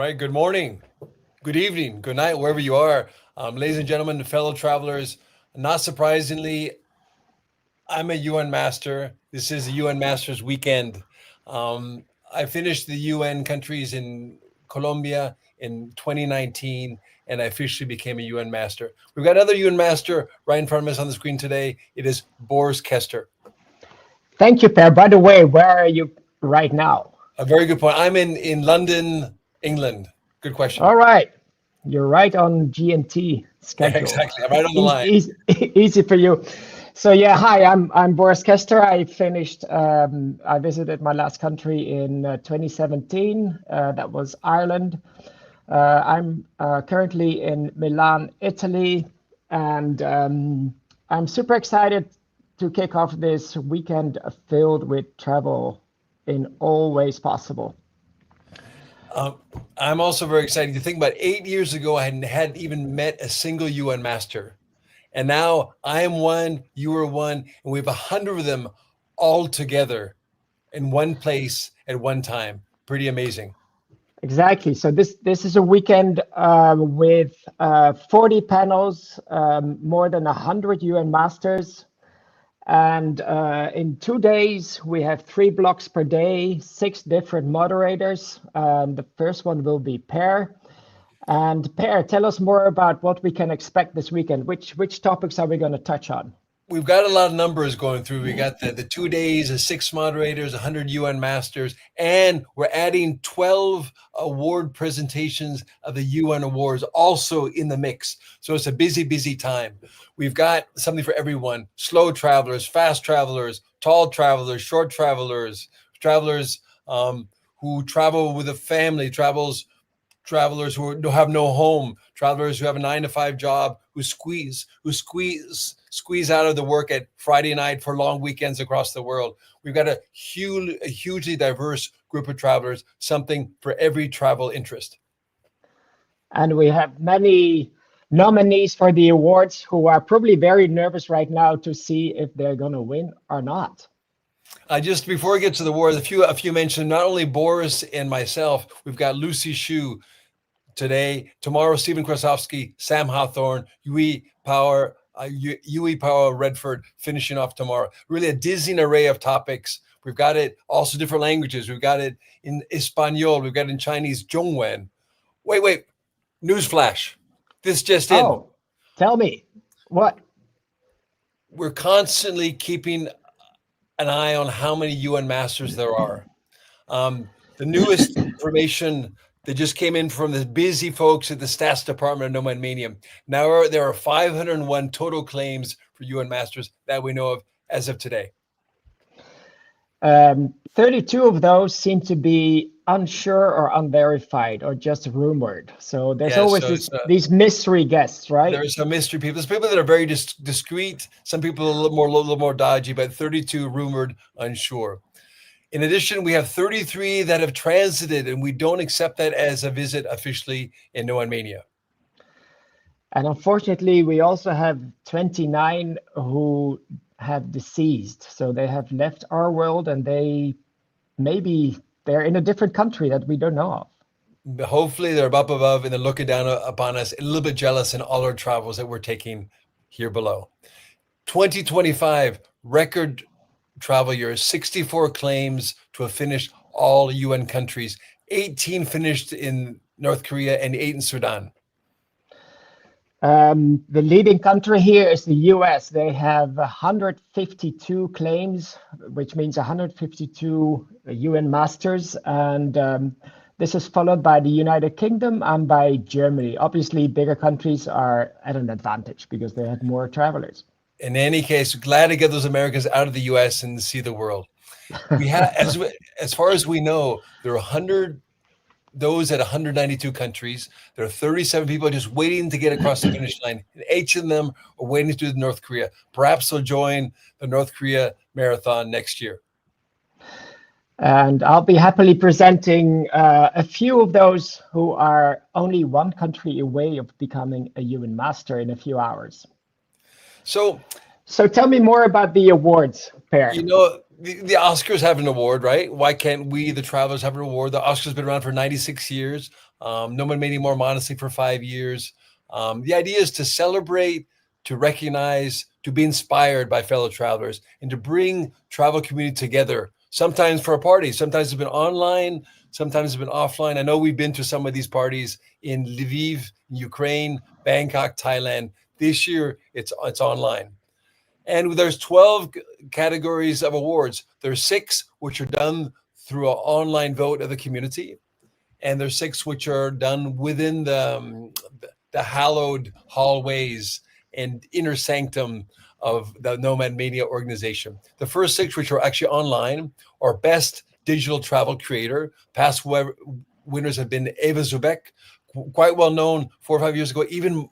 right. Good morning, good evening, good night, wherever you are. Ladies and gentlemen, fellow travelers, not surprisingly, I'm a UN Master. This is a UN Masters weekend. I finished the UN countries in Colombia in 2019, and I officially became a UN Master. We've got another UN Master right in front of us on the screen today. It is Boris Kester. Thank you, Per. By the way, where are you right now? A very good point. I'm in London, England. Good question. All right. You're right on GMT Yeah, schedule. exactly. I'm right on the line. Easy for you. So yeah, hi, I'm Boris Kester. I visited my last country in 2017. That was Ireland. I'm currently in Milan, Italy, and I'm super excited to kick off this weekend filled with travel in all ways possible. I'm also very excited to think about 8 years ago, I hadn't even met a single UN master. And now I am one, you are one, and we have 100 of them all together in one place at one time. Pretty amazing. Exactly. So this is a weekend with 40 panels, more than 100 UN masters. And in 2 days, we have 3 blocks per day, 6 different moderators. The first one will be Per. And Per, tell us more about what we can expect this weekend. Which topics are we going to touch on? We've got a lot of numbers going through. We got the 2 days, the 6 moderators, 100 UN masters, and we're adding 12 award presentations of the UN awards also in the mix. So it's a busy, busy time. We've got something for everyone: slow travelers, fast travelers, tall travelers, short travelers, travelers who travel with a family, travelers who have no home, travelers who have a 9-to-5 job, who squeeze out of the work at Friday night for long weekends across the world. We've got a hugely diverse group of travelers, something for every travel interest. And we have many nominees for the awards who are probably very nervous right now to see if they're going to win or not. Just before we get to the awards, a few mentioned, not only Boris and myself, we've got Lucy Hsu today, tomorrow Stephen Krasovsky, Sam Hawthorne, Yui Power Redford finishing off tomorrow. Really a dizzying array of topics. We've got it also different languages. We've got it in Espanol. We've got it in Chinese, Zhongwen. Wait. Newsflash. This just in. Oh, tell me. What? We're constantly keeping an eye on how many UN masters there are. The newest information that just came in from the busy folks at the stats department of Nomad Mania. Now there are 501 total claims for UN masters that we know of as of today. 32 of those seem to be unsure or unverified or just rumored. So there's always these mystery guests, right? There's some mystery people. There's people that are very discreet. Some people a little more dodgy, but 32 rumored unsure. In addition, we have 33 that have transited, and we don't accept that as a visit officially in Nomad Mania. And unfortunately, we also have 29 who have deceased. So they have left our world, and they're in a different country that we don't know of. Hopefully they're up above and they're looking down upon us, a little bit jealous in all our travels that we're taking here below. 2025 record travel year, 64 claims to have finished all UN countries, 18 finished in North Korea and 8 in Sudan. The leading country here is the US. They have 152 claims, which means 152 UN masters. And this is followed by the United Kingdom and by Germany. Obviously, bigger countries are at an advantage because they have more travelers. In any case, glad to get those Americans out of the US and see the world. We have, as far as we know, there are those at 192 countries. There are 37 people just waiting to get across the finish line. And each of them are waiting to do North Korea. Perhaps they'll join the North Korea marathon next year. And I'll be happily presenting a few of those who are only one country away of becoming a UN master in a few hours. So tell me more about the awards, Per. You know, the Oscars have an award, right? Why can't we, the travelers, have an award? The Oscars have been around for 96 years. Nomad Mania more modestly for 5 years. The idea is to celebrate, to recognize, to be inspired by fellow travelers, and to bring travel community together. Sometimes for a party, sometimes it's been online, sometimes it's been offline. I know we've been to some of these parties in Lviv, Ukraine, Bangkok, Thailand. This year, it's online. And there's 12 categories of awards. There's 6 which are done through an online vote of the community, and there's 6 which are done within the hallowed hallways and inner sanctum of the Nomad Mania organization. The first 6, which are actually online, are Best Digital Travel Creator. Past winners have been Eva Zubek, quite well known 4 or 5 years ago, even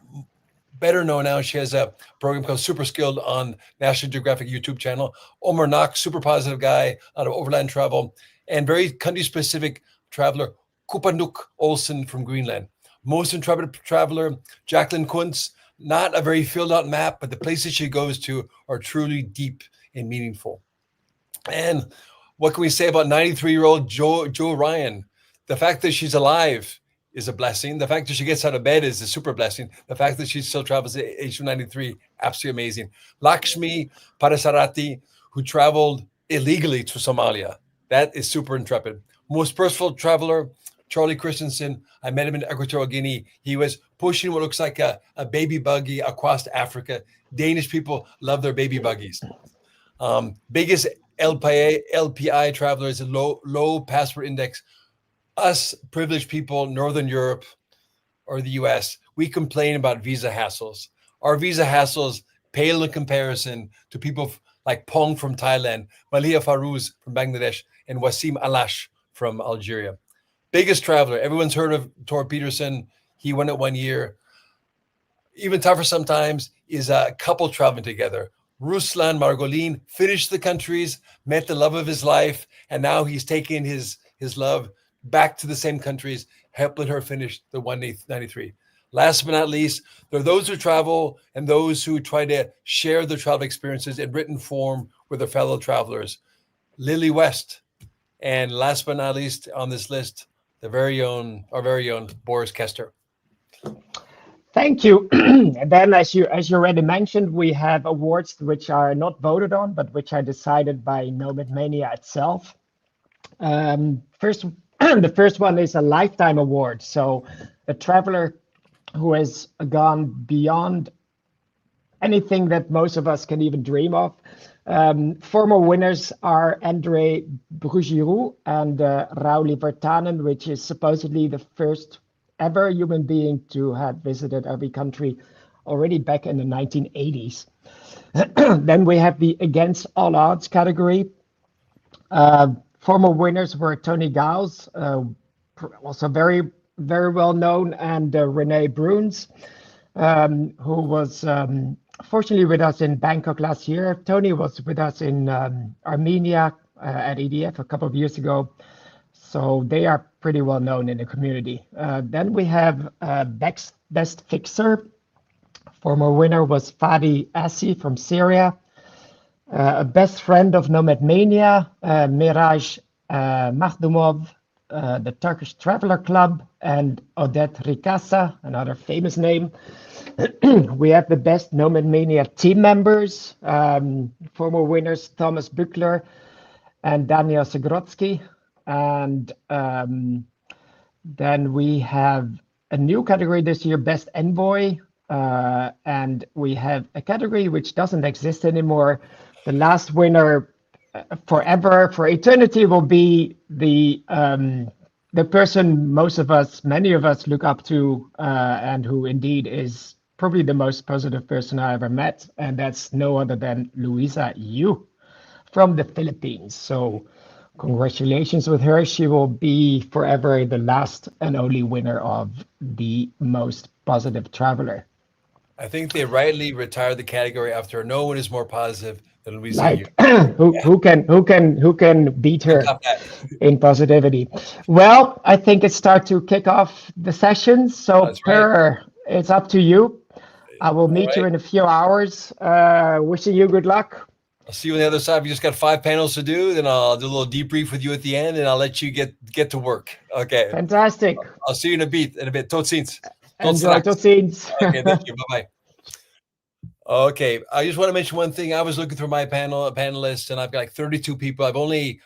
better known now. She has a program called Super Skilled on National Geographic YouTube channel. Omar Knox, super positive guy out of Overland Travel, and very country-specific traveler, Kupanuk Olsen from Greenland. Most intrepid traveler, Jacqueline Kuntz, not a very filled out map, but the places she goes to are truly deep and meaningful. And what can we say about 93-year-old Jo Ryan? The fact that she's alive is a blessing. The fact that she gets out of bed is a super blessing. The fact that she still travels at age 93, absolutely amazing. Lakshmi Parasarati, who traveled illegally to Somalia. That is super intrepid. Most purposeful traveler, Charlie Christensen. I met him in Equatorial Guinea. He was pushing what looks like a baby buggy across Africa. Danish people love their baby buggies. Biggest LPI travelers, low passport index. Us privileged people, Northern Europe or the US, we complain about visa hassles. Our visa hassles pale in comparison to people like Pong from Thailand, Malia Farouz from Bangladesh, and Wasim Alash from Algeria. Biggest traveler. Everyone's heard of Tor Peterson. He won it 1 year. Even tougher sometimes is a couple traveling together. Ruslan Margolin finished the countries, met the love of his life, and now he's taking his love back to the same countries, helping her finish the 193. Last but not least, there are those who travel and those who try to share their travel experiences in written form with their fellow travelers. Lily West. And last but not least on this list, our very own Boris Kester. Thank you. And then, as you already mentioned, we have awards which are not voted on, but which are decided by Nomad Mania itself. First, the first one is a lifetime award. So a traveler who has gone beyond anything that most of us can even dream of. Former winners are André Brugiroux and Rauli Vertanen, which is supposedly the first ever human being to have visited every country already back in the 1980s. Then we have the Against All Odds category. Former winners were Tony Giles, also very, very well known, and Renee Bruns, who was fortunately with us in Bangkok last year. Tony was with us in Armenia at EDF a couple of years ago. So they are pretty well known in the community. Then we have Best Fixer. Former winner was Fadi Assi from Syria. A best friend of Nomad Mania, Miraj Makhdumov, the Turkish Traveler Club, and Odette Ricasa, another famous name. We have the best Nomad Mania team members, former winners Thomas Buchler and Daniel Segrotsky. And then we have a new category this year, Best Envoy. And we have a category which doesn't exist anymore. The last winner forever, for eternity, will be the person many of us look up to, and who indeed is probably the most positive person I ever met. And that's no other than Luisa Yu from the Philippines. So congratulations with her. She will be forever the last and only winner of the most positive traveler. I think they rightly retired the category after no one is more positive than Luisa Yu. Who can beat her in positivity? Well, I think it's time to kick off the session. So Per, it's up to you. I will meet you in a few hours. Wishing you good luck. I'll see you on the other side. We just got 5 panels to do. Then I'll do a little debrief with you at the end, and I'll let you get to work. Okay. Fantastic. I'll see you in a bit. Tot ziens. Enjoy. Tot ziens. Okay, thank you. Bye-bye. Okay, I just want to mention one thing. I was looking through my panelists, and I've got like 32 people. Unluckily,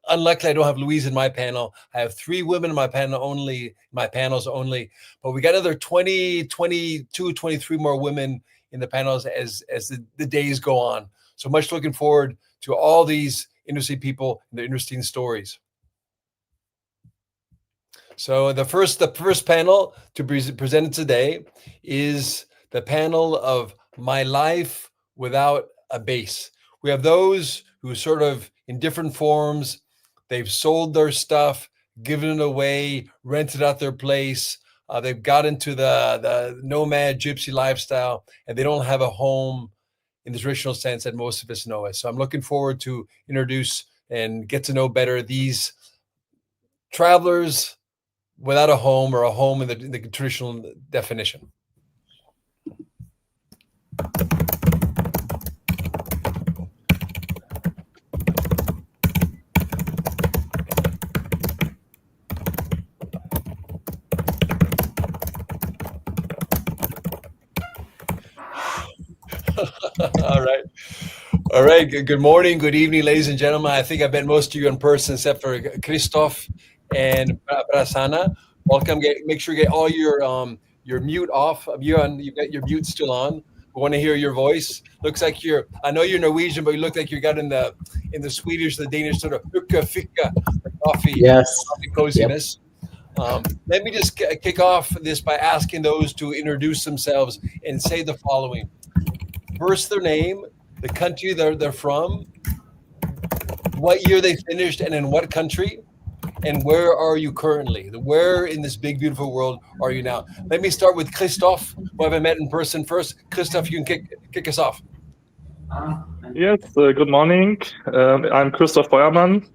I don't have Louise in my panel. I have 3 women in my panels only, but we got another 20, 22, 23 more women in the panels as the days go on. So much looking forward to all these interesting people and their interesting stories. So the first panel to be presented today is the panel of My Life Without a Base. We have those who sort of in different forms, they've sold their stuff, given it away, rented out their place. They've got into the nomad gypsy lifestyle, and they don't have a home in the traditional sense that most of us know it. So I'm looking forward to introduce and get to know better these travelers without a home, or a home in the traditional definition. All right. Good morning, good evening, ladies and gentlemen. I think I've met most of you in person except for Christoph and Prasanna. Welcome. Make sure you get all your mute off. You've got your mute still on. We want to hear your voice. Looks like I know you're Norwegian, but you look like you got in the Swedish, the Danish sort of hukka fikka coffee. Yes. Coffee coziness. Yep. Let me just kick off this by asking those to introduce themselves and say the following. First, their name, the country they're from, what year they finished, and in what country, and where are you currently? Where in this big, beautiful world are you now? Let me start with Christoph, who I haven't met in person first. Christoph, you can kick us off. Yes, good morning. I'm Christoph Feuermann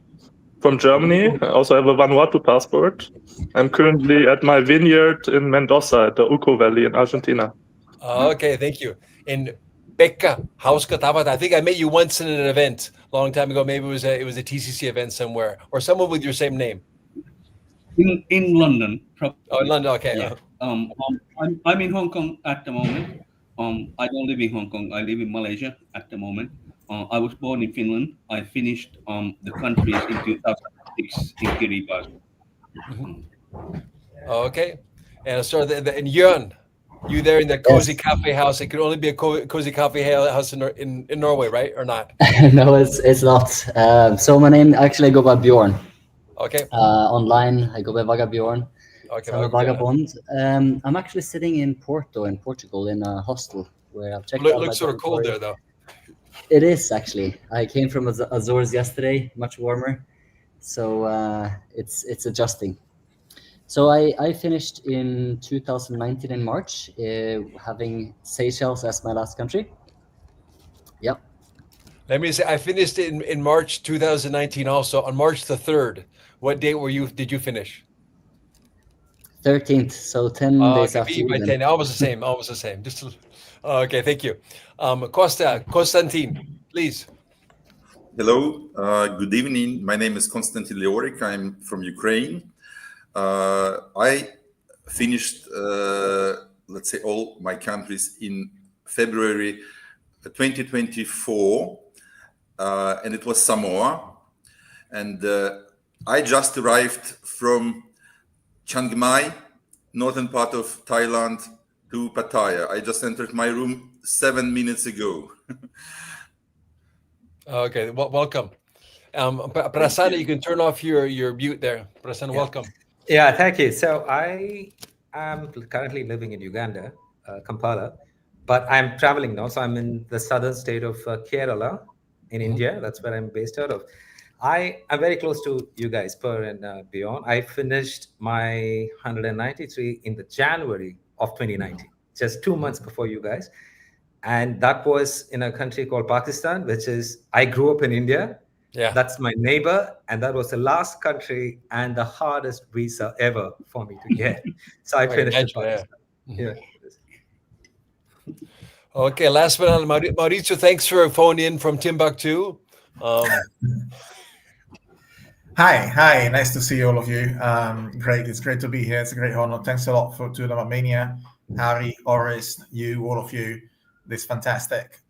from Germany. I also have a Vanuatu passport. I'm currently at my vineyard in Mendoza at the Uco Valley in Argentina. Okay, thank you. And Pekka Hauskatavat, I think I met you once in an event a long time ago. Maybe it was a TCC event somewhere, or someone with your same name. In London. Probably. Oh, in London. Okay. Yeah. I'm in Hong Kong at the moment. I don't live in Hong Kong. I live in Malaysia at the moment. I was born in Finland. I finished the countries in 2006 in Kiribati. Okay. And so and Jörn, you there in the cozy cafe house? It could only be a cozy cafe house in Norway, right? Or not? No, it's not. So my name actually I go by Bjorn. Okay. Online I go by Vagabjorn. Okay. So I'm a vagabond. I'm actually sitting in Porto in Portugal in a hostel where I've checked out. It looks sort of cold there though. It is actually. I came from Azores yesterday, much warmer. So it's adjusting. So I finished in 2019 in March, having Seychelles as my last country. Yep. Let me say, I finished in March 2019 also, on March the 3rd. What date did you finish? 13th, so 10 days after you. 10, almost the same. Okay, thank you. Konstantin, please. Hello, good evening. My name is Konstantin Leorik. I'm from Ukraine. I finished, let's say, all my countries in February 2024, and it was Samoa. And I just arrived from Chiang Mai, northern part of Thailand, to Pattaya. I just entered my room 7 minutes ago. Okay, welcome. Prasanna, you can turn off your mute there. Prasanna, welcome. Yeah, thank you. So I am currently living in Uganda, Kampala, but I'm traveling now. So I'm in the southern state of Kerala in India. That's where I'm based out of. I am very close to you guys, Per and beyond. I finished my 193 in the January of 2019, just 2 months before you guys. And that was in a country called Pakistan, which is, I grew up in India. Yeah. That's my neighbor. And that was the last country and the hardest visa ever for me to get. So I finished in Pakistan. Yeah. Okay, last but not least, Mauricio, thanks for phoning in from Timbuktu. Hi, nice to see all of you. Great, it's great to be here. It's a great honor. Thanks a lot to NomadMania, Harry, Oris, you, all of you. This fantastic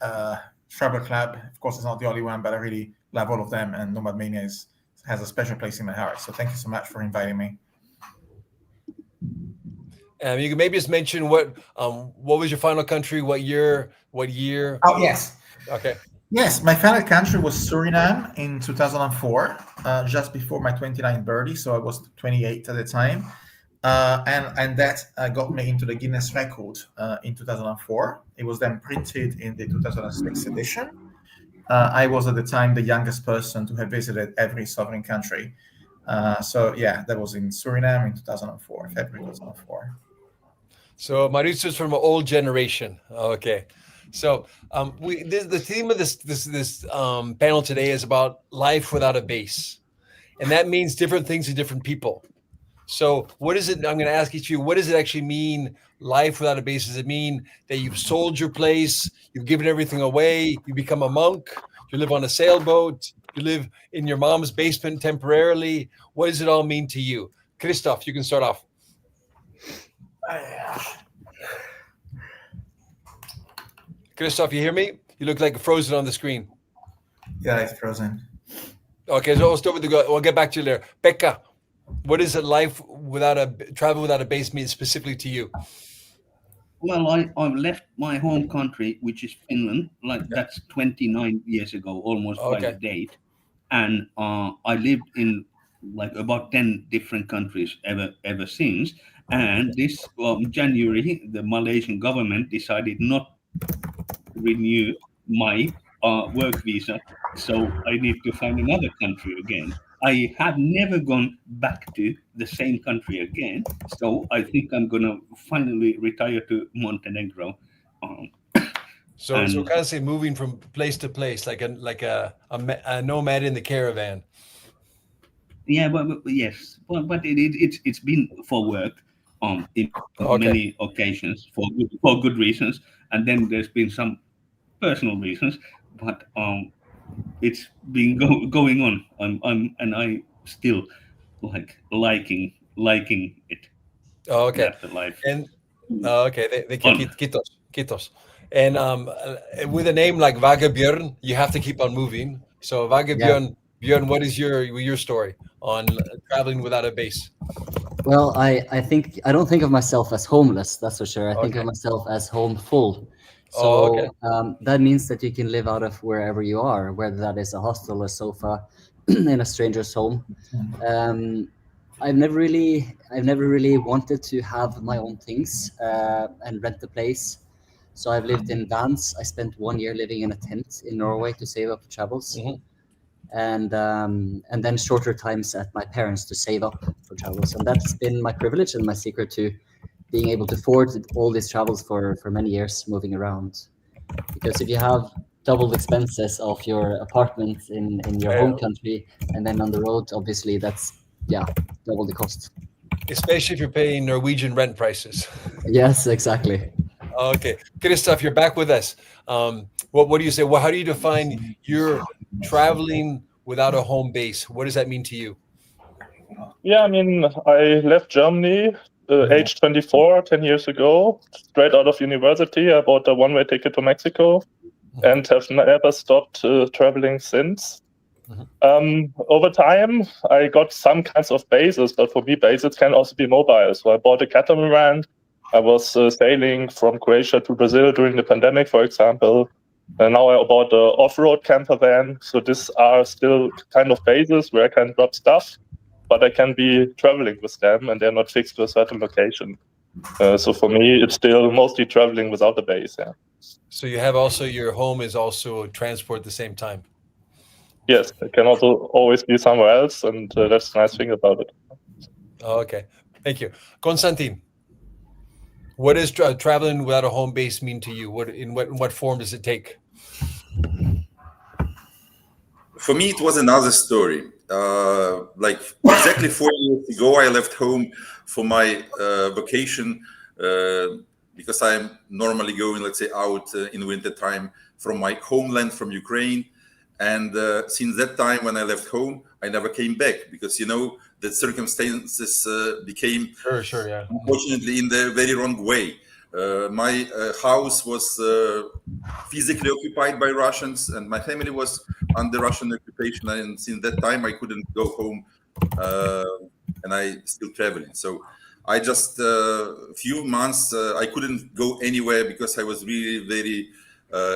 travel club. Of course, it's not the only one, but I really love all of them, and NomadMania has a special place in my heart. So thank you so much for inviting me. You can maybe just mention what was your final country, what year? Oh, yes. Okay. Yes, my final country was Suriname in 2004, just before my 29th birthday. So I was 28 at the time. And that got me into the Guinness record in 2004. It was then printed in the 2006 edition. I was at the time the youngest person to have visited every sovereign country. So yeah, that was in Suriname in 2004, February 2004. So Mauricio's from an old generation. Okay. So the theme of this panel today is about life without a base. And that means different things to different people. So what is it? I'm going to ask each of you, what does it actually mean, life without a base? Does it mean that you've sold your place, you've given everything away, you become a monk, you live on a sailboat, you live in your mom's basement temporarily? What does it all mean to you? Christoph, you can start off. Christoph, you hear me? You look like frozen on the screen. Yeah, it's frozen. Okay, so we'll get back to you later. Pekka, what is it life travel without a base mean specifically to you? Well, I've left my home country, which is Finland. That's 29 years ago, almost by the date. And I lived in about 10 different countries ever since. And this January, the Malaysian government decided not to renew my work visa, so I need to find another country again. I have never gone back to the same country again, so I think I'm gonna finally retire to Montenegro. So kind of say moving from place to place, like a nomad in the caravan. Yeah, but yes, but it's been for work in many occasions for good reasons, and then there's been some personal reasons, but it's been going on. And I still liking it. Okay. That's the life. And they Kitos. And with a name like Vagabjörn, you have to keep on moving. So Vagabjörn, Björn, what is your story on traveling without a base? Well, I don't think of myself as homeless, that's for sure. I think of myself as home full. So that means that you can live out of wherever you are, whether that is a hostel, a sofa, in a stranger's home. I've never really wanted to have my own things and rent the place. So I've lived in vans. I spent 1 year living in a tent in Norway to save up for travels. And then shorter times at my parents to save up for travels. And that's been my privilege and my secret to being able to afford all these travels for many years, moving around. Because if you have doubled expenses of your apartment in your home country and then on the road, obviously that's double the cost. Especially if you're paying Norwegian rent prices. Yes, exactly. Okay, Christoph, you're back with us. What do you say? Well, how do you define your traveling without a home base? What does that mean to you? Yeah, I mean, I left Germany age 24, 10 years ago, straight out of university. I bought a one-way ticket to Mexico and have never stopped traveling since. Over time, I got some kinds of bases, but for me, bases can also be mobile. So I bought a catamaran. I was sailing from Croatia to Brazil during the pandemic, for example. And now I bought an off-road camper van. So these are still kind of bases where I can drop stuff, but I can be traveling with them and they're not fixed to a certain location. So for me, it's still mostly traveling without a base. Yeah. So you have also your home is also transport at the same time. Yes, it can also always be somewhere else, and that's the nice thing about it. Okay, thank you. Konstantin, what does traveling without a home base mean to you? In what form does it take? For me, it was another story. Like exactly 4 years ago, I left home for my vacation because I'm normally going, let's say, out in winter time from my homeland, from Ukraine. And since that time, when I left home, I never came back because, you know, the circumstances became, yeah, unfortunately, in the very wrong way. My house was physically occupied by Russians, and my family was under Russian occupation. And since that time, I couldn't go home, and I still traveling. So I just few months I couldn't go anywhere because I was really very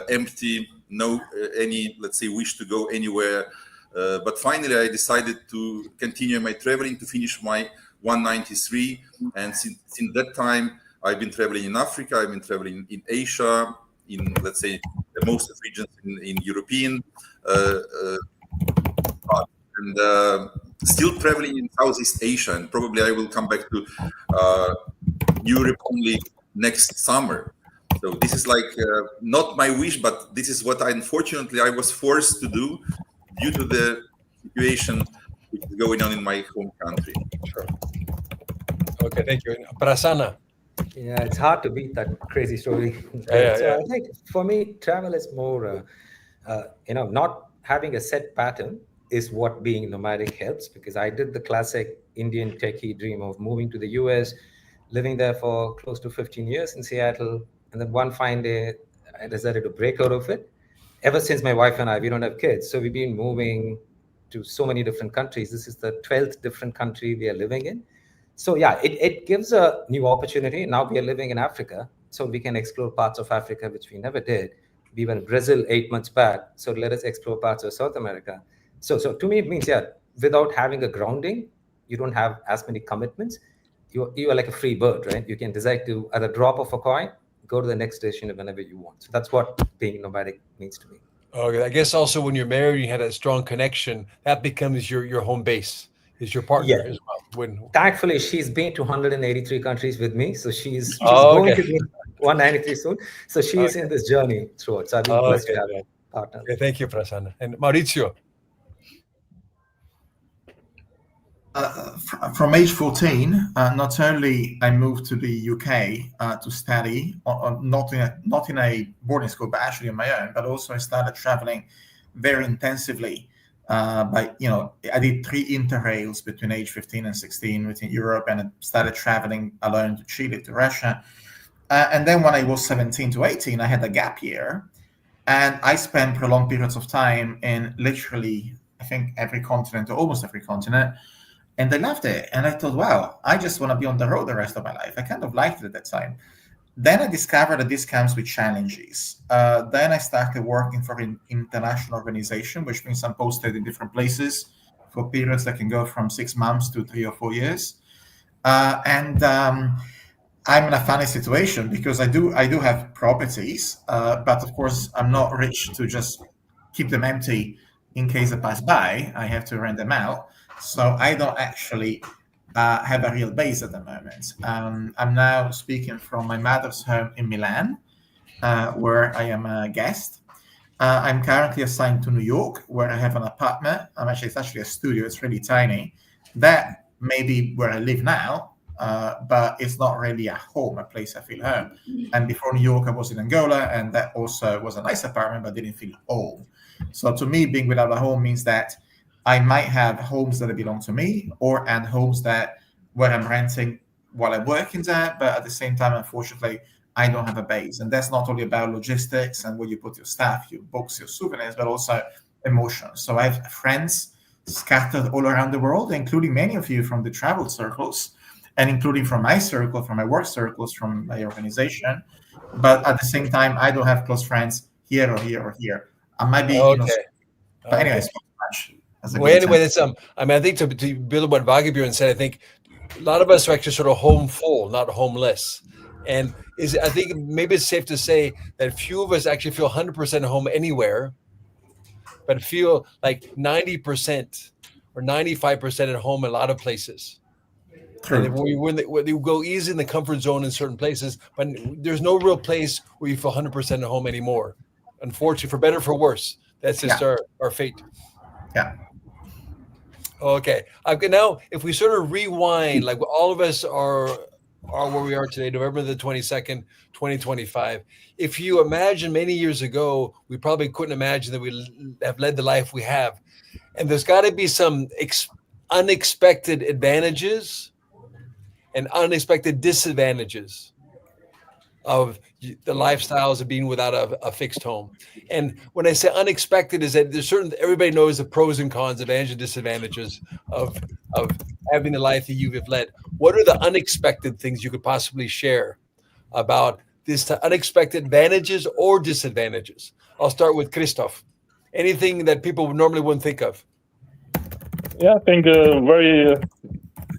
empty. No any, let's say, wish to go anywhere. But finally, I decided to continue my traveling to finish my 193. And since that time, I've been traveling in Africa. I've been traveling in Asia, in, let's say, the most of regions in European, and still traveling in Southeast Asia. And probably I will come back to Europe only next summer. So this is like not my wish, but this is what unfortunately I was forced to do due to the situation which is going on in my home country. Sure. Okay, thank you. Prasanna. Yeah, it's hard to beat that crazy story. I think for me, travel is more, not having a set pattern is what being nomadic helps, because I did the classic Indian techie dream of moving to the US, living there for close to 15 years in Seattle. And then one fine day, I decided to break out of it. Ever since my wife and I, we don't have kids. So we've been moving to so many different countries. This is the 12th different country we are living in. So yeah, it gives a new opportunity. Now we are living in Africa, so we can explore parts of Africa, which we never did. We were in Brazil 8 months back. So let us explore parts of South America. So to me, it means, without having a grounding, you don't have as many commitments. You are like a free bird, right? You can decide to, at a drop of a coin, go to the next station whenever you want. So that's what being nomadic means to me. Okay, I guess also when you're married, you had a strong connection. That becomes your home base, is your partner as well. Thankfully, she's been to 183 countries with me, so she's going to be 193 soon. So she is in this journey throughout. So I've been blessed to have a partner. Okay, thank you, Prasanna. And Maurizio. From age 14, not only I moved to the UK to study, not in a boarding school, but actually on my own, but also I started traveling very intensively. I did 3 interrails between age 15 and 16 within Europe, and I started traveling alone to Chile, to Russia. And then when I was 17 to 18, I had a gap year, and I spent prolonged periods of time in literally, I think, every continent, or almost every continent. And I loved it. And I thought, wow, I just want to be on the road the rest of my life. I kind of liked it at that time. Then I discovered that this comes with challenges. Then I started working for an international organization, which means I'm posted in different places for periods that can go from 6 months to 3 or 4 years. And I'm in a funny situation because I do have properties, but of course I'm not rich to just keep them empty in case I pass by. I have to rent them out. So I don't actually have a real base at the moment. I'm now speaking from my mother's home in Milan, where I am a guest. I'm currently assigned to New York, where I have an apartment. It's actually a studio. It's really tiny. That may be where I live now, but it's not really a home, a place I feel home. And before New York, I was in Angola, and that also was a nice apartment, but didn't feel home. So to me, being without a home means that I might have homes that belong to me, and homes where I'm renting while I'm working there, but at the same time, unfortunately, I don't have a base. And that's not only about logistics and where you put your stuff, your books, your souvenirs, but also emotions. So I have friends scattered all around the world, including many of you from the travel circles, and including from my circle, from my work circles, from my organization. But at the same time, I don't have close friends here or here or here. I might be, but anyways, not much. Well, anyway, that's I think to build on what Vagabjörn said, I think a lot of us are actually sort of homeful, not homeless. And I think maybe it's safe to say that few of us actually feel 100% home anywhere, but feel like 90% or 95% at home in a lot of places. True. And we go easy in the comfort zone in certain places, but there's no real place where you feel 100% at home anymore. Unfortunately, for better or for worse, that's just our fate. Yeah. Okay. Now, if we sort of rewind, like all of us are are where we are today, November the 22nd, 2025. If you imagine many years ago, we probably couldn't imagine that we have led the life we have. And there's got to be some unexpected advantages and unexpected disadvantages of the lifestyles of being without a fixed home. And when I say unexpected, is that there's certain, everybody knows the pros and cons, advantages and disadvantages of having the life that you have led. What are the unexpected things you could possibly share about this unexpected advantages or disadvantages? I'll start with Christoph. Anything that people normally wouldn't think of? Yeah, I think a very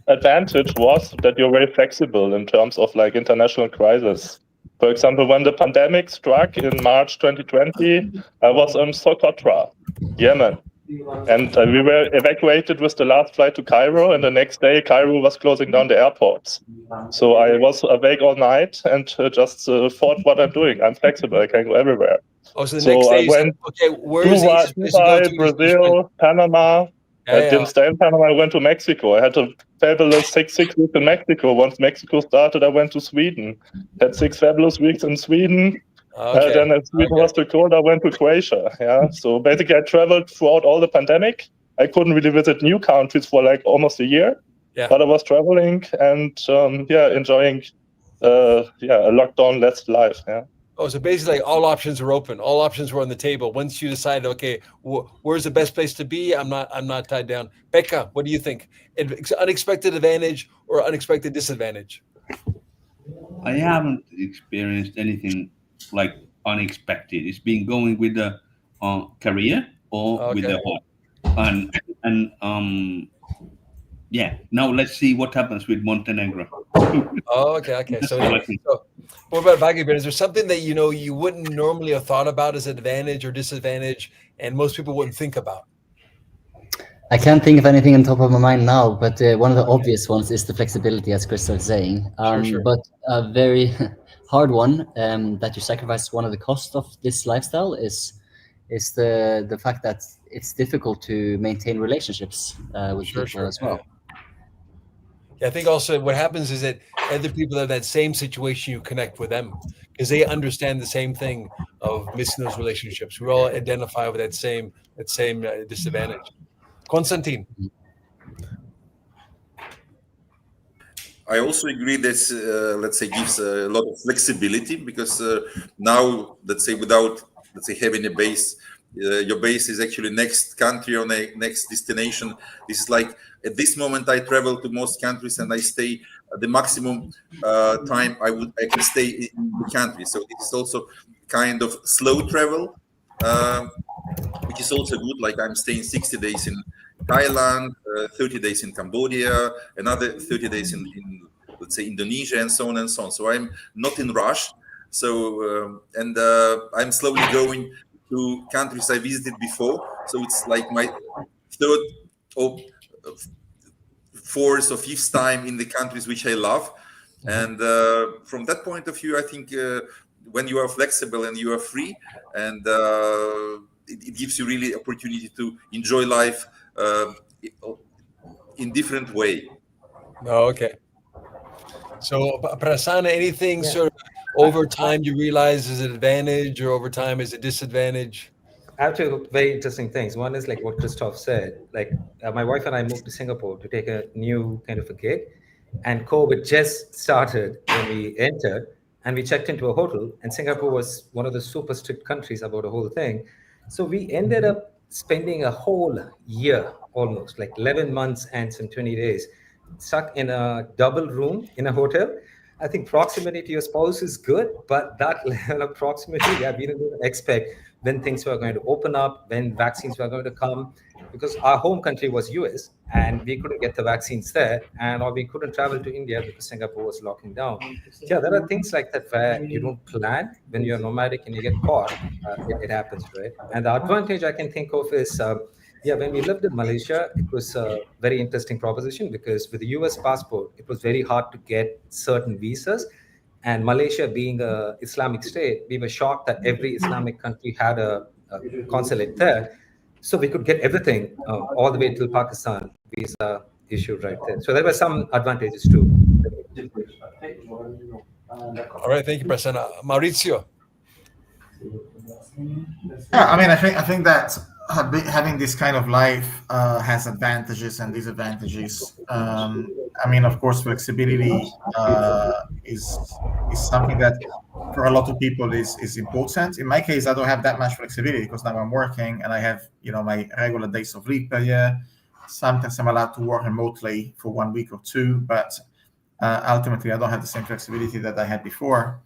advantage was that you're very flexible in terms of like international crisis. For example, when the pandemic struck in March 2020, I was in Socotra, Yemen. And we were evacuated with the last flight to Cairo, and the next day Cairo was closing down the airports. So I was awake all night and just thought what I'm doing. I'm flexible, I can go everywhere. Oh, so the next day, I went okay, where is it? Dubai, Brazil, Panama. I didn't stay in Panama, I went to Mexico. I had a fabulous six weeks in Mexico. Once Mexico started, I went to Sweden. Had 6 fabulous weeks in Sweden. Then as Sweden was too cold, I went to Croatia. Yeah. So basically I traveled throughout all the pandemic. I couldn't really visit new countries for like almost a year. Yeah. But I was traveling and enjoying a lockdown-less life. Yeah. Oh, so basically like all options were open. All options were on the table. Once you decided, okay, where's the best place to be? I'm not tied down. Becca, what do you think? Unexpected advantage or unexpected disadvantage? I haven't experienced anything like unexpected. It's been going with the career or with the heart. Now let's see what happens with Montenegro. Okay. So what about Vagabond? Is there something that you wouldn't normally have thought about as an advantage or disadvantage, and most people wouldn't think about? I can't think of anything on top of my mind now, but one of the obvious ones is the flexibility, as Chris was saying. Sure. But a very hard one that you sacrifice one of the costs of this lifestyle is the fact that it's difficult to maintain relationships with people as well. Yeah, I think also what happens is that other people that have that same situation, you connect with them because they understand the same thing of missing those relationships. We all identify with that same disadvantage. Konstantin. I also agree this, let's say, gives a lot of flexibility because now, let's say, without, let's say, having a base, your base is actually next country or next destination. This is like, at this moment, I travel to most countries and I stay the maximum time I can stay in the country. So it is also kind of slow travel, which is also good. Like I'm staying 60 days in Thailand, 30 days in Cambodia, another 30 days in let's say Indonesia, and so on and so on. So I'm not in rush. So I'm slowly going to countries I visited before. So it's like my third or fourth or fifth time in the countries which I love. And from that point of view, I think when you are flexible and you are free, and it gives you really opportunity to enjoy life in different way. Oh, okay. So Prasanna, anything sort of over time you realize is an advantage or over time is a disadvantage? Actually, very interesting things. One is like what Christoph said, like my wife and I moved to Singapore to take a new kind of a gig, and COVID just started when we entered, and we checked into a hotel, and Singapore was one of the super strict countries about the whole thing. So we ended up spending a whole year, almost like 11 months and some 20 days, stuck in a double room in a hotel. I think proximity to your spouse is good, but that level of proximity, we didn't expect when things were going to open up, when vaccines were going to come, because our home country was US and we couldn't get the vaccines there, or we couldn't travel to India because Singapore was locking down. Yeah, there are things like that where you don't plan when you're nomadic and you get caught, it happens, right? And the advantage I can think of is, when we lived in Malaysia, it was a very interesting proposition because with the US passport, it was very hard to get certain visas. And Malaysia being an Islamic state, we were shocked that every Islamic country had a consulate there. So we could get everything all the way till Pakistan, visa issued right there. So there were some advantages too. All right, thank you, Prasanna. Maurizio. Yeah, I mean, I think that having this kind of life has advantages and disadvantages. I mean, of course, flexibility is something that for a lot of people is important. In my case, I don't have that much flexibility because now I'm working and I have my regular days of leave per year. Sometimes I'm allowed to work remotely for 1 week or two, but ultimately I don't have the same flexibility that I had before.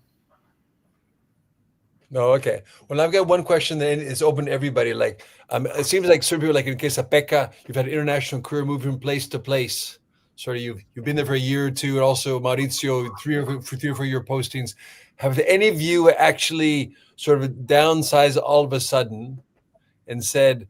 No, okay. Well, I've got one question that is open to everybody. Like, it seems like certain people, like in case of Pekka, you've had an international career moving from place to place. Sort of, you've been there for a year or two, and also Maurizio, 3 or 4 year postings. Have any of you actually sort of downsized all of a sudden and said,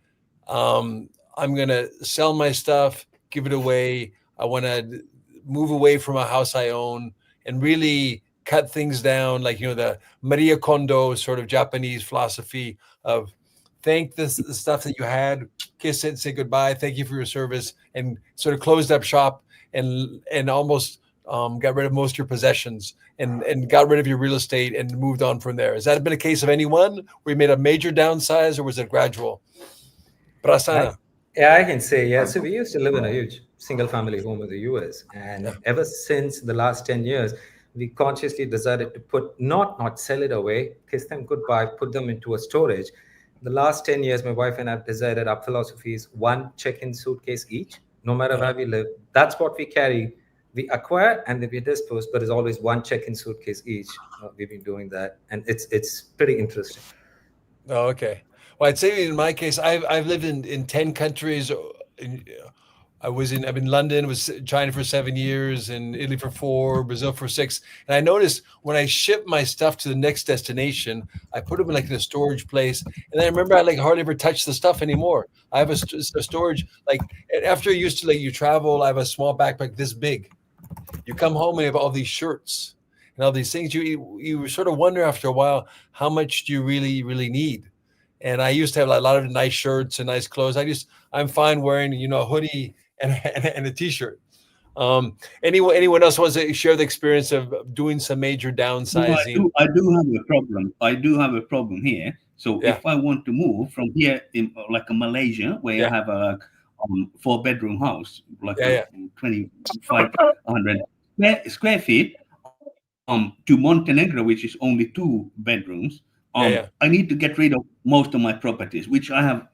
"I'm going to sell my stuff, give it away. I want to move away from a house I own," and really cut things down, like the Maria Kondo sort of Japanese philosophy of thank the stuff that you had, kiss it, say goodbye, thank you for your service, and sort of closed up shop and almost got rid of most of your possessions and got rid of your real estate and moved on from there. Has that been a case of anyone where you made a major downsize, or was it gradual? Prasanna. Yeah, I can say, yeah. So we used to live in a huge single family home in the US. And ever since the last 10 years, we consciously decided to not sell it away, kiss them goodbye, put them into a storage. The last 10 years, my wife and I have decided our philosophy is 1 check-in suitcase each, no matter where we live. That's what we carry. We acquire and then we dispose, but it's always 1 check-in suitcase each. We've been doing that. And it's pretty interesting. Oh, okay. Well, I'd say in my case, I've lived in 10 countries. I've been in London, was China for 7 years, and Italy for 4, Brazil for 6. And I noticed when I ship my stuff to the next destination, I put them in a storage place. And I remember I hardly ever touch the stuff anymore. I have a storage, after you used to you travel, I have a small backpack this big. You come home and you have all these shirts and all these things. You sort of wonder after a while, how much do you really, really need? And I used to have a lot of nice shirts and nice clothes. I'm fine wearing, a hoodie and a t-shirt. Anyone else wants to share the experience of doing some major downsizing? No, I do have a problem. I do have a problem here. So if I want to move from here in a Malaysia, where I have a 4-bedroom house, 2,500 square feet, to Montenegro, which is only 2 bedrooms. I need to get rid of most of my properties, which I have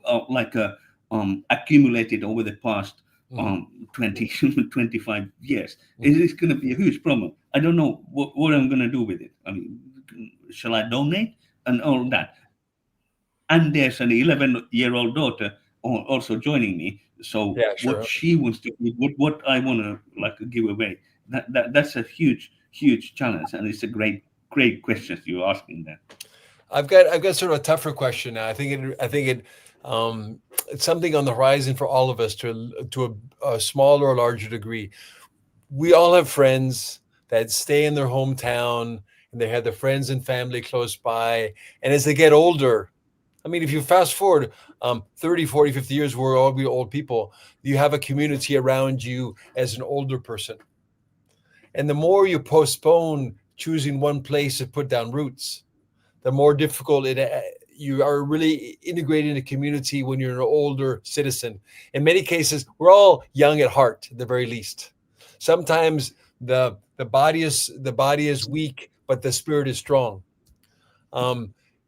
accumulated over the past 25 years. It is going to be a huge problem. I don't know what I'm going to do with it. I mean, shall I donate and all that? And there's an 11-year-old daughter also joining me. So what she wants to do, what I want to give away, that's a huge challenge, and it's a great question you're asking there. I've got sort of a tougher question now. I think it's something on the horizon for all of us to a smaller or larger degree. We all have friends that stay in their hometown and they have their friends and family close by. And as they get older, I mean, if you fast forward 30, 40, 50 years, we're all be old people. You have a community around you as an older person. And the more you postpone choosing one place to put down roots, the more difficult you are really integrating a community when you're an older citizen. In many cases, we're all young at heart, at the very least. Sometimes the body is weak, but the spirit is strong.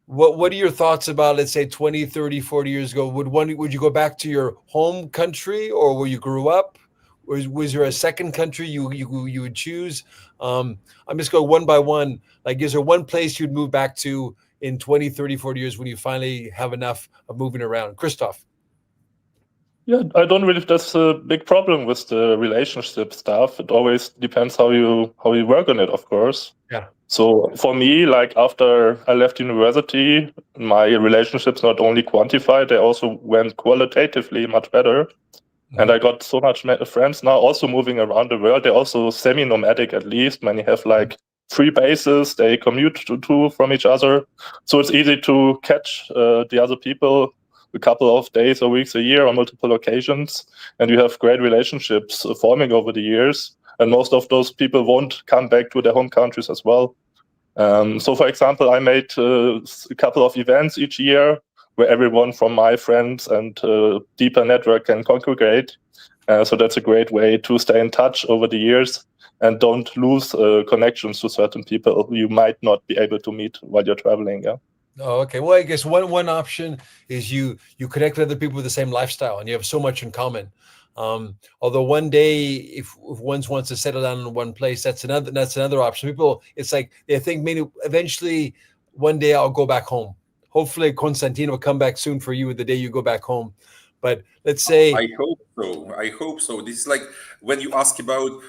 What are your thoughts about, let's say 20, 30, 40 years ago? Would you go back to your home country or where you grew up? Was there a second country you would choose? I'm just going one by one. Is there one place you'd move back to in 20, 30, 40 years when you finally have enough of moving around? Christoph. Yeah, I don't really. That's a big problem with the relationship stuff. It always depends how you work on it, of course. Yeah. So for me, after I left university, my relationships not only quantified, they also went qualitatively much better. And I got so much friends now also moving around the world. They're also semi-nomadic at least. Many have 3 bases they commute to from each other. So it's easy to catch the other people a couple of days or weeks a year on multiple occasions. And you have great relationships forming over the years. And most of those people won't come back to their home countries as well. So, for example, I made a couple of events each year where everyone from my friends and deeper network can congregate. So that's a great way to stay in touch over the years and don't lose connections to certain people who you might not be able to meet while you're traveling. Yeah. Oh, okay. Well, I guess one option is you connect with other people with the same lifestyle, and you have so much in common. Although one day, if one wants to settle down in one place, that's another option. People, it's like they think maybe eventually one day I'll go back home. Hopefully, Konstantin will come back soon for you the day you go back home. But let's say I hope so. I hope so. This is like when you ask about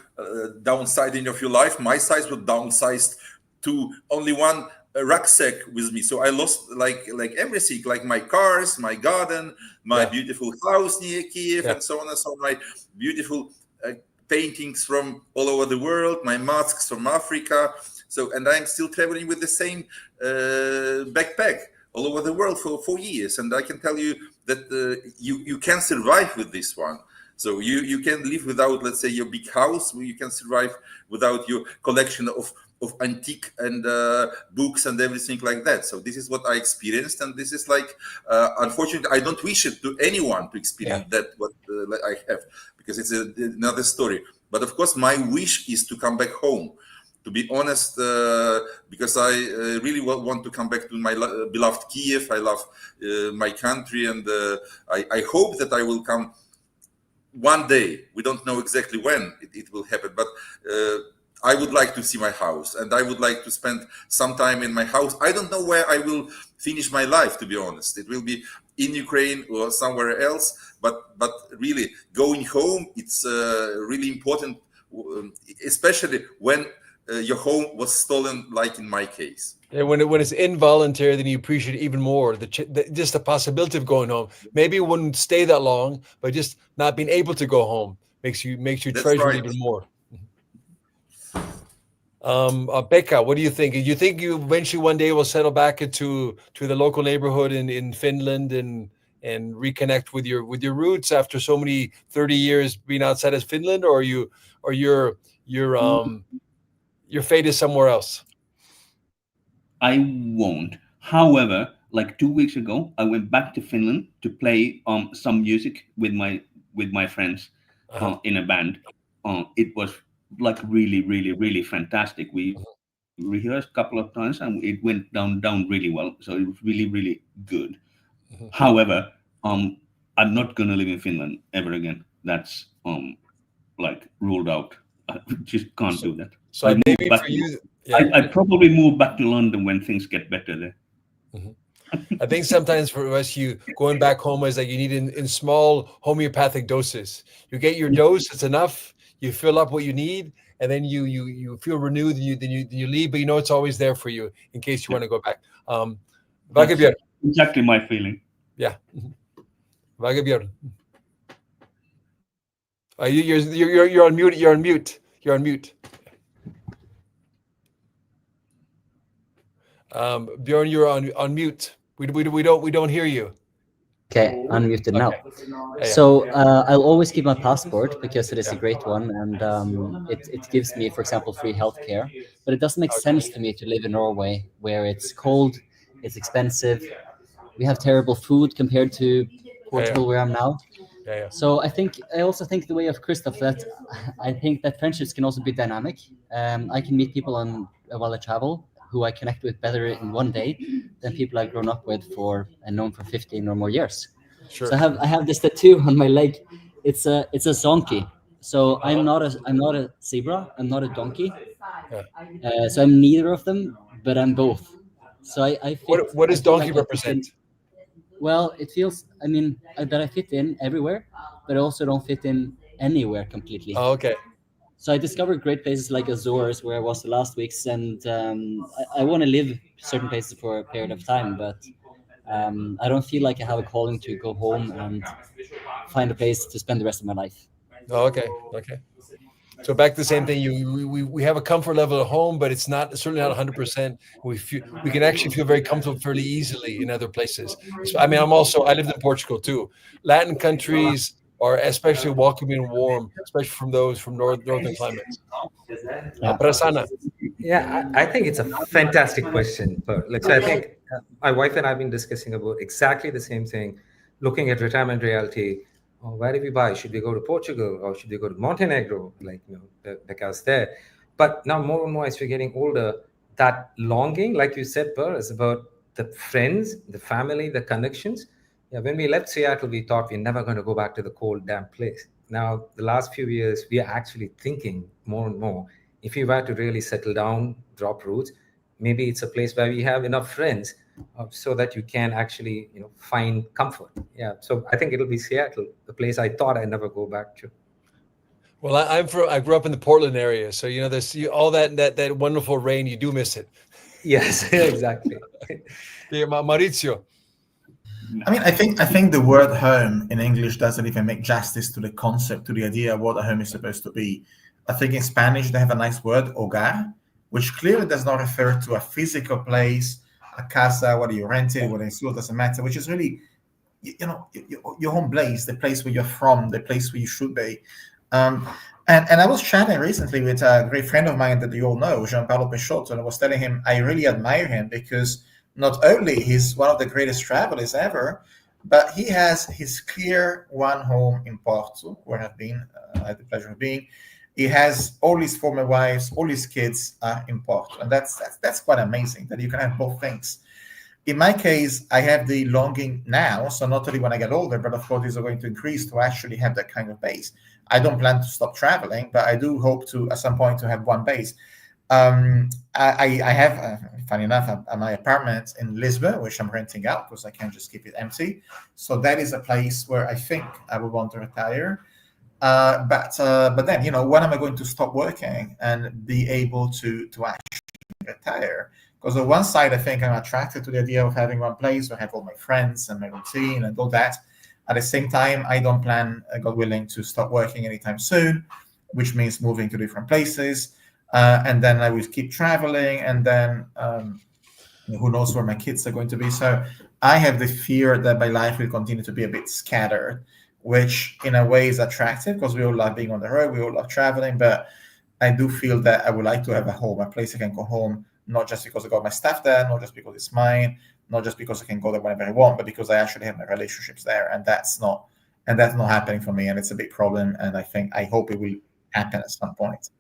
downsizing of your life. My size was downsized to only one rucksack with me, so I lost like everything, like my cars, my garden, my beautiful house near Kiev, and so on and so on. My beautiful paintings from all over the world, my masks from Africa. So, and I'm still traveling with the same backpack all over the world for 4 years, and I can tell you that you can survive with this one. So you can live without, let's say, your big house. You can survive without your collection of antique and books and everything like that. So this is what I experienced, and this is like, unfortunately, I don't wish it to anyone to experience that what I have, because it's another story. But of course, my wish is to come back home. To be honest, because I really want to come back to my beloved Kiev. I love my country, and I hope that I will come one day. We don't know exactly when it will happen, but I would like to see my house, and I would like to spend some time in my house. I don't know where I will finish my life, to be honest. It will be in Ukraine or somewhere else, but really going home, it's really important, especially when your home was stolen, like in my case. Yeah, when it's involuntary, then you appreciate it even more. Just the possibility of going home. Maybe it wouldn't stay that long, but just not being able to go home makes you treasure it even more. Becca, what do you think? Do you think you eventually one day will settle back into the local neighborhood in Finland and reconnect with your roots after so many 30 years being outside of Finland, or your fate is somewhere else? I won't. However, like 2 weeks ago, I went back to Finland to play some music with my friends in a band. It was like really fantastic. We rehearsed a couple of times and it went down really well. So it was really good. However, I'm not gonna live in Finland ever again. That's like ruled out. I just can't do that. So maybe for you, I probably move back to London when things get better there. I think sometimes for us, you going back home is like you need in small homeopathic doses. You get your dose, it's enough. You fill up what you need, and then you feel renewed. And you leave, but you know it's always there for you in case you want to go back. That's exactly my feeling. Yeah. Vagabjörn. You're on mute. You're on mute. You're on mute. Bjorn, you're on mute. We don't hear you. Okay, unmuted now. So I'll always keep my passport because it is a great one, and it gives me, for example, free healthcare. But it doesn't make sense to me to live in Norway, where it's cold, it's expensive, we have terrible food compared to Portugal, where I'm now. So I also think the way of Christoph, that I think that friendships can also be dynamic. I can meet people while I travel who I connect with better in one day than people I've grown up with and known for 15 or more years. Sure. So I have this tattoo on my leg. It's a zonkey. So I'm not a zebra. I'm not a donkey. So I'm neither of them, but I'm both. So I fit. What does donkey represent? Well, it feels, that I fit in everywhere, but I also don't fit in anywhere completely. Oh, okay. So I discovered great places like Azores, where I was the last weeks, and I want to live certain places for a period of time, but I don't feel like I have a calling to go home and find a place to spend the rest of my life. Oh, okay. So back to the same thing. We have a comfort level at home, but it's certainly not 100%. We can actually feel very comfortable fairly easily in other places. So, I lived in Portugal too. Latin countries are especially welcoming and warm, especially from those from northern climates? Prasanna. Yeah, I think it's a fantastic question. But like, so I think my wife and I have been discussing about exactly the same thing, looking at retirement reality. Oh, where do we buy? Should we go to Portugal or should we go to Montenegro? Like, because there. But now more and more as we're getting older, that longing, like you said, Per, is about the friends, the family, the connections. Yeah, when we left Seattle, we thought we're never going to go back to the cold, damp place. Now, the last few years, we are actually thinking more and more. If you were to really settle down, drop roots, maybe it's a place where we have enough friends so that you can actually, find comfort. Yeah. So I think it'll be Seattle, the place I thought I'd never go back to. Well, I grew up in the Portland area, so there's all that wonderful rain. You do miss it. Yes, exactly. Yeah, Maurizio. I mean, I think the word home in English doesn't even make justice to the concept, to the idea of what a home is supposed to be. I think in Spanish they have a nice word, hogar, which clearly does not refer to a physical place, a casa, whether you rent it, whether it's yours, doesn't matter, which is really, your home place, the place where you're from, the place where you should be. And I was chatting recently with a great friend of mine that you all know, Gianpaolo Peixoto, and I was telling him I really admire him because not only he's one of the greatest travelers ever, but he has his clear one home in Porto, where I've been, I had the pleasure of being. He has all his former wives, all his kids are in Porto, and that's quite amazing that you can have both things. In my case, I have the longing now, so not only when I get older, but of course these are going to increase to actually have that kind of base. I don't plan to stop traveling, but I do hope to, at some point, to have one base. I have, funny enough, my apartment in Lisbon, which I'm renting out because I can't just keep it empty. So that is a place where I think I would want to retire. But then, when am I going to stop working and be able to actually retire? Because on one side, I think I'm attracted to the idea of having one place where I have all my friends and my routine and all that. At the same time, I don't plan, God willing, to stop working anytime soon, which means moving to different places. And then I will keep traveling, and then who knows where my kids are going to be. So I have the fear that my life will continue to be a bit scattered, which in a way is attractive because we all love being on the road, we all love traveling, but I do feel that I would like to have a home, a place I can go home, not just because I got my stuff there, not just because it's mine, not just because I can go there whenever I want, but because I actually have my relationships there, and that's not happening for me, and it's a big problem, and I hope it will happen at some point.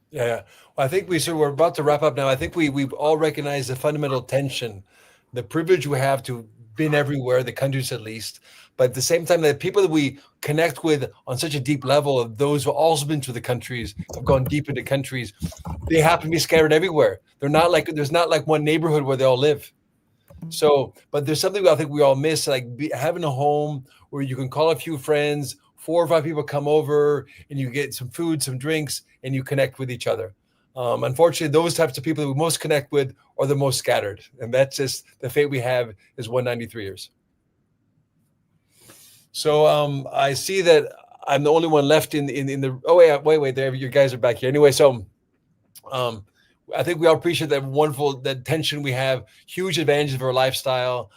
Yeah. Well, I think we're about to wrap up now. I think we've all recognized the fundamental tension, the privilege we have to been everywhere, the countries at least, but at the same time, the people that we connect with on such a deep level, those who have also been to the countries, have gone deep into countries, they happen to be scattered everywhere. There's not like one neighborhood where they all live. So, but there's something I think we all miss, like having a home where you can call a few friends, 4 or 5 people come over, and you get some food, some drinks, and you connect with each other. Unfortunately, those types of people that we most connect with are the most scattered, and that's just the fate we have as 193 years. So I see that I'm the only one left in the. Oh wait, there you guys are back here. Anyway, so I think we all appreciate that tension we have. Huge advantages of our lifestyle.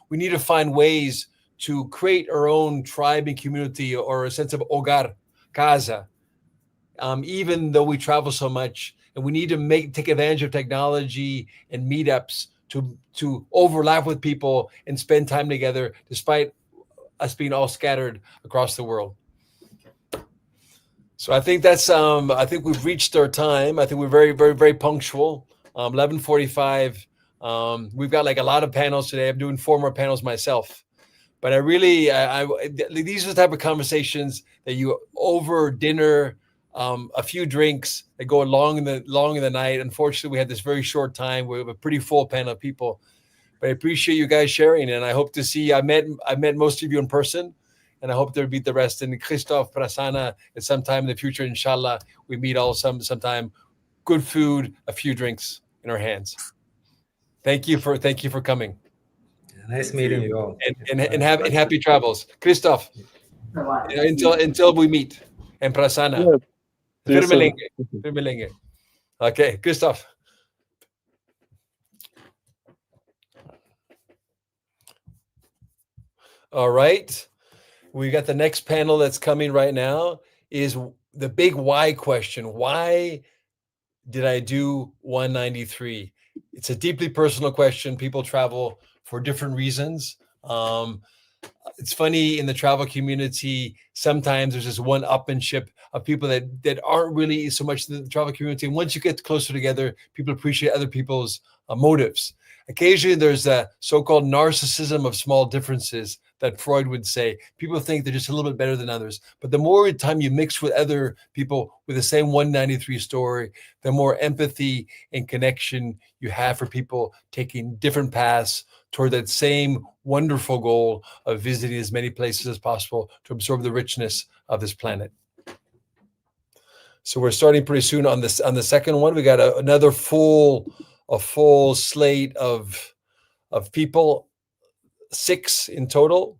We need to find ways to create our own tribe and community, or a sense of hogar, casa. Even though we travel so much, and we need to take advantage of technology and meetups to overlap with people and spend time together, despite us being all scattered across the world. So I think that's I think we've reached our time. I think we're very, very, very punctual. 11:45. We've got like a lot of panels today. I'm doing 4 more panels myself. But I really, these are the type of conversations that you over dinner, a few drinks that go long in the night. Unfortunately, we had this very short time. We have a pretty full panel of people. But I appreciate you guys sharing, and I hope to see. I met most of you in person, and I hope to meet the rest. And Christoph, Prasanna, at some time in the future, inshallah, we meet all sometime. Good food, a few drinks in our hands. Thank you for coming. Nice meeting you all. And happy travels, Christoph. Until we meet. And Prasanna. Firme. Okay, Christoph. All right. We got the next panel that's coming right now is the big why question. Why did I do 193? It's a deeply personal question. People travel for different reasons. It's funny in the travel community, sometimes there's this one upmanship of people that aren't really so much in the travel community. And once you get closer together, people appreciate other people's motives. Occasionally, there's a so-called narcissism of small differences that Freud would say. People think they're just a little bit better than others. But the more time you mix with other people with the same 193 story, the more empathy and connection you have for people taking different paths toward that same wonderful goal of visiting as many places as possible to absorb the richness of this planet. So we're starting pretty soon on this. On the second one, we got another full slate of people, 6 in total,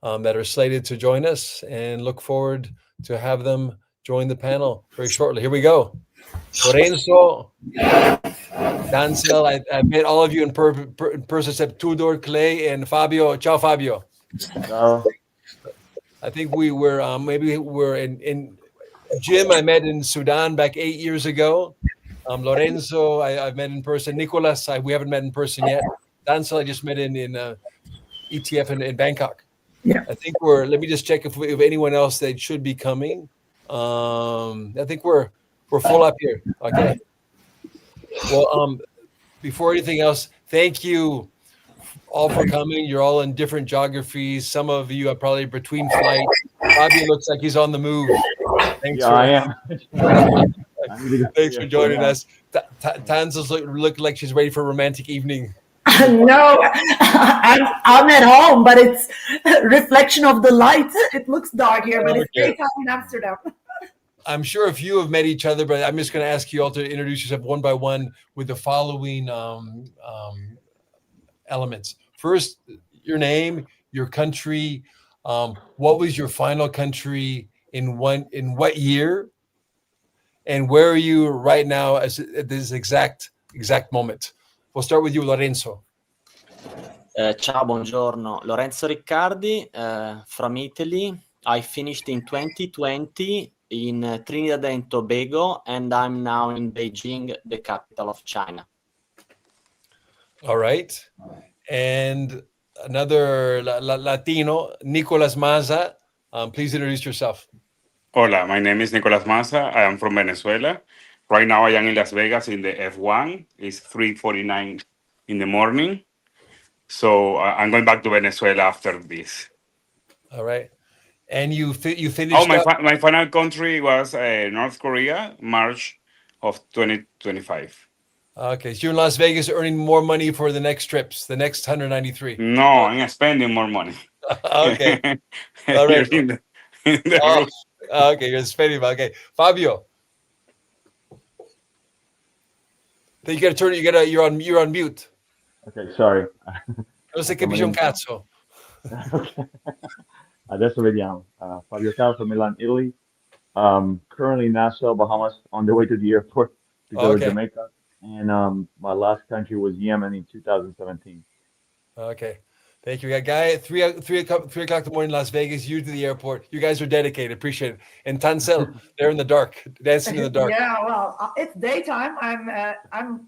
that are slated to join us, and look forward to have them join the panel very shortly. Here we go. Lorenzo, Dancel, I met all of you in person except Tudor, Clay, and Fabio. Ciao, Fabio. Ciao. I think we were maybe we're in Jim. I met in Sudan back 8 years ago. Lorenzo, I've met in person. Nicolas, we haven't met in person yet. Dancel, I just met in ETF in Bangkok. Yeah. I think let me just check if anyone else that should be coming. I think we're full up here. Okay. Well, before anything else, thank you all for coming. You're all in different geographies. Some of you are probably between flights. Fabio looks like he's on the move. Thanks I am. Thanks for joining us. Tanzas look like she's ready for a romantic evening. No, I'm at home, but it's a reflection of the light. It looks dark here, but it's daytime in Amsterdam. I'm sure a few have met each other, but I'm just going to ask you all to introduce yourself one by one with the following elements. First, your name, your country. What was your final country in what year? And where are you right now at this exact moment? We'll start with you, Lorenzo. Ciao, buongiorno. Lorenzo Riccardi, from Italy. I finished in 2020 in Trinidad and Tobago, and I'm now in Beijing, the capital of China. All right. And another Latino, Nicolas Maza. Please introduce yourself. Hola, my name is Nicolas Maza. I am from Venezuela. Right now, I am in Las Vegas in the F1. It's 3:49 in the morning. So I'm going back to Venezuela after this. All right. And you finished. Oh, my final country was North Korea, March of 2025. Okay, so you're in Las Vegas earning more money for the next trips, the next 193. No, I'm spending more money. Okay. All right. in the okay, you're spending. Okay, Fabio. You got to turn. You're on mute. Ok, sorry. Non si capisce un cazzo. Okay. Adesso vediamo. Fabio Cal from Milan, Italy. Currently Nassau, Bahamas, on the way to the airport to go to Jamaica. And my last country was Yemen in 2017. Okay. Thank you. We got Guy at 3 o'clock in the morning in Las Vegas, you to the airport. You guys are dedicated. Appreciate it. And Tansel, they're in the dark, dancing in the dark. Yeah, well, it's daytime. I'm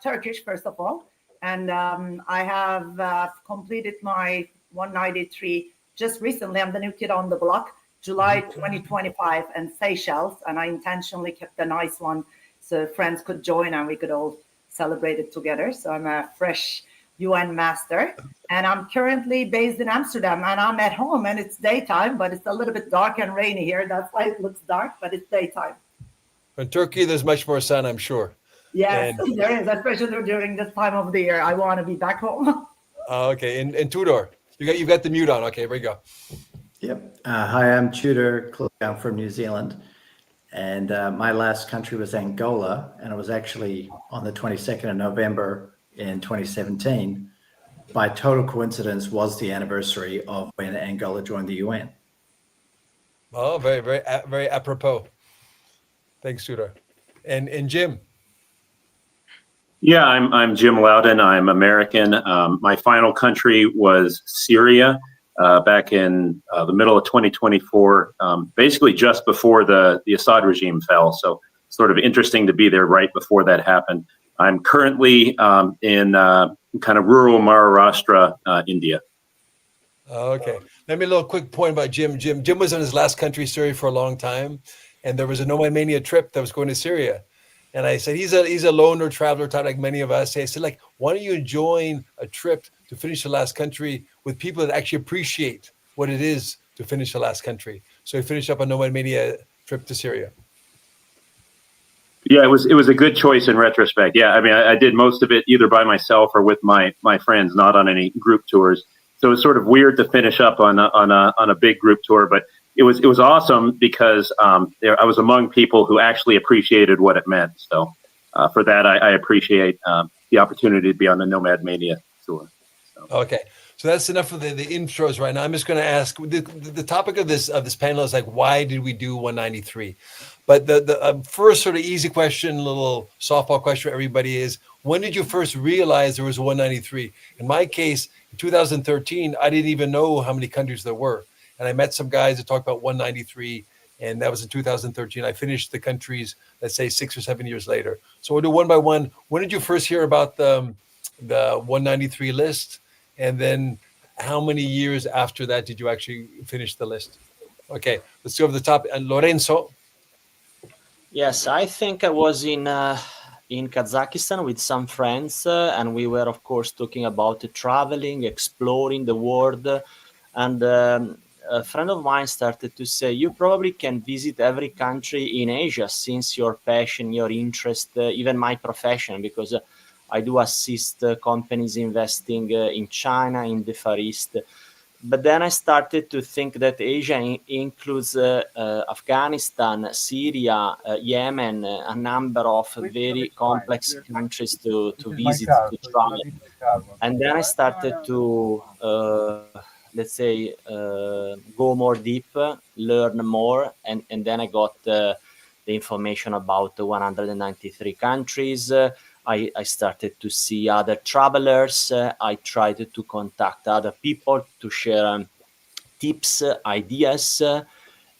Turkish, first of all. And I have completed my 193 just recently. I'm the new kid on the block, July 2025, and Seychelles. And I intentionally kept a nice one so friends could join and we could all celebrate it together. So I'm a fresh UN master, and I'm currently based in Amsterdam, and I'm at home, and it's daytime, but it's a little bit dark and rainy here. That's why it looks dark, but it's daytime. In Turkey, there's much more sun, I'm sure. Yes, there is, especially during this time of the year. I want to be back home. Okay, and Tudor, you got the mute on. Okay, here we go. Yep. Hi, I'm Tudor. I'm from New Zealand, and my last country was Angola, and it was actually on the 22nd of November in 2017. By total coincidence, was the anniversary of when Angola joined the UN. Oh, very, very, very apropos. Thanks, Tudor. And Jim. Yeah, I'm Jim Loudon. I'm American. My final country was Syria. back in the middle of 2024, basically just before the Assad regime fell. So sort of interesting to be there right before that happened. I'm currently in kind of rural Maharashtra, India. Okay. Let me a little quick point about Jim. Jim was in his last country, Syria, for a long time, and there was a Nomad Mania trip that was going to Syria. And I said, he's a loner traveler type like many of us. I said, like, why don't you join a trip to finish the last country with people that actually appreciate what it is to finish the last country? So he finished up a Nomad Mania trip to Syria. Yeah, it was a good choice in retrospect. Yeah, I mean, I did most of it either by myself or with my friends, not on any group tours. So it's sort of weird to finish up on a big group tour, but it was awesome because I was among people who actually appreciated what it meant. So for that, I appreciate the opportunity to be on the Nomad Mania tour. So. Okay, so that's enough of the intros right now. I'm just going to ask the topic of this panel is like, why did we do 193? But the first sort of easy question, little softball question for everybody is, when did you first realize there was a 193? In my case, in 2013, I didn't even know how many countries there were. And I met some guys that talked about 193, and that was in 2013. I finished the countries, let's say 6 or 7 years later. So we'll do one by one. When did you first hear about the 193 list? And then how many years after that did you actually finish the list? Okay, let's go over the top. And Lorenzo. Yes, I think I was in Kazakhstan with some friends, and we were, of course, talking about traveling, exploring the world. And a friend of mine started to say, you probably can visit every country in Asia since your passion, your interest, even my profession, because I do assist companies investing in China, in the Far East. But then I started to think that Asia includes Afghanistan, Syria, Yemen, a number of very complex countries to visit, to travel. And then I started to, let's say, go more deep, learn more. And then I got the information about the 193 countries. I started to see other travelers. I tried to contact other people to share tips, ideas.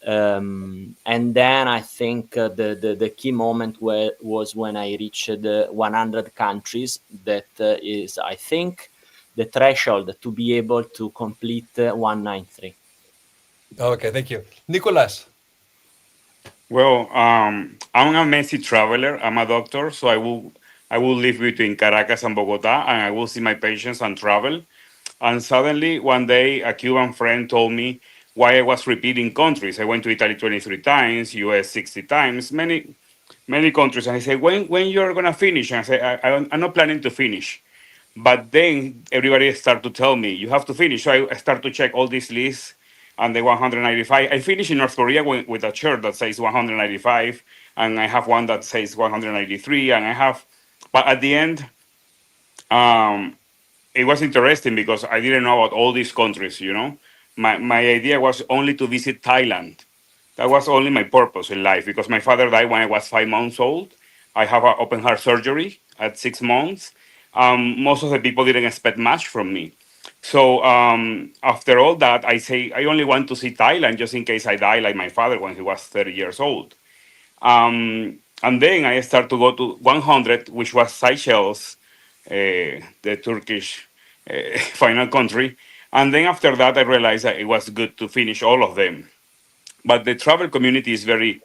And then I think the key moment was when I reached 100 countries. That is, I think, the threshold to be able to complete 193. Okay, thank you. Nicolas. Well, I'm a messy traveler. I'm a doctor, so I will live between Caracas and Bogota, and I will see my patients and travel. And suddenly, one day, a Cuban friend told me why I was repeating countries. I went to Italy 23 times, US 60 times, many countries. And I said, when you're gonna finish? And I said, I'm not planning to finish. But then everybody started to tell me, you have to finish. So I start to check all these lists and the 195. I finished in North Korea with a shirt that says 195, and I have one that says 193, and I have, but at the end, it was interesting because I didn't know about all these countries, you know. My idea was only to visit Thailand. That was only my purpose in life because my father died when I was 5 months old. I have an open heart surgery at 6 months. Most of the people didn't expect much from me. So after all that, I say I only want to see Thailand just in case I die like my father when he was 30 years old. And then I start to go to 100, which was Seychelles, the Turkish final country. And then after that, I realized that it was good to finish all of them. But the travel community is very,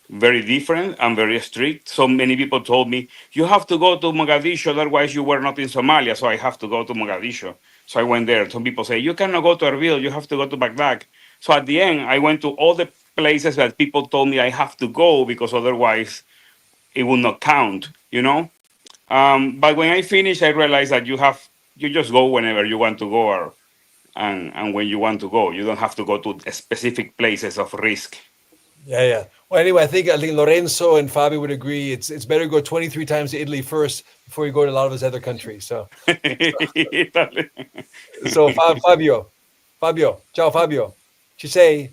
very different and very strict. So many people told me, you have to go to Mogadishu, otherwise you were not in Somalia. So I have to go to Mogadishu. So I went there. Some people say, you cannot go to Erbil, you have to go to Baghdad. So at the end, I went to all the places that people told me I have to go because otherwise it will not count, you know? But when I finished, I realized that you just go whenever you want to go and when you want to go. You don't have to go to specific places of risk. Yeah. Well, anyway, I think Lorenzo and Fabio would agree. It's better to go 23 times to Italy first before you go to a lot of his other countries. So Fabio, ciao Fabio. Ci sei?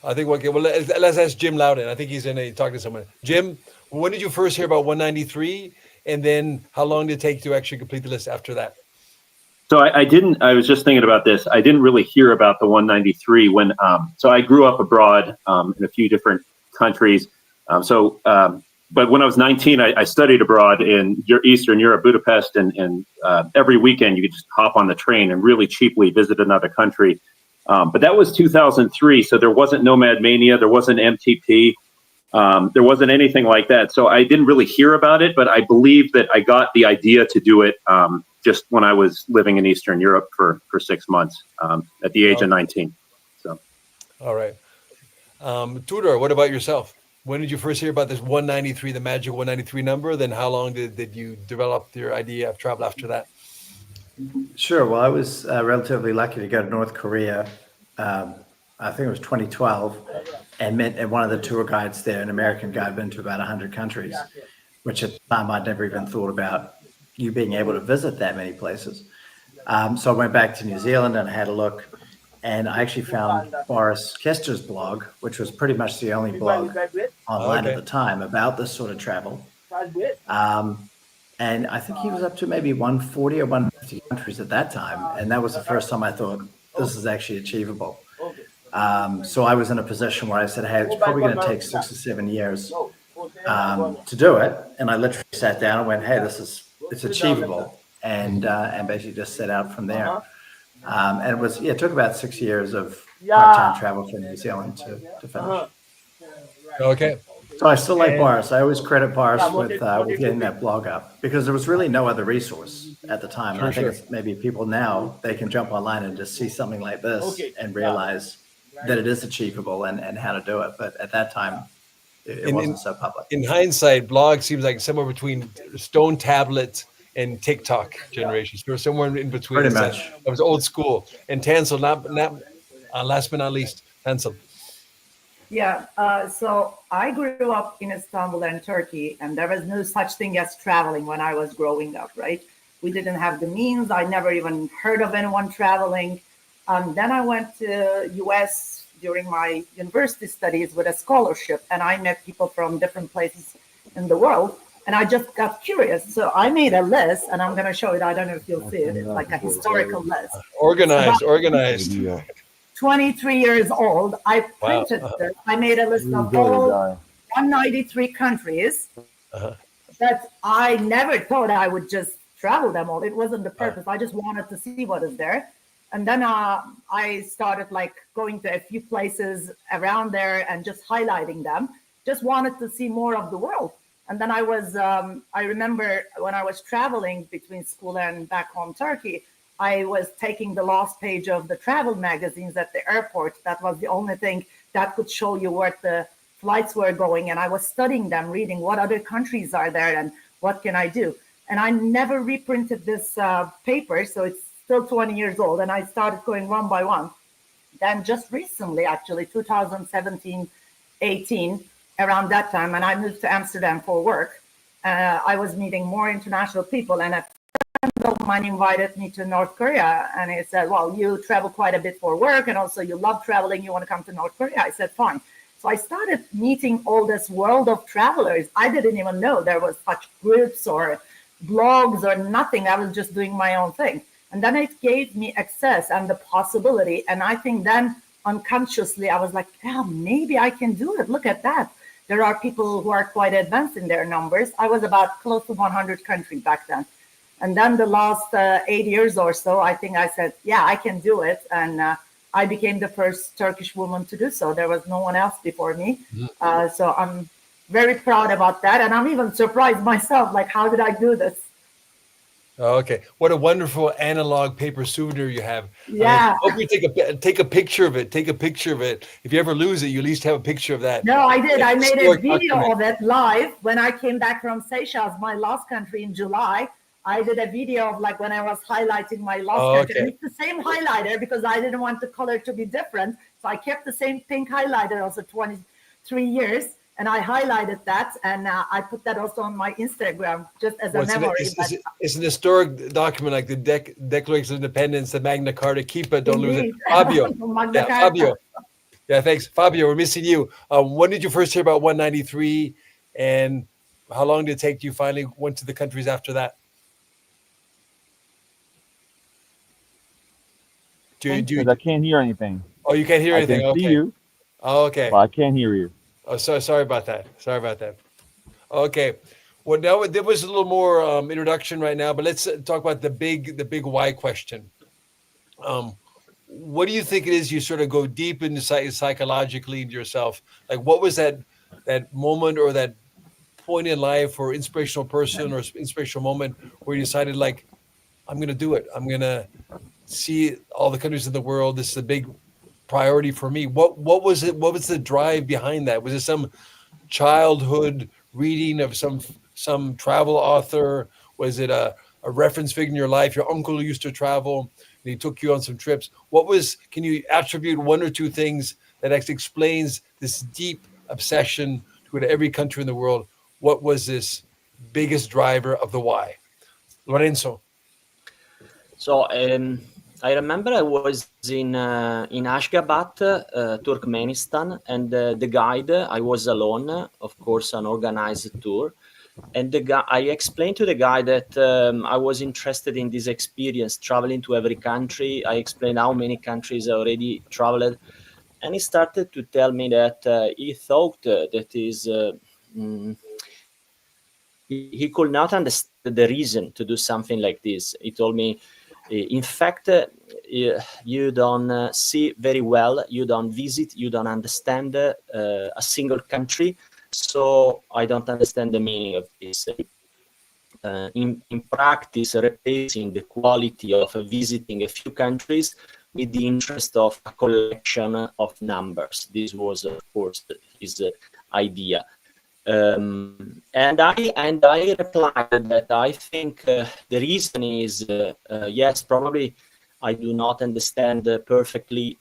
I think okay. Well, let's ask Jim Loudon. I think he's talking to someone. Jim, when did you first hear about 193, and then how long did it take to actually complete the list after that? So I was just thinking about this. I didn't really hear about the 193 when, so I grew up abroad in a few different countries. But when I was 19, I studied abroad in Eastern Europe, Budapest, and every weekend you could just hop on the train and really cheaply visit another country. But that was 2003, so there wasn't Nomad Mania, there wasn't MTP, there wasn't anything like that. So I didn't really hear about it, but I believe that I got the idea to do it just when I was living in Eastern Europe for 6 months at the age of 19. So. All right. Tudor, what about yourself? When did you first hear about this 193, the magic 193 number? Then how long did you develop your idea of travel after that? Sure. Well, I was relatively lucky to go to North Korea. I think it was 2012, and met one of the tour guides there, an American guide, been to about 100 countries, which at the time I'd never even thought about you being able to visit that many places. So I went back to New Zealand and had a look, and I actually found Boris Kester's blog, which was pretty much the only blog online at the time about this sort of travel. And I think he was up to maybe 140 or 150 countries at that time. And that was the first time I thought, this is actually achievable. So I was in a position where I said, hey, it's probably going to take 6 or 7 years to do it. And I literally sat down and went, hey, it's achievable. And basically just set out from there. And it took about 6 years of part-time travel from New Zealand to finish. Okay. So I still like Boris. I always credit Boris with getting that blog up, because there was really no other resource at the time. And I think it's maybe people now, they can jump online and just see something like this and realize that it is achievable and how to do it. But at that time, it wasn't so public. In hindsight, blog seems like somewhere between stone tablets and TikTok generations. We're somewhere in between. Pretty much. That was old school. And Tansel, not last but not least, Tansel. Yeah, so I grew up in Istanbul and Turkey, and there was no such thing as traveling when I was growing up, right? We didn't have the means. I never even heard of anyone traveling. Then I went to US during my university studies with a scholarship, and I met people from different places in the world, and I just got curious. So I made a list, and I'm going to show it. I don't know if you'll see it. It's like a historical list. Organized. 23 years old. I printed this. I made a list of all 193 countries that I never thought I would just travel them all. It wasn't the purpose. I just wanted to see what is there. And then I started like going to a few places around there and just highlighting them. Just wanted to see more of the world. And then I remember when I was traveling between school and back home Turkey, I was taking the last page of the travel magazines at the airport. That was the only thing that could show you where the flights were going. And I was studying them, reading what other countries are there and what can I do. And I never reprinted this paper, so it's still 20 years old. And I started going one by one. Then just recently, actually, 2017, 18, around that time, and I moved to Amsterdam for work. I was meeting more international people, and a friend of mine invited me to North Korea, and he said, well, you travel quite a bit for work, and also you love traveling, you want to come to North Korea? I said, fine. So I started meeting all this world of travelers. I didn't even know there was such groups or blogs or nothing. I was just doing my own thing. And then it gave me access and the possibility. And I think then unconsciously, I was like, yeah, maybe I can do it. Look at that. There are people who are quite advanced in their numbers. I was about close to 100 countries back then. And then the last 8 years or so, I think I said, yeah, I can do it. And I became the first Turkish woman to do so. There was no one else before me. So I'm very proud about that. And I'm even surprised myself, like, how did I do this? Okay, what a wonderful analog paper souvenir you have. Yeah. I hope you take a picture of it. Take a picture of it. If you ever lose it, you at least have a picture of that. No, I did. I made a video document. of it live when I came back from Seychelles, my last country, in July. I did a video of like when I was highlighting my last country. Okay. It's the same highlighter because I didn't want the color to be different. So I kept the same pink highlighter also 23 years. And I highlighted that, and I put that also on my Instagram just as a memory. It's an historic document, like the Declaration of Independence, the Magna Carta. Keep it, don't lose it. Indeed. Fabio. Magna Carta. Fabio. Yeah, thanks. Fabio, we're missing you. When did you first hear about 193, and how long did it take you finally went to the countries after that? Because I can't hear anything. Oh, you can't hear I anything. can see Okay. you, Oh, okay. but I can't hear you. Oh, sorry about that. Sorry about that. Okay. Well, now there was a little more introduction right now, but let's talk about the big why question. What do you think it is? You sort of go deep into psychologically into yourself. Like, what was that moment or that point in life or inspirational person or inspirational moment where you decided, like, I'm going to do it. I'm going to see all the countries in the world. This is a big priority for me. What was it? What was the drive behind that? Was it some childhood reading of some travel author? Was it a reference figure in your life? Your uncle used to travel and he took you on some trips. Can you attribute one or two things that actually explains this deep obsession to go to every country in the world? What was this biggest driver of the why? Lorenzo. So I remember I was in Ashgabat, Turkmenistan, and the guide, I was alone, of course, an organized tour. And I explained to the guy that I was interested in this experience, traveling to every country. I explained how many countries I already traveled. And he started to tell me that he thought that he could not understand the reason to do something like this. He told me, in fact, you don't see very well, you don't visit, you don't understand a single country. So I don't understand the meaning of this. In practice, replacing the quality of visiting a few countries with the interest of a collection of numbers. This was, of course, his idea. And I replied that I think the reason is, yes, probably I do not understand perfectly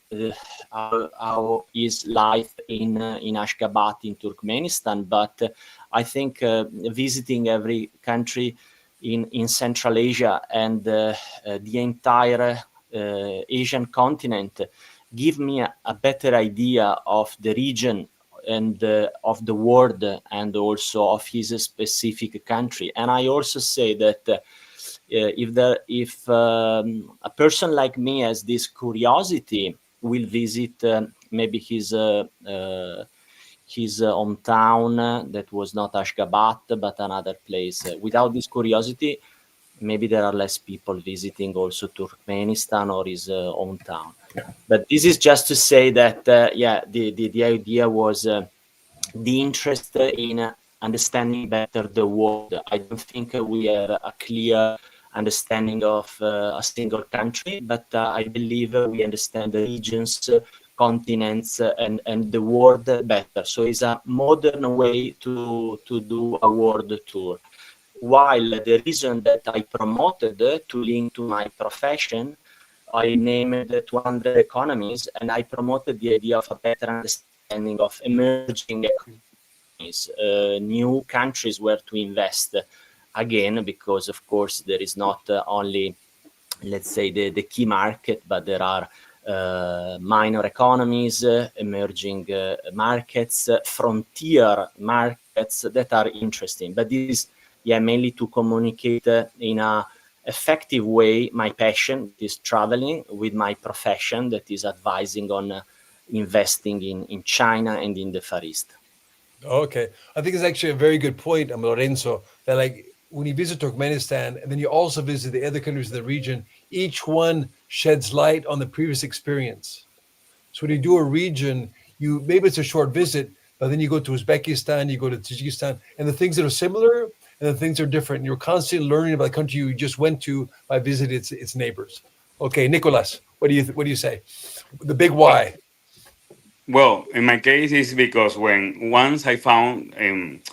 how is life in Ashgabat in Turkmenistan, but I think visiting every country in Central Asia and the entire Asian continent give me a better idea of the region and of the world and also of his specific country. And I also say that if a person like me has this curiosity, will visit maybe his hometown that was not Ashgabat but another place. Without this curiosity, maybe there are less people visiting also Turkmenistan or his hometown. But this is just to say that the idea was the interest in understanding better the world. I don't think we have a clear understanding of a single country, but I believe we understand the regions, continents, and the world better. So it's a modern way to do a world tour. While the reason that I promoted to link to my profession, I named 200 economies, and I promoted the idea of a better understanding of emerging economies, new countries where to invest. Again, because of course there is not only, let's say, the key market, but there are minor economies, emerging markets, frontier markets that are interesting. But this is mainly to communicate in a effective way my passion is traveling with my profession that is advising on investing in China and in the Far East. Okay, I think it's actually a very good point, Lorenzo, that like when you visit Turkmenistan and then you also visit the other countries of the region, each one sheds light on the previous experience. So when you do a region, maybe it's a short visit, but then you go to Uzbekistan, you go to Tajikistan, and the things that are similar and the things that are different. You're constantly learning about the country you just went to by visiting its neighbors. Okay, Nicolas, what do you say? The big why. Well, in my case, it's because once I found,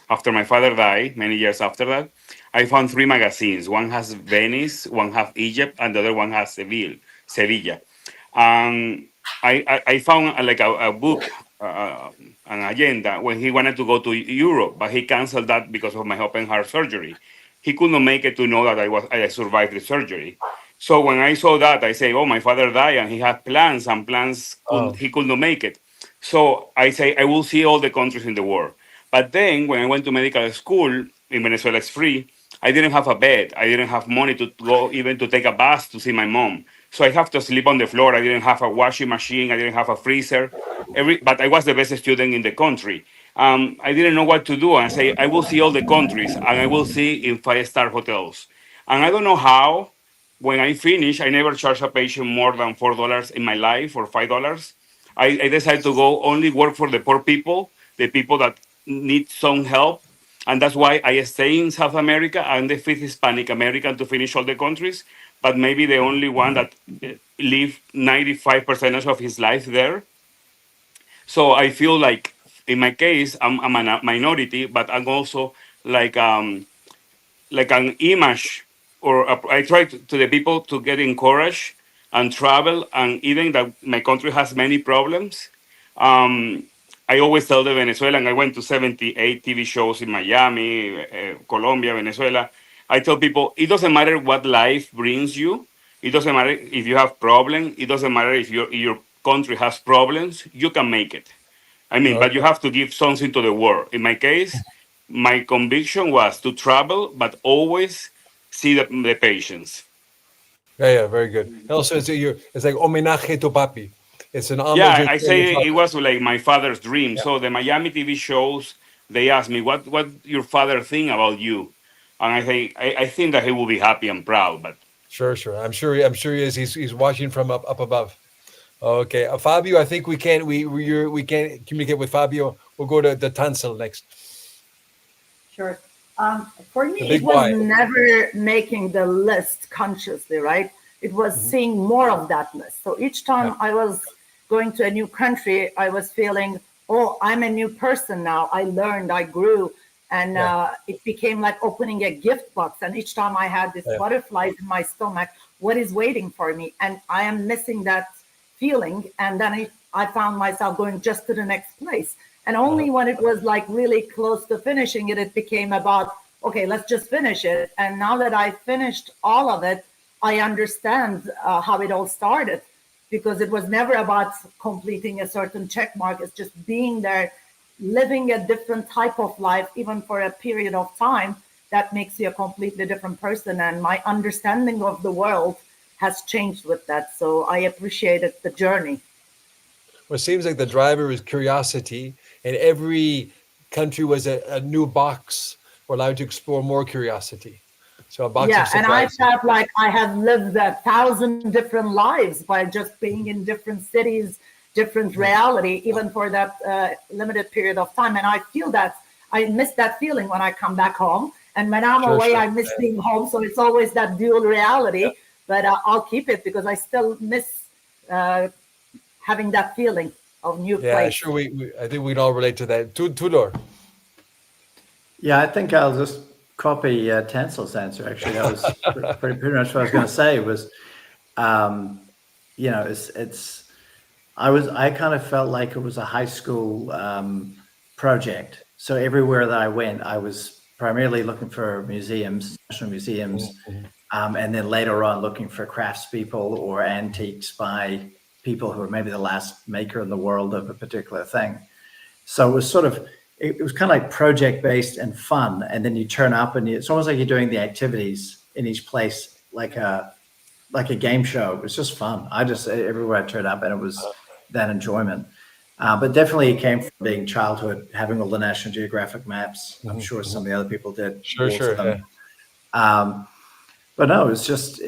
after my father died, many years after that, I found 3 magazines. One has Venice, one has Egypt, and the other one has Sevilla. I found like a book, an agenda, when he wanted to go to Europe, but he canceled that because of my open heart surgery. He could not make it to know that I survived the surgery. So when I saw that, I say, oh, my father died and he had plans, and he could not make it. So I say, I will see all the countries in the world. But then when I went to medical school, in Venezuela it's free, I didn't have a bed. I didn't have money to go even to take a bus to see my mom. So I have to sleep on the floor. I didn't have a washing machine. I didn't have a freezer. But I was the best student in the country. I didn't know what to do. And I say, I will see all the countries and I will see in 5-star hotels. And I don't know how, when I finish, I never charge a patient more than $4 in my life or $5. I decided to go only work for the poor people, the people that need some help. And that's why I stay in South America. I'm the 5th Hispanic American to finish all the countries, but maybe the only one that live 95% of his life there. So I feel like, in my case, I'm a minority, but I'm also like an image, or I try to the people to get encouraged and travel, and even that my country has many problems. I always tell the Venezuelan, I went to 78 TV shows in Miami, Colombia, Venezuela. I tell people, it doesn't matter what life brings you. It doesn't matter if you have problems. It doesn't matter if your country has problems. You can make it. I mean, but you have to give something to the world. In my case, my conviction was to travel, but always see the patients. Yeah, very good. And also, it's like homenaje to papi. It's an homage. Yeah, I say it was like my father's dream. Yeah. So the Miami TV shows, they asked me, what your father think about you? And I think that he will be happy and proud. But sure. I'm sure he is. He's watching from up above. Okay, Fabio, I think we can't communicate with Fabio. We'll go to the Tansel next. Sure. For me, it was never making the list consciously, right? It was seeing more of that list. So each time I was going to a new country, I was feeling, oh, I'm a new person now. I learned, I grew, and it became like opening a gift box. And each time I had these butterflies in my stomach, what is waiting for me? And I am missing that feeling. And then I found myself going just to the next place. And only when it was like really close to finishing it, it became about, okay, let's just finish it. And now that I finished all of it, I understand how it all started, because it was never about completing a certain check mark. It's just being there, living a different type of life, even for a period of time, that makes you a completely different person. And my understanding of the world has changed with that. So I appreciated the journey. Well, it seems like the driver is curiosity, and every country was a new box. We're allowed to explore more curiosity. So a box of surprises. And I felt like I have lived 1,000 different lives by just being in different cities, different reality, even for that limited period of time. And I feel that I miss that feeling when I come back home. And when I'm away, I miss being home. So it's always that dual reality. But I'll keep it because I still miss having that feeling of new place. Yeah, sure. I think we'd all relate to that. Tudor. Yeah, I think I'll just copy Tansel's answer. Actually, that was pretty much what I was going to say. Was, I kind of felt like it was a high school project. So everywhere that I went, I was primarily looking for museums, national museums, and then later on looking for craftspeople or antiques by people who are maybe the last maker in the world of a particular thing. So it was sort of, it was kind of like project based and fun. And then you turn up and it's almost like you're doing the activities in each place, like a game show. It was just fun. Everywhere I turned up, and it was that enjoyment. But definitely it came from being childhood, having all the National Geographic maps. I'm sure some of the other people did. Sure. But no, it was just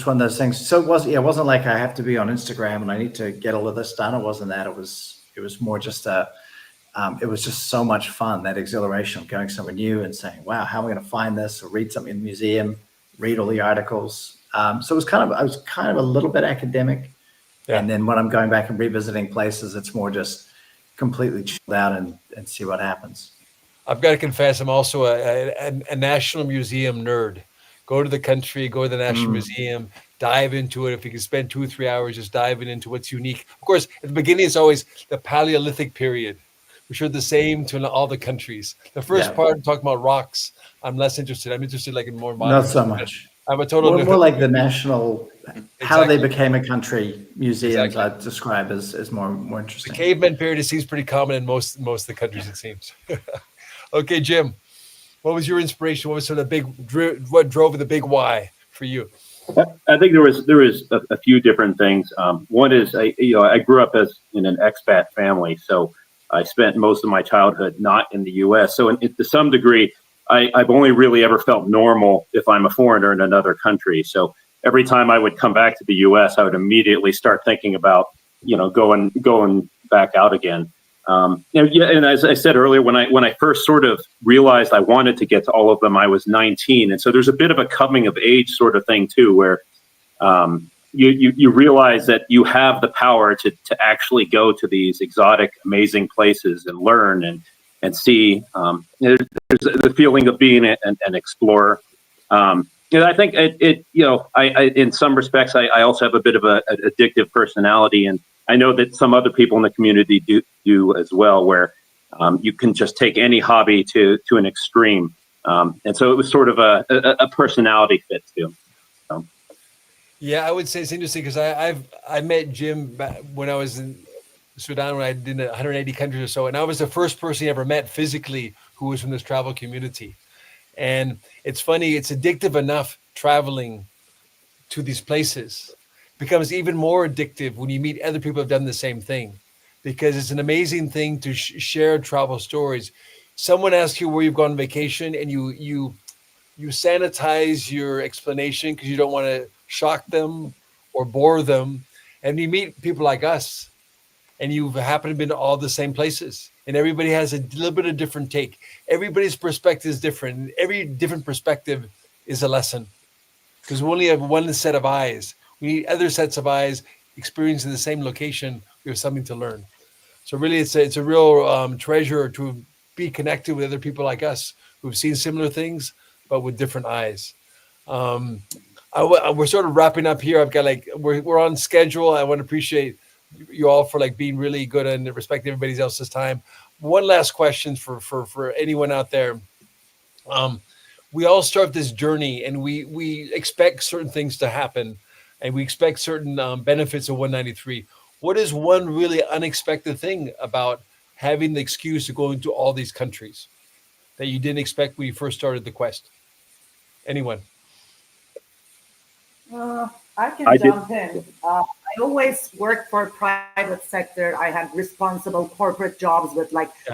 one of those things. So it wasn't like I have to be on Instagram and I need to get all of this done. It wasn't that. It was more just it was just so much fun, that exhilaration of going somewhere new and saying, wow, how am I going to find this? Or read something in the museum, read all the articles. So I was kind of a little bit academic. Yeah. And then when I'm going back and revisiting places, it's more just completely chilled out and see what happens. I've got to confess, I'm also a National Museum nerd. Go to the country, go to the National Museum, dive into it. If you can spend 2 or 3 hours just diving into what's unique. Of course, at the beginning, it's always the Paleolithic period, which are the same to all the countries. The first part, talking about rocks, I'm less interested. I'm interested like in more modern. Not so much. I'm a total more like the national, how they became a country museums. I'd describe as more interesting. The caveman period seems pretty common in most of the countries, it seems. Okay, Jim, what was your inspiration? What was sort of what drove the big why for you? I think there was a few different things. One is I grew up in an expat family, so I spent most of my childhood not in the U.S. So to some degree, I've only really ever felt normal if I'm a foreigner in another country. So every time I would come back to the U.S., I would immediately start thinking about going back out again. And as I said earlier, when I first sort of realized I wanted to get to all of them, I was 19, and so there's a bit of a coming of age sort of thing too, where you realize that you have the power to actually go to these exotic, amazing places and learn and see. There's the feeling of being an explorer. I think I in some respects I also have a bit of an addictive personality, and I know that some other people in the community do as well, where you can just take any hobby to an extreme. And so it was sort of a personality fit too. So. Yeah, I would say it's interesting because I met Jim when I was in Sudan, when I did 180 countries or so, and I was the first person he ever met physically who was from this travel community. And it's funny, it's addictive enough traveling to these places. It becomes even more addictive when you meet other people who have done the same thing, because it's an amazing thing to share travel stories. Someone asks you where you've gone on vacation, and you sanitize your explanation because you don't want to shock them or bore them. And you meet people like us, and you happen to have been to all the same places, and everybody has a little bit of different take. Everybody's perspective is different. Every different perspective is a lesson, because we only have one set of eyes. We need other sets of eyes experiencing the same location. We have something to learn. So really, it's a real treasure to be connected with other people like us who've seen similar things, but with different eyes. We're sort of wrapping up here. I've got we're on schedule. I want to appreciate you all for being really good and respecting everybody else's time. One last question for anyone out there. We all start this journey, and we expect certain things to happen, and we expect certain benefits of 193. What is one really unexpected thing about having the excuse to go into all these countries that you didn't expect when you first started the quest? Anyone? I can jump in. I always worked for private sector. I had responsible corporate jobs with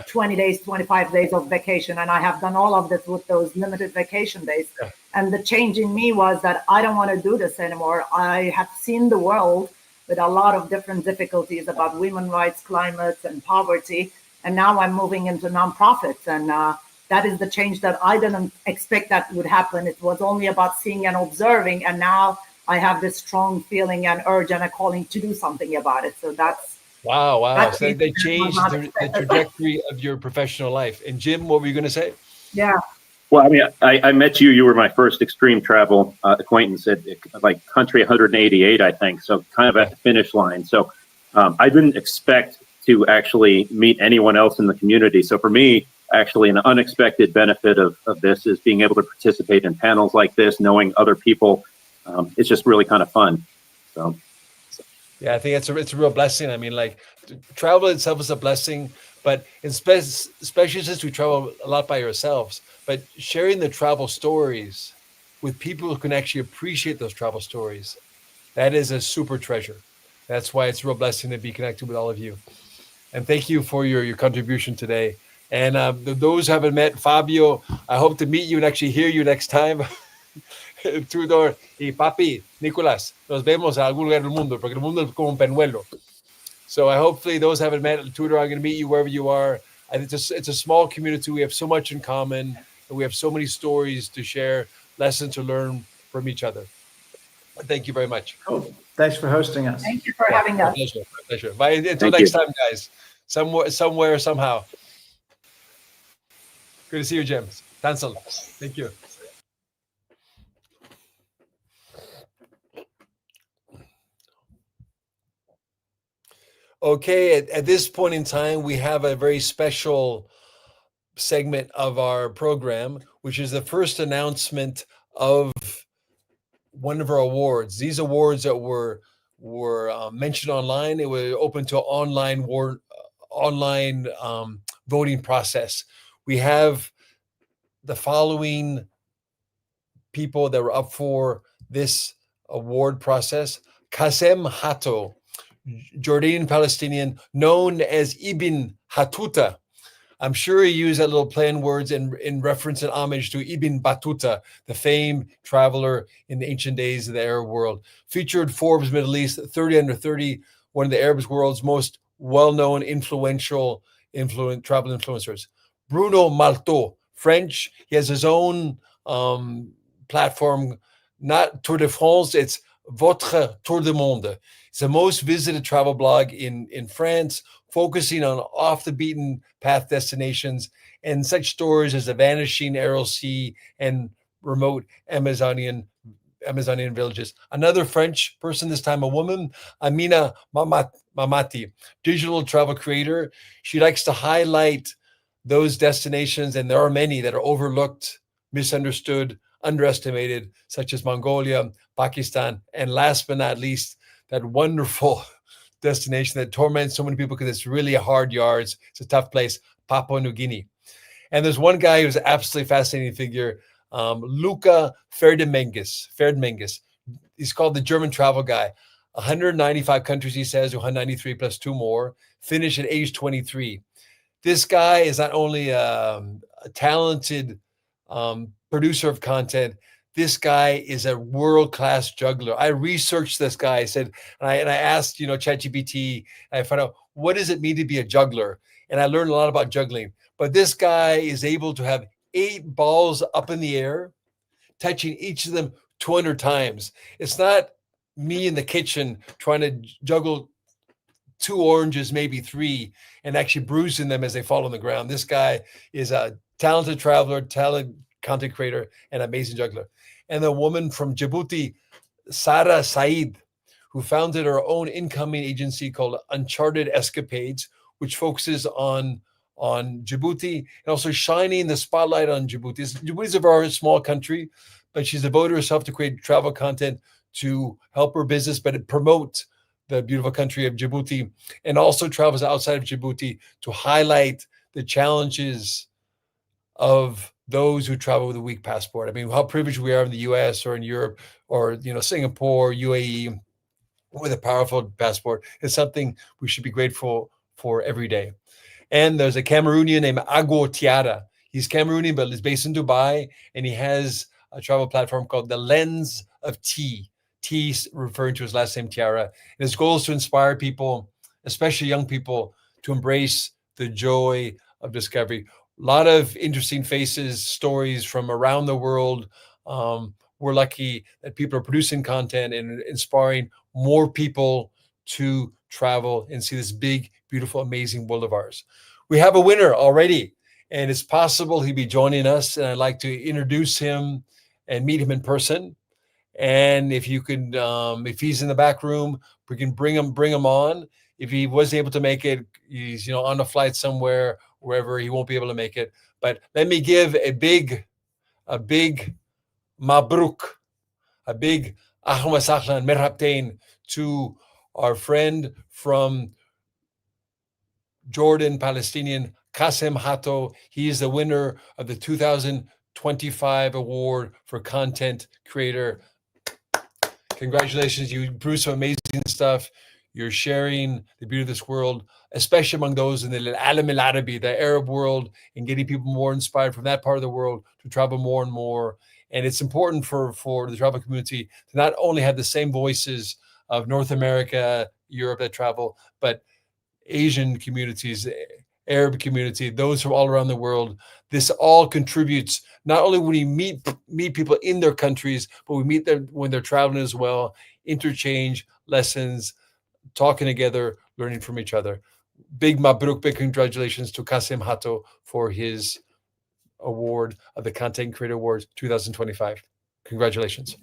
20 days, 25 days of vacation. And I have done all of this with those limited vacation days. Yeah. And the change in me was that I don't want to do this anymore. I have seen the world with a lot of different difficulties about women's rights, climate, and poverty. And now I'm moving into nonprofits. And that is the change that I didn't expect that would happen. It was only about seeing and observing. And now I have this strong feeling and urge and a calling to do something about it. So that's wow. So they changed the trajectory of your professional life. And Jim, what were you going to say? Yeah. Well, I mean, I met you. You were my first extreme travel acquaintance at country 188, I think. So kind of at the finish line. So I didn't expect to actually meet anyone else in the community. So for me, actually, an unexpected benefit of this is being able to participate in panels like this, knowing other people. It's just really kind of fun. So, yeah, I think it's a real blessing. I mean, travel itself is a blessing, but especially since we travel a lot by ourselves, but sharing the travel stories with people who can actually appreciate those travel stories, that is a super treasure. That's why it's a real blessing to be connected with all of you. And thank you for your contribution today. And those who haven't met Fabio, I hope to meet you and actually hear you next time. Tudor y Papi, Nicolas, nos vemos a algún lugar del mundo, porque el mundo es como un penuelo. So hopefully those who haven't met Tudor, I'm going to meet you wherever you are. It's a small community. We have so much in common, and we have so many stories to share, lessons to learn from each other. Thank you very much. Cool. Thanks for hosting us. Thank you for having us. My pleasure. Bye. Until next time, guys. Somewhere, somehow. Good to see you, Jim. Cancel. Thank you. Okay, at this point in time, we have a very special segment of our program, which is the first announcement of one of our awards. These awards that were mentioned online, it was open to online voting process. We have the following people that were up for this award process. Qasem Hatto, Jordanian Palestinian, known as Ibn Hattuta. I'm sure he used that little play on words in reference and homage to Ibn Battuta, the famed traveler in the ancient days of the Arab world. Featured Forbes Middle East 30 under 30, one of the Arab world's most well-known, influential travel influencers. Bruno Malto, French. He has his own platform, not Tour de France, it's Votre Tour du Monde. It's the most visited travel blog in France, focusing on off the beaten path destinations and such stories as the vanishing Aral Sea and remote Amazonian villages. Another French person, this time a woman, Amina Mamati, digital travel creator. She likes to highlight those destinations, and there are many that are overlooked, misunderstood, underestimated, such as Mongolia, Pakistan, and last but not least, that wonderful destination that torments so many people because it's really hard yards. It's a tough place, Papua New Guinea. And there's one guy who's an absolutely fascinating figure, Luca Ferdmenges. He's called the German travel guy. 195 countries, he says, 193 plus 2 more, finished at age 23. This guy is not only a talented producer of content, this guy is a world-class juggler. I researched this guy. I said, and I asked, ChatGPT, I found out, what does it mean to be a juggler? And I learned a lot about juggling. But this guy is able to have 8 balls up in the air, touching each of them 200 times. It's not me in the kitchen trying to juggle 2 oranges, maybe 3, and actually bruising them as they fall on the ground. This guy is a talented traveler, talented content creator, and amazing juggler. And the woman from Djibouti, Sarah Said, who founded her own incoming agency called Uncharted Escapades, which focuses on Djibouti and also shining the spotlight on Djibouti. Djibouti is a very small country, but she's devoted herself to create travel content to help her business, but promote the beautiful country of Djibouti, and also travels outside of Djibouti to highlight the challenges of those who travel with a weak passport. I mean, how privileged we are in the US or in Europe or, Singapore, UAE, with a powerful passport is something we should be grateful for every day. And there's a Cameroonian named Ago Tiara. He's Cameroonian, but he's based in Dubai, and he has a travel platform called The Lens of T. T referring to his last name, Tiara. And his goal is to inspire people, especially young people, to embrace the joy of discovery. A lot of interesting faces, stories from around the world. We're lucky that people are producing content and inspiring more people to travel and see this big, beautiful, amazing world of ours. We have a winner already, and it's possible he'll be joining us, and I'd like to introduce him and meet him in person. And if you could, if he's in the back room, we can bring him on. If he was able to make it, he's on a flight somewhere, wherever, he won't be able to make it. But let me give a big mabruk, a big ahlan sahlan merhabtain to our friend from Jordan, Palestinian, Qasem Hatto. He is the winner of the 2025 award for content creator. Congratulations. You produced some amazing stuff. You're sharing the beauty of this world, especially among those in the Alam al-Arabi, the Arab world, and getting people more inspired from that part of the world to travel more and more. And it's important for the travel community to not only have the same voices of North America, Europe that travel, but Asian communities, Arab community, those from all around the world. This all contributes, not only when we meet people in their countries, but we meet them when they're traveling as well, interchange lessons, talking together, learning from each other. Big mabruk, big congratulations to Qasem Hatto for his award of the Content Creator Awards 2025. Congratulations.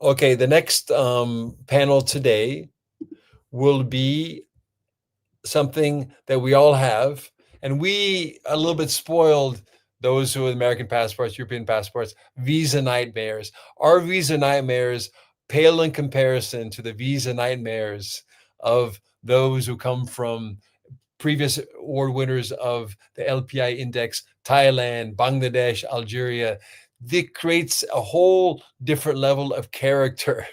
Okay, the next panel today will be something that we all have, and we a little bit spoiled those who have American passports, European passports, visa nightmares. Our visa nightmares pale in comparison to the visa nightmares of those who come from previous award winners of the LPI index, Thailand, Bangladesh, Algeria. It creates a whole different level of character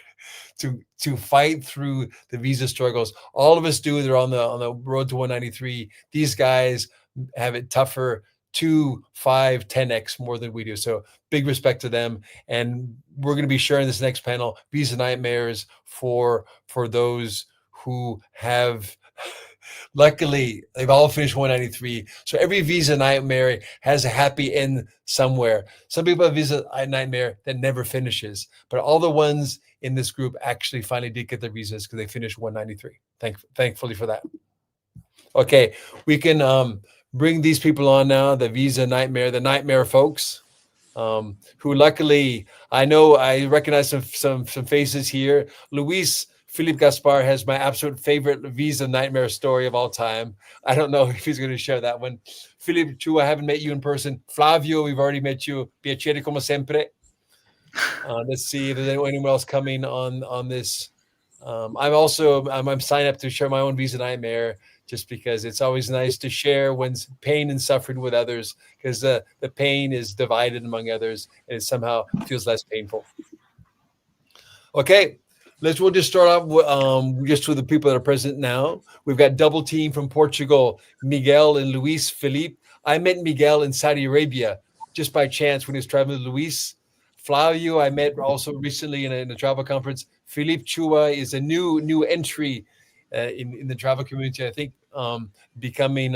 to fight through the visa struggles. All of us do. They're on the road to 193. These guys have it tougher 2, 5, 10x more than we do. So big respect to them. And we're going to be sharing this next panel, Visa Nightmares, for those who have, luckily, they've all finished 193. So every visa nightmare has a happy end somewhere. Some people have visa nightmare that never finishes, but all the ones in this group actually finally did get their visas because they finished 193. Thankfully for that. Okay, we can bring these people on now, the visa nightmare, the nightmare folks, who luckily, I know I recognize some faces here. Luis Philippe Gaspar has my absolute favorite visa nightmare story of all time. I don't know if he's going to share that one. Philippe Chu, I haven't met you in person. Flavio, we've already met you. Piacere come sempre. Let's see if there's anyone else coming on this. I'm signed up to share my own visa nightmare, just because it's always nice to share one's pain and suffering with others, because the pain is divided among others and it somehow feels less painful. Okay, we'll just start off with, just with the people that are present now. We've got double team from Portugal, Miguel and Luis Felipe. I met Miguel in Saudi Arabia just by chance when he was traveling with Luis. Flavio, I met also recently in a travel conference. Philippe Chua is a new entry in the travel community, I think, becoming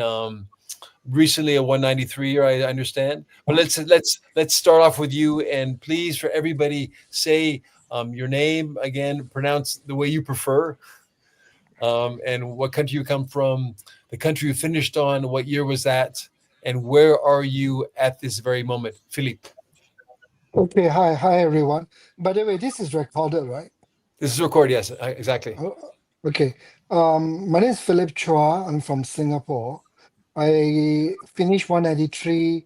recently a 193er, I understand. But let's start off with you, and please, for everybody, say your name again, pronounce the way you prefer, and what country you come from, the country you finished on, what year was that, and where are you at this very moment, Philippe? Okay, hi everyone. By the way, this is recorded, right? This is recorded, yes, exactly. Okay. My name is Philip Chua. I'm from Singapore. I finished 193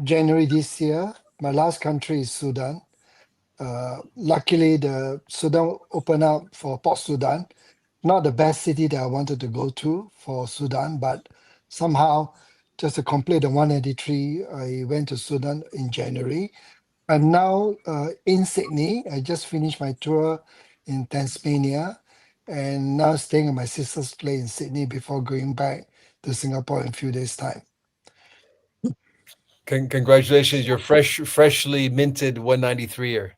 January this year. My last country is Sudan. Luckily, the Sudan opened up for Port Sudan. Not the best city that I wanted to go to for Sudan, but somehow, just to complete the 183, I went to Sudan in January. I'm now in Sydney. I just finished my tour in Tasmania and now staying at my sister's place in Sydney before going back to Singapore in a few days' time. Congratulations, you're freshly minted 193er.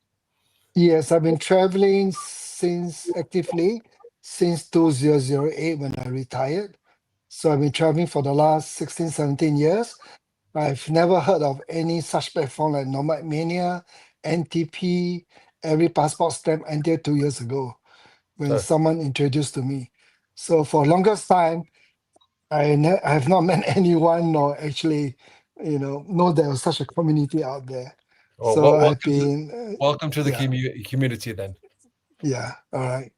Yes, I've been traveling actively since 2008 when I retired. So I've been traveling for the last 16, 17 years. I've never heard of any such platform like Nomad Mania, NTP, every passport stamp until 2 years ago when someone introduced to me. So for longest time, I have not met anyone or actually, know there was such a community out there. Oh, so welcome I've been welcome to the community then. Yeah, all right.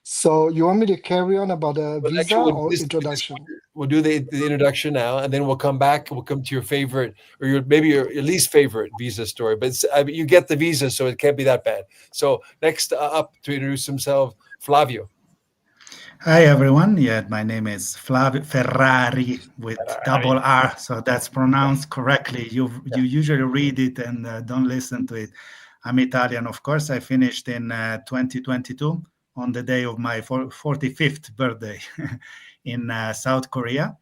So you want me to carry on about the visa or introduction? We'll do the introduction now, and then we'll come back. We'll come to your favorite, or your least favorite visa story. But you get the visa, so it can't be that bad. So next up to introduce himself, Flavio. Hi everyone. Yeah, my name is Flavio Ferrari with double R, so that's pronounced correctly. You usually read it and don't listen to it. I'm Italian, of course. I finished in 2022 on the day of my 45th birthday in South Korea.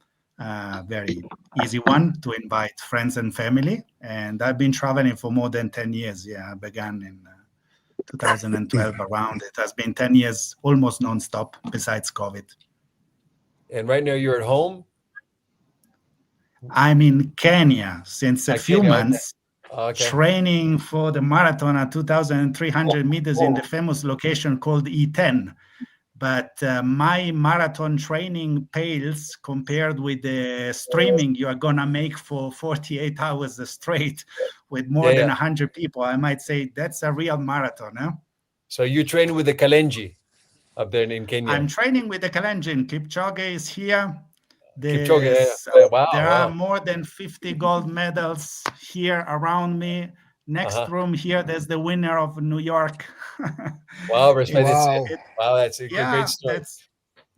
Very easy one to invite friends and family. And I've been traveling for more than 10 years. Yeah, I began in 2012 around. It has been 10 years almost nonstop besides COVID. And right now you're at home? I'm in Kenya since a few months. Okay. Training for the marathon at 2,300 meters in the famous location called E10. But my marathon training pales compared with the streaming you are going to make for 48 hours straight with more than 100 people. I might say that's a real marathon. Huh? So you train with the Kalenji up there in Kenya? I'm training with the Kalenji. Kipchoge is here. There are more than 50 gold medals here around me. Next room here, there's the winner of New York. Wow, respect. Wow, that's a great story.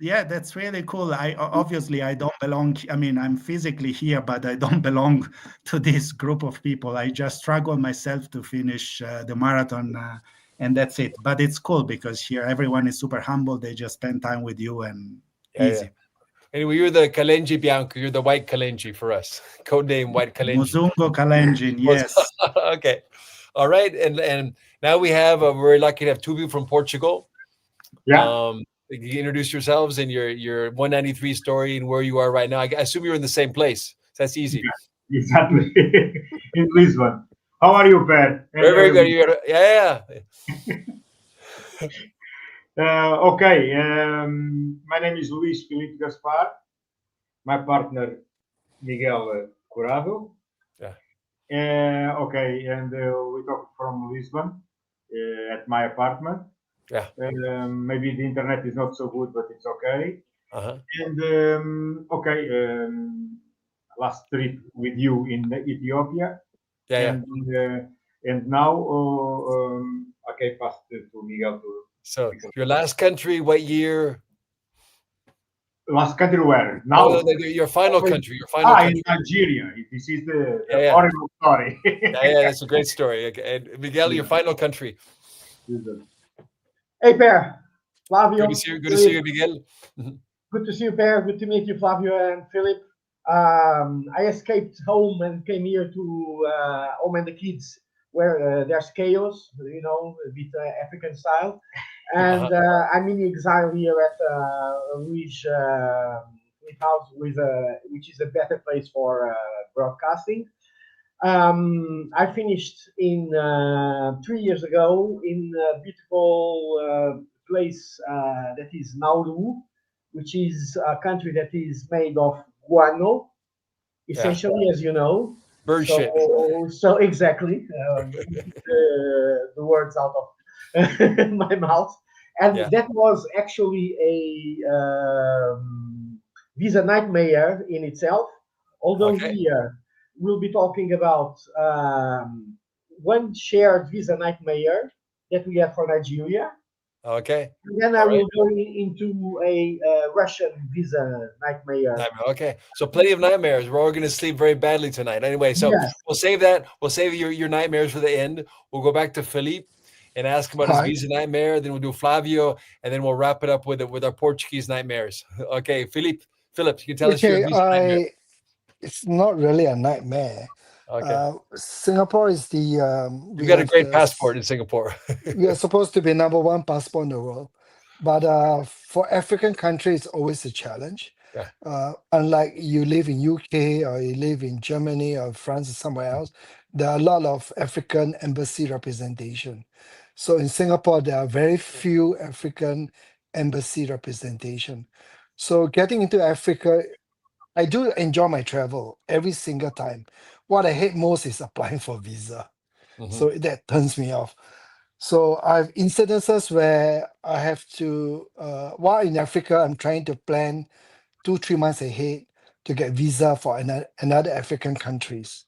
Yeah, that's really cool. Obviously I don't belong. I mean, I'm physically here, but I don't belong to this group of people. I just struggle myself to finish the marathon, and that's it. But it's cool because here everyone is super humble. They just spend time with you and easy. Anyway, you're the Kalenji Bianco. You're the white Kalenji for us. Codename White Kalenji. Muzungo Kalenjin, yes. Okay. All right. And now we have, we're very lucky to have two people from Portugal. Yeah. You can introduce yourselves and your 193 story and where you are right now. I assume you're in the same place. So that's easy. Yeah, exactly. In Lisbon. How are you, Per? Very, very good. Yeah. Okay. My name is Luis Felipe Gaspar. My partner, Miguel Curado. Yeah. Okay, and we talk from Lisbon at my apartment. Yeah. Maybe the internet is not so good, but it's okay. And last trip with you in Ethiopia. And now okay, pass to Miguel. So your last country, what year? Last country where? Now? Your final country. Your final country. In Nigeria. This is the horrible story. That's a great story. Okay. And Miguel, your final country. Hey, Per. Flavio. Good to see you, Miguel. Good to see you, Per. Good to meet you, Flavio and Philip. I escaped home and came here to home and the kids where there's chaos, you know, a bit African style. And I'm in exile here at Luis house, which is a better place for broadcasting. I finished in 3 years ago in a beautiful place that is Nauru, which is a country that is made of guano, essentially, as you know. Bird shit. So exactly, the words out of my mouth. And that was actually a visa nightmare in itself. Although here we'll be talking about one shared visa nightmare that we have for Nigeria. Okay. And then I will go into a Russian visa nightmare. Okay. So plenty of nightmares. We're all going to sleep very badly tonight. Anyway, so we'll save that. We'll save your nightmares for the end. We'll go back to Felipe and ask him about his visa nightmare. Then we'll do Flavio, and then we'll wrap it up with our Portuguese nightmares. Okay, Philip, you can tell us your visa nightmare. It's not really a nightmare. Okay. Singapore is the. You've got a great passport in Singapore. We are supposed to be #1 passport in the world, but for African countries, it's always a challenge. Unlike you live in UK or you live in Germany or France or somewhere else, there are a lot of African embassy representation. So in Singapore, there are very few African embassy representation. So getting into Africa, I do enjoy my travel every single time. What I hate most is applying for visa. So that turns me off. So I have incidences where I have to, while in Africa, I'm trying to plan 2-3 months ahead to get visa for another African countries.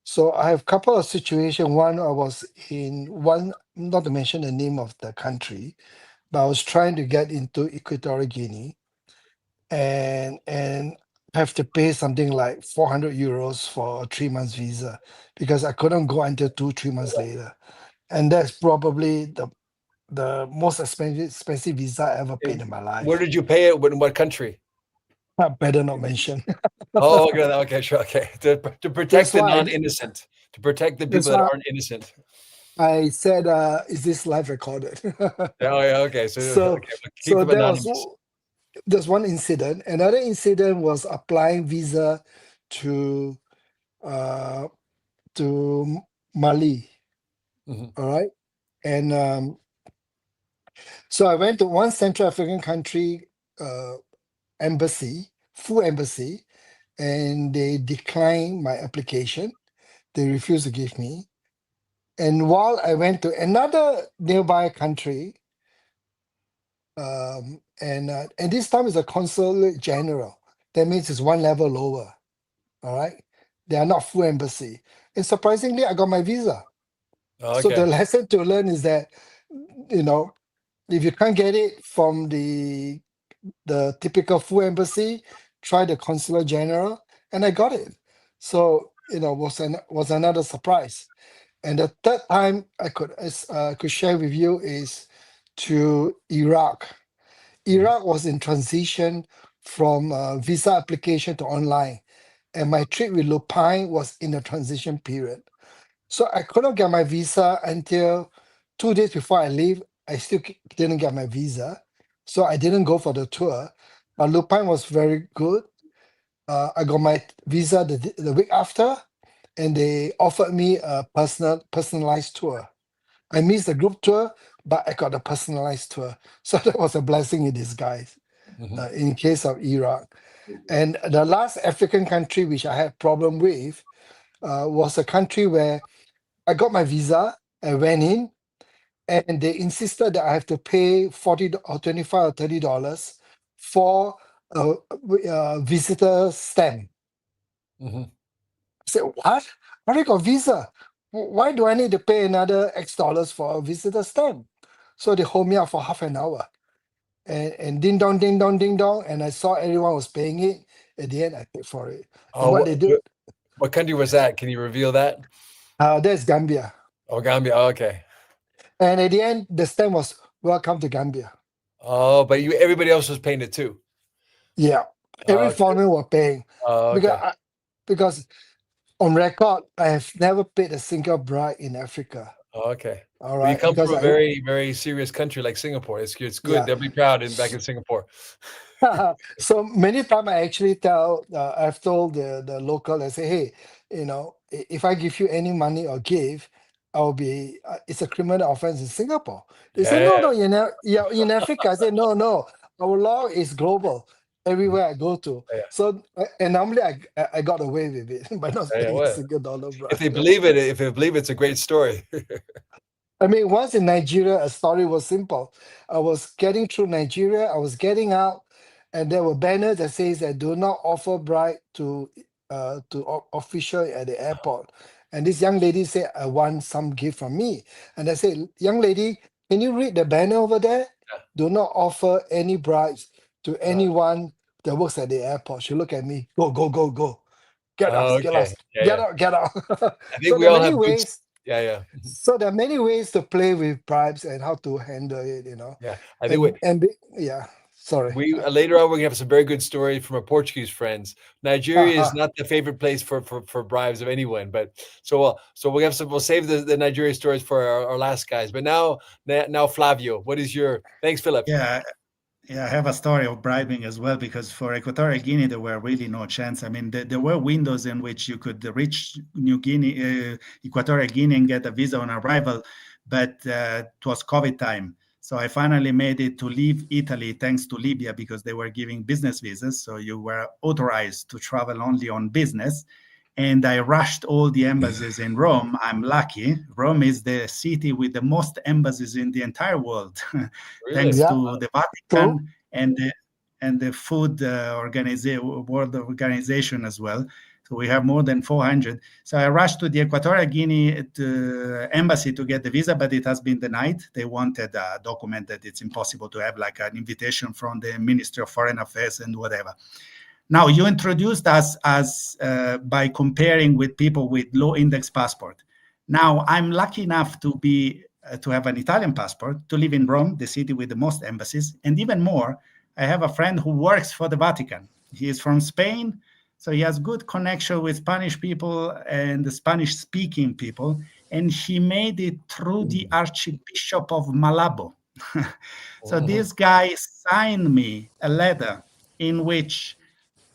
So I have a couple of situations. One, I was in one, not to mention the name of the country, but I was trying to get into Equatorial Guinea and have to pay something like 400 euros for a 3 months visa because I couldn't go until 2-3 months later. And that's probably the most expensive visa I ever paid in my life. Where did you pay it? In what country? I better not mention. Okay, sure. Okay. To protect the non-innocent, to protect the people that aren't innocent. I said, is this live recorded? Okay. So there's one incident. Another incident was applying visa to Mali. All right. And so I went to one Central African country embassy, full embassy, and they declined my application. They refused to give me. And while I went to another nearby country, and this time it's a consulate general. That means it's one level lower. All right. They are not full embassy. And surprisingly, I got my visa. So the lesson to learn is that, you know, if you can't get it from the the typical full embassy, tried the consular general, and I got it. So was another surprise. And the third time I could share with you is to Iraq. Iraq was in transition from visa application to online, and my trip with Lupine was in the transition period. So I couldn't get my visa until 2 days before I leave. I still didn't get my visa, so I didn't go for the tour. But Lupine was very good. I got my visa the week after, and they offered me a personalized tour. I missed the group tour, but I got a personalized tour. So that was a blessing in disguise in case of Iraq. And the last African country which I had problem with was a country where I got my visa, I went in, and they insisted that I have to pay $40 or $25 or $30 for a visitor stamp. I said, what? I already got visa. Why do I need to pay another X dollars for a visitor stamp? So they hold me up for half an hour. And ding dong, ding dong, ding dong. And I saw everyone was paying it. At the end, I paid for it. And what they do? What country was that? Can you reveal that? That's Gambia. Oh, Gambia. Oh, okay. And at the end, the stamp was "Welcome to Gambia." Oh, but everybody else was paying it too. Yeah, every foreigner was paying. Oh, okay. Because on record, I have never paid a single bride in Africa. Oh, okay. All Well, you right. come Because from a very, very serious country like Singapore. It's good. Yeah. They'll be proud back in Singapore. So many times I actually I've told the local, I say, hey, if I give you any money or give, I'll be, it's a criminal offense in Singapore. They say, no, you're in Africa. I say, no, our law is global everywhere I go to. So, and normally I got away with it, but not paying a single dollar. If they believe it, it's a great story. I mean, once in Nigeria, a story was simple. I was getting through Nigeria, I was getting out, and there were banners that says that do not offer bride to official at the airport. And this young lady said, I want some gift from me. And I said, young lady, can you read the banner over there? Do not offer any bribes to anyone that works at the airport. She looked at me, go. Get out. Get out. I think we all have ways. So there are many ways to play with bribes and how to handle it, Yeah, I think sorry. Later on we're gonna have some very good stories from our Portuguese friends. Nigeria is not the favorite place for bribes of anyone, but so we'll save the Nigeria stories for our last guys. But now Flavio, what is your thanks, Philip? Yeah, I have a story of bribing as well, because for Equatorial Guinea, there were really no chance. I mean, there were windows in which you could reach Equatorial Guinea and get a visa on arrival, but it was COVID time. So I finally made it to leave Italy thanks to Libya, because they were giving business visas. So you were authorized to travel only on business. And I rushed all the embassies in Rome. I'm lucky. Rome is the city with the most embassies in the entire world, thanks to the Vatican and the Food World Organization as well. So we have more than 400. So I rushed to the Equatorial Guinea embassy to get the visa, but it has been denied. They wanted a document that it's impossible to have, like an invitation from the Ministry of Foreign Affairs and whatever. Now, you introduced us as by comparing with people with low index passport. Now, I'm lucky enough to have an Italian passport, to live in Rome, the city with the most embassies. And even more, I have a friend who works for the Vatican. He is from Spain, so he has good connection with Spanish people and the Spanish-speaking people. And he made it through the Archbishop of Malabo. So this guy signed me a letter in which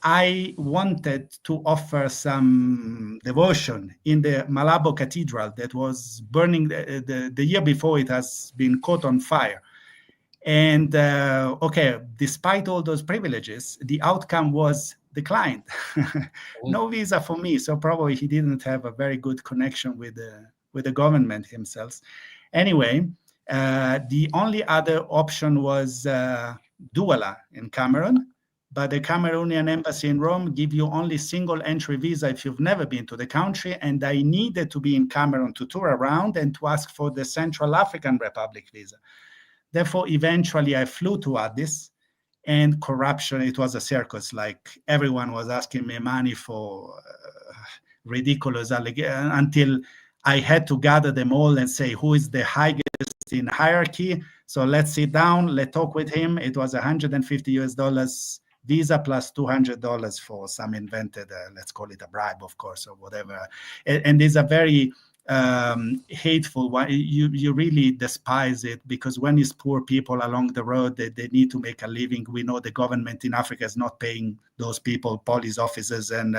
I wanted to offer some devotion in the Malabo Cathedral that was burning the year before. It has been caught on fire. And despite all those privileges, the outcome was declined. No visa for me. So probably he didn't have a very good connection with the government himself. Anyway, the only other option was Douala in Cameroon. But the Cameroonian embassy in Rome give you only single entry visa if you've never been to the country. And I needed to be in Cameroon to tour around and to ask for the Central African Republic visa. Therefore, eventually I flew to Addis and corruption. It was a circus. Like everyone was asking me money for ridiculous allegations until I had to gather them all and say who is the highest in hierarchy. So let's sit down, let's talk with him. It was $150 visa plus $200 for some invented, let's call it a bribe, of course, or whatever. And these are very hateful. You really despise it, because when it's poor people along the road, they need to make a living. We know the government in Africa is not paying those people, police officers and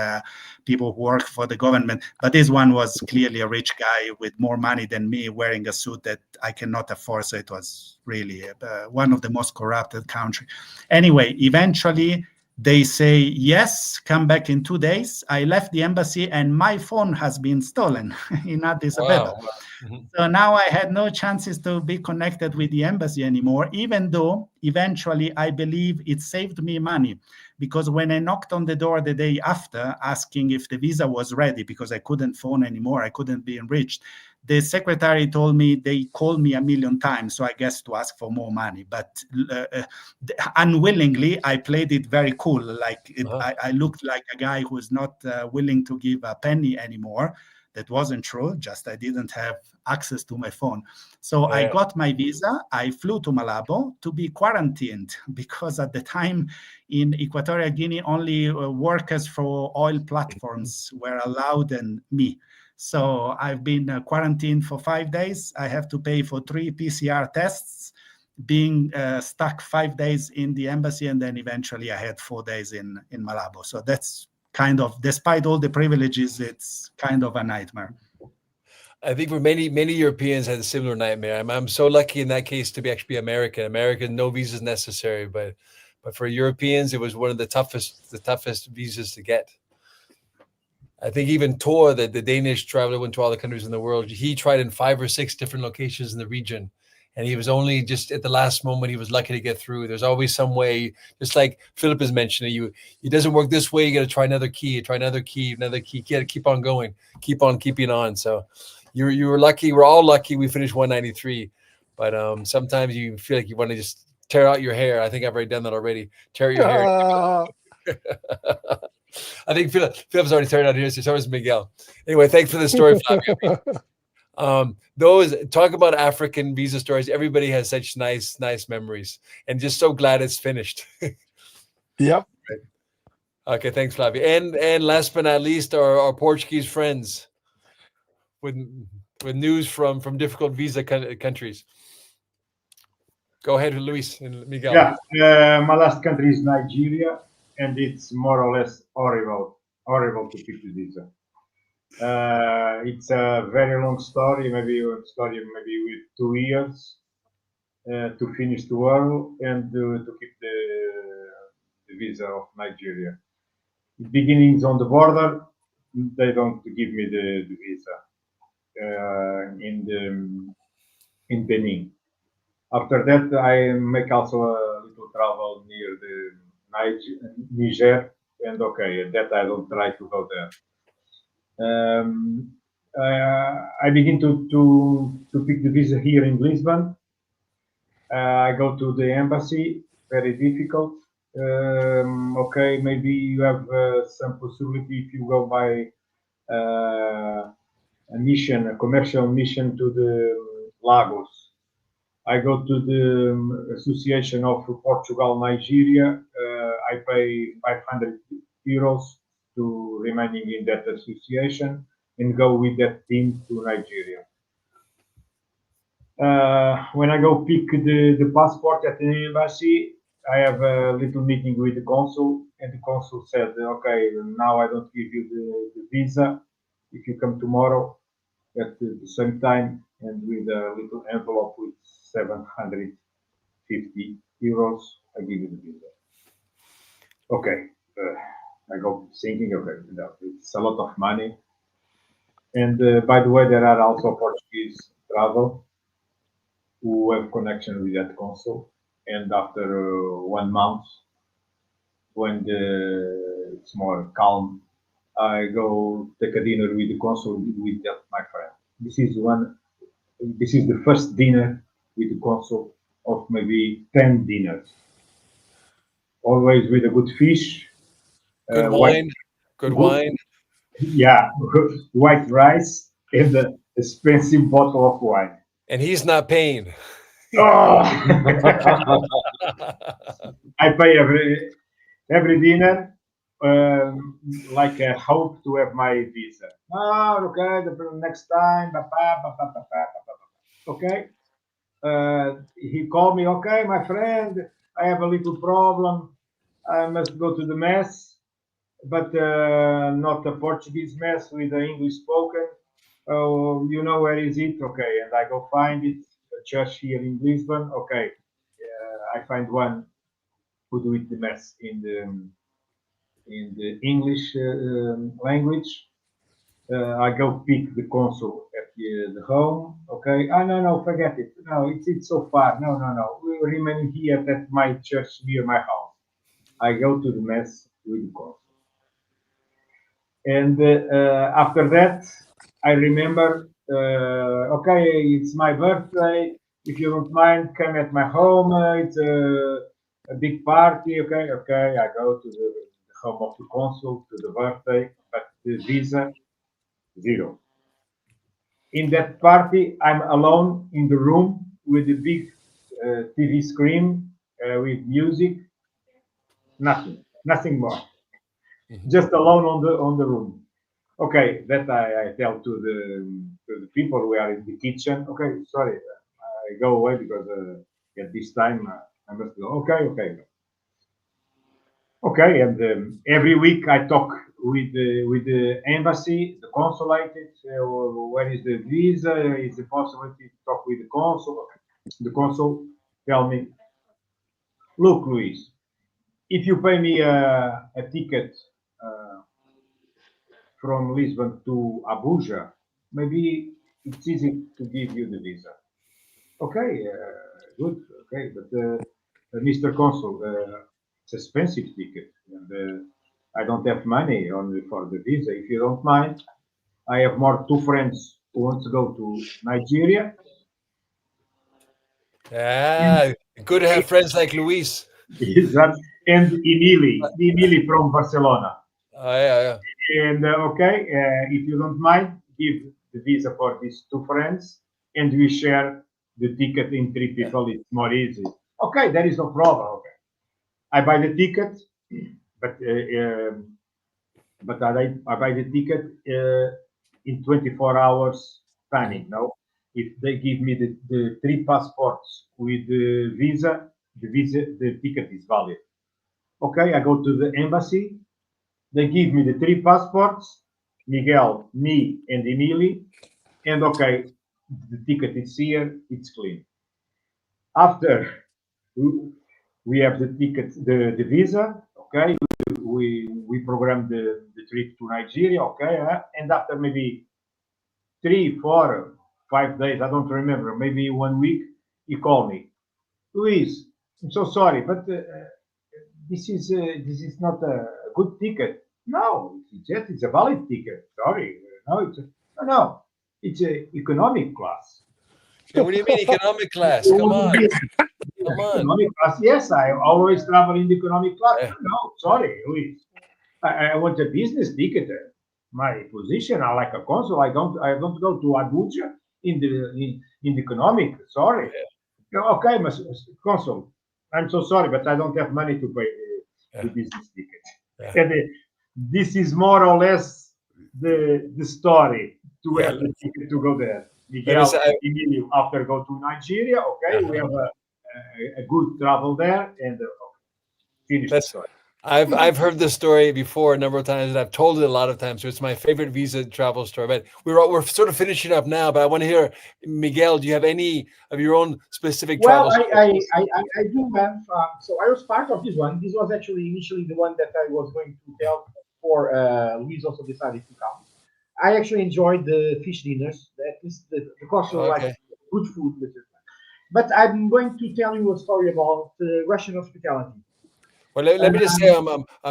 people who work for the government. But this one was clearly a rich guy with more money than me, wearing a suit that I cannot afford. So it was really one of the most corrupted countries. Anyway, eventually they say, yes, come back in 2 days. I left the embassy and my phone has been stolen in Addis Ababa. Wow. Mm-hmm. So now I had no chances to be connected with the embassy anymore, even though eventually I believe it saved me money. Because when I knocked on the door the day after asking if the visa was ready, because I couldn't phone anymore, I couldn't be enriched, the secretary told me they called me 1 million times, so I guess to ask for more money. But unwillingly, I played it very cool. Like I looked like a guy who is not willing to give a penny anymore. That wasn't true, just I didn't have access to my phone. So I got my visa. I flew to Malabo to be quarantined, because at the time in Equatorial Guinea, only workers for oil platforms were allowed, and me. So I've been quarantined for 5 days. I have to pay for 3 PCR tests, being stuck 5 days in the embassy, and then eventually I had 4 days in Malabo. So that's kind of, despite all the privileges, it's kind of a nightmare. I think for many Europeans had a similar nightmare. I'm so lucky in that case to be actually American. American, no visas necessary, but for Europeans, it was one of the toughest visas to get. I think even Tor, the Danish traveler, went to all the countries in the world. He tried in 5 or 6 different locations in the region, and he was only just at the last moment, he was lucky to get through. There's always some way, just like Philip is mentioning, it doesn't work this way. You got to try another key, another key. You got to keep on going, keep on keeping on. So you were lucky. We're all lucky. We finished 193, but sometimes you feel like you want to just tear out your hair. I think I've already done that already. Tear your hair. I think Philip's already tearing out here, so is Miguel. Anyway, thanks for the story, Flavio. Those talk about African visa stories. Everybody has such nice memories, and just so glad it's finished. Yep. Okay, thanks, Flavio. And last but not least, our Portuguese friends with news from difficult visa countries. Go ahead, Luis and Miguel. Yeah, my last country is Nigeria, and it's more or less horrible to pick the visa. It's a very long story, maybe with 2 years to finish the world and to keep the visa of Nigeria. Beginnings on the border, they don't give me the visa in Benin. After that, I make also a little travel near the Niger, and okay, that I don't try to go there. I begin to pick the visa here in Lisbon. I go to the embassy, very difficult. Okay, maybe you have some possibility if you go by a commercial mission to the Lagos. I go to the Association of Portugal Nigeria. I pay 500 euros to remaining in that association and go with that team to Nigeria. When I go pick the passport at the embassy, I have a little meeting with the consul, and the consul said, okay, now I don't give you the visa. If you come tomorrow at the same time and with a little envelope with 750 euros, I give you the visa. Okay, I go thinking, okay, no, it's a lot of money. And by the way, there are also Portuguese travel who have connection with that consul. And after 1 month, when it's more calm, I go take a dinner with the consul with my friend. This is the first dinner with the consul of maybe 10 dinners. always with a good fish, Good white, wine. Good wine. yeah, white rice, and an expensive bottle of wine. And he's not paying. Oh! I pay every dinner, like I hope to have my visa. Oh, okay, the next time. Okay. He called me, okay, my friend, I have a little problem. I must go to the mass, but not a Portuguese mass with the English spoken. Oh, you know where is it? Okay, and I go find it, a church here in Lisbon. Okay, I find one who do it the mass in the English language. I go pick the consul at the home. Okay. Oh, no, forget it. No, it's so far. No. We remain here at my church near my house. I go to the mass with the consul. And after that, I remember, okay, it's my birthday. If you don't mind, come at my home. It's a big party. Okay. I go to the home of the consul to the birthday, but the visa, zero. In that party, I'm alone in the room with a big TV screen with music. Nothing more. Just alone on the room. Okay, that I tell to the people who are in the kitchen. Okay, sorry, I go away because at this time I must go. Okay. Okay, and every week I talk with the embassy, the consulate. Where is the visa? Is it possible to talk with the consul? Okay. The consul tell me, look, Luis, if you pay me a ticket from Lisbon to Abuja, maybe it's easy to give you the visa. Okay, good. Okay, but Mr. Consul, it's expensive ticket, and I don't have money only for the visa. If you don't mind, I have two friends who want to go to Nigeria. Yeah, good to have friends like Luis. And Emily from Barcelona. Oh, yeah. And okay, if you don't mind, give the visa for these two friends, and we share the ticket in three people. It's more easy. Okay, there is no problem. Okay, I buy the ticket, but I buy the ticket in 24 hours planning. No, if they give me the three passports with the visa, the ticket is valid. Okay, I go to the embassy. They give me the three passports, Miguel, me, and Emily, and okay, the ticket is here, it's clean. After we have the ticket, the visa, okay, we program the trip to Nigeria, okay, and after maybe 3, 4, 5 days, I don't remember, maybe 1 week, he called me, Luis, I'm so sorry, but this is not a good ticket. No, it's a valid ticket. Sorry, no, it's a economic class. Yeah, what do you mean economic class? Come on. Economic class. Yes, I always travel in the economic class. Yeah. No, sorry, Luis. I want a business ticket. My position, I like a consul. I don't go to Abuja in the economic. Sorry. Yeah. Okay, consul. I'm so sorry, but I don't have money to pay the business ticket. Yeah. And this is more or less the story to have the ticket to go there. Miguel, Emilio, after go to Nigeria, okay, we have a good travel there and finish the story. I've heard this story before a number of times, and I've told it a lot of times. So it's my favorite visa travel story. But we're sort of finishing up now. But I want to hear, Miguel, do you have any of your own specific travel stories? I do have. So I was part of this one. This was actually initially the one that I was going to tell for Luis also decided to come. I actually enjoyed the fish dinners. At least the cost of like good food. But I'm going to tell you a story about Russian hospitality. Well, let me just say,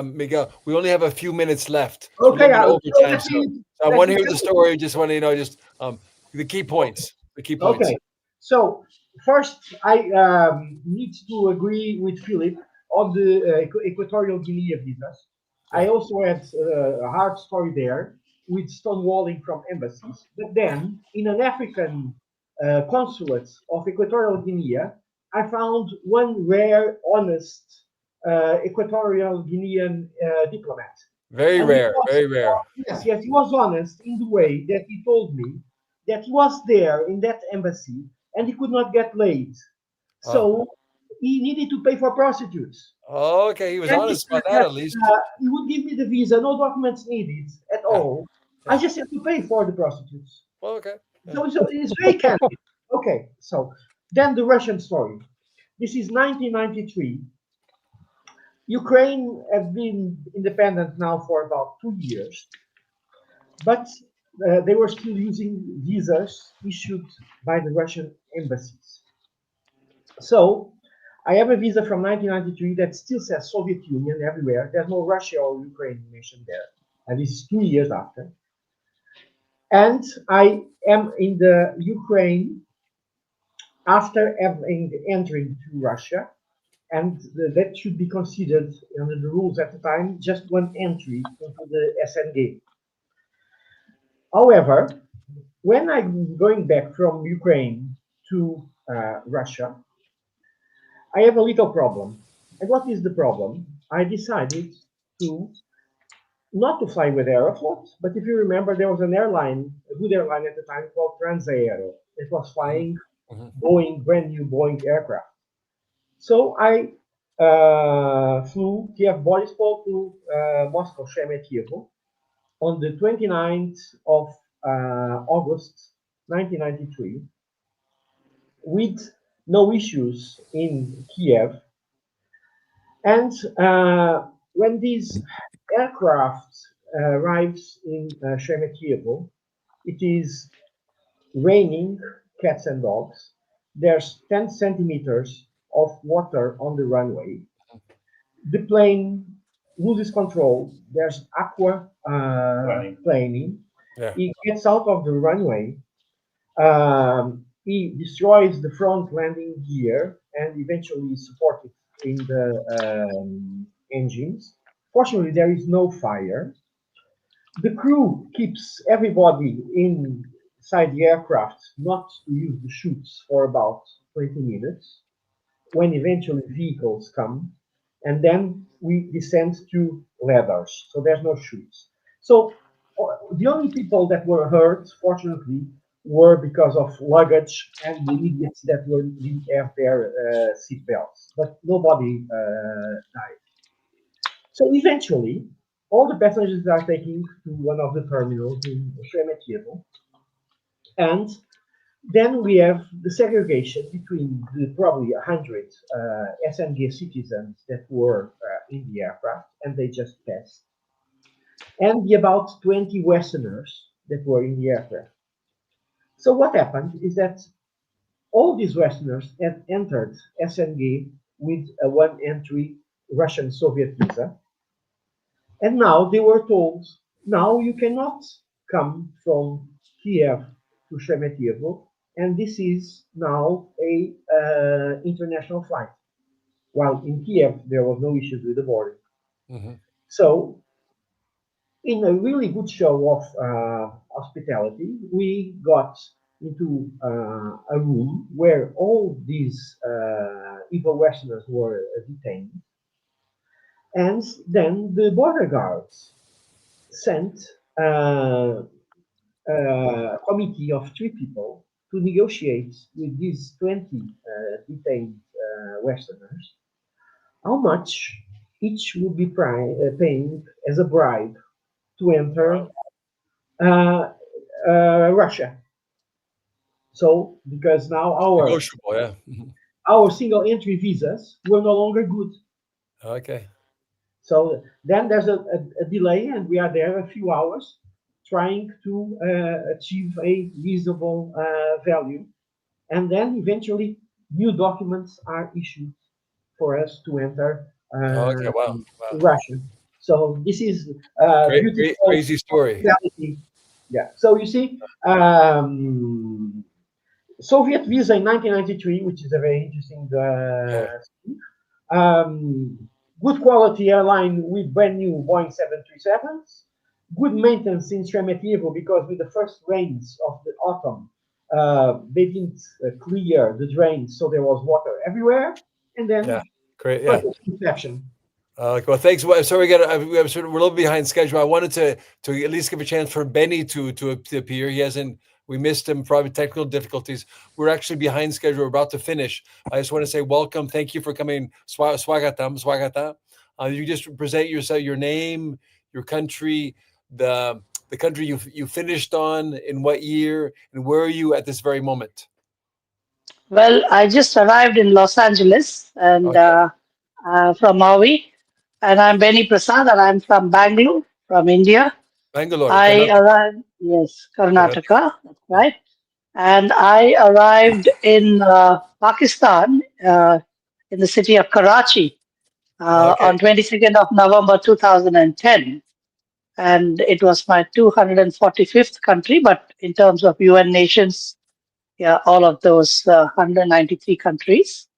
Miguel, we only have a few minutes left. Okay, I want to hear the story. Just want to, just the key points. The key points. Okay. So first, I need to agree with Philip on the Equatorial Guinea visas. I also had a hard story there with stonewalling from embassies. But then, in an African consulate of Equatorial Guinea, I found one rare, honest Equatorial Guinean diplomat. Very And rare, very rare. Yes, he was honest in the way that he told me that he was there in that embassy and he could not get laid. So he needed to pay for prostitutes. Oh, okay, he was And honest he about said that at least. he would give me the visa, no documents needed at all. I just had to pay for the prostitutes. Well, okay. So it's very candid. Okay, so then the Russian story. This is 1993. Ukraine has been independent now for about 2 years, but they were still using visas issued by the Russian embassies. So I have a visa from 1993 that still says Soviet Union everywhere. There's no Russia or Ukraine mentioned there. And this is 2 years after. And I am in the Ukraine after entering to Russia. And that should be considered under the rules at the time, just one entry into the SNG. However, when I'm going back from Ukraine to Russia, I have a little problem. And what is the problem? I decided to not to fly with Aeroflot, but if you remember, there was an airline, a good airline at the time called Transaero. It was flying Boeing, brand new Boeing aircraft. So I flew Kiev-Boryspil to Moscow Sheremetyevo on the 29th of August 1993 with no issues in Kiev. And when these aircraft arrives in Sheremetyevo, it is raining cats and dogs. There's 10 centimeters of water on the runway. The plane loses control. There's aqua planing. He gets out of the runway. He destroys the front landing gear and eventually is supported in the engines. Fortunately, there is no fire. The crew keeps everybody inside the aircraft not to use the chutes for about 20 minutes, when eventually vehicles come, and then we descend to ladders, so there's no chutes. So the only people that were hurt, fortunately, were because of luggage and the idiots that didn't have their seat belts, but nobody died. So eventually, all the passengers are taken to one of the terminals in Sheremetyevo, and then we have the segregation between the probably 100 SNG citizens that were in the aircraft, and they just passed, and the about 20 Westerners that were in the aircraft. So what happened is that all these Westerners had entered SNG with a one-entry Russian Soviet visa, and now they were told, now you cannot come from Kiev to Sheremetyevo, and this is now a international flight. While in Kiev, there was no issues with the border. So, in a really good show of hospitality, we got into a room where all these evil Westerners were detained. And then the border guards sent a committee of 3 people to negotiate with these 20 detained Westerners how much each would be paying as a bribe to enter Russia. So, because now our single entry visas were no longer good. Okay. So then there's a delay, and we are there a few hours trying to achieve a reasonable value. And then eventually new documents are issued for us to enter Russia. So this is beautiful, crazy story. reality. Yeah. So you see, Soviet visa in 1993, which is a very interesting thing. Good quality airline with brand new Boeing 737s. Good maintenance in Sheremetyevo because with the first rains of the autumn, they didn't clear the drains, so there was water everywhere. And then great, yeah. Reception. Well, thanks. Well, sorry, we're a little behind schedule. I wanted to at least give a chance for Benny to appear. He hasn't. We missed him, probably technical difficulties. We're actually behind schedule. We're about to finish. I just want to say welcome. Thank you for coming. Swagata. You just present yourself, your name, your country, the country you finished on, in what year, and where are you at this very moment? Well, I just arrived in Los Angeles and from Maui, and I'm Benny Prasad, and I'm from Bangalore, from India. Bangalore. I arrived, yes, Karnataka, that's right. And I arrived in Pakistan, in the city of Karachi, on 22nd of November 2010. And it was my 245th country, but in terms of UN nations, yeah, all of those 193 countries.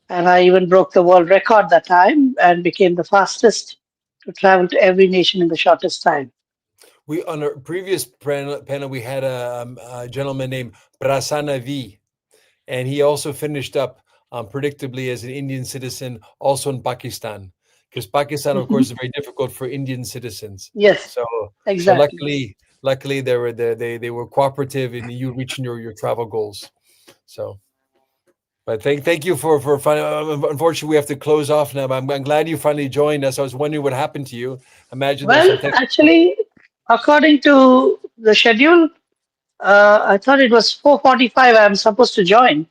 And I even broke the world record that time and became the fastest to travel to every nation in the shortest time. We on a previous panel we had a gentleman named Prasanna V, and he also finished up predictably as an Indian citizen, also in Pakistan, because Pakistan, of course, is very difficult for Indian citizens. Yes, so exactly. luckily they were cooperative in you reaching your travel goals. So. But thank you for unfortunately we have to close off now. But I'm glad you finally joined us. I was wondering what happened to you. Imagine. Well, actually, according to the schedule, I thought it was 4:45. I'm supposed to join,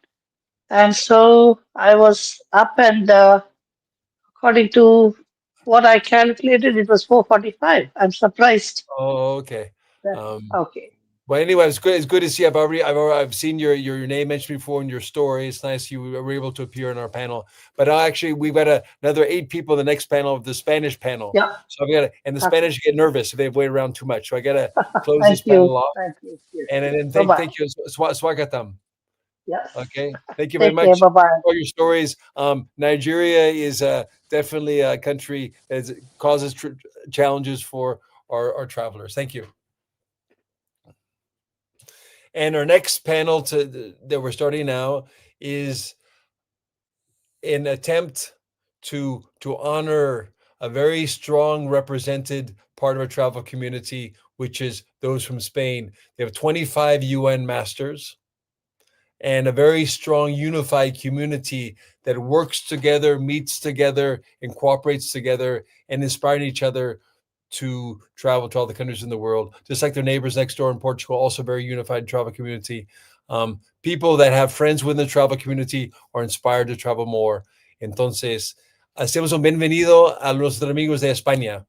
and so I was up, and according to what I calculated, it was 4:45. I'm surprised. Oh, okay. Okay. Well, anyway, it's good to see. I've seen your name mentioned before in your story. It's nice you were able to appear in our panel. But actually, we've got another 8 people in the next panel, of the Spanish panel. Yeah. So and the Spanish get nervous if they wait around too much. So I gotta close Thank this panel you. off. Thank you. Yes. And then thank you, Swagatam. Yes. Okay. Thank you very Take much care. Bye-bye. for your stories. Nigeria is definitely a country that causes challenges for our travelers. Thank you. And our next panel that we're starting now is an attempt to honor a very strong represented part of our travel community, which is those from Spain. They have 25 UN masters and a very strong unified community that works together, meets together, and cooperates together, and inspiring each other to travel to all the countries in the world, just like their neighbors next door in Portugal, also very unified travel community. People that have friends within the travel community are inspired to travel more. Entonces, hacemos un bienvenido a los amigos de España.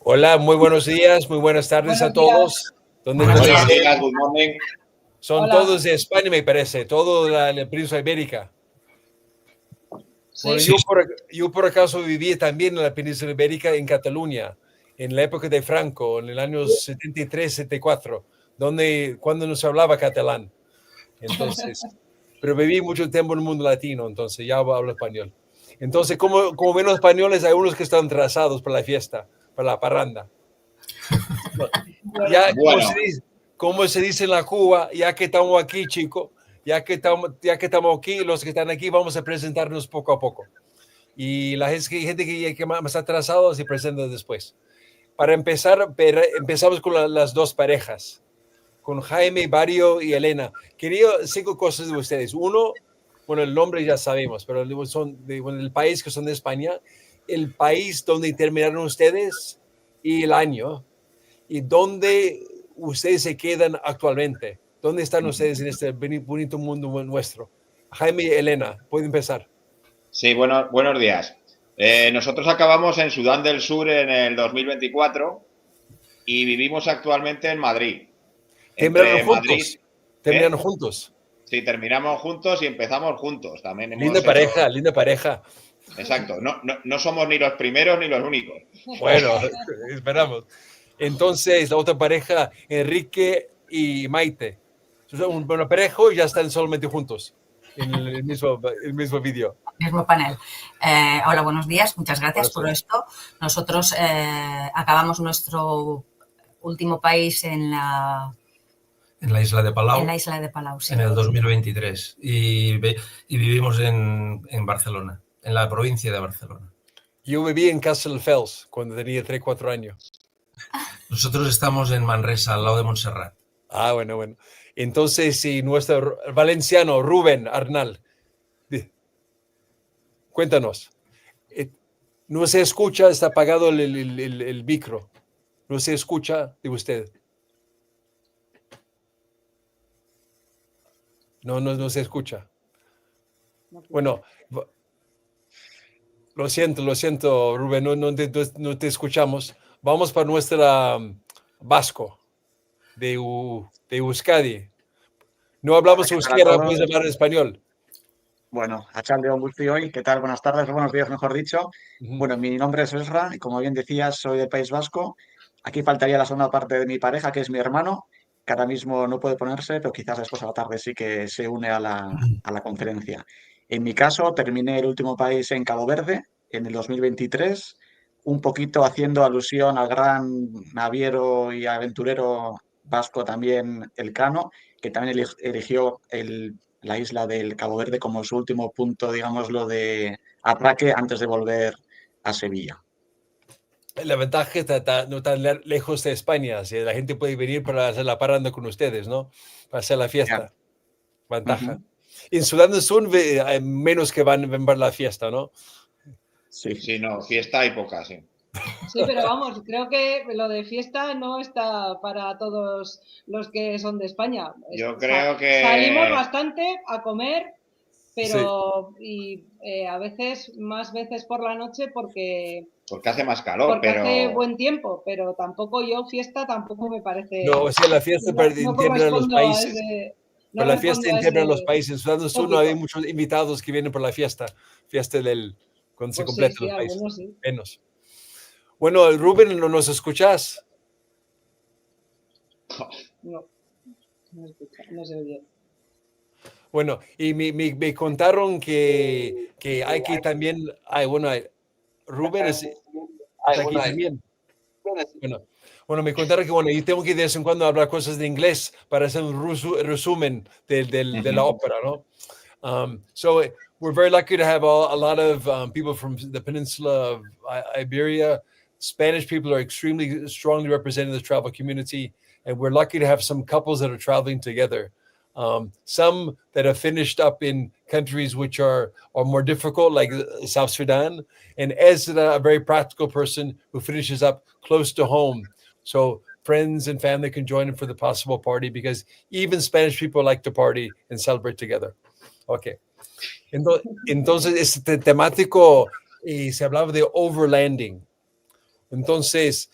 Hola, muy buenos días, muy buenas tardes a todos. Buenos días, good morning. Son todos de España, me parece, todo la península ibérica. Bueno, yo por acaso viví también en la península ibérica, en Cataluña, en la época de Franco, en el año 73, 74, cuando no se hablaba catalán. Entonces, pero viví mucho tiempo en el mundo latino, entonces ya hablo español. Entonces, como ven los españoles, hay unos que están atrasados para la fiesta, para la parranda. Ya, bueno. como se dice en la Cuba, ya que estamos aquí, chicos, ya que estamos aquí, los que están aquí, vamos a presentarnos poco a poco. Y la gente que más atrasado se presenta después. Para empezar, empezamos con las dos parejas, con Jaime, Barrio y Elena. Quería 5 cosas de ustedes. Uno, bueno, el nombre ya sabemos, pero son el país que son de España, el país donde terminaron ustedes y el año, y dónde ustedes se quedan actualmente. ¿Dónde están ustedes en este bonito mundo nuestro? Jaime y Elena, pueden empezar. Sí, buenos días. Nosotros acabamos en Sudán del Sur en el 2024 y vivimos actualmente en Madrid. ¿Terminaron juntos? ¿Terminaron juntos? Sí, terminamos juntos y empezamos juntos. También linda pareja. Exacto. No somos ni los primeros ni los únicos. Bueno, esperamos. Entonces, la otra pareja, Enrique y Maite. Son una pareja y ya están solamente juntos en el mismo vídeo. Mismo panel. Hola, buenos días. Muchas gracias por esto. Nosotros acabamos nuestro último país en la isla de Palau. En la isla de Palau, sí. En el 2023. Y vivimos en Barcelona, en la provincia de Barcelona. Yo viví en Castelldefels cuando tenía 3-4 años. Nosotros estamos en Manresa, al lado de Montserrat. Ah, bueno. Entonces, si nuestro valenciano Rubén Arnal, cuéntanos. No se escucha, está apagado el micro. No se escucha de usted. No se escucha. Bueno, lo siento, Rubén, no te escuchamos. Vamos para nuestra vasco de Euskadi. No hablamos euskera, puedes hablar español. Bueno, Achaldeón Guztioi, ¿qué tal? Buenas tardes, buenos días, mejor dicho. Bueno, mi nombre es Esra y como bien decías, soy del País Vasco. Aquí faltaría la segunda parte de mi pareja, que es mi hermano, que ahora mismo no puede ponerse, pero quizás después a la tarde sí que se une a la conferencia. En mi caso, terminé el último país en Cabo Verde, en el 2023, un poquito haciendo alusión al gran naviero y aventurero vasco también, Elcano, que también eligió la isla del Cabo Verde como su último punto, digámoslo, de atraque antes de volver a Sevilla. La ventaja está no tan lejos de España, si la gente puede venir para hacer la parranda con ustedes, ¿no? Para hacer la fiesta. Ventaja. En Sudán del Sur hay menos que van para la fiesta, ¿no? Sí, no, fiesta hay poca, sí. Sí, pero vamos, creo que lo de fiesta no está para todos los que son de España. Yo creo que... Salimos bastante a comer, pero a veces, más veces por la noche porque hace más calor, porque pero... hace buen tiempo, pero tampoco fiesta tampoco me parece... No, o sea, la fiesta integran los países. No la fiesta integran los ese países. En Sudán del Sur no hay muchos invitados que vienen por la fiesta cuando se completa los países. Sí. Menos. Bueno, Rubén, ¿no nos escuchas? No se oye. Bueno, y me contaron que hay que también, Rubén está aquí también. Bueno, me contaron que yo tengo que de vez en cuando hablar cosas de inglés para hacer un resumen de la ópera, ¿no? So we're very lucky to have a lot of people from the peninsula of Iberia. Spanish people are extremely strongly represented in the travel community, and we're lucky to have some couples that are traveling together. Some that have finished up in countries which are more difficult, like South Sudan, and Ezra, a very practical person who finishes up close to home. So friends and family can join him for the possible party, because even Spanish people like to party and celebrate together. Okay. Entonces, este temático se hablaba de overlanding. Entonces,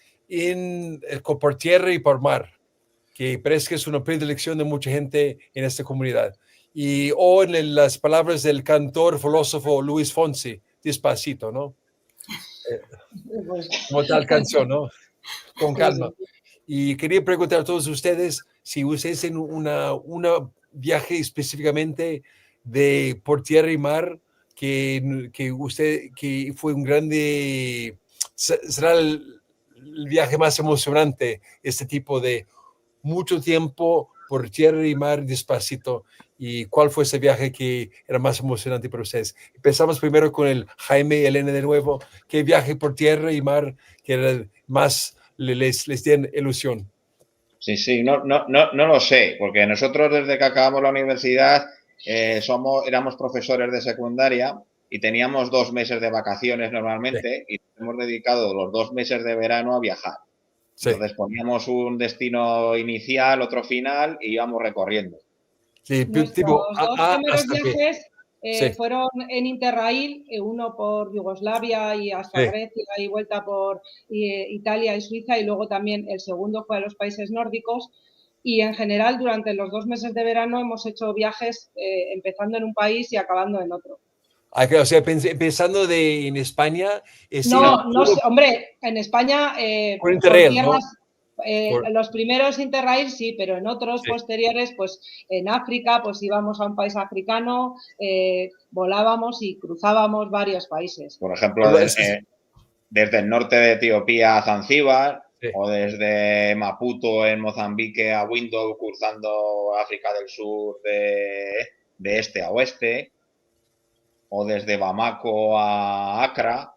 por tierra y por mar, que parece que es una predilección de mucha gente en esta comunidad. Y en las palabras del cantor filósofo Luis Fonsi, despacito, ¿no? Como tal canción, ¿no? Con calma. Y quería preguntar a todos ustedes si ustedes en una viaje específicamente por tierra y mar que fue un grande, será el viaje más emocionante, este tipo de mucho tiempo por tierra y mar despacito. ¿Y cuál fue ese viaje que era más emocionante para ustedes? Empezamos primero con el Jaime y Elena de nuevo. ¿Qué viaje por tierra y mar que era más les tiene ilusión? Sí, no lo sé, porque nosotros desde que acabamos la universidad éramos profesores de secundaria y teníamos 2 meses de vacaciones normalmente, y nos hemos dedicado los 2 meses de verano a viajar. Entonces poníamos un destino inicial, otro final y íbamos recorriendo. Sí, nuestros dos primeros viajes fueron en Interrail, uno por Yugoslavia y hasta Grecia y vuelta por Italia y Suiza, y luego también el segundo fue a los países nórdicos. Y en general durante los 2 meses de verano hemos hecho viajes empezando en un país y acabando en otro. O sea, empezando en España. No, hombre, en España por Interrail, tierras, Los primeros Interrail sí, pero en otros posteriores, pues en África, pues íbamos a un país africano, volábamos y cruzábamos varios países. Por ejemplo, desde el norte de Etiopía a Zanzíbar, o desde Maputo en Mozambique a Windhoek, cruzando África del Sur de este a oeste, o desde Bamako a Accra.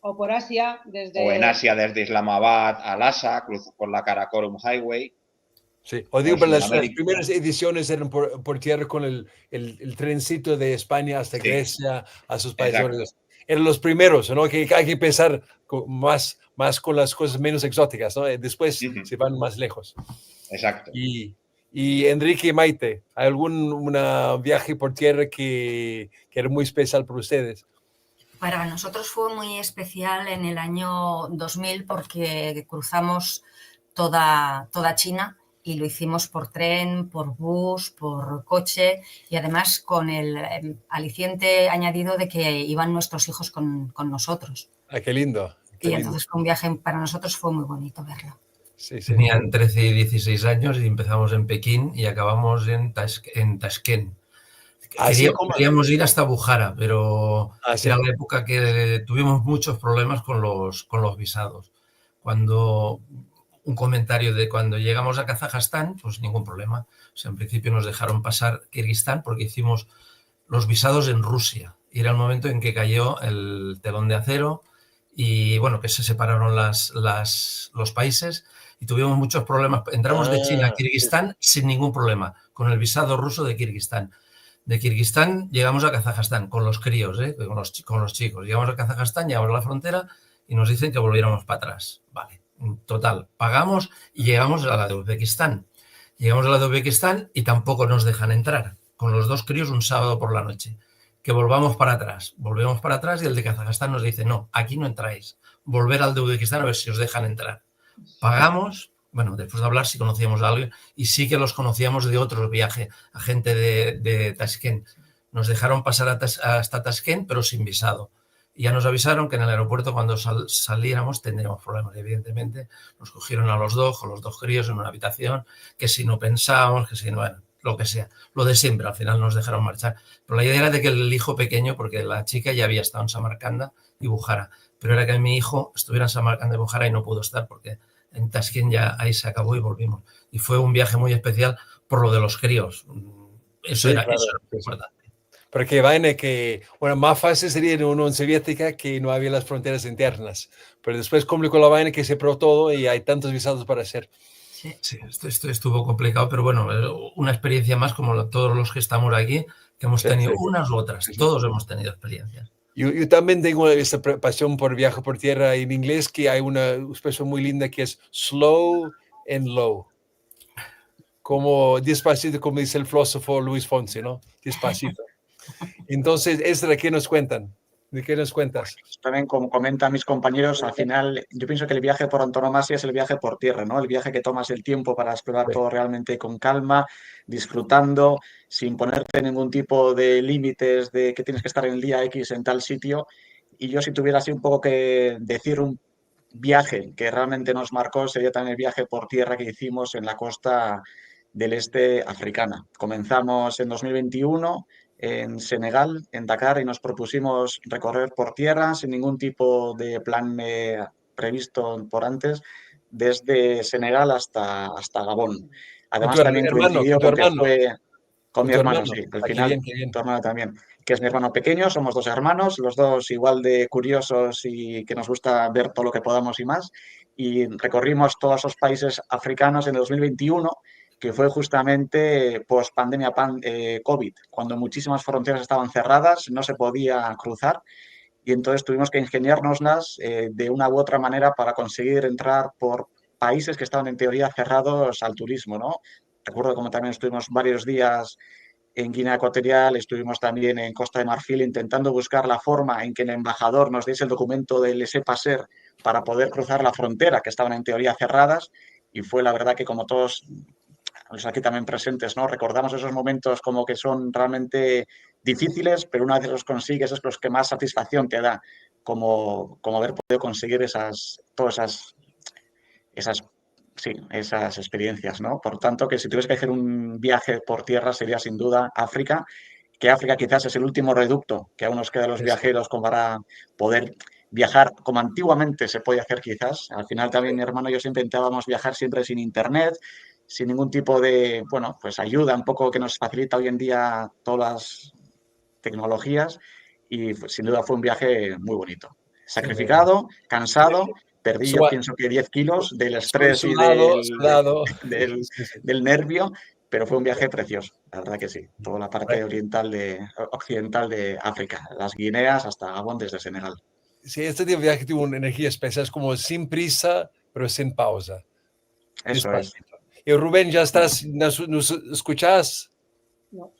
O por Asia, desde... O en Asia, desde Islamabad a Lhasa, por la Karakorum Highway. Sí, o digo, pero las primeras ediciones eran por tierra con el trencito de España hasta Grecia, a sus países. Eran los primeros, ¿no? Que hay que pensar más con las cosas menos exóticas, ¿no? Después se van más lejos. Exacto. Y Enrique y Maite, ¿hay algún viaje por tierra que era muy especial para ustedes? Para nosotros fue muy especial en el año 2000 porque cruzamos toda China y lo hicimos por tren, por bus, por coche y además con el aliciente añadido de que iban nuestros hijos con nosotros. Qué lindo. Y entonces fue un viaje, para nosotros fue muy bonito verlo. Sí. Tenían 13 y 16 años y empezamos en Pekín y acabamos en Tashkent. Queríamos ir hasta Bujara, pero era la época que tuvimos muchos problemas con los visados. Un comentario de cuando llegamos a Kazajstán, pues ningún problema. O sea, en principio nos dejaron pasar Kirguistán porque hicimos los visados en Rusia. Y era el momento en que cayó el telón de acero y, bueno, que se separaron los países y tuvimos muchos problemas. Entramos de China a Kirguistán sin ningún problema, con el visado ruso de Kirguistán. De Kirguistán llegamos a Kazajstán con los críos, con los chicos. Llegamos a Kazajstán, llegamos a la frontera y nos dicen que volviéramos para atrás. Vale, total, pagamos y llegamos a la de Uzbekistán. Llegamos a la de Uzbekistán y tampoco nos dejan entrar. Con los dos críos un sábado por la noche. Que volvamos para atrás. Volvemos para atrás y el de Kazajstán nos dice, no, aquí no entráis. Volver al de Uzbekistán a ver si os dejan entrar. Pagamos. Bueno, después de hablar sí conocíamos a alguien y sí que los conocíamos de otros viajes, a gente de Tashkent. Nos dejaron pasar hasta Tashkent, pero sin visado. Y ya nos avisaron que en el aeropuerto cuando saliéramos tendríamos problemas, evidentemente. Nos cogieron a los dos, con los dos críos en una habitación, que si no pensábamos, que si no, bueno, lo que sea. Lo de siempre, al final nos dejaron marchar. Pero la idea era de que el hijo pequeño, porque la chica ya había estado en Samarcanda y Bujara, pero era que mi hijo estuviera en Samarcanda y Bujara y no pudo estar porque en Tashkent ya ahí se acabó y volvimos. Y fue un viaje muy especial por lo de los críos. Eso era muy importante. Porque vaina que, bueno, más fácil sería en una Unión Soviética que no había las fronteras internas. Pero después complicó la vaina que se paró todo y hay tantos visados para hacer. Sí, esto estuvo complicado, pero bueno, una experiencia más como todos los que estamos aquí, que hemos tenido unas u otras. Todos hemos tenido experiencias. Yo también tengo esta pasión por viaje por tierra en inglés, que hay una expresión muy linda que es slow and low. Como despacito, como dice el filósofo Luis Fonsi, ¿no? Despacito. Entonces, ¿de qué nos cuentan? ¿De qué nos cuentas? También, como comentan mis compañeros, al final yo pienso que el viaje por antonomasia es el viaje por tierra, ¿no? El viaje que tomas el tiempo para explorar todo realmente con calma, disfrutando, sin ponerte ningún tipo de límites de que tienes que estar en el día X en tal sitio. Y yo, si tuviera así un poco que decir un viaje que realmente nos marcó, sería también el viaje por tierra que hicimos en la costa del este africana. Comenzamos en 2021 en Senegal, en Dakar, y nos propusimos recorrer por tierra sin ningún tipo de plan previsto por antes, desde Senegal hasta Gabón. Además, también coincidió porque fue con mi hermano, sí, al final, tu hermano también, que es mi hermano pequeño, somos dos hermanos, los dos igual de curiosos y que nos gusta ver todo lo que podamos y más, y recorrimos todos esos países africanos en el 2021, que fue justamente post pandemia COVID, cuando muchísimas fronteras estaban cerradas, no se podía cruzar y entonces tuvimos que ingeniárnoslas de una u otra manera para conseguir entrar por países que estaban en teoría cerrados al turismo, ¿no? Recuerdo como también estuvimos varios días en Guinea Ecuatorial, estuvimos también en Costa de Marfil intentando buscar la forma en que el embajador nos diese el documento del laissez-passer para poder cruzar la frontera, que estaban en teoría cerradas, y fue la verdad que como todos los aquí también presentes, ¿no? Recordamos esos momentos como que son realmente difíciles, pero una vez los consigues es los que más satisfacción te da, como haber podido conseguir todas esas sí, esas experiencias, ¿no? Por tanto, que si tuvieses que hacer un viaje por tierra sería sin duda África, que África quizás es el último reducto que aún nos queda a los viajeros como para poder viajar como antiguamente se podía hacer quizás. Al final también mi hermano y yo siempre intentábamos viajar siempre sin internet, sin ningún tipo de, bueno, pues ayuda un poco que nos facilita hoy en día todas las tecnologías y sin duda fue un viaje muy bonito. Sacrificado, cansado, perdí yo pienso que 10 kilos del estrés y del nervio, pero fue un viaje precioso, la verdad que sí. Toda la parte occidental de África, las Guineas hasta Gabón desde Senegal. Sí, este tipo de viaje tuvo una energía especial, es como sin prisa, pero sin pausa. Eso es. Y Rubén, ¿ya estás? ¿Nos escuchas? No.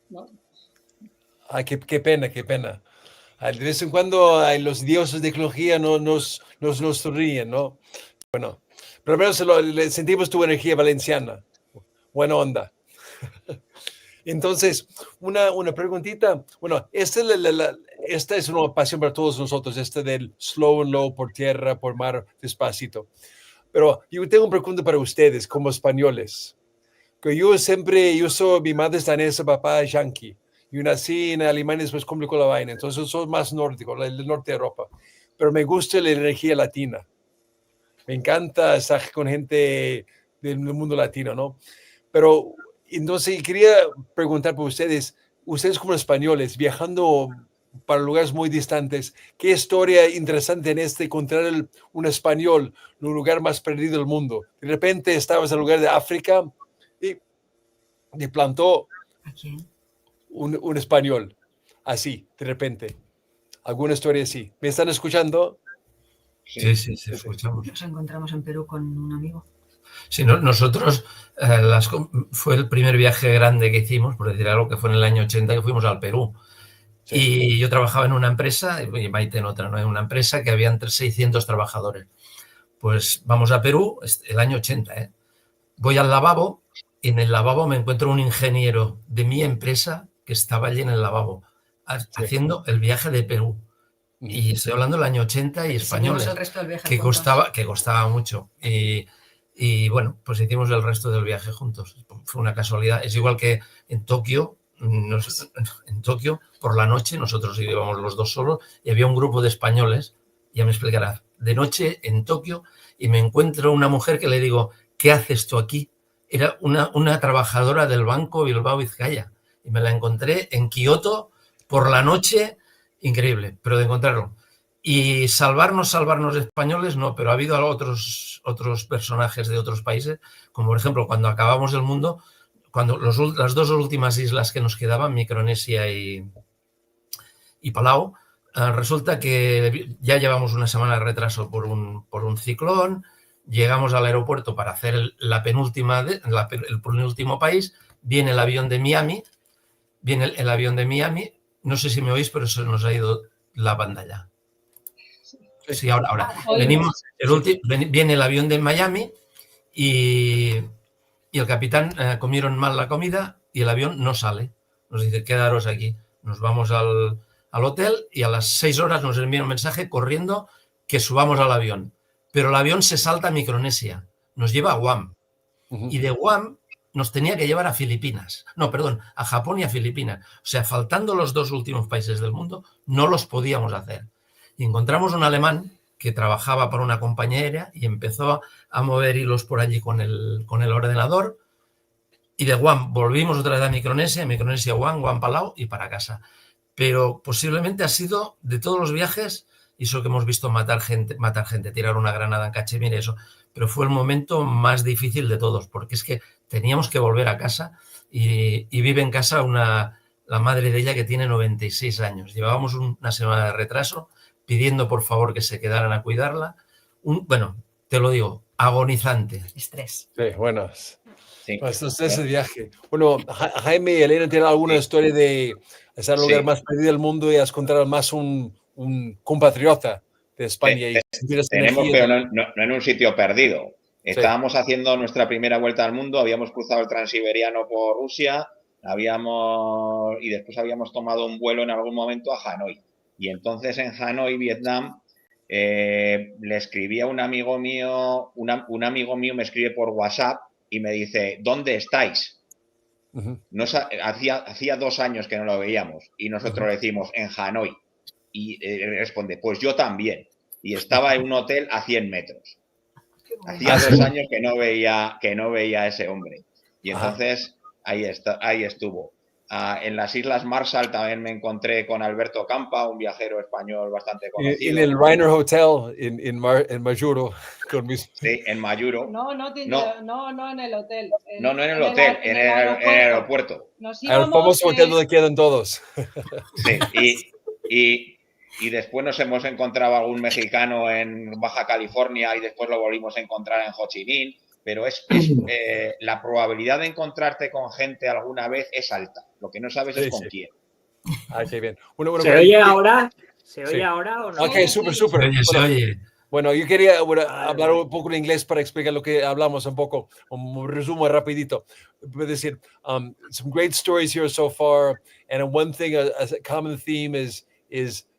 No. Ay, qué pena, qué pena. De vez en cuando los dioses de tecnología nos ríen, ¿no? Bueno, pero al menos sentimos tu energía valenciana. Buena onda. Entonces, una preguntita. Bueno, esta es una pasión para todos nosotros, del slow and low por tierra, por mar, despacito. Pero yo tengo una pregunta para ustedes como españoles. Que mi madre es danesa, papá es yankee. Yo nací en Alemania, después complicó la vaina. Entonces soy más nórdico, del norte de Europa. Pero me gusta la energía latina. Me encanta estar con gente del mundo latino, ¿no? Pero entonces quería preguntar por ustedes como españoles, viajando para lugares muy distantes, ¿qué historia interesante en encontrar un español en un lugar más perdido del mundo? De repente estabas en el lugar de África y plantó un español, así, de repente. ¿Alguna historia así? ¿Me están escuchando? Sí, escuchamos. Nos encontramos en Perú con un amigo. Sí, nosotros fue el primer viaje grande que hicimos, por decir algo, que fue en el año 80 que fuimos al Perú. Sí. Y yo trabajaba en una empresa, y Maite en otra, ¿no? En una empresa que había entre 600 trabajadores. Pues vamos a Perú, el año 80, ¿eh? Voy al lavabo y en el lavabo me encuentro un ingeniero de mi empresa que estaba allí en el lavabo haciendo el viaje de Perú. Y estoy hablando del año 80 y españoles, el resto del viaje que costaba mucho. Y bueno, pues hicimos el resto del viaje juntos. Fue una casualidad. Es igual que en Tokio, por la noche, nosotros íbamos los dos solos y había un grupo de españoles, ya me explicarás, de noche en Tokio, y me encuentro una mujer que le digo, ¿qué haces tú aquí? Era una trabajadora del Banco Bilbao Vizcaya. Y me la encontré en Kioto por la noche, increíble, pero de encontrarlo. Y salvarnos españoles, no, pero ha habido otros personajes de otros países, como por ejemplo cuando acabamos el mundo, cuando las dos últimas islas que nos quedaban, Micronesia y Palau, resulta que ya llevamos una semana de retraso por un ciclón, llegamos al aeropuerto para hacer el penúltimo país, viene el avión de Miami, no sé si me oís, pero se nos ha ido la pantalla. Sí, ahora. Venimos, viene el avión de Miami y el capitán comieron mal la comida y el avión no sale. Nos dice, quedaros aquí. Nos vamos al hotel y a las 6 horas nos envían un mensaje corriendo que subamos al avión. Pero el avión se salta a Micronesia, nos lleva a Guam. Y de Guam nos tenía que llevar a Filipinas. No, perdón, a Japón y a Filipinas. O sea, faltando los dos últimos países del mundo, no los podíamos hacer. Y encontramos un alemán que trabajaba para una compañía aérea y empezó a mover hilos por allí con el ordenador. Y de Guam volvimos otra vez a Micronesia, Guam, Guam, Palau y para casa. Pero posiblemente ha sido, de todos los viajes, y eso que hemos visto matar gente, tirar una granada en Cachemira, eso, pero fue el momento más difícil de todos, porque es que teníamos que volver a casa y vive en casa la madre de ella que tiene 96 años. Llevábamos una semana de retraso pidiendo por favor que se quedaran a cuidarla. Bueno, te lo digo, agonizante. Estrés. Sí, buenas. Sí. Pues ese viaje. Bueno, Jaime y Elena, ¿tienen alguna historia de estar en el lugar más perdido del mundo y encontrar más un compatriota de España? Tenemos, pero no en un sitio perdido. Estábamos haciendo nuestra primera vuelta al mundo, habíamos cruzado el transiberiano por Rusia, y después habíamos tomado un vuelo en algún momento a Hanoi. Y entonces en Hanoi, Vietnam, le escribí a un amigo mío, un amigo mío me escribe por WhatsApp y me dice, ¿dónde estáis? Hacía 2 años que no lo veíamos y nosotros le decimos, en Hanoi. Y responde, pues yo también. Y estaba en un hotel a 100 metros. Hacía 2 años que no veía a ese hombre. Y entonces ahí estuvo. En las Islas Marshall también me encontré con Alberto Campa, un viajero español bastante conocido. En el Reiner Hotel en Majuro. Sí, en Majuro. No en el hotel. No en el hotel, en el aeropuerto. Nos Al íbamos, famoso hotel donde quedan todos. Sí, y después nos hemos encontrado algún mexicano en Baja California y después lo volvimos a encontrar en Ho Chi Minh, pero la probabilidad de encontrarte con gente alguna vez es alta. Lo que no sabes es con quién. Qué bien. ¿Se oye ahora? ¿Se oye ahora o no? Ok, súper. Se oye. Bueno, yo quería hablar un poco en inglés para explicar lo que hablamos un poco, un resumo rapidito. Es decir, some great stories here so far, and one thing, a common theme is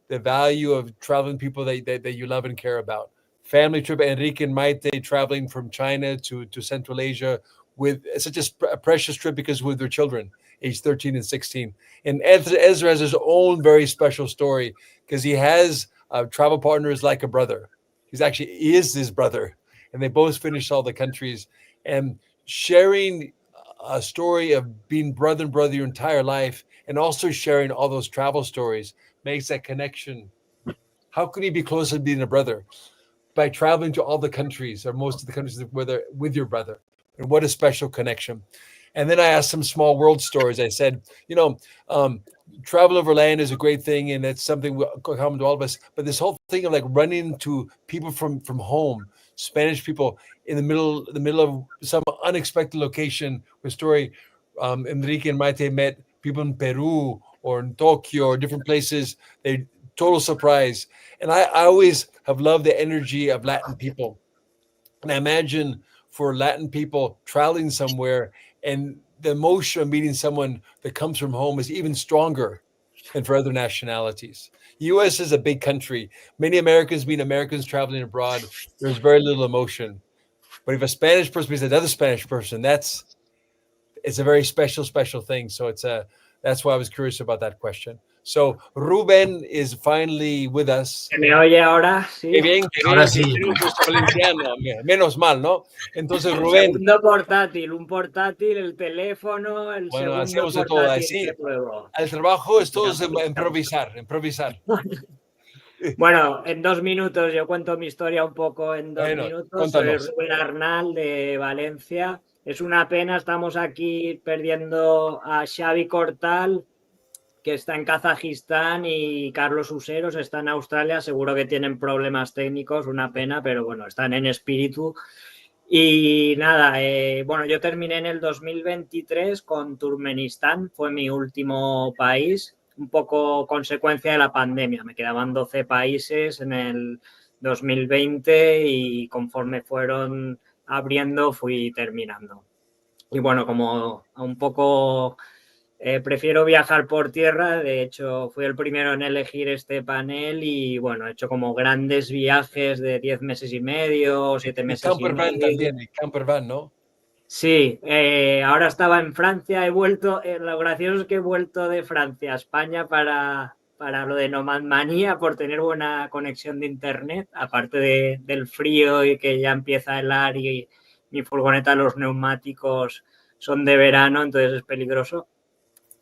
the value of traveling people that you love and care about. Family trip, Enrique and Maite traveling from China to Central Asia with such a precious trip because with their children, age 13 and 16. And Ezra has his own very special story because he has travel partners like a brother. He is his brother, and they both finished all the countries. And sharing a story of being brother and brother your entire life, and also sharing all those travel stories makes that connection. How can you be closer to being a brother? By traveling to all the countries, or most of the countries with your brother. And what a special connection. And then I asked some small world stories. I said, travel overland is a great thing, and it's something common to all of us. But this whole thing of like running into people from home, Spanish people in the middle of some unexpected location. With story, Enrique and Maite met people in Peru or in Tokyo or different places. They total surprise. And I always have loved the energy of Latin people. And I imagine for Latin people traveling somewhere, and the emotion of meeting someone that comes from home is even stronger than for other nationalities. The U.S. is a big country. Many Americans meet Americans traveling abroad. There's very little emotion. But if a Spanish person meets another Spanish person, it's a very special thing. So that's why I was curious about that question. So Ruben is finally with us. ¿Se me oye ahora? Sí. Qué bien. Ahora sí. Valenciano. Menos mal, ¿no? Entonces, El Rubén. segundo portátil, un portátil, el teléfono, el Bueno, segundo hacemos de portátil todo. Así, que pruebo. el trabajo es todo improvisar. Bueno, en 2 minutos, yo cuento mi historia un poco en 2 minutos. Cuéntanos. Soy Rubén Arnal de Valencia. Es una pena, estamos aquí perdiendo a Xavi Cortal, que está en Kazajistán, y Carlos Useros está en Australia. Seguro que tienen problemas técnicos, una pena, pero bueno, están en espíritu. Y nada, bueno, yo terminé en el 2023 con Turkmenistán, fue mi último país, un poco consecuencia de la pandemia. Me quedaban 12 países en el 2020 y conforme fueron abriendo fui terminando. Y bueno, como un poco... prefiero viajar por tierra. De hecho, fui el primero en elegir este panel y bueno, he hecho como grandes viajes de 10 meses y medio, 7 meses y medio. También, el campervan, ¿no? Sí, ahora estaba en Francia, he vuelto, lo gracioso es que he vuelto de Francia a España para lo de Nomad Mania por tener buena conexión de internet, aparte del frío y que ya empieza a helar y mi furgoneta, los neumáticos son de verano, entonces es peligroso.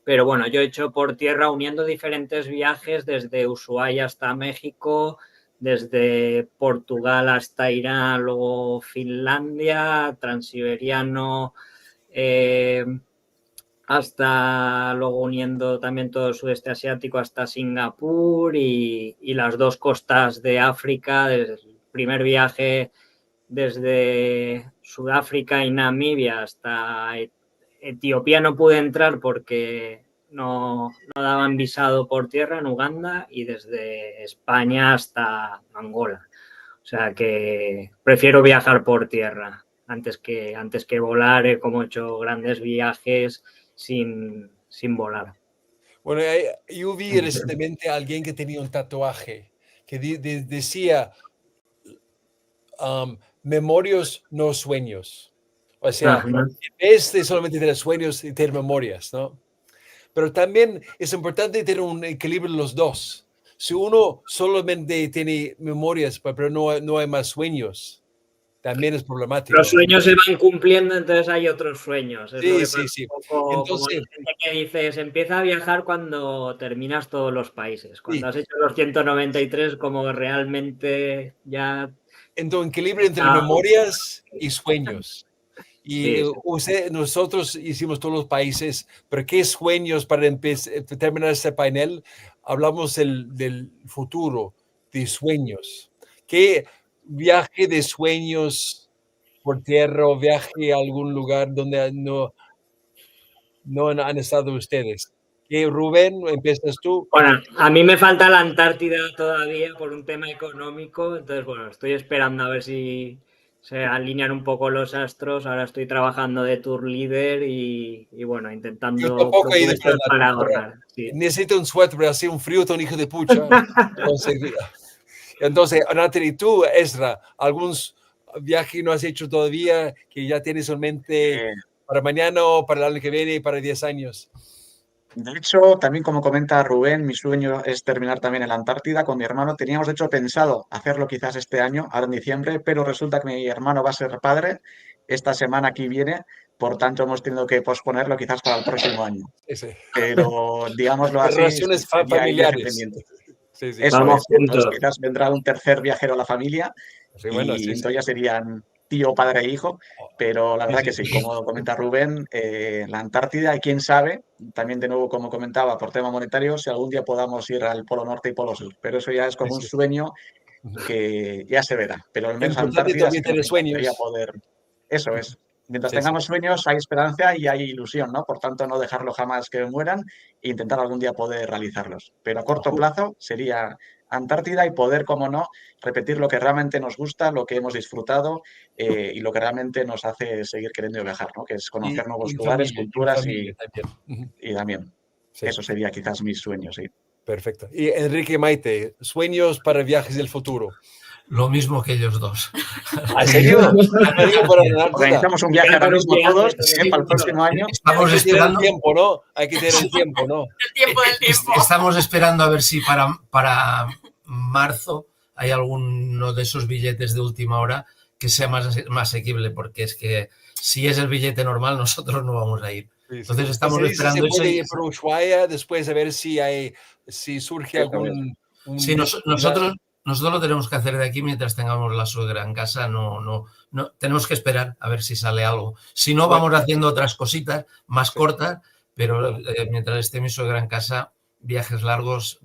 Pero bueno, yo he hecho por tierra uniendo diferentes viajes desde Ushuaia hasta México, desde Portugal hasta Irán, luego Finlandia, transiberiano, hasta luego uniendo también todo el sudeste asiático hasta Singapur y las 2 costas de África. Desde el primer viaje desde Sudáfrica y Namibia hasta Etiopía no pude entrar porque no daban visado por tierra en Uganda, y desde España hasta Angola. O sea que prefiero viajar por tierra antes que volar, como he hecho grandes viajes sin volar. Bueno, yo vi recientemente a alguien que tenía un tatuaje que decía memorias, no sueños. O sea, en vez de solamente tener sueños y tener memorias, ¿no? Pero también es importante tener un equilibrio de los dos. Si uno solamente tiene memorias, pero no hay más sueños, también es problemático. Los sueños se van cumpliendo, entonces hay otros sueños. Es lo que pasa Sí. un poco Entonces, como la gente que dice, se empieza a viajar cuando terminas todos los países. Cuando has hecho los 193, como realmente ya... Entonces, equilibrio entre memorias y sueños. Y nosotros hicimos todos los países, pero ¿qué sueños para terminar este panel? Hablamos del futuro, de sueños. ¿Qué viaje de sueños por tierra o viaje a algún lugar donde no han estado ustedes? ¿Qué, Rubén, empiezas tú? Bueno, a mí me falta la Antártida todavía por un tema económico, entonces, bueno, estoy esperando a ver si se alinean un poco los astros. Ahora estoy trabajando de tour leader y bueno, intentando Yo tampoco he ido para ahorrar. Sí. Necesito un suéter, pero así un frío tan hijo de pucha. Entonces, Natalie, tú, Ezra, ¿algún viaje no has hecho todavía que ya tienes en mente para mañana o para el año que viene, para 10 años? De hecho, también como comenta Rubén, mi sueño es terminar también en la Antártida con mi hermano. Teníamos de hecho pensado hacerlo quizás este año, ahora en diciembre, pero resulta que mi hermano va a ser padre esta semana que viene, por tanto hemos tenido que posponerlo quizás para el próximo año. Pero digámoslo así, relaciones familiares. Pendiente. Sí. Eso Vamos es. Entonces, juntos. quizás vendrá un tercer viajero a la familia y entonces ya serían tío, padre e hijo, pero la verdad que sí, como comenta Rubén, la Antártida, y quién sabe, también de nuevo como comentaba, por tema monetario, si algún día podamos ir al Polo Norte y Polo Sur, pero eso ya es como un sueño que ya se verá, pero al menos Antártida sí que nos encantaría poder, eso es. Mientras tengamos sueños hay esperanza y hay ilusión, ¿no? Por tanto, no dejarlo jamás que mueran e intentar algún día poder realizarlos. Pero a corto plazo sería Antártida y poder, como no, repetir lo que realmente nos gusta, lo que hemos disfrutado y lo que realmente nos hace seguir queriendo viajar, ¿no? Que es conocer nuevos lugares, culturas y también. Sí. Eso sería quizás mis sueños, sí. Perfecto. Y Enrique, Maite, sueños para viajes del futuro. Lo mismo que ellos dos. ¿En serio? Organizamos un viaje ahora mismo todos para el próximo año. Estamos esperando tiempo, ¿no? Hay que tener el tiempo, ¿no? El tiempo del tiempo. Estamos esperando a ver si para marzo hay alguno de esos billetes de última hora que sea más asequible, porque es que si es el billete normal nosotros no vamos a ir. Entonces estamos esperando se puede ir por Ushuaia después a ver si surge algún... Sí, nosotros lo tenemos que hacer de aquí mientras tengamos la suegra en casa. No tenemos que esperar a ver si sale algo. Si no, vamos haciendo otras cositas más cortas, pero mientras esté mi suegra en casa, viajes largos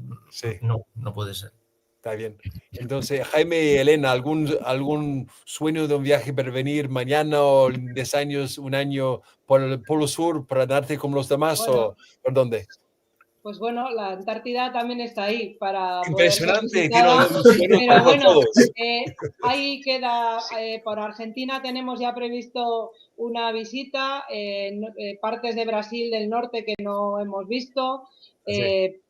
no puede ser. Está bien. Entonces, Jaime y Elena, ¿algún sueño de un viaje para venir mañana o 10 años, un año por el Polo Sur para darte como los demás o por dónde? Pues bueno, la Antártida también está ahí para impresionante, pero bueno, ahí queda, por Argentina tenemos ya previsto una visita, partes de Brasil del norte que no hemos visto,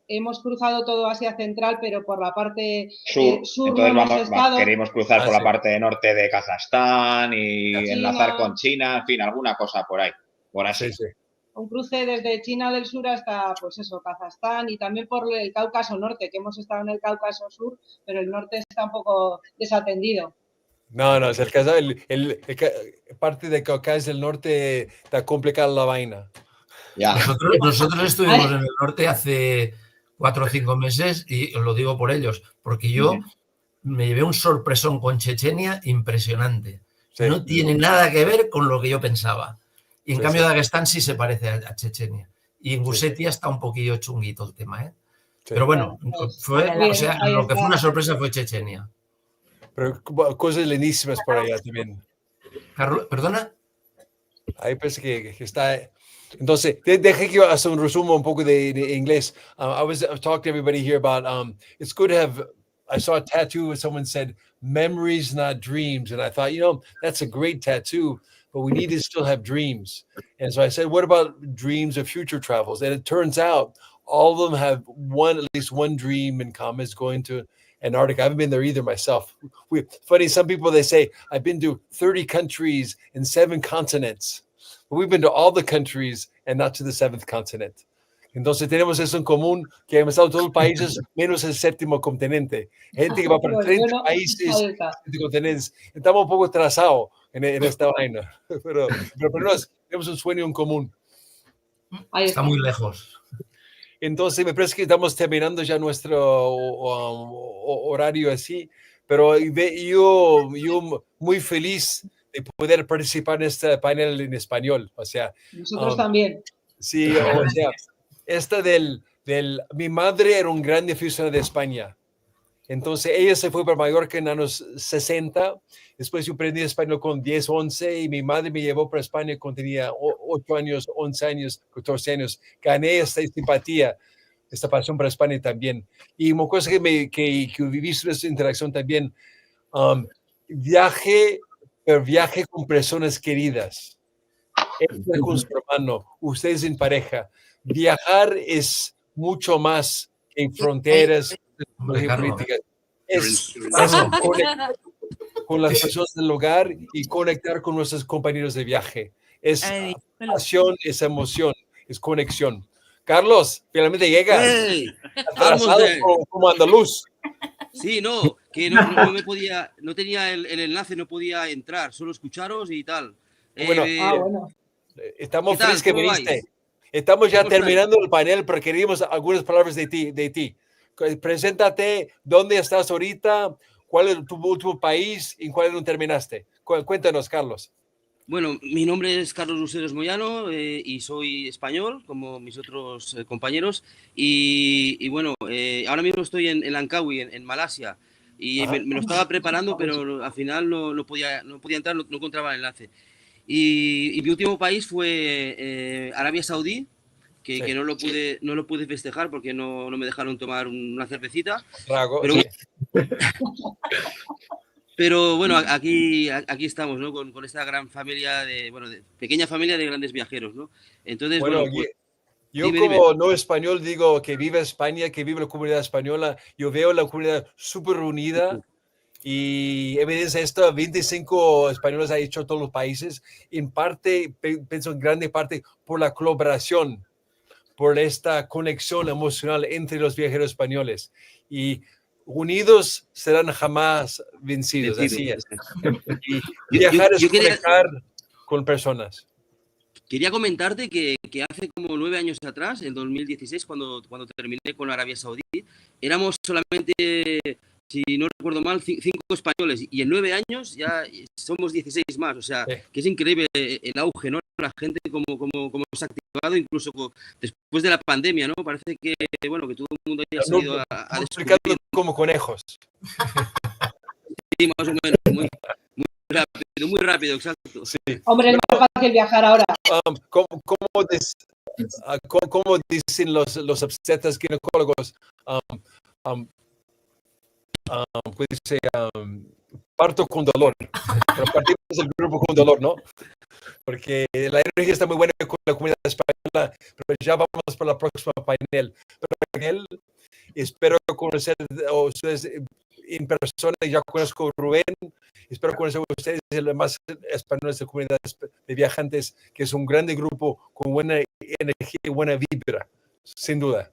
hemos cruzado todo Asia Central, pero por la parte sur no hemos estado. Queremos cruzar por la parte norte de Kazajstán y enlazar con China, en fin, alguna cosa por ahí, por así. Un cruce desde China del Sur hasta, pues eso, Kazajstán y también por el Cáucaso Norte, que hemos estado en el Cáucaso Sur, pero el norte está un poco desatendido. No, es el caso, parte de Cáucaso del Norte está complicada la vaina. Ya. Nosotros estuvimos en el norte hace 4 o 5 meses y os lo digo por ellos, porque yo me llevé un sorpresón con Chechenia impresionante. No tiene nada que ver con lo que yo pensaba. Y en cambio Dagestán sí se parece a Chechenia. Y en Gusetia está un poquillo chunguito el tema, ¿eh? Pero bueno, lo que fue una sorpresa fue Chechenia. Pero cosas lindísimas por allá también. ¿Perdona? Ahí parece que está... Entonces, deje que yo haga un resumen un poco de inglés. I was talking to everybody here about, it's good to have, I saw a tattoo where someone said, memories, not dreams. And I thought, that's a great tattoo, but we need to still have dreams. And so I said, what about dreams of future travels? And it turns out all of them have at least one dream in common, is going to Antarctica. I haven't been there either myself. Funny, some people, they say, I've been to 30 countries and 7 continents. But we've been to all the countries and not to the 7th continent. Entonces tenemos eso en común, que hemos estado en todos los países, menos el 7º continente. Gente que va para 30 países, 7 continentes. Estamos un poco atrasados en esta vaina. Pero tenemos un sueño en común. Está muy lejos. Entonces, me parece que estamos terminando ya nuestro horario así, pero yo muy feliz de poder participar en este panel en español. O sea, nosotros también. Sí, o sea, mi madre era un gran aficionado de España. Entonces, ella se fue para Mallorca en años 60. Después yo aprendí español con 10, 11 y mi madre me llevó para España cuando tenía 8 años, 11 años, 14 años. Gané esta simpatía, esta pasión para España también. Y una cosa que viví sobre esta interacción también, viaje con personas queridas. Con su hermano, ustedes en pareja. Viajar es mucho más que en fronteras políticas. Es conectar con las personas del hogar y conectar con nuestros compañeros de viaje. Es pasión, es emoción, es conexión. Carlos, finalmente llegas. ¡Hey! Atrasado como andaluz. Sí, no, que no me podía, no tenía el enlace, no podía entrar, solo escucharos y tal. Bueno. Estamos felices que viniste. Vais? Estamos ya terminando el panel, pero queríamos algunas palabras de ti. Preséntate, ¿dónde estás ahorita? ¿Cuál es tu último país? ¿Y cuál no terminaste? Cuéntanos, Carlos. Bueno, mi nombre es Carlos Luceros Moyano y soy español, como mis otros compañeros. Y bueno, ahora mismo estoy en Langkawi, en Malasia. Y me lo estaba preparando, pero al final no podía entrar, no encontraba el enlace. Y mi último país fue Arabia Saudí, que no lo pude festejar porque no me dejaron tomar una cervecita. Pero bueno, aquí estamos, ¿no? Con esta gran familia de pequeña familia de grandes viajeros, ¿no? Entonces, yo como no español digo que vive España, que vive la comunidad española. Yo veo la comunidad súper unida. Y evidencia esto, 25 españoles ha hecho todos los países, en parte, pienso en grande parte, por la colaboración, por esta conexión emocional entre los viajeros españoles. Y unidos serán jamás vencidos. Así es. Y viajar es conectar con personas. Quería comentarte que hace como 9 años atrás, en 2016, cuando terminé con Arabia Saudí, éramos solamente, si no recuerdo mal, 5 españoles, y en 9 años ya somos 16 más. O sea, que es increíble el auge, ¿no? La gente como se ha activado, incluso después de la pandemia, ¿no? Parece que todo el mundo haya salido a descubrir. Como conejos. Sí, más o menos, muy rápido, exacto. Sí. Hombre, es más fácil viajar ahora. ¿Cómo dicen los obstetras ginecólogos? Dice, parto con dolor. Pero partimos del grupo con dolor, ¿no? Porque la energía está muy buena con la comunidad española, pero ya vamos para la próxima panel. Espero conocer a ustedes en persona. Ya conozco a Rubén. Espero conocer a ustedes y los demás españoles de comunidad de viajantes, que es un grande grupo con buena energía y buena vibra, sin duda.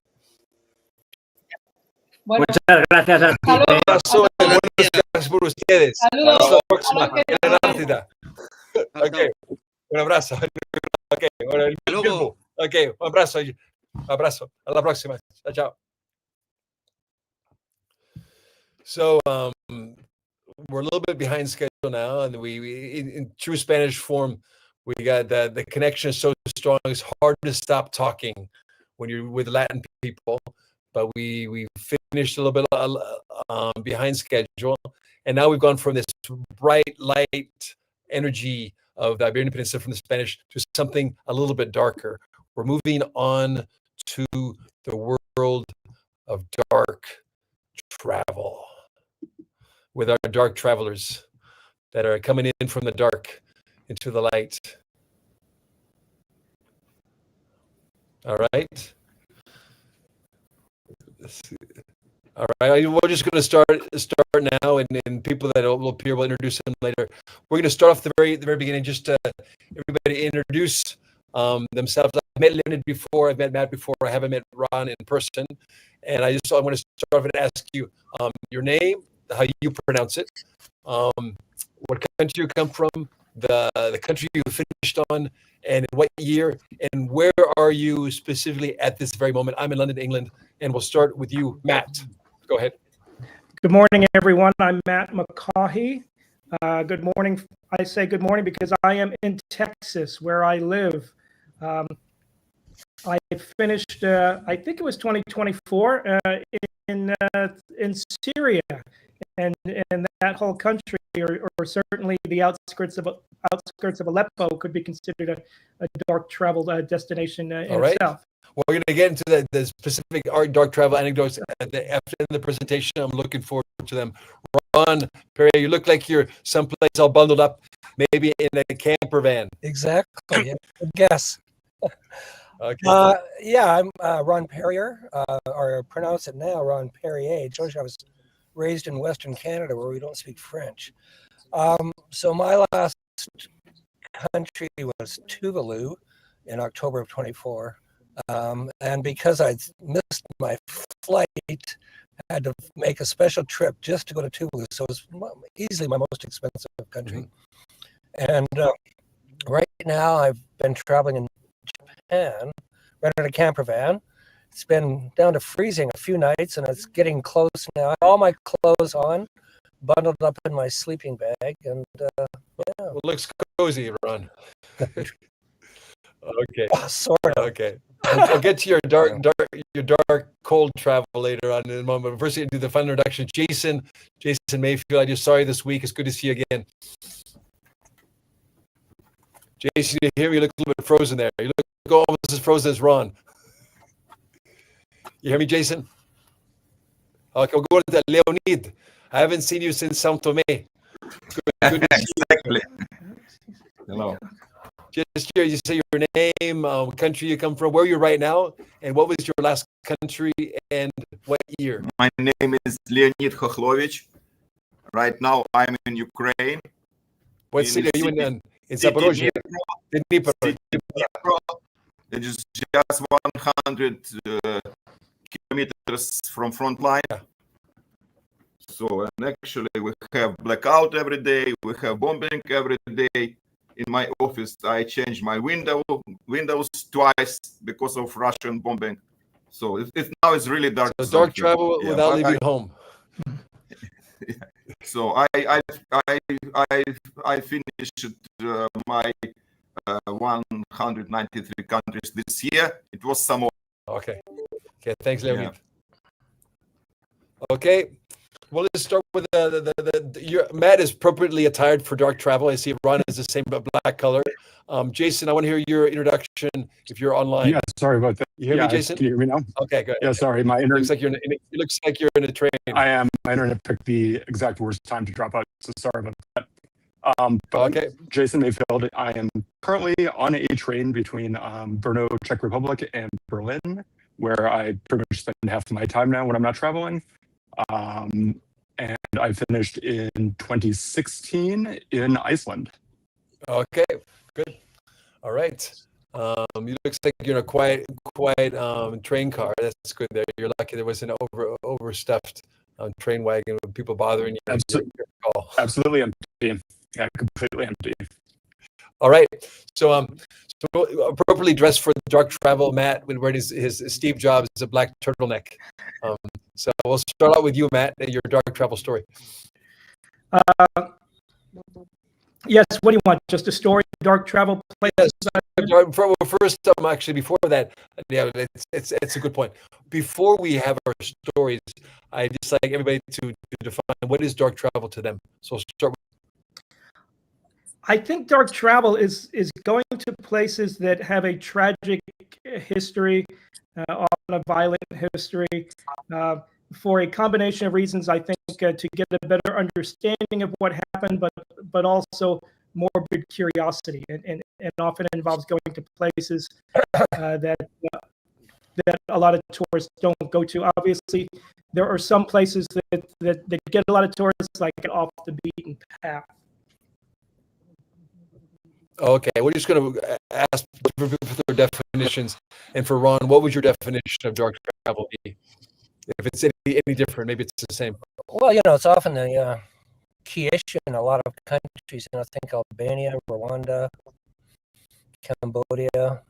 Bueno, muchas gracias a ti. Un abrazo y buenos días por ustedes. Saludos. Hasta la próxima. Okay. Un abrazo. Okay. Okay. Un abrazo. Abrazo. A la próxima. Chao. So we're a little bit behind schedule now, and we in true Spanish form, we got the connection is so strong. It's hard to stop talking when you're with Latin people. But we finished a little bit behind schedule, and now we've gone from this bright light energy of the Iberian Peninsula from the Spanish to something a little bit darker. We're moving on to the world of dark travel with our dark travelers that are coming in from the dark into the light. All right. All right, we're just going to start now, and people that will appear will introduce them later. We're going to start off the very beginning. Just everybody introduce themselves. I've met Leonid before. I've met Matt before. I haven't met Ron in person, and I want to start off and ask you your name, how you pronounce it, what country you come from, the country you finished on, and in what year, and where are you specifically at this very moment? I'm in London, England, and we'll start with you, Matt. Go ahead. Good morning, everyone. I'm Matt McCaughey. Good morning. I say good morning because I am in Texas, where I live. I finished, I think it was 2024, in Syria, and that whole country, or certainly the outskirts of Aleppo, could be considered a dark travel destination in itself. We're going to get into the specific dark travel anecdotes at the end of the presentation. I'm looking forward to them. Ron Perrier, you look like you're someplace all bundled up, maybe in a camper van. Exactly. Good guess. Okay. Yeah, I'm Ron Perrier, or pronounce it now, Ron Perrier. I told you I was raised in Western Canada, where we don't speak French. So my last country was Tuvalu in October of 24. And because I missed my flight, I had to make a special trip just to go to Tuvalu. So it was easily my most expensive country. And right now I've been traveling in Japan, rented a camper van. It's been down to freezing a few nights, and it's getting close now. I have all my clothes on, bundled up in my sleeping bag, and yeah. Well, it looks cozy, Ron. Okay. Sort of. Okay. I'll get to your dark, cold travel later on in a moment. But first, you do the fun introduction. Jason Mayfield, I just saw you this week. It's good to see you again. Jason, you hear me? You look a little bit frozen there. You look almost as frozen as Ron. You hear me, Jason? Okay, we'll go to Leonid. I haven't seen you since São Tomé. Good to see you. Hello. Just here, you say your name, country you come from, where you're right now, and what was your last country and what year? My name is Leonid Khokhlovich. Right now, I'm in Ukraine. What city are you in? In Zaporozhye? In Dnipro. It is just 100 kilometers from front line. So, and actually, we have blackout every day. We have bombing every day. In my office, I changed my windows twice because of Russian bombing. So now it's really dark. So dark travel without leaving home. So I finished my 193 countries this year. It was some more. Okay. Thanks, Leonid. Yeah. Okay. Well, let's start with Matt is appropriately attired for dark travel. I see Ron is the same black color. Jason, I want to hear your introduction if you're online. Yeah, sorry about that. You hear me, Jason? Can you hear me now? Okay, good. Yeah, sorry. My internet looks like you're in a train. I am. My internet picked the exact worst time to drop out, so sorry about that. Okay. Jason Mayfield. I am currently on a train between Brno, Czech Republic, and Berlin, where I pretty much spend half of my time now when I'm not traveling. And I finished in 2016 in Iceland. Okay, good. All right. You looks like you're in a quiet train car. That's good. There, you're lucky there was an overstuffed train wagon with people bothering you. Absolutely empty. Yeah, completely empty. All right. So appropriately dressed for dark travel, Matt, when wearing his Steve Jobs is a black turtleneck. So we'll start out with you, Matt, your dark travel story. Yes, what do you want? Just a story, dark travel places? First, actually, before that, yeah, it's a good point. Before we have our stories, I just like everybody to define what is dark travel to them. So we'll start with. I think dark travel is going to places that have a tragic history, often a violent history, for a combination of reasons. I think to get a better understanding of what happened, but also morbid curiosity, and often involves going to places that a lot of tourists don't go to. Obviously, there are some places that get a lot of tourists, like get off the beaten path. Okay, we're just going to ask for their definitions. And for Ron, what would your definition of dark travel be? If it's any different, maybe it's the same. Well, it's often the key issue in a lot of countries. Think Albania, Rwanda, Cambodia,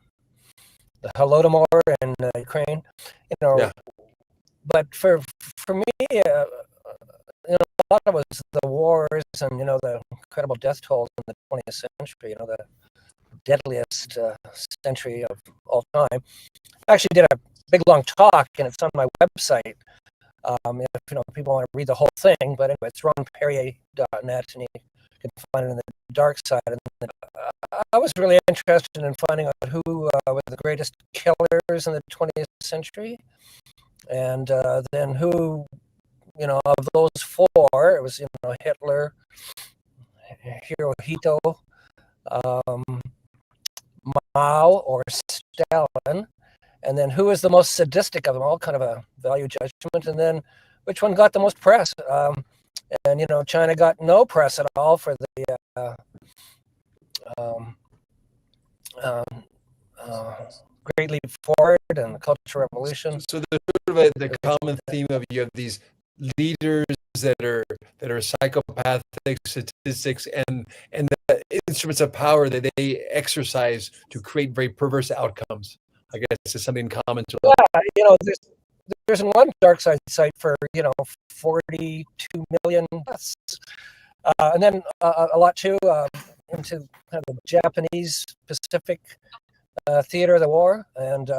the Holodomor in Ukraine. Yeah. But for me, a lot of it was the wars and the incredible death tolls in the 20th century. The deadliest century of all time. I actually did a big long talk, and it's on my website. If people want to read the whole thing, but anyway, it's ronperrier.net, and you can find it in the dark side. And I was really interested in finding out who were the greatest killers in the 20th century, and then who, of those four, it was Hitler, Hirohito, Mao or Stalin, and then who was the most sadistic of them all, kind of a value judgment, and then which one got the most press. And China got no press at all for the Great Leap Forward and the Cultural Revolution. So there's sort of the common theme of you have these leaders that are psychopathic, statistics, and the instruments of power that they exercise to create very perverse outcomes. I guess it's something common to. Yeah, there's one dark side site for 42 million deaths, and then a lot too into kind of the Japanese Pacific theater of the war, and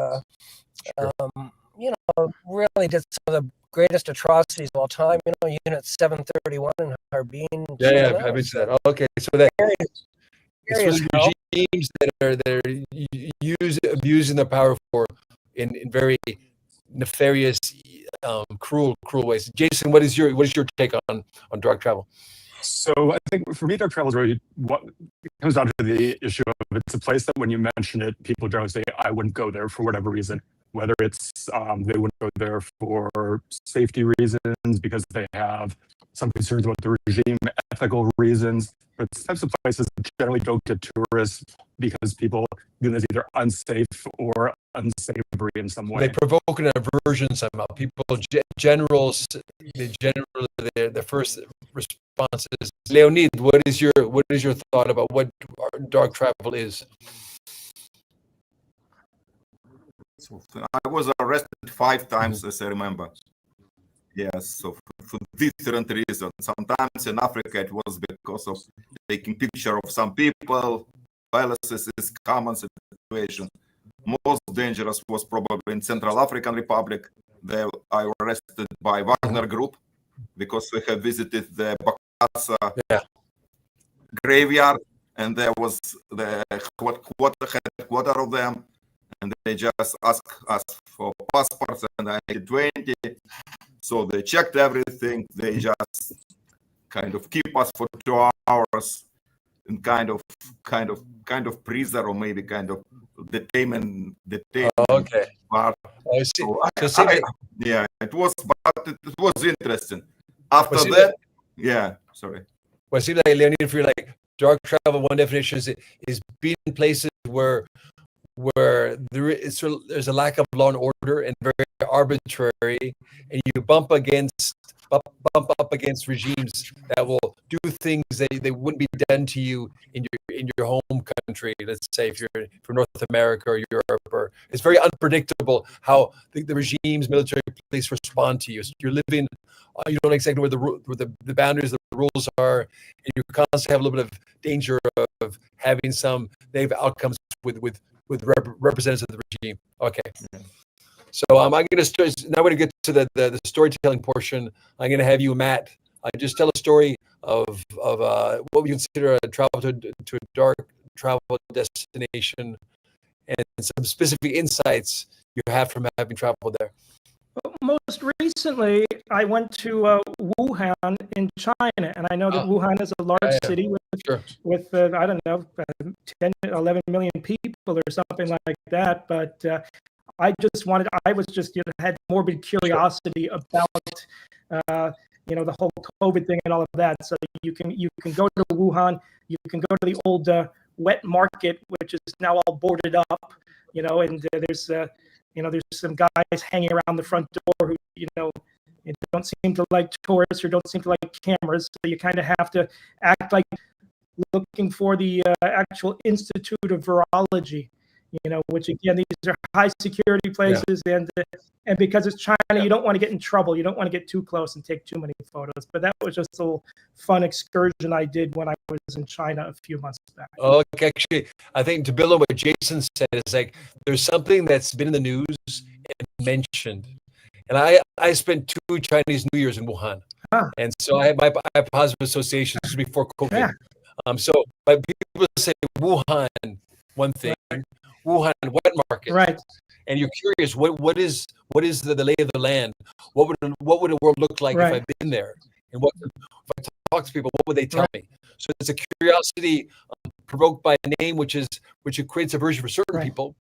really did some of the greatest atrocities of all time. Unit 731 in Harbin. Yeah, I've been to that. Okay, so that it's really regimes that are abusing their power in very nefarious, cruel ways. Jason, what is your take on dark travel? So I think for me, dark travel is really what it comes down to the issue of it's a place that when you mention it, people generally say, I wouldn't go there for whatever reason. Whether it's they wouldn't go there for safety reasons because they have some concerns about the regime, ethical reasons. But it's types of places that generally don't get tourists because people view them as either unsafe or unsavory in some way. They provoke an aversion somehow. People, generally, the first response is, Leonid, what is your thought about what dark travel is? So I was arrested 5 times, as I remember. Yes, so for different reasons. Sometimes in Africa it was because of taking picture of some people. Palaces is common situation. Most dangerous was probably in Central African Republic. There I was arrested by Wagner Group because we have visited the Bakasa graveyard, and there was the headquarter of them. And they just asked us for passports and ID-20. So they checked everything. They just kind of keep us for 2 hours in kind of prison, or maybe kind of detainment. Okay. Part. I see. So yeah, it was interesting. After that, sorry. Well, it seems like, Leonid, if you're like dark travel, one definition is being in places where there's a lack of law and order and very arbitrary, and you bump up against regimes that will do things that they wouldn't be done to you in your home country. Let's say if you're from North America or Europe, or it's very unpredictable how the regimes, military police respond to you. So you're living, you don't know exactly where the boundaries, the rules are, and you constantly have a little bit of danger of having some negative outcomes with representatives of the regime. Okay. So I'm going to get to the storytelling portion. I'm going to have you, Matt, just tell a story of what we consider a travel to a dark travel destination and some specific insights you have from having traveled there. Most recently, I went to Wuhan in China, and I know that Wuhan is a large city with I don't know, 10, 11 million people or something like that. But I was just had morbid curiosity about the whole COVID thing and all of that. So you can go to Wuhan, you can go to the old wet market, which is now all boarded up, and there's some guys hanging around the front door who don't seem to like tourists or don't seem to like cameras. So you kind of have to act like looking for the actual Institute of Virology, which again, these are high security places, and because it's China, you don't want to get in trouble. You don't want to get too close and take too many photos. But that was just a little fun excursion I did when I was in China a few months back. Okay, actually, I think to build on what Jason said, it's like there's something that's been in the news and mentioned. And I spent 2 Chinese New Years in Wuhan. And so I have positive associations before COVID. But people say Wuhan, one thing, Wuhan wet market, right? And you're curious, what is the lay of the land? What would the world look like if I've been there? And if I talk to people, what would they tell me? So it's a curiosity provoked by a name, which creates aversion for certain people,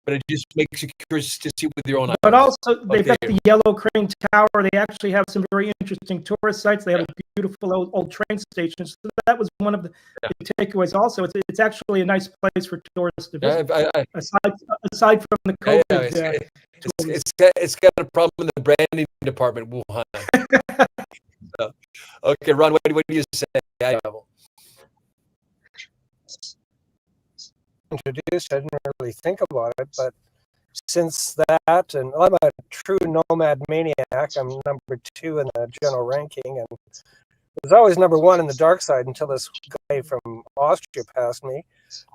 but it just makes you curious to see with your own eyes. But also, they've got the Yellow Crane Tower. They actually have some very interesting tourist sites. They have a beautiful old train station. So that was one of the takeaways. Also, it's actually a nice place for tourists to visit. Aside from the COVID, it's got a problem in the branding department, Wuhan. Okay, Ron, what do you say? Introduced, I didn't really think about it, but since that, and I'm a true nomad maniac. I'm number 2 in the general ranking, and was always number 1 in the dark side until this guy from Austria passed me.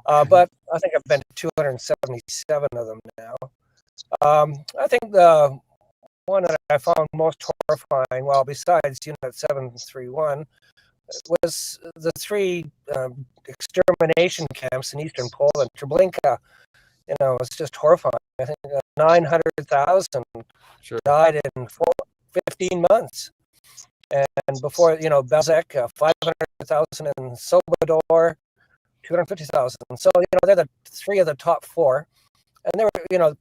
But I think I've been to 277 of them now. I think the one that I found most horrifying, well, besides Unit 731, was the 3 extermination camps in eastern Poland. Treblinka, it's just horrifying. I think 900,000 died in 15 months. And before, Belzec, 500,000 in Sobibor, 250,000. So, they're the 3 of the top 4. And they were,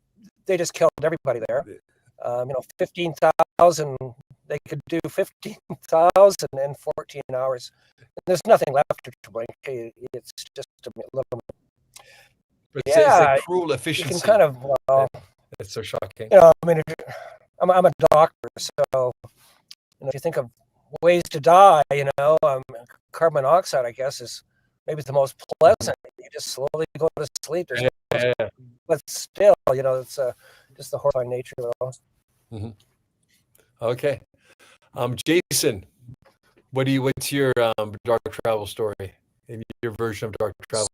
they just killed everybody there. 15,000, they could do 15,000 in 14 hours. And there's nothing left to Treblinka. It's just a little. But it's a cruel efficiency. You can kind of. It's so shocking. I'm a doctor, so if you think of ways to die, carbon monoxide, I guess, is maybe the most pleasant. You just slowly go to sleep. But still, it's just the horrifying nature of it all. Mm-hmm. Okay, Jason, what's your dark travel story? Your version of dark travel?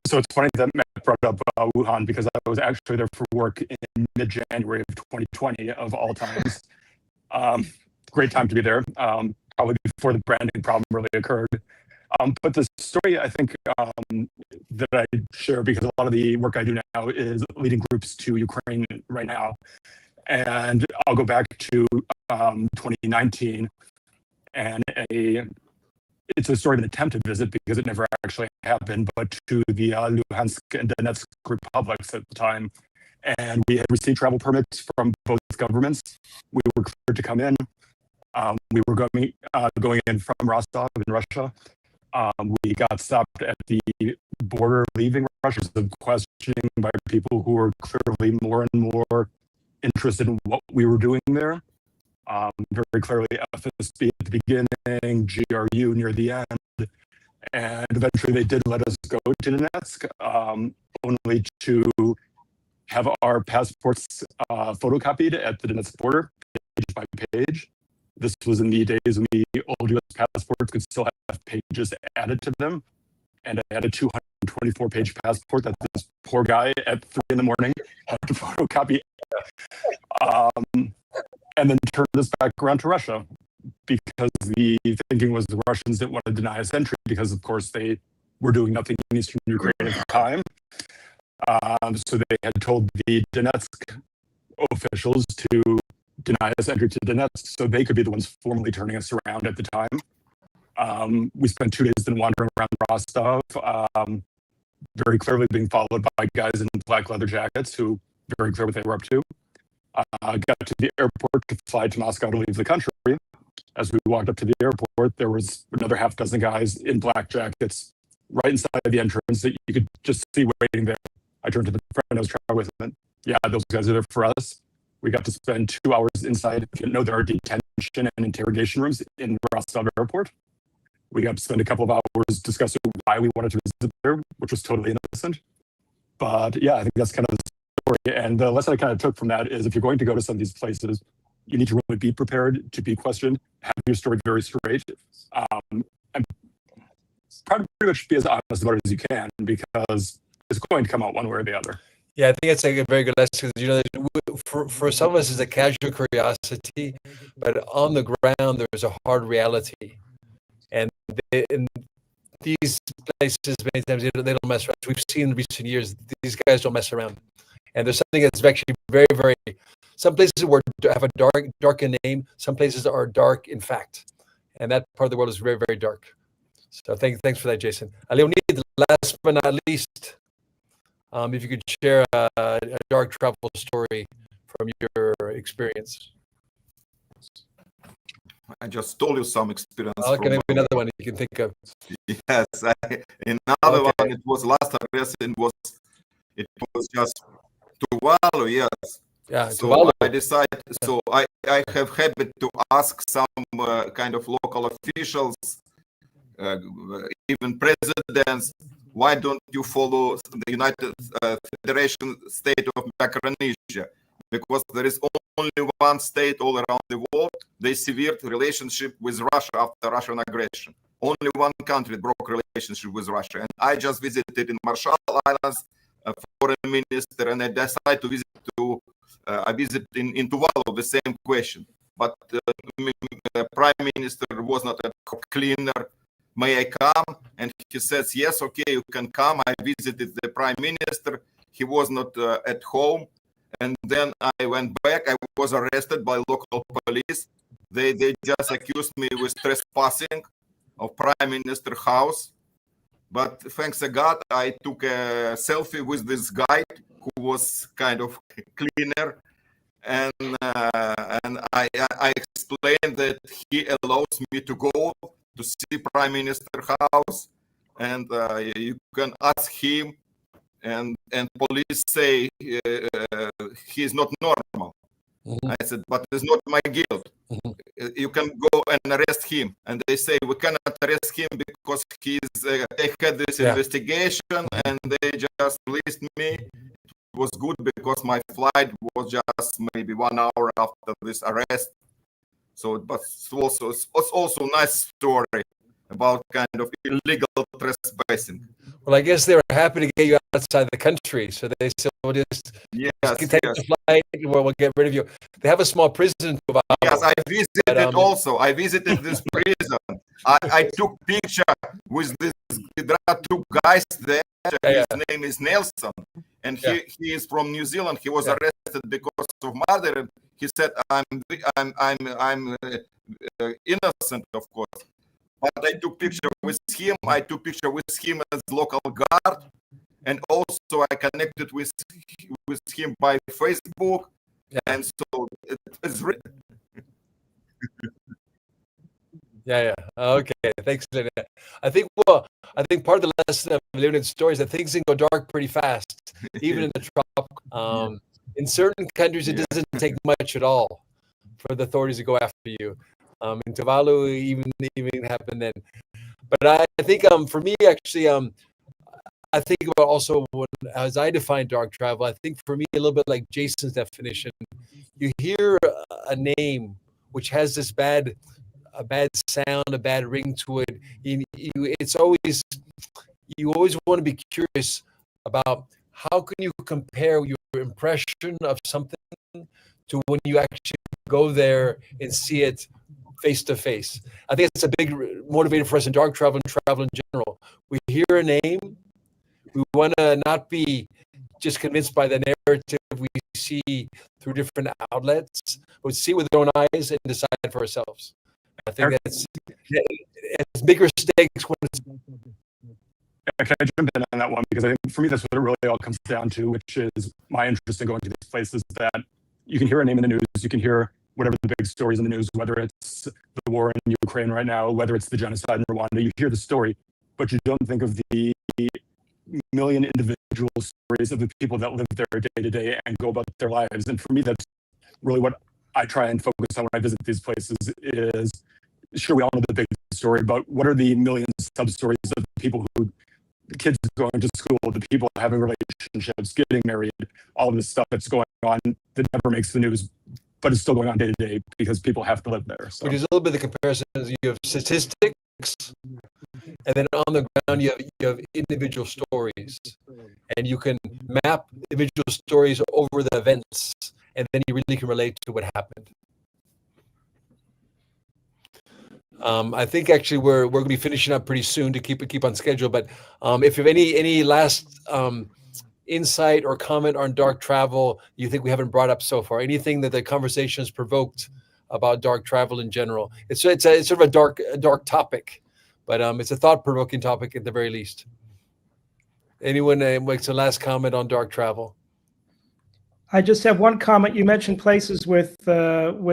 So it's funny that Matt brought up Wuhan, because I was actually there for work in mid-January of 2020, of all times. Great time to be there, probably before the branding problem really occurred. But the story, I think, that I share, because a lot of the work I do now is leading groups to Ukraine right now. And I'll go back to 2019, and it's a story of an attempted visit, because it never actually happened, but to the Luhansk and Donetsk republics at the time. And we had received travel permits from both governments. We were cleared to come in. We were going in from Rostov in Russia. We got stopped at the border leaving Russia, the questioning by people who were clearly more and more interested in what we were doing there. Very clearly FSB at the beginning, GRU near the end, and eventually they did let us go to Donetsk, only to have our passports photocopied at the Donetsk border, page by page. This was in the days when the old US passports could still have pages added to them. And I had a 224-page passport that this poor guy at 3 in the morning had to photocopy. And then turn this back around to Russia, because the thinking was the Russians didn't want to deny us entry, because of course they were doing nothing in eastern Ukraine at the time. So they had told the Donetsk officials to deny us entry to Donetsk, so they could be the ones formally turning us around at the time. We spent 2 days then wandering around Rostov, very clearly being followed by guys in black leather jackets who very clear what they were up to. Got to the airport to fly to Moscow to leave the country. As we walked up to the airport, there was another half dozen guys in black jackets right inside the entrance that you could just see waiting there. I turned to the friend I was traveling with and yeah, those guys are there for us. We got to spend 2 hours inside. You know, there are detention and interrogation rooms in Rostov Airport. We got to spend a couple of hours discussing why we wanted to visit there, which was totally innocent. But yeah, I think that's kind of the story. And the lesson I kind of took from that is if you're going to go to some of these places, you need to really be prepared to be questioned, have your story very straight, and pretty much be as honest about it as you can, because it's going to come out one way or the other. Yeah, I think it's a very good lesson. You know, for some of us, it's a casual curiosity, but on the ground, there's a hard reality. And in these places, many times, they don't mess around. We've seen in recent years, these guys don't mess around. And there's something that's actually very, very, some places have a dark in name, some places are dark in fact. And that part of the world is very, very dark. So thanks for that, Jason. Leonid, last but not least, if you could share a dark travel story from your experience. I just told you some experience. Okay, maybe another one you can think of. Yes, another one. It was last arrest. It was just Tuvalu. Yes. Yeah. So Tuvalu. I decided. So I have habit to ask some kind of local officials, even presidents, why don't you follow the United Federation state of Micronesia? Because there is only one state all around the world. They severed relationship with Russia after Russian aggression. Only one country broke relationship with Russia. And I just visited in Marshall Islands, foreign minister, and I decided to visit in Tuvalu, the same question. But the prime minister was not a cleaner. May I come? And he says, yes, okay, you can come. I visited the prime minister. He was not at home. And then I went back. I was arrested by local police. They just accused me with trespassing of prime minister house. But thanks to God, I took a selfie with this guy who was kind of cleaner. And I explained that he allows me to go to see prime minister house, and you can ask him, and police say he is not normal. Mm-hmm. I said, but it's not my guilt. Mm-hmm. You can go and arrest him, and they say we cannot arrest him because they had this investigation, and they just released me. It was good because my flight was just maybe 1 hour after this arrest. So, but it's also a nice story about kind of illegal trespassing. Well, I guess they were happy to get you outside the country, so they said, "We'll just take the flight, we'll get rid of you." They have a small prison in Tuvalu. Yes, I visited also. I visited this prison. I took picture with this. There are two guys there. His name is Nelson, and he is from New Zealand. He was arrested because of murder. And he said, "I'm innocent, of course." But I took picture with him. I took picture with him as local guard, and also I connected with him by Facebook, and so it's written. Okay, thanks, Lena. I think part of the lesson of Leonid's story is that things can go dark pretty fast, even in the tropical. In certain countries, it doesn't take much at all for the authorities to go after you. In Tuvalu, even happened then. But I think for me, actually, I think about also as I define dark travel. I think for me, a little bit like Jason's definition. You hear a name which has this bad sound, a bad ring to it. You always want to be curious about how can you compare your impression of something to when you actually go there and see it face to face. I think it's a big motivator for us in dark travel and travel in general. We hear a name, we want to not be just convinced by the narrative we see through different outlets, but see with our own eyes and decide for ourselves. I think it's bigger stakes when it's Can I jump in on that one? Because I think for me, that's what it really all comes down to, which is my interest in going to these places that you can hear a name in the news, you can hear whatever the big stories in the news, whether it's the war in Ukraine right now, whether it's the genocide in Rwanda, you hear the story, but you don't think of the million individual stories of the people that live there day to day and go about their lives. And for me, that's really what I try and focus on when I visit these places is, sure, we all know the big story, but what are the million sub-stories of the people who, the kids going to school, the people having relationships, getting married, all of this stuff that's going on that never makes the news, but it's still going on day to day because people have to live there. So. Which is a little bit of the comparison. You have statistics, and then on the ground you have individual stories, and you can map individual stories over the events, and then you really can relate to what happened. I think actually we're going to be finishing up pretty soon to keep on schedule. But if you have any last insight or comment on dark travel you think we haven't brought up so far, anything that the conversation has provoked about dark travel in general, it's sort of a dark topic, but it's a thought-provoking topic at the very least. Anyone makes a last comment on dark travel? I just have one comment. You mentioned places with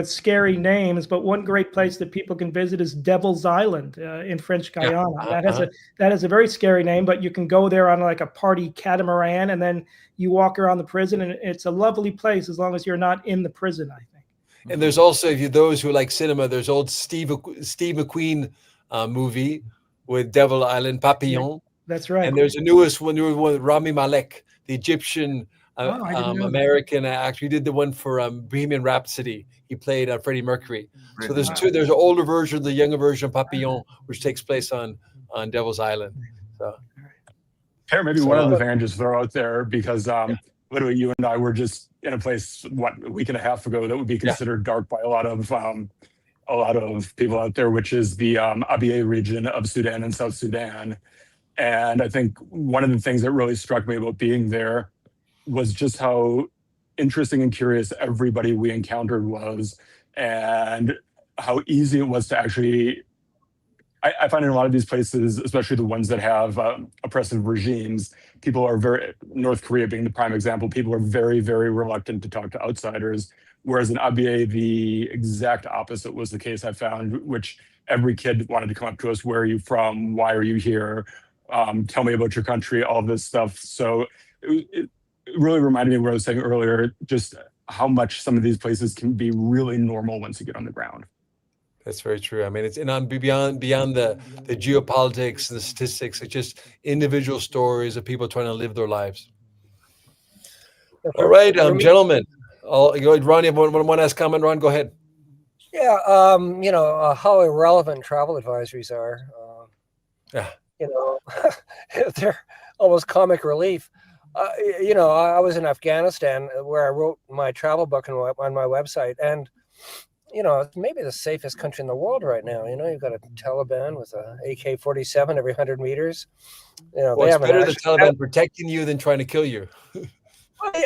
scary names, but one great place that people can visit is Devil's Island in French Guyana. That has a very scary name, but you can go there on like a party catamaran, and then you walk around the prison, and it's a lovely place as long as you're not in the prison, I think. And there's also, those who like cinema, there's old Steve McQueen movie with Devil Island, Papillon. That's right. And there's a newer one with Rami Malek, the Egyptian American actor. He did the one for Bohemian Rhapsody. He played Freddie Mercury. So there's two. There's an older version, the younger version, Papillon, which takes place on Devil's Island. So, Here, maybe one other thing I just throw out there, because literally you and I were just in a place a week and a half ago that would be considered dark by a lot of people out there, which is the Abyei region of Sudan and South Sudan. And I think one of the things that really struck me about being there was just how interesting and curious everybody we encountered was, and how easy it was to actually, I find in a lot of these places, especially the ones that have oppressive regimes, people are North Korea being the prime example, people are very, very reluctant to talk to outsiders. Whereas in Abyei, the exact opposite was the case, I found, which every kid wanted to come up to us. Where are you from? Why are you here? Tell me about your country, all this stuff. So it really reminded me of what I was saying earlier, just how much some of these places can be really normal once you get on the ground. That's very true. I mean, it's beyond the geopolitics and the statistics. It's just individual stories of people trying to live their lives. All right, gentlemen. Ron, you have one last comment? Ron, go ahead. Yeah, how irrelevant travel advisories are. They're almost comic relief. I was in Afghanistan where I wrote my travel book on my website, and it's maybe the safest country in the world right now. You've got a Taliban with a AK-47 every 100 meters. Well, it's better the Taliban protecting you than trying to kill you.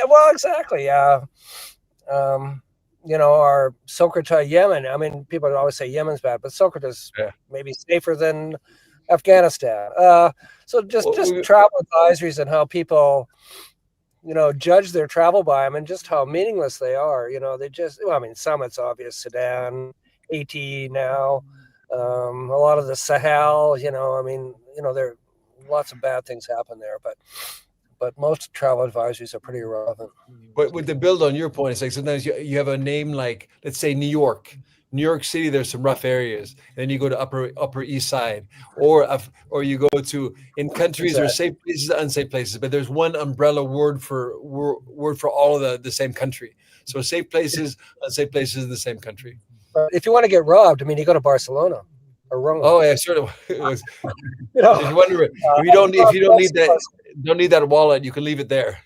Well, exactly. Our Socotra, Yemen. I mean, people always say Yemen's bad, but Socotra's maybe safer than Afghanistan. So just travel advisories and how people, judge their travel by them, and just how meaningless they are. Some it's obvious, Sudan, Haiti now, a lot of the Sahel. There are lots of bad things happen there, but most travel advisories are pretty irrelevant. But with the build on your point, it's like sometimes you have a name like, let's say, New York City. There's some rough areas. And then you go to Upper East Side, or you go to, in countries there are safe places, unsafe places, but there's one umbrella word for all of the same country. So safe places, unsafe places in the same country. If you want to get robbed, you go to Barcelona or Rome. Oh yeah, sort of. If you don't need that wallet, you can leave it there.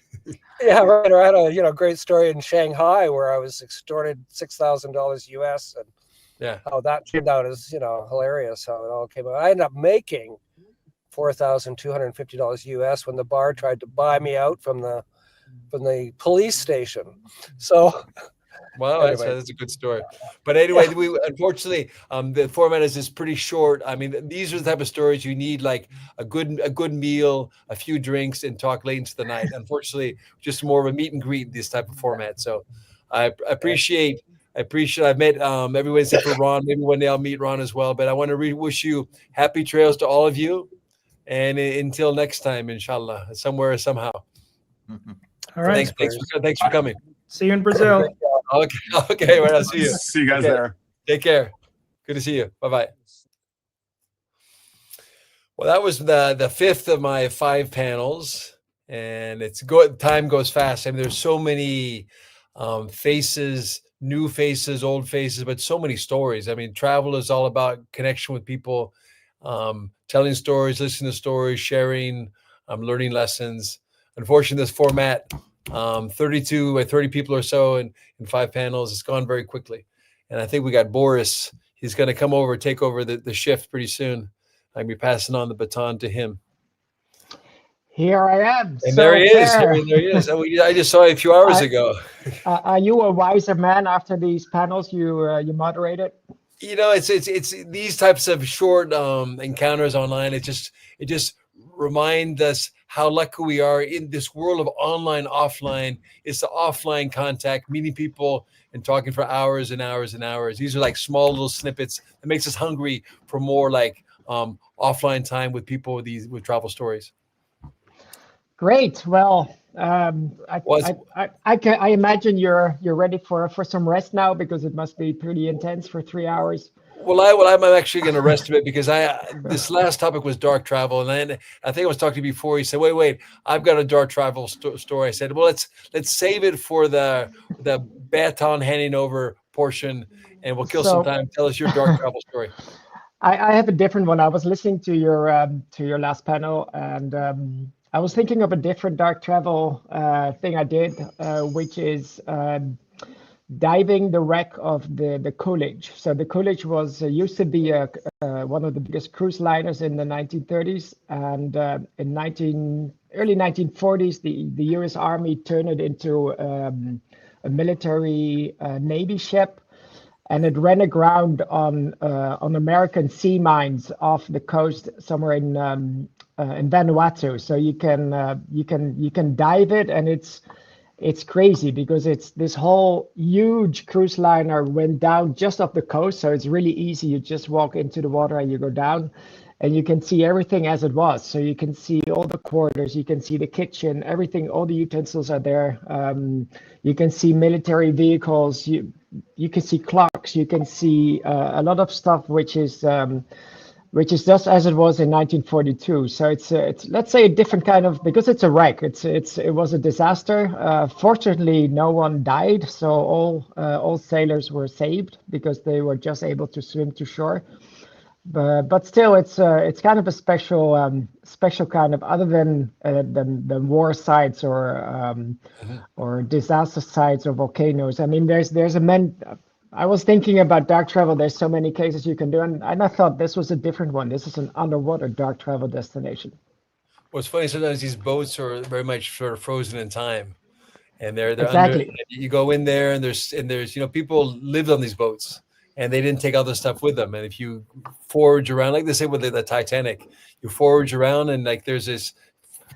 Yeah, right. Or I had a great story in Shanghai where I was extorted $6,000 US, and how that turned out is hilarious how it all came out. I ended up making $4,250 US when the bar tried to buy me out from the police station. So Wow, that's a good story. But anyway, we unfortunately the format is just pretty short. I mean, these are the type of stories you need, like a good meal, a few drinks, and talk late into the night. Unfortunately, just more of a meet and greet, this type of format. So I appreciate I've met everyone except for Ron. Maybe one day I'll meet Ron as well. But I want to wish you happy trails to all of you, and until next time, inshallah, somewhere somehow. All right. Thanks for coming. See you in Brazil. Okay, right. I'll see you. See you guys there. Take care. Good to see you. Bye-bye. Well, that was the fifth of my 5 panels, and it's good. Time goes fast. I mean, there's so many faces, new faces, old faces, but so many stories. I mean, travel is all about connection with people, telling stories, listening to stories, sharing, learning lessons. Unfortunately, this format, 32 by 30 people or so in 5 panels, it's gone very quickly. And I think we got Boris. He's going to come over, take over the shift pretty soon. I'm going to be passing on the baton to him. Here I am. And there he is. There he is. I just saw you a few hours ago. Are you a wiser man after these panels you moderated? You know, it's these types of short encounters online. It just remind us how lucky we are in this world of online, offline. It's the offline contact, meeting people and talking for hours and hours and hours. These are like small little snippets that makes us hungry for more like offline time with people with travel stories. Great. Well, I imagine you're ready for some rest now, because it must be pretty intense for 3 hours. Well, I'm actually going to rest a bit, because this last topic was dark travel, and then I think I was talking to you before. You said, "Wait, I've got a dark travel story." I said, "Well, let's save it for the baton handing over portion, and we'll kill some time. Tell us your dark travel story." I have a different one. I was listening to your last panel, and I was thinking of a different dark travel thing I did, which is diving the wreck of the Coolidge. So the Coolidge was used to be one of the biggest cruise liners in the 1930s, and in early 1940s, the U.S. Army turned it into a military Navy ship, and it ran aground on American sea mines off the coast somewhere in Vanuatu. So you can dive it, and it's crazy, because it's this whole huge cruise liner went down just off the coast. So it's really easy. You just walk into the water and you go down, and you can see everything as it was. So you can see all the quarters, you can see the kitchen, everything, all the utensils are there. You can see military vehicles, you can see clocks, you can see a lot of stuff which is just as it was in 1942. So it's let's say a different kind of, because it's a wreck. It was a disaster. Fortunately, no one died, so all sailors were saved because they were just able to swim to shore. But still, it's kind of a special kind of, other than the war sites or disaster sites or volcanoes. I mean, there's I was thinking about dark travel. There's so many cases you can do, and I thought this was a different one. This is an underwater dark travel destination. What's funny, sometimes these boats are very much sort of frozen in time, and they're Exactly. under. You go in there, and there's people lived on these boats, and they didn't take other stuff with them. And if you forage around, like they say with the Titanic, you forage around, and like there's this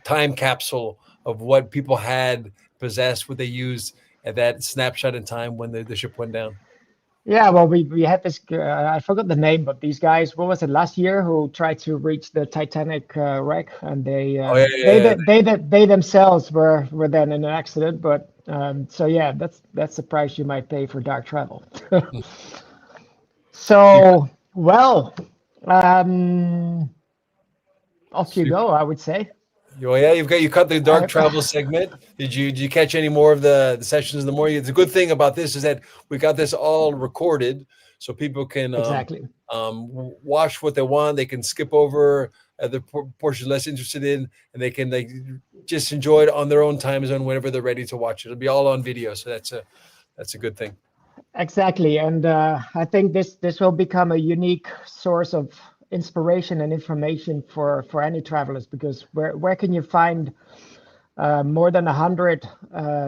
time capsule of what people had possessed, what they used at that snapshot in time when the ship went down. Yeah, well, we had this, I forgot the name, but these guys, what was it, last year, who tried to reach the Titanic wreck, and they themselves were then in an accident. But so yeah, that's the price you might pay for dark travel. So, well, off you go, I would say. Oh yeah, you cut the dark travel segment. Did you catch any more of the sessions in the morning? The good thing about this is that we got this all recorded, so people can exactly watch what they want. They can skip over the portions less interested in, and they can just enjoy it on their own time zone whenever they're ready to watch it. It'll be all on video, so that's a good thing. Exactly, and I think this will become a unique source of inspiration and information for any travelers, because where can you find more than 100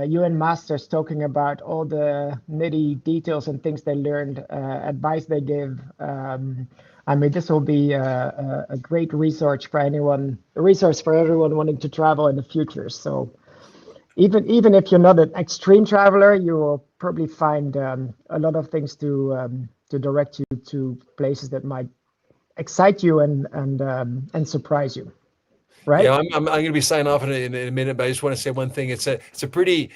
UN masters talking about all the nitty details and things they learned, advice they give. I mean, this will be a great resource for everyone wanting to travel in the future. So even if you're not an extreme traveler, you will probably find a lot of things to direct you to places that might excite you and surprise you. Right. Yeah, I'm going to be signing off in a minute, but I just want to say one thing. It's a pretty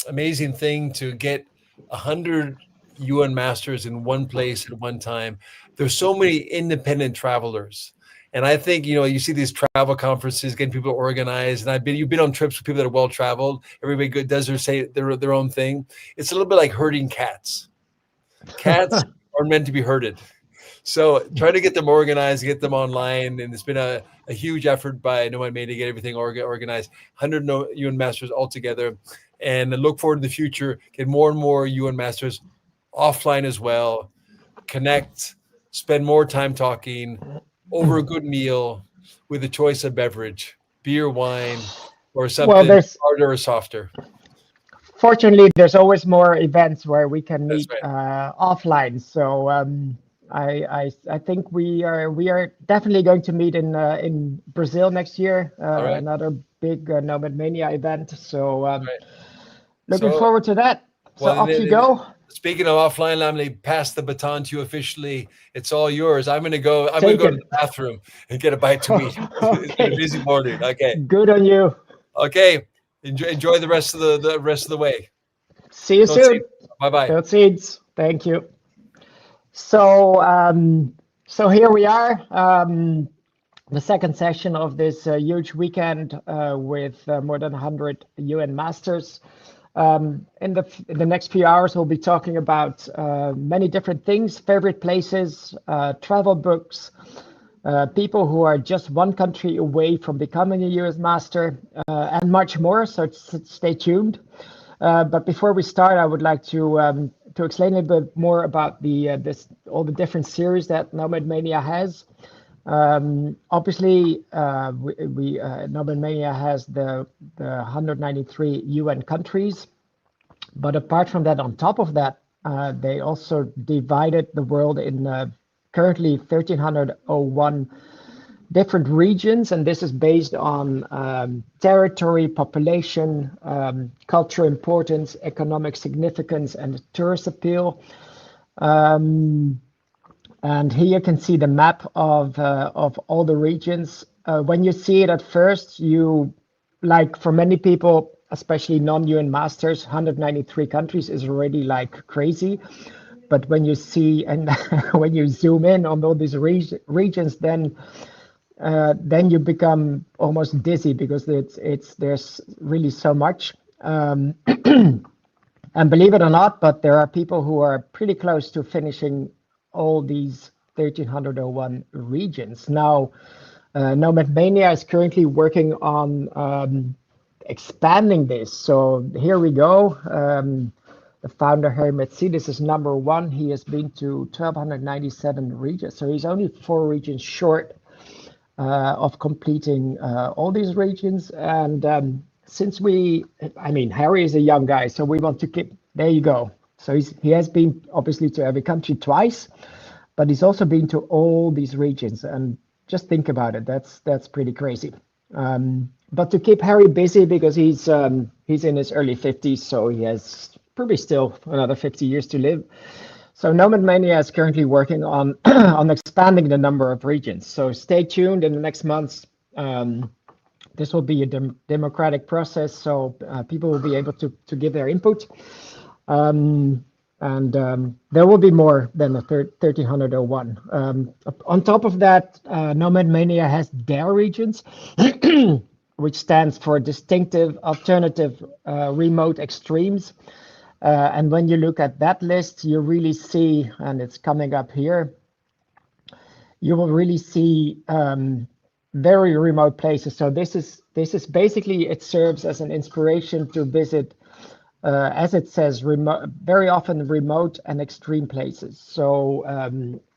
amazing thing to get 100 UN masters in one place at one time. There's so many independent travelers. And I think, you see these travel conferences, getting people organized. And you've been on trips with people that are well traveled. Everybody does their own thing. It's a little bit like herding cats. Cats are meant to be herded. So try to get them organized, get them online. And it's been a huge effort by Nomad Mania to get everything organized. 100 UN masters all together. And I look forward to the future, get more and more UN masters offline as well. Connect, spend more time talking over a good meal with a choice of beverage, beer, wine, or something harder or softer. Fortunately, there's always more events where we can meet offline. So I think we are definitely going to meet in Brazil next year. Another big Nomad Mania event. So looking forward to that. So off you go. Speaking of offline, Lamley, pass the baton to you officially. It's all yours. I'm going to go to the bathroom and get a bite to eat. It's been a busy morning. Okay. Good on you. Okay. Enjoy the rest of the way. See you soon. Bye-bye. Field seeds. Thank you. So so here we are, the second session of this huge weekend with more than 100 UN masters. In the next few hours, we'll be talking about many different things, favorite places, travel books, people who are just one country away from becoming a US master, and much more. So stay tuned. But before we start, I would like to explain a bit more about all the different series that Nomad Mania has. Obviously, Nomad Mania has the 193 UN countries, but apart from that, on top of that, they also divided the world in currently 1,301 different regions, and this is based on territory, population, cultural importance, economic significance, and tourist appeal. And here you can see the map of all the regions. When you see it at first, for many people, especially non-UN masters, 193 countries is already like crazy. But when you see and when you zoom in on all these regions, then you become almost dizzy because there's really so much. And believe it or not, but there are people who are pretty close to finishing all these 1,301 regions. Now, Nomad Mania is currently working on expanding this. So here we go. The founder, Harry Metsidis, is number one. He has been to 1,297 regions. So he's only 4 regions short of completing all these regions. And since Harry is a young guy, so we want to keep, there you go. So he has been obviously to every country twice, but he's also been to all these regions. And just think about it, that's pretty crazy. But to keep Harry busy, because he's in his early 50s, so he has probably still another 50 years to live. So Nomad Mania is currently working on on expanding the number of regions. So stay tuned in the next months. This will be a democratic process, so people will be able to give their input. And there will be more than the 1,301. On top of that, Nomad Mania has their regions, which stands for Distinctive Alternative Remote Extremes. And when you look at that list, you really see, and it's coming up here, you will really see very remote places. So this is basically, it serves as an inspiration to visit, as it says, very often remote and extreme places. So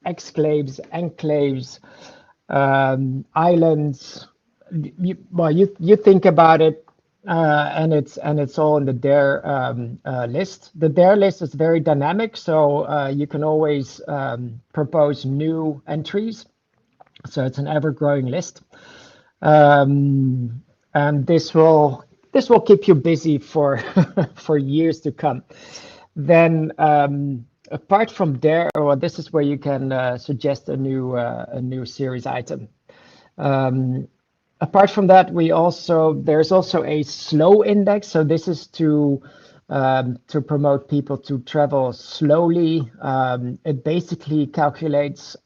exclaves, enclaves, islands, you think about it, and it's all in the Dare list. The Dare list is very dynamic, so you can always propose new entries. So it's an ever-growing list, and this will keep you busy for for years to come. Then apart from Dare, or this is where you can suggest a new series item. Apart from that, there's also a slow index. So this is to promote people to travel slowly. It basically calculates,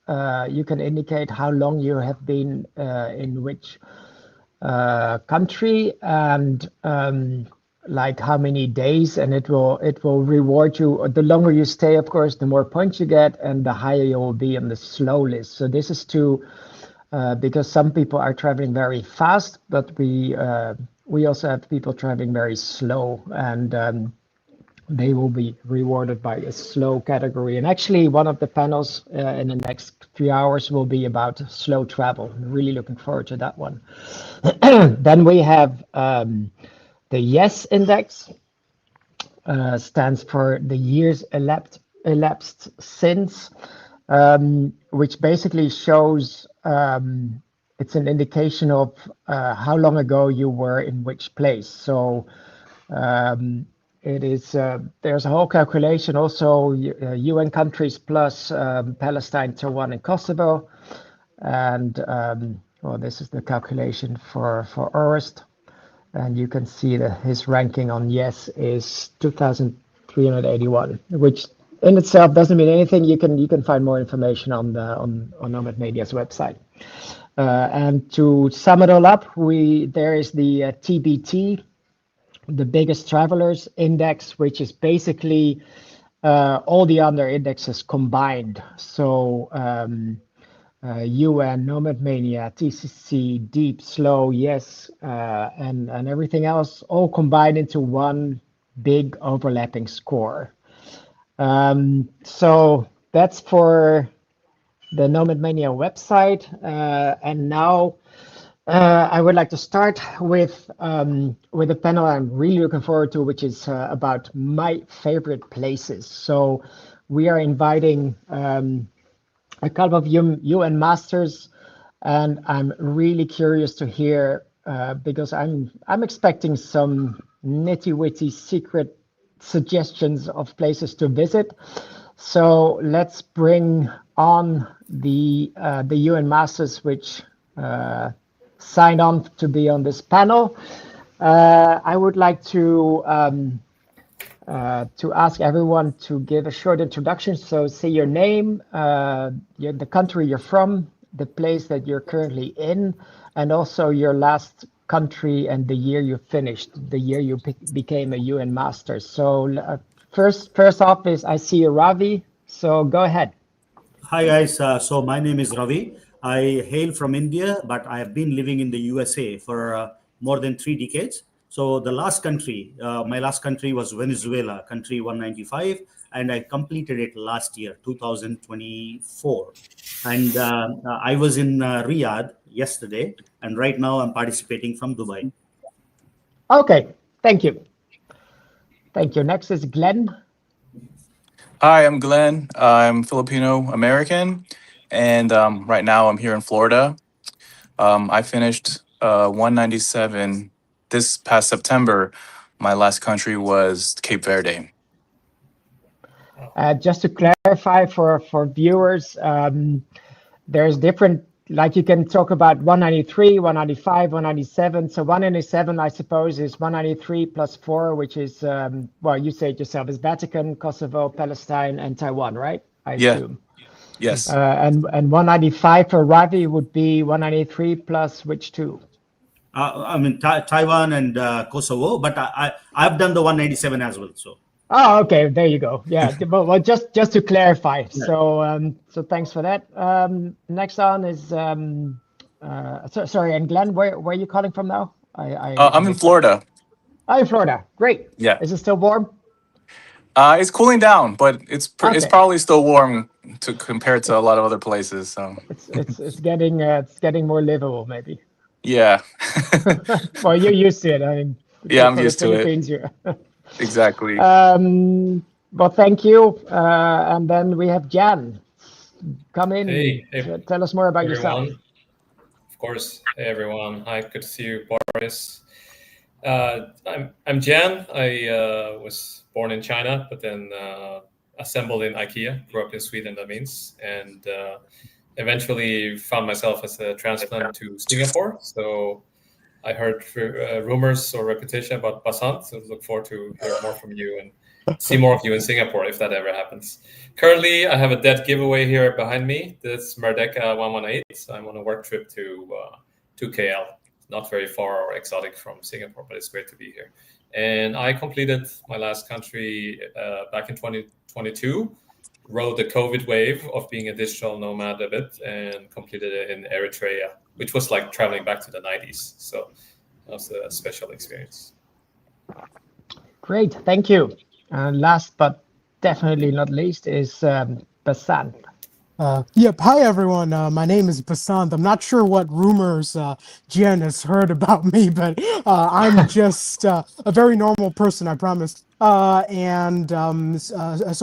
you can indicate how long you have been in which country, and like how many days, and it will reward you. The longer you stay, of course, the more points you get, and the higher you will be on the slow list. So this is to because some people are traveling very fast, but we also have people traveling very slow, and they will be rewarded by a slow category. And actually, one of the panels in the next few hours will be about slow travel. I'm really looking forward to that one. Then we have the Yes Index, stands for the years elapsed since, which basically shows it's an indication of how long ago you were in which place. So it is there's a whole calculation also, UN countries plus Palestine, Taiwan, and Kosovo, and well, this is the calculation for Orest, and you can see that his ranking on Yes is 2,381, which in itself doesn't mean anything. You can find more information on Nomad Mania's website. And to sum it all up, there is the TBT, the Biggest Travelers Index, which is basically all the other indexes combined. So UN, Nomad Mania, TCC, Deep, Slow, Yes, and everything else all combined into one big overlapping score. So that's for the Nomad Mania website, and now I would like to start with a panel I'm really looking forward to, which is about my favorite places. So we are inviting a couple of UN masters, and I'm really curious to hear because I'm expecting some nitty-witty secret suggestions of places to visit. So let's bring on the UN masters, which signed on to be on this panel. I would like to ask everyone to give a short introduction. So say your name, the country you're from, the place that you're currently in, and also your last country and the year you finished, the year you became a UN master. So first off is I see Ravi. So go ahead. Hi guys. So my name is Ravi. I hail from India, but I have been living in the USA for more than 3 decades. So the last country, my last country was Venezuela, country 195, and I completed it last year, 2024. And I was in Riyadh yesterday, and right now I'm participating from Dubai. Okay, thank you. Thank you. Next is Glenn. Hi, I'm Glenn. I'm Filipino American, and right now I'm here in Florida. I finished 197 this past September. My last country was Cape Verde. Just to clarify for viewers, there's different, like you can talk about 193, 195, 197. So 197, I suppose, is 193 plus 4, which is, well, you say it yourself, is Vatican, Kosovo, Palestine, and Taiwan, right? I assume. Yes. And 195 for Ravi would be 193 plus which two? I mean, Taiwan and Kosovo, but I've done the 197 as well. So. Oh, okay. There you go. Yeah. Well, just to clarify. Yeah. So thanks for that. Next on is sorry. And Glenn, where are you calling from now? I'm in Florida. Oh, in Florida. Great. Yeah. Is it still warm? It's cooling down, but it's probably still warm compared to a lot of other places. So it's getting more livable, maybe. Yeah. Well, you're used to it. I mean, Yeah, I'm for the used to it. Philippines, you. Exactly. Well, thank you. And then we have Jan. Come in. Hey, Tell us more about yourself. everyone. Of course. Hey, everyone. Hi, good to see you, Boris. I'm Jan. I was born in China, but then assembled in IKEA. Grew up in Sweden, that means, and eventually found myself as a transplant to Singapore. So I heard rumors or reputation about Basant. So look forward to hear more from you and see more of you in Singapore if that ever happens. Currently, I have a dead giveaway here behind me. This Merdeka 118. So I'm on a work trip to KL. Not very far or exotic from Singapore, but it's great to be here. And I completed my last country back in 2022, rode the COVID wave of being a digital nomad a bit, and completed it in Eritrea, which was like traveling back to the 90s. So that was a special experience. Great, thank you. Last but definitely not least is Basant. Yep. Hi, everyone. My name is Basant. I'm not sure what rumors Jen has heard about me, but I'm just a very normal person, I promise. So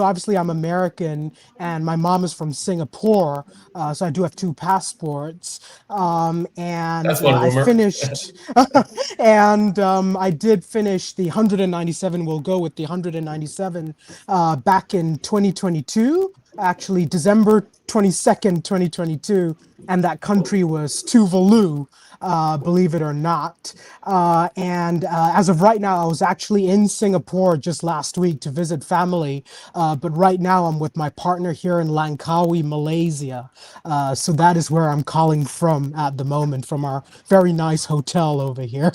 obviously I'm American, and my mom is from Singapore, so I do have 2 passports. That's one rumor. I finished, and I did finish the 197. We'll go with the 197 back in 2022. Actually, December 22nd, 2022, and that country was Tuvalu, believe it or not. As of right now, I was actually in Singapore just last week to visit family, but right now I'm with my partner here in Langkawi, Malaysia. So that is where I'm calling from at the moment, from our very nice hotel over here.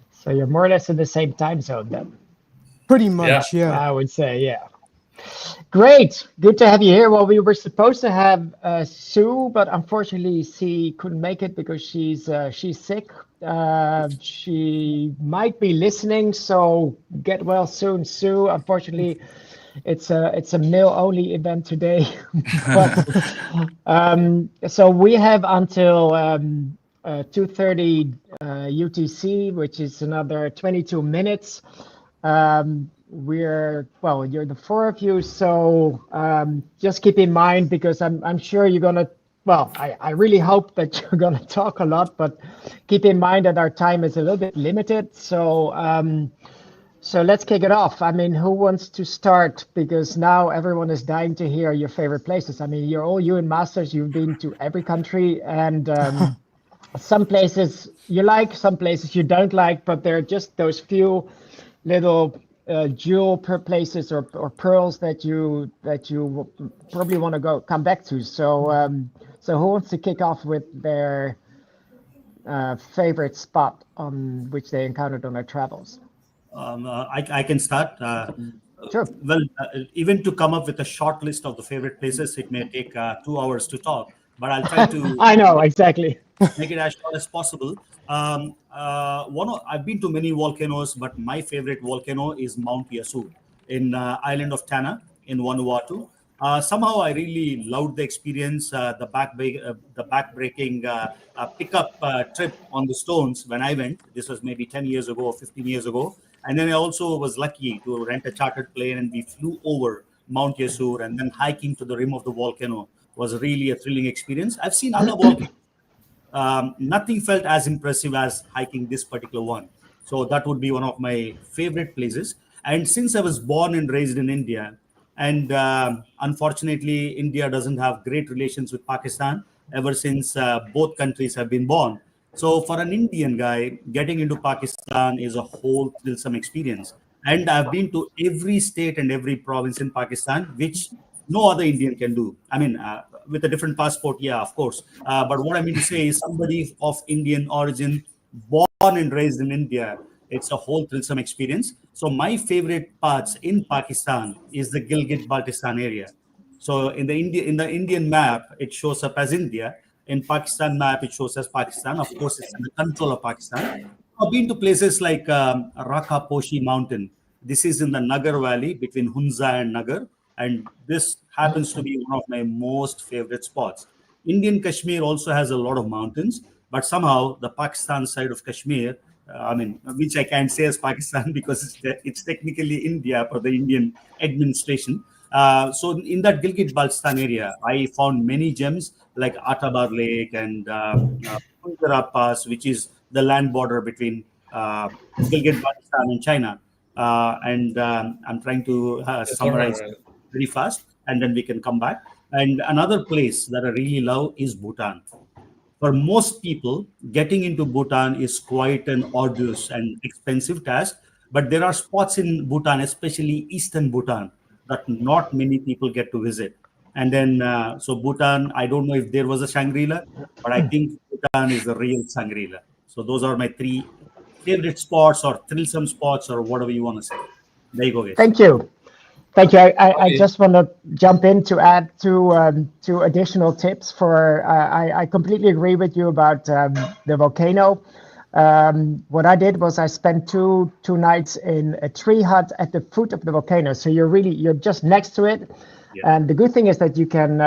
So you're more or less in the same time zone then? Pretty much, yeah. I would say, yeah. Great, good to have you here. Well, we were supposed to have Sue, but unfortunately she couldn't make it because she's sick. She might be listening, so get well soon, Sue. Unfortunately, it's a male-only event today. But, so we have until 2:30 UTC, which is another 22 minutes. You're the 4 of you, so just keep in mind, because I'm sure you're gonna, I really hope that you're gonna talk a lot, but keep in mind that our time is a little bit limited. So let's kick it off. I mean, who wants to start? Because now everyone is dying to hear your favorite places. I mean, you're all UN Masters, you've been to every country, and some places you like, some places you don't like, but there are just those few little jewel places or pearls that you probably want to come back to. So who wants to kick off with their favorite spot on which they encountered on their travels? I can start. Sure. Well, even to come up with a short list of the favorite places, it may take 2 hours to talk, but I'll try to. I know, exactly. Make it as short as possible. I've been to many volcanoes, but my favorite volcano is Mount Yasur in island of Tanna in Vanuatu. Somehow I really loved the experience, the back-breaking pickup trip on the stones when I went. This was maybe 10 years ago or 15 years ago. And then I also was lucky to rent a chartered plane, and we flew over Mount Yasur, and then hiking to the rim of the volcano was really a thrilling experience. I've seen other volcanoes. Nothing felt as impressive as hiking this particular one. So that would be one of my favorite places. And since I was born and raised in India, and unfortunately, India doesn't have great relations with Pakistan ever since both countries have been born. So for an Indian guy, getting into Pakistan is a whole thrillsome experience. And I've been to every state and every province in Pakistan, which no other Indian can do. I mean, with a different passport, yeah, of course. But what I mean to say is somebody of Indian origin, born and raised in India, it's a whole thrillsome experience. So my favorite parts in Pakistan is the Gilgit-Baltistan area. So in the Indian map, it shows up as India. In Pakistan map, it shows as Pakistan. Of course, it's in the control of Pakistan. I've been to places like Raka Poshi Mountain. This is in the Nagar Valley between Hunza and Nagar. And this happens to be one of my most favorite spots. Indian Kashmir also has a lot of mountains, but somehow the Pakistan side of Kashmir, which I can't say as Pakistan because it's technically India for the Indian administration. So in that Gilgit-Baltistan area, I found many gems like Atabar Lake and Punjab Pass, which is the land border between Gilgit-Baltistan and China. I'm trying to summarize very fast, and then we can come back. And another place that I really love is Bhutan. For most people, getting into Bhutan is quite an arduous and expensive task, but there are spots in Bhutan, especially eastern Bhutan, that not many people get to visit. And then, so Bhutan, I don't know if there was a Shangri-La, but I think Bhutan is the real Shangri-La. So those are my 3 favorite spots or thrillsome spots or whatever you want to say. There you go, guys. Thank you. Thank you. I just want to jump in to add two additional tips for, I completely agree with you about the volcano. What I did was I spent two nights in a tree hut at the foot of the volcano. So you're just next to it. Yeah. And the good thing is that you can,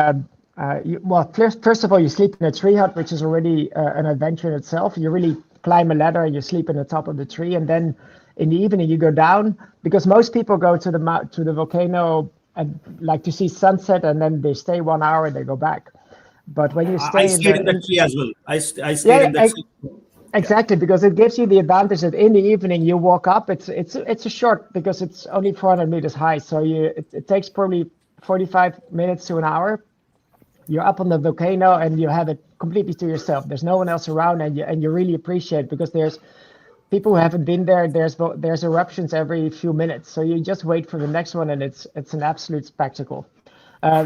first of all, you sleep in a tree hut, which is already an adventure in itself. You really climb a ladder and you sleep in the top of the tree. And then in the evening you go down, because most people go to the volcano and like to see sunset, and then they stay 1 hour and they go back. But when you stay I stayed in the tree as well. I stayed in the tree. Exactly, because it gives you the advantage that in the evening you walk up. It's a short, because it's only 400 meters high, so it takes probably 45 minutes to an hour. You're up on the volcano and you have it completely to yourself. There's no one else around, and you really appreciate it, because there's people who haven't been there. There's eruptions every few minutes, so you just wait for the next one, and it's an absolute spectacle.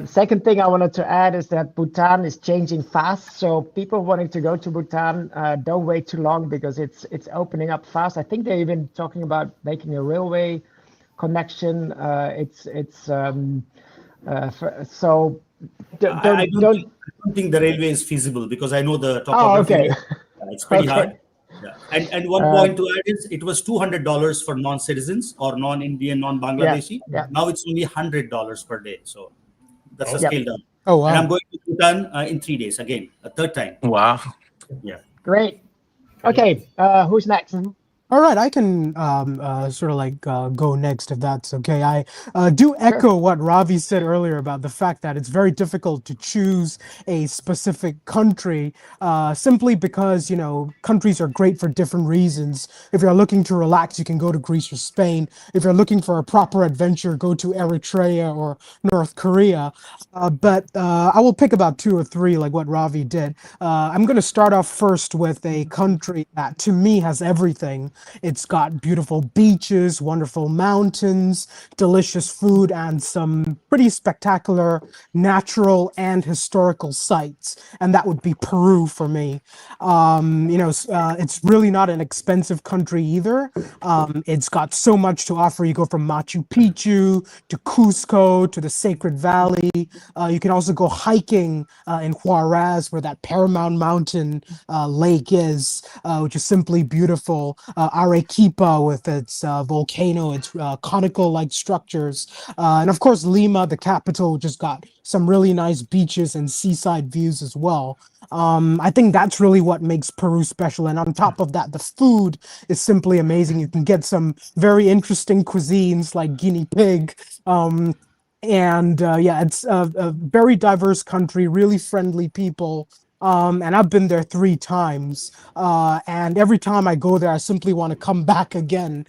Second thing I wanted to add is that Bhutan is changing fast. So people wanting to go to Bhutan, don't wait too long, because it's opening up fast. I think they're even talking about making a railway connection. I don't think the railway is feasible, because I know the topography. Okay. It's pretty hard. Yeah. And one point to add is it was $200 for non-citizens or non-Indian, non-Bangladeshi. Yeah. Now it's only $100 per day. So that's a scale down. Oh, wow. And I'm going to Bhutan in 3 days again, a third time. Wow. Yeah. Great. Okay. Who's next? All right, I can sort of like go next, if that's okay. I do echo what Ravi said earlier about the fact that it's very difficult to choose a specific country simply because, countries are great for different reasons. If you're looking to relax, you can go to Greece or Spain. If you're looking for a proper adventure, go to Eritrea or North Korea. But I will pick about 2 or 3, like what Ravi did. I'm going to start off first with a country that, to me, has everything. It's got beautiful beaches, wonderful mountains, delicious food, and some pretty spectacular natural and historical sites. And that would be Peru for me. It's really not an expensive country either. It's got so much to offer. You go from Machu Picchu to Cusco to the Sacred Valley. You can also go hiking in Juarez, where that Paramount Mountain lake is, which is simply beautiful. Arequipa with its volcano, its conical-like structures. And of course, Lima, the capital, just got some really nice beaches and seaside views as well. I think that's really what makes Peru special. And on top of that, the food is simply amazing. You can get some very interesting cuisines like guinea pig. It's a very diverse country, really friendly people. And I've been there 3 times. And every time I go there, I simply want to come back again.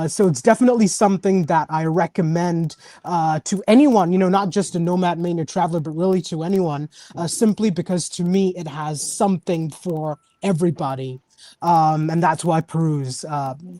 So it's definitely something that I recommend to anyone, not just a Nomad Mania traveler, but really to anyone, simply because to me, it has something for everybody. And that's why Peru's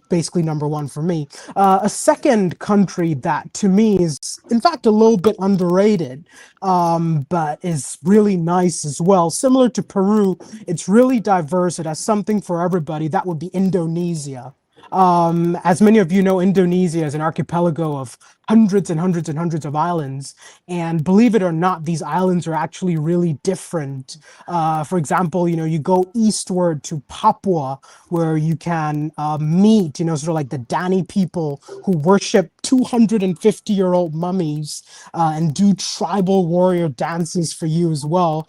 basically number 1 for me. A second country that to me is, in fact, a little bit underrated, but is really nice as well. Similar to Peru, it's really diverse. It has something for everybody. That would be Indonesia. As many of you know, Indonesia is an archipelago of hundreds and hundreds and hundreds of islands. And believe it or not, these islands are actually really different. For example, you go eastward to Papua, where you can meet, sort of like the Dani people who worship 250-year-old mummies and do tribal warrior dances for you as well.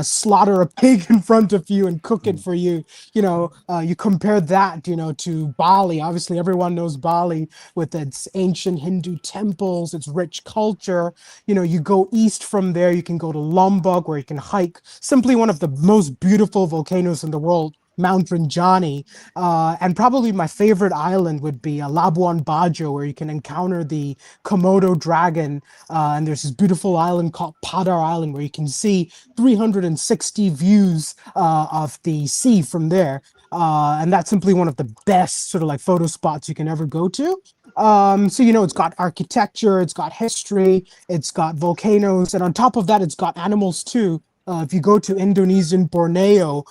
slaughter a pig in front of you and cook it for you. You compare that, to Bali. Obviously, everyone knows Bali with its ancient Hindu temples, its rich culture. You go east from there, you can go to Lombok, where you can hike simply one of the most beautiful volcanoes in the world, Mount Rinjani. And probably my favorite island would be Labuan Bajo, where you can encounter the Komodo dragon. And there's this beautiful island called Padar Island, where you can see 360 views of the sea from there. And that's simply one of the best sort of like photo spots you can ever go to. So, it's got architecture, it's got history, it's got volcanoes, and on top of that, it's got animals too. If you go to Indonesian Borneo,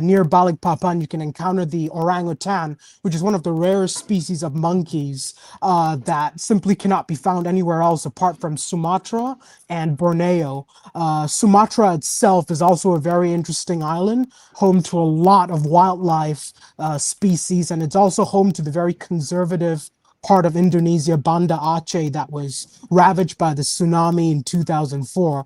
near Balikpapan, you can encounter the orangutan, which is one of the rarest species of monkeys that simply cannot be found anywhere else apart from Sumatra and Borneo. Sumatra itself is also a very interesting island, home to a lot of wildlife species, and it's also home to the very conservative part of Indonesia, Banda Aceh, that was ravaged by the tsunami in 2004.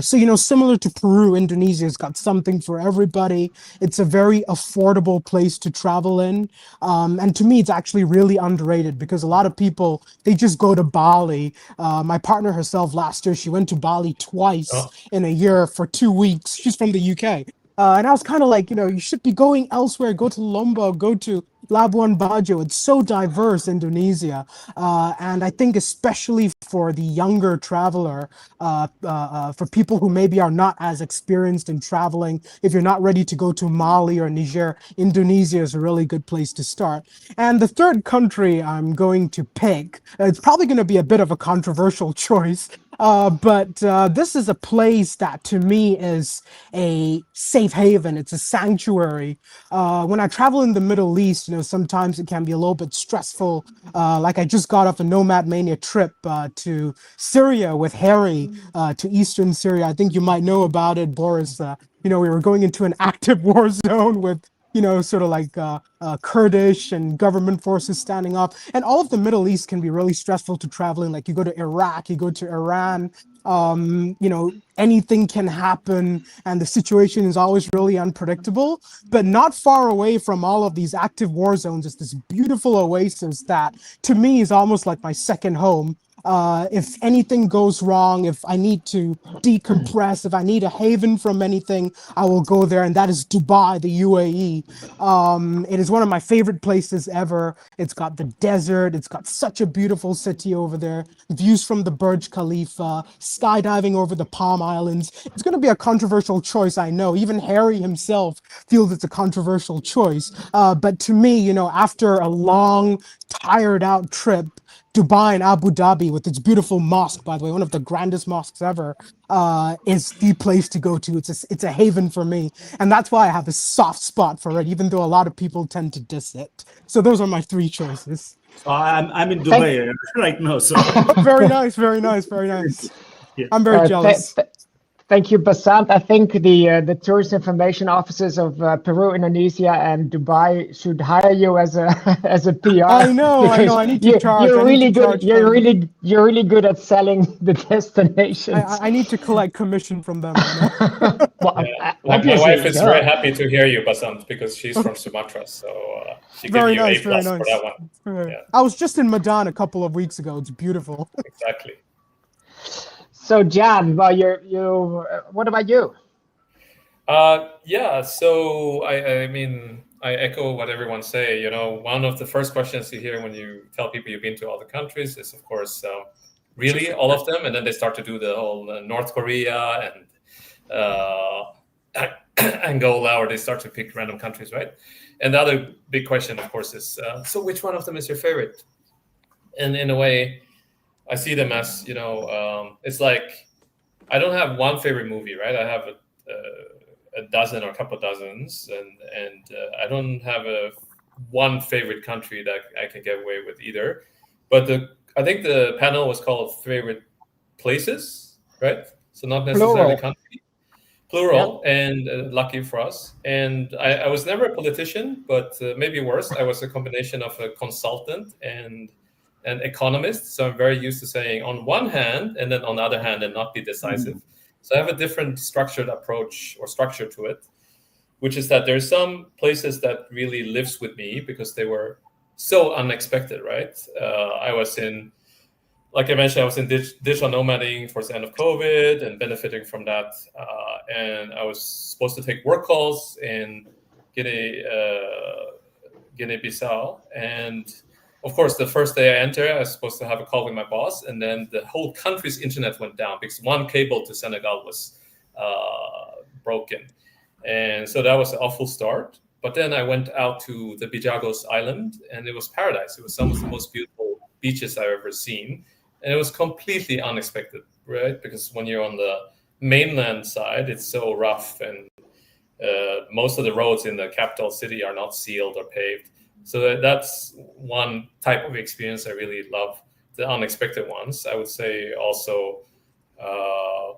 So, similar to Peru, Indonesia's got something for everybody. It's a very affordable place to travel in. And to me, it's actually really underrated because a lot of people, they just go to Bali. My partner herself last year, she went to Bali twice in a year for 2 weeks. She's from the UK. And I was kind of like, you should be going elsewhere. Go to Lombok, go to Labuan Bajo. It's so diverse, Indonesia. And I think especially for the younger traveler, for people who maybe are not as experienced in traveling, if you're not ready to go to Mali or Niger, Indonesia is a really good place to start. And the third country I'm going to pick, it's probably going to be a bit of a controversial choice. But this is a place that to me is a safe haven. It's a sanctuary. When I travel in the Middle East, sometimes it can be a little bit stressful. Like I just got off a Nomad Mania trip to Syria with Harry, to Eastern Syria. I think you might know about it, Boris. We were going into an active war zone with sort of like Kurdish and government forces standing up. And all of the Middle East can be really stressful to travel in. Like you go to Iraq, you go to Iran, anything can happen and the situation is always really unpredictable. But not far away from all of these active war zones is this beautiful oasis that to me is almost like my second home. If anything goes wrong, if I need to decompress, if I need a haven from anything, I will go there, and that is Dubai, the UAE. It is one of my favorite places ever. It's got the desert, it's got such a beautiful city over there, views from the Burj Khalifa, skydiving over the Palm Islands. It's going to be a controversial choice, I know. Even Harry himself feels it's a controversial choice. But to me, after a long, tired out trip, Dubai and Abu Dhabi, with its beautiful mosque, by the way, one of the grandest mosques ever, is the place to go to. It's a haven for me. And that's why I have a soft spot for it, even though a lot of people tend to diss it. So those are my three choices. So I'm in Dubai right now. So very nice, very nice, very nice. Yeah. I'm very jealous. Thank you, Basant. I think the tourist information offices of Peru, Indonesia, and Dubai should hire you as a PR. I know. I need to charge. You're really good. You're really good at selling the destinations. I need to collect commission from them. Well, my wife is very happy to hear you, Basant, because she's from Sumatra, so she gave you A+ for that one. Yeah. I was just in Medan a couple of weeks ago. It's beautiful. Exactly. So, Jan, well, what about you? Yeah, so I mean, I echo what everyone say. One of the first questions you hear when you tell people you've been to all the countries is, of course, really all of them, and then they start to do the whole North Korea and Angola, or they start to pick random countries, right? And the other big question, of course, is so which one of them is your favorite? And in a way, I see them as, it's like, I don't have one favorite movie, right? I have a dozen or a couple dozens, and I don't have one favorite country that I can get away with either. But I think the panel was called favorite places, right? So not necessarily country. Plural, yeah. And lucky for us. And I was never a politician, but maybe worse, I was a combination of a consultant and an economist. So I'm very used to saying on one hand, and then on the other hand, and not be decisive. So I have a different structured approach or structure to it, which is that there's some places that really lives with me because they were so unexpected, right? I was in, like I mentioned, I was in digital nomading towards the end of COVID and benefiting from that. And I was supposed to take work calls in Guinea-Bissau. And of course, the first day I enter, I was supposed to have a call with my boss. And then the whole country's internet went down because one cable to Senegal was broken. And so that was an awful start. But then I went out to the Bijagos Island, and it was paradise. It was some of the most beautiful beaches I've ever seen. And it was completely unexpected, right? Because when you're on the mainland side, it's so rough, and most of the roads in the capital city are not sealed or paved. So that's one type of experience I really love, the unexpected ones. I would say also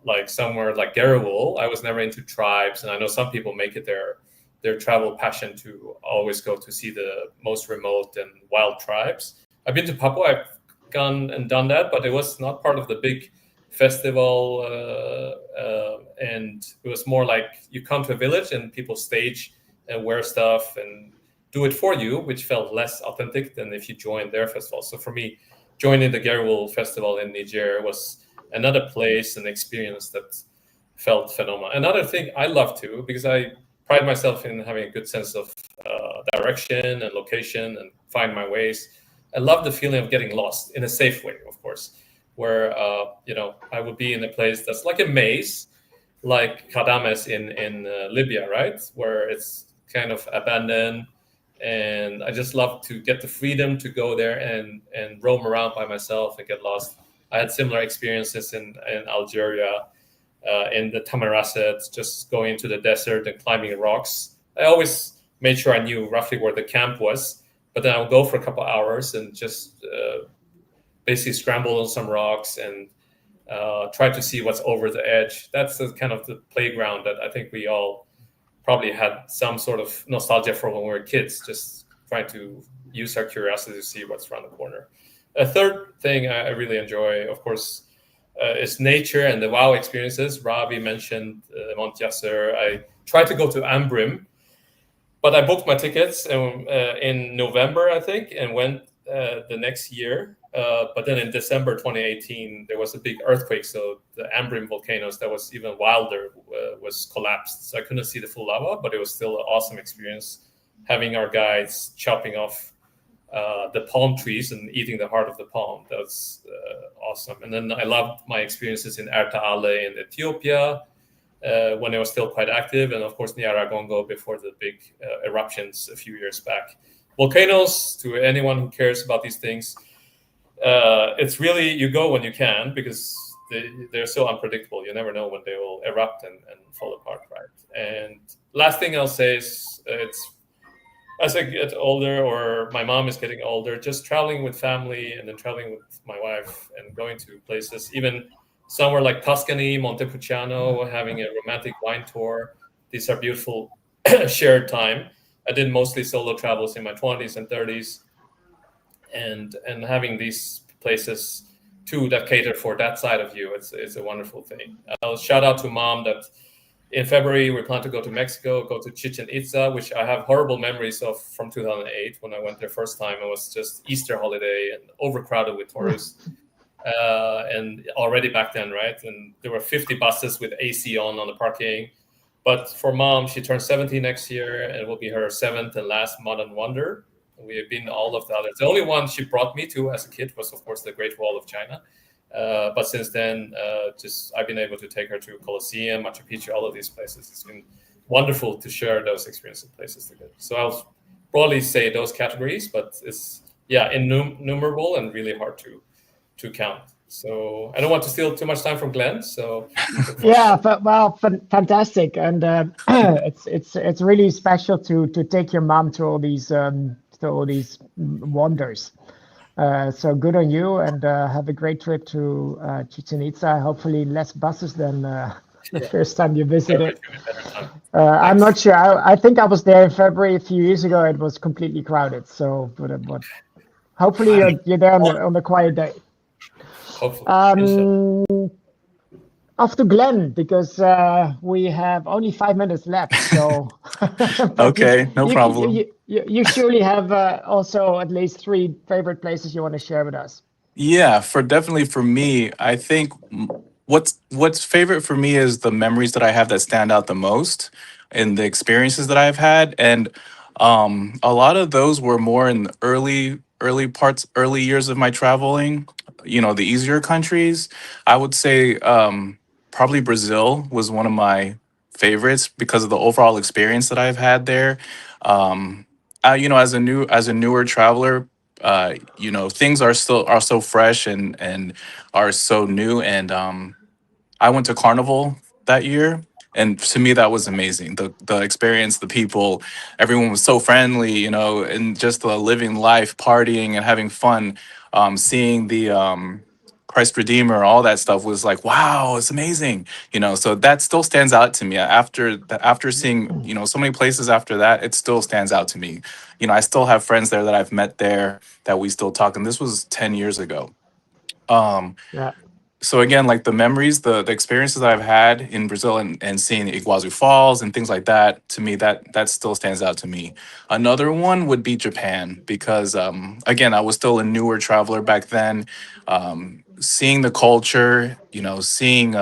like somewhere like Garawul, I was never into tribes, and I know some people make it their travel passion to always go to see the most remote and wild tribes. I've been to Papua, I've gone and done that, but it was not part of the big festival, and it was more like you come to a village and people stage and wear stuff and do it for you, which felt less authentic than if you joined their festival. So for me, joining the Garawul festival in Niger was another place and experience that felt phenomenal. Another thing I love too, because I pride myself in having a good sense of direction and location and find my ways. I love the feeling of getting lost in a safe way, of course, where I would be in a place that's like a maze, like Kadames in Libya, right, where it's kind of abandoned. And I just love to get the freedom to go there and roam around by myself and get lost. I had similar experiences in Algeria, in the Tamarasset, just going into the desert and climbing rocks. I always made sure I knew roughly where the camp was, but then I would go for a couple of hours and just basically scramble on some rocks and try to see what's over the edge. That's the kind of the playground that I think we all probably had some sort of nostalgia for when we were kids, just trying to use our curiosity to see what's around the corner. A third thing I really enjoy, of course, is nature and the wow experiences. Ravi mentioned Mount Yasser. I tried to go to Ambrim, but I booked my tickets in November, I think, and went the next year. But then in December 2018, there was a big earthquake. So the Ambrim volcanoes that was even wilder was collapsed. So I couldn't see the full lava, but it was still an awesome experience having our guides chopping off the palm trees and eating the heart of the palm. That was awesome. And then I loved my experiences in Erta Ale in Ethiopia when it was still quite active. And of course, Nyaragongo before the big eruptions a few years back. Volcanoes, to anyone who cares about these things, it's really, you go when you can because they're so unpredictable. You never know when they will erupt and fall apart, right? And last thing I'll say is it's, as I get older, or my mom is getting older, just traveling with family and then traveling with my wife and going to places, even somewhere like Tuscany, Montepulciano, having a romantic wine tour. These are beautiful shared time. I did mostly solo travels in my 20s and 30s, and having these places too that cater for that side of you, it's a wonderful thing. I'll shout out to Mom that in February, we plan to go to Mexico, go to Chichen Itza, which I have horrible memories of from 2008 when I went there first time. It was just Easter holiday and overcrowded with tourists. And already back then, right? And there were 50 buses with AC on the parking. But for Mom, she turns 70 next year, and it will be her 7th and last Modern Wonder. We have been all of the others. The only one she brought me to as a kid was, of course, the Great Wall of China. But since then, I've been able to take her to Colosseum, Machu Picchu, all of these places. It's been wonderful to share those experiences and places together. So I'll broadly say those categories, but it's innumerable and really hard to count. So I don't want to steal too much time from Glenn. So yeah, fantastic, and it's really special to take your mom to all these wonders. So good on you, and have a great trip to Chichen Itza. Hopefully less buses than the first time you visited. I'm not sure. I think I was there in February a few years ago. It was completely crowded. So, but hopefully you're there on the quiet day. Hopefully. off to Glenn because we have only 5 minutes left. So, but Okay, no problem. you surely have also at least 3 favorite places you want to share with us. Yeah, definitely for me, I think what's favorite for me is the memories that I have that stand out the most and the experiences that I've had. And a lot of those were more in the early years of my traveling, the easier countries. I would say probably Brazil was one of my favorites because of the overall experience that I've had there. As a newer traveler, things are so fresh and are so new. And I went to Carnival that year, and to me that was amazing. The experience, the people, everyone was so friendly, and just the living life, partying and having fun. Seeing the Christ Redeemer, all that stuff was like, wow, it's amazing. So that still stands out to me. After seeing, so many places after that, it still stands out to me. I still have friends there that I've met there that we still talk, and this was 10 years ago. Yeah. So again, like the memories, the experiences that I've had in Brazil and seeing Iguazu Falls and things like that, to me, that still stands out to me. Another one would be Japan because, again, I was still a newer traveler back then. Seeing the culture, seeing,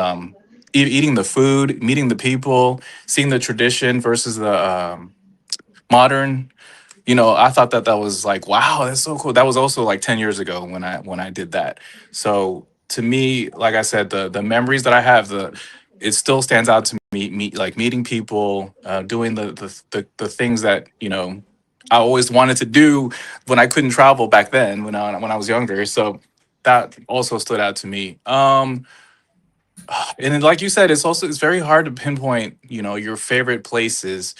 eating the food, meeting the people, seeing the tradition versus the modern. I thought that was like, wow, that's so cool. That was also like 10 years ago when I did that. So to me, like I said, the memories that I have, it still stands out to me, like meeting people, doing the things that, I always wanted to do when I couldn't travel back then when I was younger. So that also stood out to me. And then, like you said, it's very hard to pinpoint, your favorite places.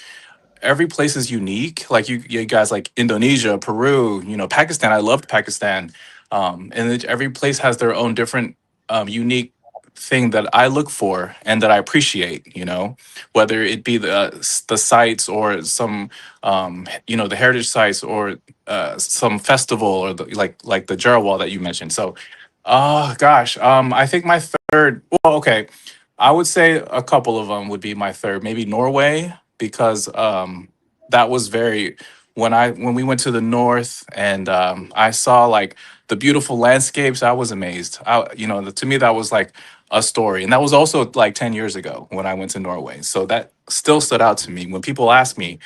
Every place is unique. Like you guys like Indonesia, Peru, Pakistan. I loved Pakistan. Every place has their own different unique thing that I look for and that I appreciate, whether it be the sites or some the heritage sites or some festival or like the Jarawal that you mentioned. So oh gosh, I think my third, well, okay, I would say a couple of them would be my third, maybe Norway, because that was very when we went to the north and I saw like the beautiful landscapes. I was amazed. To me that was like a story, and that was also like 10 years ago when I went to Norway. So that still stood out to me when people ask me.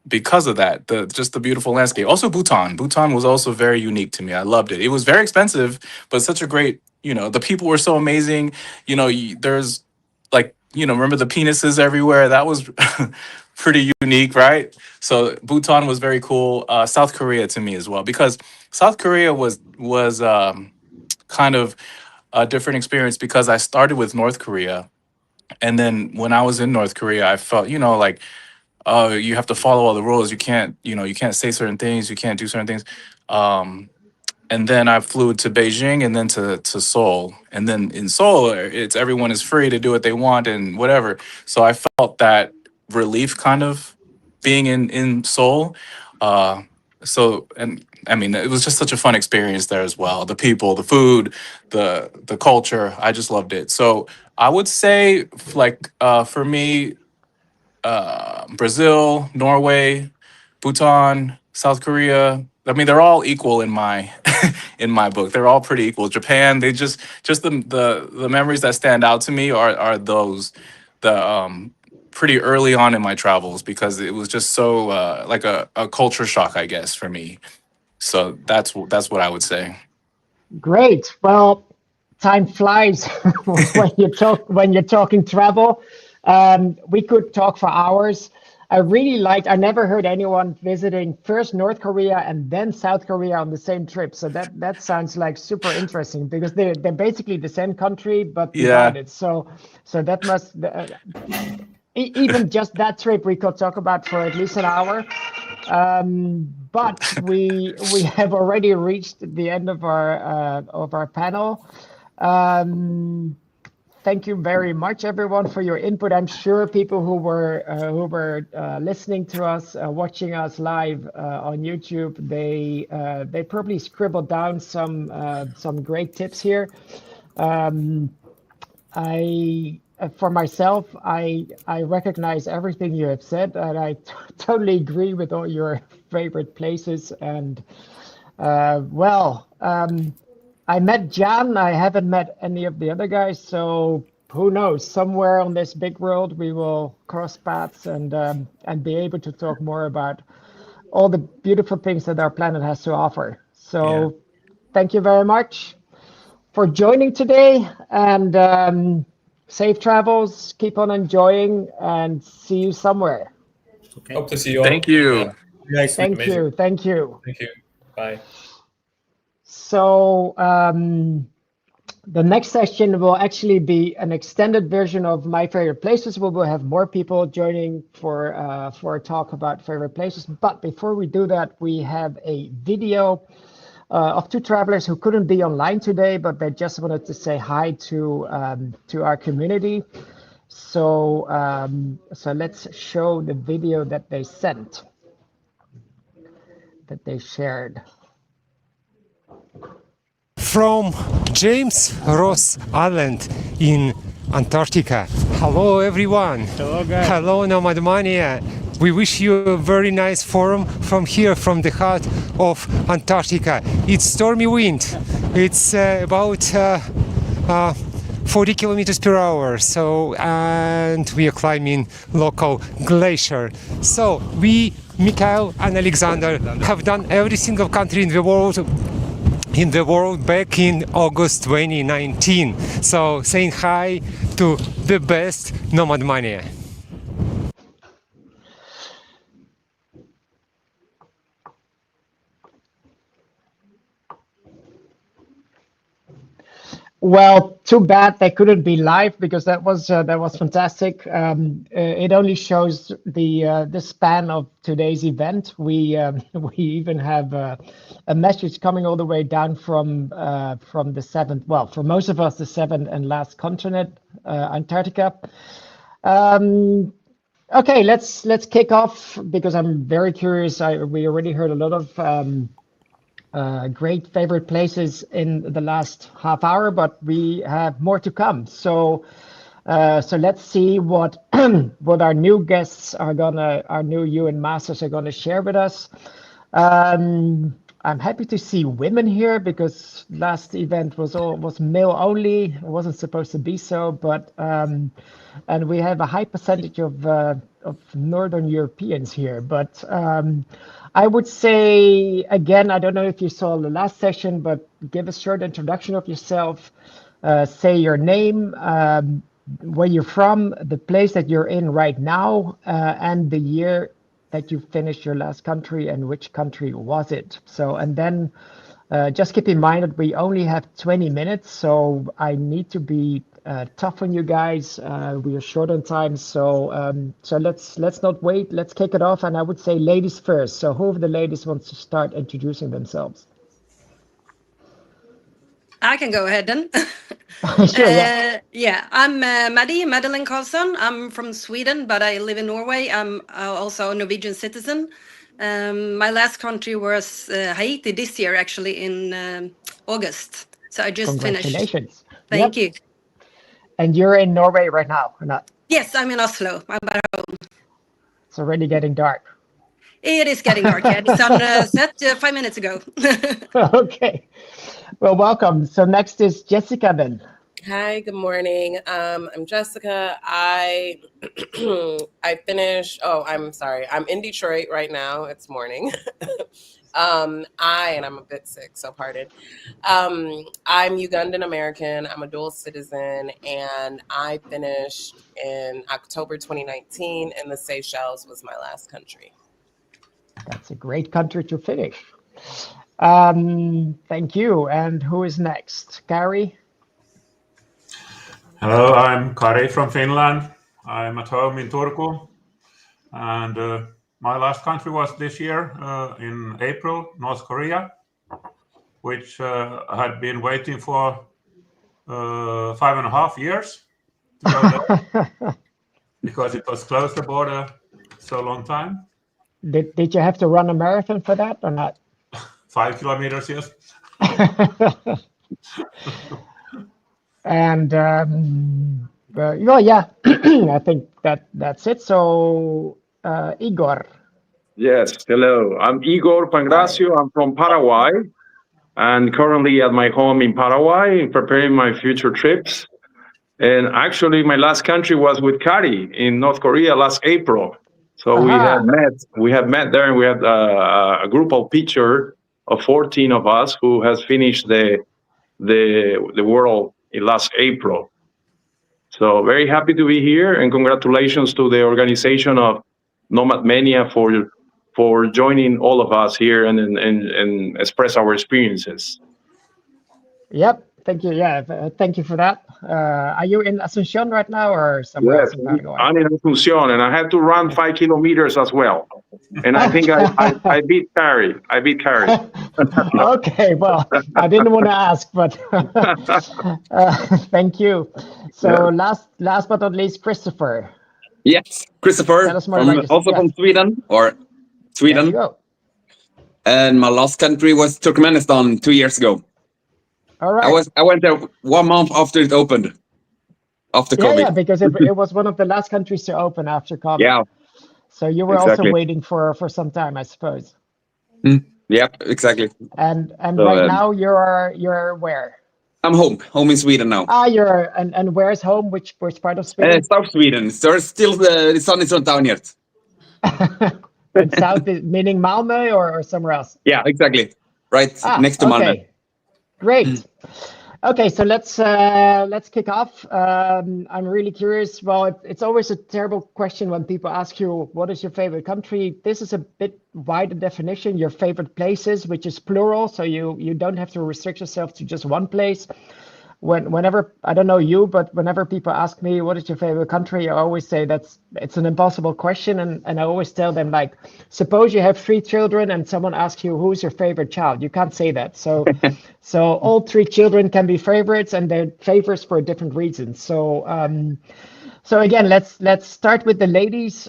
Because of that, just the beautiful landscape. Also, Bhutan was also very unique to me. I loved it. It was very expensive, but such a great. The people were so amazing. There's like remember the penises everywhere. That was pretty unique, right? So Bhutan was very cool. South Korea to me as well, because South Korea was kind of a different experience because I started with North Korea, and then when I was in North Korea, I felt like, oh, you have to follow all the rules. You can't say certain things. You can't do certain things. And then I flew to Beijing and then to Seoul. And then in Seoul, everyone is free to do what they want and whatever. So I felt that relief kind of being in Seoul. And I mean, it was just such a fun experience there as well. The people, the food, the culture. I just loved it. So I would say for me, Brazil, Norway, Bhutan, South Korea. I mean, they're all equal in my in my book. They're all pretty equal. Japan, they just the memories that stand out to me are those the pretty early on in my travels because it was just so like a culture shock, I guess, for me. So that's what I would say. Great. Well, time flies when you're talking travel. We could talk for hours. I never heard anyone visiting first North Korea and then South Korea on the same trip. So that sounds like super interesting because they're basically the same country but divided. So that must even just that trip we could talk about for at least an hour. But we have already reached the end of our panel. Thank you very much, everyone, for your input. I'm sure people who were listening to us, watching us live on YouTube, they probably scribbled down some great tips here. for myself, I recognize everything you have said, and I totally agree with all your favorite places. And I met Jan. I haven't met any of the other guys, so who knows? Somewhere on this big world, we will cross paths and be able to talk more about all the beautiful things that our planet has to offer. So, thank you very much for joining today, and safe travels. Keep on enjoying, and see you somewhere. Okay. Hope to see you all. Thank you. Yeah. Guys. Thank Amazing. you. Thank you. Thank you. Bye. So the next session will actually be an extended version of My Favorite Places. We will have more people joining for a talk about favorite places. But before we do that, we have a video of two travelers who couldn't be online today, but they just wanted to say hi to our community. So let's show the video that they sent, that they shared. From James Ross Island in Antarctica. Hello everyone. Hello guys. Hello Nomad Mania. We wish you a very nice forum from here, from the heart of Antarctica. It's stormy wind. It's about 40 kilometers per hour. So, and we are climbing local glacier. So we, Mikhail and Alexander, have done every single country in the world back in August 2019. So saying hi to the best Nomad Mania. Well, too bad they couldn't be live, because that was fantastic. It only shows the span of today's event. We even have a message coming all the way down from the seventh. Well, for most of us, the seventh and last continent, Antarctica. Okay, let's kick off, because I'm very curious. We already heard a lot of great favorite places in the last half hour, but we have more to come. So let's see what what our new guests our new UN masters are gonna share with us. I'm happy to see women here, because last event was male only. It wasn't supposed to be so, but and we have a high percentage of Northern Europeans here, but I would say, again, I don't know if you saw the last session, but give a short introduction of yourself. Say your name, where you're from, the place that you're in right now, and the year that you finished your last country, and which country was it. So, and then just keep in mind that we only have 20 minutes, so I need to be tough on you guys. We are short on time, so let's not wait. Let's kick it off, and I would say ladies first. So who of the ladies wants to start introducing themselves? I can go ahead then. Sure, yeah. Yeah, I'm Madeleine Karlsson. I'm from Sweden, but I live in Norway. I'm also a Norwegian citizen. My last country was Haiti this year, actually, in August. So I just finished. Congratulations. Thank you. And you're in Norway right now, or not? Yes, I'm in Oslo. I'm back home. It's already getting dark. It is getting dark. Yeah, the sun set 5 minutes ago. Okay. Well, welcome. So next is Jessica then. Hi, good morning. I'm Jessica. I finished. Oh, I'm sorry. I'm in Detroit right now. It's morning. And I'm a bit sick, so pardon. I'm Ugandan American. I'm a dual citizen, and I finished in October 2019, and the Seychelles was my last country. That's a great country to finish. Thank you. And who is next? Kari? Hello, I'm Kari from Finland. I'm at home in Turku, and my last country was this year in April, North Korea, which I had been waiting for 5.5 years to go there because it was closed, the border, so long time. Did you have to run a marathon for that or not? 5 kilometers, yes. And yeah, I think that's it. So Igor. Yes, hello. I'm Igor Pangracio. I'm from Paraguay and currently at my home in Paraguay, preparing my future trips. And actually, my last country was with Kari in North Korea last April. So we had met there, and we had a group of picture of 14 of us who has finished the world in last April. So very happy to be here, and congratulations to the organization of Nomad Mania for joining all of us here and express our experiences. Yep. Thank you. Yeah. Thank you for that. Are you in Asunción right now or somewhere else in Paraguay? I'm in Asunción, and I had to run 5 kilometers as well. And I think I beat Kari. Okay. Well, I didn't want to ask, but thank you. So last but not least, Christopher. Yes, Christopher, from Sweden, or Sweden. There you go. And my last country was Turkmenistan 2 years ago. All right. I went there 1 month after it opened, after COVID. Yeah, because it was one of the last countries to open after COVID. Yeah. So you were also waiting for some time, I suppose. Yeah, exactly. And so, right now you're where? I'm home in Sweden now. You're and where's home? Which part of Sweden? South Sweden. So still the sun is not down yet. And south meaning Malmö or somewhere else? Yeah, exactly. Right next to Malmö. Great. Okay, so let's kick off. I'm really curious. Well, it's always a terrible question when people ask you, what is your favorite country? This is a bit wider definition, your favorite places, which is plural. So you don't have to restrict yourself to just one place. Whenever, I don't know you, but whenever people ask me, what is your favorite country? I always say it's an impossible question. And I always tell them, like, suppose you have 3 children and someone asks you, who's your favorite child? You can't say that. So all 3 children can be favorites, and they're favorites for different reasons. So again, let's start with the ladies.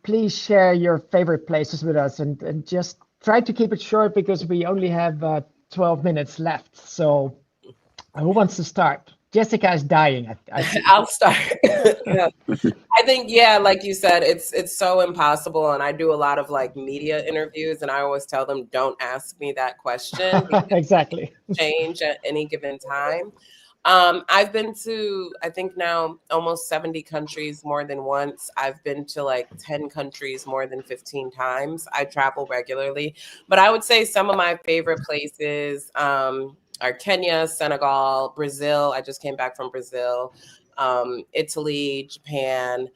Please share your favorite places with us, and just try to keep it short because we only have 12 minutes left. So who wants to start? Jessica is dying. I'll start. Yeah. I think, like you said, it's so impossible. And I do a lot of like media interviews, and I always tell them, don't ask me that question. Exactly. Change at any given time. I've been to, I think now almost 70 countries more than once. I've been to like 10 countries more than 15 times. I travel regularly, but I would say some of my favorite places are Kenya, Senegal, Brazil. I just came back from Brazil, Italy, Japan.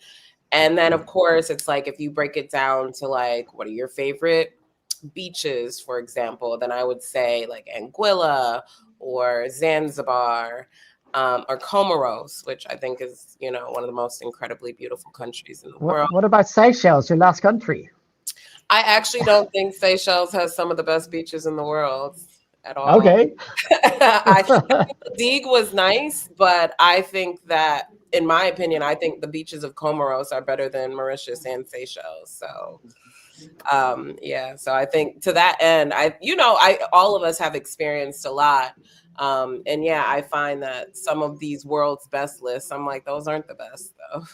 And then of course, it's like, if you break it down to like, what are your favorite beaches, for example, then I would say like Anguilla or Zanzibar, or Comoros, which I think is, one of the most incredibly beautiful countries in the world. What about Seychelles, your last country? I actually don't think Seychelles has some of the best beaches in the world at all. Okay. I think Digue was nice, but I think that, in my opinion, I think the beaches of Comoros are better than Mauritius and Seychelles. So so I think to that end, all of us have experienced a lot. And I find that some of these world's best lists, I'm like, those aren't the best though.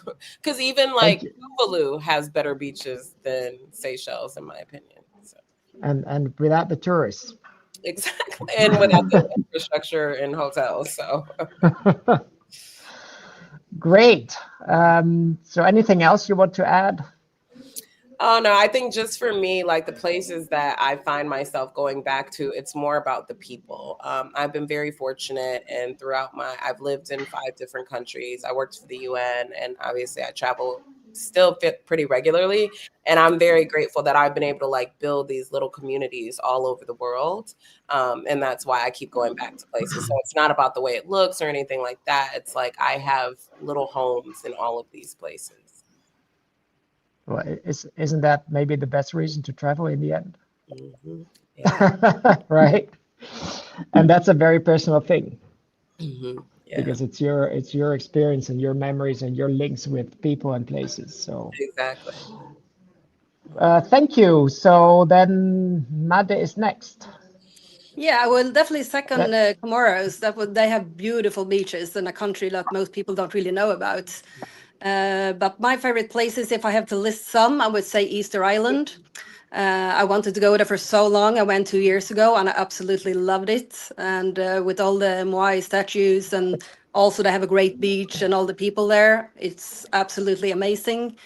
Because even like Tuvalu has better beaches than Seychelles, in my opinion. So. And without the tourists. Exactly. And without the infrastructure and hotels. So great. So anything else you want to add? Oh, no, I think just for me, like the places that I find myself going back to, it's more about the people. I've been very fortunate, and throughout I've lived in 5 different countries. I worked for the UN, and obviously I travel still pretty regularly. And I'm very grateful that I've been able to like build these little communities all over the world. And that's why I keep going back to places. So it's not about the way it looks or anything like that. It's like I have little homes in all of these places. Well, isn't that maybe the best reason to travel in the end? Mm-hmm. Yeah. Right. And that's a very personal thing. Mm-hmm. Yeah. Because it's your experience and your memories and your links with people and places. So exactly. Thank you. So then Made is next. Yeah, I will definitely second Comoros. They have beautiful beaches in a country that most people don't really know about. But my favorite places, if I have to list some, I would say Easter Island. I wanted to go there for so long. I went 2 years ago and I absolutely loved it. And with all the Moai statues, and also they have a great beach and all the people there, it's absolutely amazing.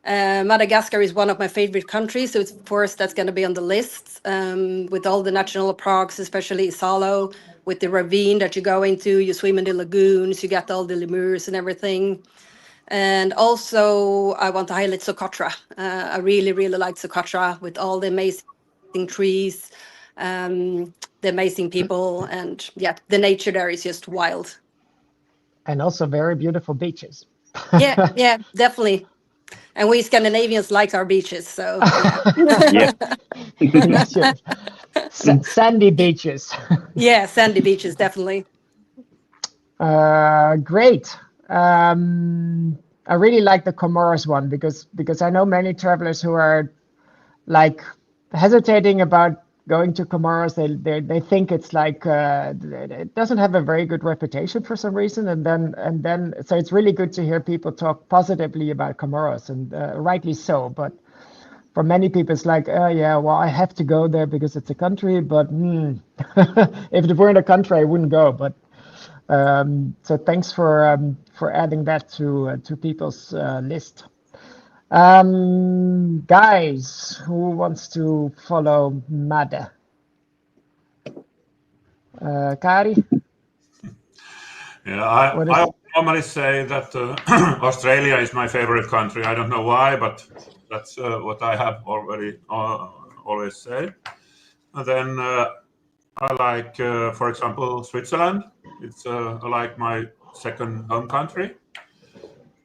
Madagascar is one of my favorite countries, so of course that's going to be on the list, with all the national parks, especially Salo, with the ravine that you go into, you swim in the lagoons, you get all the lemurs and everything. And also I want to highlight Socotra. I really, really like Socotra with all the amazing trees, the amazing people, and yeah, the nature there is just wild. And also very beautiful beaches. Yeah, definitely. And we Scandinavians like our beaches, so yeah. Yes, yes. Sandy beaches. Yeah, sandy beaches, definitely. Great. I really like the Comoros one because I know many travelers who are like hesitating about going to Comoros. They think it's like it doesn't have a very good reputation for some reason, and then so it's really good to hear people talk positively about Comoros, and rightly so. But for many people, it's like, yeah, well, I have to go there because it's a country, but if it weren't a country, I wouldn't go. But so thanks for adding that to people's list. Guys, who wants to follow Mada? Kari? Yeah, I normally say that Australia is my favorite country. I don't know why, but that's what I have already always said. And then I like, for example, Switzerland. It's like my second home country.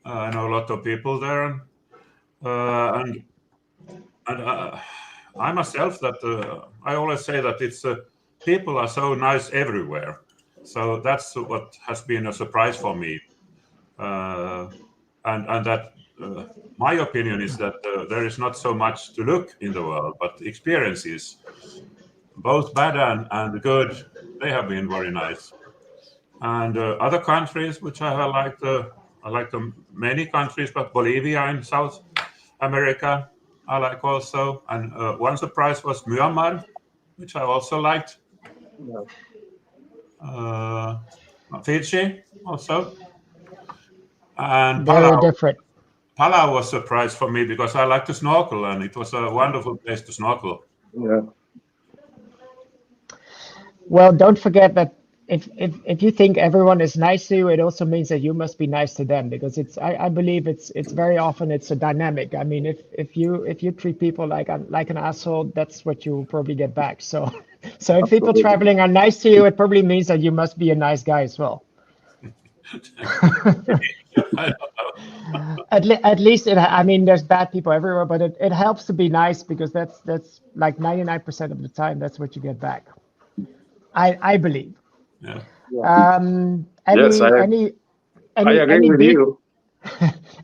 I know a lot of people there, and I myself that I always say that it's people are so nice everywhere. So that's what has been a surprise for me, and that my opinion is that there is not so much to look in the world, but experiences, both bad and good, they have been very nice. And other countries which I have liked, I like many countries, but Bolivia in South America I like also. And one surprise was Myanmar, which I also liked. Fiji also. And very different. Palau was a surprise for me because I like to snorkel, and it was a wonderful place to snorkel. Yeah. Well, don't forget that if you think everyone is nice to you, it also means that you must be nice to them, because I believe it's very often it's a dynamic. I mean, if you treat people like an asshole, that's what you will probably get back. So if people traveling are nice to you, it probably means that you must be a nice guy as well. At least I mean, there's bad people everywhere, but it helps to be nice, because that's like 99% of the time that's what you get back. I believe. Yeah. Any I agree with you.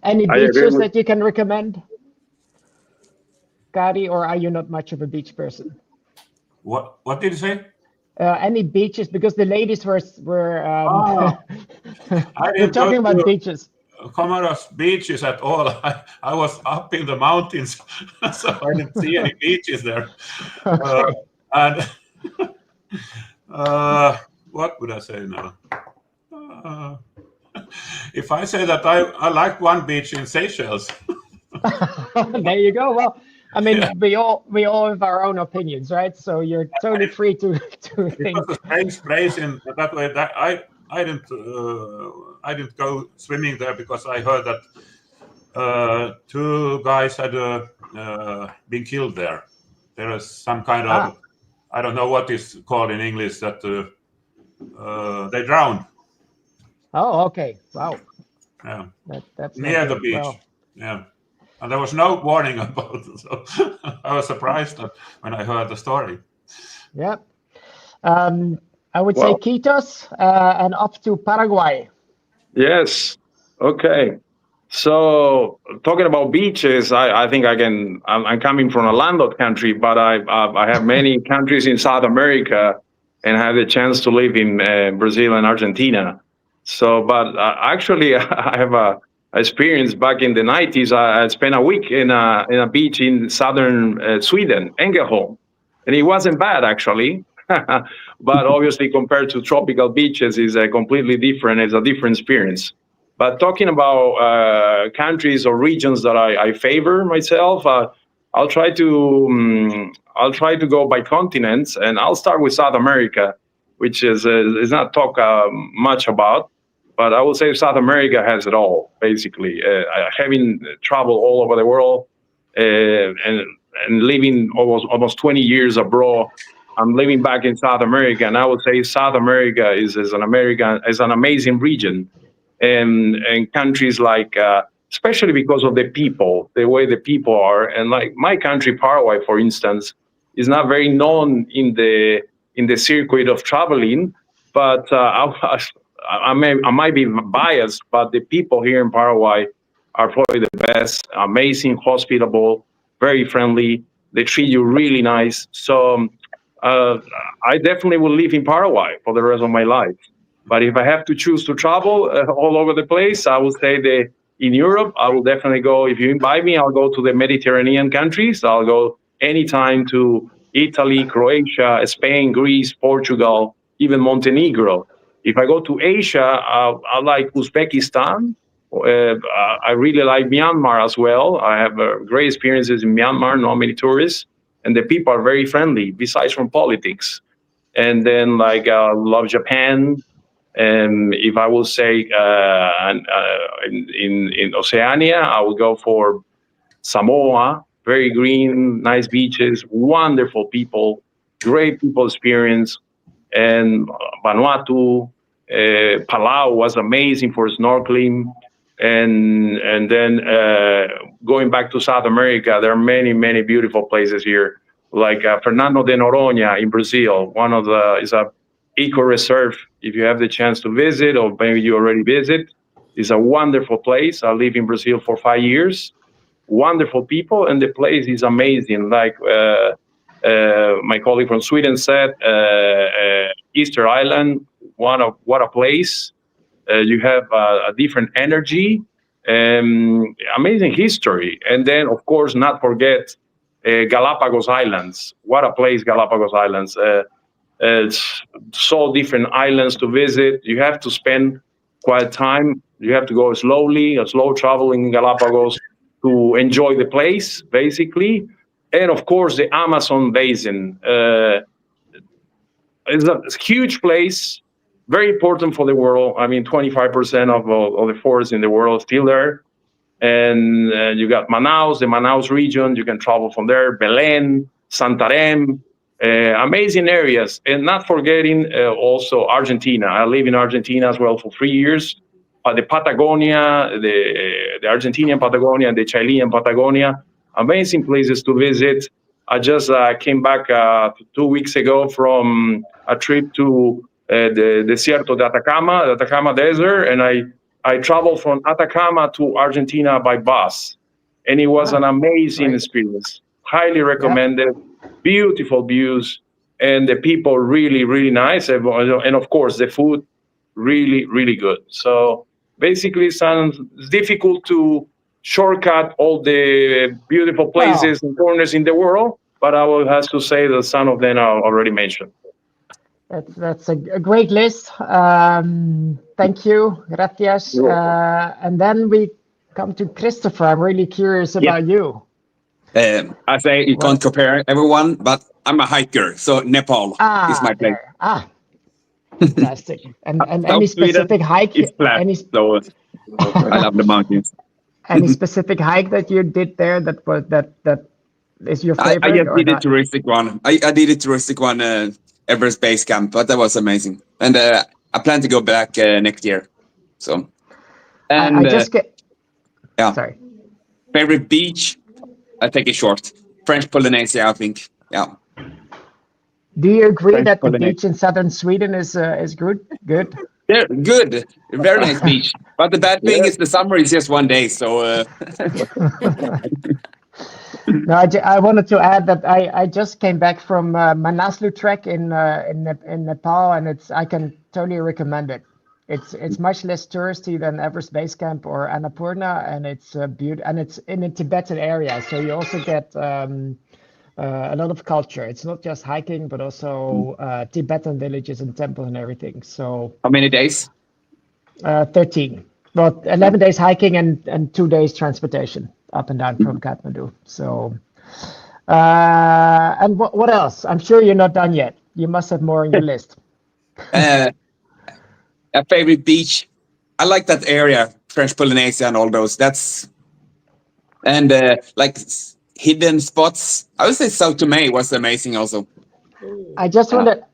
Any beaches that you can recommend, Kari, or are you not much of a beach person? What did you say? Any beaches, because the ladies were we're talking about beaches. Comoros beaches at all. I was up in the mountains, so I didn't see any beaches there. And what would I say now? If I say that I like one beach in Seychelles. There you go. Well, I mean, yeah. we all have our own opinions, right? So you're totally free to think. It was a strange place in that way. That I didn't go swimming there because I heard that 2 guys had been killed there. There is some kind of I don't know what is called in English, that they drowned. Oh, okay. Wow. Yeah. That's near the beach. Well. Yeah. And there was no warning about it, so I was surprised when I heard the story. Yep. I would say Quitos and up to Paraguay. Yes. Okay. So talking about beaches, I think I'm coming from a landlocked country, but I have many countries in South America and had the chance to live in Brazil and Argentina. So, but actually, I have a experience back in the 90s. I spent a week in a beach in southern Sweden, Ängelholm, and it wasn't bad actually. But obviously, compared to tropical beaches, is completely different. It's a different experience. But talking about countries or regions that I favor myself, I'll try to go by continents, and I'll start with South America, which is not talked much about. But I would say South America has it all, basically. Having traveled all over the world and living almost 20 years abroad, I'm living back in South America, and I would say South America is an amazing region, and countries like, especially because of the people, the way the people are, and like my country, Paraguay, for instance, is not very known in the circuit of traveling, but I might be biased, but the people here in Paraguay are probably the best, amazing, hospitable, very friendly. They treat you really nice. So I definitely will live in Paraguay for the rest of my life. But if I have to choose to travel all over the place, I would say that in Europe, I will definitely go. If you invite me, I'll go to the Mediterranean countries. I'll go anytime to Italy, Croatia, Spain, Greece, Portugal, even Montenegro. If I go to Asia, I like Uzbekistan. I really like Myanmar as well. I have great experiences in Myanmar, not many tourists, and the people are very friendly, besides from politics. And then like love Japan. And if I will say in Oceania, I will go for Samoa, very green, nice beaches, wonderful people, great people experience. And Vanuatu, Palau was amazing for snorkeling. And then going back to South America, there are many, many beautiful places here, like Fernando de Noronha in Brazil. Is a eco reserve. If you have the chance to visit, or maybe you already visit, it's a wonderful place. I lived in Brazil for 5 years. Wonderful people, and the place is amazing. Like my colleague from Sweden said, Easter Island, what a place. You have a different energy, amazing history. And then, of course, not forget Galapagos Islands. What a place, Galapagos Islands. It's so different islands to visit. You have to spend quite time. You have to go slowly, a slow traveling in Galapagos to enjoy the place, basically. And of course, the Amazon basin. It's a huge place, very important for the world. I mean, 25% of the forests in the world still there. And you got Manaus, the Manaus region. You can travel from there. Belén, Santarém. Amazing areas, and not forgetting also Argentina. I live in Argentina as well for 3 years. The Patagonia, the Argentinian Patagonia, and the Chilean Patagonia, amazing places to visit. I just came back 2 weeks ago from a trip to the Desierto de Atacama, the Atacama Desert, and I traveled from Atacama to Argentina by bus, and it was an amazing experience. Highly recommended. Beautiful views, and the people really, really nice, and of course the food really, really good. So basically, it's difficult to shortcut all the beautiful places and corners in the world, but I will have to say that some of them are already mentioned. That's a great list. Thank you, gracias. And then we come to Christopher. I'm really curious about you. I say you can't compare everyone, but I'm a hiker, so Nepal is my place. Fantastic. And any specific hike? It's flat, so I love the mountains. Any specific hike that you did there that is your favorite? I just did a touristic one. I did a touristic one, Everest Base Camp, but that was amazing. And I plan to go back next year. So, and I just get. Yeah. Sorry. Favorite beach? I take it short. French Polynesia, I think. Yeah. Do you agree that the beach in southern Sweden is good? Good. Yeah, good. Very nice beach. But the bad thing is the summer is just 1 day. So. No, I wanted to add that I just came back from Manaslu Trek in Nepal, and I can totally recommend it. It's much less touristy than Everest Base Camp or Annapurna, and it's beautiful, and it's in a Tibetan area, so you also get a lot of culture. It's not just hiking, but also Tibetan villages and temples and everything. So How many days? 13. Well, 11 days hiking and 2 days transportation up and down from Kathmandu. So, and what else? I'm sure you're not done yet. You must have more on your list. A favorite beach. I like that area, French Polynesia and all those. And like hidden spots. I would say Sao Tome was amazing also. I just wondered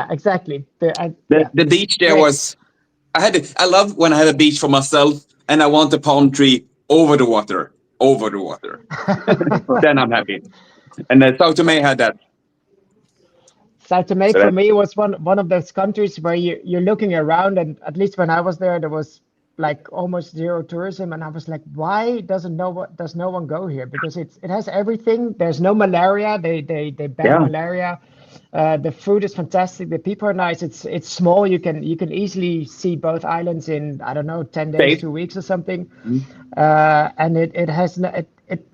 exactly. The beach there was. I love when I had a beach for myself and I want a palm tree over the water. Then I'm happy. And Sao Tome had that. Sao Tome for me was one of those countries where you're looking around, and at least when I was there was like almost zero tourism, and I was like, why does no one go here? Because it has everything. There's no malaria. They ban malaria. The food is fantastic. The people are nice. It's small. You can easily see both islands in, I don't know, 10 days, 2 weeks or something. And it has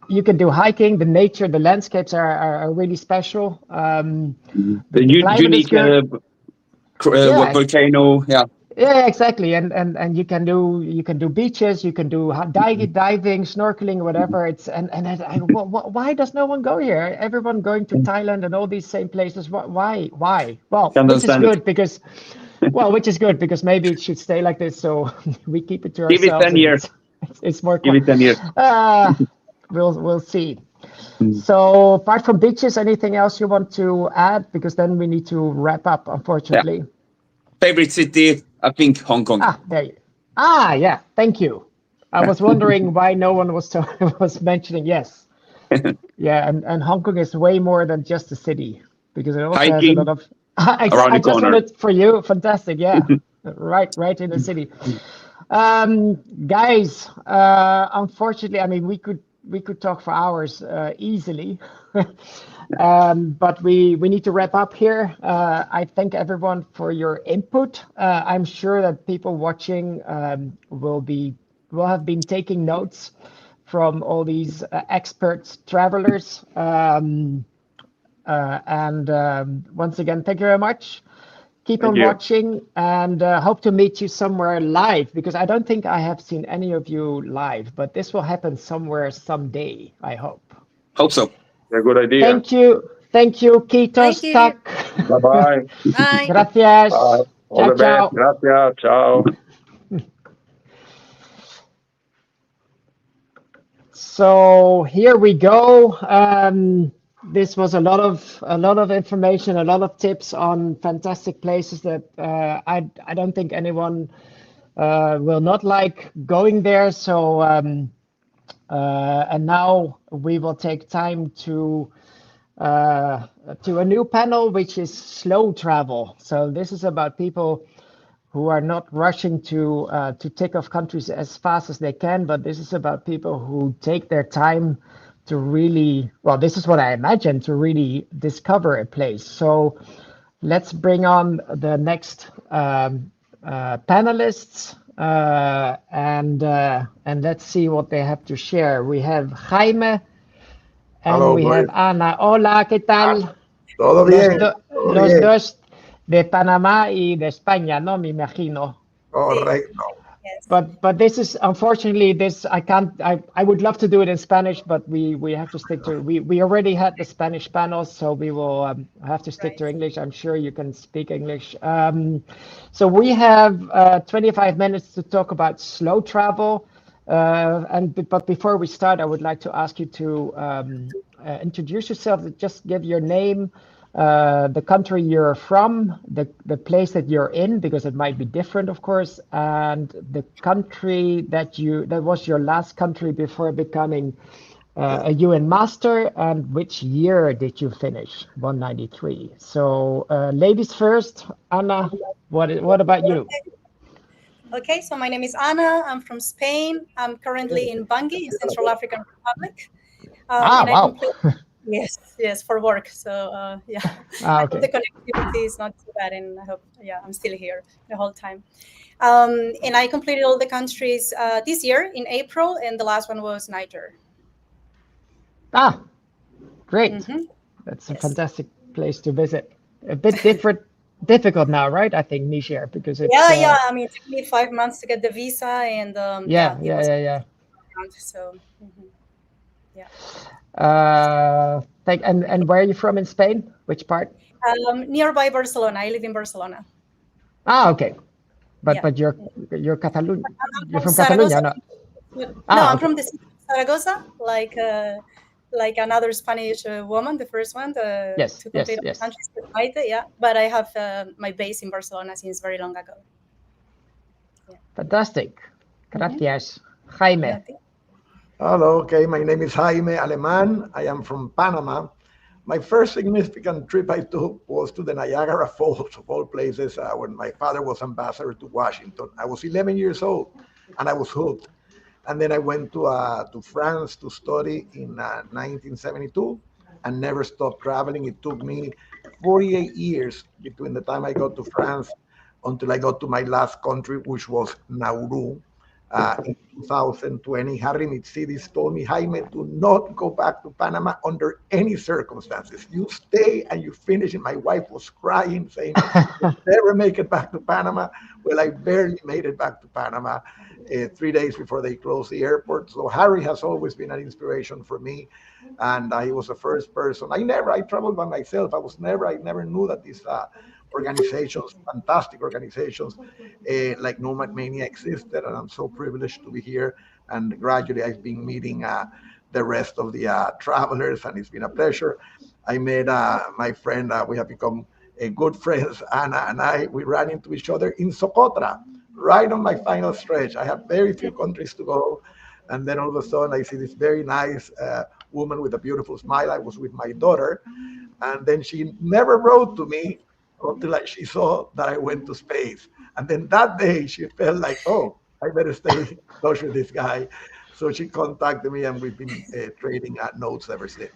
you can do hiking. The nature, the landscapes are really special. The unique volcano. Yeah, exactly. And you can do beaches, you can do diving, snorkeling, whatever. Why does no one go here? Everyone going to Thailand and all these same places. Why? Well, which is good because maybe it should stay like this. So we keep it to ourselves. Give it 10 years. It's more. Give it 10 years. We'll see. So apart from beaches, anything else you want to add? Because then we need to wrap up, unfortunately. Favorite city, I think Hong Kong. There you. Yeah. Thank you. I was wondering why no one was mentioning. Yes. Yeah, and Hong Kong is way more than just a city because it also has a lot of. I just wanted for you. Fantastic. Yeah. right in the city. Guys, unfortunately, I mean, we could talk for hours easily. But we need to wrap up here. I thank everyone for your input. I'm sure that people watching will have been taking notes from all these experts, travelers. And once again, thank you very much. Keep on watching, and hope to meet you somewhere live, because I don't think I have seen any of you live, but this will happen somewhere someday, I hope. Hope so. A good idea. Thank you. Kitos. Tak. Bye-bye. Bye. Gracias. Bye. All the best. Gracias. Ciao. So here we go. This was a lot of information, a lot of tips on fantastic places that I don't think anyone will not like going there. So and now we will take time to a new panel, which is slow travel. So this is about people who are not rushing to tick off countries as fast as they can, but this is about people who take their time to really, well, this is what I imagine, to really discover a place. So let's bring on the next panelists and let's see what they have to share. We have Jaime and Hello, we have Ana. Hola, ¿qué tal? Todo bien. Los dos de Panamá y de España, ¿no? Me imagino. Correcto. But this is, unfortunately, this I can't. I would love to do it in Spanish, but we have to stick to. We already had the Spanish panels, so we will have to stick to English. I'm sure you can speak English. So we have 25 minutes to talk about slow travel. But before we start, I would like to ask you to introduce yourself. Just give your name, the country you're from, the place that you're in, because it might be different, of course, and the country that was your last country before becoming a UN master, and which year did you finish? 193. So ladies first. Anna, what about you? Okay, so my name is Anna. I'm from Spain. I'm currently in Bangui, in Central African Republic. Ah, And wow. yes, for work. So yeah, I hope the connectivity is not too bad, and I hope I'm still here the whole time. And I completed all the countries this year in April, and the last one was Niger. Ah, great. That's a fantastic place to visit. A bit difficult now, right? I think Niger, because it's Yeah. I mean, it took me 5 months to get the visa, and yeah. So yeah. And where are you from in Spain? Which part? Nearby Barcelona. I live in Barcelona. Ah, okay. But Yeah. you're Catalan. You're from Zaragoza. Catalonia, no? No, I'm okay. from the city of Zaragoza, like another Spanish woman, the first one to complete all the countries with Maite, yeah. But I have my base in Barcelona since very long ago. Yeah. Fantastic. Gracias. Jaime. Hello, okay, my name is Jaime Aleman. I am from Panama. My first significant trip I took was to the Niagara Falls, of all places, when my father was ambassador to Washington. I was 11 years old, and I was hooked. And then I went to France to study in 1972 and never stopped traveling. It took me 48 years between the time I got to France until I got to my last country, which was Nauru. In 2020, Harry Mitsidis told me, Jaime, do not go back to Panama under any circumstances. You stay and you finish. And my wife was crying, saying, you'll never make it back to Panama. Well, I barely made it back to Panama 3 days before they closed the airport. So Harry has always been an inspiration for me. And he was the first person. I traveled by myself. I never knew that these organizations, fantastic organizations like Nomad Mania existed, and I'm so privileged to be here. And gradually I've been meeting the rest of the travelers, and it's been a pleasure. I met my friend, we have become good friends, Anna and I. We ran into each other in Socotra, right on my final stretch. I have very few countries to go. And then all of a sudden I see this very nice woman with a beautiful smile. I was with my daughter, and then she never wrote to me until she saw that I went to space. And then that day she felt like, oh, I better stay close with this guy. So she contacted me, and we've been trading notes ever since.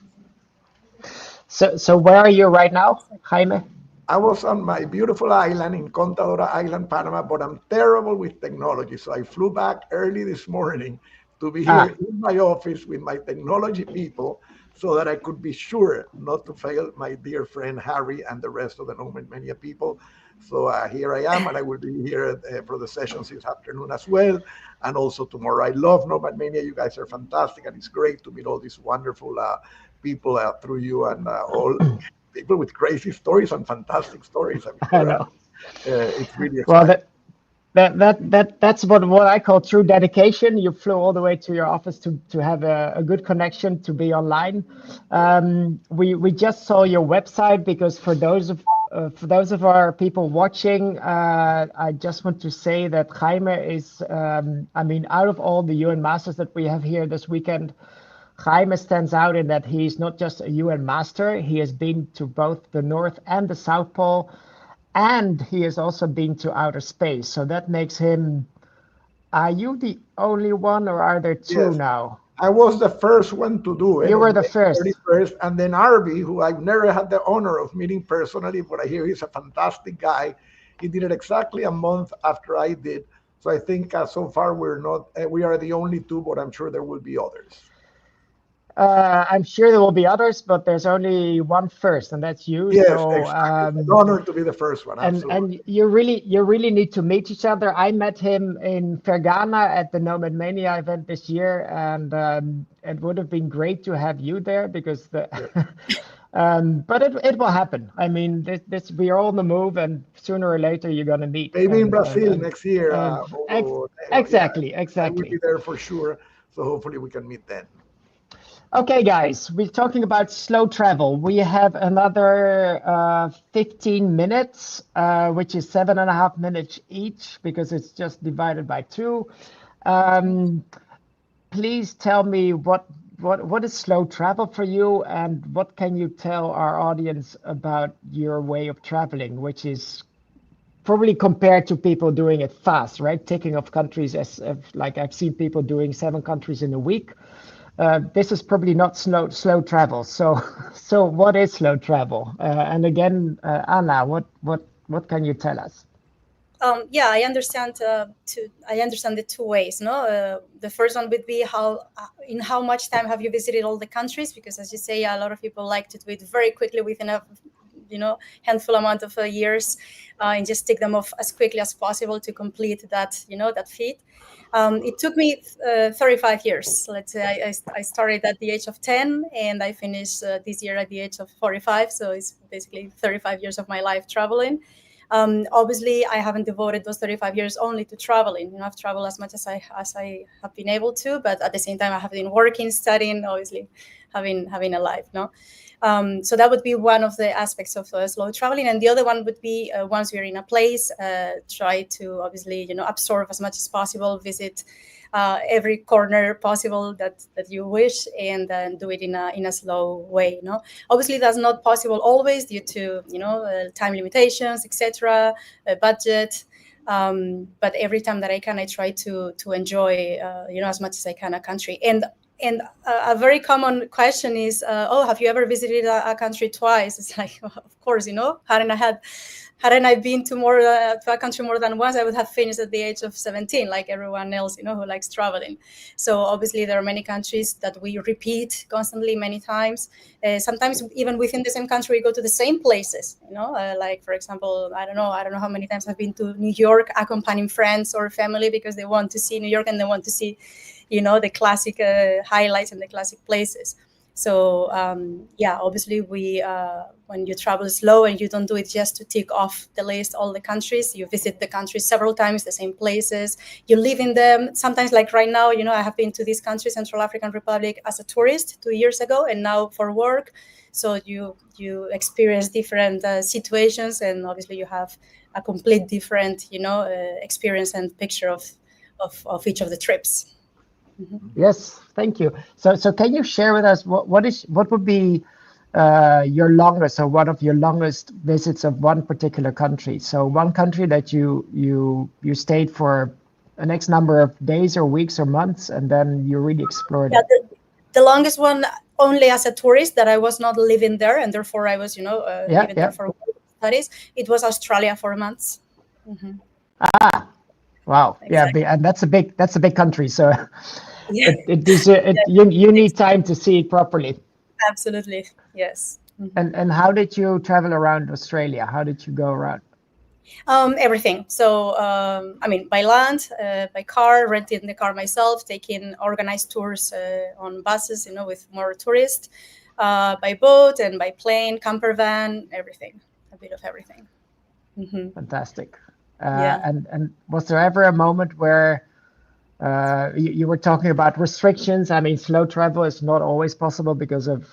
So where are you right now, Jaime? I was on my beautiful island in Contadora Island, Panama, but I'm terrible with technology. So I flew back early this morning to be here in my office with my technology people, so that I could be sure not to fail my dear friend Harry and the rest of the Nomad Mania people. So here I am, and I will be here for the sessions this afternoon as well, and also tomorrow. I love Nomad Mania. You guys are fantastic, and it's great to meet all these wonderful people through you, and all people with crazy stories and fantastic stories. I know. It's really exciting. Well, that's what I call true dedication. You flew all the way to your office to have a good connection, to be online. We just saw your website, because for those of our people watching, I just want to say that Jaime is, out of all the UN Masters that we have here this weekend, Jaime stands out in that he's not just a UN Master. He has been to both the North and the South Pole. And he has also been to outer space. So that makes him, are you the only one, or are there two now? I was the first one to do it. You were the first. 31st, and then Arby, who I've never had the honor of meeting personally, but I hear he's a fantastic guy. He did it exactly a month after I did. So I think so far we are the only two, but I'm sure there will be others. I'm sure there will be others, but there's only one first, and that's you. Yes, so, exactly. It's an honor to be the first one. And you really need to meet each other. I met him in Fergana at the Nomad Mania event this year, and it would have been great to have you there, because but it will happen. I mean, we are all on the move, and sooner or later you're going to meet. Maybe in Brazil next year. Exactly. I will be there for sure. So hopefully we can meet then. Okay, guys, we're talking about slow travel. We have another 15 minutes, which is 7.5 minutes each, because it's just divided by 2. Please tell me what is slow travel for you, and what can you tell our audience about your way of traveling, which is probably compared to people doing it fast, right? Taking off countries, like I've seen people doing 7 countries in a week. this is probably not slow travel. So what is slow travel? And again, Anna, what can you tell us? Yeah, I understand. I understand the two ways. No, the first one would be in how much time have you visited all the countries? Because as you say, a lot of people like to do it very quickly within a handful amount of years, and just take them off as quickly as possible to complete that that feat. It took me 35 years. Let's say I started at the age of 10 and I finished this year at the age of 45. So it's basically 35 years of my life traveling. Obviously, I haven't devoted those 35 years only to traveling. I've traveled as much as I have been able to, but at the same time, I have been working, studying, obviously, having a life. No, so that would be one of the aspects of slow traveling, and the other one would be once you're in a place, try to obviously absorb as much as possible, visit every corner possible that you wish, and then do it in a slow way. Obviously that's not possible always due to time limitations, etc., budget. But every time that I can, I try to enjoy as much as I can a country. And a very common question is, have you ever visited a country twice? It's like, well, of course, hadn't I been to a country more than once, I would have finished at the age of 17, like everyone else, who likes traveling. So obviously there are many countries that we repeat constantly many times. Sometimes even within the same country, we go to the same places, like, for example, I don't know how many times I've been to New York accompanying friends or family because they want to see New York and they want to see, the classic highlights and the classic places. So obviously when you travel slow and you don't do it just to tick off the list all the countries, you visit the countries several times, the same places, you live in them. Sometimes, like right now, I have been to this country, Central African Republic, as a tourist 2 years ago, and now for work. So you experience different situations, and obviously you have a complete different experience and picture of each of the trips. Mm-hmm. Yes, thank you. So can you share with us what would be your longest, or one of your longest visits of one particular country? So one country that you stayed for an X number of days or weeks or months, and then you really explored it. The longest one only as a tourist, that I was not living there, and therefore I was living there for studies. It was Australia, 4 months. Mm-hmm. Wow. Exactly. Yeah, and that's a big country. So it gives you need time to see it properly. Absolutely. Yes. Mm-hmm. And how did you travel around Australia? How did you go around? Everything. So, by land, by car, renting the car myself, taking organized tours on buses, with more tourists, by boat and by plane, camper van, everything, a bit of everything. Mm-hmm. Fantastic. And was there ever a moment where you were talking about restrictions? I mean, slow travel is not always possible because of,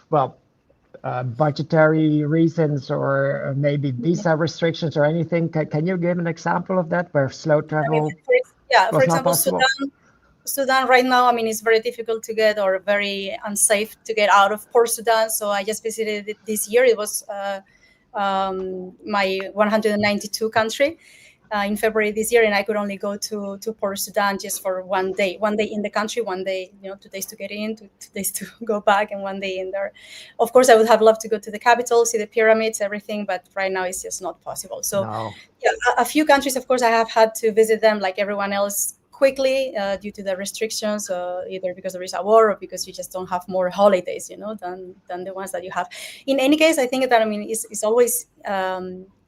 budgetary reasons, or maybe visa restrictions or anything. Can you give an example of that, where slow travel for example, possible? Sudan right now, it's very difficult to get, or very unsafe to get out of Port Sudan. So I just visited it this year. It was my 192 country. In February this year, and I could only go to Port Sudan just for 1 day. 1 day in the country, 1 day, 2 days to get in, 2 days to go back, and 1 day in there. Of course, I would have loved to go to the capital, see the pyramids, everything, but right now it's just not possible. So, a few countries, of course, I have had to visit them like everyone else quickly due to the restrictions, either because there is a war or because you just don't have more holidays, than the ones that you have. In any case, I think that it's always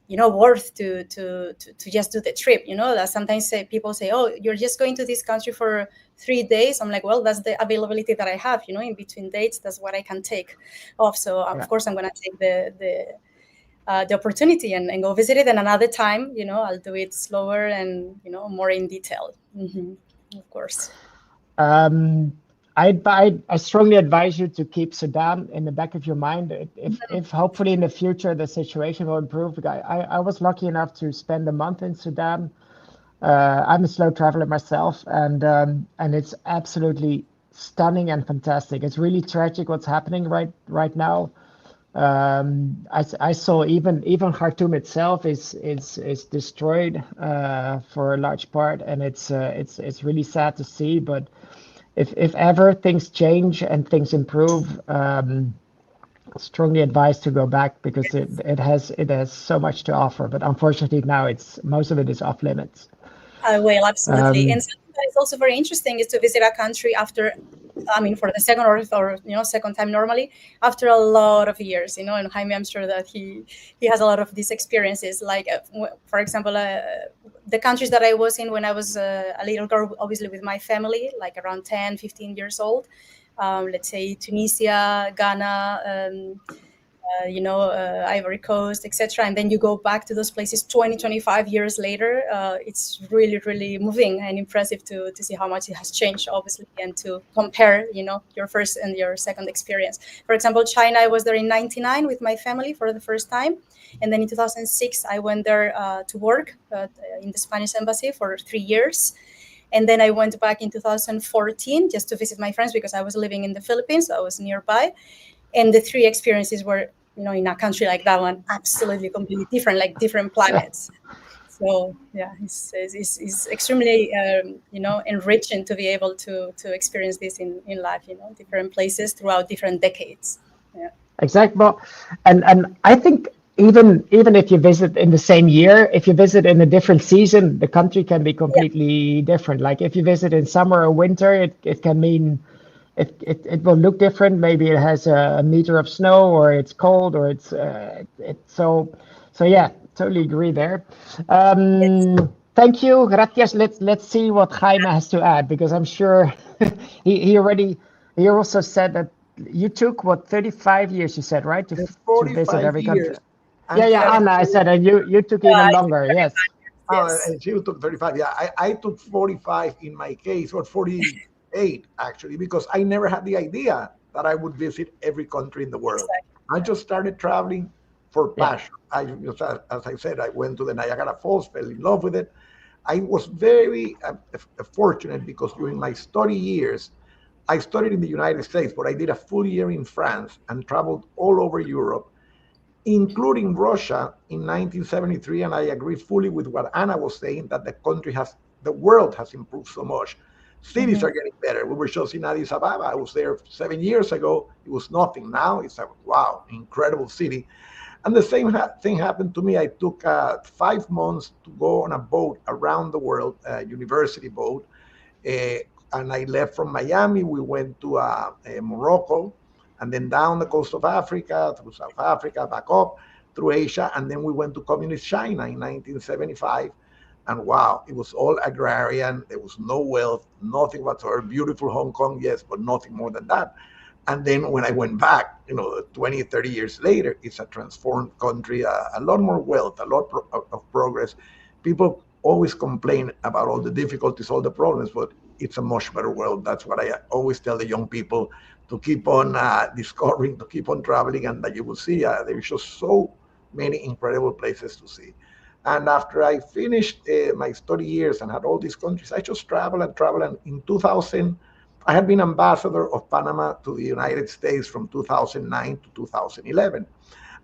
worth to just do the trip. That sometimes people say, oh, you're just going to this country for 3 days. I'm like, well, that's the availability that I have, in between dates. That's what I can take off. So of course I'm going to take the opportunity and go visit it. And another time, I'll do it slower and, more in detail. Mm-hmm. Of course. I strongly advise you to keep Sudan in the back of your mind. If hopefully in the future the situation will improve. I was lucky enough to spend a month in Sudan. I'm a slow traveler myself, and it's absolutely stunning and fantastic. It's really tragic what's happening right now. I saw even Khartoum itself is destroyed for a large part, and it's really sad to see, but if ever things change and things improve, strongly advised to go back because it has so much to offer. But unfortunately now most of it is off limits. Well, absolutely. And something that is also very interesting is to visit a country after, I mean, for the second or second time normally, after a lot of years, and Jaime, I'm sure that he has a lot of these experiences. Like, for example, the countries that I was in when I was a little girl, obviously with my family, like around 10, 15 years old, let's say Tunisia, Ghana, Ivory Coast, etc. And then you go back to those places 20, 25 years later. It's really, really moving and impressive to see how much it has changed, obviously, and to compare, your first and your second experience. For example, China, I was there in 99 with my family for the first time. And then in 2006, I went there to work in the Spanish embassy for 3 years. And then I went back in 2014 just to visit my friends because I was living in the Philippines, so I was nearby. And the 3 experiences were, in a country like that one, absolutely completely different, like different planets. So yeah, it's extremely, enriching to be able to experience this in life, different places throughout different decades. Yeah. Exactly. And I think even if you visit in the same year, if you visit in a different season, the country can be completely different. Like if you visit in summer or winter, it can mean it will look different. Maybe it has a meter of snow, or it's cold, or it's so yeah, totally agree there. Thank you, gracias. Let's see what Jaime has to add, because I'm sure he also said that you took 35 years, you said, right, to visit every country. Yeah, Anna, I said, and you took even longer. Yes. And she took 35. Yeah, I took 45 in my case, or 48 actually, because I never had the idea that I would visit every country in the world. I just started traveling for passion. As I said, I went to the Niagara Falls, fell in love with it. I was very fortunate because during my study years, I studied in the United States, but I did a full year in France and traveled all over Europe, including Russia in 1973. And I agree fully with what Anna was saying, that the world has improved so much. Cities are getting better. We were just in Addis Ababa. I was there 7 years ago. It was nothing. Now it's a wow, incredible city. And the same thing happened to me. I took 5 months to go on a boat around the world, a university boat. And I left from Miami. We went to Morocco, and then down the coast of Africa, through South Africa, back up through Asia. And then we went to communist China in 1975. And wow, it was all agrarian. There was no wealth, nothing whatsoever. Beautiful Hong Kong, yes, but nothing more than that. And then when I went back, 20, 30 years later, it's a transformed country, a lot more wealth, a lot of progress. People always complain about all the difficulties, all the problems, but it's a much better world. That's what I always tell the young people, to keep on discovering, to keep on traveling, and that you will see there's just so many incredible places to see. And after I finished my study years and had all these countries, I just traveled and traveled. And in 2000, I had been ambassador of Panama to the United States from 2009 to 2011.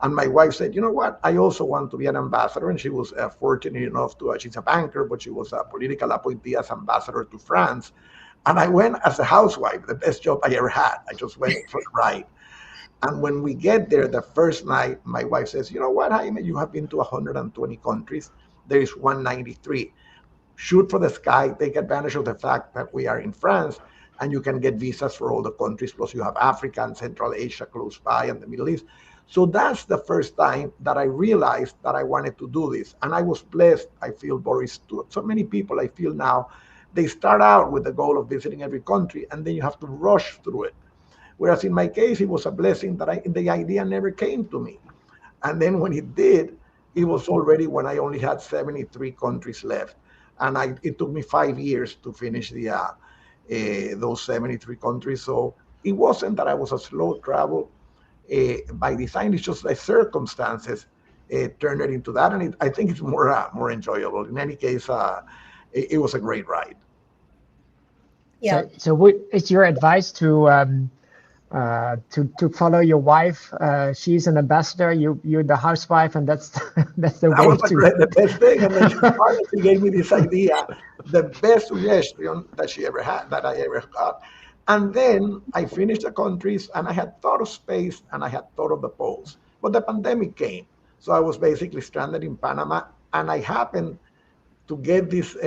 And my wife said, you know what, I also want to be an ambassador. And she was fortunate enough she's a banker, but she was a political appointee as ambassador to France. And I went as a housewife, the best job I ever had. I just went for the ride. And when we get there, the first night, my wife says, you know what, Jaime, you have been to 120 countries. There is 193. Shoot for the sky, take advantage of the fact that we are in France, and you can get visas for all the countries. Plus you have Africa and Central Asia close by, and the Middle East. So that's the first time that I realized that I wanted to do this. And I was blessed, I feel, Boris, to so many people I feel now, they start out with the goal of visiting every country, and then you have to rush through it. Whereas in my case, it was a blessing that the idea never came to me. And then when it did, it was already when I only had 73 countries left. And it took me 5 years to finish those 73 countries. So it wasn't that I was a slow travel by design. It's just the circumstances turned it into that. And I think it's more enjoyable. In any case, it was a great ride. Yeah. So what is your advice to follow your wife? She's an ambassador. You're the housewife, and that's the way to. The best thing, and then she gave me this idea the best suggestion that she ever had, that I ever got. And then I finished the countries, and I had thought of space, and I had thought of the poles. But the pandemic came. So I was basically stranded in Panama, and I happened to get this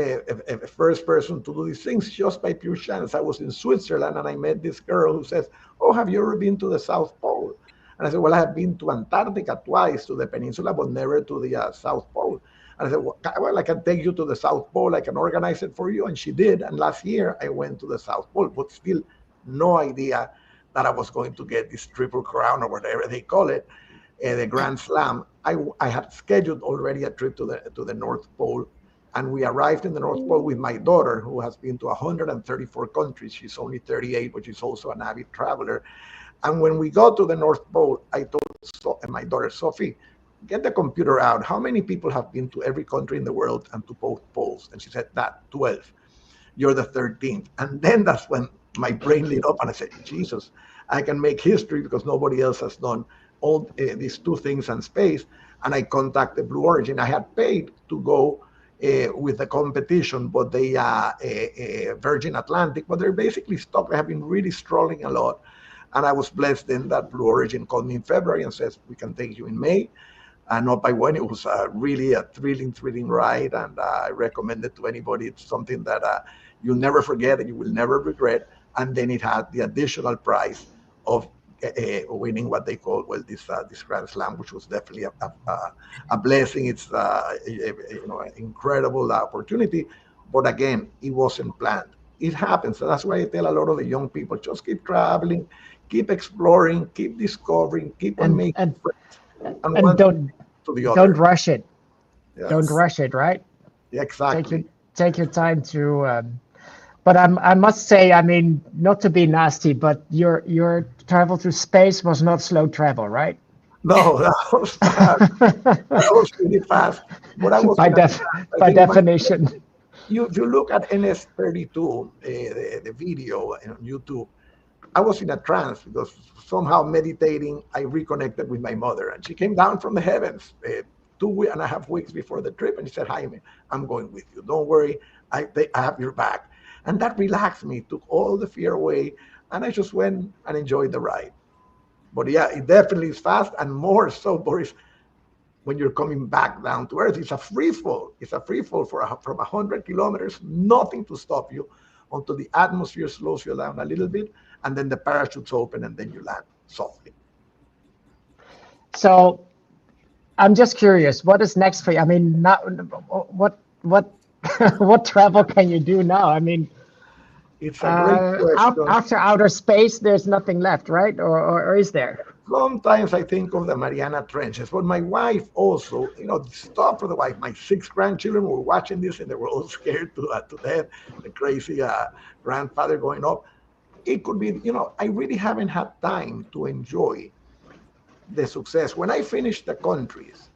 first person to do these things just by pure chance. I was in Switzerland, and I met this girl who says, "Oh, have you ever been to the South Pole?" And I said, "Well, I have been to Antarctica twice, to the peninsula, but never to the South Pole." And I said, "Well, I can take you to the South Pole. I can organize it for you." And she did. And last year, I went to the South Pole, but still no idea that I was going to get this triple crown or whatever they call it, the Grand Slam. I had scheduled already a trip to the North Pole. And we arrived in the North Pole with my daughter, who has been to 134 countries. She's only 38, but she's also an avid traveler. And when we got to the North Pole, I told my daughter, "Sophie, get the computer out. How many people have been to every country in the world and to both poles?" And she said, "That, 12. You're the 13th. And then that's when my brain lit up, and I said, "Jesus, I can make history because nobody else has done all these two things in space." And I contacted Blue Origin. I had paid to go with the competition, but they Virgin Atlantic, but they're basically stuck. They have been really struggling a lot. And I was blessed then that Blue Origin called me in February and says, "We can take you in May." And not by when. It was really a thrilling ride, and I recommend it to anybody. It's something that you'll never forget and you will never regret. And then it had the additional prize of winning what they call, well, this Grand Slam, which was definitely a blessing. It's an incredible opportunity, but again, it wasn't planned. It happens. So that's why I tell a lot of the young people, just keep traveling, keep exploring, keep discovering, keep on making friends. And don't rush it. Yes. Don't rush it, right? Yeah, exactly. Take your time to. But I must say, I mean, not to be nasty, but your travel through space was not slow travel, right? No, that was fast. That was really fast. But I was by definition. If you look at NS32, the video on YouTube, I was in a trance because somehow meditating, I reconnected with my mother, and she came down from the heavens 2.5 weeks before the trip, and she said, "Jaime, I'm going with you. Don't worry, I have your back." And that relaxed me, took all the fear away, and I just went and enjoyed the ride. But yeah, it definitely is fast, and more so, Boris, when you're coming back down to Earth. It's a free fall. It's a free fall from 100 kilometers, nothing to stop you until the atmosphere slows you down a little bit, and then the parachutes open, and then you land softly. So I'm just curious, what is next for you? I mean, what what travel can you do now? I mean, it's a great question. After outer space, there's nothing left, right? Or is there? Sometimes I think of the Mariana Trenches, but my wife also, stop for the wife. My 6 grandchildren were watching this, and they were all scared to death. The crazy grandfather going up. It could be, I really haven't had time to enjoy the success. When I finished the countries,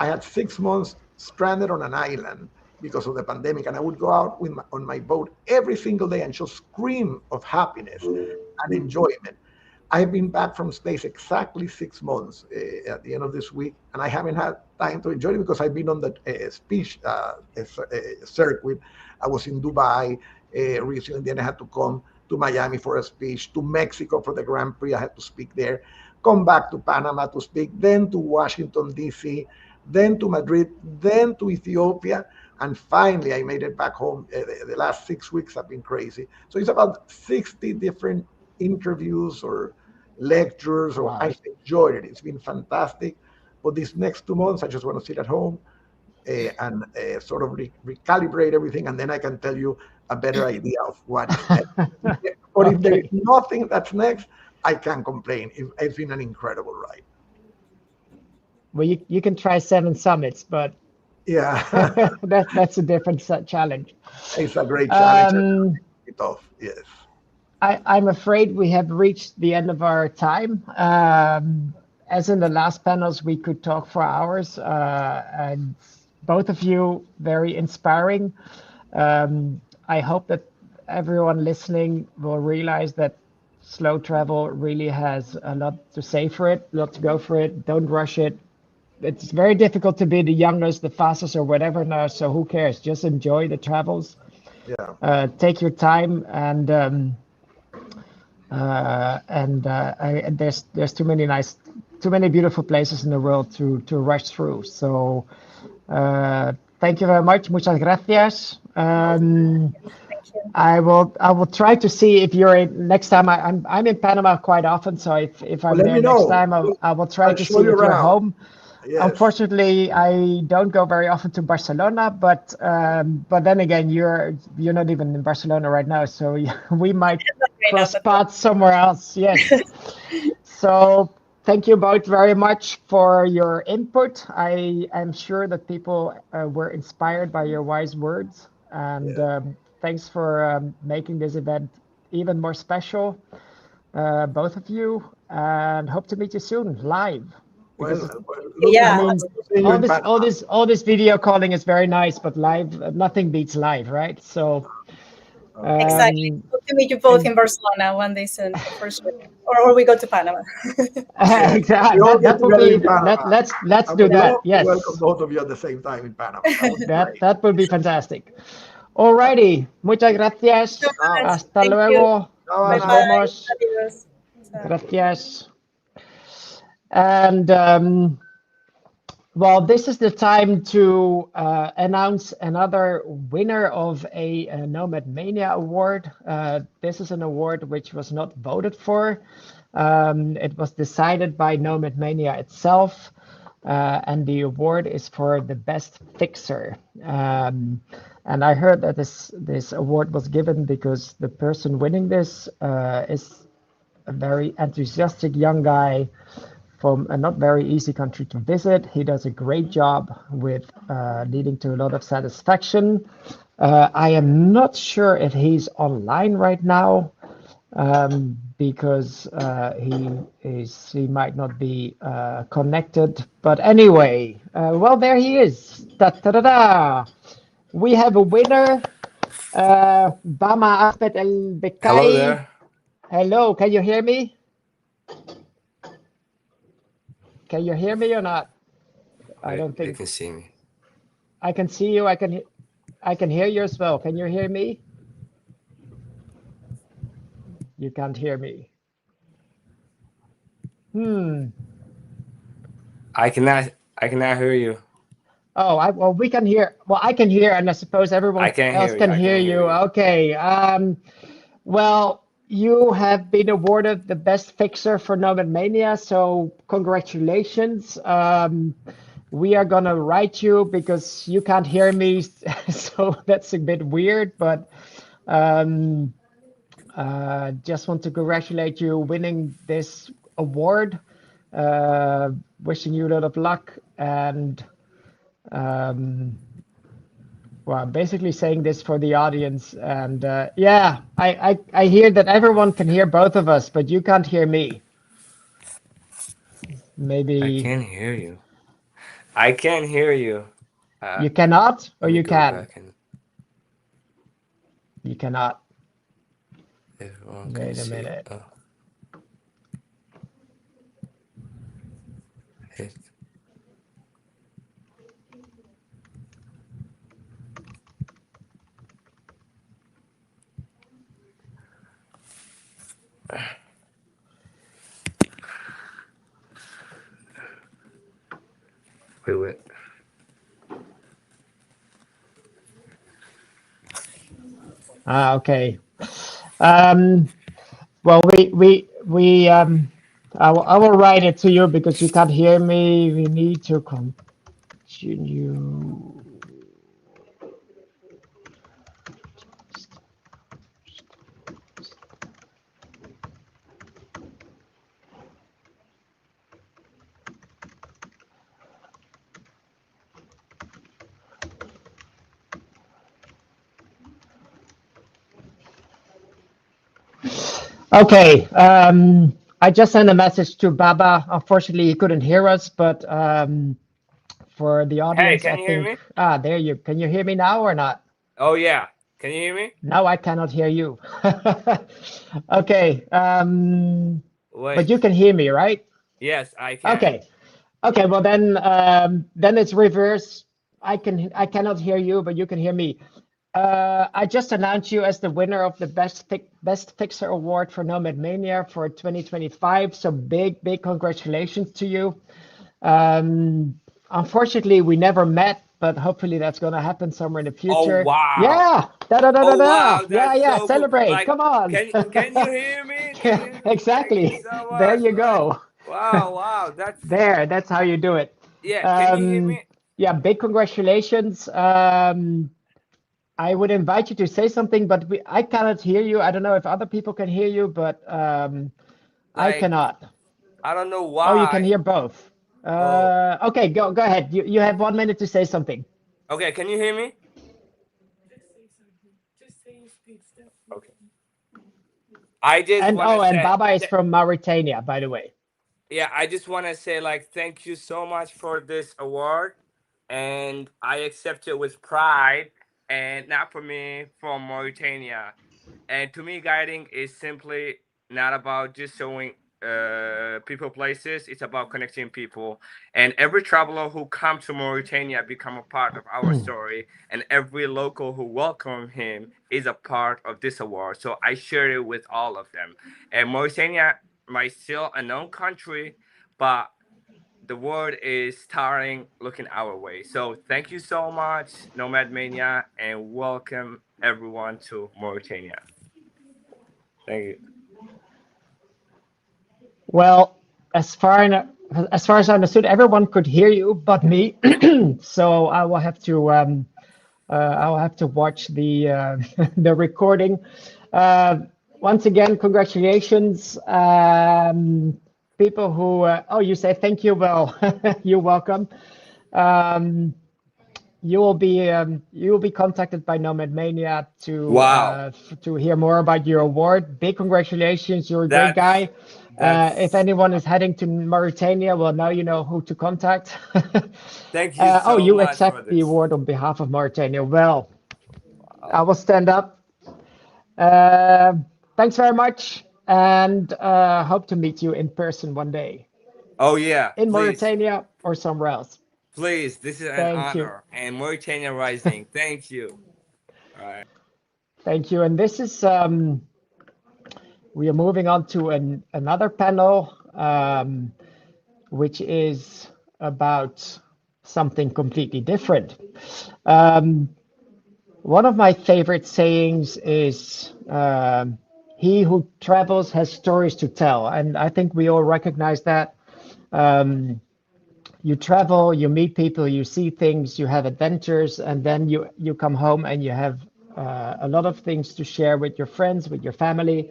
I had 6 months stranded on an island because of the pandemic, and I would go out on my boat every single day and just scream of happiness and enjoyment. I've been back from space exactly 6 months at the end of this week, and I haven't had time to enjoy it because I've been on the speech circuit. I was in Dubai recently, then I had to come to Miami for a speech, to Mexico for the Grand Prix, I had to speak there, come back to Panama to speak, then to Washington, D.C., then to Madrid, then to Ethiopia, and finally I made it back home. The last 6 weeks have been crazy. So it's about 60 different interviews or lectures, or I've enjoyed it. It's been fantastic. But these next 2 months, I just want to sit at home and sort of recalibrate everything, and then I can tell you a better idea of what is next. But if there is nothing that's next, I can't complain. It's been an incredible ride. Well, you can try 7 summits, but yeah, that's a different challenge. It's a great challenge. It's tough, yes. I'm afraid we have reached the end of our time. As in the last panels, we could talk for hours, and both of you very inspiring. I hope that everyone listening will realize that slow travel really has a lot to say for it, a lot to go for it. Don't rush it. it's very difficult to be the youngest, the fastest, or whatever now. So who cares? Just enjoy the travels. Yeah. Take your time, and there's too many beautiful places in the world to rush through. So thank you very much. Muchas gracias. I will try to see if you're in next time. I'm in Panama quite often, so if I'm there next time, I will try to see if you're home. Yes. Unfortunately, I don't go very often to Barcelona, but then again, you're not even in Barcelona right now, so we might cross paths somewhere else. Yes. So thank you both very much for your input. I am sure that people were inspired by your wise words, and thanks for making this event even more special, both of you, and hope to meet you soon live. All this video calling is very nice, but live, nothing beats live, right? So exactly. Hope to meet you both in Barcelona one day soon, for sure. Or we go to Panama. Exactly. That would be. Let's do that. Yes. Welcome both of you at the same time in Panama. That would be fantastic. Alrighty. Muchas gracias. Hasta luego. Nos vemos. Gracias. And well, this is the time to announce another winner of a Nomad Mania award. This is an award which was not voted for. It was decided by Nomad Mania itself, and the award is for the best fixer. And I heard that this award was given because the person winning this is a very enthusiastic young guy from a not very easy country to visit. He does a great job with leading to a lot of satisfaction. I am not sure if he's online right now because he might not be connected. But anyway, well, there he is. Da-da-da-da. We have a winner, Bama Ahmed El Bekai. Hello there. Hello, can you hear me? Can you hear me or not? I don't think you can see me. I can see you. I can hear you as well. Can you hear me? You can't hear me. I cannot hear you. Oh, well, we can hear. Well, I can hear, and I suppose everyone else can hear you. Okay. Well, you have been awarded the best fixer for Nomad Mania, so congratulations. We are gonna write you because you can't hear me, so that's a bit weird, but just want to congratulate you winning this award. Wishing you a lot of luck, and well, I'm basically saying this for the audience, and yeah, I hear that everyone can hear both of us, but you can't hear me. Maybe I can hear you. I can hear you. You cannot, or you can? And... You cannot. Wait a minute. Oh. Wait. Okay. Well, I will write it to you because you can't hear me. We need to continue. Okay, I just sent a message to Baba. Unfortunately, he couldn't hear us, but for the audience, can you hear me? There you. Can you hear me now or not? Oh yeah, can you hear me? No, I cannot hear you. Okay, Wait. but you can hear me, right? Yes, I can. Okay, Okay, well then it's reverse. I cannot hear you, but you can hear me. I just announced you as the winner of the Best Fixer Award for Nomad Mania for 2025. So big congratulations to you. Unfortunately, we never met, but hopefully that's going to happen somewhere in the future. Oh wow! Yeah, da. Wow, Yeah, that's so cool. celebrate. Like, Come on. can you hear me? Can you hear me? Exactly. Thank you so much. There you go. Wow, that's That's how you do it. yeah. Can you hear me? Yeah, big congratulations. I would invite you to say something, but I cannot hear you. I don't know if other people can hear you, but I cannot. I don't know why. Oh, you can hear both. Okay, go ahead. You have 1 minute to say something. Okay, can you hear me? Okay. I just and want to say, Baba is from Mauritania, by the way. Yeah, I just want to say like thank you so much for this award, and I accept it with pride, and not for me from Mauritania. And to me, guiding is simply not about just showing people places. It's about connecting people. And every traveler who comes to Mauritania become a part of our story. And every local who welcome him is a part of this award. So I share it with all of them. And Mauritania might still a known country, but the world is starting looking our way. So thank you so much, Nomad Mania, and welcome everyone to Mauritania. Thank you. Well, as far as I understood, everyone could hear you but me. So I will have to watch the the recording. Once again, congratulations, people who. You say thank you. Well, you're welcome. You will be contacted by Nomad Mania to hear more about your award. Big congratulations! You're a great guy. If anyone is heading to Mauritania, well, now you know who to contact. Thank you so you much accept for the this. award on behalf of Mauritania. Well, I will stand up. Thanks very much, and hope to meet you in person one day. Oh yeah, in please. Mauritania or somewhere else. Please, this is an Thank you. honor. And Mauritania Rising, thank you. All right. Thank you. And this is, we are moving on to another panel, which is about something completely different. One of my favorite sayings is, he who travels has stories to tell. And I think we all recognize that. You travel, you meet people, you see things, you have adventures, and then you come home and you have a lot of things to share with your friends, with your family.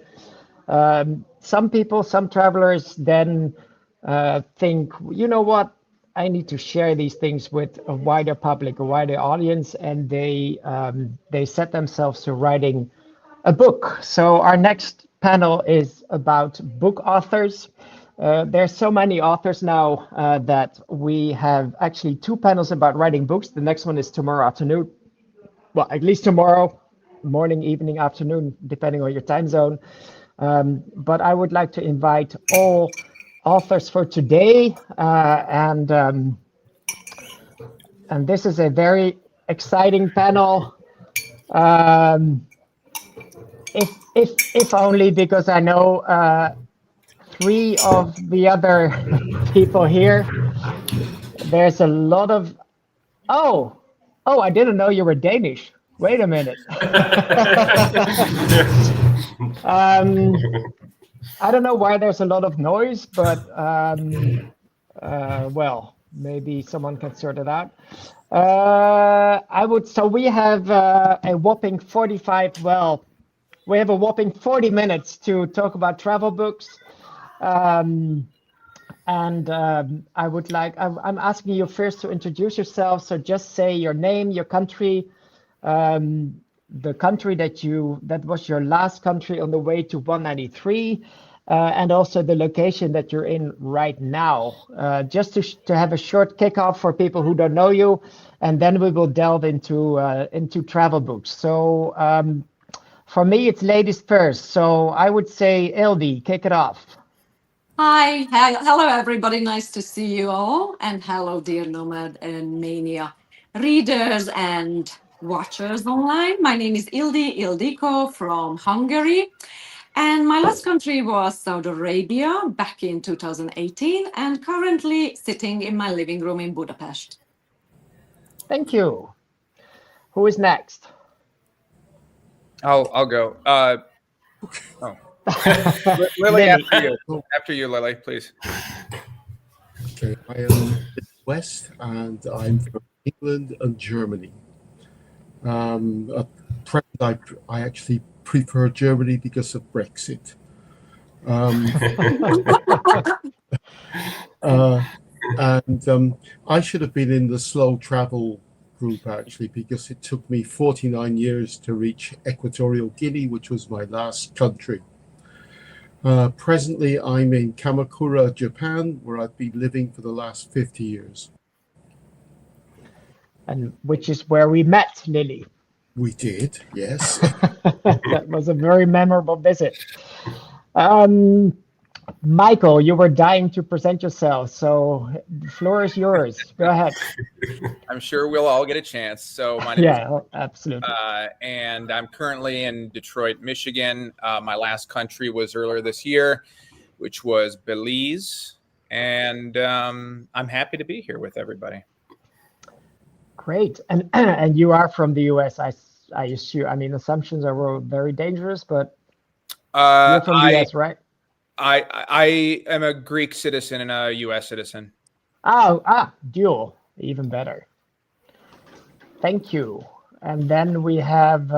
Some people, some travelers then think, you know what, I need to share these things with a wider public, a wider audience, and they set themselves to writing a book. So our next panel is about book authors. There's so many authors now that we have actually 2 panels about writing books. The next one is tomorrow afternoon. Well, at least tomorrow morning, evening, afternoon, depending on your time zone. But I would like to invite all authors for today. And this is a very exciting panel. If only because I know 3 of the other people here. There's a lot of, oh, I didn't know you were Danish. Wait a minute. I don't know why there's a lot of noise, but well, maybe someone can sort it out. So we have a whopping 40 minutes to talk about travel books. And I would like, I'm asking you first to introduce yourself. So just say your name, your country, the country that was your last country on the way to 193, and also the location that you're in right now. Just to have a short kickoff for people who don't know you, and then we will delve into travel books. So for me, it's ladies first. So I would say, Eldi, kick it off. Hi, hello everybody, nice to see you all, and hello dear Nomad and Mania readers and watchers online. My name is Ildiko from Hungary, and my last country was Saudi Arabia back in 2018, and currently sitting in my living room in Budapest. Thank you. Who is next? I'll go. Lily, after you, Lily, please. Okay, I am West, and I'm from England and Germany. At present, I actually prefer Germany because of Brexit. I should have been in the slow travel group actually, because it took me 49 years to reach Equatorial Guinea, which was my last country. Presently, I'm in Kamakura, Japan, where I've been living for the last 50 years. And which is where we met, Lily. We did, yes. That was a very memorable visit. Michael, you were dying to present yourself, so the floor is yours. Go ahead. I'm sure we'll all get a chance. So my name is absolutely. And I'm currently in Detroit, Michigan. My last country was earlier this year, which was Belize. And I'm happy to be here with everybody. Great. And you are from the US, I assume. I mean, assumptions are very dangerous, but you're from the US, right? I am a Greek citizen and a U.S. citizen. Dual, even better. Thank you. And then we have,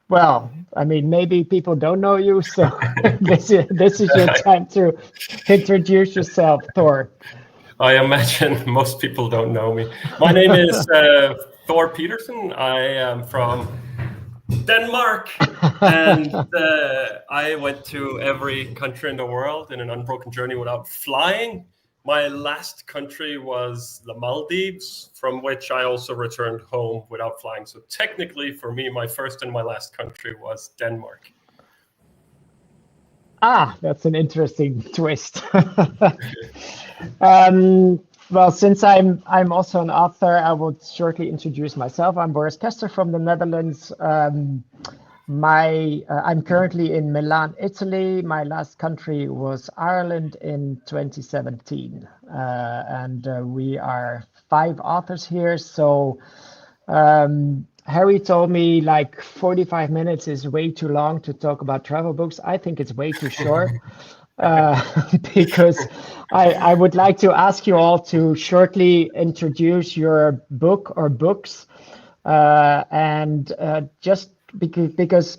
well, I mean, maybe people don't know you, so this is your time to introduce yourself, Thor. I imagine most people don't know me. My name is Thor Peterson. I am from Denmark, and I went to every country in the world in an unbroken journey without flying. My last country was the Maldives, from which I also returned home without flying. So technically, for me, my first and my last country was Denmark. That's an interesting twist. Well, since I'm also an author, I will shortly introduce myself. I'm Boris Kester from the Netherlands. I'm currently in Milan, Italy. My last country was Ireland in 2017. And we are 5 authors here. So Harry told me like 45 minutes is way too long to talk about travel books. I think it's way too short. Because I would like to ask you all to shortly introduce your book or books, and just because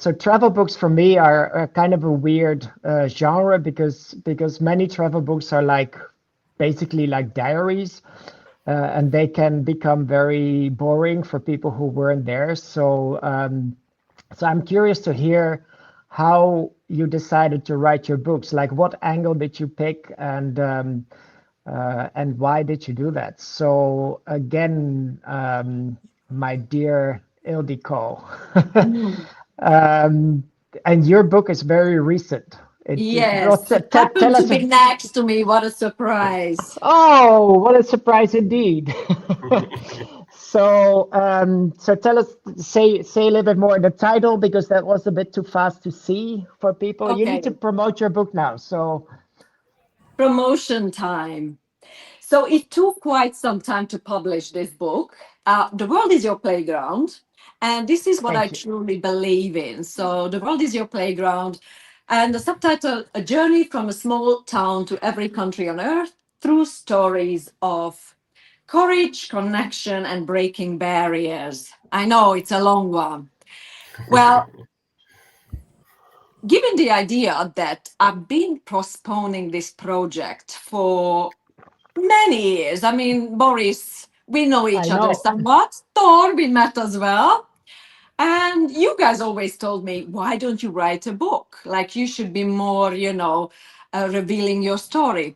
so travel books for me are kind of a weird genre, because many travel books are basically like diaries, and they can become very boring for people who weren't there. So I'm curious to hear how you decided to write your books. Like, what angle did you pick, and why did you do that? So again, my dear Ildiko, and your book is very recent. Yes, it happened to be next to me. What a surprise! Oh, what a surprise indeed! So tell us, say a little bit more the title, because that was a bit too fast to see for people. Okay. You need to promote your book now. So promotion time. So it took quite some time to publish this book. The world is your playground, and this is what I truly believe in. So the world is your playground, and the subtitle: A Journey from a Small Town to Every Country on Earth Through Stories of Courage, Connection, and Breaking Barriers. I know it's a long one. Well, given the idea that I've been postponing this project for many years. I mean, Boris, we know each other somewhat. Thor, we met as well. And you guys always told me, why don't you write a book? Like, you should be more, revealing your story.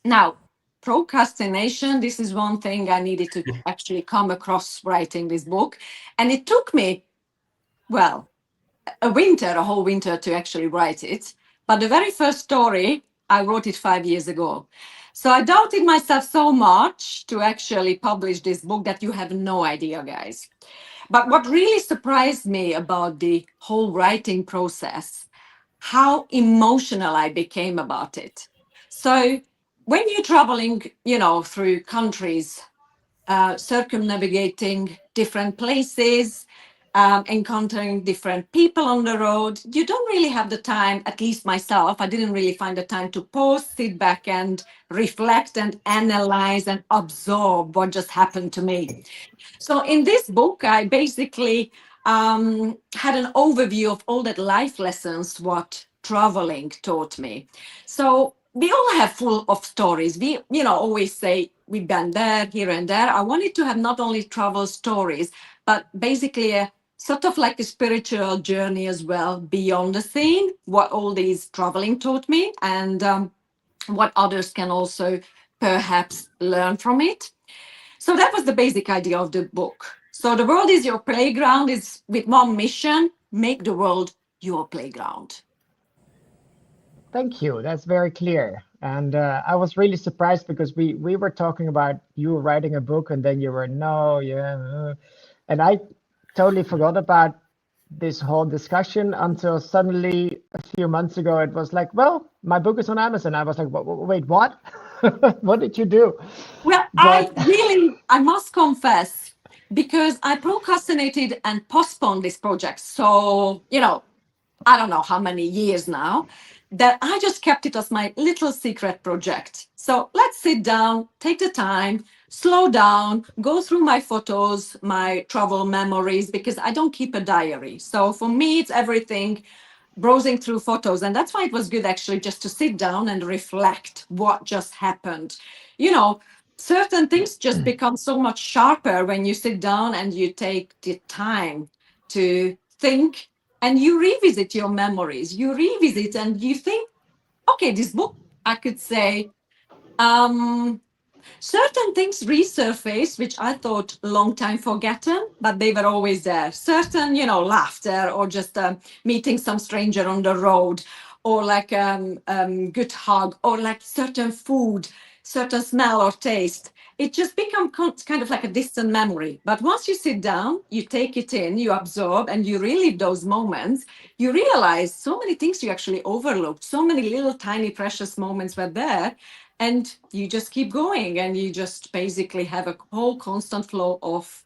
Now, procrastination, this is one thing I needed to actually come across writing this book. And it took me, well, a whole winter to actually write it. But the very first story, I wrote it 5 years ago. So I doubted myself so much to actually publish this book that you have no idea, guys. But what really surprised me about the whole writing process, how emotional I became about it. So when you're traveling, through countries, circumnavigating different places, encountering different people on the road, you don't really have the time, at least myself, I didn't really find the time to pause, sit back and reflect and analyze and absorb what just happened to me. So in this book, I basically had an overview of all that life lessons, what traveling taught me. So we all have full of stories. We, always say we've been there, here and there. I wanted to have not only travel stories, but basically a sort of like a spiritual journey as well, beyond the scene, what all these traveling taught me and what others can also perhaps learn from it. So that was the basic idea of the book. So the world is your playground is with one mission, make the world your playground. Thank you. That's very clear. And I was really surprised because we were talking about you writing a book and then you were, and I totally forgot about this whole discussion until suddenly a few months ago, it was like, well, my book is on Amazon. I was like, wait, what? What did you do? Well, I must confess, because I procrastinated and postponed this project. So, I don't know how many years now, that I just kept it as my little secret project. So let's sit down, take the time, slow down, go through my photos, my travel memories, because I don't keep a diary. So for me, it's everything browsing through photos. And that's why it was good actually just to sit down and reflect what just happened. Certain things just become so much sharper when you sit down and you take the time to think and you revisit your memories. You revisit and you think, okay, this book, I could say, certain things resurface, which I thought long time forgotten, but they were always there. Certain, laughter or just meeting some stranger on the road, or like good hug, or like certain food, certain smell or taste. It just becomes kind of like a distant memory. But once you sit down, you take it in, you absorb, and you relive those moments, you realize so many things you actually overlooked, so many little tiny precious moments were there. And you just keep going and you just basically have a whole constant flow of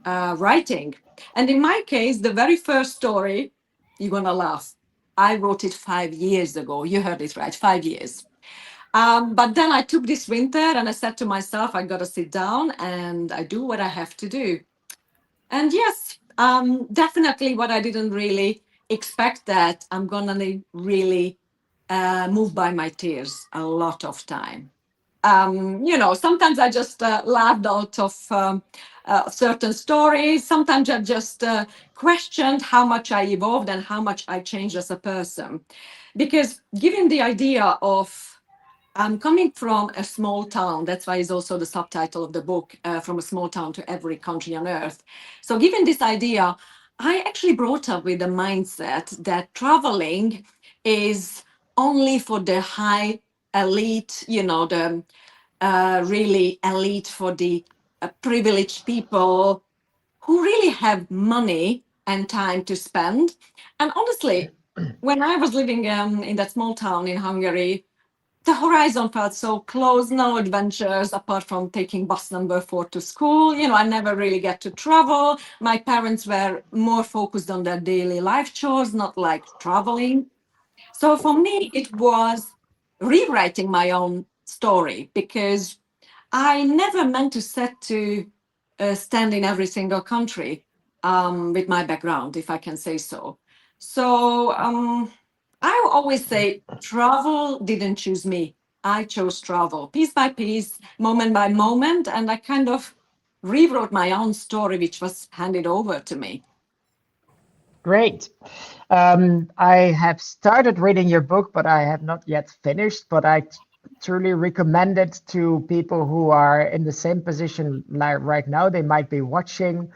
writing. And in my case, the very first story, you're going to laugh. I wrote it 5 years ago. You heard it right, 5 years. But then I took this winter and I said to myself, I got to sit down and I do what I have to do. And yes, definitely what I didn't really expect that I'm going to really moved by my tears a lot of time. Sometimes I just laughed out of certain stories. Sometimes I just questioned how much I evolved and how much I changed as a person. Because given the idea of I'm coming from a small town, that's why it's also the subtitle of the book, From a Small Town to Every Country on Earth. So given this idea, I actually brought up with the mindset that traveling is only for the high elite, the really elite, for the privileged people who really have money and time to spend. And honestly, when I was living in that small town in Hungary, the horizon felt so close, no adventures apart from taking bus number 4 to school. I never really get to travel. My parents were more focused on their daily life chores, not like traveling. So for me, it was rewriting my own story because I never meant to set to stand in every single country with my background, if I can say so. So I always say travel didn't choose me. I chose travel piece by piece, moment by moment, and I kind of rewrote my own story, which was handed over to me. Great. I have started reading your book, but I have not yet finished, but I truly recommend it to people who are in the same position like right now. They might be watching.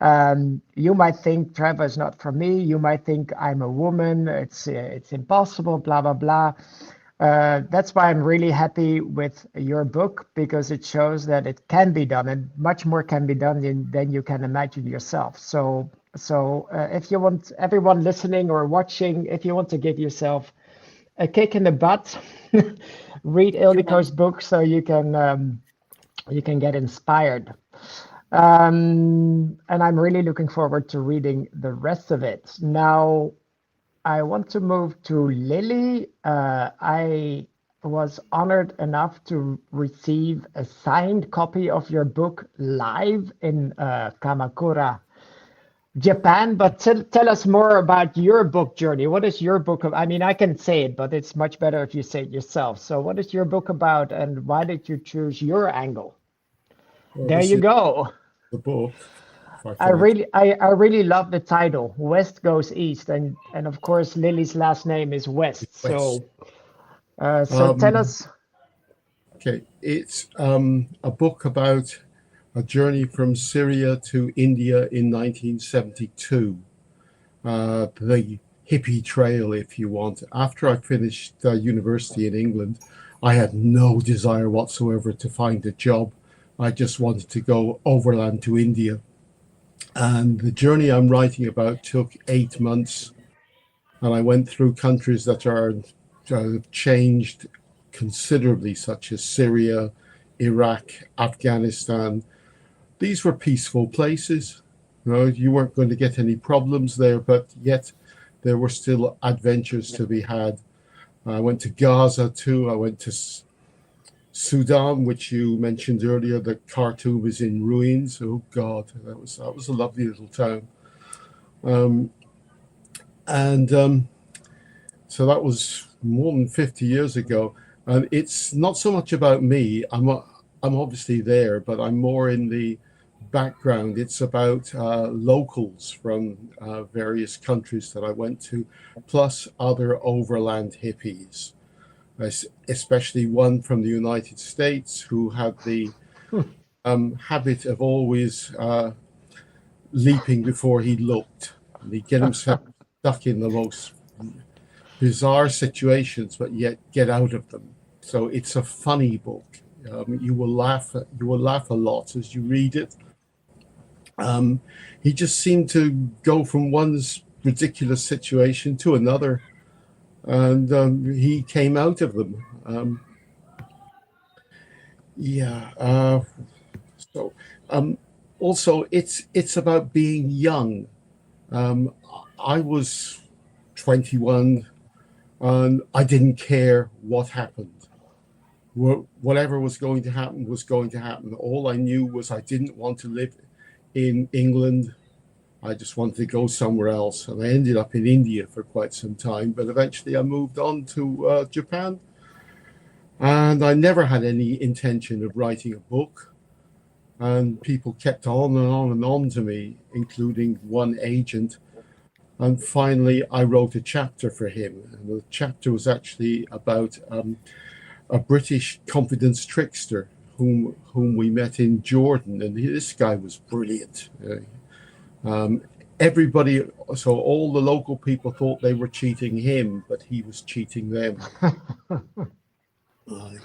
You might think travel is not for me. You might think I'm a woman. It's impossible. Blah blah blah. That's why I'm really happy with your book, because it shows that it can be done, and much more can be done than you can imagine yourself. So if you want, everyone listening or watching, if you want to give yourself a kick in the butt, read Ildiko's book so you can get inspired. And I'm really looking forward to reading the rest of it. Now, I want to move to Lily. I was honored enough to receive a signed copy of your book live in Kamakura, Japan. But tell us more about your book journey. What is your book? I mean, I can say it, but it's much better if you say it yourself. So what is your book about, and why did you choose your angle? Well, there you go. The book. I really love the title, West Goes East, and of course Lily's last name is West. So tell us. Okay, it's a book about a journey from Syria to India in 1972, the hippie trail, if you want. After I finished university in England, I had no desire whatsoever to find a job. I just wanted to go overland to India. And the journey I'm writing about took 8 months, and I went through countries that are changed considerably, such as Syria, Iraq, Afghanistan. These were peaceful places. You weren't going to get any problems there, but yet there were still adventures to be had. I went to Gaza too. I went to Sudan, which you mentioned earlier. The Khartoum is in ruins. Oh God, that was a lovely little town. So that was more than 50 years ago. And it's not so much about me. I'm obviously there, but I'm more in the background. It's about locals from various countries that I went to, plus other overland hippies. Especially one from the United States who had the habit of always leaping before he looked. And he'd get himself stuck in the most bizarre situations, but yet get out of them. So it's a funny book. You will laugh a lot as you read it. He just seemed to go from one ridiculous situation to another, and he came out of them. Also, it's about being young. I was 21, and I didn't care what happened. Whatever was going to happen was going to happen. All I knew was I didn't want to live in England. I just wanted to go somewhere else, and I ended up in India for quite some time. But eventually, I moved on to Japan. And I never had any intention of writing a book. And people kept on and on and on to me, including one agent. And finally, I wrote a chapter for him. And the chapter was actually about a British confidence trickster whom we met in Jordan. And this guy was brilliant. Everybody, so all the local people thought they were cheating him, but he was cheating them.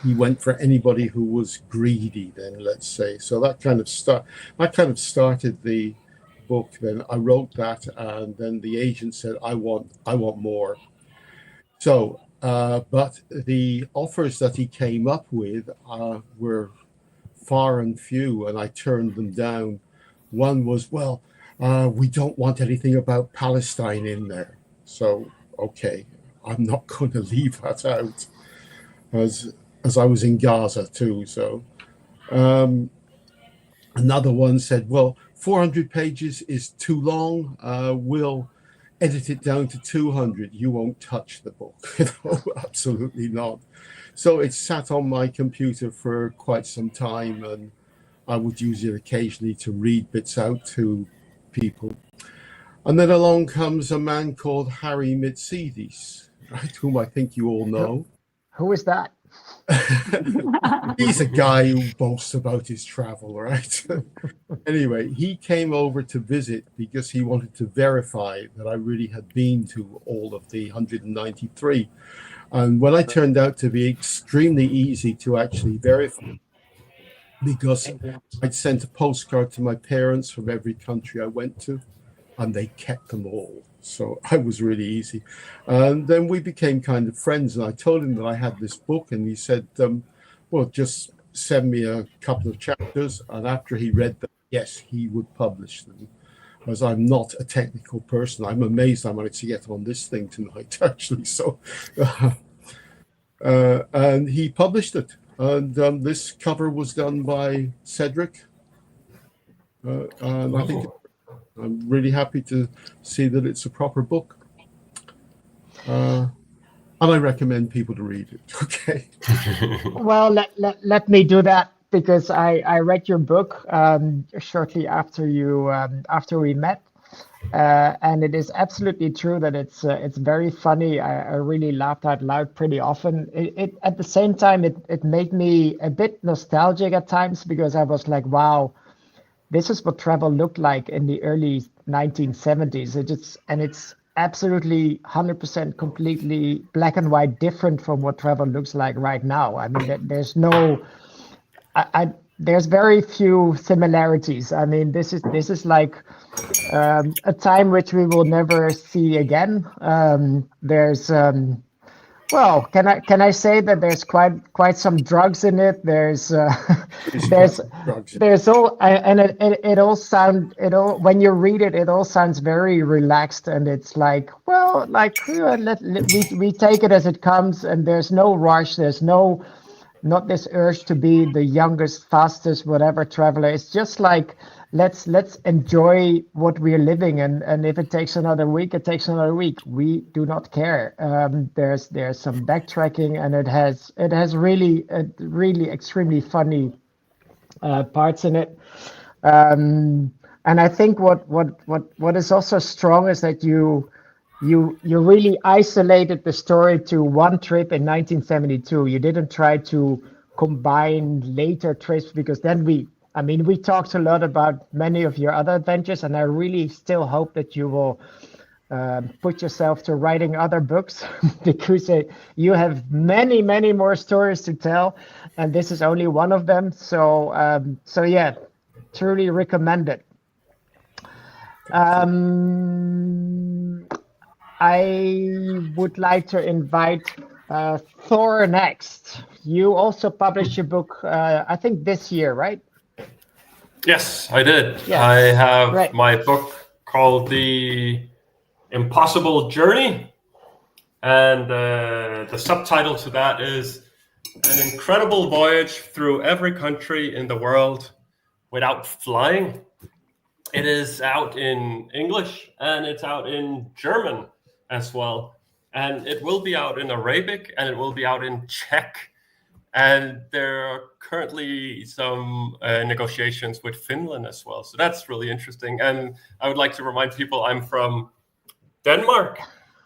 He went for anybody who was greedy, then, let's say. So that kind of started the book. Then I wrote that, and then the agent said, I want more. So but the offers that he came up with were far and few, and I turned them down. One was, we don't want anything about Palestine in there. So okay, I'm not going to leave that out. As I was in Gaza too. So another one said, 400 pages is too long. We'll edit it down to 200. You won't touch the book. Absolutely not. So it sat on my computer for quite some time, and I would use it occasionally to read bits out to people. And then along comes a man called Harry Mitsidis, right, whom I think you all know. Who is that? He's a guy who boasts about his travel, right? Anyway, he came over to visit because he wanted to verify that I really had been to all of the 193. And when I turned out to be extremely easy to actually verify, because I'd sent a postcard to my parents from every country I went to, and they kept them all. So I was really easy. And then we became kind of friends, and I told him that I had this book, and he said, well, just send me a couple of chapters. And after he read them, yes, he would publish them. As I'm not a technical person, I'm amazed I managed to get on this thing tonight, actually. So, and he published it. And this cover was done by Cedric. And I think I'm really happy to see that it's a proper book. And I recommend people to read it. Okay. Well, let me do that, because I read your book shortly after we met, and it is absolutely true that it's very funny. I really laughed out loud pretty often. It at the same time it made me a bit nostalgic at times, because I was like, wow, this is what travel looked like in the early 1970s. It's absolutely 100% completely black and white different from what travel looks like right now. I mean, there's very few similarities. I mean, this is like a time which we will never see again. Well, can I say that there's quite some drugs in it? There's all, and it all when you read it, it all sounds very relaxed, and it's like, well, like we take it as it comes, and there's no rush. There's not this urge to be the youngest, fastest, whatever traveler. It's just like, let's enjoy what we're living, and if it takes another week, it takes another week. We do not care. There's some backtracking, and it has really extremely funny parts in it. And I think what is also strong is that you really isolated the story to one trip in 1972. You didn't try to combine later trips, because then we talked a lot about many of your other adventures, and I really still hope that you will put yourself to writing other books, because you have many more stories to tell, and this is only one of them. So yeah, truly recommend it. I would like to invite Thor next. You also published your book, I think this year, right? Yes, I did. Yes. I have my book called The Impossible Journey, and the subtitle to that is An Incredible Voyage Through Every Country in the World Without Flying. It is out in English, and it's out in German as well. And it will be out in Arabic, and it will be out in Czech. And there are currently some negotiations with Finland as well. So that's really interesting. And I would like to remind people I'm from Denmark,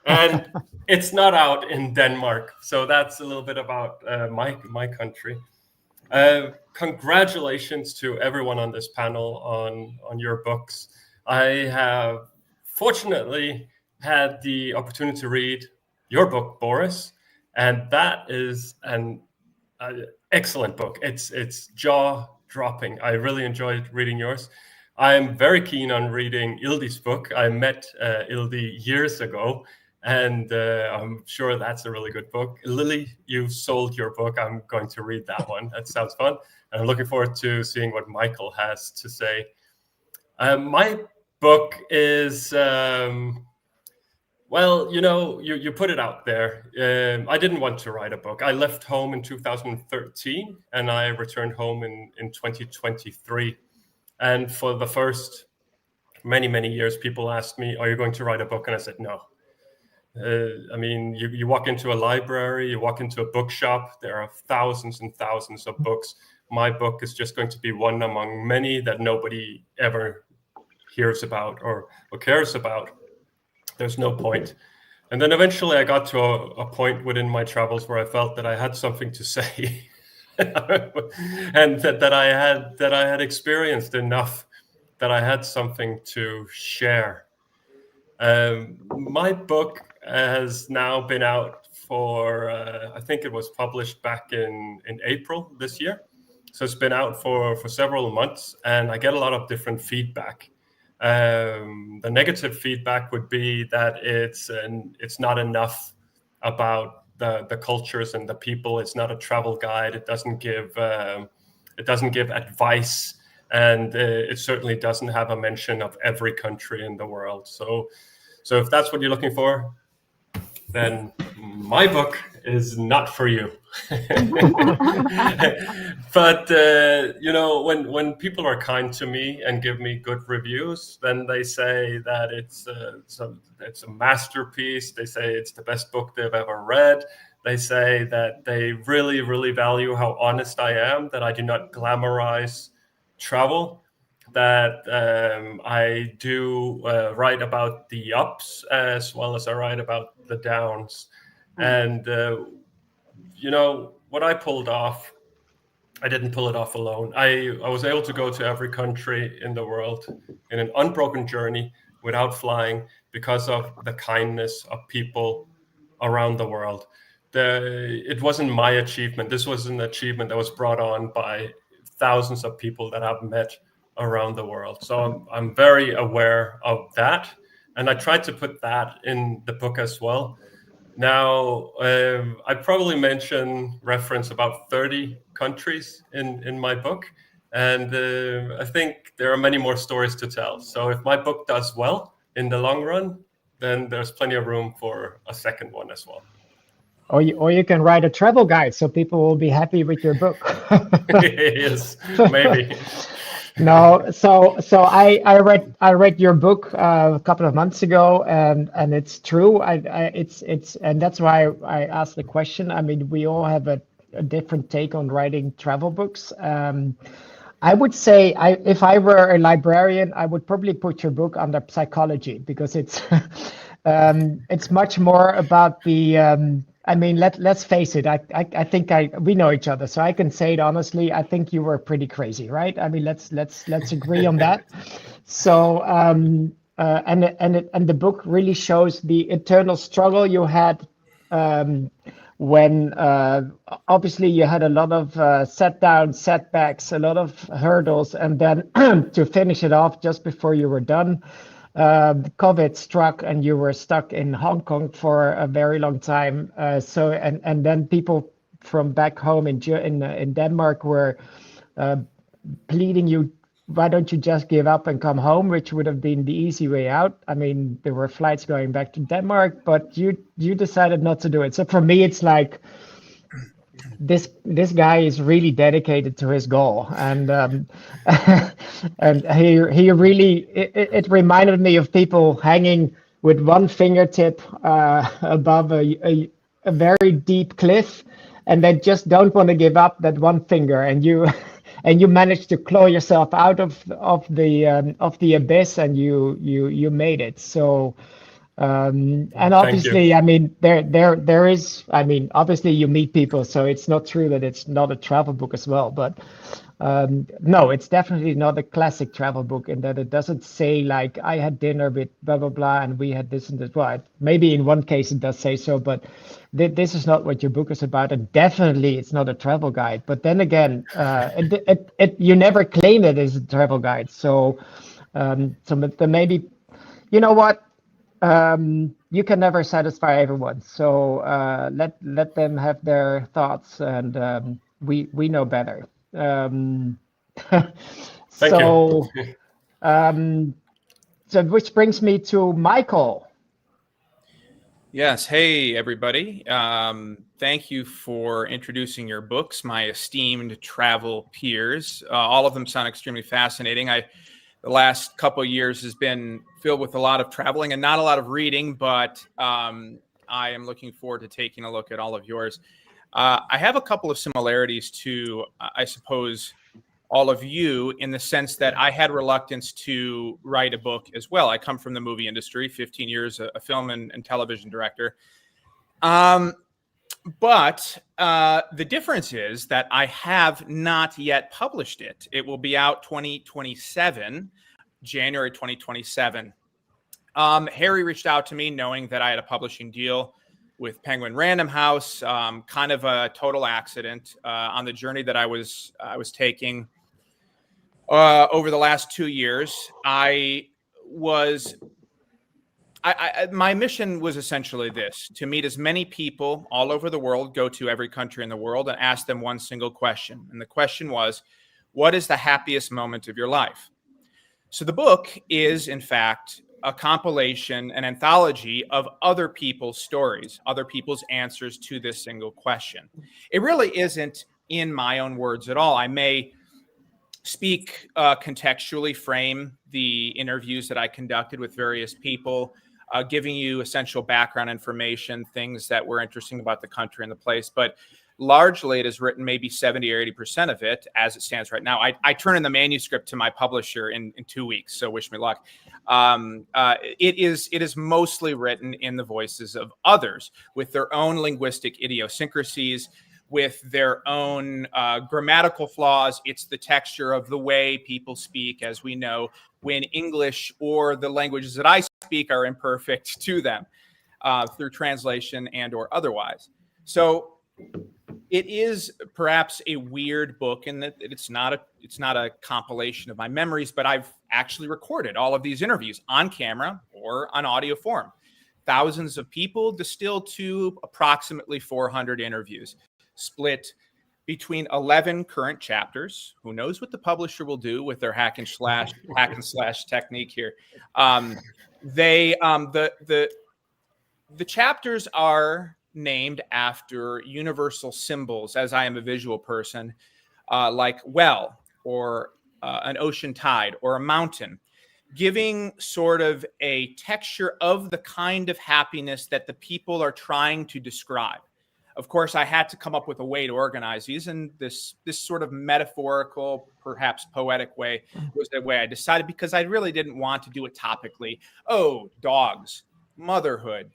and it's not out in Denmark. So that's a little bit about my country. Congratulations to everyone on this panel on your books. I have fortunately had the opportunity to read your book, Boris, and that is an excellent book. It's jaw-dropping. I really enjoyed reading yours. I'm very keen on reading Ildi's book. I met Ildi years ago, and I'm sure that's a really good book. Lily, you sold your book. I'm going to read that one. That sounds fun. And I'm looking forward to seeing what Michael has to say. My book is, well, you put it out there. I didn't want to write a book. I left home in 2013, and I returned home in 2023. And for the first many years, people asked me, are you going to write a book? And I said, no. I mean, you walk into a library, you walk into a bookshop, there are thousands and thousands of books. My book is just going to be one among many that nobody ever hears about or cares about. There's no point. And then eventually I got to a point within my travels where I felt that I had something to say, and that I had experienced enough, that I had something to share. My book has now been out for, I think it was published back in April this year. So it's been out for several months, and I get a lot of different feedback. The negative feedback would be that it's not enough about the cultures and the people. It's not a travel guide. It doesn't give advice, and it certainly doesn't have a mention of every country in the world. So if that's what you're looking for, then my book is not for you. But when people are kind to me and give me good reviews, then they say that it's a masterpiece. They say it's the best book they've ever read. They say that they really, really value how honest I am, that I do not glamorize travel, that I do write about the ups as well as I write about the downs. And what I pulled off, I didn't pull it off alone. I was able to go to every country in the world in an unbroken journey without flying because of the kindness of people around the world. It wasn't my achievement. This was an achievement that was brought on by thousands of people that I've met around the world. So I'm very aware of that. And I tried to put that in the book as well. Now, I probably reference about 30 countries in my book. And I think there are many more stories to tell. So if my book does well in the long run, then there's plenty of room for a second one as well. Or you can write a travel guide so people will be happy with your book. Yes, maybe. No, so I read your book a couple of months ago, and it's true. It's and that's why I asked the question. I mean, we all have a different take on writing travel books. I would say if I were a librarian, I would probably put your book under psychology, because it's much more about the. I mean, let's face it. I think we know each other, so I can say it honestly. I think you were pretty crazy, right? I mean, let's agree on that. So and the book really shows the internal struggle you had when obviously you had a lot of setbacks, a lot of hurdles, and then to finish it off just before you were done, COVID struck and you were stuck in Hong Kong for a very long time. So and then people from back home in Denmark were pleading you, why don't you just give up and come home, which would have been the easy way out. I mean, there were flights going back to Denmark, but you decided not to do it. So for me, it's like this guy is really dedicated to his goal, and and he really it reminded me of people hanging with one fingertip above a very deep cliff, and they just don't want to give up that one finger, and you managed to claw yourself out of the abyss, and you made it. So and obviously, I mean, there is, I mean, obviously you meet people, so it's not true that it's not a travel book as well, but no, it's definitely not a classic travel book in that it doesn't say like I had dinner with blah blah blah and we had this and that. Well, maybe in one case it does say so, but this is not what your book is about, and definitely it's not a travel guide. But then again, you never claim it as a travel guide, so there may be, you know what. You can never satisfy everyone, so let them have their thoughts, and we know better. Thank you. So which brings me to Michael. Yes. Hey, everybody. Thank you for introducing your books, my esteemed travel peers. All of them sound extremely fascinating. The last couple of years has been filled with a lot of traveling and not a lot of reading, but I am looking forward to taking a look at all of yours. I have a couple of similarities to, I suppose, all of you in the sense that I had reluctance to write a book as well. I come from the movie industry, 15 years, a film and television director. But the difference is that I have not yet published it. It will be out 2027, January 2027. Harry reached out to me knowing that I had a publishing deal with Penguin Random House, kind of a total accident on the journey that I was taking over the last 2 years. My mission was essentially this: to meet as many people all over the world, go to every country in the world, and ask them one single question. And the question was, what is the happiest moment of your life? So the book is, in fact, a compilation, an anthology of other people's stories, other people's answers to this single question. It really isn't in my own words at all. I may speak contextually, frame the interviews that I conducted with various people, giving you essential background information, things that were interesting about the country and the place. But largely, it is written maybe 70 or 80% of it as it stands right now. I turn in the manuscript to my publisher in 2 weeks, so wish me luck. It is mostly written in the voices of others with their own linguistic idiosyncrasies, with their own grammatical flaws. It's the texture of the way people speak, as we know, when English or the languages that I speak are imperfect to them through translation and or otherwise. So it is perhaps a weird book in that it's not a compilation of my memories, but I've actually recorded all of these interviews on camera or on audio form. Thousands of people distilled to approximately 400 interviews, split between 11 current chapters. Who knows what the publisher will do with their hack and slash technique here. The chapters are named after universal symbols, as I am a visual person, like well, or an ocean tide, or a mountain, giving sort of a texture of the kind of happiness that the people are trying to describe. Of course, I had to come up with a way to organize these, and this sort of metaphorical, perhaps poetic way was the way I decided, because I really didn't want to do it topically. Oh, dogs, motherhood,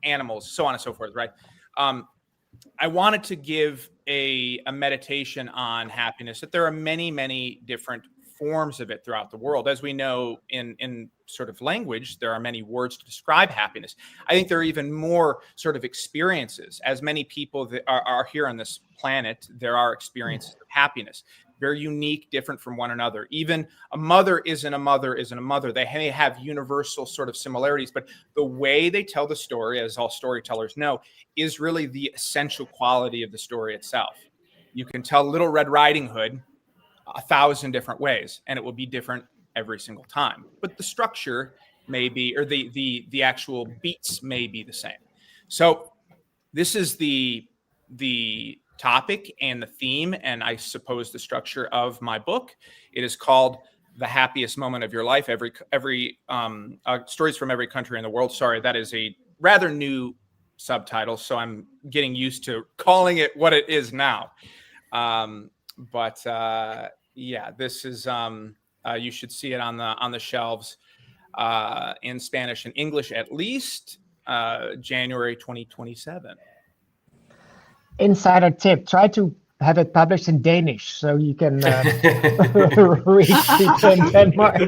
animals, so on and so forth, right? I wanted to give a meditation on happiness, that there are many, many different forms of it throughout the world. As we know, in sort of language, there are many words to describe happiness. I think there are even more sort of experiences. As many people that are here on this planet, there are experiences of happiness, very unique, different from one another. Even a mother isn't a mother. They may have universal sort of similarities, but the way they tell the story, as all storytellers know, is really the essential quality of the story itself. You can tell Little Red Riding Hood 1,000 different ways, and it will be different every single time. But the structure may be, or the actual beats may be the same. So this is the topic and the theme, and I suppose the structure of my book. It is called The Happiest Moment of Your Life. Every stories from every country in the world. Sorry, that is a rather new subtitle, so I'm getting used to calling it what it is now. Yeah, this is you should see it on the shelves in Spanish and English at least January 2027. Insider tip: try to have it published in Danish so you can reach people in Denmark.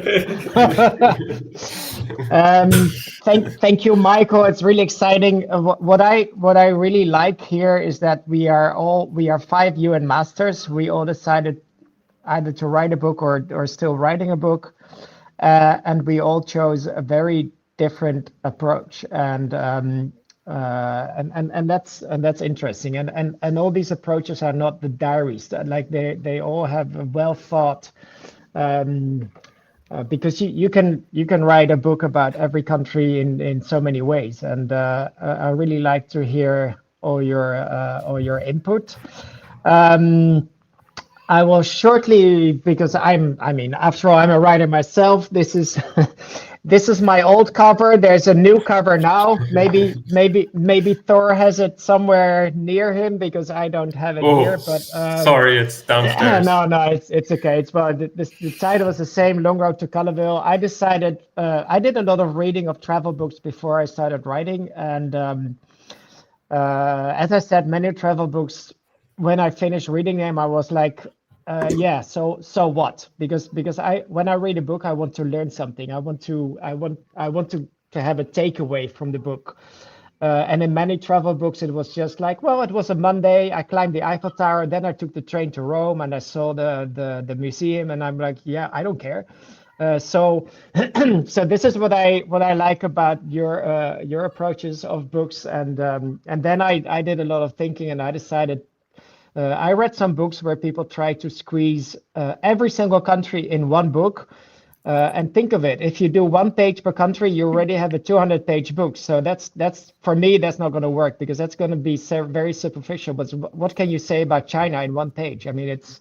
Thank you, Michael. It's really exciting. What I really like here is that we are 5 UN masters. We all decided either to write a book or still writing a book, and we all chose a very different approach, and that's interesting. And all these approaches are not the diaries. Like they all have a well thought, because you can write a book about every country in so many ways. And I really like to hear all your input. I will shortly, because after all, I'm a writer myself. This is This is my old cover. There's a new cover now. Maybe Thor has it somewhere near him because I don't have it here. But sorry, it's downstairs. No, it's okay. It's well. The title is the same. Long Road to Colorville. I decided. I did a lot of reading of travel books before I started writing, and as I said, many travel books. When I finished reading them, I was like, yeah. So what? Because when I read a book, I want to learn something. I want to have a takeaway from the book. And in many travel books, it was just like, well, it was a Monday. I climbed the Eiffel Tower, then I took the train to Rome, and I saw the museum, and I'm like, yeah, I don't care. So this is what I like about your approaches of books, and then I did a lot of thinking, and I decided. I read some books where people try to squeeze every single country in one book. And think of it, if you do 1 page per country, you already have a 200-page book. So that's for me, that's not going to work because that's going to be very superficial. But what can you say about China in 1 page? I mean, it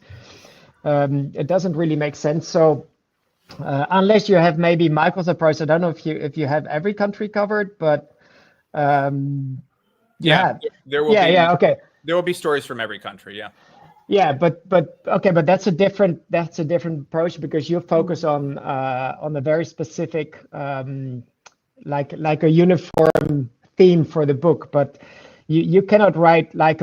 doesn't really make sense. So unless you have maybe Michael's approach, I don't know if you have every country covered, but there will be okay. There will be stories from every country. Yeah. Yeah, but okay, but that's a different approach because you focus on a very specific like a uniform theme for the book, but you cannot write like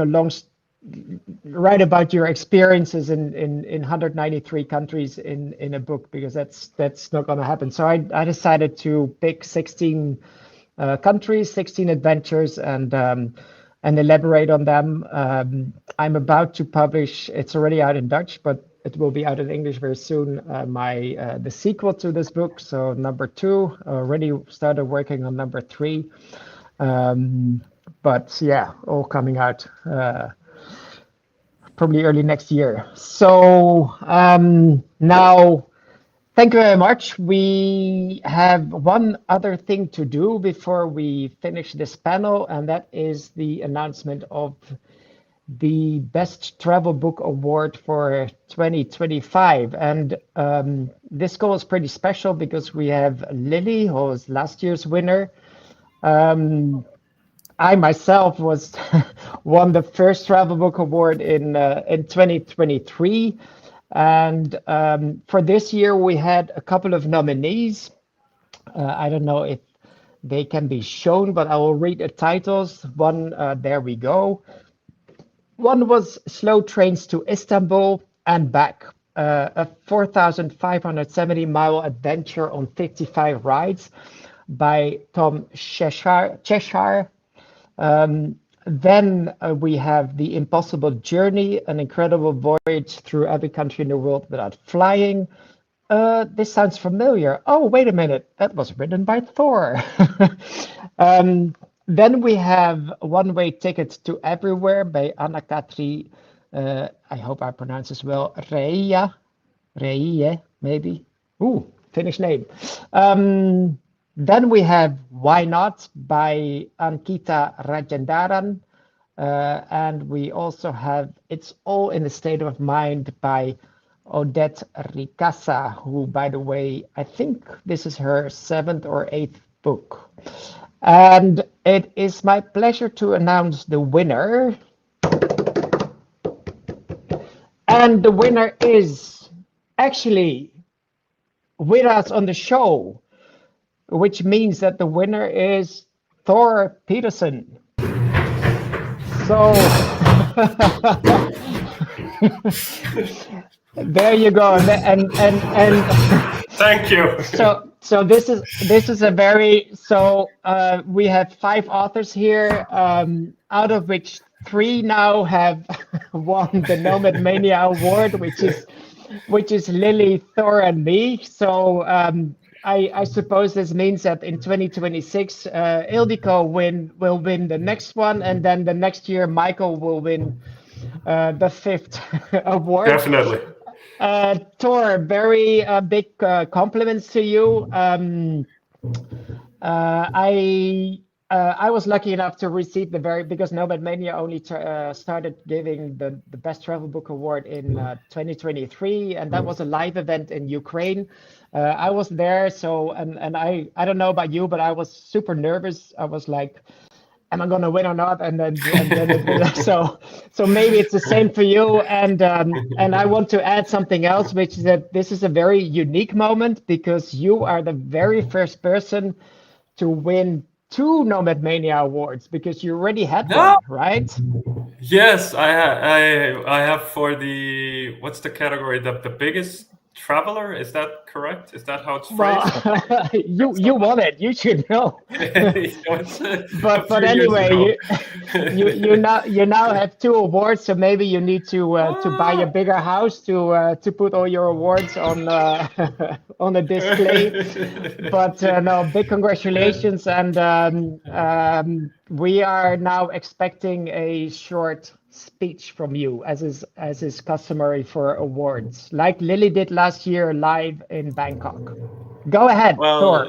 write about your experiences in 193 countries in a book because that's not going to happen. So I decided to pick 16 countries, 16 adventures, and elaborate on them. I'm about to publish, it's already out in Dutch, but it will be out in English very soon, the sequel to this book. So number 2, already started working on number 3. But yeah, all coming out probably early next year. So now, thank you very much. We have one other thing to do before we finish this panel, and that is the announcement of the Best Travel Book Award for 2025. And this goal is pretty special because we have Lily, who was last year's winner. I myself won the first travel book award in 2023. And for this year, we had a couple of nominees. I don't know if they can be shown, but I will read the titles. One, there we go. One was Slow Trains to Istanbul and Back, a 4,570-mile adventure on 55 rides by Tom Cheshire. Then we have The Impossible Journey, an incredible voyage through every country in the world without flying. This sounds familiar. Oh, wait a minute. That was written by Thor. Then we have One Way Ticket to Everywhere by Anna-Katri, I hope I pronounce this well, Reie, maybe. Ooh, Finnish name. Then we have Why Not by Ankita Rajendaran. And we also have It's All in the State of Mind by Odette Ricasa, who, by the way, I think this is her 7th or 8th book. And it is my pleasure to announce the winner. And the winner is actually with us on the show, which means that the winner is Thor Peterson. So there you go, and thank you. So this is a very we have 5 authors here, out of which 3 now have won the Nomad Mania award, which is Lily, Thor, and me. So I suppose this means that in 2026, Ildiko will win the next one, and then the next year Michael will win the 5th award. Definitely. Thor, very big compliments to you. I was lucky enough to receive because Nomad Mania only started giving the Best Travel Book Award in 2023, and that was a live event in Ukraine. I was there, so and I don't know about you, but I was super nervous. I was like, am I going to win or not? And then so maybe it's the same for you. And I want to add something else, which is that this is a very unique moment because you are the very first person to win 2 Nomad Mania awards, because you already had one, right? Yes, I have for the, what's the category? The biggest traveler, is that correct? Is that how it's phrased? Well, you won it. You should know. But anyway, you now have 2 awards, so maybe you need to buy a bigger house to put all your awards on on a display. But no, big congratulations, and we are now expecting a short speech from you, as is customary for awards, like Lily did last year live in Bangkok. Go ahead, Thor.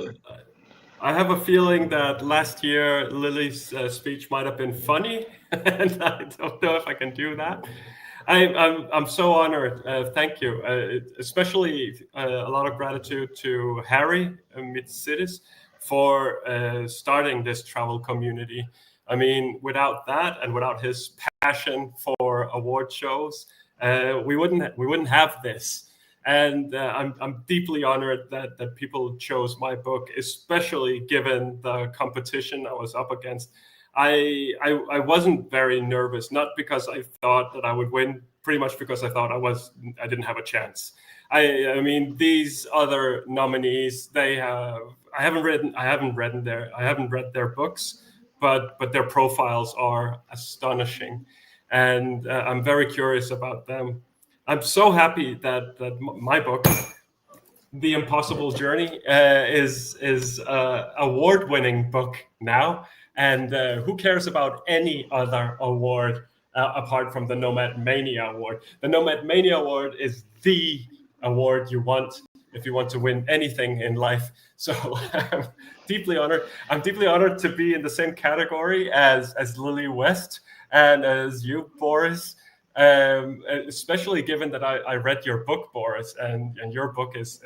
I have a feeling that last year Lily's speech might have been funny, and I don't know if I can do that. I'm so honored. Thank you. Especially a lot of gratitude to Harry Mitsidis for starting this travel community. I mean, without that and without his passion for award shows, we wouldn't have this. And I'm deeply honored that people chose my book, especially given the competition I was up against. I wasn't very nervous, not because I thought that I would win, pretty much because I thought I didn't have a chance. I mean, these other nominees, I haven't read their books, but their profiles are astonishing, and I'm very curious about them. I'm so happy that my book, The Impossible Journey, is award-winning book now, and who cares about any other award apart from the Nomad Mania Award? The Nomad Mania Award is the award you want if you want to win anything in life. So I'm deeply honored. I'm deeply honored to be in the same category as Lily West and as you, Boris. Especially given that I read your book, Boris, and your book is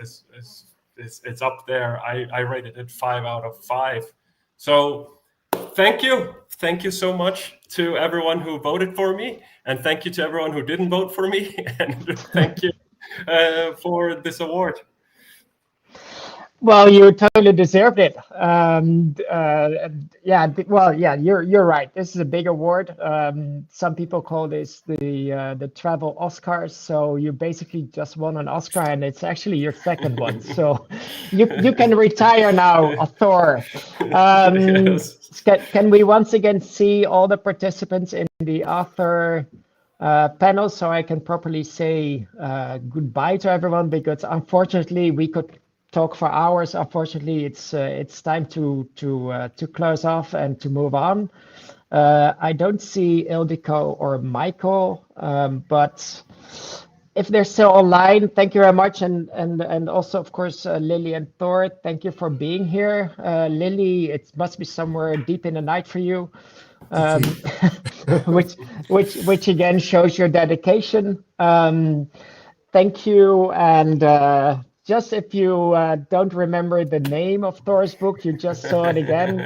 it's up there. I rated it 5 out of 5. So thank you so much to everyone who voted for me, and thank you to everyone who didn't vote for me, and thank you for this award. Well, you totally deserved it. You're right. This is a big award. Some people call this the travel Oscars. So you basically just won an Oscar, and it's actually your second one. So you can retire now, Thor. Yes. Can we once again see all the participants in the author panel, so I can properly say goodbye to everyone? Because unfortunately we could talk for hours. Unfortunately, it's time to close off and to move on. I don't see Ildiko or Michael, but if they're still online, thank you very much, and also of course Lily and Thor, thank you for being here. Lily, it must be somewhere deep in the night for you, which again shows your dedication. Thank you, and just if you don't remember the name of Thor's book, you just saw it again.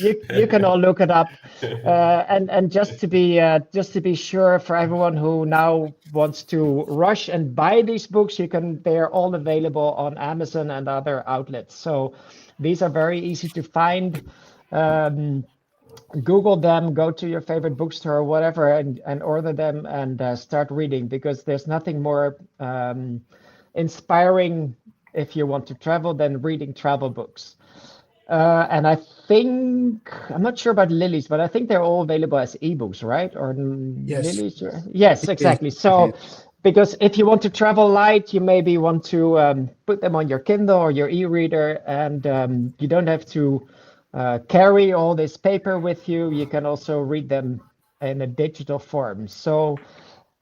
You can all look it up, and just to be sure, for everyone who now wants to rush and buy these books, they're all available on Amazon and other outlets. So these are very easy to find. Google them, go to your favorite bookstore or whatever, and order them and start reading, because there's nothing more inspiring if you want to travel than reading travel books. And I think, I'm not sure about Lily's, but I think they're all available as ebooks, right? Or Yes. Lily's? Yes, exactly. So, because if you want to travel light, you maybe want to put them on your Kindle or your e-reader, and you don't have to carry all this paper with you. You can also read them in a digital form. So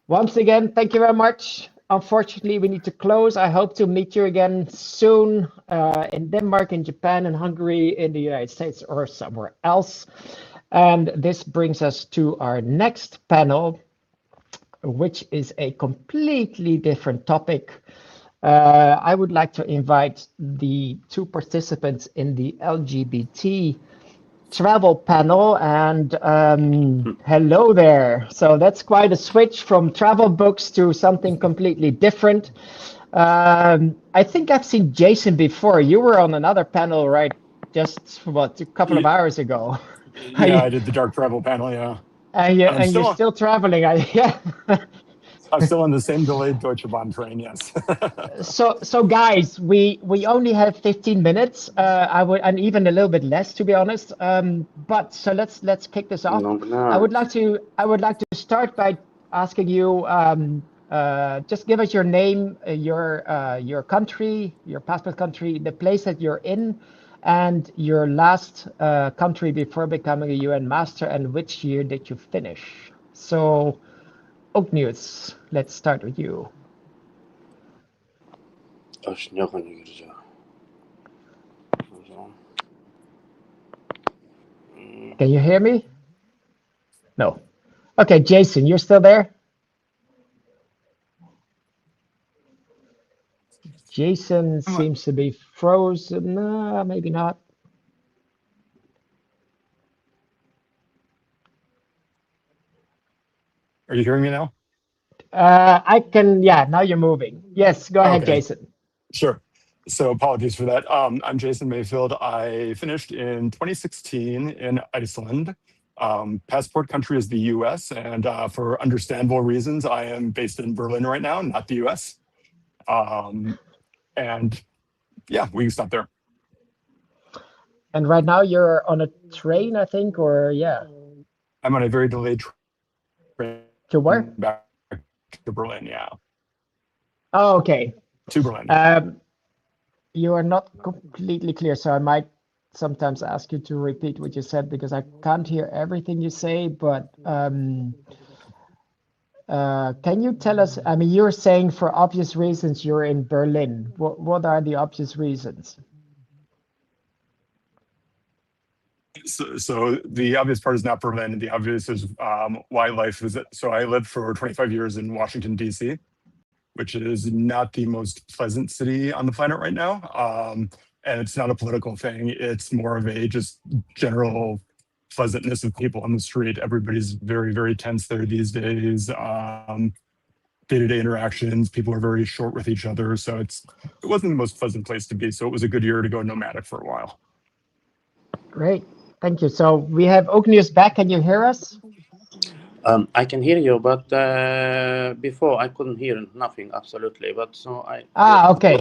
once again, thank you very much. unfortunately, we need to close. I hope to meet you again soon in Denmark, in Japan, in Hungary, in the United States, or somewhere else. And this brings us to our next panel, which is a completely different topic. I would like to invite the two participants in the LGBT Travel panel, and hello there. So that's quite a switch from travel books to something completely different. I think I've seen Jason before. You were on another panel, right? Just what, a couple of hours ago. Yeah, I did the dark travel panel. Yeah, and you're still traveling. Yeah. I'm still on the same delayed Deutsche Bahn train. Yes. So guys, we only have 15 minutes. And even a little bit less, to be honest. But so let's kick this off. I would like to start by asking you, just give us your name, your country, your passport country, the place that you're in, and your last country before becoming a UN master, and which year did you finish? So, Ognius, let's start with you. Can you hear me? No. Okay, Jason, you're still there? Jason seems to be frozen. No, maybe not. Are you hearing me now? I can, yeah, now you're moving. Yes, go ahead, Jason. Sure. So apologies for that. I'm Jason Mayfield. I finished in 2016 in Iceland. Passport country is the US, and for understandable reasons, I am based in Berlin right now, not the US. And yeah, we can stop there. And right now you're on a train, I think, or yeah? I'm on a very delayed train. To where? Back to Berlin, yeah. Oh, okay. To Berlin. You are not completely clear, so I might sometimes ask you to repeat what you said, because I can't hear everything you say, but can you tell us, I mean, you're saying for obvious reasons you're in Berlin. What are the obvious reasons? So the obvious part is not Berlin. The obvious is why life is. So I lived for 25 years in Washington, D.C., which is not the most pleasant city on the planet right now. And it's not a political thing. It's more of a just general pleasantness of people on the street. Everybody's very, very tense there these days. Day-to-day interactions, people are very short with each other. So it wasn't the most pleasant place to be. So it was a good year to go nomadic for a while. Great, thank you. So we have Ognius back. Can you hear us? I can hear you, but before I couldn't hear nothing, absolutely. But so I. Okay.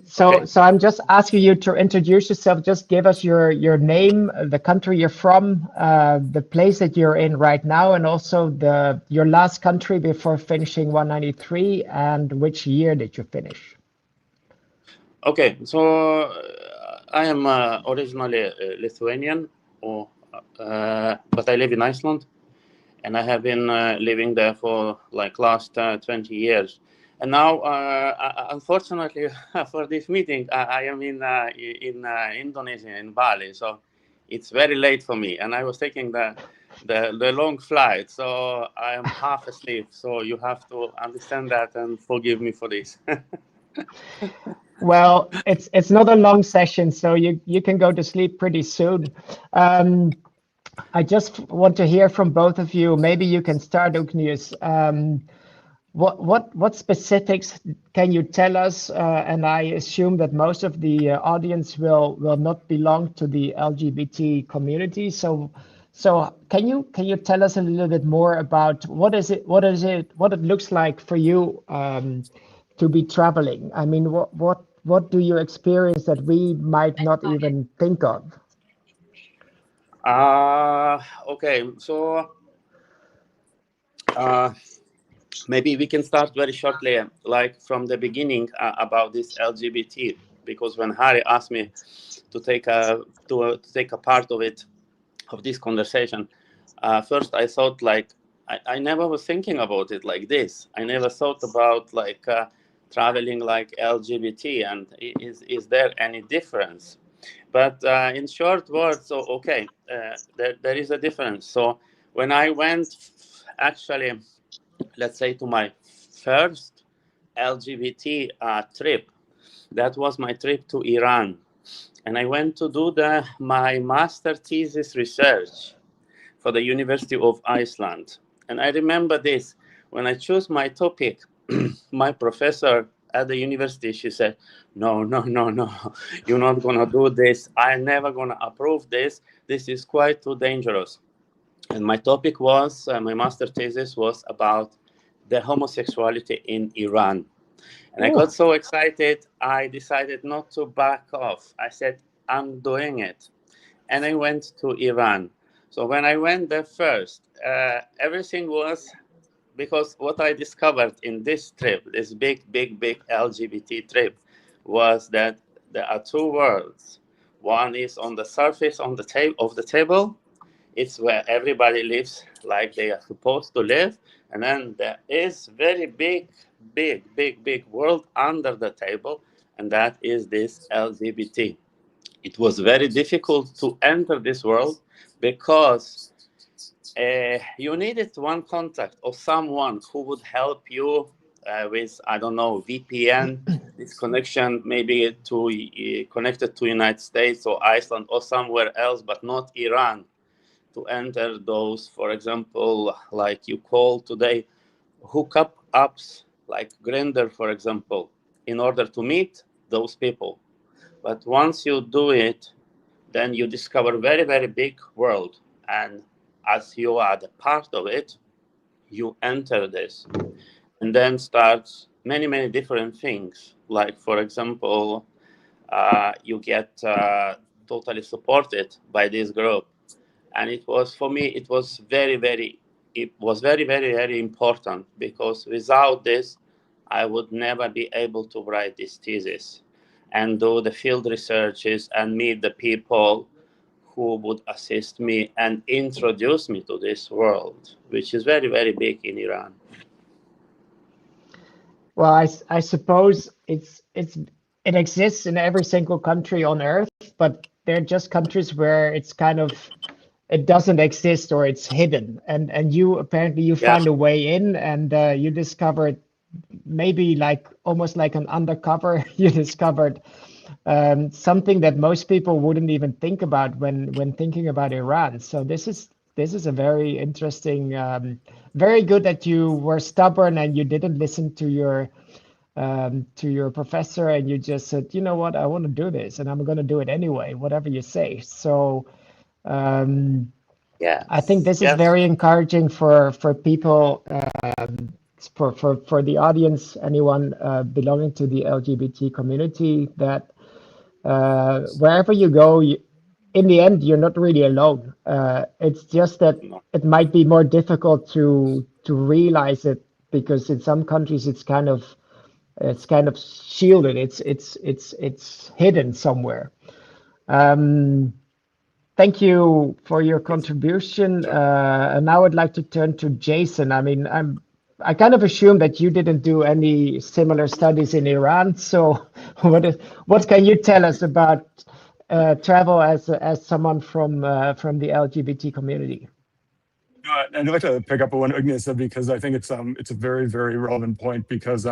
So I'm just asking you to introduce yourself. Just give us your name, the country you're from, the place that you're in right now, and also your last country before finishing 193, and which year did you finish? Okay, so I am originally Lithuanian, but I live in Iceland. And I have been living there for like last 20 years. And now, unfortunately, for this meeting, I am in Indonesia, in Bali. So it's very late for me. And I was taking the long flight. So I am half asleep. So you have to understand that and forgive me for this. Well, it's not a long session, so you can go to sleep pretty soon. I just want to hear from both of you. Maybe you can start, Ognius. What specifics can you tell us? And I assume that most of the audience will not belong to the LGBT community. So can you tell us a little bit more about what it looks like for you to be traveling? I mean, what do you experience that we might not even think of? Okay, so maybe we can start very shortly, like from the beginning, about this LGBT, because when Harry asked me to take a part of this conversation, first I thought like I never was thinking about it like this. I never thought about like traveling like LGBT, and is there any difference? But in short words, so okay, there is a difference. So when I went, actually, let's say to my first LGBT trip, that was my trip to Iran, and I went to do my master thesis research for the University of Iceland. And I remember this, when I chose my topic, my professor at the university, she said, no, you're not gonna do this. I'm never gonna approve this. This is quite too dangerous. And my topic was, my master thesis was about the homosexuality in Iran. And I got so excited, I decided not to back off. I said, I'm doing it. And I went to Iran. So when I went there first, everything was, because what I discovered in this trip, this big LGBT trip, was that there are two worlds. One is on the surface of the table. It's where everybody lives like they are supposed to live. And then there is very big world under the table, and that is this LGBT. It was very difficult to enter this world because you needed one contact or someone who would help you with, I don't know, VPN, this connection, maybe to connected to United States or Iceland or somewhere else, but not Iran, to enter those, for example, like you call today, hookup apps like Grindr, for example, in order to meet those people. But once you do it, then you discover very big world. And as you are the part of it, you enter this. And then starts many different things. Like, for example, you get totally supported by this group. And it was, for me, it was very important, because without this, I would never be able to write this thesis and do the field researches and meet the people who would assist me and introduce me to this world, which is very big in Iran. Well, I suppose it exists in every single country on Earth, but they're just countries where it's kind of, it doesn't exist or it's hidden. And you apparently find a way in, and you discovered, maybe like almost like an undercover, you discovered something that most people wouldn't even think about when thinking about Iran. So this is a very interesting, very good that you were stubborn and you didn't listen to your professor, and you just said, you know what, I want to do this and I'm going to do it anyway, whatever you say. So I think this is very encouraging for people, for the audience, anyone belonging to the LGBT community, that wherever you go, in the end, you're not really alone. It's just that it might be more difficult to realize it, because in some countries it's kind of shielded. It's hidden somewhere. Thank you for your contribution. And now I'd like to turn to Jason. I mean, I kind of assume that you didn't do any similar studies in Iran. So what can you tell us about travel as someone from the LGBT community? I'd like to pick up on what Ignis said, because I think it's a very relevant point, because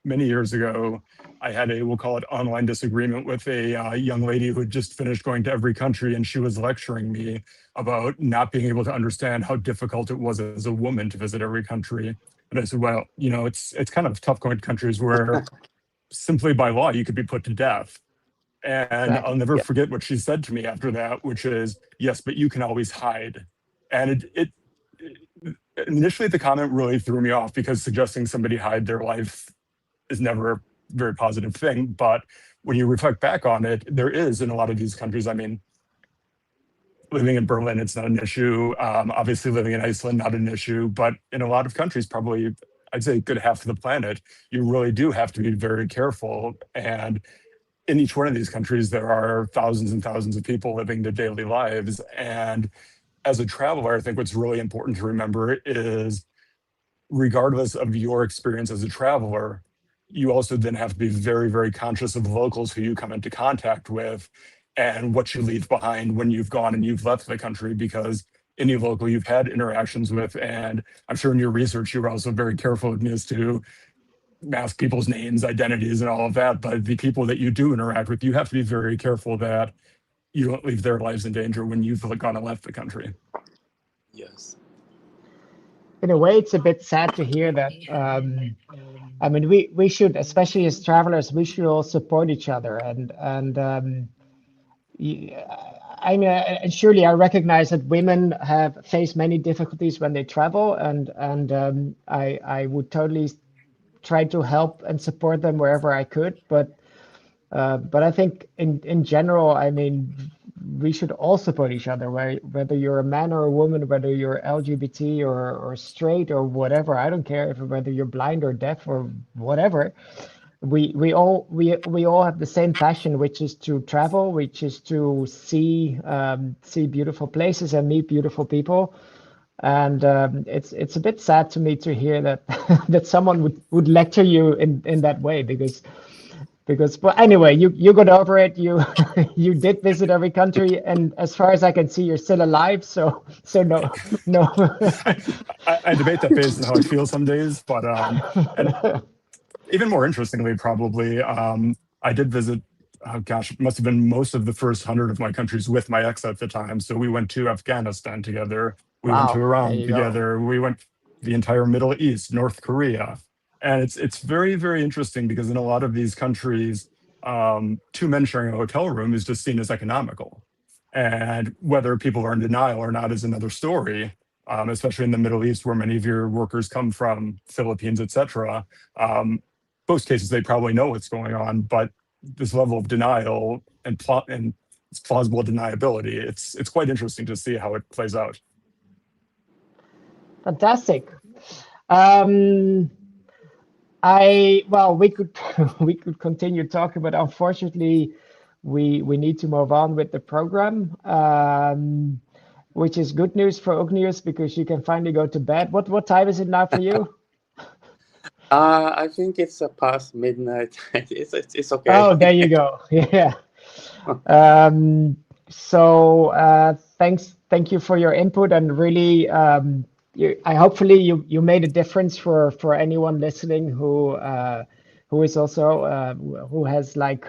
many years ago I had we'll call it online disagreement with a young lady who had just finished going to every country, and she was lecturing me about not being able to understand how difficult it was as a woman to visit every country. And I said, well, it's kind of tough going to countries where simply by law you could be put to death. And I'll never forget what she said to me after that, which is, yes, but you can always hide. And initially the comment really threw me off, because suggesting somebody hide their life is never a very positive thing. But when you reflect back on it, there is in a lot of these countries. I mean, living in Berlin, it's not an issue. Obviously living in Iceland, not an issue. But in a lot of countries, probably I'd say a good half of the planet, you really do have to be very careful. And in each one of these countries, there are thousands and thousands of people living their daily lives. And as a traveler, I think what's really important to remember is, regardless of your experience as a traveler, you also then have to be very, very conscious of the locals who you come into contact with and what you leave behind when you've gone and you've left the country, because any local you've had interactions with, and I'm sure in your research you were also very careful as to mask people's names, identities, and all of that, but the people that you do interact with, you have to be very careful that you don't leave their lives in danger when you've gone and left the country. Yes. In a way, it's a bit sad to hear that. I mean, we should, especially as travelers, we should all support each other. And I mean, and surely I recognize that women have faced many difficulties when they travel, and I would totally try to help and support them wherever I could. But I think in general, I mean, we should all support each other, whether you're a man or a woman, whether you're LGBT or straight or whatever. I don't care whether you're blind or deaf or whatever. We all have the same passion, which is to travel, which is to see beautiful places and meet beautiful people. And it's a bit sad to me to hear that that someone would lecture you in that way, because but anyway, you got over it. You you did visit every country, and as far as I can see, you're still alive. So no. I debate that based on how I feel some days, but and even more interestingly, probably, I did visit, oh gosh, it must have been most of the first 100 of my countries with my ex at the time. So we went to Afghanistan together. We went to Iran together. We went the entire Middle East, North Korea. And it's very, very interesting, because in a lot of these countries, 2 men sharing a hotel room is just seen as economical. And whether people are in denial or not is another story, especially in the Middle East, where many of your workers come from, Philippines, etc. Most cases, they probably know what's going on, but this level of denial and it's plausible deniability, it's quite interesting to see how it plays out. Fantastic. Well, we could continue talking, but unfortunately, we need to move on with the program, which is good news for Ognius, because you can finally go to bed. What time is it now for you? I think it's past midnight. It's okay. Oh, there you go. Yeah. So thank you for your input, and really, hopefully you made a difference for anyone listening who is also who has like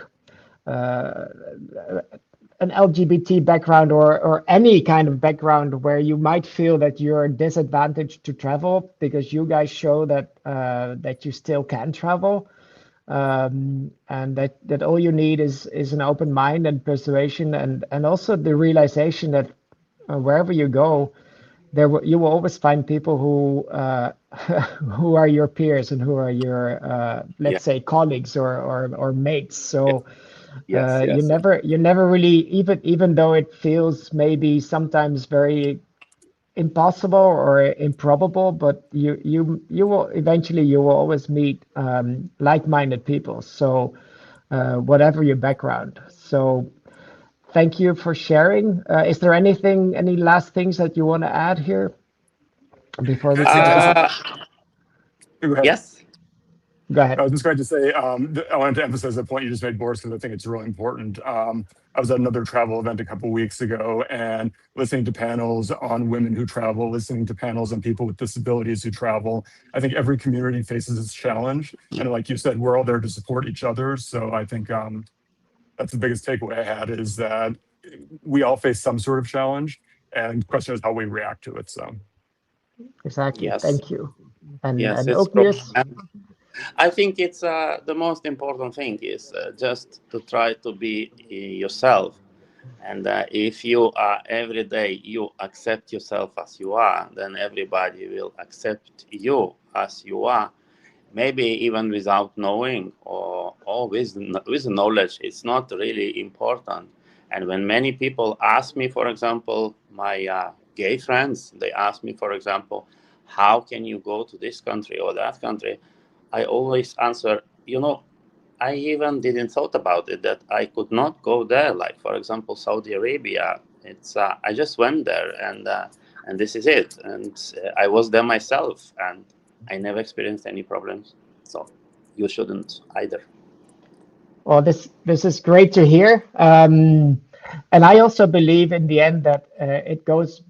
an LGBT background or any kind of background where you might feel that you're disadvantaged to travel, because you guys show that that you still can travel, and that all you need is an open mind and persuasion, and also the realization that wherever you go, you will always find people who who are your peers and who are your let's say colleagues or mates. So you never really, even though it feels maybe sometimes very impossible or improbable, but you will eventually, you will always meet like-minded people. So whatever your background. So thank you for sharing. Is there any last things that you want to add here before we Yes. Go ahead. I was just going to say, I wanted to emphasize the point you just made, Boris, because I think it's really important. I was at another travel event a couple of weeks ago, and listening to panels on women who travel, listening to panels on people with disabilities who travel. I think every community faces its challenge. And like you said, we're all there to support each other. So I think that's the biggest takeaway I had, is that we all face some sort of challenge, and the question is how we react to it. So exactly. Yes. Thank you. And yes, Ognius? I think it's the most important thing is just to try to be yourself. And if you are every day, you accept yourself as you are, then everybody will accept you as you are. Maybe even without knowing or with knowledge, it's not really important. And when many people ask me, for example, my gay friends, they ask me, for example, how can you go to this country or that country? I always answer, I even didn't thought about it, that I could not go there. Like, for example, Saudi Arabia, It's I just went there, and this is it. And I was there myself, and I never experienced any problems. So you shouldn't either. Well, this is great to hear, and I also believe in the end that it goes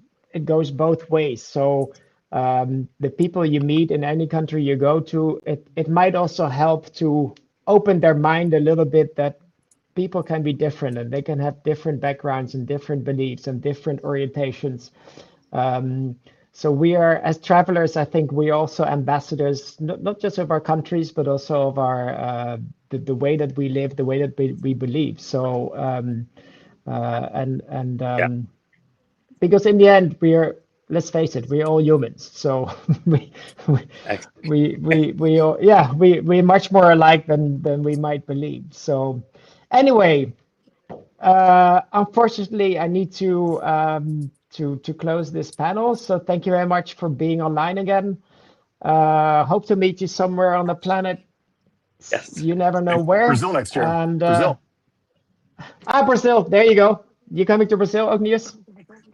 both ways. So the people you meet in any country you go to, it might also help to open their mind a little bit that people can be different and they can have different backgrounds and different beliefs and different orientations. So we are, as travelers, I think we also ambassadors, not just of our countries, but also of our the way that we live, the way that we believe. So because in the end let's face it, we're all humans. So we all, we're much more alike than we might believe. So anyway, unfortunately, I need to close this panel. So thank you very much for being online again. Hope to meet you somewhere on the planet. Yes. You never know where. Brazil next year. And, Brazil. Brazil. There you go. You coming to Brazil, Ognius?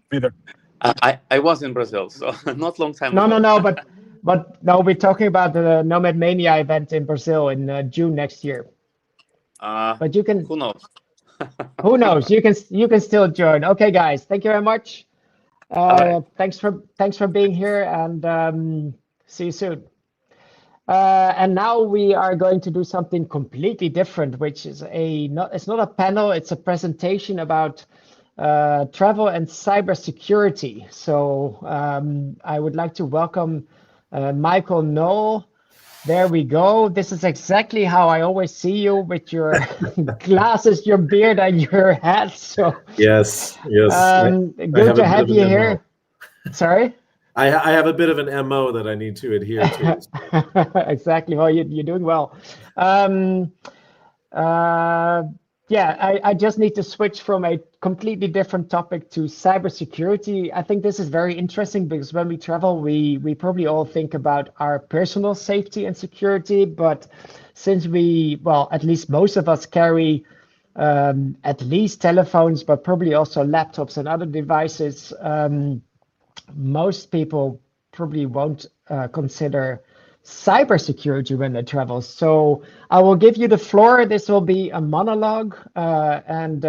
Be there. I was in Brazil, so not long time ago. No, but no, we're talking about the Nomad Mania event in Brazil in June next year. But you can. Who knows? Who knows? You can still join. Okay, guys. Thank you very much. Right. Thanks for being here, and see you soon. And now we are going to do something completely different, which is it's not a panel, it's a presentation about travel and cybersecurity. So I would like to welcome Michael Knoll. There we go. This is exactly how I always see you, with your glasses, your beard, and your hat. So yes. Good to have you here. Sorry? I have a bit of an MO that I need to adhere to. Exactly. Well, you're doing well. I just need to switch from a completely different topic to cybersecurity. I think this is very interesting because when we travel, we probably all think about our personal safety and security. But since at least most of us carry at least telephones, but probably also laptops and other devices, most people probably won't consider cybersecurity when they travel. So I will give you the floor. This will be a monologue, and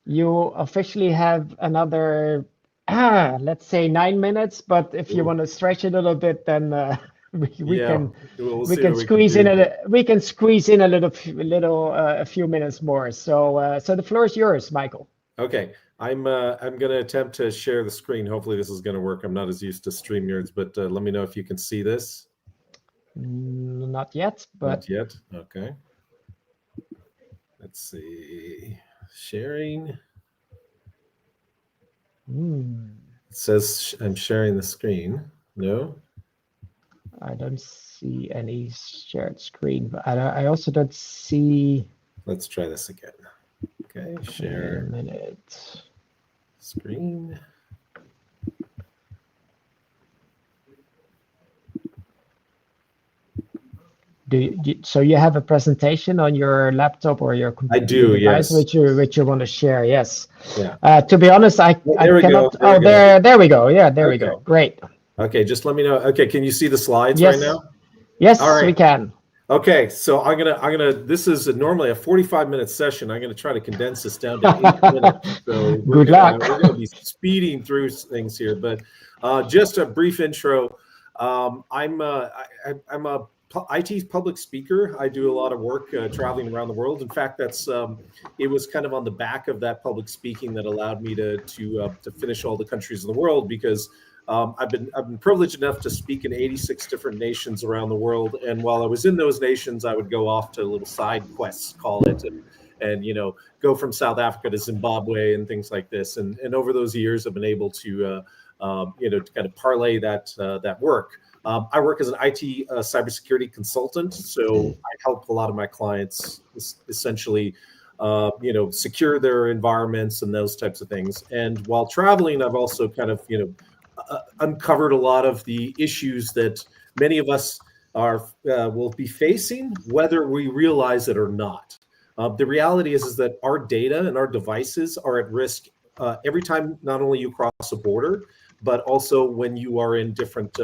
you officially have another, let's say 9 minutes. But if you want to stretch it a little bit, then we can squeeze in a few minutes more. So the floor is yours, Michael. Okay. I'm going to attempt to share the screen. Hopefully this is going to work. I'm not as used to StreamYards, but let me know if you can see this. Not yet, but not yet. Okay. Let's see. Sharing. It says I'm sharing the screen. No. I don't see any shared screen, but I also don't see. Let's try this again. Okay. Share. A minute. Screen. So you have a presentation on your laptop or your computer? I do, device, yes. Which you want to share, yes. Yeah. To be honest, I cannot. There we go. Yeah, there we go. Great. Okay, just let me know. Okay, can you see the slides right now? Yes, all right. We can. Okay, so I'm gonna. This is normally a 45-minute session. I'm gonna try to condense this down to 8 minutes. So good luck. We're gonna be speeding through things here, but just a brief intro. I'm a IT public speaker. I do a lot of work traveling around the world. In fact, that's it was kind of on the back of that public speaking that allowed me to finish all the countries in the world, because I've been privileged enough to speak in 86 different nations around the world. And while I was in those nations, I would go off to little side quests, call it, and go from South Africa to Zimbabwe and things like this. And over those years, I've been able to to kind of parlay that work. I work as an IT cybersecurity consultant, so I help a lot of my clients essentially, secure their environments and those types of things. And while traveling, I've also kind of, uncovered a lot of the issues that many of us will be facing, whether we realize it or not. The reality is that our data and our devices are at risk every time not only you cross a border, but also when you are in different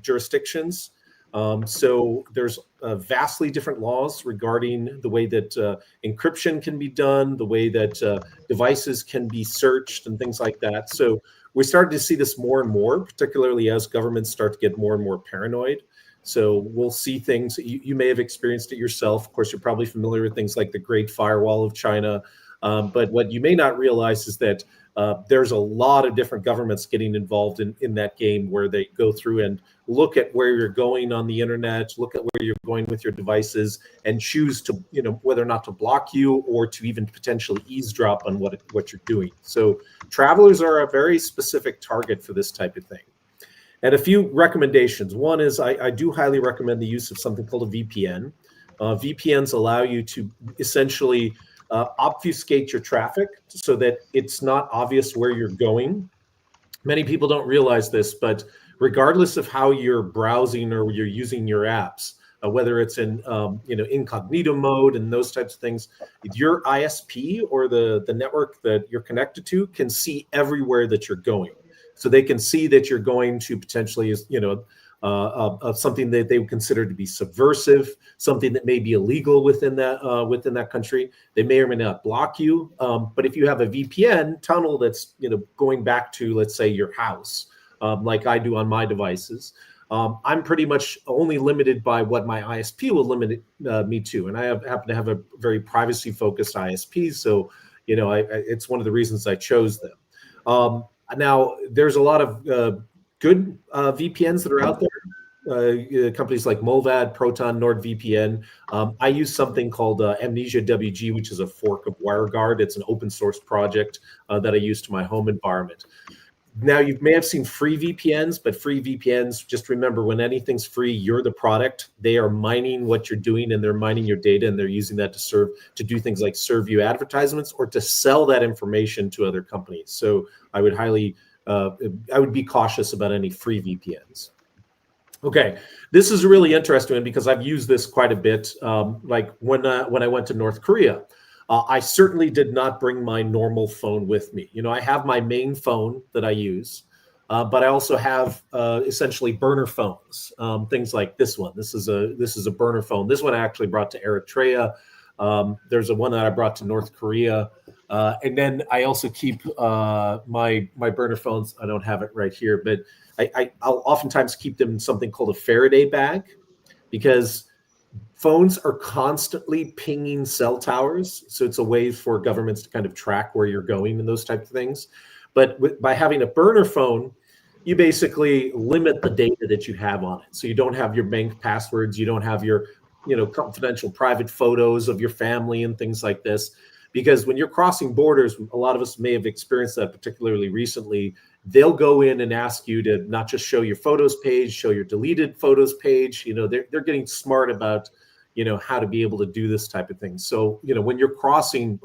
jurisdictions. So there's vastly different laws regarding the way that encryption can be done, the way that devices can be searched and things like that. So we're starting to see this more and more, particularly as governments start to get more and more paranoid. So we'll see things, you may have experienced it yourself. Of course, you're probably familiar with things like the Great Firewall of China. But what you may not realize is that there's a lot of different governments getting involved in that game, where they go through and look at where you're going on the internet, look at where you're going with your devices, and choose to, whether or not to block you or to even potentially eavesdrop on what you're doing. So travelers are a very specific target for this type of thing. And a few recommendations. One is I do highly recommend the use of something called a VPN. VPNs allow you to essentially obfuscate your traffic so that it's not obvious where you're going. Many people don't realize this, but regardless of how you're browsing or you're using your apps, whether it's in incognito mode and those types of things, your ISP or the network that you're connected to can see everywhere that you're going. So they can see that you're going to potentially, something that they would consider to be subversive, something that may be illegal within that country. They may or may not block you. But if you have a VPN tunnel that's going back to, let's say, your house, like I do on my devices, I'm pretty much only limited by what my ISP will limit me to, and I happen to have a very privacy-focused ISP, so it's one of the reasons I chose them. Now, there's a lot of good VPNs that are out there. Companies like Movad, Proton, NordVPN. I use something called Amnesia WG, which is a fork of WireGuard. It's an open source project that I use to my home environment. Now, you may have seen free VPNs, but free VPNs, just remember, when anything's free, you're the product. They are mining what you're doing, and they're mining your data, and they're using that to do things like serve you advertisements or to sell that information to other companies. So I would be cautious about any free VPNs. Okay, this is a really interesting one because I've used this quite a bit. Like when I went to North Korea, I certainly did not bring my normal phone with me. I have my main phone that I use, but I also have essentially burner phones, things like this one. This is a burner phone. This one I actually brought to Eritrea. There's a one that I brought to North Korea. And then I also keep my burner phones. I don't have it right here, but I'll oftentimes keep them in something called a Faraday bag, because phones are constantly pinging cell towers. So it's a way for governments to kind of track where you're going and those types of things. But by having a burner phone, you basically limit the data that you have on it. So you don't have your bank passwords. You don't have your confidential private photos of your family and things like this. Because when you're crossing borders, a lot of us may have experienced that particularly recently. They'll go in and ask you to not just show your photos page, show your deleted photos page. They're getting smart about, how to be able to do this type of thing. So, when you're crossing,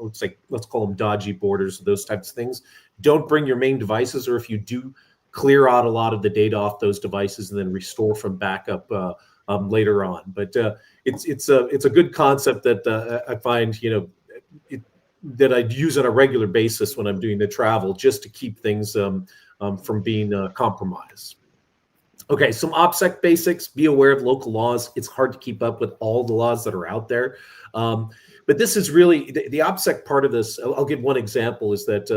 let's call them dodgy borders, those types of things, don't bring your main devices, or if you do, clear out a lot of the data off those devices and then restore from backup later on. But it's a good concept that I find, that I use on a regular basis when I'm doing the travel, just to keep things from being compromised. Okay, some OPSEC basics. Be aware of local laws. It's hard to keep up with all the laws that are out there. But this is really, the OPSEC part of this, I'll give one example, is that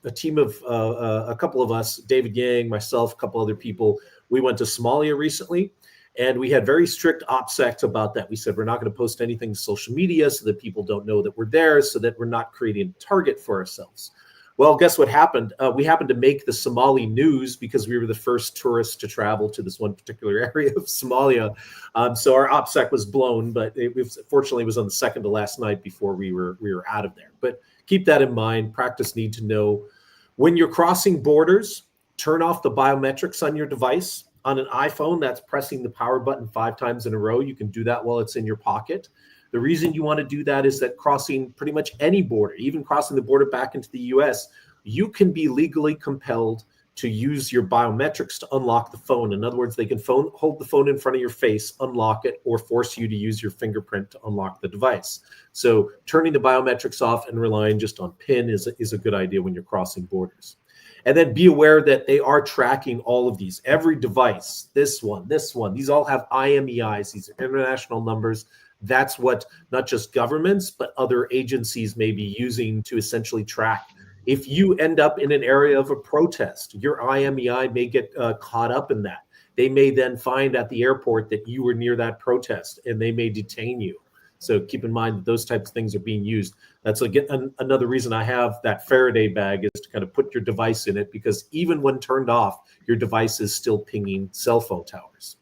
a team of a couple of us, David Yang, myself, a couple other people, we went to Somalia recently. And we had very strict OPSECs about that. We said, we're not going to post anything to social media so that people don't know that we're there, so that we're not creating a target for ourselves. Well, guess what happened? We happened to make the Somali news because we were the first tourists to travel to this one particular area of Somalia. So our OPSEC was blown, but fortunately it was on the second to last night before we were out of there. But keep that in mind. Practice need to know. When you're crossing borders, turn off the biometrics on your device. On an iPhone, that's pressing the power button 5 times in a row. You can do that while it's in your pocket. The reason you want to do that is that crossing pretty much any border, even crossing the border back into the US, you can be legally compelled to use your biometrics to unlock the phone. In other words, they can hold the phone in front of your face, unlock it, or force you to use your fingerprint to unlock the device. So turning the biometrics off and relying just on PIN is a good idea when you're crossing borders. And then be aware that they are tracking all of these. Every device, this one, these all have IMEIs, these are international numbers. That's what not just governments, but other agencies may be using to essentially track. If you end up in an area of a protest, your IMEI may get caught up in that. They may then find at the airport that you were near that protest and they may detain you. So keep in mind that those types of things are being used. That's again another reason I have that Faraday bag, is to kind of put your device in it, because even when turned off, your device is still pinging cell phone towers.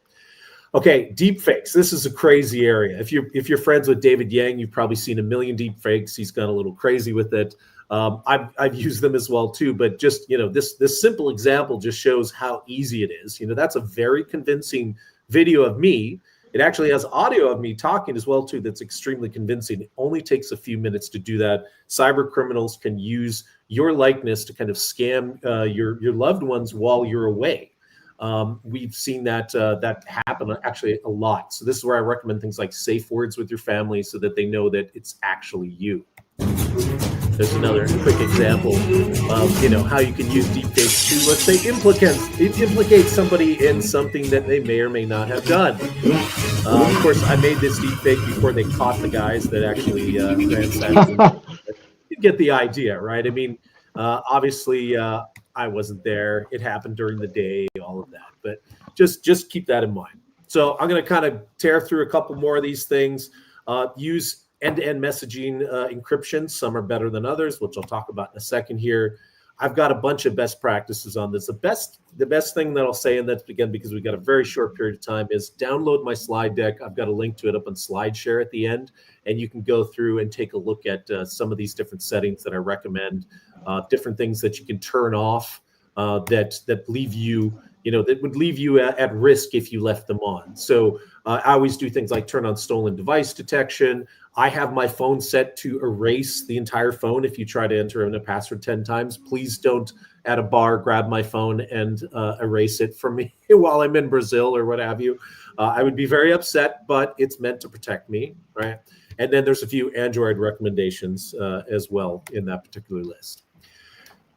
Okay, deepfakes. This is a crazy area. If you're friends with David Yang, you've probably seen a million deepfakes. He's gone a little crazy with it. I've used them as well too, but just, this simple example just shows how easy it is. That's a very convincing video of me. It actually has audio of me talking as well too. That's extremely convincing. It only takes a few minutes to do that. Cyber criminals can use your likeness to kind of scam your loved ones while you're away. We've seen that happen actually a lot. So this is where I recommend things like safe words with your family so that they know that it's actually you. There's another quick example of how you can use deepfakes to, let's say, implicate somebody in something that they may or may not have done. Of course, I made this deepfake before they caught the guys that actually ransacked. You get the idea, right? I mean, obviously, I wasn't there. It happened during the day, all of that. But just keep that in mind. So I'm going to kind of tear through a couple more of these things. Use end-to-end messaging encryption. Some are better than others, which I'll talk about in a second here. I've got a bunch of best practices on this. The best thing that I'll say, and that's again because we've got a very short period of time, is download my slide deck. I've got a link to it up on SlideShare at the end, and you can go through and take a look at some of these different settings that I recommend, different things that you can turn off that leave you, that would leave you at risk if you left them on. So I always do things like turn on stolen device detection. I have my phone set to erase the entire phone if you try to enter in a password 10 times. Please don't at a bar grab my phone and erase it from me while I'm in Brazil or what have you. I would be very upset, but it's meant to protect me, right? And then there's a few Android recommendations as well in that particular list.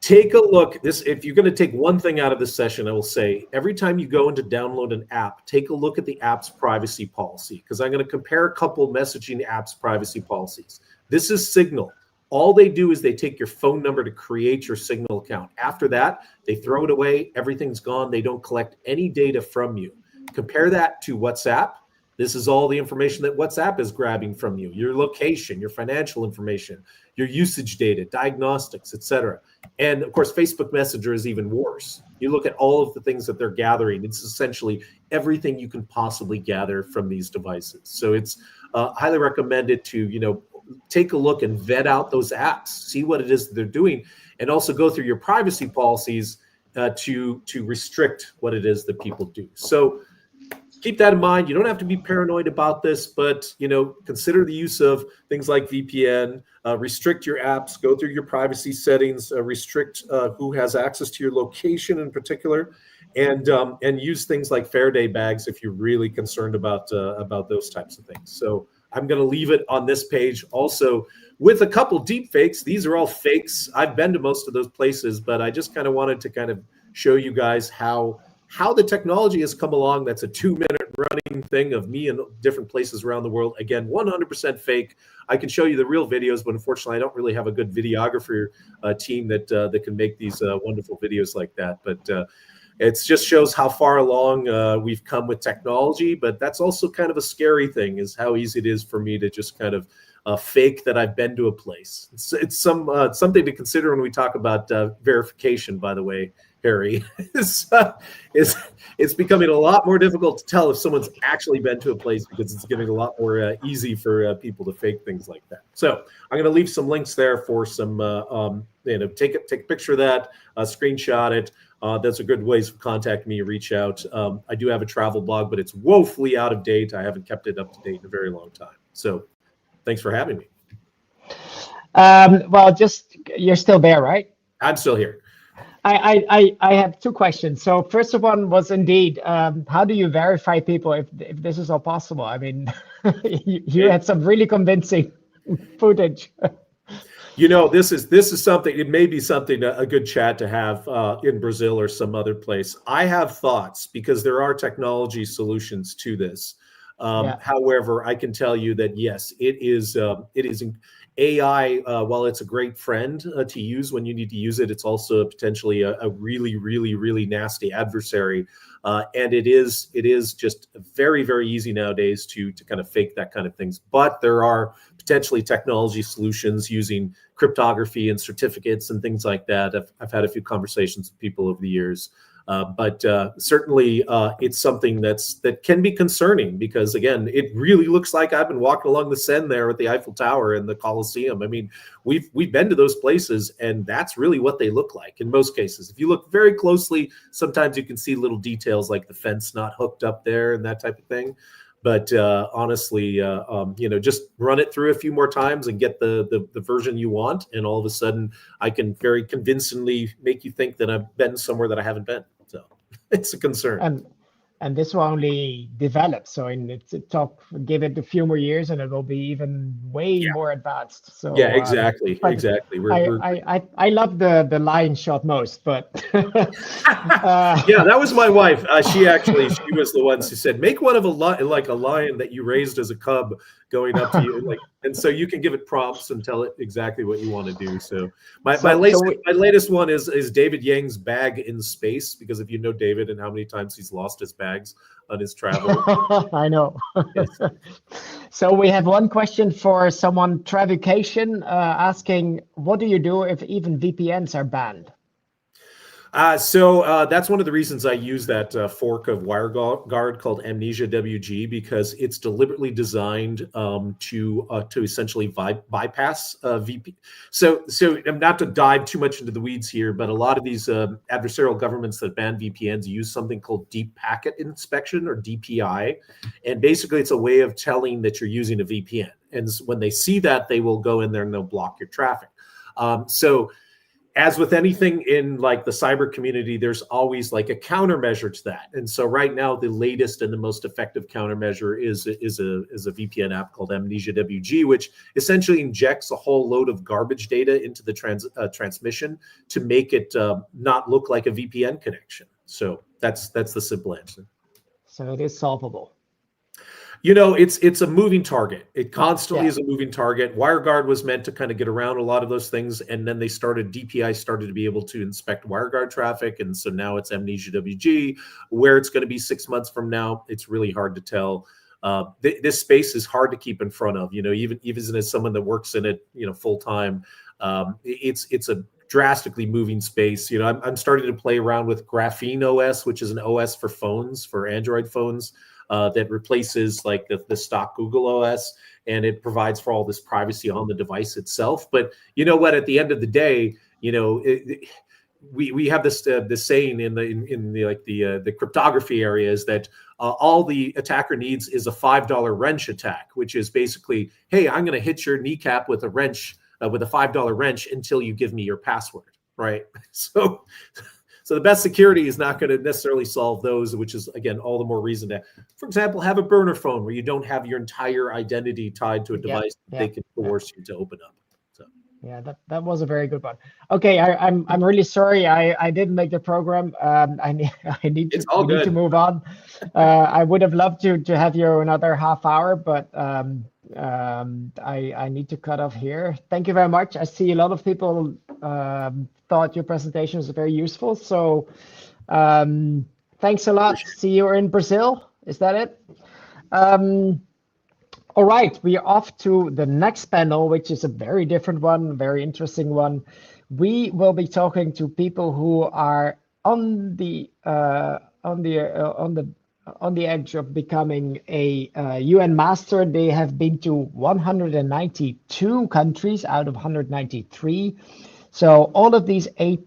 Take a look. If you're going to take one thing out of this session, I will say every time you go in to download an app, take a look at the app's privacy policy, because I'm going to compare a couple messaging apps' privacy policies. This is Signal. All they do is they take your phone number to create your Signal account. After that, they throw it away. Everything's gone. They don't collect any data from you. Compare that to WhatsApp. This is all the information that WhatsApp is grabbing from you, your location, your financial information, your usage data, diagnostics, etc. And of course, Facebook Messenger is even worse. You look at all of the things that they're gathering. It's essentially everything you can possibly gather from these devices. So it's highly recommended to, take a look and vet out those apps, see what it is that they're doing, and also go through your privacy policies to restrict what it is that people do. So keep that in mind. You don't have to be paranoid about this, but consider the use of things like VPN, restrict your apps, go through your privacy settings, restrict who has access to your location in particular, and use things like Faraday bags if you're really concerned about those types of things. So I'm going to leave it on this page also with a couple deep fakes. These are all fakes. I've been to most of those places, but I just kind of wanted to kind of show you guys how the technology has come along. That's a 2-minute running thing of me in different places around the world. Again, 100% fake. I can show you the real videos, but unfortunately, I don't really have a good videographer team that can make these wonderful videos like that. But it just shows how far along we've come with technology. But that's also kind of a scary thing, is how easy it is for me to just kind of fake that I've been to a place. It's something to consider when we talk about verification, by the way. Harry, it's becoming a lot more difficult to tell if someone's actually been to a place, because it's getting a lot more easy for people to fake things like that. So I'm going to leave some links there for some, take a picture of that, screenshot it. Those are good ways to contact me, reach out. I do have a travel blog, but it's woefully out of date. I haven't kept it up to date in a very long time. So thanks for having me. Well, you're still there, right? I'm still here. I have two questions. So first one was indeed, how do you verify people if this is all possible? I mean, you had some really convincing footage. This is something. It may be something a good chat to have in Brazil or some other place. I have thoughts because there are technology solutions to this. However, I can tell you that yes, it is AI. While it's a great friend to use when you need to use it, it's also potentially a really, really, really nasty adversary. And it is just very, very easy nowadays to kind of fake that kind of things. But there are potentially technology solutions using cryptography and certificates and things like that. I've had a few conversations with people over the years. But certainly it's something that can be concerning because, again, it really looks like I've been walking along the Seine there at the Eiffel Tower and the Colosseum. I mean, we've been to those places, and that's really what they look like in most cases. If you look very closely, sometimes you can see little details like the fence not hooked up there and that type of thing. But honestly, just run it through a few more times and get the version you want, and all of a sudden, I can very convincingly make you think that I've been somewhere that I haven't been. So it's a concern. And this will only develop. So give it a few more years, and it will be even way more advanced. So yeah, exactly. I love the lion shot most, but yeah, that was my wife. She was the one who said, make one of a lion that you raised as a cub going up to you, and so you can give it prompts and tell it exactly what you want to do. So my latest one is David Yang's bag in space, because if you know David and how many times he's lost his bags on his travel. I know. Yes. So we have one question for someone, Travication, asking, what do you do if even VPNs are banned? So that's one of the reasons I use that fork of WireGuard called Amnesia WG, because it's deliberately designed to essentially bypass VP. So not to dive too much into the weeds here, but a lot of these adversarial governments that ban VPNs use something called Deep Packet Inspection, or DPI, and basically it's a way of telling that you're using a VPN. And when they see that, they will go in there and they'll block your traffic. So as with anything in like the cyber community, there's always like a countermeasure to that. And so right now, the latest and the most effective countermeasure is a VPN app called Amnesia WG, which essentially injects a whole load of garbage data into the transmission to make it not look like a VPN connection. So that's the simple answer. So it is solvable. It's a moving target. It constantly is a moving target. WireGuard was meant to kind of get around a lot of those things, and then DPI started to be able to inspect WireGuard traffic, and so now it's Amnesia WG. Where it's going to be 6 months from now, it's really hard to tell. This space is hard to keep in front of. Even as someone that works in it, full time, it's a drastically moving space. I'm starting to play around with Graphene OS, which is an OS for phones, for Android phones. That replaces like the stock Google OS, and it provides for all this privacy on the device itself. But you know what? At the end of the day, we have this saying in the cryptography area is that all the attacker needs is a $5 wrench attack, which is basically, hey, I'm going to hit your kneecap with a wrench, with a $5 wrench until you give me your password, right? So the best security is not going to necessarily solve those, which is, again, all the more reason to, for example, have a burner phone where you don't have your entire identity tied to a device that they can coerce you to open up. So. Yeah, that was a very good one. Okay, I'm really sorry I didn't make the program. I need to move on. I would have loved to have you another half hour, but I need to cut off here. Thank you very much. I see a lot of people thought your presentation was very useful. So thanks a lot. See you in Brazil. Is that it? All right, we are off to the next panel, which is a very different one, very interesting one. We will be talking to people who are on the edge of becoming a UN master. They have been to 192 countries out of 193. So all of these 8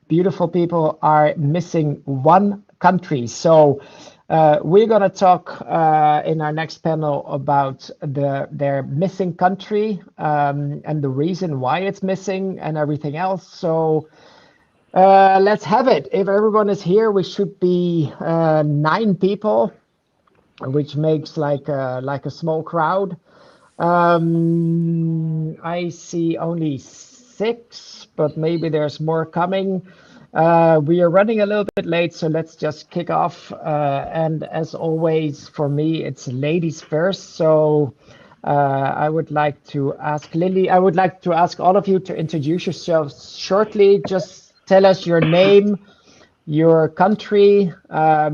beautiful people are missing one country. So we're going to talk in our next panel about their missing country and the reason why it's missing and everything else. So Let's have it. If everyone is here, we should be 9 people, which makes like a small crowd. I see only 6, but maybe there's more coming. We are running a little bit late, so let's just kick off. And as always, for me, it's ladies first. So I would like to ask Lily, I would like to ask all of you to introduce yourselves shortly. Just tell us your name, your country, I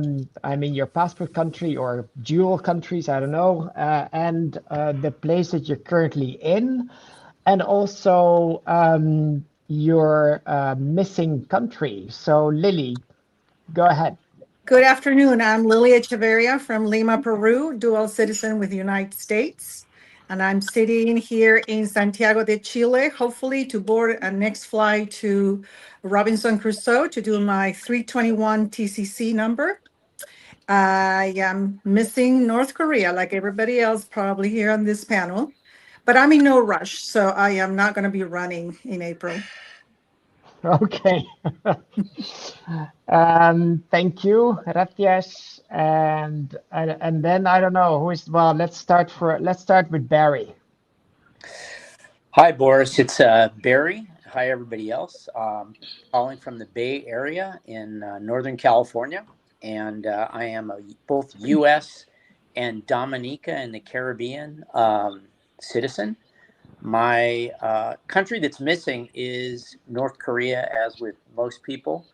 mean your passport country or dual countries, I don't know, and the place that you're currently in, and also your missing country. So Lily, go ahead. Good afternoon. I'm Lily Echeverria from Lima, Peru, dual citizen with the United States. And I'm sitting here in Santiago de Chile, hopefully to board a next flight to Robinson Crusoe to do my 321 TCC number. I am missing North Korea like everybody else probably here on this panel, but I'm in no rush. So I am not going to be running in April. Okay. Thank you, Ratyas, and then I don't know who is. Well, let's start with Barry. Hi, Boris. It's Barry. Hi, everybody else. Calling from the Bay Area in Northern California, and I am both U.S. and Dominica in the Caribbean citizen. My country that's missing is North Korea, as with most people.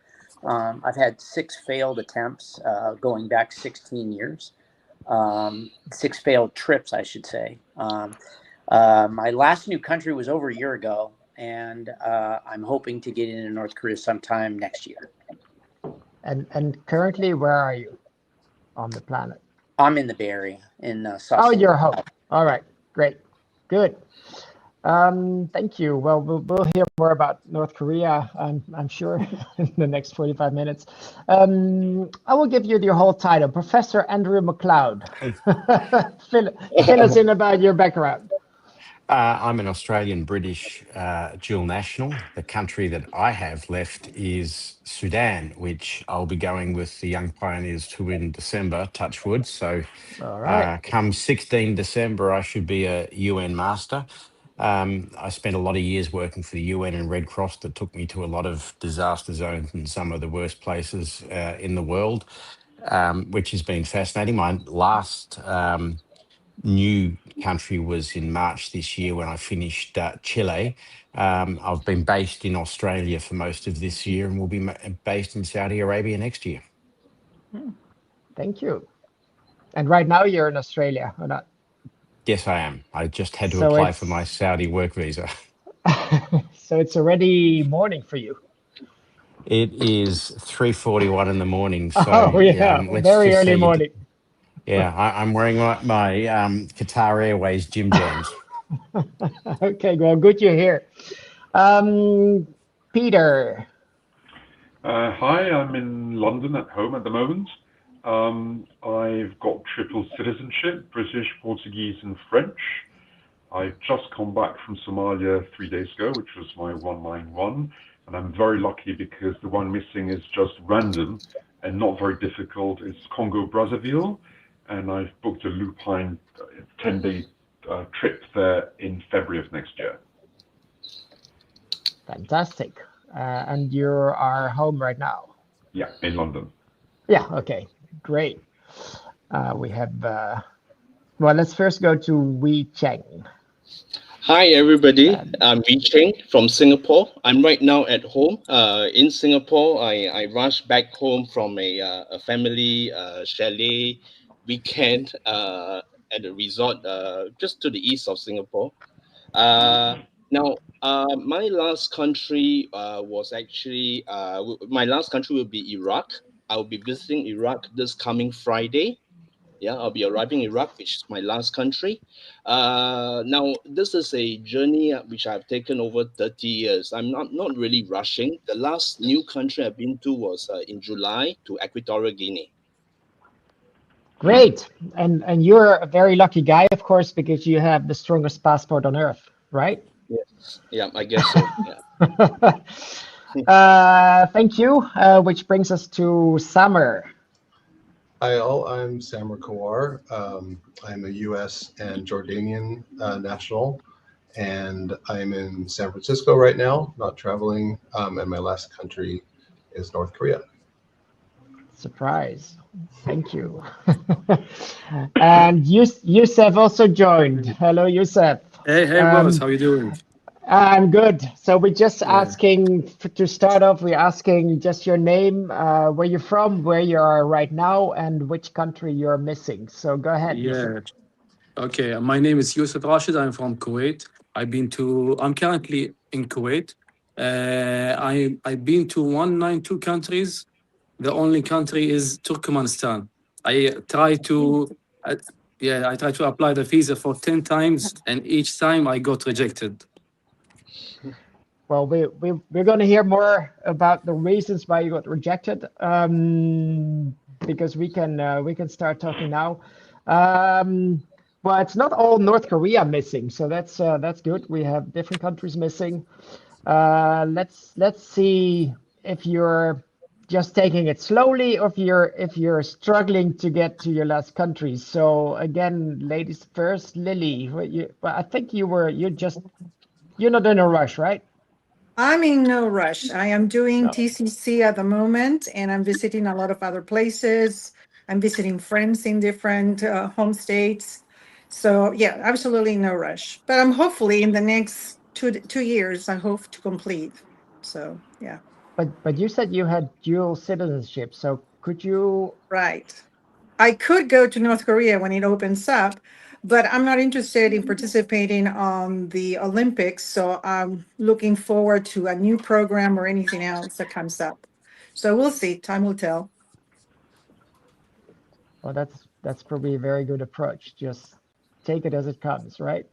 I've had 6 failed attempts going back 16 years. 6 failed trips, I should say. My last new country was over a year ago, and I'm hoping to get into North Korea sometime next year. And currently, where are you on the planet? I'm in the Bay Area in South. Oh, you're home. All right, great, good. Thank you. Well, we'll hear more about North Korea, I'm sure, in the next 45 minutes. I will give you your whole title, Professor Andrew McLeod. Fill us in about your background. I'm an Australian-British dual national. The country that I have left is Sudan, which I'll be going with the Young Pioneers to in December, touch wood. So all right. Come 16 December, I should be a UN master. I spent a lot of years working for the UN and Red Cross that took me to a lot of disaster zones and some of the worst places in the world, which has been fascinating. My last new country was in March this year when I finished Chile. I've been based in Australia for most of this year and will be based in Saudi Arabia next year. Thank you. And right now you're in Australia, or not? Yes, I am. I just had to apply for my Saudi work visa. So it's already morning for you. It is 3:41 in the morning. So very early morning. Yeah, I'm wearing my Qatar Airways gym jams. Okay, well, good you're here. Peter. Hi, I'm in London at home at the moment. I've got triple citizenship, British, Portuguese, and French. I've just come back from Somalia 3 days ago, which was my 191, and I'm very lucky because the one missing is just random and not very difficult. It's Congo Brazzaville, and I've booked a lupine 10-day trip there in February of next year. Fantastic. And you are home right now? Yeah, in London. Yeah, okay, great. We have, well, let's first go to Wei Cheng. Hi, everybody. I'm Wei Cheng from Singapore. I'm right now at home. In Singapore, I rushed back home from a family chalet weekend at a resort just to the east of Singapore. Now, my last country was actually, my last country will be Iraq. I'll be visiting Iraq this coming Friday. Yeah, I'll be arriving in Iraq, which is my last country. Now, this is a journey which I've taken over 30 years. I'm not really rushing. The last new country I've been to was in July to Equatorial Guinea. Great. And you're a very lucky guy, of course, because you have the strongest passport on earth, right? Yes. Yeah, I guess so. Yeah. Thank you. Which brings us to Summer. Hi all, I'm Samar Kawar. I'm a US and Jordanian national, and I'm in San Francisco right now, not traveling, and my last country is North Korea. Surprise. Thank you. And Youssef also joined. Hello, Youssef. Hey, boss, how you doing? I'm good. So we're just Yeah. asking to start off, we're asking just your name, where you're from, where you are right now, and which country you're missing. So go ahead, Youssef. Yeah. Okay. My name is Yusuf Rashid. I'm from Kuwait. I'm currently in Kuwait. I've been to 192 countries. The only country is Turkmenistan. I try to, uh, I try to apply the visa for 10 times, and each time I got rejected. Well, we're going to hear more about the reasons why you got rejected, because we can start talking now. Well, it's not all North Korea missing, so that's good. We have different countries missing. Let's see if you're just taking it slowly, or if you're struggling to get to your last country. So again, ladies first, Lily. I think you're not in a rush, right? I'm in no rush. I am doing No. TCC at the moment, and I'm visiting a lot of other places. I'm visiting friends in different home states. So yeah, absolutely no rush. But I'm hopefully in the next two years, I hope to complete. So yeah. But you said you had dual citizenship, so could you? Right. I could go to North Korea when it opens up, but I'm not interested in participating on the Olympics. So I'm looking forward to a new program or anything else that comes up. So we'll see. Time will tell. Well, that's probably a very good approach. Just take it as it comes, right?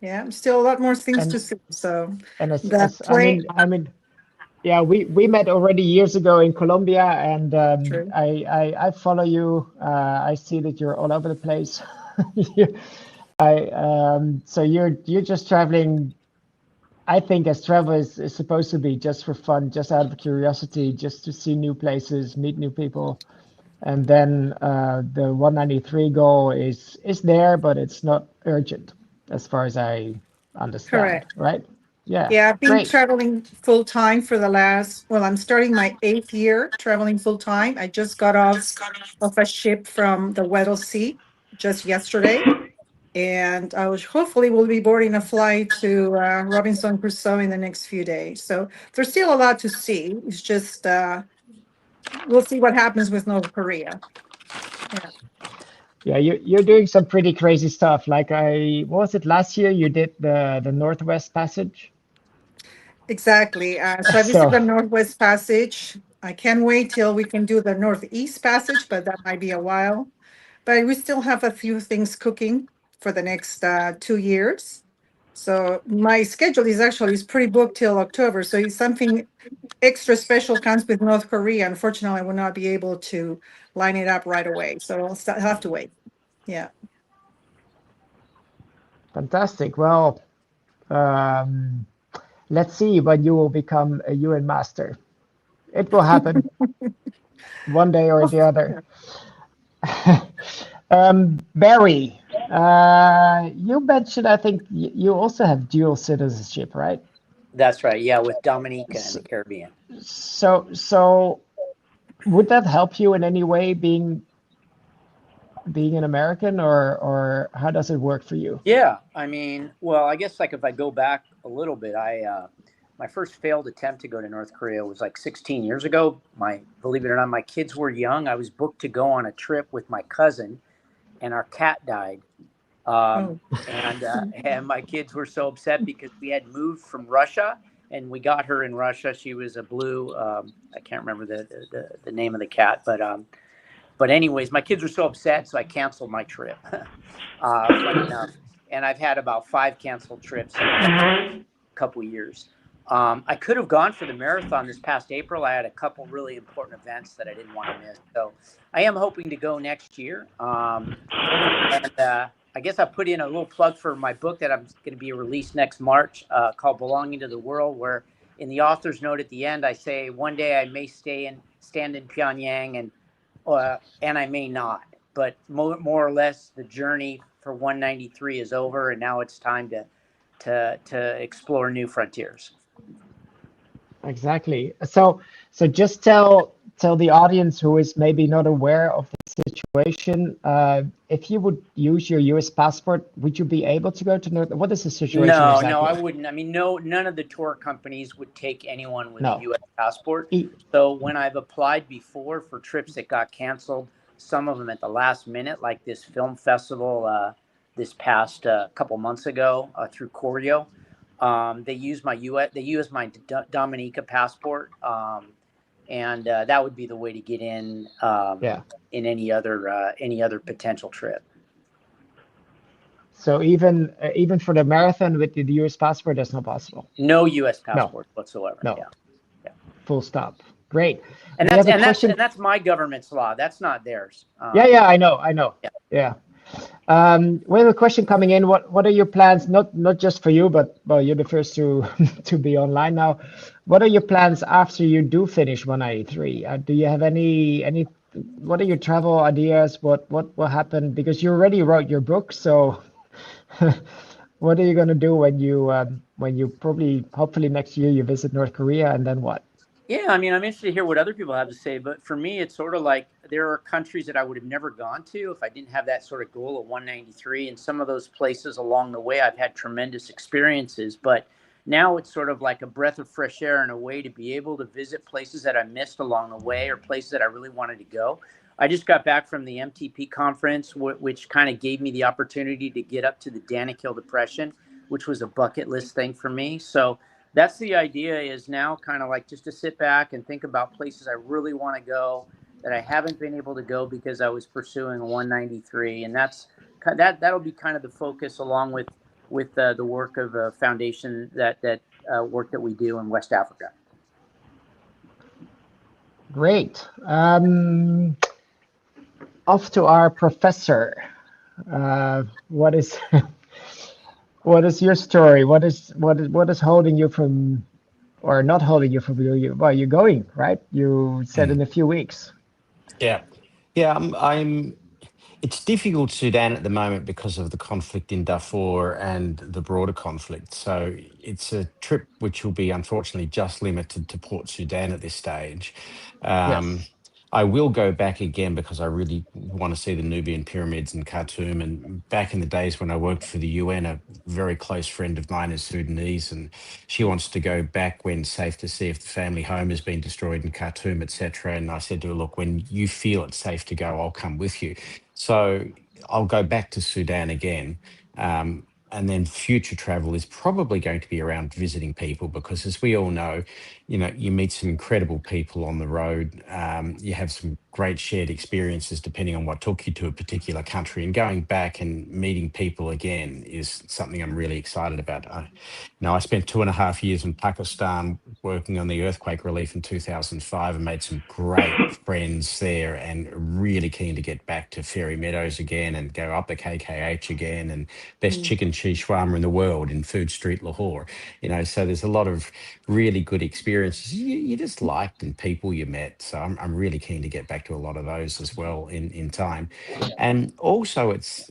Yeah, still a lot more things And- to see. So And the I mean, yeah, we met already years ago in Colombia, and True. I follow you. I see that you're all over the place. So you're just traveling. I think as travel is supposed to be, just for fun, just out of curiosity, just to see new places, meet new people. And then the 193 goal is there, but it's not urgent, as far as I understand. Correct. Right? Yeah. Yeah, I've been Great. traveling full time for the last, well, I'm starting my 8th year traveling full time. I just got off of a ship from the Weddell Sea just yesterday. And I was hopefully will be boarding a flight to Robinson Crusoe in the next few days. So there's still a lot to see. It's just we'll see what happens with North Korea. Yeah. Yeah, you're doing some pretty crazy stuff. Like what was it last year? You did the Northwest Passage. Exactly. So I visited the Northwest Passage. I can't wait till we can do the Northeast Passage, but that might be a while. But we still have a few things cooking for the next 2 years. So my schedule is pretty booked till October. So if something extra special comes with North Korea, unfortunately, I will not be able to line it up right away. So I'll have to wait. Yeah. Fantastic. Well, let's see when you will become a UN master. It will happen one day or the other. Barry, you mentioned, I think you also have dual citizenship, right? That's right. Yeah, with Dominica and the Caribbean. So would that help you in any way, being an American, or how does it work for you? Yeah, I mean, well, I guess like if I go back a little bit, my first failed attempt to go to North Korea was like 16 years ago. Believe it or not, my kids were young. I was booked to go on a trip with my cousin, and our cat died. And my kids were so upset because we had moved from Russia, and we got her in Russia. She was a blue. I can't remember the name of the cat, but anyways, my kids were so upset, so I canceled my trip. Funny enough, and I've had about 5 canceled trips in a couple years. I could have gone for the marathon this past April. I had a couple really important events that I didn't want to miss, so I am hoping to go next year. And I guess I put in a little plug for my book that I'm going to be released next March, called "Belonging to the World," where in the author's note at the end, I say one day I may stand in Pyongyang and I may not. But more or less, the journey for 193 is over, and now it's time to explore new frontiers. Exactly. So just tell the audience who is maybe not aware of the situation, if you would use your U.S. passport, would you be able to go to North? What is the situation exactly? No, I wouldn't. I mean, none of the tour companies would take anyone with a U.S. passport. So when I've applied before for trips that got canceled, some of them at the last minute, like this film festival this past couple months ago through Choreo, they used my Dominica passport, and that would be the way to get in in any other potential trip. So even for the marathon with the U.S. passport, that's not possible. No U.S. passport whatsoever. No. Yeah. Full stop. Great. And that's my government's law. That's not theirs. Yeah, I know. Yeah. We have a question coming in. What are your plans? Not just for you, but well, you're the first to be online now. What are your plans after you do finish 193? Do you have any? What are your travel ideas? What will happen? Because you already wrote your book, so what are you going to do when you hopefully next year you visit North Korea, and then what? Yeah, I mean, I'm interested to hear what other people have to say, but for me, it's sort of like there are countries that I would have never gone to if I didn't have that sort of goal of 193. And some of those places along the way, I've had tremendous experiences, but now it's sort of like a breath of fresh air and a way to be able to visit places that I missed along the way or places that I really wanted to go. I just got back from the MTP conference, which kind of gave me the opportunity to get up to the Danakil Depression, which was a bucket list thing for me. So that's the idea, is now kind of like just to sit back and think about places I really want to go that I haven't been able to go because I was pursuing a 193. And that'll be kind of the focus, along with the work of a foundation that work that we do in West Africa. Great. Off to our professor. What is your story? What is holding you from, or not holding you from? Well, you're going, right? You said in a few weeks. Yeah. It's difficult Sudan at the moment because of the conflict in Darfur and the broader conflict. So it's a trip which will be unfortunately just limited to Port Sudan at this stage. Yes. I will go back again because I really want to see the Nubian pyramids in Khartoum. And back in the days when I worked for the UN, a very close friend of mine is Sudanese, and she wants to go back when safe to see if the family home has been destroyed in Khartoum, etc. And I said to her, look, when you feel it's safe to go, I'll come with you. So I'll go back to Sudan again. And then future travel is probably going to be around visiting people, because as we all know, you meet some incredible people on the road. You have some great shared experiences depending on what took you to a particular country, and going back and meeting people again is something I'm really excited about. I spent 2.5 years in Pakistan working on the earthquake relief in 2005 and made some great friends there, and really keen to get back to Fairy Meadows again and go up the KKH again, and best chicken cheese shawarma in the world in Food Street, Lahore. So there's a lot of really good experiences you just liked and people you met. So I'm really keen to get back to a lot of those as well in time. And also it's,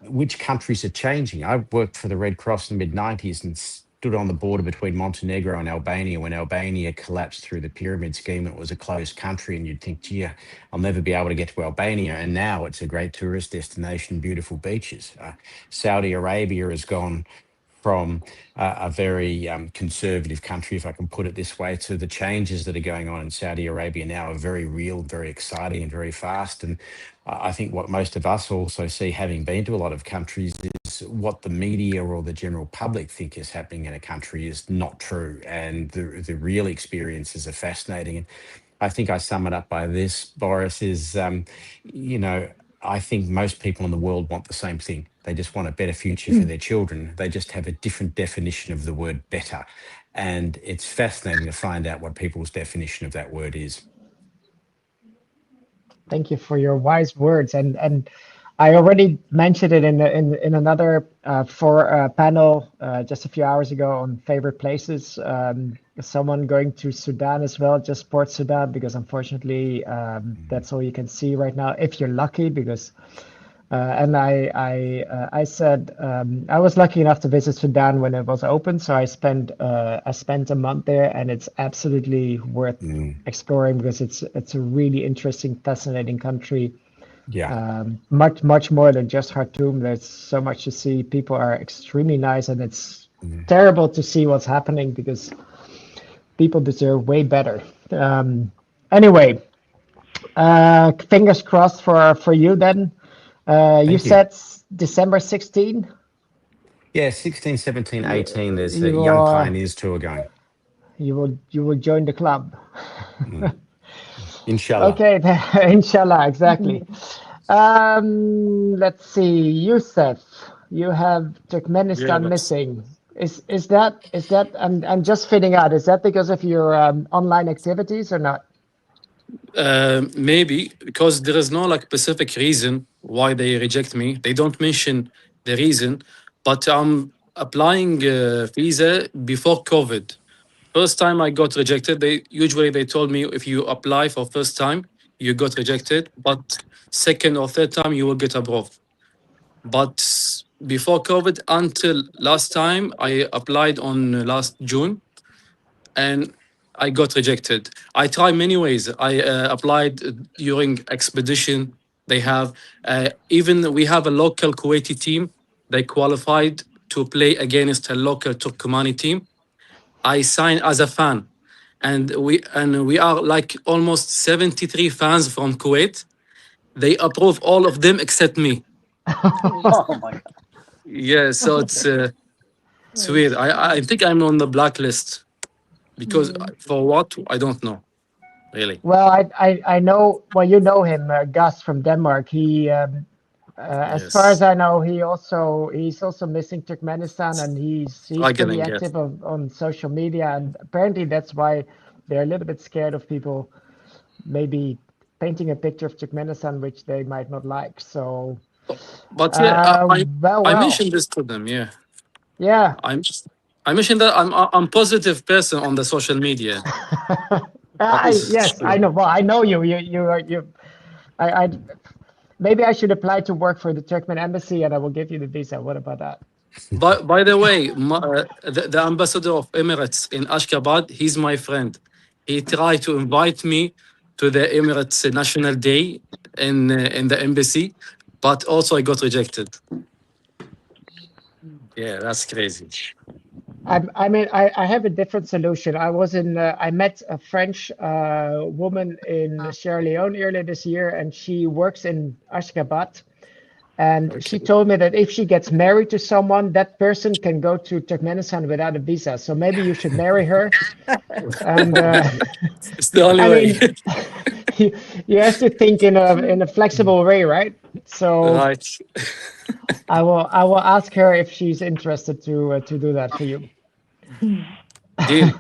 which countries are changing. I worked for the Red Cross in the mid-90s and stood on the border between Montenegro and Albania when Albania collapsed through the pyramid scheme. It was a closed country, and you'd think, gee, I'll never be able to get to Albania. And now it's a great tourist destination, beautiful beaches. Saudi Arabia has gone from a very conservative country, if I can put it this way, to the changes that are going on in Saudi Arabia now are very real, very exciting and very fast. And I think what most of us also see, having been to a lot of countries, is what the media or the general public think is happening in a country is not true. And the real experiences are fascinating. And I think I sum it up by this, Boris, is, I think most people in the world want the same thing. They just want a better future for their children. They just have a different definition of the word better. And it's fascinating to find out what people's definition of that word is. Thank you for your wise words. And I already mentioned it in another panel just a few hours ago on favorite places. Someone going to Sudan as well, just Port Sudan, because unfortunately that's all you can see right now if you're lucky. Because and I said I was lucky enough to visit Sudan when it was open, so I spent a month there, and it's absolutely worth exploring because it's a really interesting, fascinating country. Yeah. Much more than just Khartoum. There's so much to see. People are extremely nice, and it's terrible to see what's happening because people deserve way better. Anyway, fingers crossed for you then. You said December 16? Yeah, 16, 17, 18. There's a You Young will, Pioneers tour going. you will join the club. Inshallah. Okay, inshallah, exactly. Let's see, Youssef, you have Turkmenistan missing. Is that I'm just fitting out. Is that because of your online activities or not? Maybe because there is no like specific reason why they reject me. They don't mention the reason, but I'm applying visa before COVID. First time I got rejected, they told me if you apply for first time you got rejected, but second or third time you will get approved. But before COVID, until last time, I applied on last June, and I got rejected. I tried many ways. I applied during expedition. They have even we have a local Kuwaiti team. They qualified to play against a local Turkmeni team. I signed as a fan, and we are like almost 73 fans from Kuwait. They approve all of them except me. Oh my God. Yeah, so it's weird. I think I'm on the blacklist because for what I don't know really. Well, I know. Well, you know him, Gus from Denmark. He, as far as Yes, I know, he's also missing Turkmenistan, and he's I pretty can get. active on social media, and apparently that's why they're a little bit scared of people maybe painting a picture of Turkmenistan which they might not like. So, But yeah, well, I mentioned this to them. Yeah, yeah. I mentioned that I'm positive person on the social media. Yes, I know. Well, I know you. I maybe I should apply to work for the Turkmen embassy, and I will give you the visa. What about that? By the way, the ambassador of Emirates in Ashgabat, he's my friend. He tried to invite me to the Emirates National Day in the embassy, but also I got rejected. Yeah, that's crazy. I mean, I have a different solution. I met a French woman in Sierra Leone earlier this year, and she works in Ashgabat. And she told me that if she gets married to someone, that person can go to Turkmenistan without a visa. So maybe you should marry her. And it's the only way. you have to think in a flexible way, right? So right. I will ask her if she's interested to do that for you. Deal.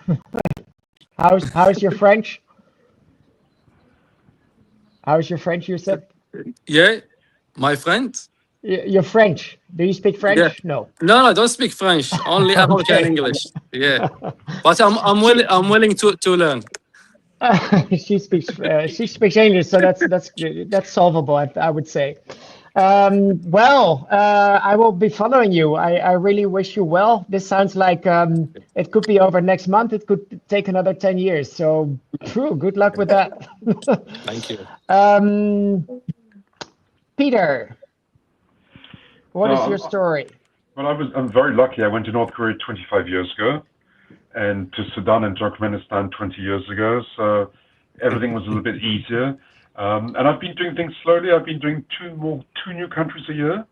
How's your French? How's your French, Youssef? Yeah, my friend. You're French. Do you speak French? Yeah. No. No, I don't speak French. Only American and English. Yeah, but I'm willing to learn. She speaks English, so that's solvable, I would say. Well, I will be following you. I really wish you well. This sounds like it could be over next month. It could take another 10 years. So, good luck with that. Thank you. Peter, what is your story? Well, I'm very lucky. I went to North Korea 25 years ago, and to Sudan and Turkmenistan 20 years ago. So everything was a little bit easier. And I've been doing things slowly. I've been doing two new countries a year,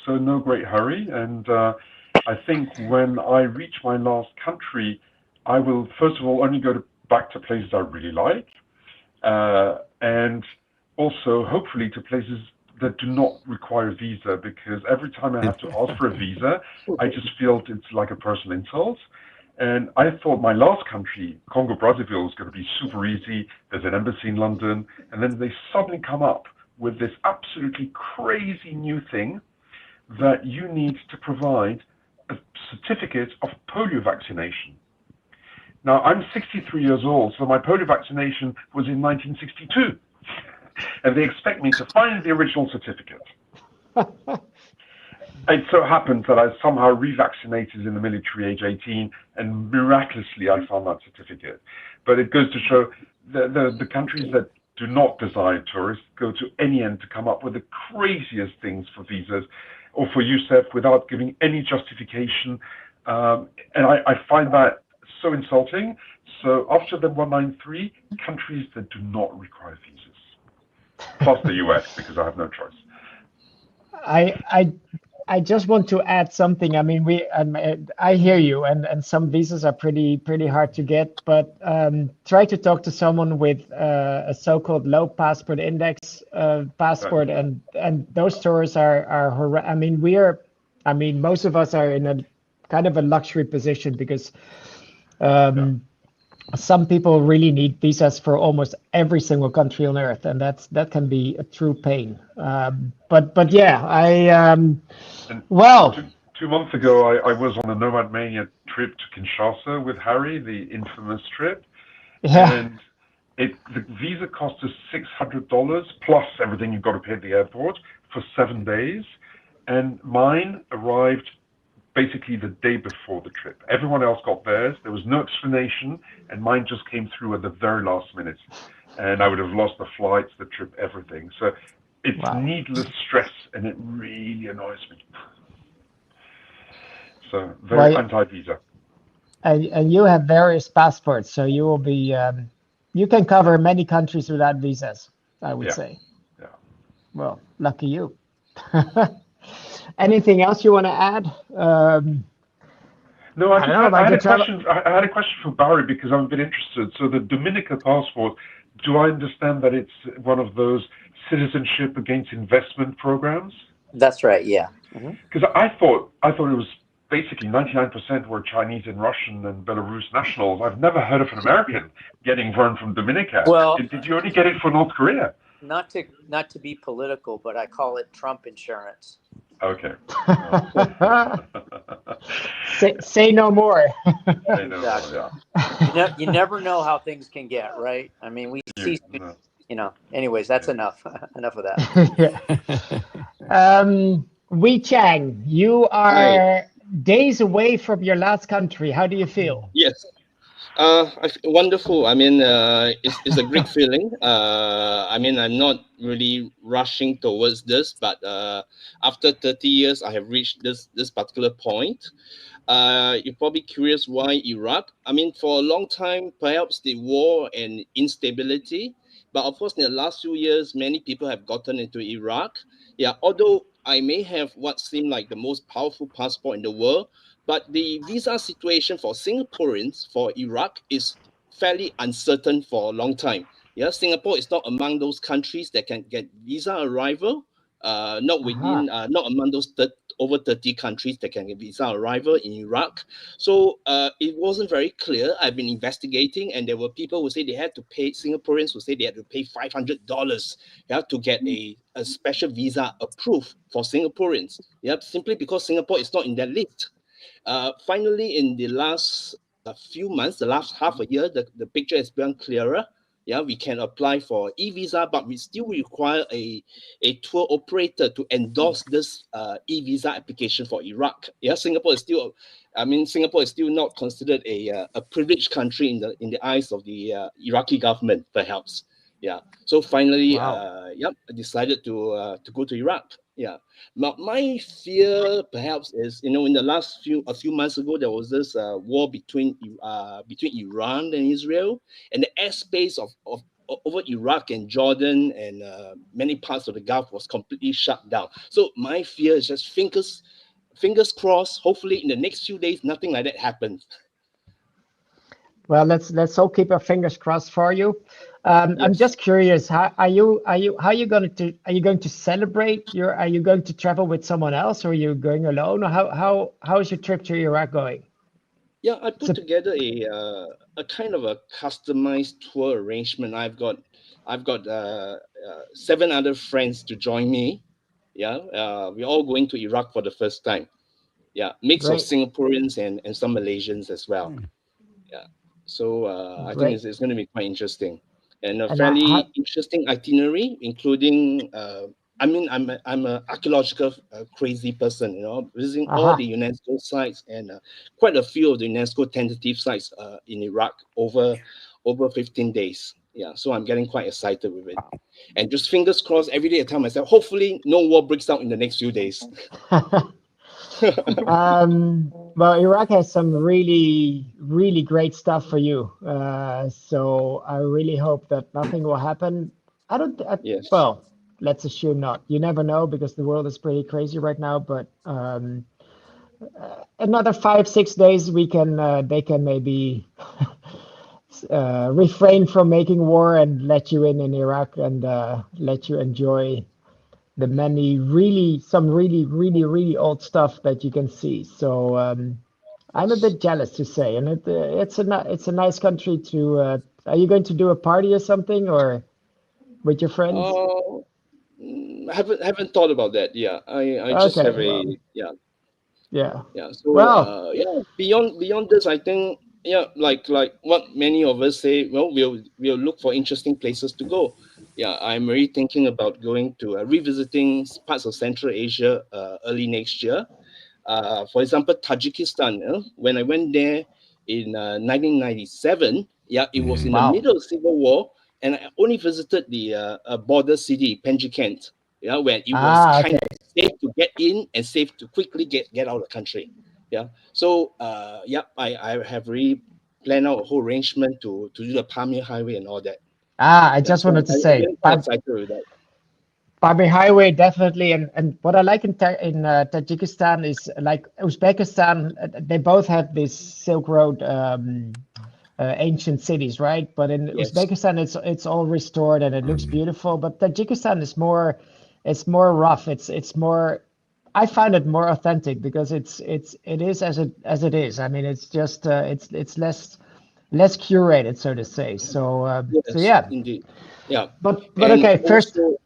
so no great hurry. And I think when I reach my last country, I will first of all only go back to places I really like, and also hopefully to places that do not require a visa, because every time I have to ask for a visa, I just feel it's like a personal insult. And I thought my last country, Congo Brazzaville, was going to be super easy. There's an embassy in London, and then they suddenly come up with this absolutely crazy new thing that you need to provide a certificate of polio vaccination. Now, I'm 63 years old, so my polio vaccination was in 1962. And they expect me to find the original certificate. It so happens that I somehow revaccinated in the military age 18, and miraculously I found that certificate. But it goes to show the countries that do not desire tourists go to any end to come up with the craziest things for visas or for USEF without giving any justification. And I find that so insulting. So after the 193, countries that do not require visas, plus the US, because I have no choice. I just want to add something. I mean, I hear you, and some visas are pretty hard to get. But try to talk to someone with a so-called low passport index passport, and those tours are. I mean, most of us are in a kind of a luxury position because some people really need visas for almost every single country on earth, and that can be a true pain. But yeah, well. 2 months ago, I was on a Nomad Mania trip to Kinshasa with Harry, the infamous trip. Yeah. And the visa cost us $600 plus everything you've got to pay at the airport for 7 days. And mine arrived basically the day before the trip. Everyone else got theirs. There was no explanation, and mine just came through at the very last minute. And I would have lost the flights, the trip, everything. So it's needless stress, and it really annoys me. So very anti-visa. And you have various passports, so you will be you can cover many countries without visas, I would say. Yeah. Well, lucky you. Anything else you want to add? No, I had a question for Barry because I'm a bit interested. So the Dominica passport, do I understand that it's one of those citizenship against investment programs? That's right. Yeah. Because I thought it was basically 99% were Chinese and Russian and Belarus nationals. I've never heard of an American getting one from Dominica. Well, did you only get it for North Korea? Not to be political, but I call it Trump insurance. Okay. say no more. Say no more, yeah. You never know how things can get, right? I mean, we see, anyways, that's enough. Enough of that. Wei Chang, you are days away from your last country. How do you feel? Yes. I feel wonderful. I mean, it's a great feeling. I mean, I'm not really rushing towards this, but after 30 years, I have reached this particular point. You're probably curious why Iraq. I mean, for a long time, perhaps the war and instability, but of course, in the last few years, many people have gotten into Iraq. Yeah, although I may have what seemed like the most powerful passport in the world, but the visa situation for Singaporeans for Iraq is fairly uncertain for a long time. Yeah, Singapore is not among those countries that can get visa arrival. Not among those over 30 countries that can get visa arrival in Iraq. So it wasn't very clear. I've been investigating, and there were people who say they had to pay, Singaporeans who say they had to pay $500 to get a special visa approved for Singaporeans. Simply because Singapore is not in that list. Finally, in the last few months, the last half a year, the picture has been clearer. Yeah, we can apply for e-visa, but we still require a tour operator to endorse this e-visa application for Iraq. Yeah, Singapore is still not considered a privileged country in the eyes of the Iraqi government, perhaps. Yeah. So finally, I decided to go to Iraq. Yeah. Now, my fear perhaps is, in the last a few months ago, there was this war between Iran and Israel, and the airspace of over Iraq and Jordan and many parts of the Gulf was completely shut down. So my fear is just fingers crossed. Hopefully, in the next few days, nothing like that happens. Well, let's all keep our fingers crossed for you. Yes. I'm just curious, are you going to celebrate? Are you going to travel with someone else, or are you going alone? Or how is your trip to Iraq going? Yeah, I put together a kind of a customized tour arrangement. I've got I've got 7 other friends to join me. Yeah, we're all going to Iraq for the first time. Yeah, mix of Great. Singaporeans and some Malaysians as well. Yeah, so I think Great. it's going to be quite interesting, and a And fairly interesting itinerary, including. I mean, I'm a archaeological crazy person, you know, visiting all the UNESCO sites and quite a few of the UNESCO tentative sites in Iraq over 15 days. Yeah, so I'm getting quite excited with it, and just fingers crossed every day I tell myself, hopefully no war breaks out in the next few days. Well, Iraq has some really, really great stuff for you. So I really hope that nothing will happen. Yes. Well, let's assume not. You never know because the world is pretty crazy right now. But another 5-6 days, they can maybe refrain from making war and let you in Iraq and let you enjoy the many really really old stuff that you can see. So I'm a bit jealous to say, and it's a nice country to. Are you going to do a party or something, or with your friends? Haven't thought about that. Yeah, I just Okay, have a well, yeah. yeah. So Well, yeah, beyond this, I think yeah, like what many of us say. Well, we'll look for interesting places to go. Yeah, I'm really thinking about going to revisiting parts of Central Asia early next year. For example, Tajikistan. When I went there in 1997, yeah, it was in the Wow. middle of Civil War, and I only visited the border city, Penjikent. Yeah, where it was kind of safe to get in and safe to quickly get out of the country. Yeah, so yeah, I have really planned out a whole arrangement to do the Pamir Highway and all that. I Yeah, just so wanted to I'm say, getting quite excited with that. Pamir Highway definitely, and what I like in Tajikistan is like Uzbekistan. They both have this Silk Road. Ancient cities, right? But in Yes. Uzbekistan, it's all restored and it looks beautiful. But Tajikistan is more, it's more rough. It's more. I find it more authentic because it is as it is. I mean, it's just it's less curated, so to say. So Yes, yeah. indeed. Yeah. But And okay, first. also,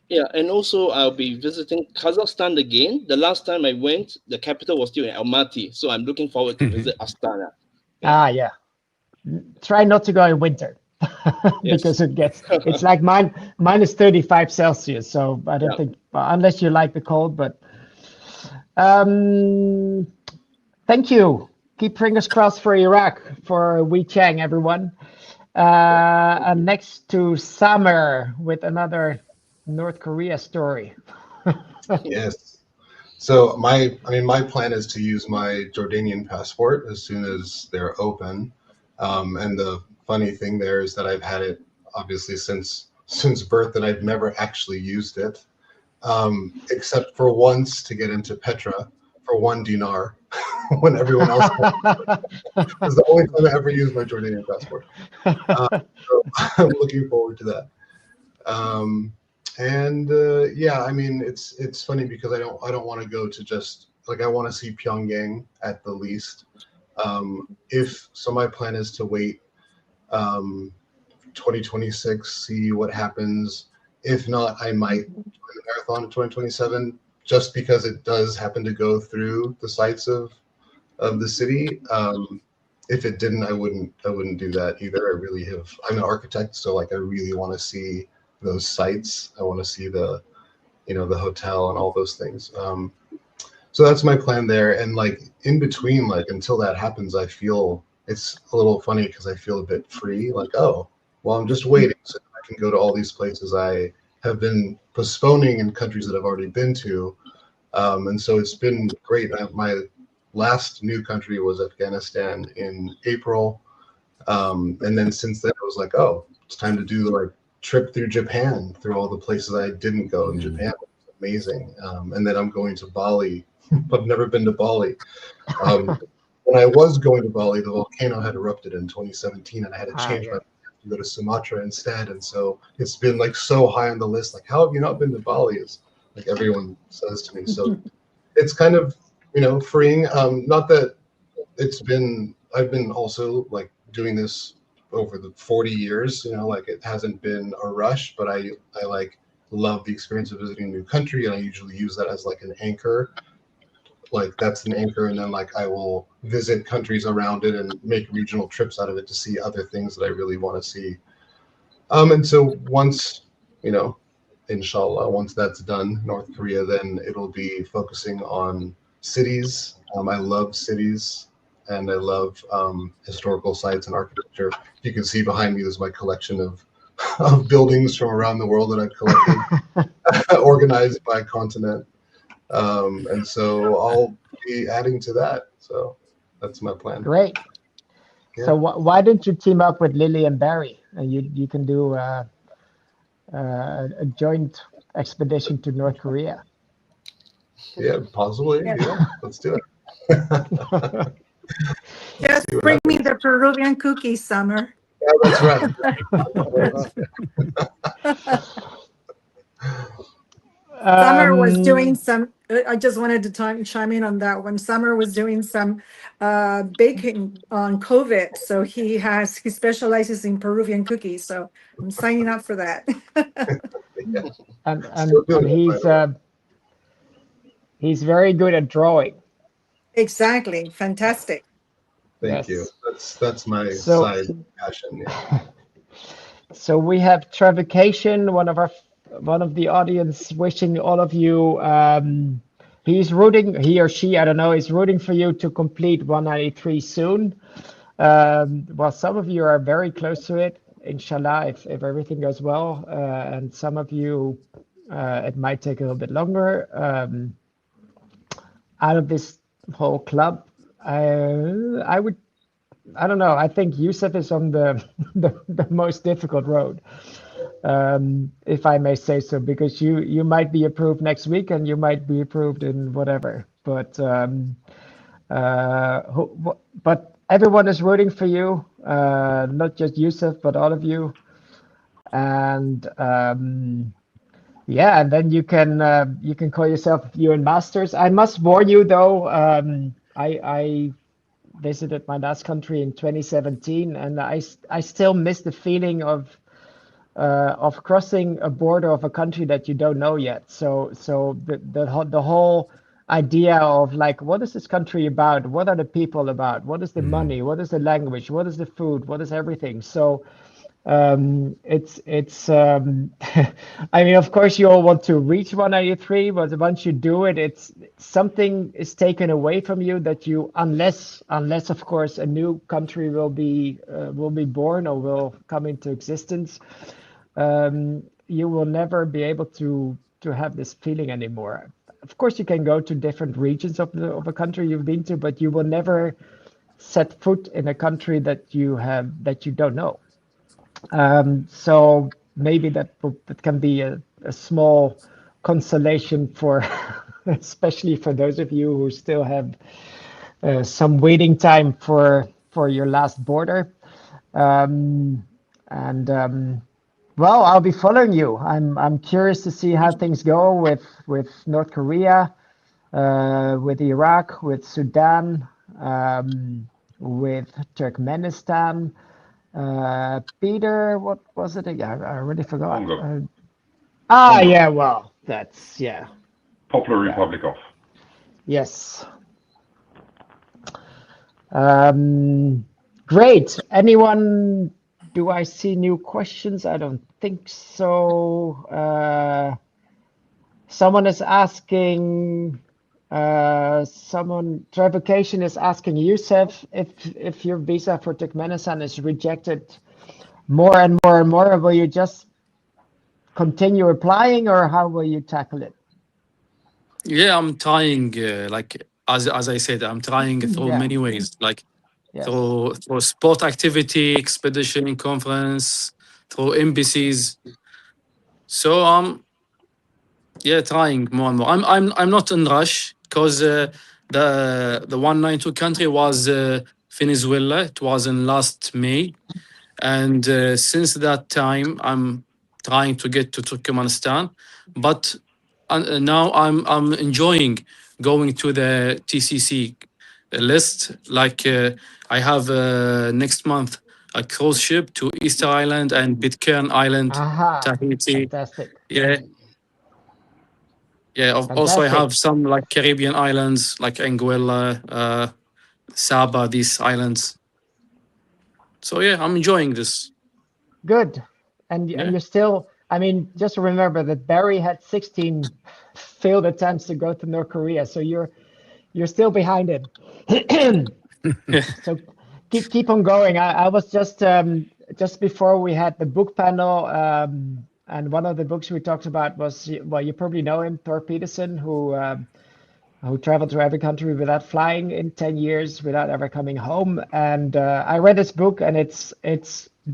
yeah, and also I'll be visiting Kazakhstan again. The last time I went, the capital was still in Almaty, so I'm looking forward to visit Astana. Yeah. Try not to go in winter because it's like minus 35 Celsius. So I don't think, unless you like the cold, but thank you. Keep fingers crossed for Iraq, for Wei Chang, everyone. And next to Summer with another North Korea story. Yes. So my plan is to use my Jordanian passport as soon as they're open. And the funny thing there is that I've had it obviously since birth, and I've never actually used it, except for once to get into Petra for 1 dinar when everyone else was the only time I ever used my Jordanian passport. So I'm looking forward to that. Yeah, I mean, it's funny because I don't want to go to just like, I want to see Pyongyang at the least. So my plan is to wait 2026, see what happens. If not, I might join the marathon in 2027, just because it does happen to go through the sites of the city. If it didn't, I wouldn't do that either. I'm an architect, so like I really want to see those sites. I want to see the hotel and all those things. So that's my plan there. And like in between, like until that happens, I feel it's a little funny because I feel a bit free. Like, oh, well, I'm just waiting so I can go to all these places I have been postponing in countries that I've already been to. And so it's been great. My last new country was Afghanistan in April. And then since then, I was like, oh, it's time to do the like trip through Japan, through all the places I didn't go in Japan. It was amazing. And then I'm going to Bali. I've never been to Bali. When I was going to Bali, the volcano had erupted in 2017, and I had to change my plan to go to Sumatra instead. And so it's been like so high on the list. Like, how have you not been to Bali? Is like everyone says to me. So it's kind of freeing. Not that I've been also like doing this over the 40 years. You know, like it hasn't been a rush, but I like love the experience of visiting a new country, and I usually use that as like an anchor. Like that's an anchor, and then like I will visit countries around it and make regional trips out of it to see other things that I really want to see. And so once, you know, inshallah, once that's done, North Korea, then it'll be focusing on cities. I love cities, and I love historical sites and architecture. You can see behind me, there's my collection of buildings from around the world that I've collected, organized by continent. And so I'll be adding to that. So that's my plan. Great. Yeah. So why don't you team up with Lily and Barry, and you can do a joint expedition to North Korea? Yeah, possibly. Yeah, let's do it. Just bring me the Peruvian cookies, Summer. Yeah, that's right. Summer was doing some, I just wanted to chime in on that one. Summer was doing some baking on COVID. So he specializes in Peruvian cookies. So I'm signing up for that. And he's very good at drawing. Exactly. Fantastic. Thank you. That's my side passion. Yeah. So we have Travication, one of the audience, wishing all of you. He or she, I don't know, is rooting for you to complete 193 soon. Well, some of you are very close to it, inshallah, if everything goes well, and some of you, it might take a little bit longer. Out of this whole club, I don't know. I think Yusuf is on the most difficult road, if I may say so, because you might be approved next week and you might be approved in whatever. But everyone is rooting for you, not just Yusuf, but all of you. And yeah, and then you can call yourself UN Masters. I must warn you though. I visited my last country in 2017, and I still miss the feeling of crossing a border of a country that you don't know yet. So the whole idea of like, what is this country about? What are the people about? What is the money? What is the language? What is the food? What is everything? So it's I mean, of course you all want to reach 193, but once you do it, it's something is taken away from you that you, unless of course a new country will be born or will come into existence, you will never be able to have this feeling anymore. Of course you can go to different regions of a country you've been to, but you will never set foot in a country that you don't know. So maybe that can be a small consolation for, especially for those of you who still have some waiting time for your last border. Well, I'll be following you. I'm curious to see how things go with North Korea, with Iraq, with Sudan, with Turkmenistan. Peter, what was it again? I already forgot. Yeah, well, that's, yeah. Popular Republic of. Yes. Great. Anyone, do I see new questions? I don't think so. Someone is asking, Travication is asking Yusuf if your visa for Turkmenistan is rejected more and more and more, will you just continue applying, or how will you tackle it? Yeah, I'm trying, like as I said, I'm trying through many ways, like through sport activity, expedition, conference, through embassies. So yeah, trying more and more. I'm not in rush, because the 192 country was Venezuela. It was in last May, and since that time I'm trying to get to Turkmenistan, but now I'm enjoying going to the TCC list. Like I have next month a cruise ship to Easter Island and Pitcairn Island, Tahiti. Fantastic. Yeah. Yeah. Also, I have some like Caribbean islands like Anguilla, Saba, these islands. So yeah, I'm enjoying this. Good. And you're still, I mean, just remember that Barry had 16 failed attempts to go to North Korea. So you're still behind him. So keep on going. I was just before we had the book panel, and one of the books we talked about was, well, you probably know him, Thor Peterson, who traveled to every country without flying in 10 years without ever coming home. And I read this book, and it's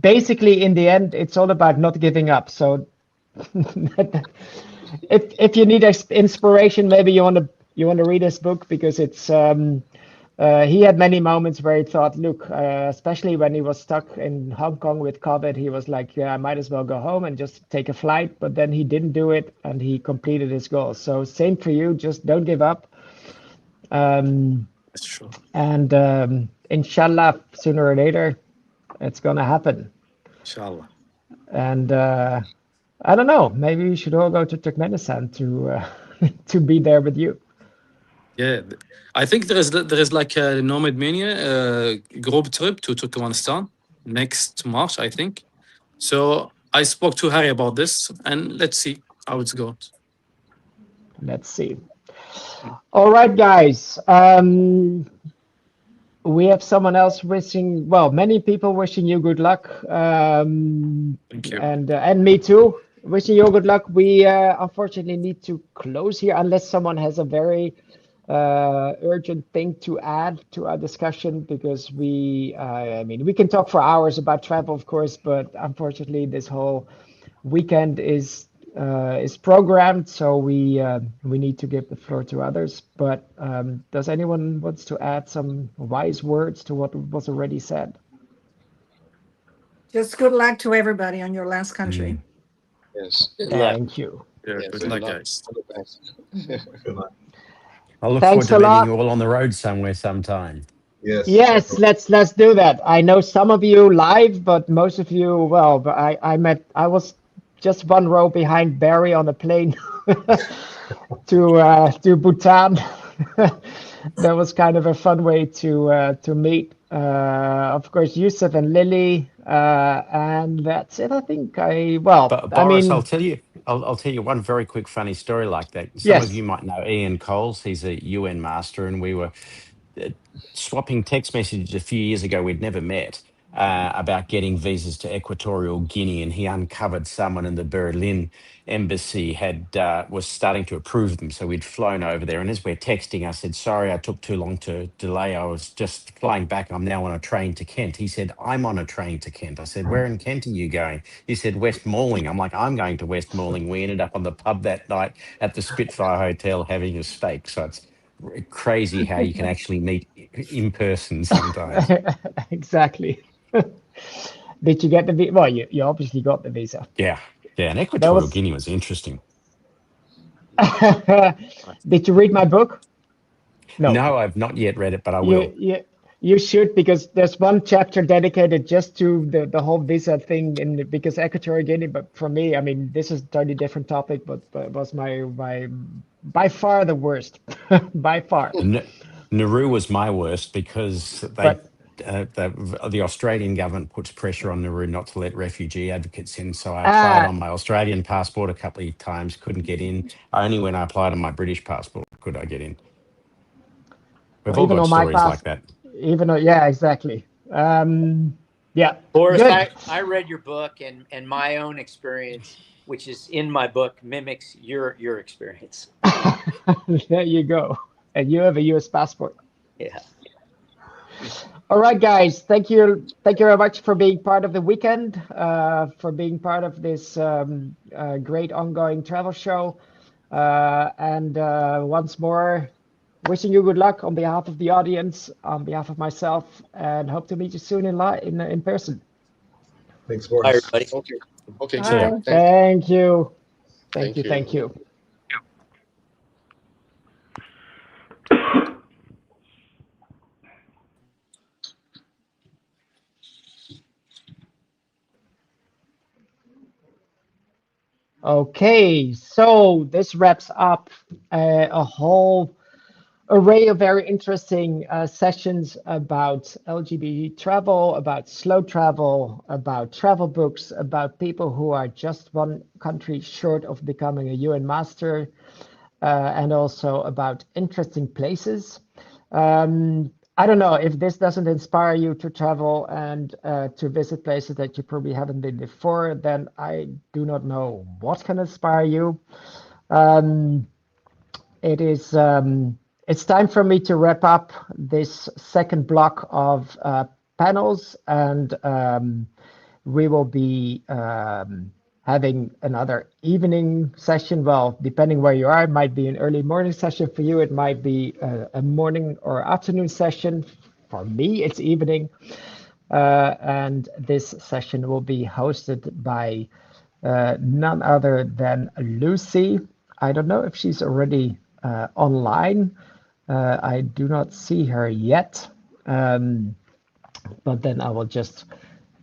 basically, in the end, it's all about not giving up. So if you need inspiration, maybe you want to read this book, because it's he had many moments where he thought, look, especially when he was stuck in Hong Kong with COVID, he was like, yeah, I might as well go home and just take a flight. But then he didn't do it, and he completed his goal. So same for you, just don't give up. That's true. And inshallah, sooner or later, it's gonna happen. Inshallah. And I don't know, maybe we should all go to Turkmenistan to be there with you. Yeah, I think there is like a Nomad Mania group trip to Turkmenistan next March, I think. So I spoke to Harry about this, and let's see how it's going. Let's see. All right, guys. We have someone else wishing, well, many people wishing you good luck. Thank you. And me too, wishing you good luck. We unfortunately need to close here unless someone has a very urgent thing to add to our discussion, because I mean, we can talk for hours about travel, of course, but unfortunately this whole weekend is programmed, so we need to give the floor to others. But does anyone wants to add some wise words to what was already said? Just good luck to everybody on your last country. Yes. Thank you. Yeah, Yes, good luck, guys. Good luck. I look Thanks forward to a lot. meeting you all on the road somewhere sometime. Yes. Yes, definitely. let's do that. I know some of you live, but most of you, well, but I was just one row behind Barry on a plane to Bhutan. That was kind of a fun way to meet. Of course, Yusuf and Lily, and that's it. I think But Boris, mean, I'll tell you one very quick funny story like that. Some of yes. you might know Ian Coles. He's a UN master, and we were swapping text messages a few years ago. We'd never met about getting visas to Equatorial Guinea, and he uncovered someone in the Berlin embassy was starting to approve them. So we'd flown over there, and as we're texting, I said, sorry, I took too long to delay. I was just flying back. I'm now on a train to Kent. He said, I'm on a train to Kent. I said, where in Kent are you going? He said, Westmoreland. I'm like, I'm going to Westmoreland. We ended up on the pub that night at the Spitfire Hotel having a steak. So it's crazy how you can actually meet in person sometimes. Exactly. Did you get the visa? Well, you obviously got the visa. Yeah. And Equatorial Guinea was interesting. Did you read my book? No, I've not yet read it, but I will. You should, because there's one chapter dedicated just to the whole visa thing, because Equatorial Guinea. But for me, I mean, this is a totally different topic, but it was my by far the worst, by far. Nauru was my worst because the Australian government puts pressure on Nauru not to let refugee advocates in. So I applied on my Australian passport a couple of times, couldn't get in. Only when I applied on my British passport could I get in. We've all got stories like that. Yeah, exactly. Yeah. Boris, Good. I read your book, and my own experience, which is in my book, mimics your experience. There you go. And you have a US passport. Yeah. All right, guys. Thank you very much for being part of the weekend, for being part of this great ongoing travel show. And once more, wishing you good luck on behalf of the audience, on behalf of myself, and hope to meet you soon in person. Thanks, Boris. Bye, everybody. Okay. Thank you. Thank you. Okay, so this wraps up a whole array of very interesting sessions about LGBT travel, about slow travel, about travel books, about people who are just one country short of becoming a UN master, and also about interesting places. I don't know if this doesn't inspire you to travel and to visit places that you probably haven't been before, then I do not know what can inspire you. It's time for me to wrap up this second block of panels, and we will be having another evening session. Well, depending where you are, it might be an early morning session for you. It might be a morning or afternoon session. For me, it's evening. And this session will be hosted by none other than Lucy. I don't know if she's already online. I do not see her yet. But then I will just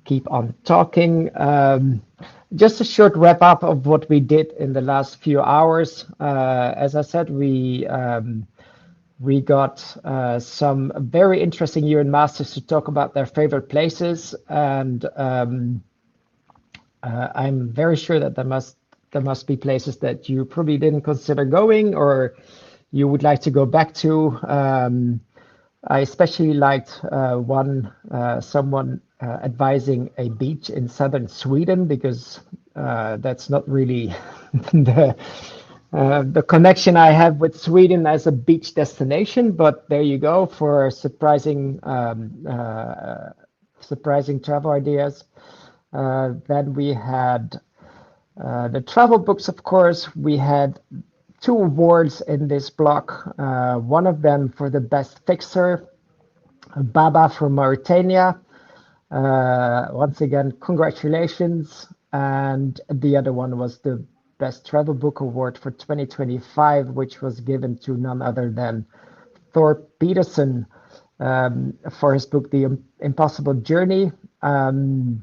keep on talking. Just a short wrap up of what we did in the last few hours. As I said, we got some very interesting UN masters to talk about their favorite places, and I'm very sure that there must be places that you probably didn't consider going or you would like to go back to. I especially liked someone advising a beach in southern Sweden, because that's not really the connection I have with Sweden as a beach destination. But there you go for surprising travel ideas. Then we had the travel books, of course. We had 2 awards in this block. One of them for the best fixer, Baba from Mauritania. Once again, congratulations. And the other one was the best travel book award for 2025, which was given to none other than Thor Peterson for his book, The Impossible Journey. And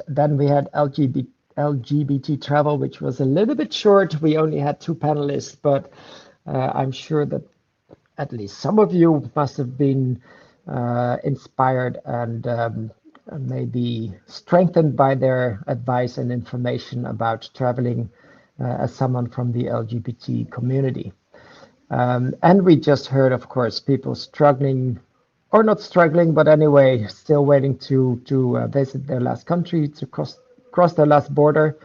then we had LGBT Travel, which was a little bit short. We only had 2 panelists, but I'm sure that at least some of you must have been inspired and maybe strengthened by their advice and information about traveling as someone from the LGBT community. And we just heard, of course, people struggling, or not struggling, but anyway, still waiting to visit their last country, to cross their last border.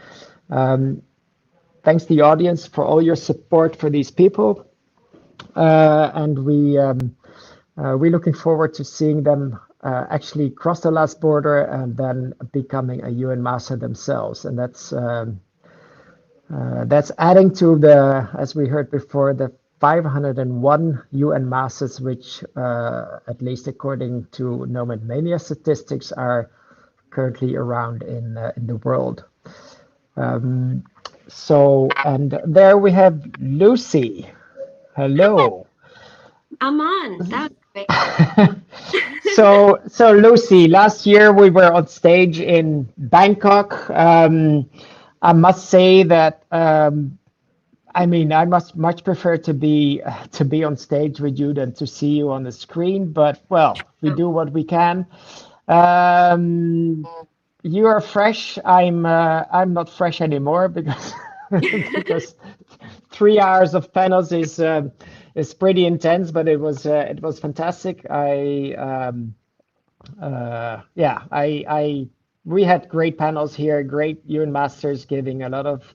Thanks to the audience for all your support for these people. And we're looking forward to seeing them actually cross the last border and then becoming a UN master themselves. And that's adding to as we heard before, the 501 UN masters, which at least according to Nomad Mania statistics are currently around in the world. And there we have Lucy. Hello. I'm on. That was quick. So Lucy, last year we were on stage in Bangkok. I must say that I must much prefer to be on stage with you than to see you on the screen. But well, we do what we can. You are fresh. I'm not fresh anymore because because 3 hours of panels is pretty intense, but it was fantastic. We had great panels here, great UN masters giving a lot of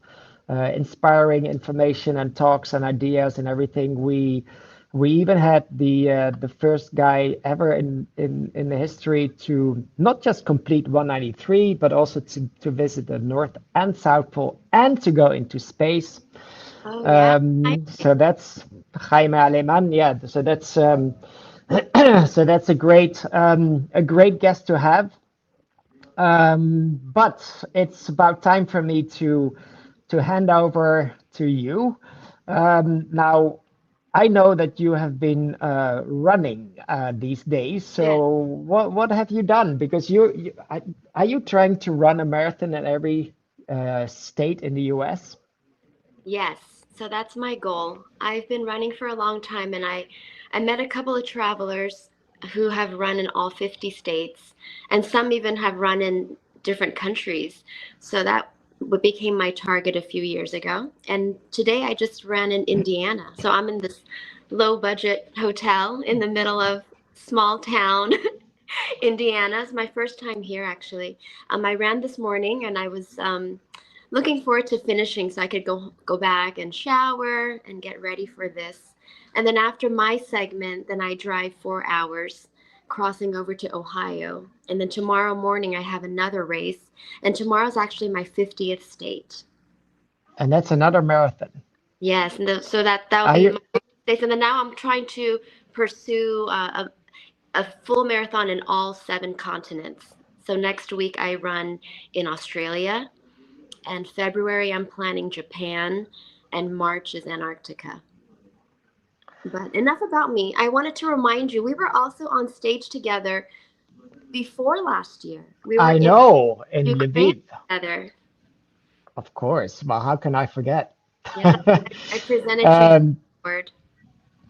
inspiring information and talks and ideas and everything. We even had the first guy ever in the history to not just complete 193, but also to visit the North and South Pole and to go into space. Oh, yeah. So that's Jaime Aleman. Yeah. So that's a great guest to have. But it's about time for me to hand over to you. Now, I know that you have been running these days. So what have you done? Because are you trying to run a marathon at every state in the US? Yes, so that's my goal. I've been running for a long time, and I met a couple of travelers who have run in all 50 states, and some even have run in different countries. So that became my target a few years ago. And today I just ran in Indiana. So I'm in this low budget hotel in the middle of small town Indiana. It's my first time here, actually. I ran this morning, and I was looking forward to finishing so I could go back and shower and get ready for this. And then after my segment, then I drive 4 hours crossing over to Ohio. And then tomorrow morning I have another race. And tomorrow's actually my 50th state. And that's another marathon. Yes, and so that'll be my states. And then now I'm trying to pursue a full marathon in all 7 continents. So next week I run in Australia. And February, I'm planning Japan, and March is Antarctica. But enough about me. I wanted to remind you, we were also on stage together before last year. We were I know, in Ukraine Lviv. together. Of course. Well, how can I forget? Yeah, I presented you the award.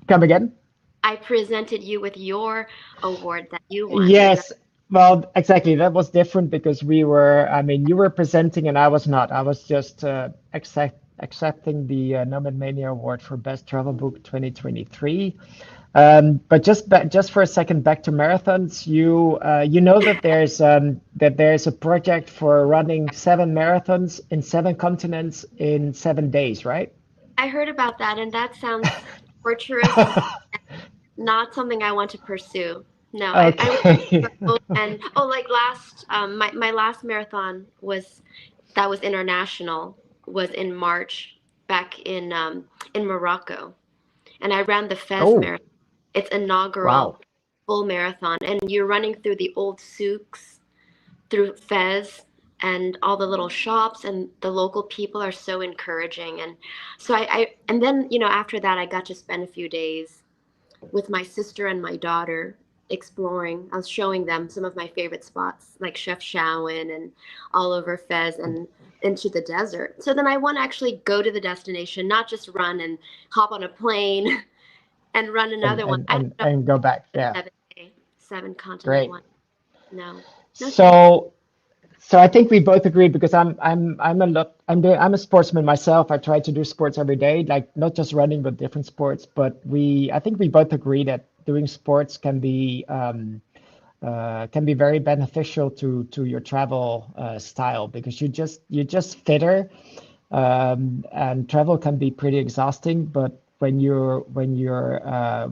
Come again? I presented you with your award that you won. Yes. Well, exactly. That was different because you were presenting and I was not. I was just accepting the Nomad Mania Award for Best Travel Book 2023. But just for a second, back to marathons. You know that there's a project for running 7 marathons in 7 continents in 7 days, right? I heard about that, and that sounds torturous. Not something I want to pursue. No, Okay. and like my last marathon was international, was in March back in Morocco, and I ran the Fez marathon. It's inaugural full marathon, and you're running through the old souks, through Fez, and all the little shops, and the local people are so encouraging, and so and then after that I got to spend a few days with my sister and my daughter exploring. I was showing them some of my favorite spots like Chef Shawan and all over Fez and into the desert. So then I want to actually go to the destination, not just run and hop on a plane and run another one. And go back. Yeah. 7 continent Great. one. No. So I think we both agree because I'm a sportsman myself. I try to do sports every day, like not just running, but different sports. But I think we both agree that doing sports can be very beneficial to your travel style because you're just fitter, and travel can be pretty exhausting. But when you're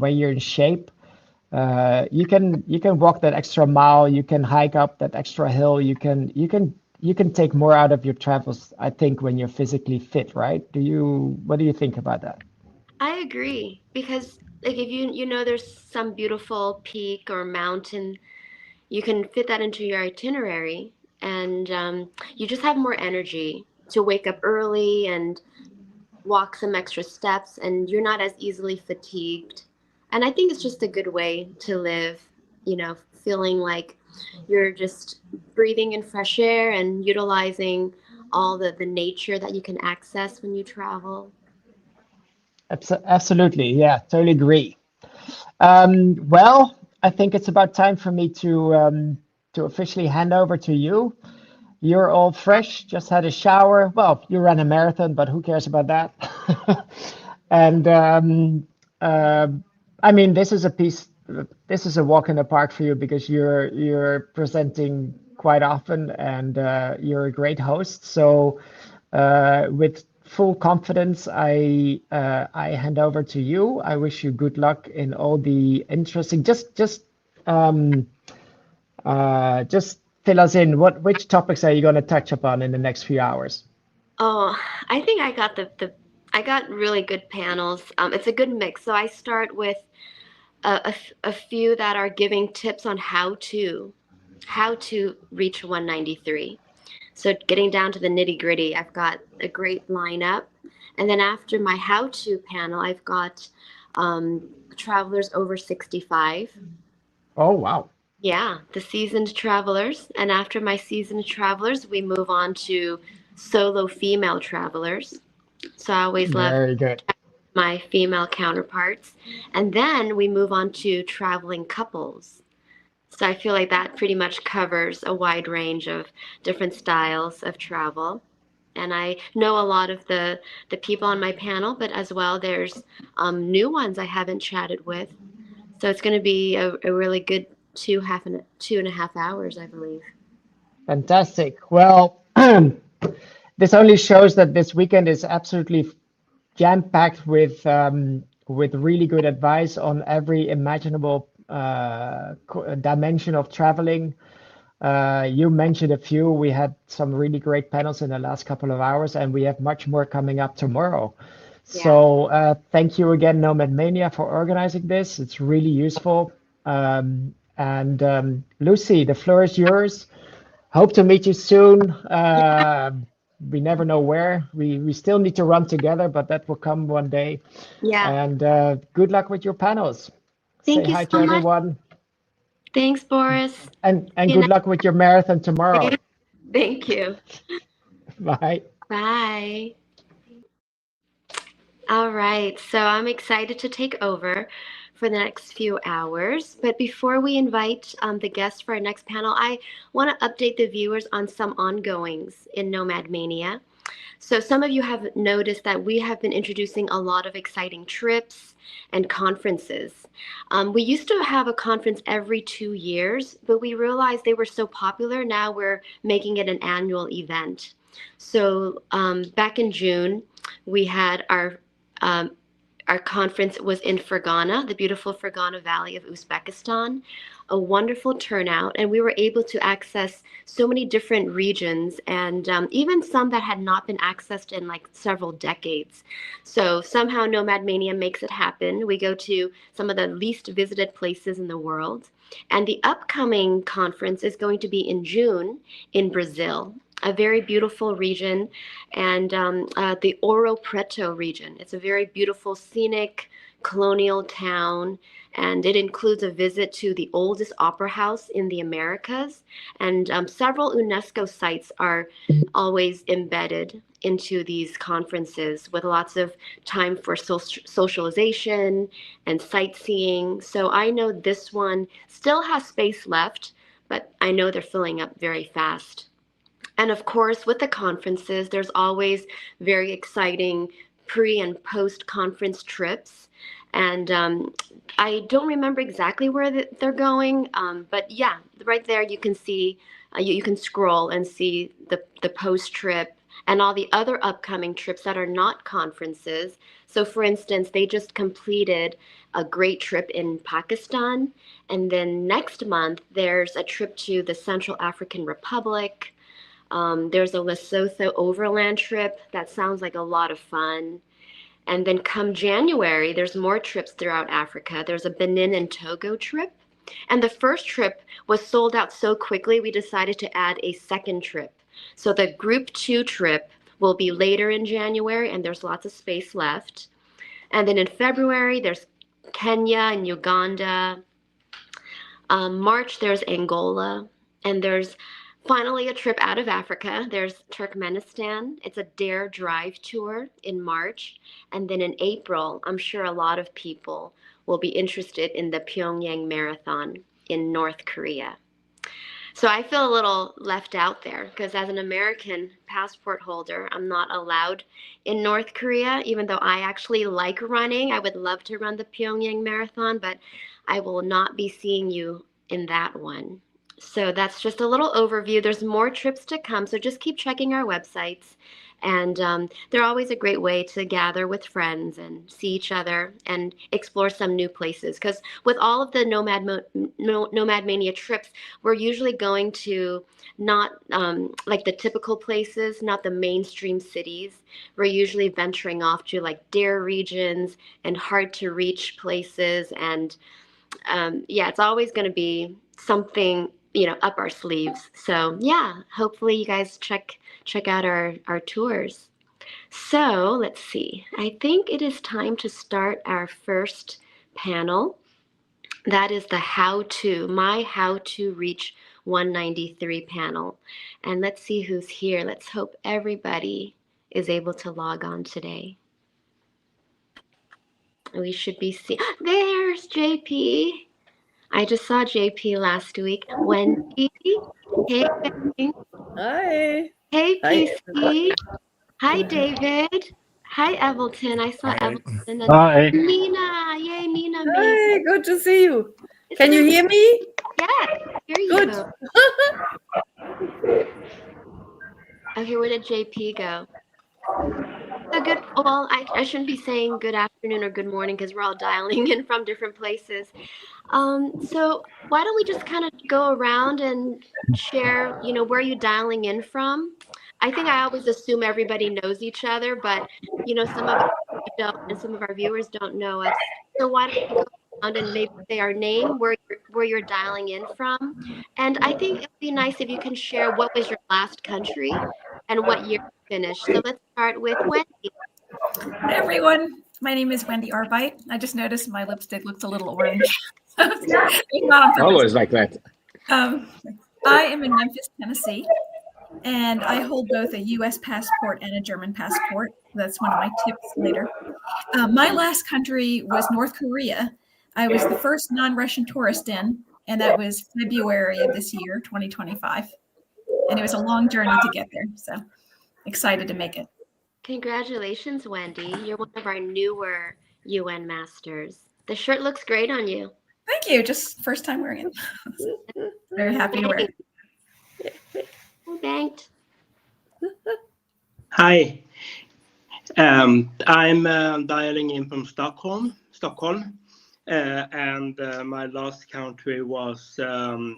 in shape, you can walk that extra mile, you can hike up that extra hill, you can take more out of your travels, I think, when you're physically fit, right? What do you think about that? I agree, because like if there's some beautiful peak or mountain, you can fit that into your itinerary, and you just have more energy to wake up early and walk some extra steps, and you're not as easily fatigued. And I think it's just a good way to live, feeling like you're just breathing in fresh air and utilizing all the nature that you can access when you travel. Absolutely. Yeah, totally agree. Well, I think it's about time for me to officially hand over to you. You're all fresh, just had a shower. Well, you ran a marathon, but who cares about that? And this is a walk in the park for you because you're presenting quite often and you're a great host. So with full confidence, I hand over to you. I wish you good luck in all the interesting. Just fill us in. Which topics are you going to touch upon in the next few hours? Oh, I think I got I got really good panels. It's a good mix. So I start with a few that are giving tips on how to reach 193. So getting down to the nitty gritty, I've got a great lineup. And then after my how-to panel, I've got travelers over 65. Oh, wow. Yeah, the seasoned travelers. And after my seasoned travelers, we move on to solo female travelers. So I always love Very good. my female counterparts. And then we move on to traveling couples. So I feel like that pretty much covers a wide range of different styles of travel. And I know a lot of the people on my panel, but as well, there's new ones I haven't chatted with. So it's going to be a really good 2.5 hours, I believe. Fantastic. Well, this only shows that this weekend is absolutely jam-packed with really good advice on every imaginable dimension of traveling. You mentioned a few. We had some really great panels in the last couple of hours, and we have much more coming up tomorrow. Yeah. So thank you again, Nomad Mania, for organizing this. It's really useful. And Lucy, the floor is yours. Hope to meet you soon. We never know where. We still need to run together, but that will come one day. Yeah. And good luck with your panels. Thank Say you hi so to much. everyone. Thanks, Boris. And See you good next luck with your marathon tomorrow. day. Thank you. Bye. Bye. All right, so I'm excited to take over for the next few hours. But before we invite the guests for our next panel, I want to update the viewers on some ongoings in Nomad Mania. So some of you have noticed that we have been introducing a lot of exciting trips and conferences. We used to have a conference every 2 years, but we realized they were so popular. Now we're making it an annual event. So back in June, we had our conference was in Fergana, the beautiful Fergana Valley of Uzbekistan. A wonderful turnout, and we were able to access so many different regions, and even some that had not been accessed in like several decades. So somehow Nomad Mania makes it happen. We go to some of the least visited places in the world, and the upcoming conference is going to be in June in Brazil, a very beautiful region, and the Ouro Preto region. It's a very beautiful, scenic, colonial town, and it includes a visit to the oldest opera house in the Americas, and several UNESCO sites are always embedded into these conferences with lots of time for socialization and sightseeing. So I know this one still has space left, but I know they're filling up very fast. And of course, with the conferences, there's always very exciting pre and post conference trips. And I don't remember exactly where they're going, but yeah, right there you can see, you can scroll and see the post trip and all the other upcoming trips that are not conferences. So for instance, they just completed a great trip in Pakistan. And then next month, there's a trip to the Central African Republic. There's a Lesotho overland trip. That sounds like a lot of fun. And then come January, there's more trips throughout Africa. There's a Benin and Togo trip. And the first trip was sold out so quickly, we decided to add a second trip. So the group 2 trip will be later in January, and there's lots of space left. And then in February, there's Kenya and Uganda. March, there's Angola. And there's finally a trip out of Africa. There's Turkmenistan. It's a Dare Drive tour in March. And then in April, I'm sure a lot of people will be interested in the Pyongyang Marathon in North Korea. So I feel a little left out there because as an American passport holder, I'm not allowed in North Korea, even though I actually like running. I would love to run the Pyongyang Marathon, but I will not be seeing you in that one. So that's just a little overview. There's more trips to come, so just keep checking our websites. And they're always a great way to gather with friends and see each other and explore some new places. Because with all of the Nomad Mania trips, we're usually going to not like the typical places, not the mainstream cities. We're usually venturing off to like Dare regions and hard to reach places. And yeah, it's always going to be something, you know, up our sleeves. So yeah, hopefully you guys check out our tours. So let's see. I think it is time to start our first panel. That is the how to reach 193 panel. And let's see who's here. Let's hope everybody is able to log on today. We should be seeing, there's JP. I just saw JP last week. Wendy, hey. Hi. Hey, Hi. PC. Hi, David. Hi, Evelton. I saw Hi. Evelton. And Hi. Nina. Yay, Nina. Hi, good to see you. It's Can you nice. hear me? Yeah, I hear you. Good. Okay, where did JP go? So good. Well, I shouldn't be saying good afternoon or good morning because we're all dialing in from different places. So why don't we just kind of go around and share, where you dialing in from? I think I always assume everybody knows each other, but some of us don't, and some of our viewers don't know us. So why don't we go around and maybe say our name, where you're dialing in from, and I think it'd be nice if you can share what was your last country and what year you finished. So let's start with Wendy. Hi everyone, my name is Wendy Arbite. I just noticed my lipstick looks a little orange. It's not on purpose. Always like that. I am in Memphis, Tennessee, and I hold both a U.S. passport and a German passport. That's one of my tips later. My last country was North Korea. I was the first non-Russian tourist in, and that was February of this year, 2025. And it was a long journey to get there, so excited to make it. Congratulations, Wendy. You're one of our newer UN masters. The shirt looks great on you. Thank you. Just first time wearing it. Very happy to wear it. Thanked. Hi. I'm dialing in from Stockholm, and my last country was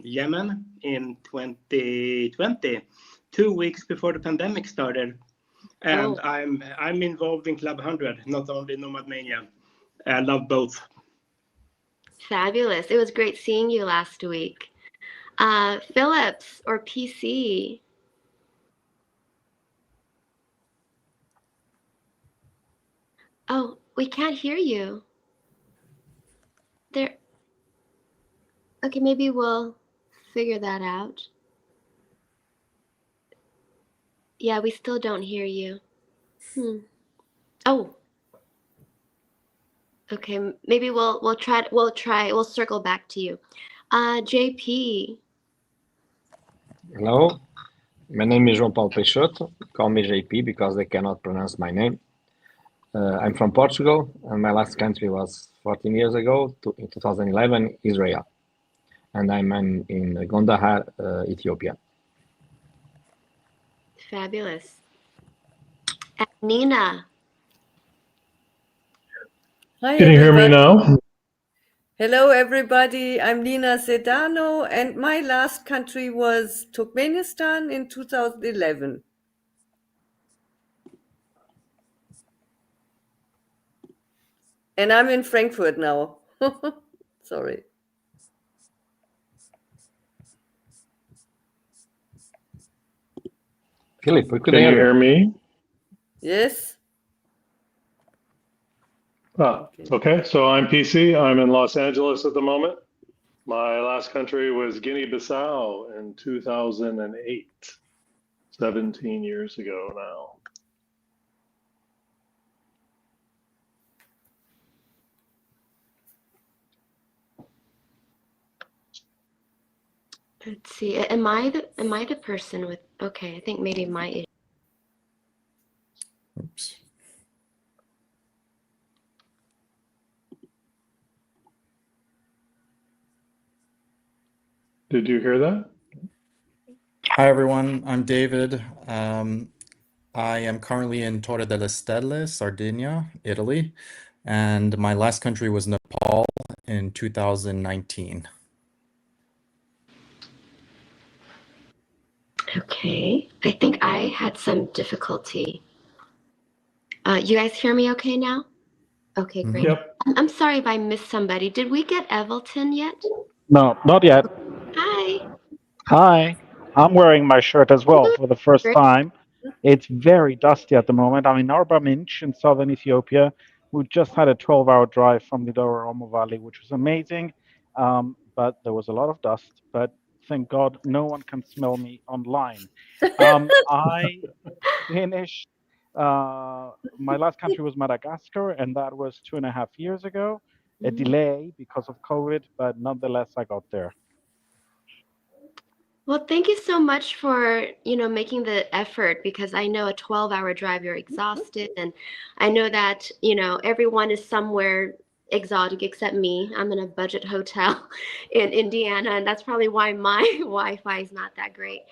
Yemen in 2020, 2 weeks before the pandemic started. And I'm involved in Club 100, not only Nomad Mania. I love both. Fabulous. It was great seeing you last week. Phillips or PC? Oh, we can't hear you. There. Okay, maybe we'll figure that out. Yeah, we still don't hear you. Oh. Okay, maybe we'll circle back to you. JP. Hello, my name is João Paulo Peixoto. Call me JP because they cannot pronounce my name. I'm from Portugal, and my last country was 14 years ago, in 2011, Israel. And I'm in Gondahar, Ethiopia. Fabulous. And Nina. Hi, Can you hear me everybody. now? Hello, everybody. I'm Nina Sedano, and my last country was Turkmenistan in 2011. And I'm in Frankfurt now. Sorry. Philip, we Can you hear me? Yes. Okay, so I'm PC. I'm in Los Angeles at the moment. My last country was Guinea-Bissau in 2008, 17 years ago now. Let's see. Am I the person with? Okay, I think maybe my issue. Oops. Did you hear that? Hi, everyone. I'm David. I am currently in Torre delle Stelle, Sardinia, Italy, and my last country was Nepal in 2019. Okay, I think I had some difficulty. You guys hear me okay now? Okay, great. Yep. I'm sorry if I missed somebody. Did we get Evelton yet? No, not yet. Hi. Hi. I'm wearing my shirt as well for the first Great. time. It's very dusty at the moment. I'm in Arba Minch in southern Ethiopia. We just had a 12-hour drive from the Oromo Valley, which was amazing. But there was a lot of dust. But Thank God no one can smell me online. I finished, my last country was Madagascar, and that was 2.5 years ago. A delay because of COVID, but nonetheless, I got there. Well, thank you so much for, making the effort, because I know a 12-hour drive, you're exhausted. And I know that, everyone is somewhere exotic except me. I'm in a budget hotel in Indiana, and that's probably why my Wi-Fi is not that great.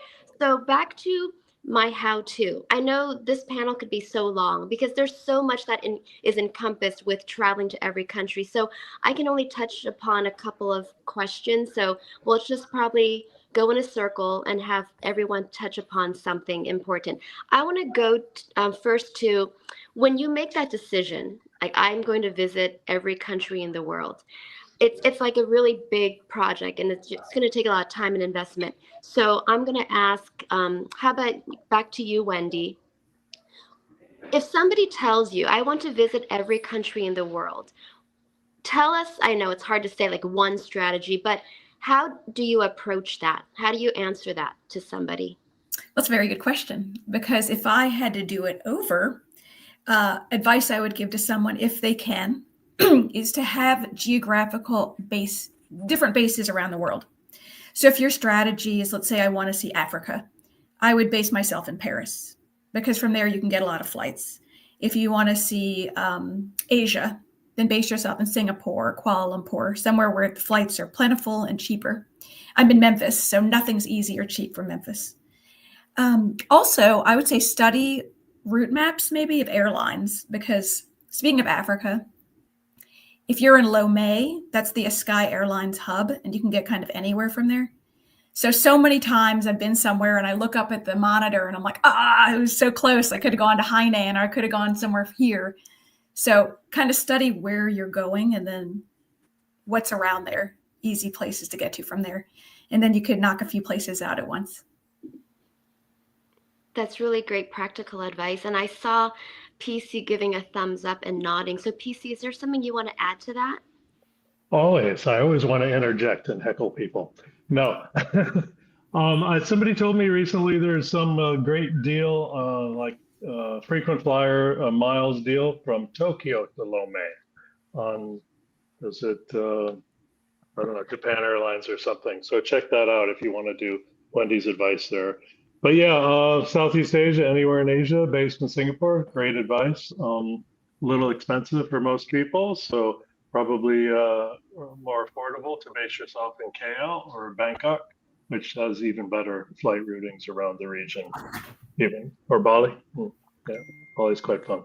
So back to my how-to. I know this panel could be so long because there's so much that is encompassed with traveling to every country. So I can only touch upon a couple of questions. So we'll just probably go in a circle and have everyone touch upon something important. I want to go first to when you make that decision, like I'm going to visit every country in the world. It's like a really big project, and it's going to take a lot of time and investment. So I'm going to ask, how about back to you, Wendy? If somebody tells you, I want to visit every country in the world, tell us, I know it's hard to say like one strategy, but how do you approach that? How do you answer that to somebody? That's a very good question, because if I had to do it over, advice I would give to someone, if they can, is to have geographical different bases around the world. So if your strategy is, let's say I want to see Africa, I would base myself in Paris, because from there you can get a lot of flights. If you want to see Asia, then base yourself in Singapore, Kuala Lumpur, somewhere where the flights are plentiful and cheaper. I'm in Memphis, so nothing's easy or cheap from Memphis. Also, I would say study route maps maybe of airlines, because speaking of Africa, if you're in Lomé, that's the Sky Airlines hub, and you can get kind of anywhere from there. So many times I've been somewhere and I look up at the monitor and I'm like, it was so close. I could have gone to Hainan, or I could have gone somewhere here. So kind of study where you're going and then what's around there, easy places to get to from there. And then you could knock a few places out at once. That's really great practical advice. And I saw PC giving a thumbs up and nodding. So PC, is there something you want to add to that? Always. I always want to interject and heckle people. No. Somebody told me recently there's some great deal, like frequent flyer miles deal from Tokyo to Lomé is it, I don't know, Japan Airlines or something. So check that out if you want to do Wendy's advice there. But yeah, Southeast Asia, anywhere in Asia, based in Singapore, great advice. Little expensive for most people, so probably more affordable to base yourself in KL or Bangkok, which has even better flight routings around the region, even, or Bali. Yeah, Bali's quite fun.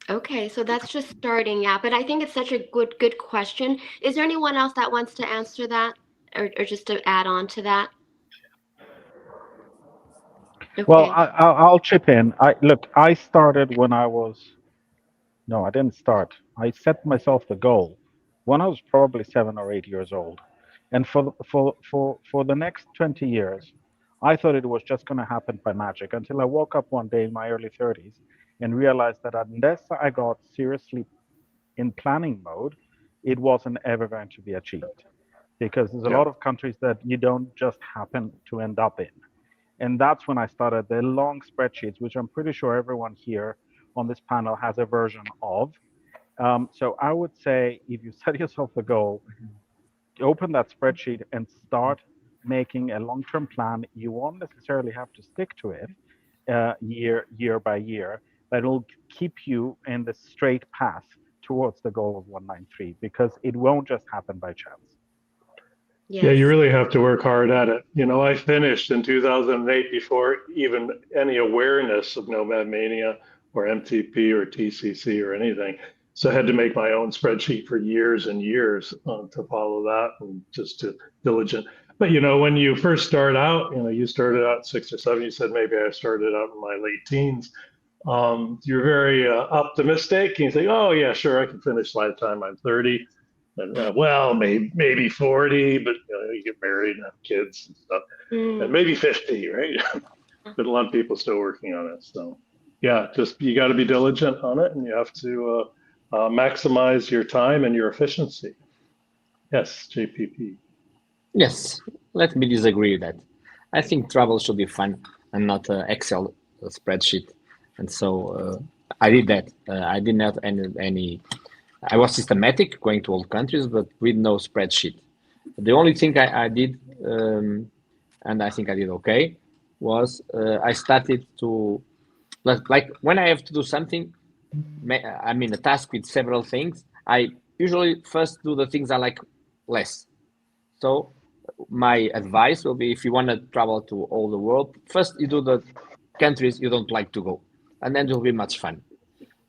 Okay, so that's just starting out, but I think it's such a good question. Is there anyone else that wants to answer that, or just to add on to that? Okay. Well, I'll chip in. I started when I was, no, I didn't start. I set myself the goal when I was probably 7 or 8 years old. And for the next 20 years, I thought it was just going to happen by magic, until I woke up one day in my early 30s and realized that unless I got seriously in planning mode, it wasn't ever going to be achieved. Because there's a lot of countries that you don't just happen to end up in. And that's when I started the long spreadsheets, which I'm pretty sure everyone here on this panel has a version of. So I would say, if you set yourself a goal, open that spreadsheet and start making a long-term plan. You won't necessarily have to stick to it year by year, but it'll keep you in the straight path towards the goal of 193, because it won't just happen by chance. Yes. Yeah, you really have to work hard at it. You know, I finished in 2008 before even any awareness of Nomad Mania or MTP or TCC or anything. So I had to make my own spreadsheet for years and years to follow that, and just to diligent. But, you know, when you first start out, you know, you started out 6 or 7, you said maybe I started out in my late teens. You're very optimistic. And you think, oh, yeah, sure, I can finish by the time I'm 30. And well, maybe 40, but you know, you get married and have kids and stuff, and maybe 50, right? But a lot of people still working on it. So yeah, just you got to be diligent on it, and you have to maximize your time and your efficiency. Yes, JPP. Yes. let me disagree with that. I think travel should be fun and not an Excel spreadsheet. And so I did that. I did not any. I was systematic, going to all countries, but with no spreadsheet. The only thing I did, and I think I did okay, was I started to, like when I have to do something, I mean a task with several things, I usually first do the things I like less. So my advice will be, if you want to travel to all the world, first you do the countries you don't like to go, and then it will be much fun.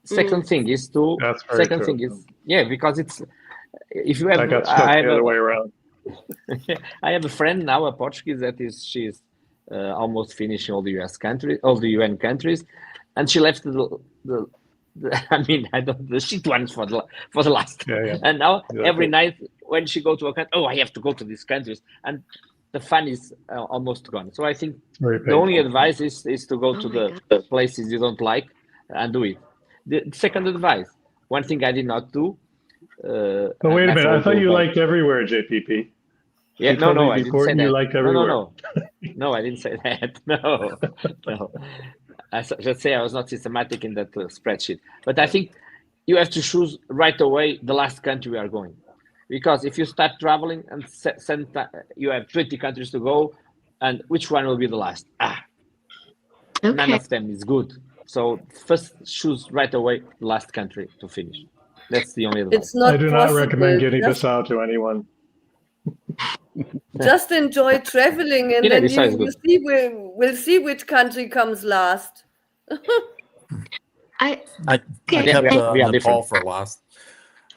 Second thing is to, That's very second true. thing is, yeah, because it's, if you have, I got stuck the other way around. I have a friend now, a Portuguese, she's almost finishing all the UN countries, and she left the I mean, I don't, the shit ones for the last. Yeah. And now Exactly. every night when she go to a country, I have to go to these countries, and the fun is almost gone. So I think the only advice is to go to the places you don't like and do it. The second advice, one thing I did not do. But wait a minute, I thought you liked everywhere, JPP. Yeah, you told no, me I didn't before say you that. liked everywhere. No, I didn't say that. No. I should say I was not systematic in that spreadsheet. But I think you have to choose right away the last country we are going. Because if you start traveling and you have 20 countries to go, and which one will be the last? None of them is good. So first choose right away the last country to finish. That's the only advice. It's not I do not recommend possible. Guinea-Bissau to anyone. Just enjoy traveling, and then Guinea-Bissau is you good. see we'll see which country comes last. I kept we are Nepal different. for last,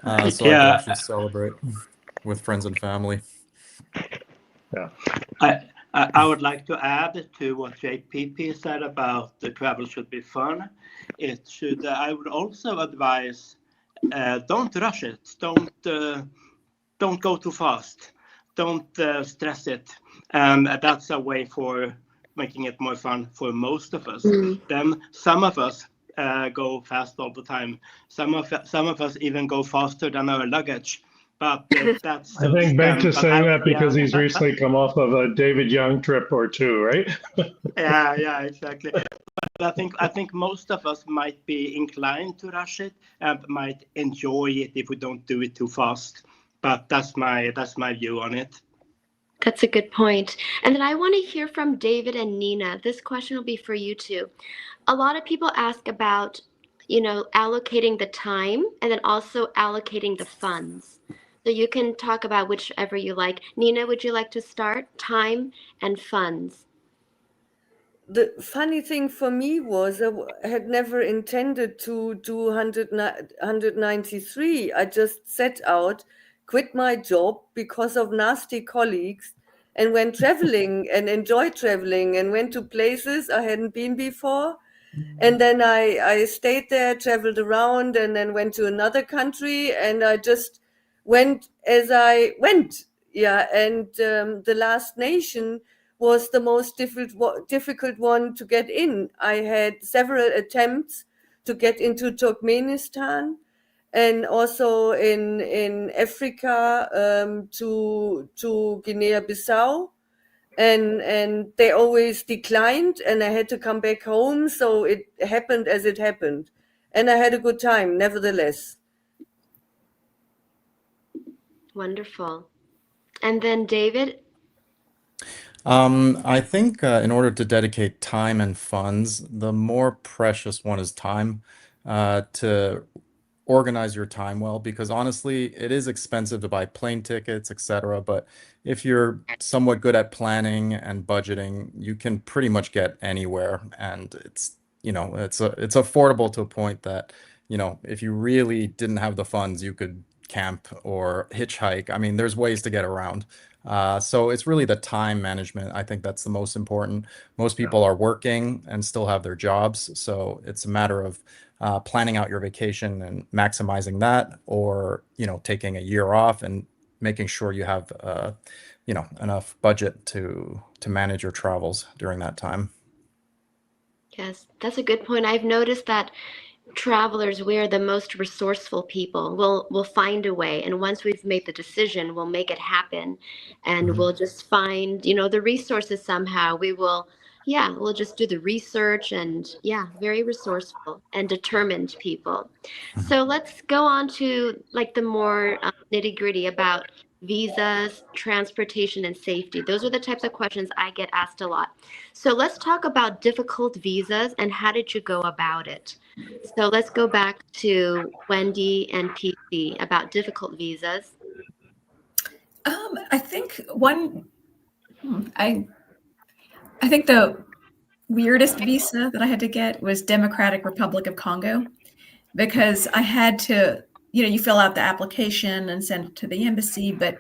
so I could Yeah. actually celebrate with friends and family. Yeah. I would like to add to what JPP said about the travel should be fun. It should. I would also advise don't rush it. Don't go too fast. Don't stress it. And that's a way for making it more fun for most of us. Then some of us go fast all the time. Some of us even go faster than our luggage. But that's. I think Bengt is saying that because he's recently come off of a David Young trip or two, right? Yeah, exactly. But I think most of us might be inclined to rush it and might enjoy it if we don't do it too fast. But that's my view on it. That's a good point. And then I want to hear from David and Nina. This question will be for you two. A lot of people ask about, allocating the time and then also allocating the funds. So you can talk about whichever you like. Nina, would you like to start? Time and funds. The funny thing for me was I had never intended to do 193. I just set out, quit my job because of nasty colleagues, and went traveling and enjoyed traveling and went to places I hadn't been before. And then I stayed there, traveled around, and then went to another country, and I just went as I went. Yeah, and the last nation was the most difficult one to get in. I had several attempts to get into Turkmenistan, and also in Africa to Guinea-Bissau. And they always declined, and I had to come back home. So it happened as it happened, and I had a good time nevertheless. Wonderful. And then David? I think in order to dedicate time and funds, the more precious one is time, to organize your time well, because honestly, it is expensive to buy plane tickets, etc. But if you're somewhat good at planning and budgeting, you can pretty much get anywhere, and it's affordable to a point that, if you really didn't have the funds, you could camp or hitchhike. I mean, there's ways to get around. So it's really the time management. I think that's the most important. Most people are working and still have their jobs, so it's a matter of planning out your vacation and maximizing that, or taking a year off and making sure you have enough budget to manage your travels during that time. Yes, that's a good point. I've noticed that travelers, we are the most resourceful people. We'll find a way, and once we've made the decision, we'll make it happen, and we'll just find, the resources somehow. We'll just do the research, and very resourceful and determined people. So let's go on to like the more nitty-gritty about visas, transportation, and safety. Those are the types of questions I get asked a lot. So let's talk about difficult visas and how did you go about it? So let's go back to Wendy and PC about difficult visas. I think I think the weirdest visa that I had to get was Democratic Republic of Congo, because I had to, you fill out the application and send it to the embassy, but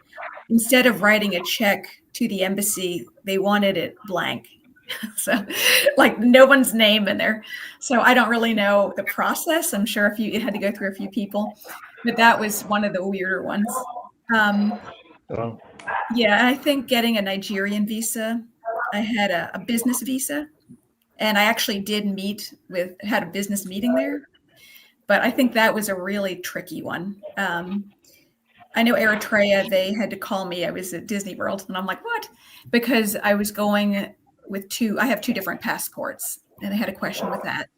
instead of writing a check to the embassy, they wanted it blank. So like no one's name in there. So I don't really know the process. I'm sure it had to go through a few people, but that was one of the weirder ones. Yeah, I think getting a Nigerian visa, I had a business visa, and I actually had a business meeting there, but I think that was a really tricky one. I know Eritrea, they had to call me. I was at Disney World, and I'm like, what? Because I was going with I have two different passports, and I had a question with that.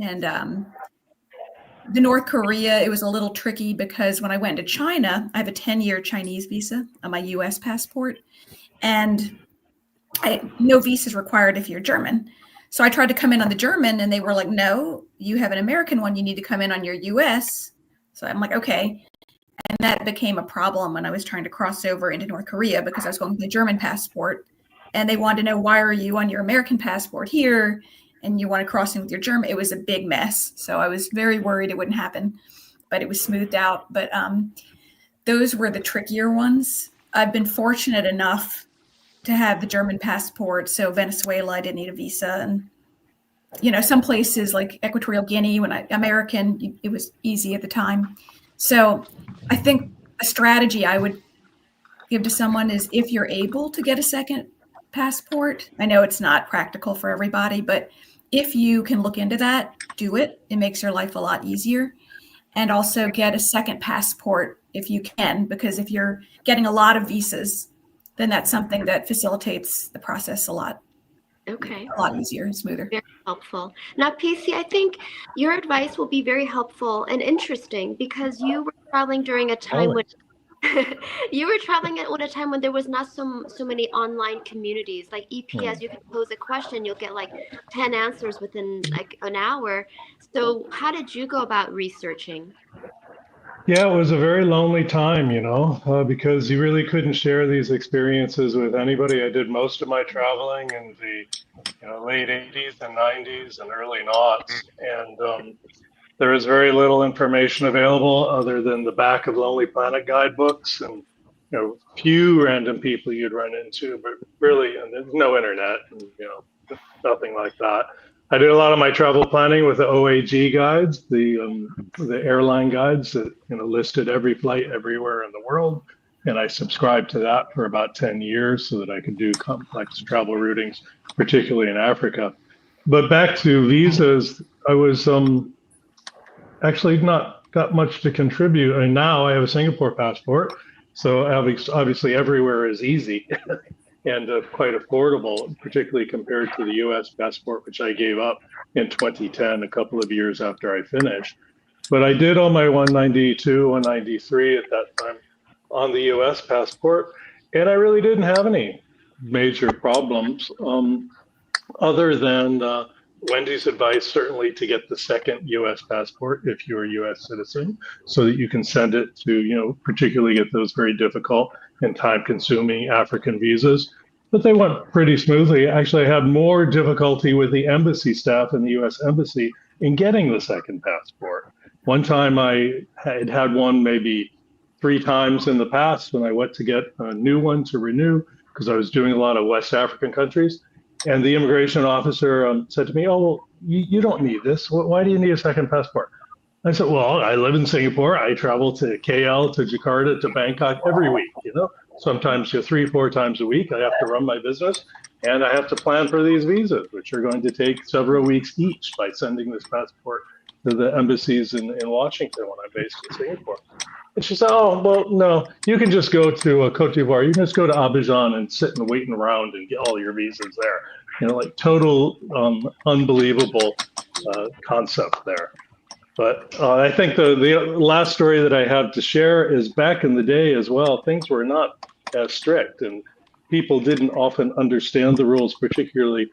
And the North Korea, it was a little tricky because when I went to China, I have a 10-year Chinese visa on my US passport, and no visa is required if you're German. So I tried to come in on the German, and they were like, no, you have an American one. You need to come in on your US. So I'm like, okay. And that became a problem when I was trying to cross over into North Korea because I was going with the German passport. And they wanted to know, why are you on your American passport here and you want to cross in with your German? It was a big mess. So I was very worried it wouldn't happen, but it was smoothed out. But those were the trickier ones. I've been fortunate enough to have the German passport. So Venezuela, I didn't need a visa. And, some places like Equatorial Guinea, American, it was easy at the time. So I think a strategy I would give to someone is, if you're able to get a second passport, I know it's not practical for everybody, but if you can look into that, do it. It makes your life a lot easier. And also get a second passport if you can, because if you're getting a lot of visas, then that's something that facilitates the process a lot. Okay. A lot easier and smoother. Very helpful. Now, PC, I think your advice will be very helpful and interesting because you were traveling during a time when you were traveling at a time when there was not so many online communities. Like EPS, you can pose a question, you'll get like 10 answers within like an hour. So how did you go about researching? Yeah, it was a very lonely time, because you really couldn't share these experiences with anybody. I did most of my traveling in the late 80s and 90s and early noughts. And there was very little information available other than the back of Lonely Planet guidebooks and few random people you'd run into, but really, and there's no internet, and, nothing like that. I did a lot of my travel planning with the OAG guides, the airline guides that listed every flight everywhere in the world, and I subscribed to that for about 10 years so that I could do complex travel routings, particularly in Africa. But back to visas, I was actually not got much to contribute, and now I have a Singapore passport, so obviously everywhere is easy. And quite affordable, particularly compared to the US passport, which I gave up in 2010, a couple of years after I finished. But I did all my 192, 193 at that time on the US passport, and I really didn't have any major problems other than Wendy's advice, certainly to get the second US passport if you're a US citizen, so that you can send it to, particularly get those very difficult and time-consuming African visas. But they went pretty smoothly. Actually, I had more difficulty with the embassy staff in the US Embassy in getting the second passport. One time I had one maybe 3 times in the past when I went to get a new one to renew, because I was doing a lot of West African countries. And the immigration officer said to me, oh, well, you don't need this. Why do you need a second passport? I said, well, I live in Singapore. I travel to KL, to Jakarta, to Bangkok every week, sometimes 3-4 times a week. I have to run my business and I have to plan for these visas, which are going to take several weeks each by sending this passport to the embassies in Washington when I'm based in Singapore. And she said, "Oh, well, no, you can just go to Cote d'Ivoire. You can just go to Abidjan and sit and wait around and get all your visas there." Like total unbelievable concept there. But I think the last story that I have to share is back in the day as well, things were not as strict and people didn't often understand the rules, particularly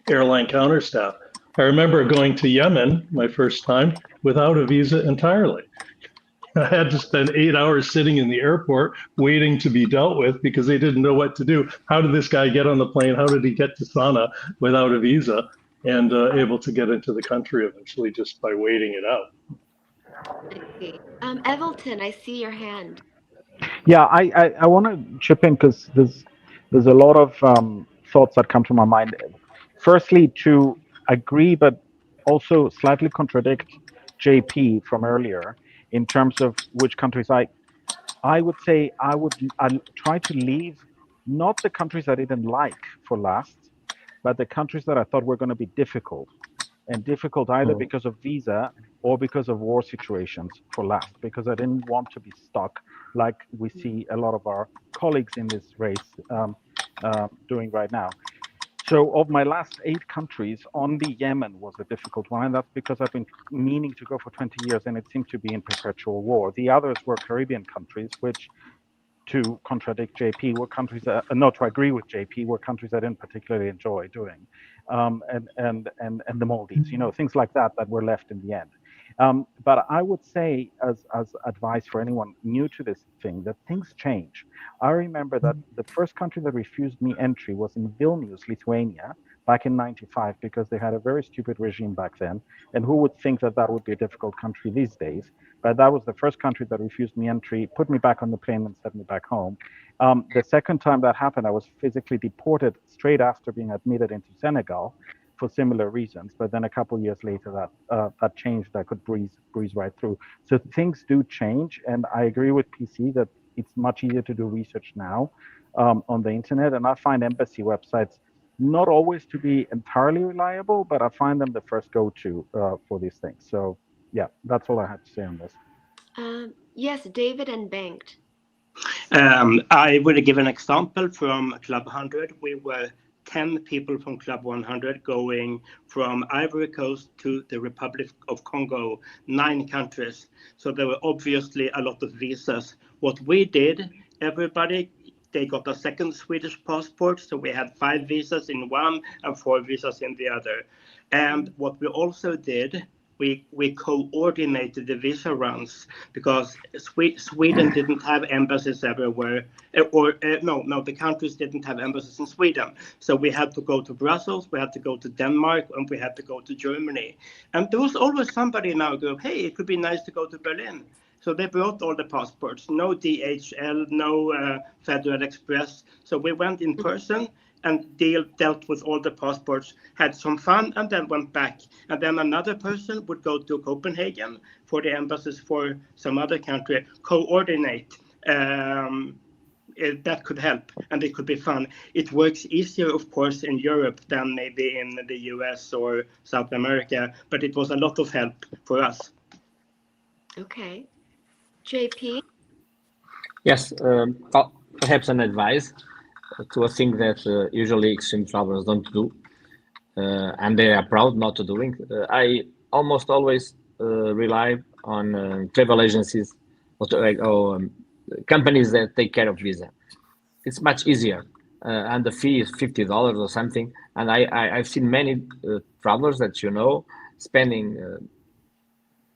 airline counter staff. I remember going to Yemen my first time without a visa entirely. I had to spend 8 hours sitting in the airport waiting to be dealt with because they didn't know what to do. How did this guy get on the plane? How did he get to Sana without a visa? And able to get into the country eventually just by waiting it out. I see. Evelton, I see your hand. Yeah, I want to chip in because there's a lot of thoughts that come to my mind. Firstly, to agree but also slightly contradict JP from earlier in terms of which countries I would say I'd try to leave not the countries I didn't like for last, but the countries that I thought were going to be difficult. And difficult either because of visa or because of war situations for last, because I didn't want to be stuck like we see a lot of our colleagues in this race doing right now. So of my last 8 countries, only Yemen was a difficult one, and that's because I've been meaning to go for 20 years and it seemed to be in perpetual war. The others were Caribbean countries, which, to contradict JP, were countries not to agree with JP, were countries I didn't particularly enjoy doing, and the Maldives, things like that were left in the end. But I would say, as advice for anyone new to this thing, that things change. I remember that the first country that refused me entry was in Vilnius, Lithuania, back in '95, because they had a very stupid regime back then. And who would think that would be a difficult country these days? But that was the first country that refused me entry, put me back on the plane and sent me back home. The second time that happened, I was physically deported straight after being admitted into Senegal for similar reasons. But then a couple of years later, that changed. I could breeze right through. So things do change. And I agree with PC that it's much easier to do research now on the internet. And I find embassy websites not always to be entirely reliable, but I find them the first go-to for these things. So yeah, that's all I had to say on this. Yes, David and Bengt. I will give an example from Club 100. We were 10 people from Club 100 going from Ivory Coast to the Republic of Congo, 9 countries. So there were obviously a lot of visas. What we did, everybody, they got a second Swedish passport. So we had 5 visas in one and 4 visas in the other. And what we also did, we coordinated the visa runs because Sweden didn't have embassies everywhere, the countries didn't have embassies in Sweden. So we had to go to Brussels, we had to go to Denmark, and we had to go to Germany. And there was always somebody now go, hey, it could be nice to go to Berlin. So they brought all the passports, no DHL, no Federal Express. So we went in person and dealt with all the passports, had some fun, and then went back. And then another person would go to Copenhagen for the embassies for some other country, coordinate. That could help, and it could be fun. It works easier, of course, in Europe than maybe in the US or South America, but it was a lot of help for us. Okay. JP? Yes, perhaps an advice to a thing that usually extreme travelers don't do, and they are proud not to doing. I almost always rely on travel agencies or companies that take care of visa. It's much easier, and the fee is $50 or something. And I've seen many travelers that spending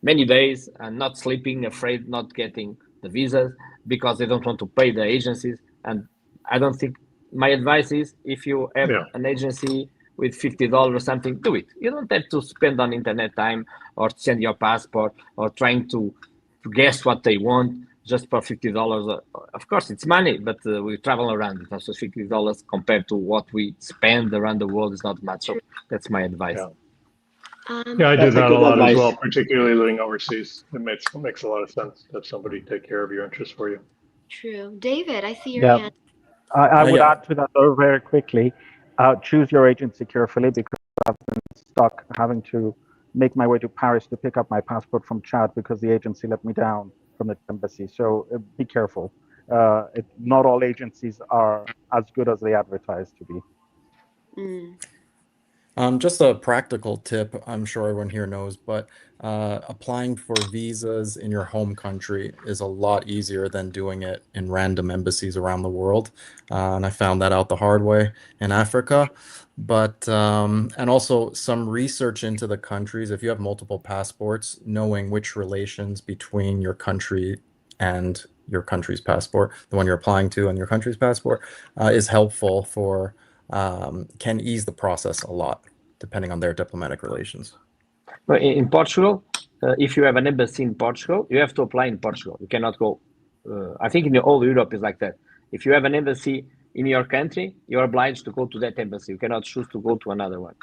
many days and not sleeping, afraid not getting the visas because they don't want to pay the agencies. And I don't think. My advice is, if you have an agency with $50 or something, do it. You don't have to spend on internet time or send your passport or trying to guess what they want just for $50. Of course, it's money, but we travel around it. So $50 compared to what we spend around the world is not much. So that's my advice. Yeah, I did that a lot as well, particularly living overseas. It makes a lot of sense to have somebody take care of your interests for you. True. David, I see your hand. I would add to that though very quickly. Choose your agency carefully, because I've been stuck having to make my way to Paris to pick up my passport from Chad because the agency let me down from the embassy. So be careful. Not all agencies are as good as they advertise to be. Just a practical tip, I'm sure everyone here knows, but applying for visas in your home country is a lot easier than doing it in random embassies around the world. And I found that out the hard way in Africa. But, and also some research into the countries, if you have multiple passports, knowing which relations between your country and your country's passport, the one you're applying to and your country's passport, is helpful for can ease the process a lot, depending on their diplomatic relations. But in Portugal, if you have an embassy in Portugal, you have to apply in Portugal. You cannot go. I think in all Europe is like that. If you have an embassy in your country, you're obliged to go to that embassy. You cannot choose to go to another one.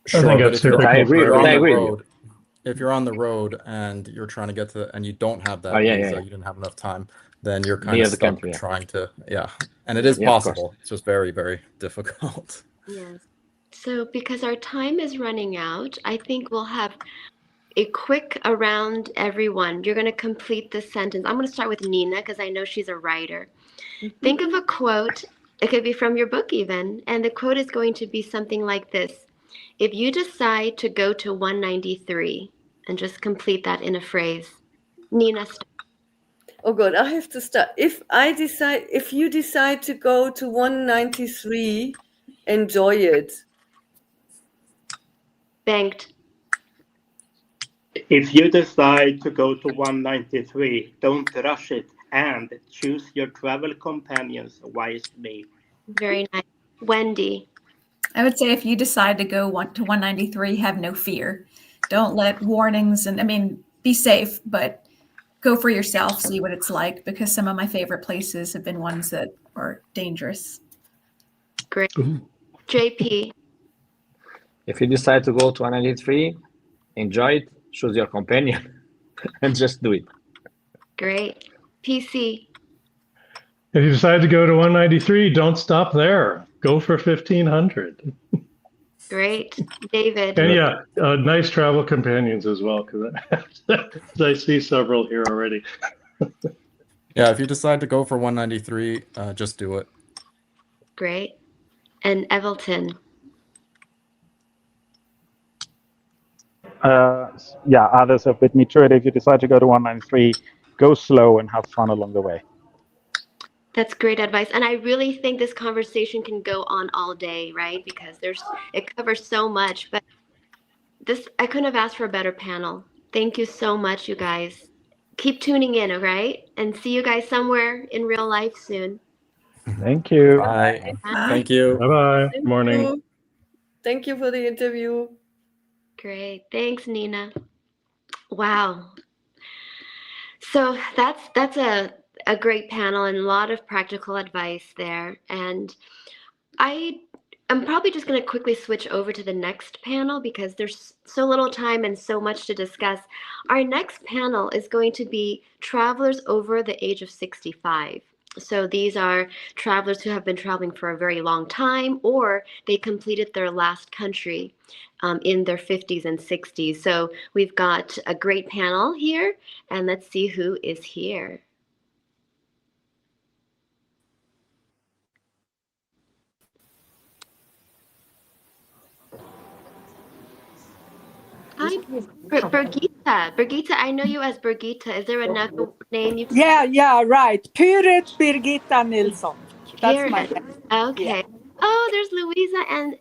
Sure, but if I agree. I agree with you. If you're on the road and you're trying to get to and you don't have that yeah, visa, yeah. you didn't have enough time, then you're kind Near of the stuck country, yeah. trying to, and it is Yeah, of course. possible. It's just very, very difficult. Yes. So because our time is running out, I think we'll have a quick around everyone. You're going to complete this sentence. I'm going to start with Nina because I know she's a writer. Think of a quote. It could be from your book even. And the quote is going to be something like this. If you decide to go to 193, and just complete that in a phrase. Nina, start. Oh God, I have to start. If you decide to go to 193, enjoy it. Banked. If you decide to go to 193, don't rush it and choose your travel companions wisely. Very nice. Wendy. I would say if you decide to go to 193, have no fear. Don't let warnings be safe, but go for yourself, see what it's like, because some of my favorite places have been ones that are dangerous. Great. JP. If you decide to go to 193, enjoy it, choose your companion, and just do it. Great. PC. If you decide to go to 193, don't stop there. Go for 1,500. Great. David. And nice travel companions as well, because I see several here already. Yeah, if you decide to go for 193, just do it. Great. And Evelton. Others have bit me to it. If you decide to go to 193, go slow and have fun along the way. That's great advice. And I really think this conversation can go on all day, right? Because it covers so much, but I couldn't have asked for a better panel. Thank you so much, you guys. Keep tuning in, all right? And see you guys somewhere in real life soon. Thank you. Bye. Bye. Thank you. Bye-bye. Morning. Thank you for the interview. Great. Thanks, Nina. Wow. So that's a great panel and a lot of practical advice there. And I'm probably just going to quickly switch over to the next panel because there's so little time and so much to discuss. Our next panel is going to be travelers over the age of 65. So these are travelers who have been traveling for a very long time, or they completed their last country in their 50s and 60s. So we've got a great panel here, and let's see who is here. Hi, Birgitta. Birgitta, I know you as Birgitta. Is there another name you can... Yeah, right. Pyret Birgitta Nilsson. That's my name. Okay. Yeah. Oh, there's Louisa and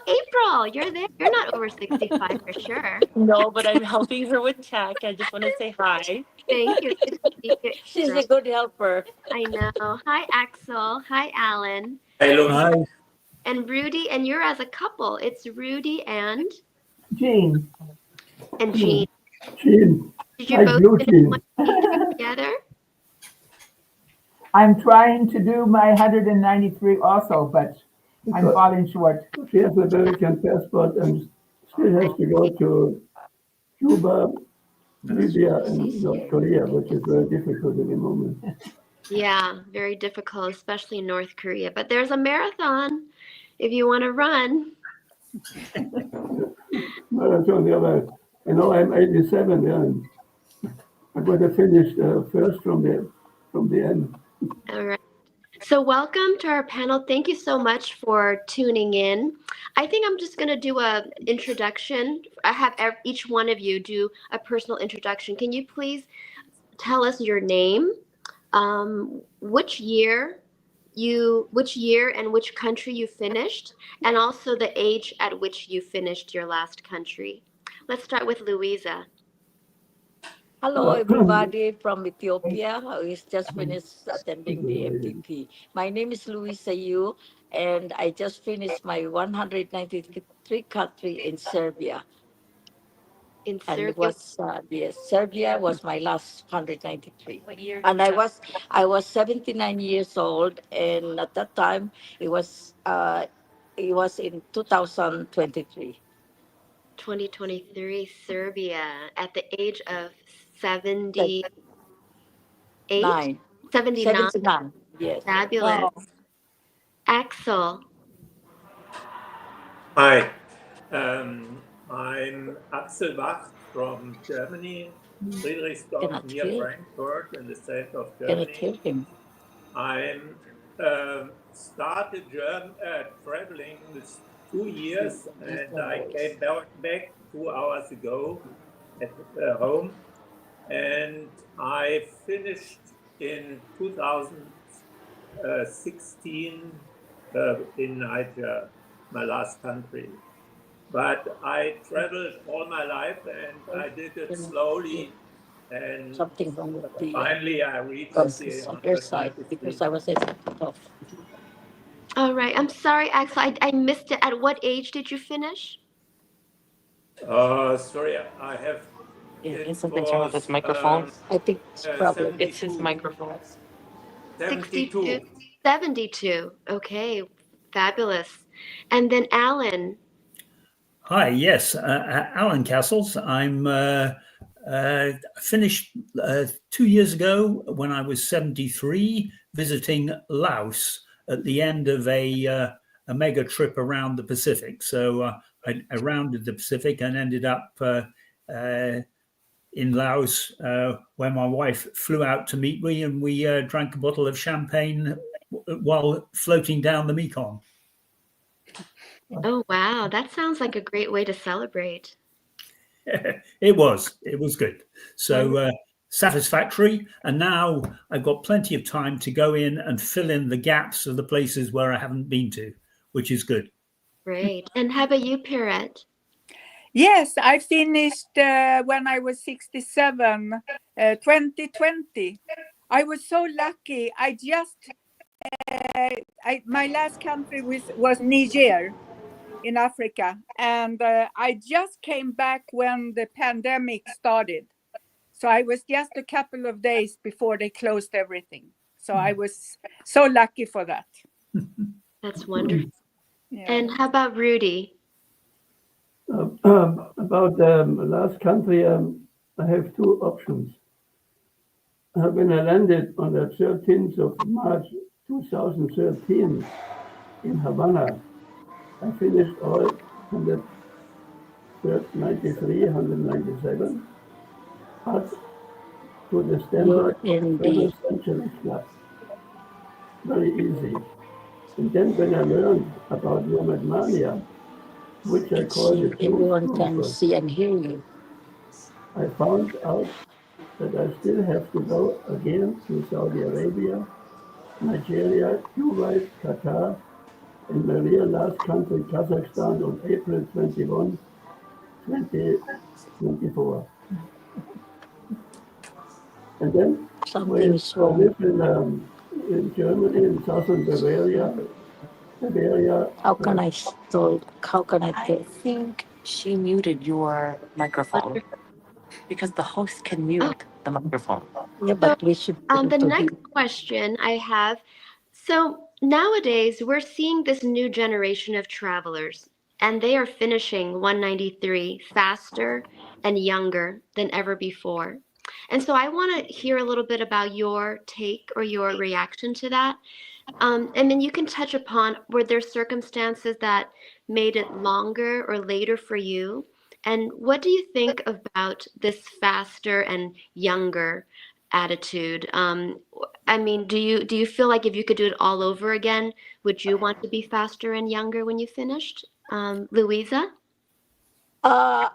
April. You're there. You're not over 65 for sure. No, but I'm helping her with tech. I just want to say hi. Thank you. She's a good helper. I know. Hi, Axel. Hi, Alan. Hello. Hi. And Rudy, and you're as a couple. It's Rudy and Jean. And Jean. Jean. Did you both finish together? I'm trying to do my 193 also, but I'm falling short. She has an American passport and still has to go to Cuba, Libya, and North Korea, which is very difficult at the moment. Yeah, very difficult, especially in North Korea. But there's a marathon if you want to run. Marathon, there are I know I'm 87, yeah, and I'm going to finish first from the end. All right. So welcome to our panel. Thank you so much for tuning in. I think I'm just going to do a introduction. I have each one of you do a personal introduction. Can you please tell us your name, which year and which country you finished, and also the age at which you finished your last country. Let's start with Louisa. Hello, everybody from Ethiopia who is just finished attending the MTP. My name is Luisa Yu, and I just finished my 193 country in Serbia. In And Serbia? it was yes, Serbia was my last 193. What year? And I was 79 years old, and at that time it was in 2023. 2023, Serbia, at the age of 78? 79. 79. Yes. Fabulous. Wow. Axel. Hi, I'm Axel Wacht from Germany, Friedrichsdorf near Frankfurt in the south of Germany. I'm started traveling with 2 years, and I came back 2 hours ago at home, and I finished in 2016 in Niger, my last country. But I traveled all my life, and I did it slowly. And something wrong with the finally I reached the on your side because I was able to talk. All right. I'm sorry, Axel. I missed it. At what age did you finish? Sorry, I have. Is something wrong with his microphone? I think it's probably It's his microphone. 72. 72. Okay. Fabulous. And then Alan. Hi, yes, Alan Castles. I'm finished 2 years ago when I was 73, visiting Laos at the end of a mega trip around the Pacific. So I rounded the Pacific and ended up in Laos, where my wife flew out to meet me, and we drank a bottle of champagne while floating down the Mekong. Oh, wow. That sounds like a great way to celebrate. It was good. So satisfactory. And now I've got plenty of time to go in and fill in the gaps of the places where I haven't been to, which is good. Great. And how about you, Pierrette? Yes, I finished when I was 67, 2020. I was so lucky. I just, my last country was Niger in Africa. And I just came back when the pandemic started. So I was just a couple of days before they closed everything. So I was so lucky for that. That's wonderful. Yeah. And how about Rudy? About the last country, I have 2 options. When I landed on the 13th of March 2013 in Havana, I finished all 193, 197, but to the standard Travel Centuries Club. Very easy. And then when I learned about Nomad Mania, which I call the everyone can see and hear you. I found out that I still have to go again to Saudi Arabia, Nigeria, Kuwait, Qatar, and my real last country, Kazakhstan, on April 21, 2024. And then when I lived in Germany, in southern Bavaria. How can I do? I think she muted your microphone because the host can mute the microphone. Yeah, but we should. The next question I have. So nowadays we're seeing this new generation of travelers, and they are finishing 193 faster and younger than ever before. And so I want to hear a little bit about your take or your reaction to that. And then you can touch upon, were there circumstances that made it longer or later for you? And what do you think about this faster and younger attitude? I mean, do you feel like if you could do it all over again, would you want to be faster and younger when you finished? Louisa? Uh,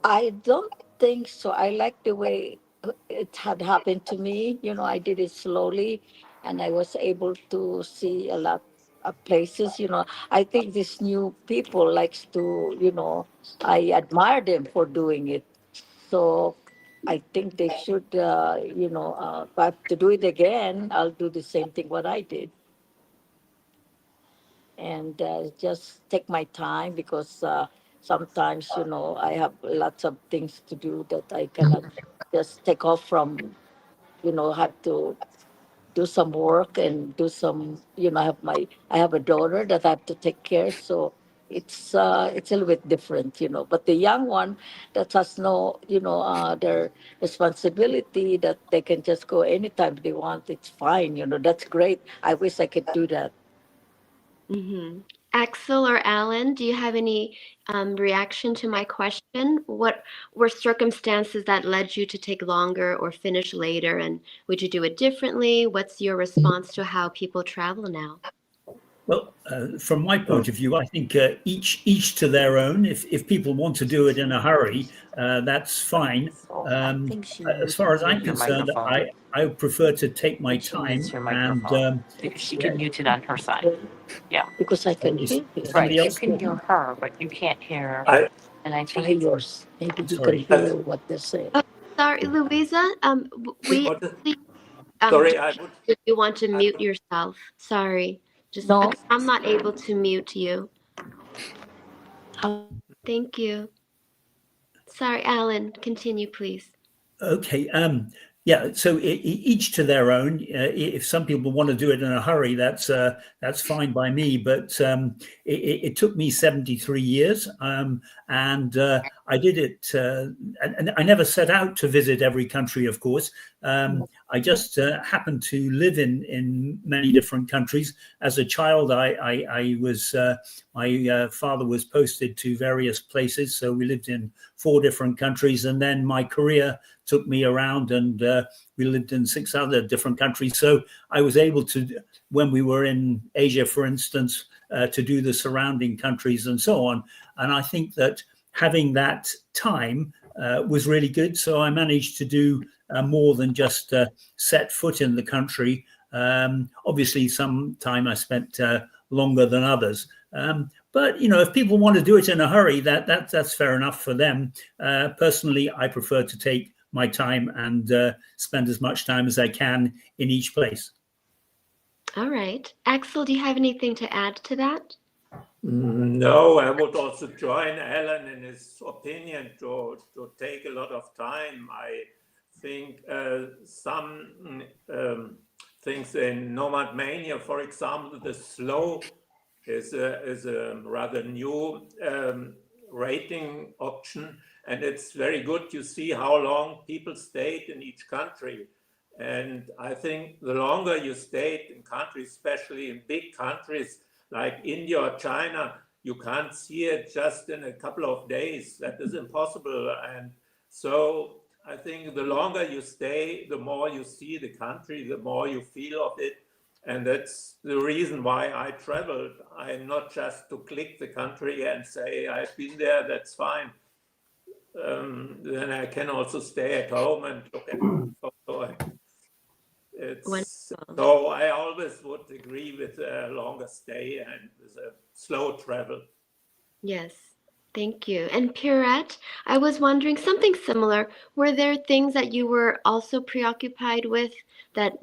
I don't think so. I like the way it had happened to me. You know, I did it slowly, and I was able to see a lot of places. You know, I think these new people likes to. You know, I admire them for doing it. So I think they should. You know, if I have to do it again, I'll do the same thing what I did, and just take my time because sometimes you know I have lots of things to do that I cannot just take off from. You know, have to do some work and do some. You know, I have a daughter that I have to take care. So it's a little bit different, you know. But the young one that has no, you know, their responsibility that they can just go anytime they want. It's fine, you know. That's great. I wish I could do that. Mm-hmm. Axel or Alan, do you have any reaction to my question? What were circumstances that led you to take longer or finish later? And would you do it differently? What's your response to how people travel now? Well, from my point of view, I think each to their own. If people want to do it in a hurry, that's fine. I think she As far as I'm muted your concerned, microphone. I prefer to take I my think she mutes time your and microphone because she can mute it on her side. Yeah. Because I can is hear you. somebody Right. You else can talking? hear her, but you can't hear. I And I Try think yours. Maybe you can Sorry. hear what they're saying. Oh, sorry, Louisa. We what, just sorry, I would. if you want to I mute would yourself. Sorry. Just No. I'm not able to mute you. How? Thank you. Sorry, Alan, continue, please. Okay. Yeah. So each to their own. If some people want to do it in a hurry, that's fine by me. But it took me 73 years, and I did it. And I never set out to visit every country, of course. I just happened to live in many different countries. As a child, I was my father was posted to various places, so we lived in 4 different countries, and then my career took me around, and we lived in 6 other different countries. So I was able to, when we were in Asia, for instance, to do the surrounding countries and so on. And I think that having that time was really good. So I managed to do more than just set foot in the country. Obviously, some time I spent longer than others. But you know, if people want to do it in a hurry, that's fair enough for them. Personally, I prefer to take my time and spend as much time as I can in each place. All right. Axel, do you have anything to add to that? No, I would also join Alan in his opinion to take a lot of time. I think some things in Nomad Mania, for example, the slow is a rather new rating option, and it's very good. You see how long people stayed in each country. And I think the longer you stayed in countries, especially in big countries like India or China, you can't see it just in a couple of days. That is impossible. And so I think the longer you stay, the more you see the country, the more you feel of it. And that's the reason why I traveled. I'm not just to click the country and say, I've been there, that's fine. Then I can also stay at home and look at the photo. So I always would agree with a longer stay and with a slow travel. Yes. Thank you. And Pierrette, I was wondering something similar. Were there things that you were also preoccupied with that,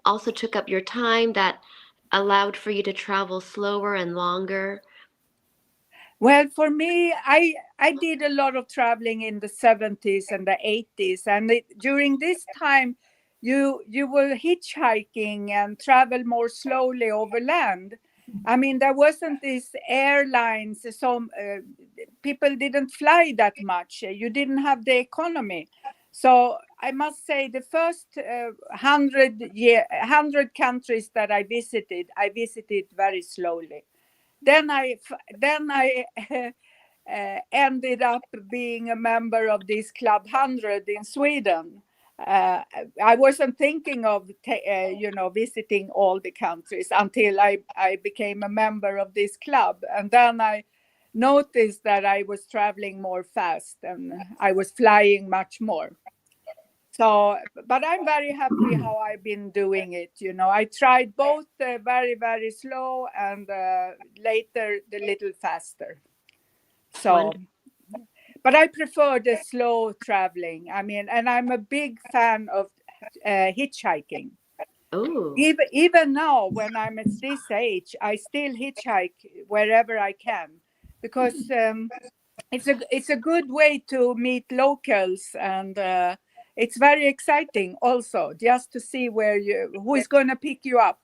also took up your time that allowed for you to travel slower and longer? Well, for me, I did a lot of traveling in the 70s and the 80s. And during this time, you were hitchhiking and travel more slowly over land. I mean, there wasn't these airlines, so people didn't fly that much. You didn't have the economy. So I must say the first 100 countries that I visited very slowly. Then I ended up being a member of this Club 100 in Sweden. I wasn't thinking of visiting all the countries until I became a member of this club, and then I noticed that I was traveling more fast and I was flying much more. So, but I'm very happy how I've been doing it. I tried both very, very slow and later the little faster. So, but I prefer the slow traveling. I mean, and I'm a big fan of hitchhiking. Oh. Even now, when I'm at this age, I still hitchhike wherever I can, because it's a good way to meet locals, and it's very exciting also just to see who is going to pick you up.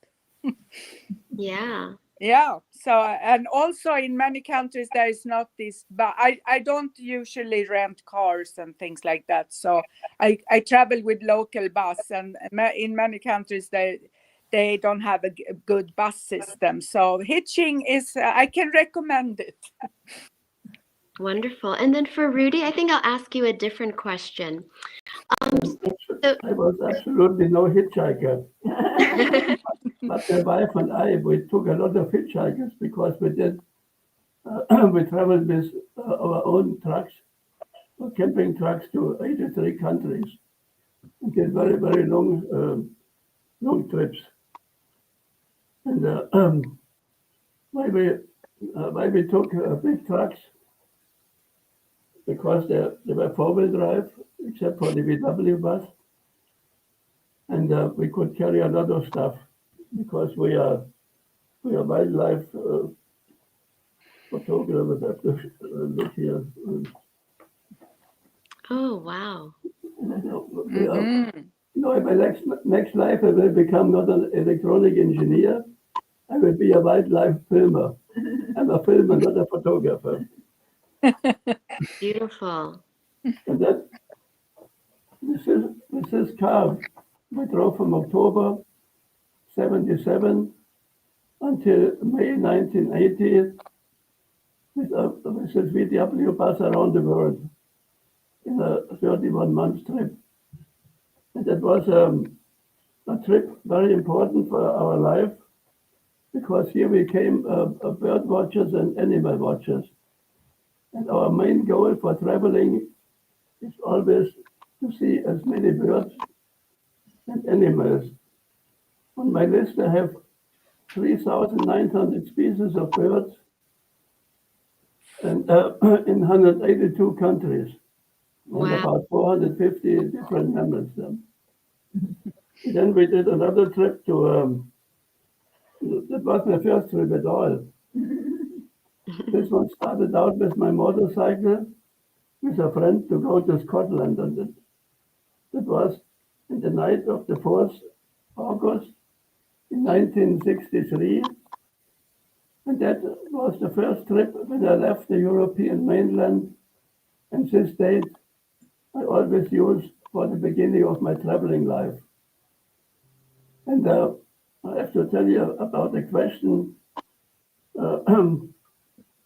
Yeah. Yeah. So, and also in many countries there is not this, but I don't usually rent cars and things like that. So I travel with local bus, and in many countries they don't have a good bus system. So hitching is, I can recommend it. Wonderful. And then for Rudy, I think I'll ask you a different question. I was absolutely no hitchhiker. But my wife and I, we took a lot of hitchhikers because we traveled with our own trucks, camping trucks, to 83 countries and did very, very long trips. And why we took big trucks, because they were four-wheel drive, except for the VW bus. And we could carry a lot of stuff because we are wildlife photographers. I have to look here. Oh, wow. In my next life, I will become not an electronic engineer. I will be a wildlife filmer. I'm a filmer, not a photographer. Beautiful. And that this car we drove from October 77 until May 1980 with this VW bus around the world in a 31-month trip. And that was a trip very important for our life, because here we came bird watchers and animal watchers. And our main goal for traveling is always to see as many birds and animals. On my list, I have 3,900 species of birds and in 182 countries. Wow. And about 450 different mammals. Then we did another trip to, that was my first trip at all. This one started out with my motorcycle with a friend to go to Scotland, and that was in the night of the 4th August in 1963. And that was the first trip when I left the European mainland, and this date I always use for the beginning of my traveling life. And I have to tell you about the question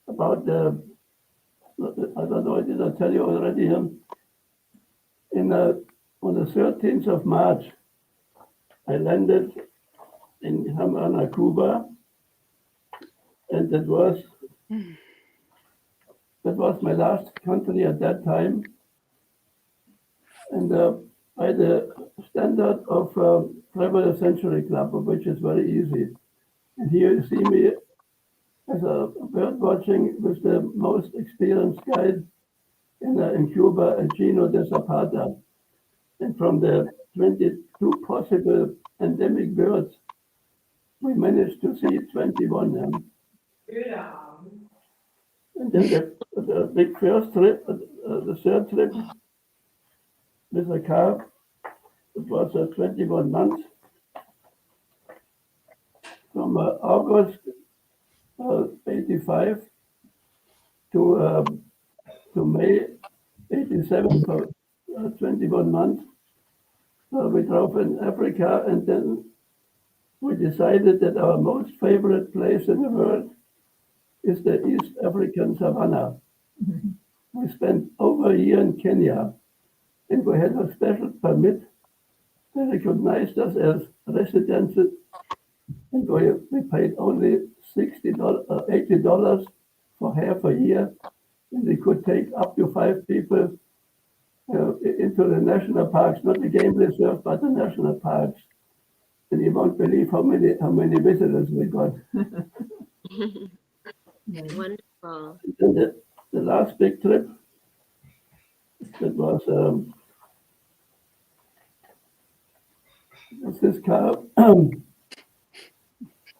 about the, I don't know, did I tell you already? On the 13th of March, I landed in Havana, Cuba, and that was my last country at that time. And by the standard of Travel Century Club, which is very easy. And here you see me as a bird watching with the most experienced guide in Cuba, Gino de Zapata. And from the 22 possible endemic birds, we managed to see 21. And then the big first trip, the third trip with a car, it was 21 months. From August 85 to May 87 for 21 months. We drove in Africa, and then we decided that our most favorite place in the world is the East African savannah. We spent over a year in Kenya, and we had a special permit. They recognized us as residents, and we paid only $60, $80 for half a year, and we could take up to 5 people into the national parks, not the game reserve, but the national parks. And you won't believe how many visitors we got. Wonderful. And the last big trip, that was this car.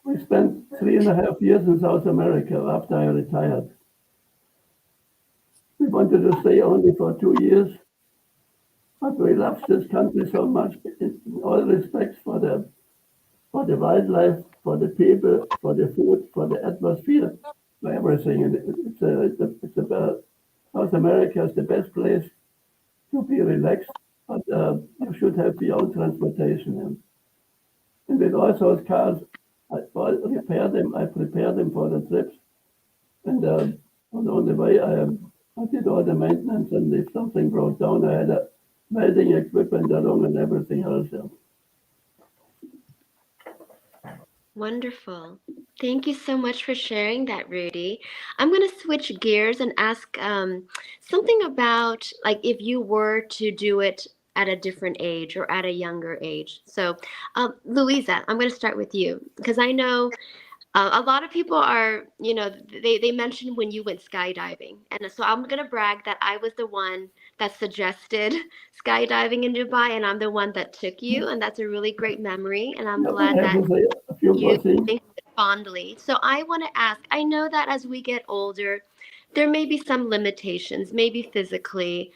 We spent 3.5 years in South America after I retired. We wanted to stay only for 2 years, but we loved this country so much in all respects, for the wildlife, for the people, for the food, for the atmosphere, for everything. And South America is the best place to be relaxed, but you should have your own transportation. And with all those cars, I prepare them for the trips. And on the way, I did all the maintenance, and if something broke down, I had a welding equipment along and everything else. Wonderful. Thank you so much for sharing that, Rudy. I'm going to switch gears and ask something about, like, if you were to do it at a different age or at a younger age. So, Louisa, I'm going to start with you, because I know a lot of people are, they mentioned when you went skydiving. And so I'm going to brag that I was the one that suggested skydiving in Dubai, and I'm the one that took you. And that's a really great memory. And I'm glad that you think of it fondly. So I want to ask, I know that as we get older, there may be some limitations, maybe physically,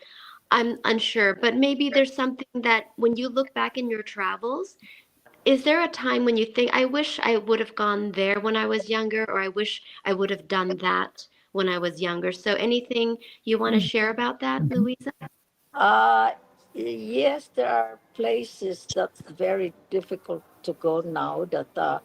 I'm unsure, but maybe there's something that when you look back in your travels, is there a time when you think, I wish I would have gone there when I was younger, or I wish I would have done that when I was younger? So anything you want to share about that, Louisa? Yes, there are places that's very difficult to go now that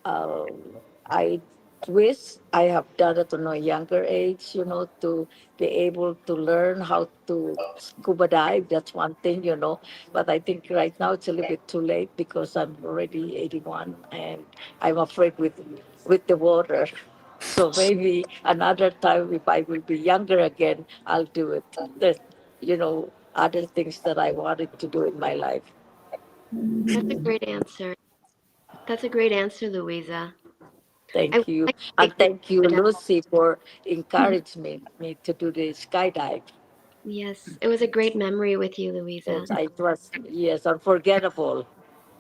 I wish I have done it at a younger age, to be able to learn how to scuba dive. That's one thing, But I think right now it's a little bit too late because I'm already 81 and I'm afraid with the water. So maybe another time, if I will be younger again, I'll do it. There's, other things that I wanted to do in my life. That's a great answer. That's a great answer, Louisa. Thank you. And thank you, Lucy, for encouraging me to do the skydive. Yes, it was a great memory with you, Louisa. It was, yes, unforgettable.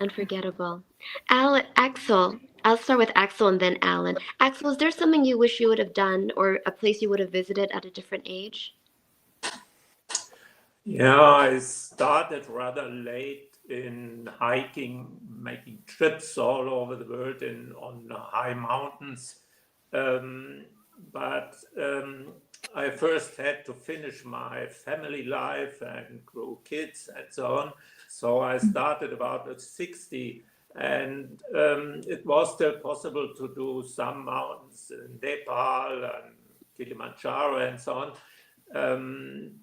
Unforgettable. Axel, I'll start with Axel and then Alan. Axel, is there something you wish you would have done or a place you would have visited at a different age? Yeah, I started rather late in hiking, making trips all over the world on high mountains. But I first had to finish my family life and grow kids and so on. So I started about at 60, and it was still possible to do some mountains in Nepal and Kilimanjaro and so on.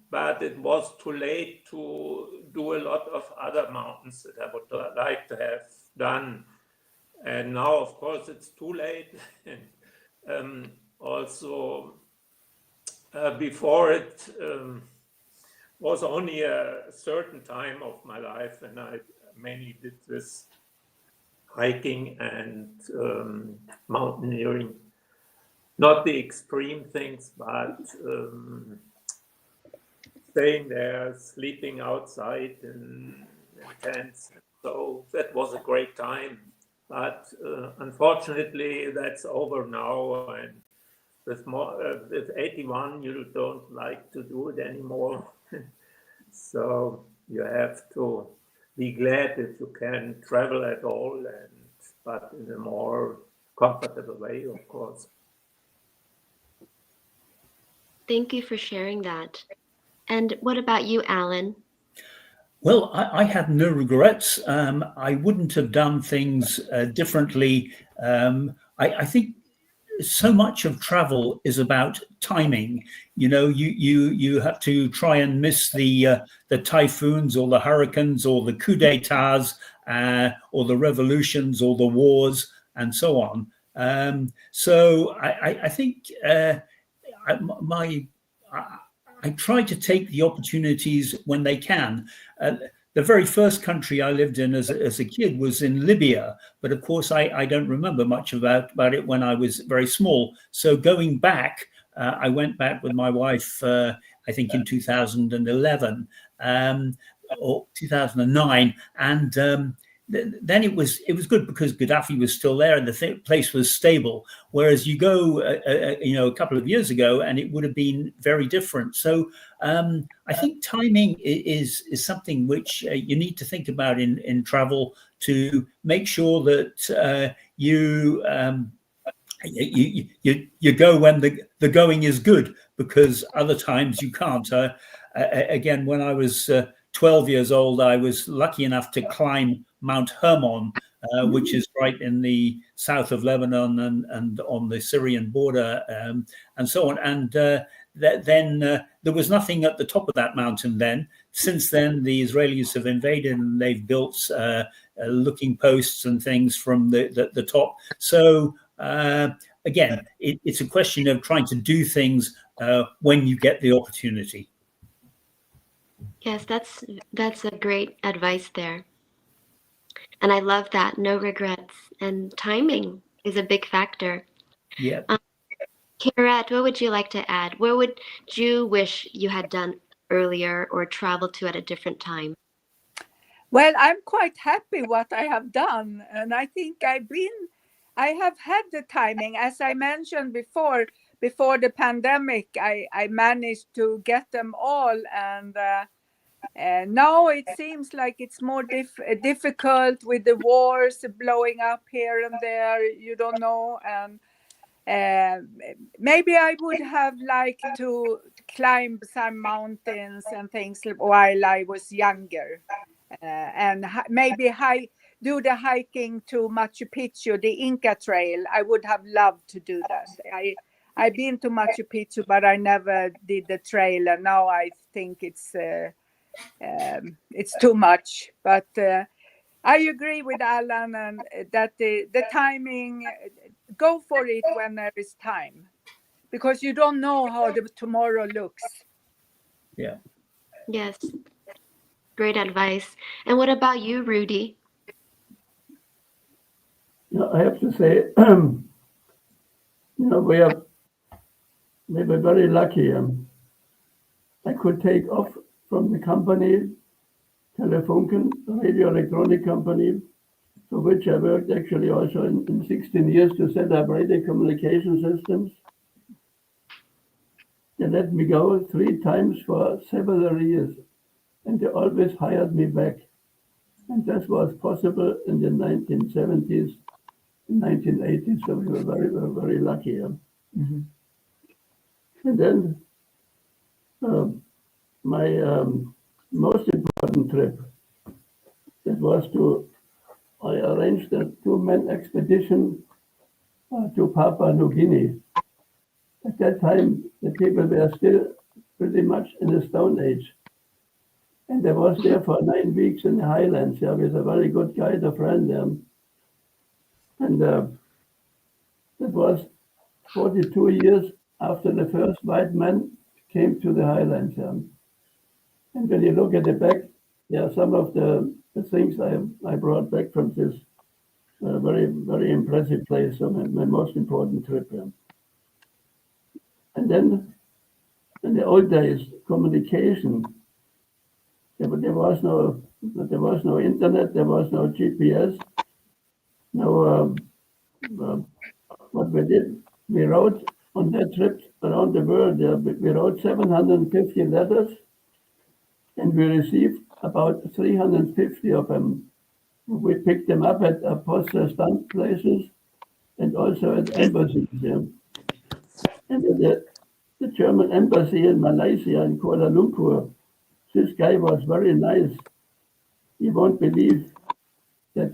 But it was too late to do a lot of other mountains that I would like to have done. And now, of course, it's too late. And also, before it was only a certain time of my life, and I mainly did this hiking and mountaineering. Not the extreme things, but staying there, sleeping outside in tents. So that was a great time. But unfortunately, that's over now. And with 81, you don't like to do it anymore. So you have to be glad if you can travel at all, but in a more comfortable way, of course. Thank you for sharing that. And what about you, Alan? Well, I have no regrets. I wouldn't have done things differently. I think so much of travel is about timing. You have to try and miss the typhoons or the hurricanes or the coup d'etats or the revolutions or the wars and so on. So I think I try to take the opportunities when they can. The very first country I lived in as a kid was in Libya, but of course I don't remember much about it when I was very small. So going back, I went back with my wife, I think in 2011 or 2009, and then it was good because Gaddafi was still there and the place was stable. Whereas you go, a couple of years ago, and it would have been very different. So I think timing is something which you need to think about in travel to make sure that you go when the going is good, because other times you can't. Again, when I was 12 years old, I was lucky enough to climb Mount Hermon, which is right in the south of Lebanon and on the Syrian border, and so on. And then there was nothing at the top of that mountain then. Since then, the Israelis have invaded and they've built looking posts and things from the top. So again, it's a question of trying to do things when you get the opportunity. Yes, that's a great advice there. And I love that. No regrets. And timing is a big factor. Yeah. Kirat, what would you like to add? Where would you wish you had done earlier or traveled to at a different time? Well, I'm quite happy what I have done. And I think I have had the timing. As I mentioned before the pandemic, I managed to get them all. And now it seems like it's more difficult with the wars blowing up here and there. You don't know. And maybe I would have liked to climb some mountains and things while I was younger. And maybe do the hiking to Machu Picchu, the Inca Trail. I would have loved to do that. I've been to Machu Picchu, but I never did the trail. And now I think it's too much. But I agree with Alan and that the timing, go for it when there is time, because you don't know how the tomorrow looks. Yeah. Yes. Great advice. And what about you, Rudy? I have to say, we were very lucky. I could take off from the company, Telefunken, a radio electronic company, for which I worked actually also in 16 years to set up radio communication systems. They let me go 3 times for several years, and they always hired me back. And this was possible in the 1970s, 1980s, so we were very lucky. Mm-hmm. And then my most important trip, that was I arranged a 2-man expedition to Papua New Guinea. At that time, the people were still pretty much in the Stone Age. And I was there for 9 weeks in the highlands with a very good guide, a friend. And that was 42 years after the first white man came to the highlands. And when you look at the back, there are some of the things I brought back from this very, very impressive place, so my most important trip. And then in the old days, communication, there was no internet, there was no GPS, no. What we did, we wrote on that trip around the world. We wrote 750 letters, and we received about 350 of them. We picked them up at postal stamp places and also at embassies. And the German embassy in Malaysia, in Kuala Lumpur, this guy was very nice. You won't believe that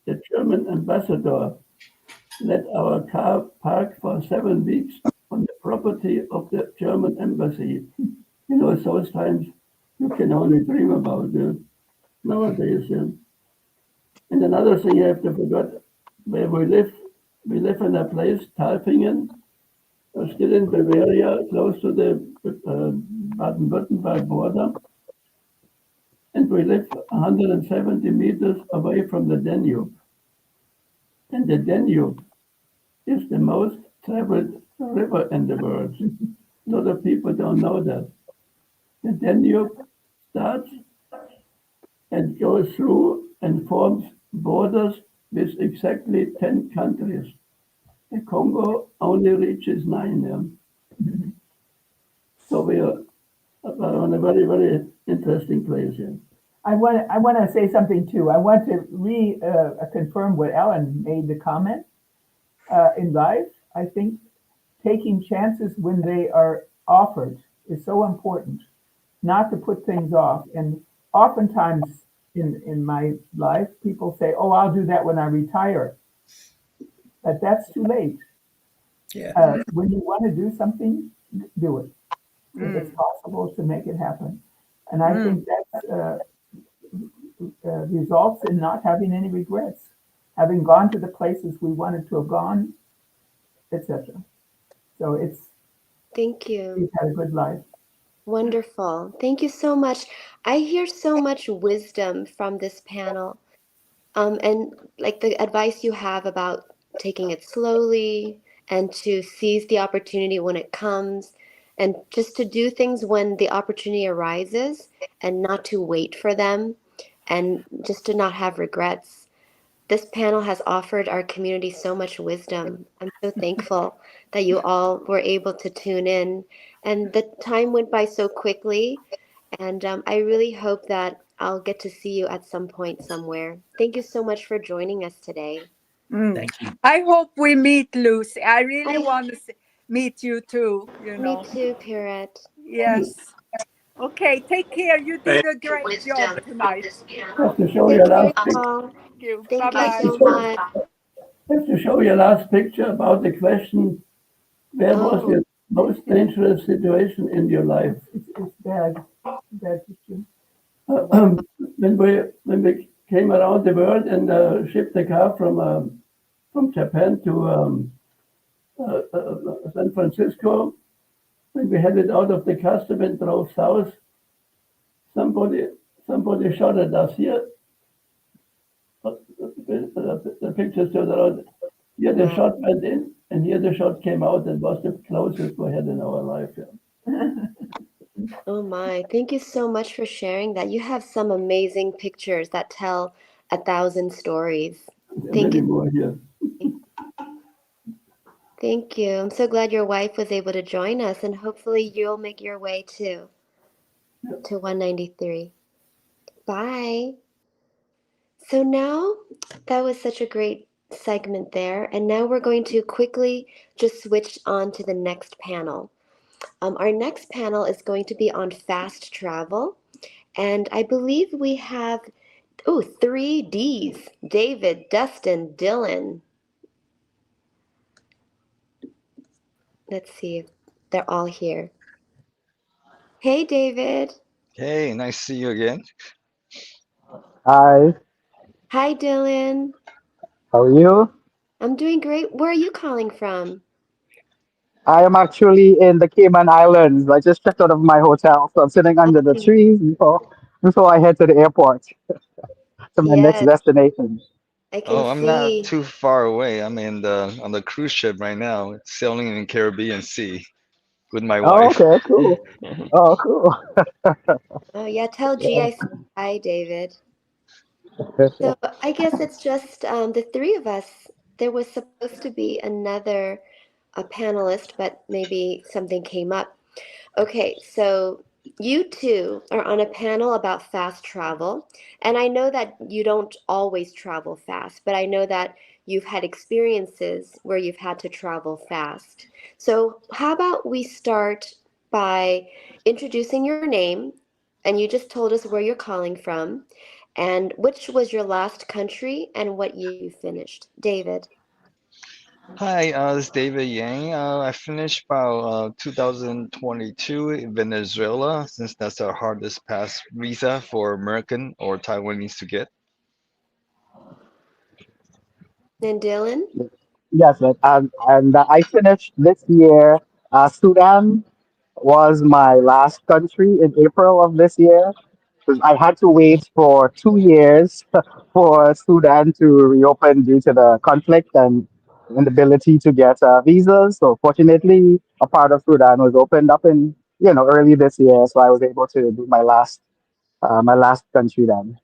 the German ambassador let our car park for 7 weeks on the property of the German embassy. You know, those times you can only dream about nowadays. Yeah. And another thing you have to forget, where we live in a place, Talfingen, still in Bavaria, close to the Baden-Württemberg border. And we live 170 meters away from the Danube. And the Danube is the most traveled river in the world. A lot of people don't know that. The Danube starts and goes through and forms borders with exactly 10 countries. The Congo only reaches 9. Yeah? So we are on a very, very interesting place here. I want to say something too. I want to confirm what Ellen made the comment in life. I think taking chances when they are offered is so important, not to put things off. And oftentimes in my life, people say, "Oh, I'll do that when I retire," but that's too late. Yeah. When you want to do something, do it. If it's possible to make it happen, and I think that results in not having any regrets, having gone to the places we wanted to have gone, etc. So Thank you. we've had a good life. Wonderful. Thank you so much. I hear so much wisdom from this panel. And like the advice you have about taking it slowly and to seize the opportunity when it comes and just to do things when the opportunity arises and not to wait for them and just to not have regrets. This panel has offered our community so much wisdom. I'm so thankful that you all were able to tune in. And the time went by so quickly. And I really hope that I'll get to see you at some point somewhere. Thank you so much for joining us today. Thank you. I hope we meet, Lucy. I really want to meet you too. You know. Me too, Pierrette. Yes. Okay. Take care. You did a great job tonight. Have to show Take your care, last y'all. Thank you. Thank you Bye-bye. so much. have to show your last picture about the question, where was Oh, your most dangerous situation in your life? It's bad picture. wow. When we came around the world and shipped the car from Japan to San Francisco, when we headed out of the custom and drove south, somebody shot at us here. The pictures to the road. Here the shot went in, and here the shot came out. It was the closest we had in our life. Yeah. Oh my. Thank you so much for sharing that. You have some amazing pictures that tell 1,000 stories. Thank Many you. more here. Thank you. I'm so glad your wife was able to join us, and hopefully you'll make your way too to 193. Bye. So now that was such a great segment there, and now we're going to quickly just switch on to the next panel. Our next panel is going to be on fast travel, and I believe we have 3 Ds: David, Dustin, Dylan. Let's see if they're all here. Hey, David. Hey, nice to see you again. Hi, Hi, Dylan. how are you? I'm doing great. Where are you calling from? I am actually in the Cayman Islands. I just checked out of my hotel, so I'm sitting under the Oh, trees before I head to the airport to my next yes, destination. I can Oh, I'm not see. too far away. I'm in the on the cruise ship right now, sailing in the Caribbean Sea with my Oh, wife. okay, cool. Oh, cool. Oh, yeah, tell G I said hi, David. So I guess it's just the three of us. There was supposed to be another panelist, but maybe something came up. Okay, so you two are on a panel about fast travel, and I know that you don't always travel fast, but I know that you've had experiences where you've had to travel fast. So how about we start by introducing your name, and you just told us where you're calling from, and which was your last country and what year you finished. David. Hi, this is David Yang. I finished about 2022 in Venezuela, since that's the hardest pass visa for American or Taiwanese to get. And Dylan? Yes, and I finished this year. Sudan was my last country in April of this year because I had to wait for 2 years for Sudan to reopen due to the conflict and inability to get visas. So fortunately, a part of Sudan was opened up in early this year, so I was able to do my last country then.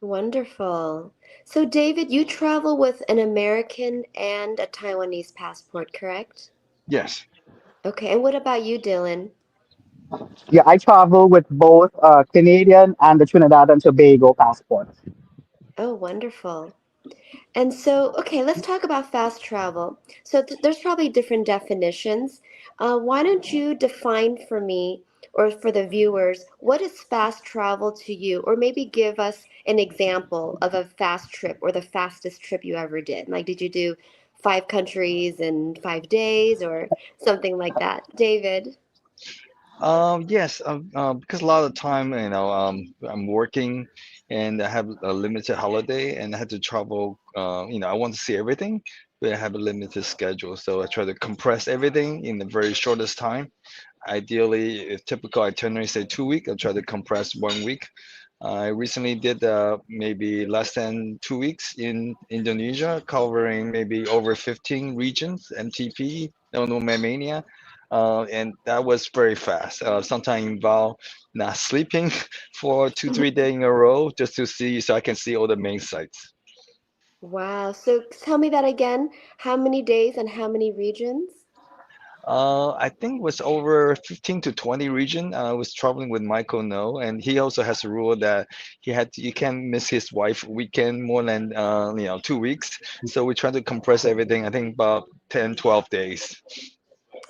Wonderful. So, David, you travel with an American and a Taiwanese passport, correct? Yes. Okay, and what about you, Dylan? Yeah, I travel with both Canadian and the Trinidad and Tobago passports. Oh, wonderful. And so, okay, let's talk about fast travel. So, there's probably different definitions. Why don't you define for me or for the viewers what is fast travel to you? Or maybe give us an example of a fast trip or the fastest trip you ever did. Like, did you do 5 countries in 5 days or something like that? David? Yes, because a lot of the time, I'm working and I have a limited holiday and I had to travel. I want to see everything, but I have a limited schedule. So I try to compress everything in the very shortest time. Ideally, if typical itinerary say 2 weeks, I try to compress 1 week. I recently did maybe less than 2 weeks in Indonesia, covering maybe over 15 regions, MTP, Nomad Mania, and that was very fast. Sometimes involve not sleeping for 2, 3 days in a row just to see, so I can see all the main sites. Wow. So tell me that again. How many days and how many regions? I think it was over 15 to 20 region. I was traveling with Michael No, and he also has a rule that you can't miss his wife weekend more than 2 weeks. So we try to compress everything. I think about 10, 12 days.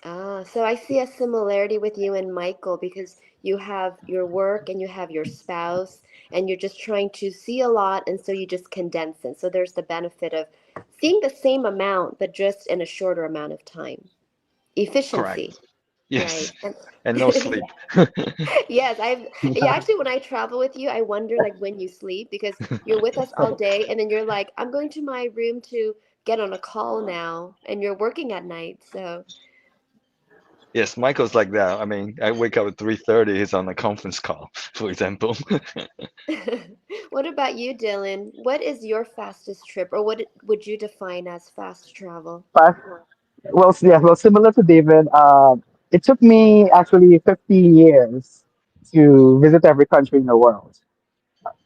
Ah, so I see a similarity with you and Michael because you have your work and you have your spouse, and you're just trying to see a lot, and so you just condense it. So there's the benefit of seeing the same amount, but just in a shorter amount of time. Correct. Efficiency, right? Yes, And and no sleep. yes, yeah, actually when I travel with you, I wonder like when you sleep because you're with us all day and then you're like, I'm going to my room to get on a call now, and you're working at night. So Yes, Michael's like that. I mean, I wake up at 3:30. He's on a conference call, for example. what about you, Dylan? What is your fastest trip, or what would you define as fast travel? But well, similar to David, it took me actually 15 years to visit every country in the world.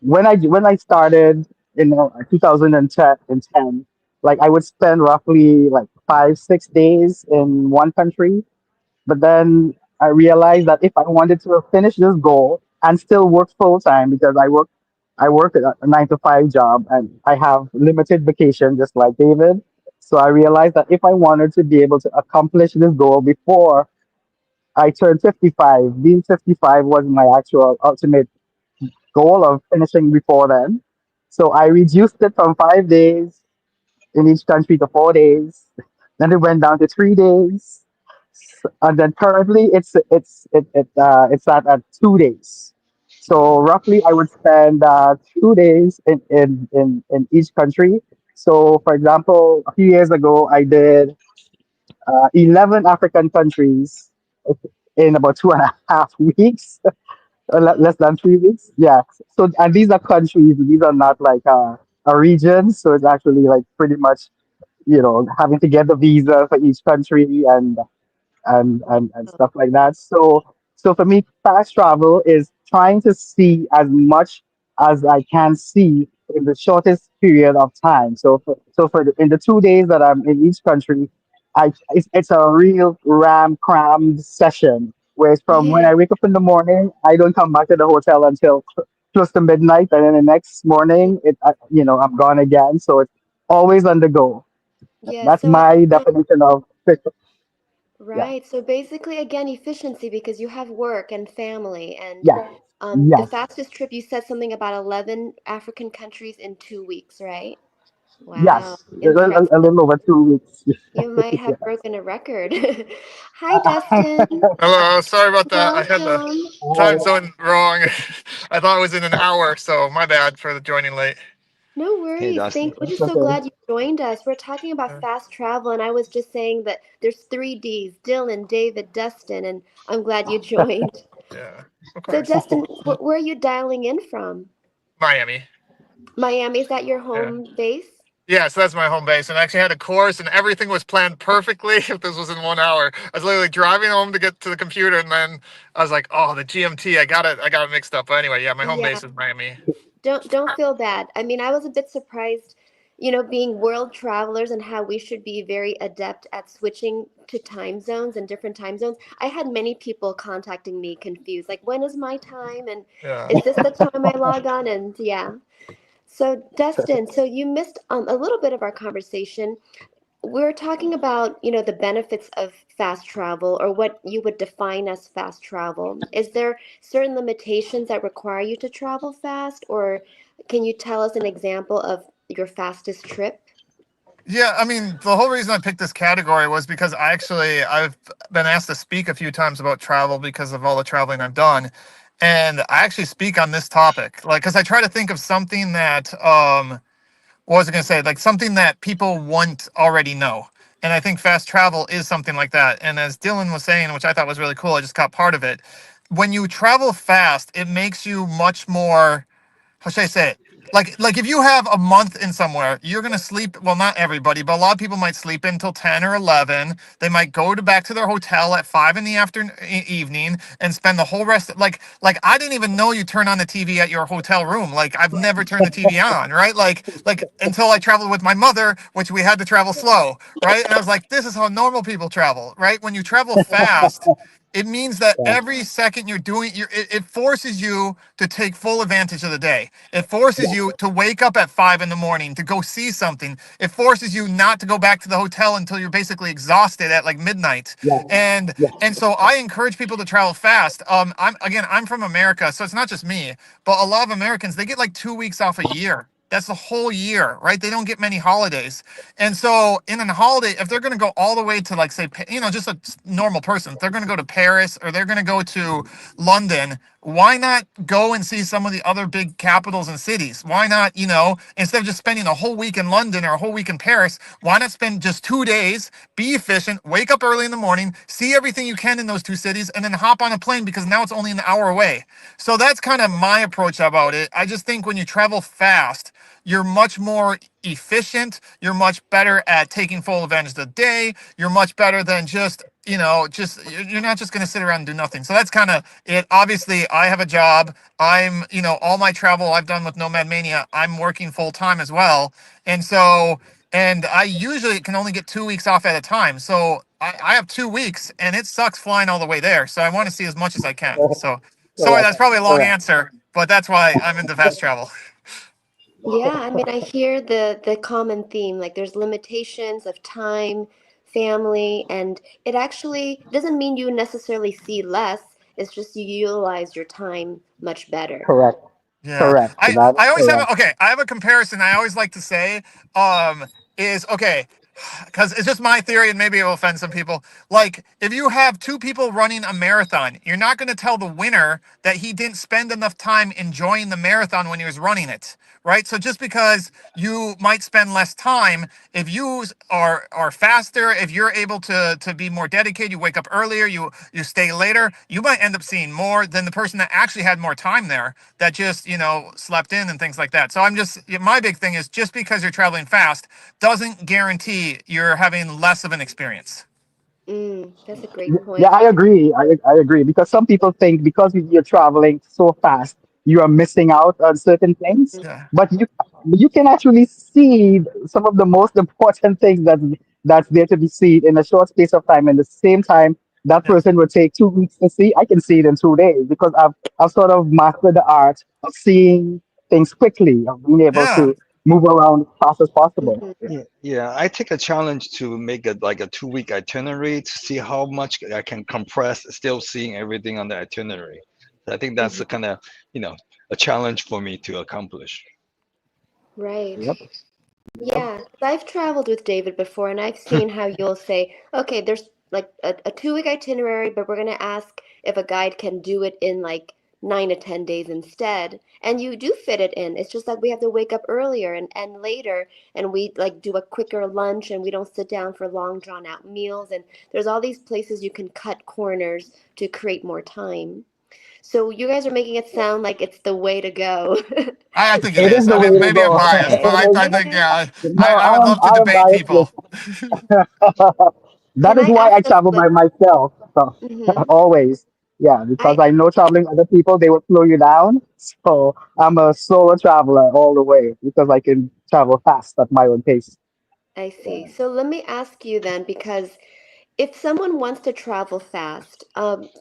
When I started in 2010, like I would spend roughly like 5 6 days in one country, but then I realized that if I wanted to finish this goal and still work full time because I work at a 9 to 5 job and I have limited vacation just like David. So I realized that if I wanted to be able to accomplish this goal before I turned 55, being 55 was my actual ultimate goal of finishing before then. So I reduced it from 5 days in each country to 4 days. Then it went down to 3 days, and then currently it's at 2 days. So roughly, I would spend 2 days in each country. So, for example, a few years ago, I did 11 African countries in about 2.5 weeks, less than 3 weeks. Yeah. So, and these are countries; these are not like a region. So it's actually like pretty much having to get the visa for each country and stuff like that. So for me, fast travel is trying to see as much as I can see in the shortest period of time. In the 2 days that I'm in each country, it's a real crammed session. Whereas from when Yeah. I wake up in the morning, I don't come back to the hotel until close to midnight, and then the next morning, I'm gone again. So it's always on the go. Yeah, That's so I my definition of yeah. right. So basically, again, efficiency because you have work and family, and Yes. the Yes. fastest trip you said something about 11 African countries in 2 weeks, right? Wow, Yes, impressive. a little over 2 weeks. You might Yeah. have broken a record. Hi, Dustin. Hello, sorry about that. I had the Welcome. time zone wrong. I thought it was in an hour, so my bad for the joining late. No Hey, worries. Dustin. We're just That's so okay. glad you joined us. We're talking about fast travel, and I was just saying that there's three Ds: Dylan, David, Dustin, and I'm glad you joined. Yeah, of So, course. Dustin, where are you dialing in from? Miami. Miami, is that your Yeah. home base? Yeah, so that's my home base. And I actually had a course and everything was planned perfectly if this was in 1 hour. I was literally driving home to get to the computer and then I was like, oh, the GMT, I got it mixed up. But anyway, yeah, my home Yeah. base is Miami. Don't feel bad. I mean, I was a bit surprised, being world travelers and how we should be very adept at switching to time zones and different time zones. I had many people contacting me confused, like, when is my time? And Yeah. is this the time I log on? And yeah. So, Dustin, so you missed a little bit of our conversation. We're talking about, the benefits of fast travel or what you would define as fast travel. Is there certain limitations that require you to travel fast, or can you tell us an example of your fastest trip? Yeah, I mean, the whole reason I picked this category was because I've been asked to speak a few times about travel because of all the traveling I've done. And I actually speak on this topic, like, because I try to think of something that, what was I going to say? Like something that people won't already know. And I think fast travel is something like that. And as Dylan was saying, which I thought was really cool, I just got part of it. When you travel fast, it makes you much more, how should I say it? Like if you have a month in somewhere, you're gonna sleep. Well, not everybody, but a lot of people might sleep until 10 or 11. They might go to back to their hotel at 5 in the afternoon evening and spend the whole rest. Like I didn't even know you turn on the TV at your hotel room. Like I've never turned the TV on, right? Like until I traveled with my mother, which we had to travel slow, right? And I was like, this is how normal people travel, right? When you travel fast, it means that Yeah. every second you're doing, it forces you to take full advantage of the day. It forces you to wake up at 5 in the morning to go see something. It forces you not to go back to the hotel until you're basically exhausted at like midnight. Yeah. And Yeah. and so I encourage people to travel fast. I'm from America, so it's not just me, but a lot of Americans, they get like 2 weeks off a year. That's the whole year, right? They don't get many holidays. And so in a holiday, if they're going to go all the way to like, say, just a normal person, if they're going to go to Paris or they're going to go to London, why not go and see some of the other big capitals and cities? Why not, instead of just spending a whole week in London or a whole week in Paris, why not spend just 2 days, be efficient, wake up early in the morning, see everything you can in those two cities, and then hop on a plane because now it's only an hour away. So that's kind of my approach about it. I just think when you travel fast, you're much more efficient. You're much better at taking full advantage of the day. You're much better than you're not just going to sit around and do nothing. So that's kind of it. Obviously, I have a job. All my travel I've done with Nomad Mania, I'm working full time as well. And I usually can only get 2 weeks off at a time. So I have 2 weeks and it sucks flying all the way there. So I want to see as much as I can. So sorry, Correct. that's probably a long Correct. answer, but that's why I'm into fast travel. Yeah, I mean, I hear the common theme, like there's limitations of time, family, and it actually doesn't mean you necessarily see less. It's just you utilize your time much better. Correct. Yeah, Correct. I That is I always have correct. I have a comparison I always like to say is okay, because it's just my theory and maybe it will offend some people. Like if you have two people running a marathon, you're not going to tell the winner that he didn't spend enough time enjoying the marathon when he was running it, right? So just because you might spend less time, if you are faster, if you're able to be more dedicated, you wake up earlier, you stay later, you might end up seeing more than the person that actually had more time there that just slept in and things like that. So my big thing is just because you're traveling fast doesn't guarantee you're having less of an experience. That's a great Yeah, point. I agree. I agree because some people think because you're traveling so fast, you are missing out on certain things. Yeah. But you can actually see some of the most important things that's there to be seen in a short space of time. And the same time, that Yeah. person would take 2 weeks to see. I can see it in 2 days because I've sort of mastered the art of seeing things quickly, of being able Yeah. to move around as fast as possible. Yeah, yeah. I take a challenge to make it like a 2 week itinerary to see how much I can compress, still seeing everything on the itinerary. I think that's Mhm. a kind of, a challenge for me to accomplish. Right. Yep. Yeah, 'cause I've traveled with David before, and I've seen how you'll say, okay, there's like a 2 week itinerary, but we're going to ask if a guide can do it in like 9 to 10 days instead. And you do fit it in. It's just that we have to wake up earlier and later, and we like do a quicker lunch, and we don't sit down for long, drawn out meals. And there's all these places you can cut corners to create more time. So you guys are making it sound like it's the way to go. I think it It is is. the I way mean, to maybe I'm go. biased, but It I is, think, yeah, no, I would love to I am debate biased with. people. That Can is I why ask I a travel by quick? myself. So Mm-hmm. always, yeah, because I I know traveling with other people, they will slow you down. So I'm a solo traveler all the way because I can travel fast at my own pace. I see. So let me ask you then, because if someone wants to travel fast,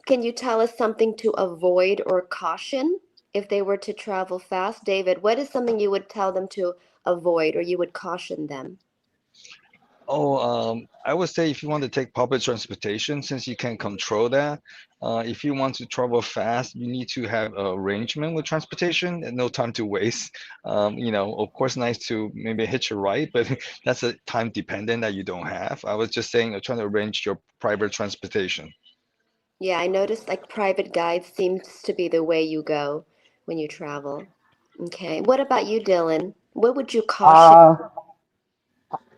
can you tell us something to avoid or caution if they were to travel fast? David, what is something you would tell them to avoid or you would caution them? Oh, I would say if you want to take public transportation, since you can control that, if you want to travel fast, you need to have an arrangement with transportation and no time to waste. Of course, nice to maybe hitch a ride, but that's a time dependent that you don't have. I was just saying, trying to arrange your private transportation. Yeah, I noticed like private guides seems to be the way you go when you travel. Okay. What about you, Dylan? What would you caution? Uh,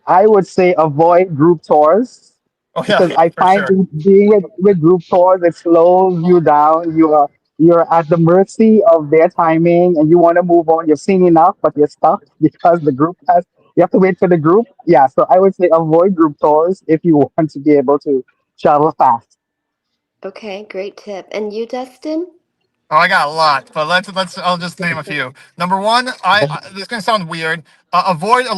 I would say avoid group tours Oh yeah, because I for find sure. being with group tours, it slows you down. You're at the mercy of their timing, and you want to move on. You've seen enough, but you're stuck because the group has. You have to wait for the group. Yeah, so I would say avoid group tours if you want to be able to travel fast. Okay, great tip. And you, Dustin? Oh, I got a lot, but let's. I'll just name a few. Number one, this is gonna sound weird. Avoid a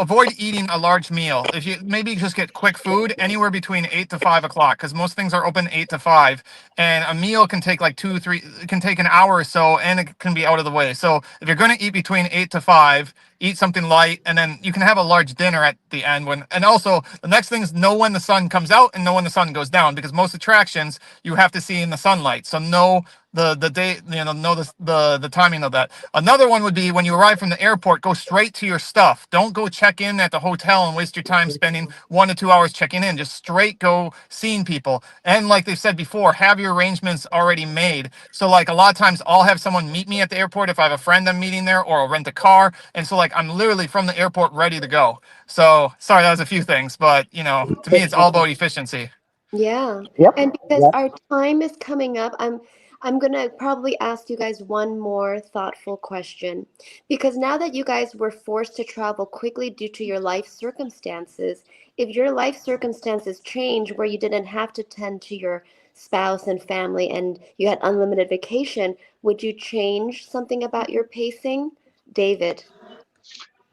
avoid eating a large meal. If you maybe just get quick food anywhere between 8 to 5 o'clock, because most things are open 8 to 5, and a meal can take like 2, 3, it can take an hour or so, and it can be out of the way. So if you're gonna eat between 8 to 5, eat something light, and then you can have a large dinner at the end. And also the next thing is know when the sun comes out and know when the sun goes down, because most attractions you have to see in the sunlight. So know the day, know the timing of that. Another one would be when you arrive from the airport, go straight to your stuff. Don't go check in at the hotel and waste your time spending 1 to 2 hours checking in. Just straight go seeing people. And like they've said before, have your arrangements already made. So like a lot of times I'll have someone meet me at the airport if I have a friend I'm meeting there, or I'll rent a car. And so like I'm literally from the airport ready to go. So sorry, that was a few things, but to me it's all about efficiency. Yeah. Yep. And because Yep. our time is coming up, I'm gonna probably ask you guys one more thoughtful question. Because now that you guys were forced to travel quickly due to your life circumstances, if your life circumstances change where you didn't have to tend to your spouse and family and you had unlimited vacation, would you change something about your pacing? David.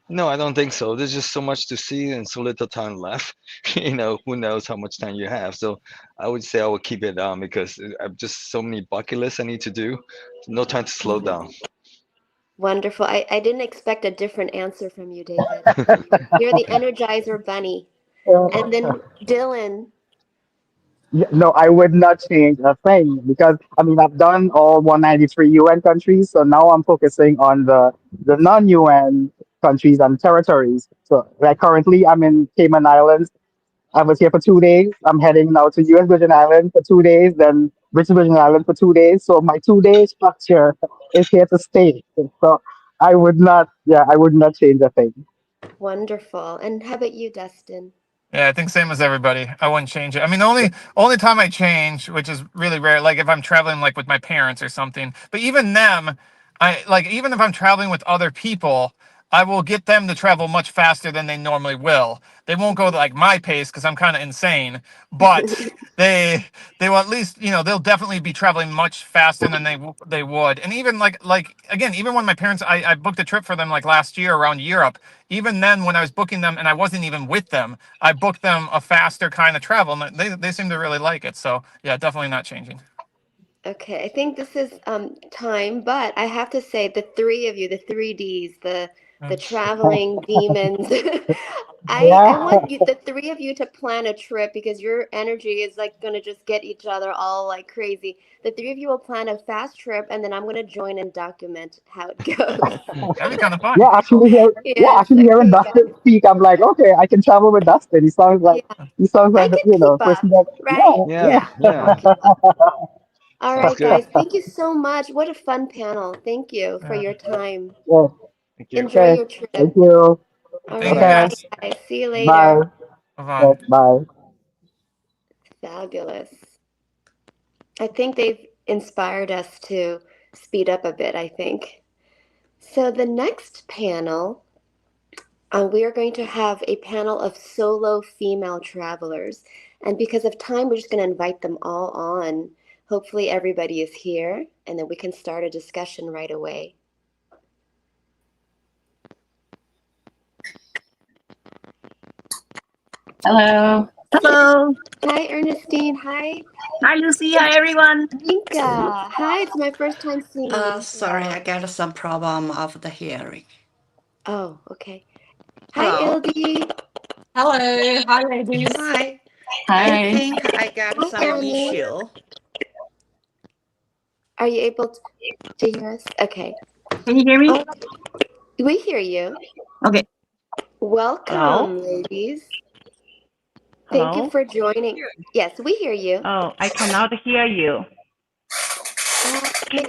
No, I don't think so. There's just so much to see and so little time left. Who knows how much time you have. So I would say I would keep it on because I've just so many bucket lists I need to do. No time to slow down. Wonderful. I didn't expect a different answer from you, David. You're the Energizer Bunny. And then Dylan. No, I would not change a thing because I mean I've done all 193 UN countries, so now I'm focusing on the non-UN countries and territories. So like currently I'm in Cayman Islands. I was here for 2 days. I'm heading now to US Virgin Islands for 2 days, then British Virgin Islands for 2 days. So my 2 day structure is here to stay. So I would not change a thing. Wonderful. And how about you, Dustin? Yeah, I think same as everybody. I wouldn't change it. I mean, the only time I change, which is really rare, like if I'm traveling like with my parents or something. But even them, I like even if I'm traveling with other people, I will get them to travel much faster than they normally will. They won't go like my pace because I'm kind of insane, but they they will at least they'll definitely be traveling much faster than they would. And even like again, even when my parents, I booked a trip for them like last year around Europe. Even then, when I was booking them and I wasn't even with them, I booked them a faster kind of travel, and they seem to really like it. So yeah, definitely not changing. Okay, I think this is time, but I have to say the three of you, the three Ds, the the traveling demons. I Yeah. want you, the three of you, to plan a trip because your energy is like gonna just get each other all like crazy. The three of you will plan a fast trip, and then I'm gonna join and document how it goes. That'd be kind of fun. Yeah, Yes, actually hearing okay, guys. Dustin speak, I'm like, okay, I can travel with Dustin. Yeah, He sounds I like can you know, keep person up, that right? Yeah, yeah. yeah. Okay. All Sounds right, good. guys. Thank you so much. What a fun panel. Thank you for your time. Yeah. Thank you. Enjoy Okay. your trip. Thank you. All Thank you, right, Okay. bye, guys. guys. See you later. Bye. Bye-bye. Yes, bye. Fabulous. I think they've inspired us to speed up a bit, I think. So the next panel, we are going to have a panel of solo female travelers. And because of time, we're just going to invite them all on. Hopefully everybody is here, and then we can start a discussion right away. Hello. Hello. Hi, Ernestine. Hi. Hi, Lucy. Hi, everyone. Minka. Hi, it's my first time seeing you. Sorry, I got some problem of the hearing. Oh, okay. Hi, Hello. Ildi. Hello. Hi, ladies. Hi. I Hi. think I got Hi, some Annie. issue. Are you able to hear us? Okay. Can you hear me? We hear you. Okay. Welcome, Hello. ladies. Thank you Hello. for joining. Yes, we hear you. Oh, I cannot hear you.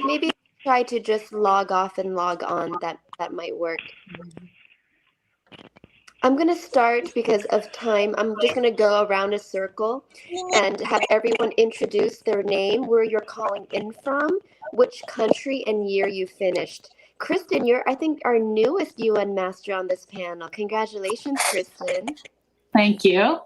Maybe try to just log off and log on. That might work. I'm going to start because of time. I'm just going to go around a circle and have everyone introduce their name, where you're calling in from, which country and year you finished. Kristen, you're, I think, our newest UN master on this panel. Congratulations, Kristen. Thank you.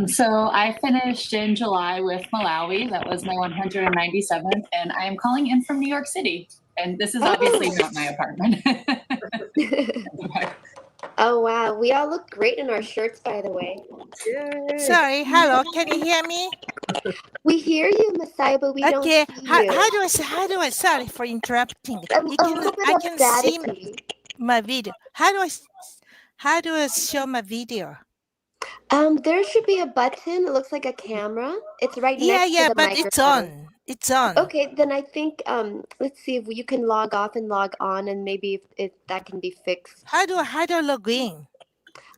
So I finished in July with Malawi. That was my 197th, and I am calling in from New York City. And this is obviously not my apartment. Oh, wow. We all look great in our shirts, by the way. Yay. Sorry, hello. Can you hear me? We hear you, Masai, but we don't see you. How do I, sorry for interrupting. A little bit I of can see staticky. my video. How do I show my video? There should be a button. It looks like a camera. It's right next to the but microphone. it's on. It's on. Okay, then I think let's see if you can log off and log on, and maybe if that can be fixed. How do I log in?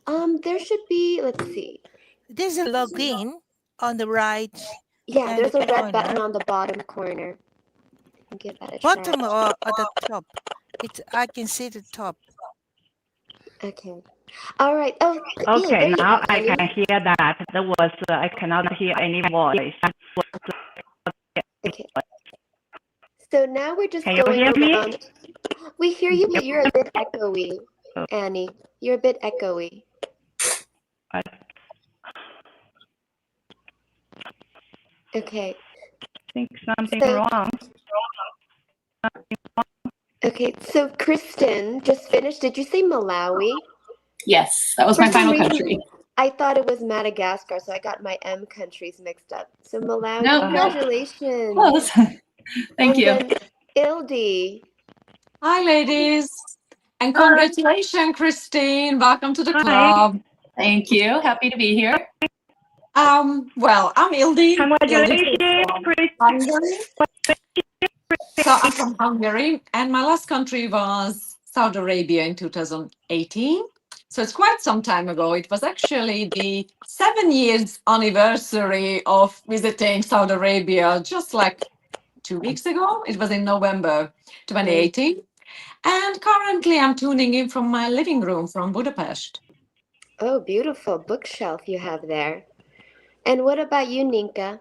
There should be. Let's see. There's a login on the right. Yeah, there's a red corner. button on the bottom corner. Give that a Bottom try. or the top? I can see the top. Okay. All right. Oh, Okay, there you now go, I Annie. can hear that. There was I cannot hear any voice. Okay. So now we're just Can you going hear me? around. We hear you, but you're a bit echoey, Annie. You're a bit echoey. Okay. I think something wrong. Okay, so Kristen just finished. Did you say Malawi? Yes, that was For my some final reason, country. I thought it was Madagascar, so I got my M countries mixed up. So Malawi, No, congratulations. Close. Thank and you. then Ildi. Hi, ladies. And congratulations, Christine. Welcome to the Hi. club. Thank you. Happy to be here. Well, I'm Ildi. Congratulations, Ildi from Hungary. So I'm from Hungary, and my last country was Saudi Arabia in 2018. So it's quite some time ago. It was actually the 7 years anniversary of visiting Saudi Arabia, just like 2 weeks ago. It was in November 2018. And currently I'm tuning in from my living room from Budapest. Oh, beautiful bookshelf you have there. And what about you, Ninka?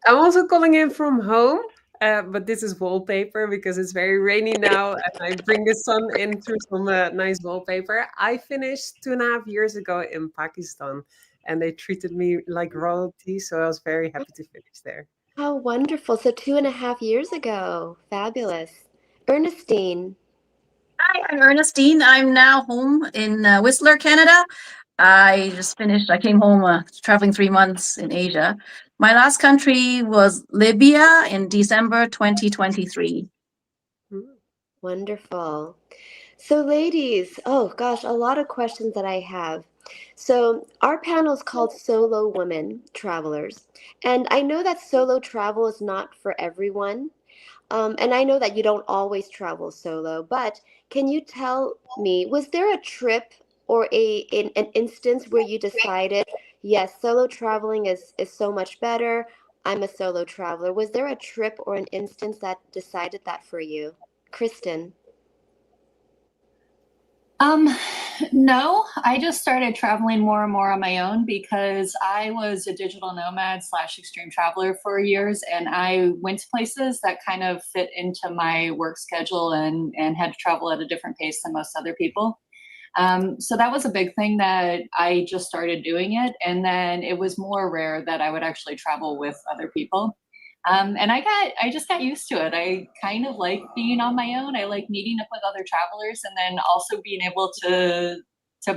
I'm also calling in from home, but this is wallpaper because it's very rainy now, and I bring the sun in through some nice wallpaper. I finished 2.5 years ago in Pakistan, and they treated me like royalty, so I was very happy to finish there. How wonderful. So 2.5 years ago. Fabulous. Ernestine. Hi, I'm Ernestine. I'm now home in Whistler, Canada. I just finished, I came home traveling 3 months in Asia. My last country was Libya in December 2023. Wonderful. So, ladies, oh gosh, a lot of questions that I have. So, our panel is called Solo Women Travelers. And I know that solo travel is not for everyone. And I know that you don't always travel solo, but can you tell me, was there a trip or an instance where you decided, yes, solo traveling is so much better. I'm a solo traveler. Was there a trip or an instance that decided that for you? Kristen. Um, no, I just started traveling more and more on my own because I was a digital nomad slash extreme traveler for years, and I went to places that kind of fit into my work schedule and had to travel at a different pace than most other people. So that was a big thing that I just started doing it, and then it was more rare that I would actually travel with other people. And I just got used to it. I kind of like being on my own. I like meeting up with other travelers and then also being able to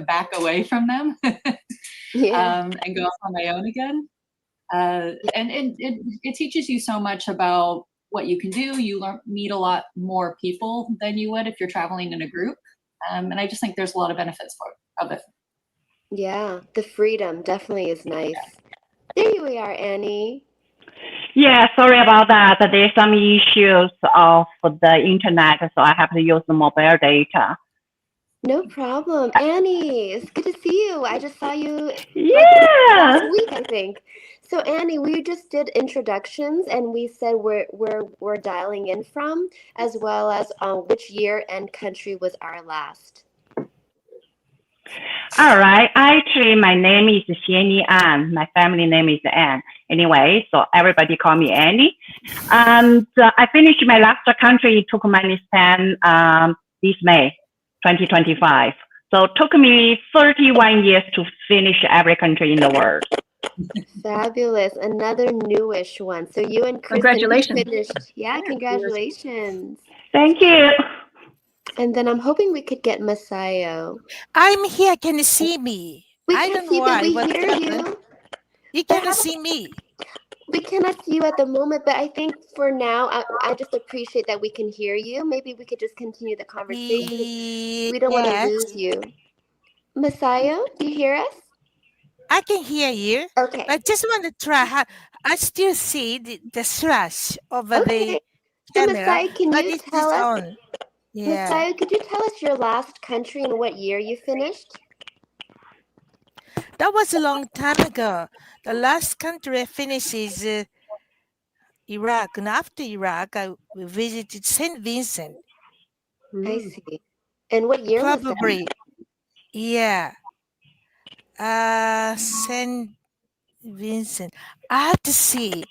back away from them and go off on my own again. And it teaches you so much about what you can do. You meet a lot more people than you would if you're traveling in a group. And I just think there's a lot of benefits of it. Yeah, the freedom definitely is nice. There you are, Annie. Yeah, sorry about that. There's some issues of the internet, so I have to use the mobile data. No problem. Annie, it's good to see you. I just saw you like Yeah. last week, I think. So Annie, we just did introductions and we said where we're dialing in from, as well as which year and country was our last. All right. Actually, my name is Xianyi An. My family name is Anne. Anyway, so everybody call me Annie. And I finished my last country in Turkmenistan this May 2025. So it took me 31 years to finish every country in the world. Fabulous. Another newish one. So you and Kristen Congratulations. finished. Yeah, congratulations. Thank you. And then I'm hoping we could get Masayo. I'm here. Can you see me? We I can don't see know that why. we What hear happened? you. You cannot see me. We cannot see you at the moment, but I think for now, I just appreciate that we can hear you. Maybe we could just continue the conversation. We don't want to Yes. lose you. Messiah, do you hear us? I can hear you. Okay. I just want to try. I still see the slash over Okay. the So camera, Messiah, can but you it's tell us? on. Yeah. Messiah, could you tell us your last country and what year you finished? That was a long time ago. The last country I finished is Iraq. And after Iraq, we visited St. Vincent. I see. And what year was that? Probably. Yeah. St. Vincent. I have to see.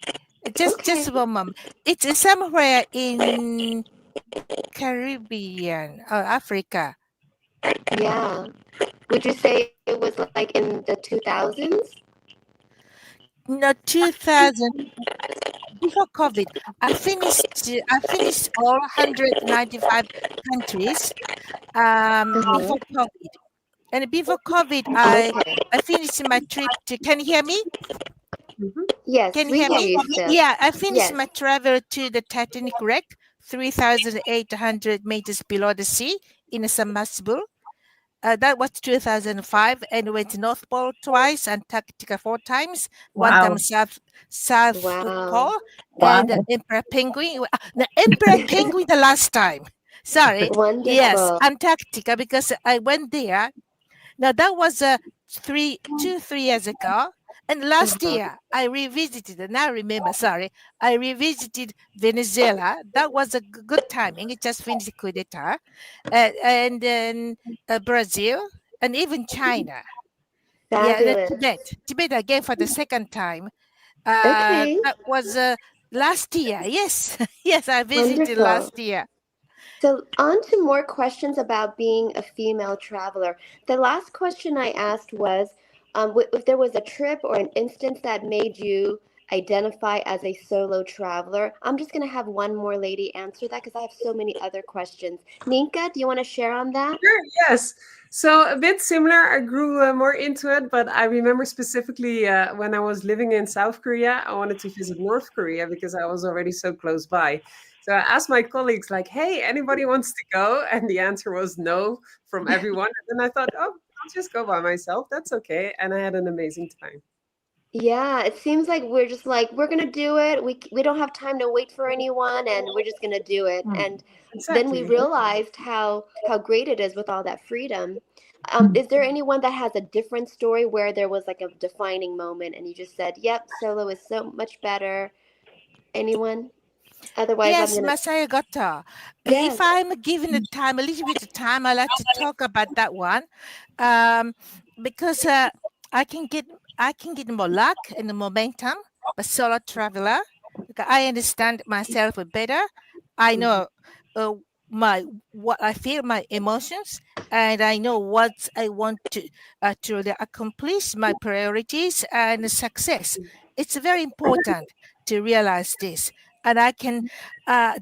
Just a moment. It's somewhere in Caribbean or Africa. Yeah. Would you say it was like in the 2000s? No, 2000 before COVID. I finished all 195 countries before COVID. And before COVID, I finished my trip to. Can you hear me? Yes, Can you we hear hear me? you still. Yeah, I finished Yes. my travel to the Titanic wreck, 3,800 meters below the sea in a submersible. That was 2005, and went to North Pole twice, Antarctica 4 times, one time South Pole, and the Emperor Penguin. The Emperor Penguin the last time. Sorry. Wonderful. Yes, Antarctica, because I went there. Now that was 3 years ago. And last year I revisited, and I remember, I revisited Venezuela. That was a good timing. It just finished coup d'etat. And then Brazil, and even China. Yeah, the Tibet again for the second time. That was last year. Yes, yes, I visited last year. So on to more questions about being a female traveler. The last question I asked was if there was a trip or an instance that made you identify as a solo traveler. I'm just going to have one more lady answer that because I have so many other questions. Ninka, do you want to share on that? Sure, yes. So a bit similar. I grew more into it, but I remember specifically when I was living in South Korea, I wanted to visit North Korea because I was already so close by. So I asked my colleagues, like, hey, anybody wants to go? And the answer was no from everyone. And then I thought, oh, I'll just go by myself. That's okay. And I had an amazing time. Yeah, it seems like we're just like, we're gonna do it. We don't have time to wait for anyone, and we're just gonna do it. And then we Exactly. realized how great it is with all that freedom. Is there anyone that has a different story where there was like a defining moment and you just said, "Yep, solo is so much better." Anyone? Otherwise, I'm Yes, gonna. Masaya Gata. Yes. If I'm given the time, a little bit of time, I like to talk about that one, because I can get more luck and the momentum. A solo traveler, because I understand myself better. I know what I feel, my emotions, and I know what I want to really accomplish, my priorities and success. It's very important to realize this, and I can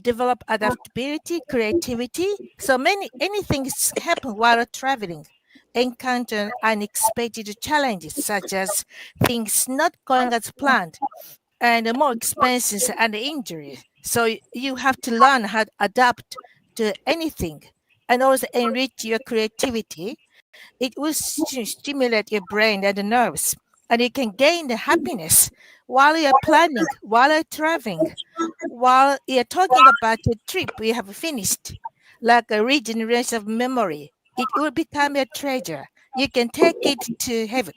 develop adaptability, creativity. So many things happen while traveling. Encounter unexpected challenges, such as things not going as planned, and more expenses and injuries. So you have to learn how to adapt to anything, and also enrich your creativity. It will stimulate your brain and the nerves, and you can gain the happiness while you're planning, while you're traveling, while you're talking about your trip you have finished, like a regeneration of memory. It will become a treasure. You can take it to heaven.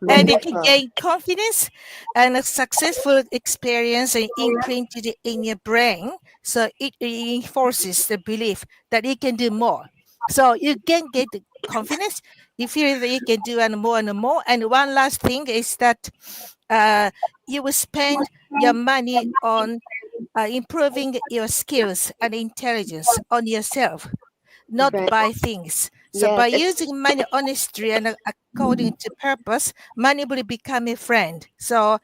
And you can gain confidence and a successful experience and imprinted in your brain. So it reinforces the belief that you can do more. So you can get the confidence. You feel that you can do and more and more. And one last thing is that you will spend your money on improving your skills and intelligence on yourself, not buy things. So by using money honestly and according to purpose, money will become a friend. So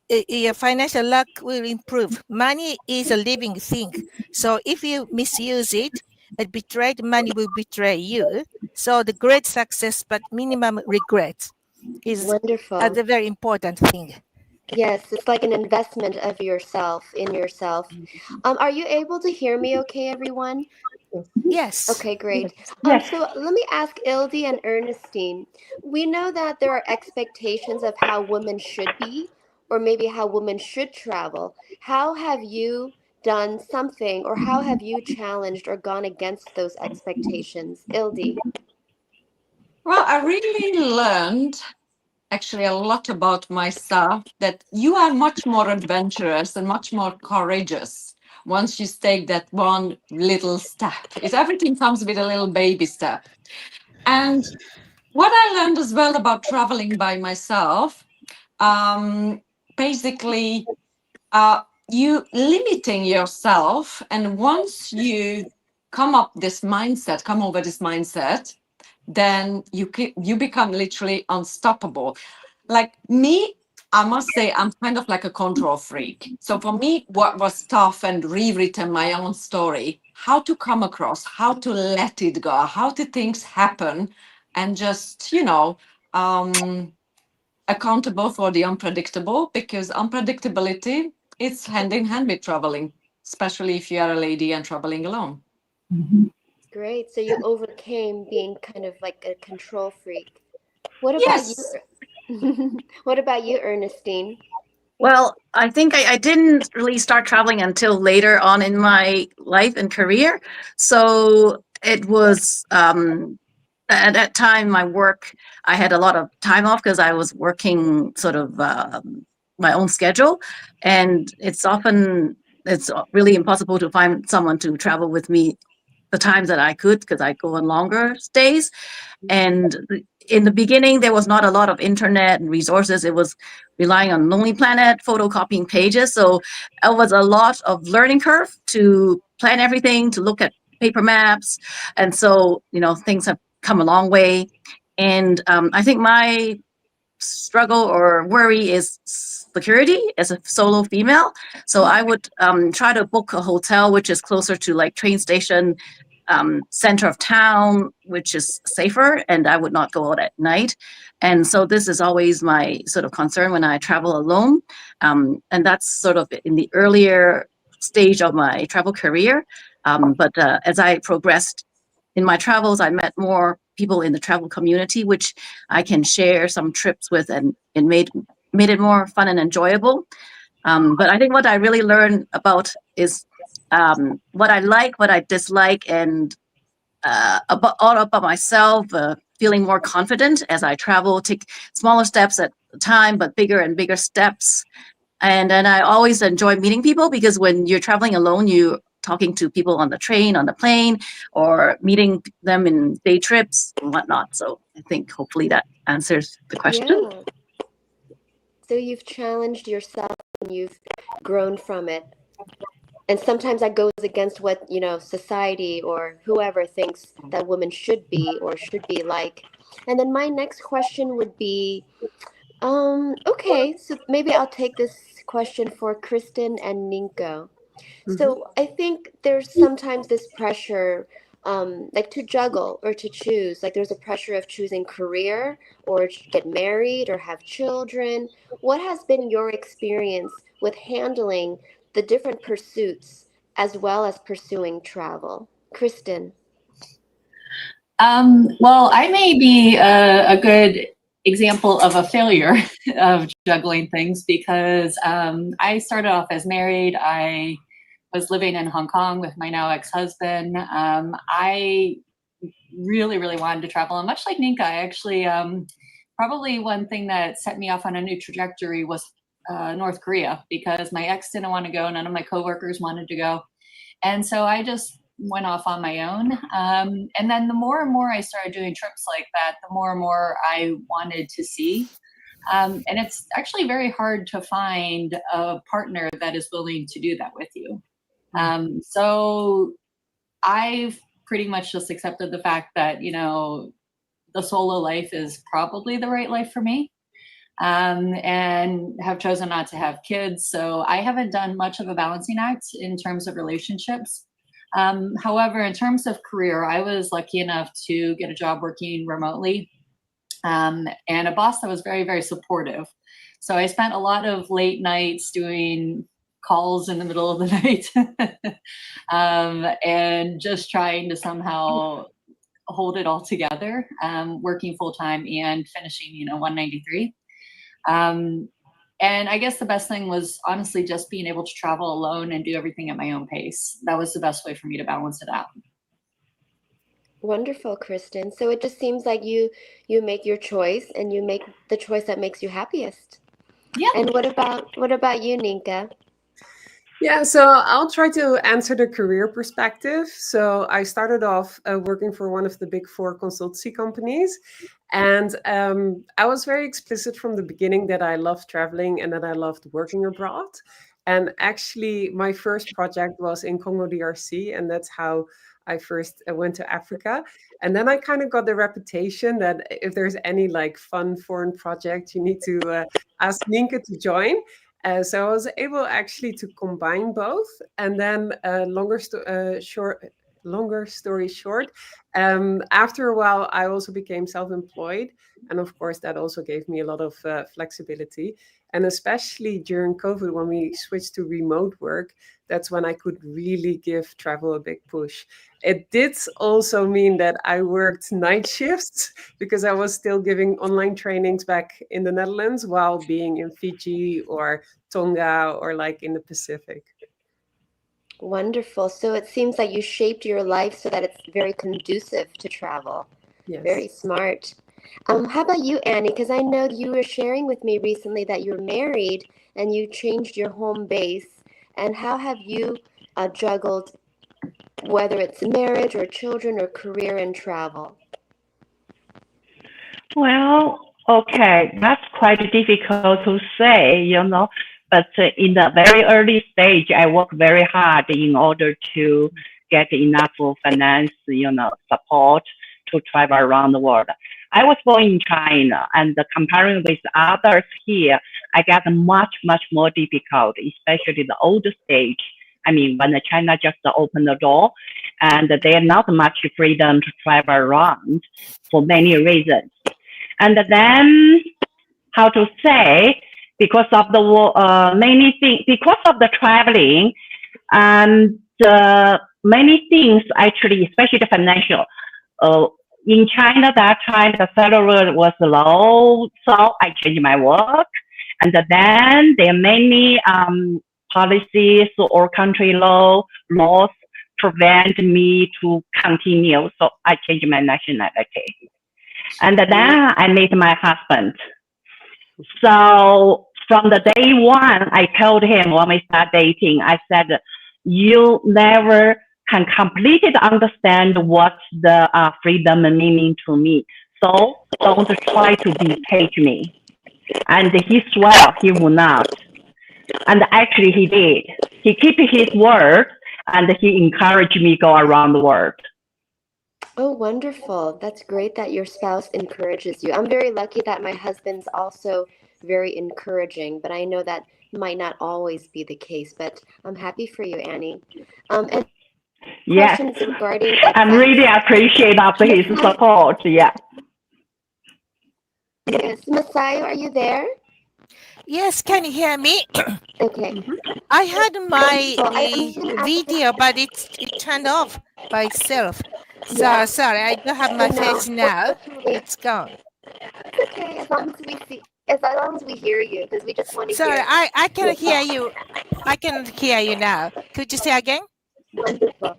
your financial luck will improve. Money is a living thing. So if you misuse it, betrayed money will betray you. So the great success but minimum regrets is Wonderful. a very important thing. Yes, it's like an investment of yourself in yourself. Are you able to hear me okay, everyone? Yes. Okay, great. Yes. So let me ask Ildi and Ernestine. We know that there are expectations of how women should be, or maybe how women should travel. How have you done something, or how have you challenged or gone against those expectations? Ildi. Well, I really learned actually a lot about myself, that you are much more adventurous and much more courageous once you take that one little step. It everything comes with a little baby step. And what I learned as well about traveling by myself, basically, you limiting yourself, and once you come over this mindset, then you become literally unstoppable. Like me, I must say I'm kind of like a control freak. So for me, what was tough and rewritten my own story, how to come across, how to let it go, how to things happen, and just accountable for the unpredictable, because unpredictability is hand in hand with traveling, especially if you are a lady and traveling alone. Great. So you overcame being kind of like a control freak. What about you? What about you, Ernestine? Well, I think I didn't really start traveling until later on in my life and career. So it was at that time, my work, I had a lot of time off because I was working sort of my own schedule. And it's really impossible to find someone to travel with me the times that I could, because I go on longer stays. And in the beginning, there was not a lot of internet and resources. It was relying on Lonely Planet, photocopying pages. So it was a lot of learning curve to plan everything, to look at paper maps. And so, things have come a long way. And I think my struggle or worry is security as a solo female. So I would try to book a hotel which is closer to like train station, center of town, which is safer, and I would not go out at night. And so this is always my sort of concern when I travel alone. And that's sort of in the earlier stage of my travel career. But as I progressed in my travels, I met more people in the travel community, which I can share some trips with, and it made it more fun and enjoyable. But I think what I really learned about is what I like, what I dislike, and all about myself, feeling more confident as I travel, take smaller steps at a time, but bigger and bigger steps. And then I always enjoy meeting people, because when you're traveling alone, you're talking to people on the train, on the plane, or meeting them in day trips and whatnot. So I think hopefully that answers the question. Yeah. So you've challenged yourself and you've grown from it. And sometimes that goes against what, society or whoever thinks that women should be or should be like. And then my next question would be, okay, so maybe I'll take this question for Kristen and Ninko. So I think there's sometimes this pressure, like to juggle or to choose. Like there's a pressure of choosing career or get married or have children. What has been your experience with handling the different pursuits as well as pursuing travel? Kristen. Well, I may be a good example of a failure of juggling things, because I started off as married. I was living in Hong Kong with my now ex-husband. I really, really wanted to travel. And much like Ninka, I actually, probably one thing that set me off on a new trajectory was North Korea, because my ex didn't want to go. None of my coworkers wanted to go. And so I just went off on my own. And then the more and more I started doing trips like that, the more and more I wanted to see. And it's actually very hard to find a partner that is willing to do that with you. So I've pretty much just accepted the fact that, the solo life is probably the right life for me, and have chosen not to have kids. So I haven't done much of a balancing act in terms of relationships. However, in terms of career, I was lucky enough to get a job working remotely, and a boss that was very, very supportive. So I spent a lot of late nights doing calls in the middle of the night, and just trying to somehow hold it all together, working full time and finishing, 193. And I guess the best thing was honestly just being able to travel alone and do everything at my own pace. That was the best way for me to balance it out. Wonderful, Kristen. So it just seems like you make your choice and you make the choice that makes you happiest. Yeah. And what about you, Ninka? Yeah, so I'll try to answer the career perspective. So I started off working for one of the big 4 consultancy companies. And I was very explicit from the beginning that I loved traveling and that I loved working abroad. And actually, my first project was in Congo DRC, and that's how I first went to Africa. And then I kind of got the reputation that if there's any fun foreign project, you need to ask Ninka to join. So I was able actually to combine both. And then longer story short, after a while, I also became self-employed. And of course, that also gave me a lot of flexibility. And especially during COVID, when we switched to remote work, that's when I could really give travel a big push. It did also mean that I worked night shifts because I was still giving online trainings back in the Netherlands while being in Fiji or Tonga or in the Pacific. Wonderful. So it seems like you shaped your life so that it's very conducive to travel. Yes. Very smart. How about you, Annie? Because I know you were sharing with me recently that you're married and you changed your home base. And how have you juggled, whether it's marriage or children or career and travel? Well, okay, that's quite difficult to say, but in the very early stage, I worked very hard in order to get enough finance, support to travel around the world. I was born in China, and comparing with others here, I get much, much more difficult, especially the old stage. I mean, when China just opened the door, and there's not much freedom to travel around for many reasons. And then, how to say, because of the many things, because of the traveling, And many things actually, especially the financial. In China that time, the salary was low, so I changed my work. And then there are many policies or country laws prevent me to continue, so I changed my nationality. And then I met my husband. So from the day one, I told him when we start dating, I said, you never can completely understand what the freedom meaning to me. So don't try to dictate me. And he swore he would not. And actually he did. He kept his word and he encouraged me to go around the world. Oh, wonderful. That's great that your spouse encourages you. I'm very lucky that my husband's also very encouraging, but I know that might not always be the case, but I'm happy for you, Annie. And yes, questions regarding I'm advice. really appreciate of his support. Yeah. Yes, Messiah, are you there? Yes, can you hear me? Okay. I had my Wonderful. video, but it turned off by itself. So Yeah. sorry, I don't have my No, face now. unfortunately, It's gone. it's okay as long as we see, as long as we hear you, because we just want to Sorry, hear. I can your hear thoughts. you. I can hear you now. Could you say again? Wonderful.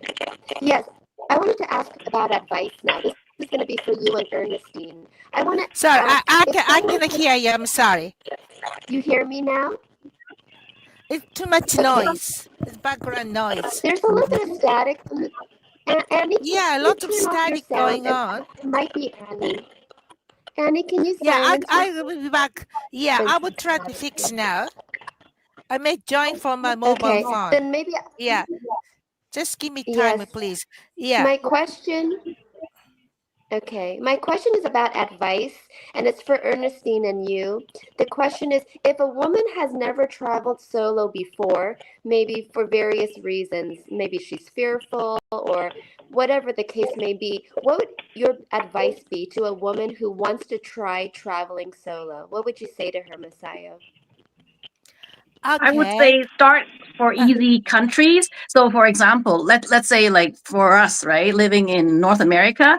Yes, I wanted to ask about advice now. This is going to be for you and Ernestine. I want to Sorry, ask I can hear you. I'm sorry. You hear me now? It's too much noise. It's background noise. There's a little bit of static. Annie, Yeah, a lot of static going on. It might be Annie. Annie, can you Yeah, silence I will be back. Yeah, I will try to fix now. I may join from my mobile phone. Then maybe. Yeah, just give me time, please. Yeah. My question. Okay, my question is about advice, and it's for Ernestine and you. The question is, if a woman has never traveled solo before, maybe for various reasons, maybe she's fearful or whatever the case may be, what would your advice be to a woman who wants to try traveling solo? What would you say to her, Messiah? I would say start for easy countries. So, for example, let's say like for us, right, living in North America,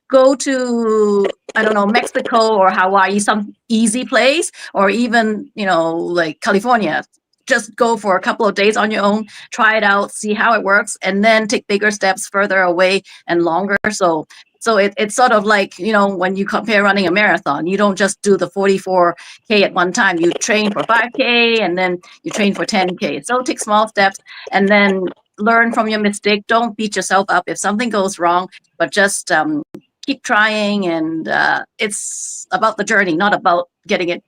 go to I don't know Mexico or Hawaii, some easy place, or even like California. Just go for a couple of days on your own, try it out, see how it works, and then take bigger steps further away and longer. So it's sort of like, when you compare running a marathon, you don't just do the 44K at one time. You train for 5K and then you train for 10K. So take small steps and then learn from your mistake. Don't beat yourself up if something goes wrong, but just keep trying. And it's about the journey, not about getting it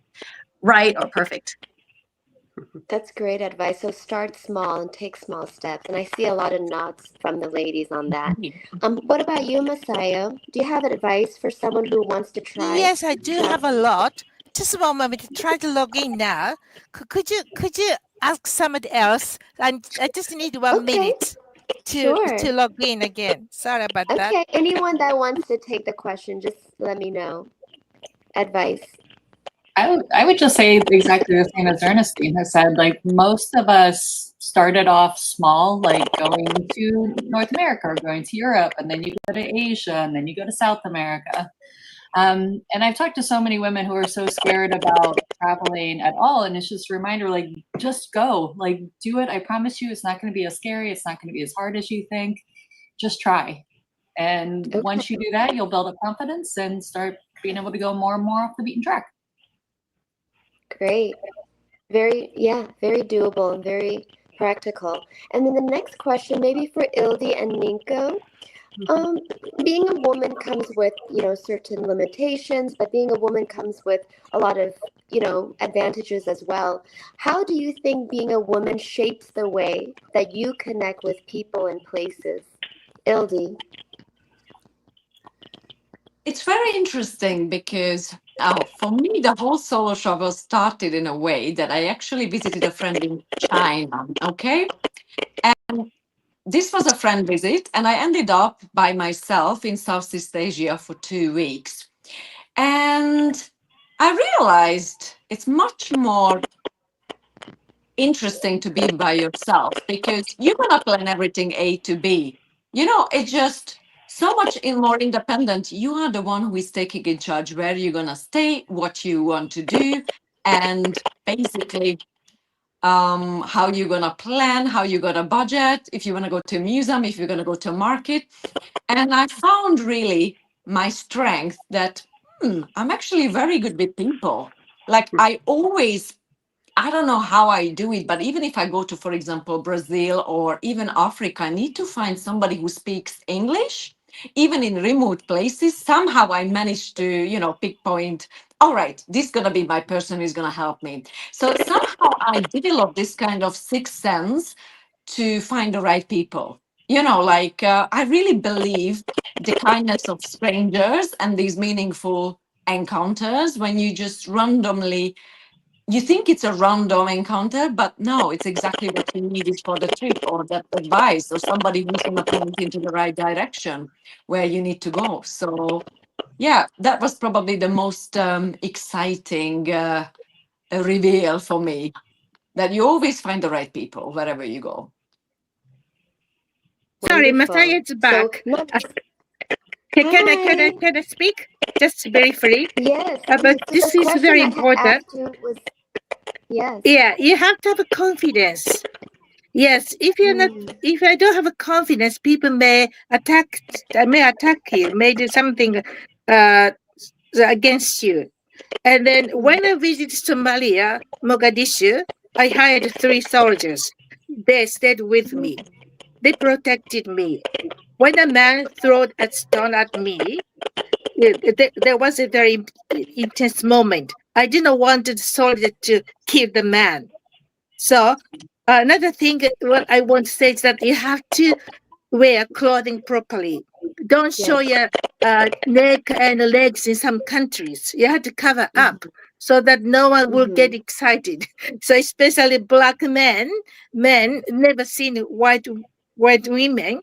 right or perfect. That's great advice. So start small and take small steps. And I see a lot of nods from the ladies on that. What about you, Messiah? Do you have advice for someone who wants to try? Yes, I do have a lot. Just one moment to try to log in now. Could you ask somebody else? I just need 1 minute to log in again. Sorry about that. Okay, anyone that wants to take the question, just let me know. Advice. I would just say exactly the same as Ernestine has said. Like most of us started off small, like going to North America or going to Europe, and then you go to Asia, and then you go to South America. And I've talked to so many women who are so scared about traveling at all, and it's just a reminder, like, just go, like, do it. I promise you, it's not going to be as scary. It's not going to be as hard as you think. Just try. And once you do that, you'll build up confidence and start being able to go more and more off the beaten track. Great. Very doable and very practical. And then the next question, maybe for Ildi and Ninko. Being a woman comes with, certain limitations, but being a woman comes with a lot of, advantages as well. How do you think being a woman shapes the way that you connect with people and places? Ildi. It's very interesting because for me, the whole solo travel started in a way that I actually visited a friend in China, okay? And this was a friend visit, and I ended up by myself in Southeast Asia for 2 weeks. And I realized it's much more interesting to be by yourself because you're gonna plan everything A to B. You know, it's just so much more independent. You are the one who is taking in charge where you're gonna stay, what you want to do, and basically how you're gonna plan, how you're gonna budget, if you wanna go to a museum, if you're gonna go to a market. And I found really my strength that I'm actually very good with people. Like I don't know how I do it, but even if I go to, for example, Brazil or even Africa, I need to find somebody who speaks English. Even in remote places, somehow I manage to, pinpoint, all right, this is going to be my person who's going to help me. So somehow I developed this kind of sixth sense to find the right people. I really believe the kindness of strangers and these meaningful encounters when you just randomly you think it's a random encounter, but no, it's exactly what you needed for the trip or that advice or somebody who's going to point into the right direction where you need to go. So, yeah, that was probably the most exciting reveal for me, that you always find the right people wherever you go. Sorry, Wonderful. Matthias back. Can I speak? Just very free. Yes, But please. this The is question very I had important. asked you was, yes. Yeah, you have to have a confidence. Yes, if I don't have a confidence, people may attack you, may do something against you. And then when I visited Somalia, Mogadishu, I hired 3 soldiers. They stayed with me. They protected me. When a man threw a stone at me, there was a very intense moment. I didn't want the soldier to kill the man. So another thing what I want to say is that you have to wear clothing properly. Don't show your neck and legs in some countries. You have to cover up so that no one will get excited. So especially black men never seen white women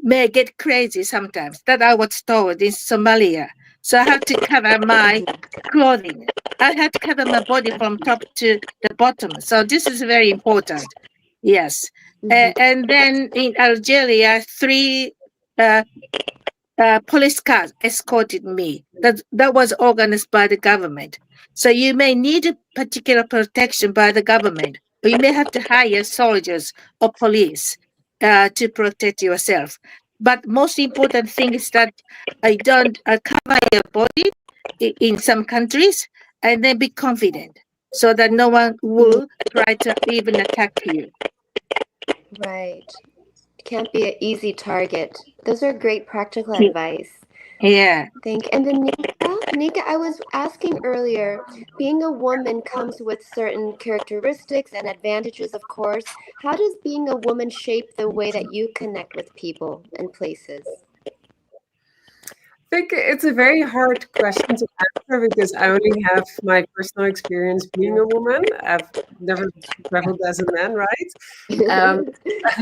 may get crazy sometimes. That I was told in Somalia. So I have to cover my clothing. I have to cover my body from top to the bottom. So this is very important. Yes. And then in Algeria, 3 police cars escorted me. That was organized by the government. So you may need a particular protection by the government, or you may have to hire soldiers or police to protect yourself. But most important thing is that I don't cover your body in some countries, and then be confident so that no one will try to even attack you. Right. Can't be an easy target. Those are great practical advice. Yeah. And then Nika, I was asking earlier, being a woman comes with certain characteristics and advantages, of course. How does being a woman shape the way that you connect with people and places? I think it's a very hard question to answer because I only have my personal experience being a woman. I've never traveled as a man, right? But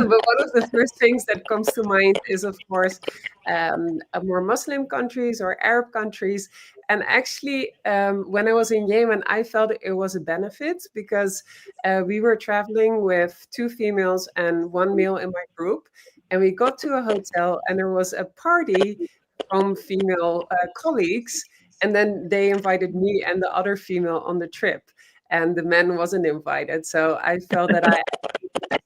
one of the first things that comes to mind is, of course, more Muslim countries or Arab countries. And actually, when I was in Yemen, I felt it was a benefit because we were traveling with 2 females and 1 male in my group. And we got to a hotel and there was a party from female colleagues, and then they invited me and the other female on the trip, and the man wasn't invited. So I felt that I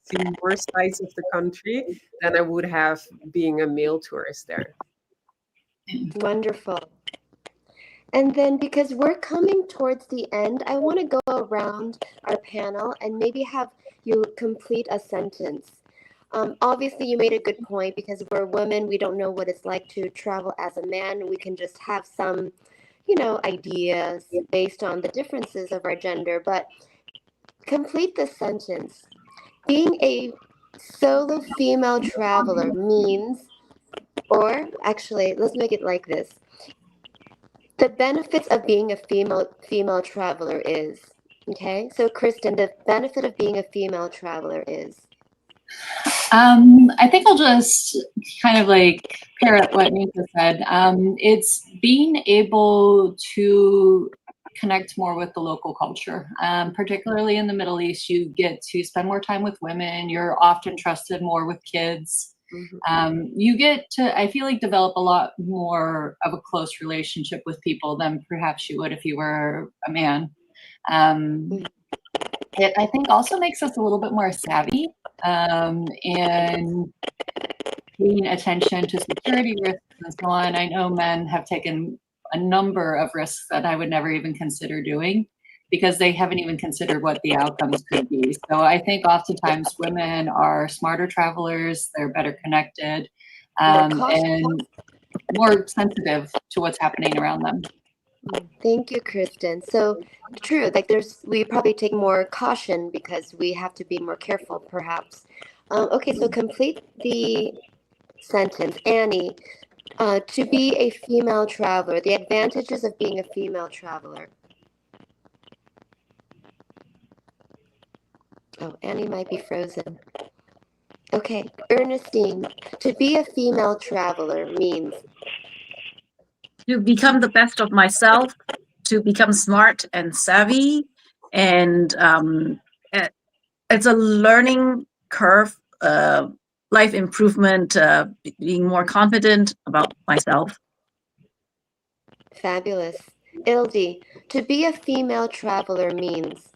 see more sides of the country than I would have being a male tourist there. Wonderful. And then, because we're coming towards the end, I want to go around our panel and maybe have you complete a sentence. Obviously, you made a good point because we're women. We don't know what it's like to travel as a man. We can just have some, ideas based on the differences of our gender. But complete the sentence. Being a solo female traveler means, or actually, let's make it like this. The benefits of being a female traveler is, okay? So, Kristen, the benefit of being a female traveler is? I think I'll just kind of parrot what Nika said. It's being able to connect more with the local culture. Particularly in the Middle East, you get to spend more time with women. You're often trusted more with kids. You get to, I feel like, develop a lot more of a close relationship with people than perhaps you would if you were a man. It, I think, also makes us a little bit more savvy and paying attention to security risks and so on. I know men have taken a number of risks that I would never even consider doing because they haven't even considered what the outcomes could be. So I think oftentimes women are smarter travelers, they're better connected, and more sensitive to what's happening around them. Thank you, Kristen. So true, like we probably take more caution because we have to be more careful, perhaps. Okay, so complete the sentence. Annie, to be a female traveler, the advantages of being a female traveler. Oh, Annie might be frozen. Okay, Ernestine, to be a female traveler means? To become the best of myself, to become smart and savvy, and it's a learning curve, life improvement, being more confident about myself. Fabulous. Ildi, to be a female traveler means?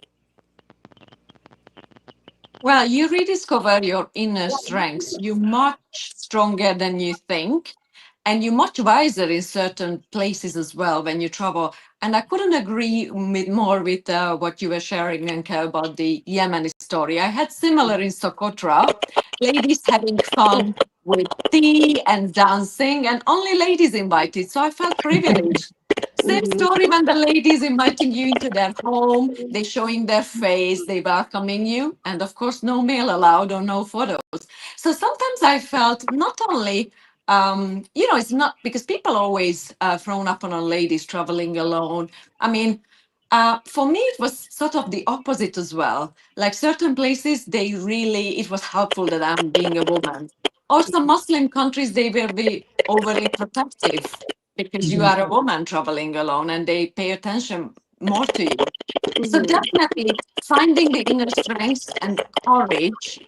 Well, you rediscover your inner strengths. You're much stronger than you think, and you're much wiser in certain places as well when you travel. And I couldn't agree more with what you were sharing, Nenke, about the Yemeni story. I had similar in Socotra, ladies having fun with tea and dancing, and only ladies invited. So I felt privileged. Same story when the ladies inviting you into their home, they showing their face, they welcoming you, and of course no mail allowed or no photos. So sometimes I felt not only, it's not because people always frown upon on ladies traveling alone. I mean, for me, it was sort of the opposite as well. Like certain places, it was helpful that I'm being a woman. Or some Muslim countries, they will be overly protective because you are a woman traveling alone and they pay attention more to you. So definitely finding the inner strength and courage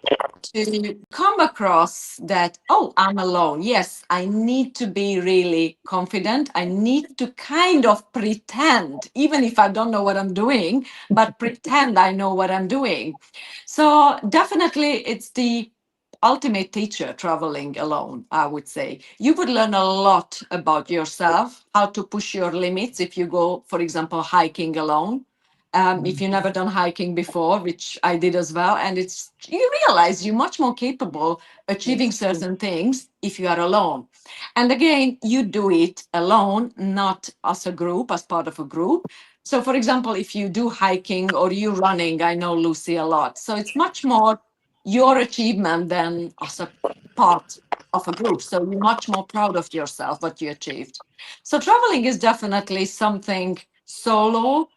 to come across that, oh, I'm alone. Yes, I need to be really confident. I need to kind of pretend, even if I don't know what I'm doing, but pretend I know what I'm doing. So definitely it's the ultimate teacher traveling alone, I would say. You would learn a lot about yourself, how to push your limits if you go, for example, hiking alone. If you've never done hiking before, which I did as well, and you realize you're much more capable achieving certain things if you are alone. And again, you do it alone, not as a group, as part of a group. So for example, if you do hiking or you running, I know Lucy a lot. So it's much more your achievement than as a part of a group. So you're much more proud of yourself, what you achieved. So traveling is definitely something solo.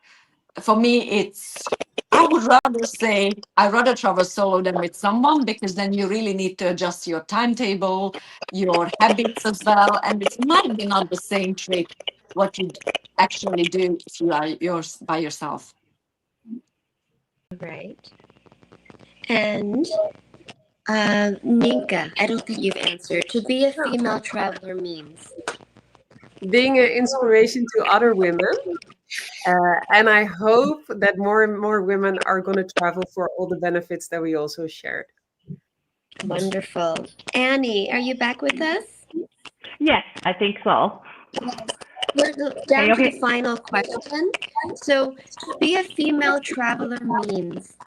For me, I would rather say I'd rather travel solo than with someone, because then you really need to adjust your timetable, your habits as well. And it might be not the same trip what you actually do if you are by yourself. Right. And Ninka, I don't think you've answered. To be a female traveler means? Being an inspiration to other women. And I hope that more and more women are going to travel for all the benefits that we also shared. Wonderful. Annie, are you back with us? Yes, I think so. We're down to the final question. So, to be a female traveler means?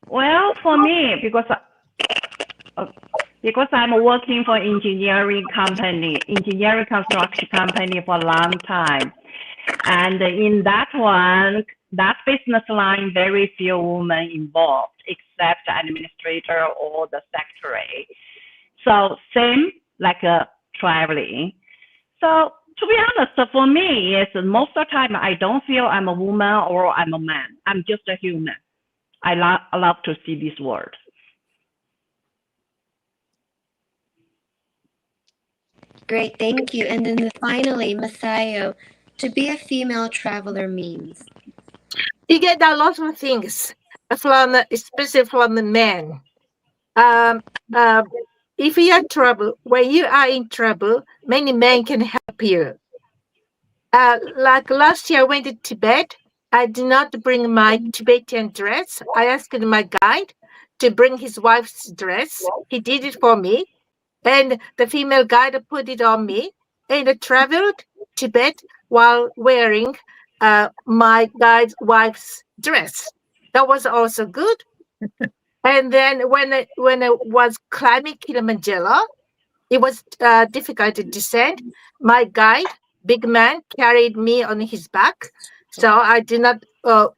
Well, for me, because I'm working for engineering construction company for a long time. And in that business line, very few women involved, except administrator or the secretary. So same like traveling. So to be honest, for me, most of the time I don't feel I'm a woman or I'm a man. I'm just a human. I love to see this world. Great, thank you. And then finally, Masayo, to be a female traveler means? You get a lot of things from, especially from the men. Um, uh, if you are trouble, when you are in trouble, many men can help you. Like last year, I went to Tibet. I did not bring my Tibetan dress. I asked my guide to bring his wife's dress. He did it for me, and the female guide put it on me, and I traveled Tibet while wearing my guide's wife's dress. That was also good. And then when I was climbing Kilimanjaro, it was difficult to descend. My guide, big man, carried me on his back, so I did not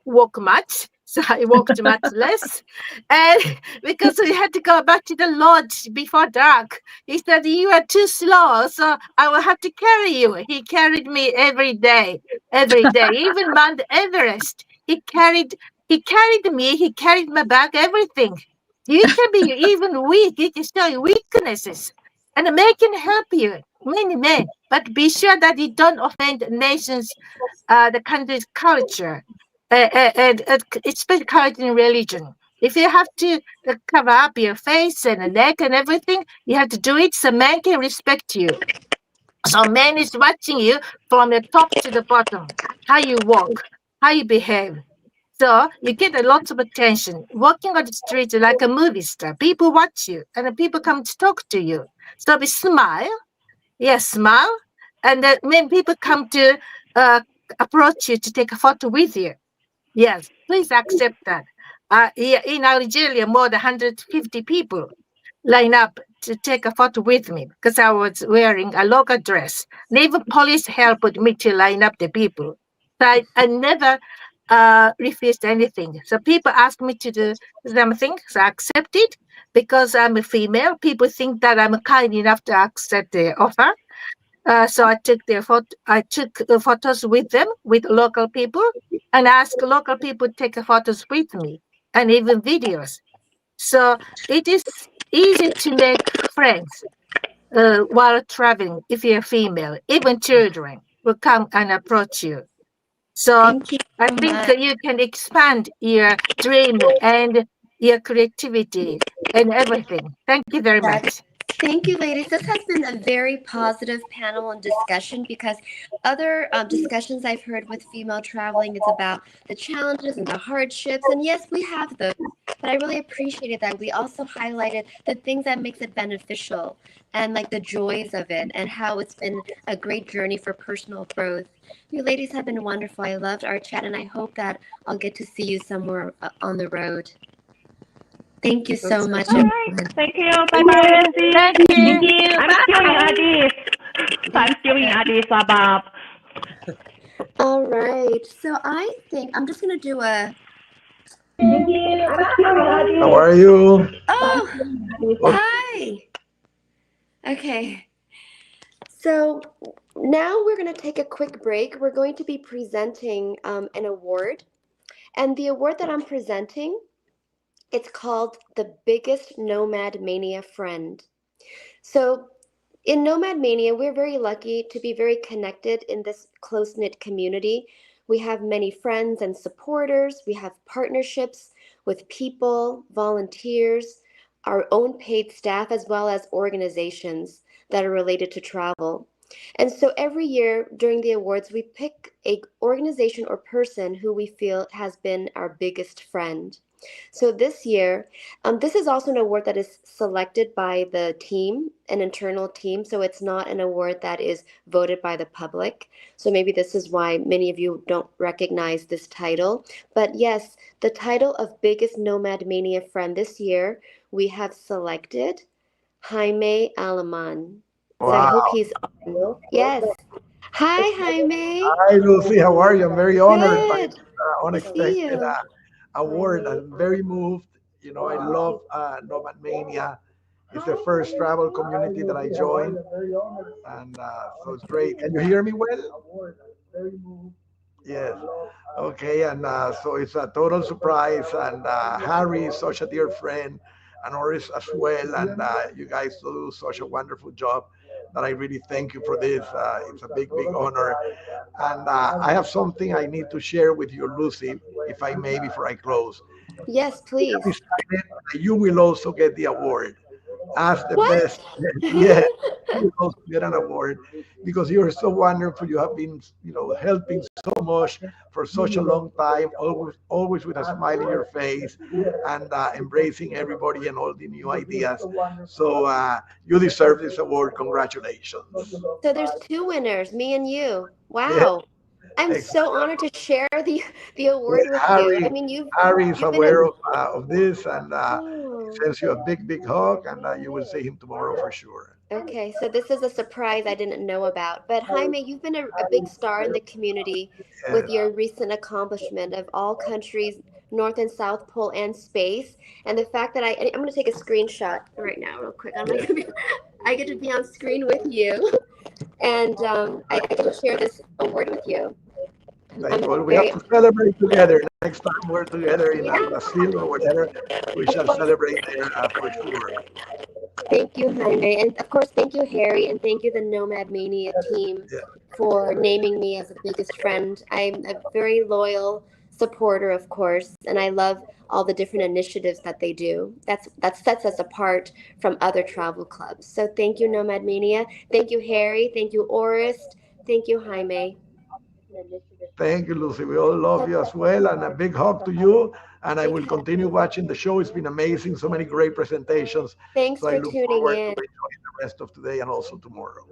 walk much. So I walked much less, and because we had to go back to the lodge before dark, he said you are too slow, so I will have to carry you. He carried me every day, even Mount Everest. He carried me. He carried my bag, everything. You can be even weak. You can show your weaknesses. And a man can help you, many men, but be sure that you don't offend nations, the country's culture, and especially culture and religion. If you have to cover up your face and the neck and everything, you have to do it so man can respect you. So man is watching you from the top to the bottom, how you walk, how you behave. So you get a lot of attention. Walking on the street like a movie star. People watch you and the people come to talk to you. So we smile. Yes, smile. And when people come to approach you to take a photo with you, yes, please accept that. In Algeria, more than 150 people line up to take a photo with me because I was wearing a local dress. And even police helped me to line up the people. So I never refused anything. So people ask me to do something, so I accept it because I'm a female. People think that I'm kind enough to accept the offer. So I took photos with them, with local people, and asked local people to take photos with me, and even videos. So it is easy to make friends while traveling if you're female. Even children will come and approach you. So Thank you I so think much. you can expand your dream and your creativity and everything. Thank you very much. Thank you, ladies. This has been a very positive panel and discussion because other discussions I've heard with female traveling is about the challenges and the hardships. And yes, we have those, but I really appreciated that we also highlighted the things that makes it beneficial and like the joys of it and how it's been a great journey for personal growth. You ladies have been wonderful. I loved our chat, and I hope that I'll get to see you somewhere on the road. Thank you so much. All right. Thank you. Bye-bye. Thank you. I'm still in Addis. I'm still in Addis Ababa. All right. So I think I'm just going to do a. How are you? Oh, hi. Okay. So now we're going to take a quick break. We're going to be presenting an award. And the award that I'm presenting, it's called the Biggest Nomad Mania Friend. So in Nomad Mania, we're very lucky to be very connected in this close-knit community. We have many friends and supporters. We have partnerships with people, volunteers, our own paid staff, as well as organizations that are related to travel. And so every year during the awards, we pick an organization or person who we feel has been our biggest friend. So this year, this is also an award that is selected by the team, an internal team. So it's not an award that is voted by the public. So maybe this is why many of you don't recognize this title. But yes, the title of Biggest Nomad Mania Friend this year, we have selected Jaime Alaman. So I hope he's audible. Yes. Hi, Jaime. Hi, Lucy. How are you? I'm very honored by Good. this See unexpected you. award. I'm very moved. You know, I love Nomad Mania. It's the first travel community that I joined, and so it's great. Can you hear me well? Yes. Okay, and so it's a total surprise, and Harry is such a dear friend, and Oris as well, and you guys do such a wonderful job. that I really thank you for this. It's a big, big honor. And I have something I need to share with you, Lucy, if I may, before I close. Yes, We have please. decided that you will also get the award as the What? best. Yeah, you will also get an award because you're so wonderful. You have been, helping so much for such a long time, always with a smile in your face and embracing everybody and all the new ideas. So you deserve this award. Congratulations. So there's two winners, me and you. Yeah, Wow. I'm so excellent. honored to share the Yeah, award with you. I Harry, mean, you've Harry is you've been a aware of this, and he oh. sends you a big, big hug, and you will see him tomorrow for sure. Okay, so this is a surprise I didn't know about. But Jaime, you've been a big star in the community with Yes. your recent accomplishment of all countries, North and South Pole and space. And the fact that I'm going to take a screenshot right now, real quick, on my computer. I get to be on screen with you, and I get to share this award with you. Thank you. Well, I'm we have very to celebrate together. Next time we're together in yeah. Brazil or whatever, we shall celebrate there for sure. Thank you, Jaime. And of course, thank you, Harry, and thank you, the Nomad Mania team, Yeah. for naming me as the biggest friend. I'm a very loyal supporter, of course, and I love all the different initiatives that they do. That sets us apart from other travel clubs. So thank you, Nomad Mania. Thank you, Harry. Thank you, Orist. Thank you, Jaime. Thank you, Lucy. We all love you as well, and a big hug to you. And I will continue watching the show. It's been amazing. So many great presentations. Thanks So I for look tuning forward to in. enjoying the rest of today and also tomorrow.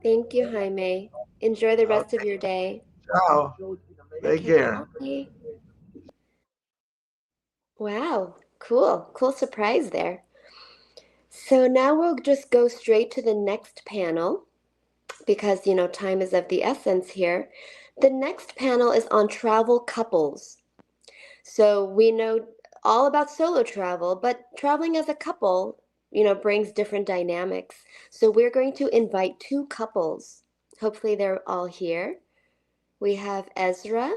Thank you, Jaime. Enjoy the rest of Okay. your day. Ciao. Take Okay, care. bye. Wow, cool. Cool surprise there. So now we'll just go straight to the next panel because, time is of the essence here. The next panel is on travel couples. So we know all about solo travel, but traveling as a couple, brings different dynamics. So we're going to invite two couples. Hopefully they're all here. We have Ezra.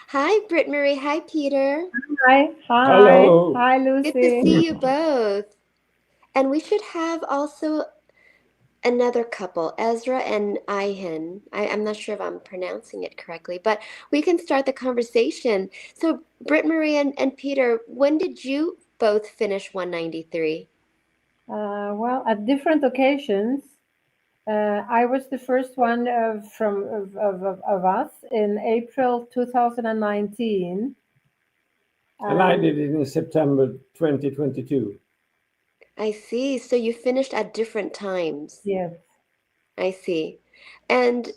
Hi, Britt Marie. Hi, Peter. Hi, hi, Hello. hi, Good to Lucy. see you both. And we should have also another couple, Ezra and Ihan. I'm not sure if I'm pronouncing it correctly, but we can start the conversation. So, Britt Marie and Peter, when did you both finish 193? Well, at different occasions. I was the first one of us in April 2019. And I did it in September 2022. I see. So you finished at different times. Yes. I see. And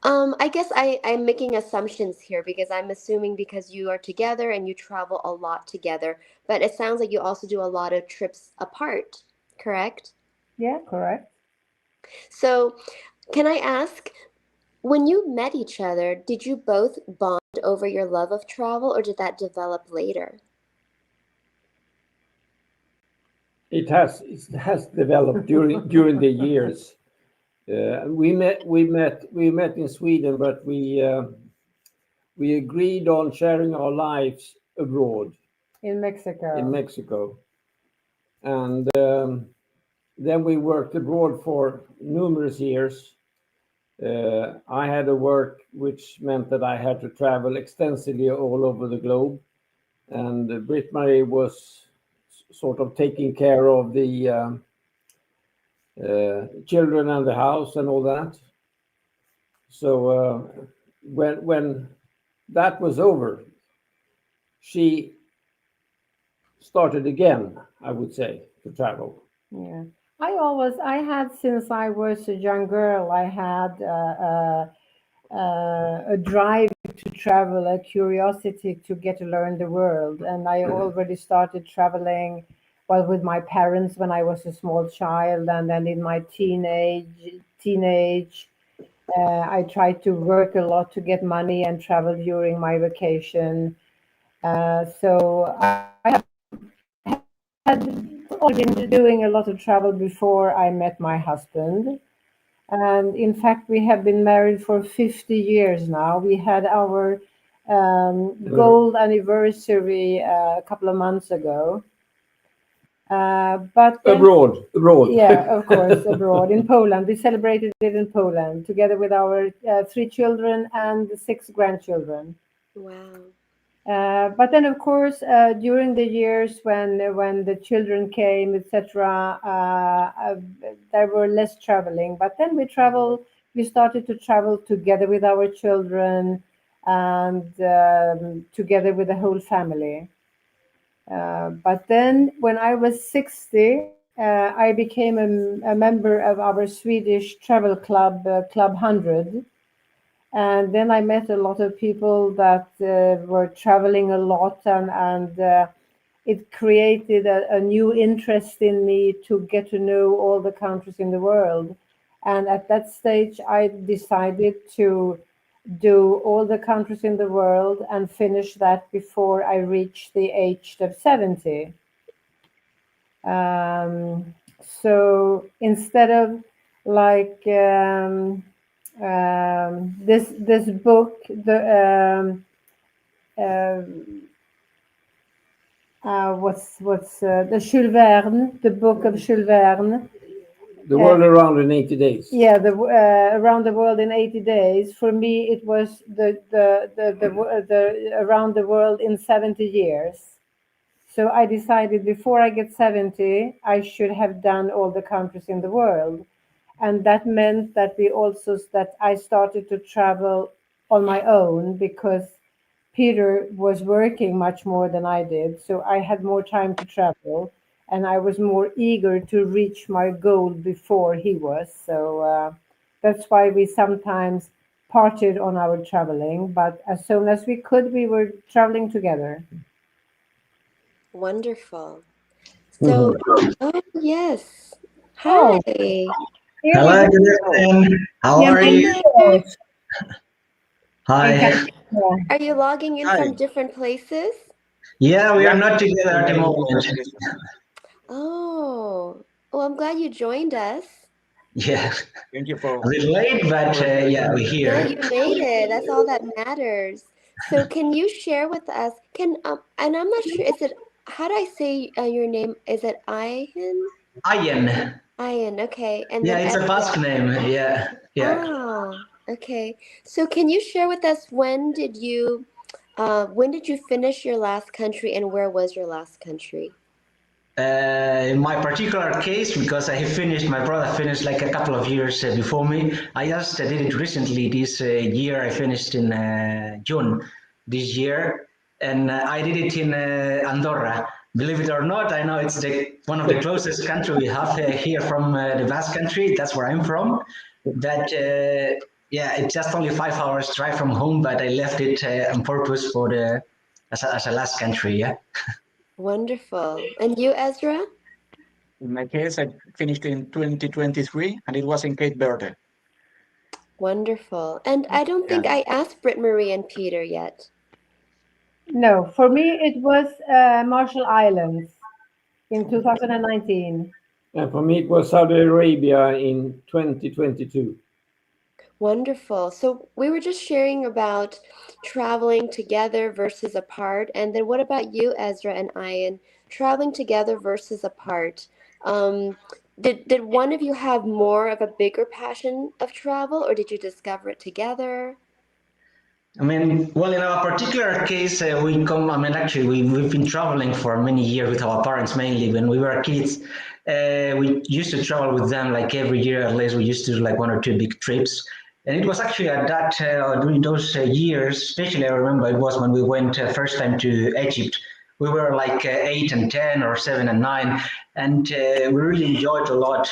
I guess I'm making assumptions here because I'm assuming because you are together and you travel a lot together, but it sounds like you also do a lot of trips apart, correct? Yeah, correct. So, can I ask, when you met each other, did you both bond over your love of travel or did that develop later? It has developed during the years. We met in Sweden, but we agreed on sharing our lives abroad In Mexico. in Mexico, and then we worked abroad for numerous years. I had a work which meant that I had to travel extensively all over the globe, and Britt-Marie was sort of taking care of the children and the house and all that. So when that was over, she started again, I would say, to travel. Yeah. I had since I was a young girl, I had a drive to travel, a curiosity to get to learn the world. And I already started traveling, well, with my parents when I was a small child. And then in my teenage, I tried to work a lot to get money and travel during my vacation. So I had been doing a lot of travel before I met my husband. And in fact, we have been married for 50 years now. We had our gold anniversary a couple of months ago. But then, abroad. yeah, of course, abroad in Poland. We celebrated it in Poland together with our 3 children and 6 grandchildren. Wow. But then, of course, during the years when the children came, etc., there were less traveling. But then we started to travel together with our children and together with the whole family. But then, when I was 60, I became a member of our Swedish travel club, Club 100. And then I met a lot of people that were traveling a lot, and it created a new interest in me to get to know all the countries in the world. And at that stage, I decided to do all the countries in the world and finish that before I reached the age of 70. So instead of like this book, what's the Jules Verne, the book of Jules Verne. The world around in 80 days. Yeah, the around the world in 80 days. For me, it was the around the world in 70 years. So I decided before I get 70, I should have done all the countries in the world. And that meant that I started to travel on my own because Peter was working much more than I did. So I had more time to travel and I was more eager to reach my goal before he was. So that's why we sometimes parted on our traveling. But as soon as we could, we were traveling together. Wonderful. So, oh, yes. Hi. Oh. Hello, good afternoon. How are you? Hi. Are you logging in from different places? Yeah, we are not together at the moment. Oh, well, I'm glad you joined us. Yeah. Thank you for a little late, but yeah, we're No, here. you made it. That's all that matters. So, can you share with us? And I'm not sure. Is it how do I say your name? Is it Ian? Ian. Ian. Okay. And Yeah, then it's a Basque name. Yeah, yeah. Ah, okay. So, can you share with us when did you finish your last country and where was your last country? In my particular case, because my brother finished like a couple of years before me. I just did it recently this year. I finished in June this year, and I did it in Andorra. Believe it or not, I know it's one of the closest country we have here from the Basque Country. That's where I'm from. But yeah, it's just only 5 hours drive from home, but I left it on purpose for as a last country. Yeah. Wonderful. And you, Ezra? In my case, I finished in 2023, and it was in Cape Verde. Wonderful. And I don't think I asked Britt Marie and Peter yet. No, for me it was Marshall Islands in 2019. And for me, it was Saudi Arabia in 2022. Wonderful. So we were just sharing about traveling together versus apart. And then what about you, Ezra and Ian? Traveling together versus apart. Did one of you have more of a bigger passion of travel, or did you discover it together? I mean, well, in our particular case, actually, we've been traveling for many years with our parents, mainly when we were kids. We used to travel with them like every year, at least we used to do like 1 or 2 big trips. And it was actually at that, during those years, especially I remember it was when we went first time to Egypt. We were like 8 and 10 or 7 and 9. And we really enjoyed a lot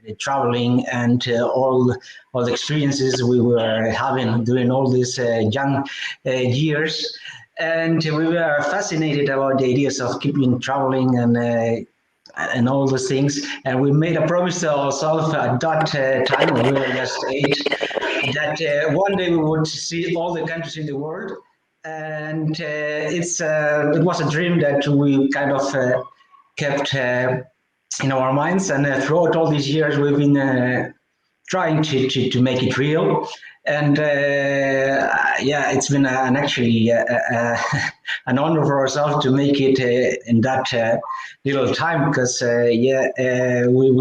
the traveling and all the experiences we were having during all these young years. And we were fascinated about the ideas of keeping traveling and all those things. And we made a promise to ourselves at that time when we were just 8 that one day we would see all the countries in the world. And it was a dream that we kind of kept in our minds. And throughout all these years, we've been trying to make it real. And yeah, it's been an honor for ourselves to make it in that little time, because we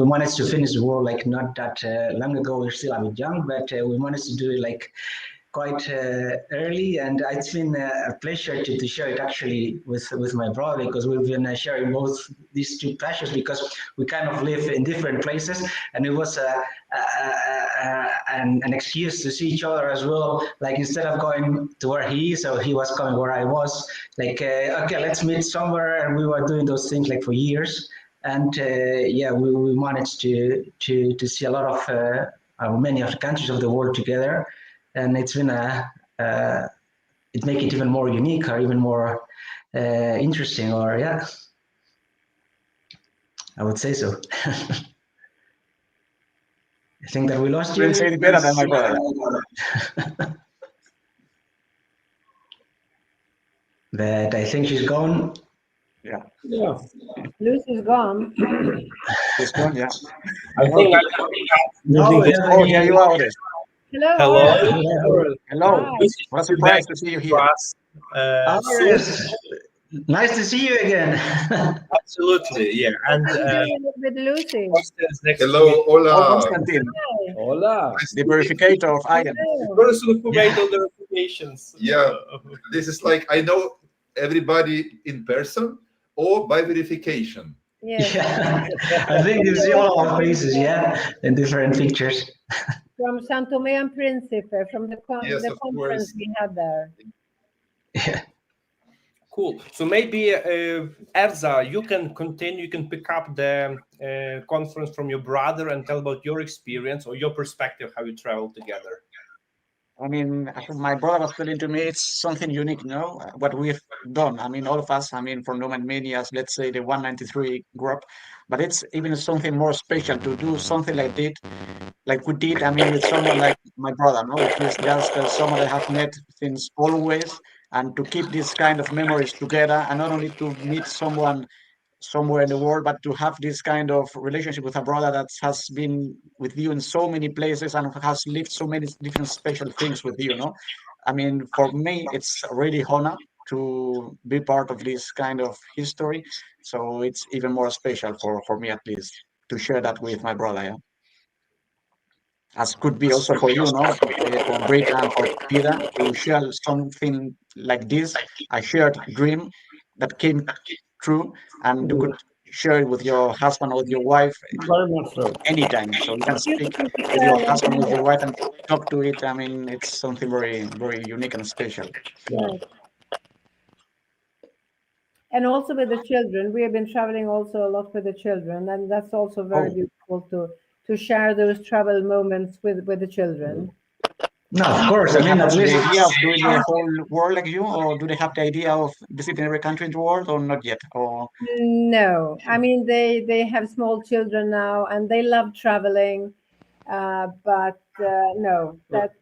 managed to finish the world like not that long ago. We're still a bit young, but we managed to do it like quite early, and it's been a pleasure to share it actually with my brother, because we've been sharing both these two passions, because we kind of live in different places, and it was an excuse to see each other as well. Like, instead of going to where he is, so he was coming where I was. Like, okay, let's meet somewhere, and we were doing those things like for years, and yeah, we managed to see a lot of many of the countries of the world together. And it's been it make it even more unique, or even more interesting, or yeah, I would say so. I think that we lost you. You say it better than my brother. But I think she's gone. Yeah. Yeah. Lucy's gone. She's gone, yeah. I think Oh, here you are. Hello. Hello. Hello. What a surprise to see you here. Oh, yes. Nice to see you again. Absolutely, yeah. And with Lucy. hello, hola. Constantine. Hola. The verificator of Iron. Person who made all the verifications. Yeah, this is like, I know everybody in person or by verification. Yeah, I think you see all our faces, yeah, in different pictures. From San Tomé and Principe, from the Yes, the of conference course. we had there. Yeah. Cool. So maybe Erza, you can continue. You can pick up the conference from your brother and tell about your experience or your perspective, how you traveled together. I mean, as my brother was telling to me, it's something unique, you know, what we've done. I mean, all of us, I mean, from Nomad Mania, let's say the 193 group, but it's even something more special to do something like that, like we did, I mean, with someone like my brother, no, which is just someone I have met since always, and to keep this kind of memories together, and not only to meet someone somewhere in the world, but to have this kind of relationship with a brother that has been with you in so many places and has lived so many different special things with you, no? I mean, for me, it's really honor to be part of this kind of history. So it's even more special for me, at least, to share that with my brother, yeah? As could be also for you, no? For Britt and for Peter, to share something like this, a shared dream that came true, and you could share it with your husband or with your wife Very much so. anytime. So you can speak with your husband, with your wife, and talk to it. I mean, it's something very, very unique and special. Right. And also with the children, we have been traveling also a lot with the children, and that's also very beautiful to share those travel moments with the children. No, of course. I mean, at the least idea of doing the whole world like you, or do they have the idea of visiting every country in the world, or not yet? Or No, I mean they have small children now, and they love traveling, but no, that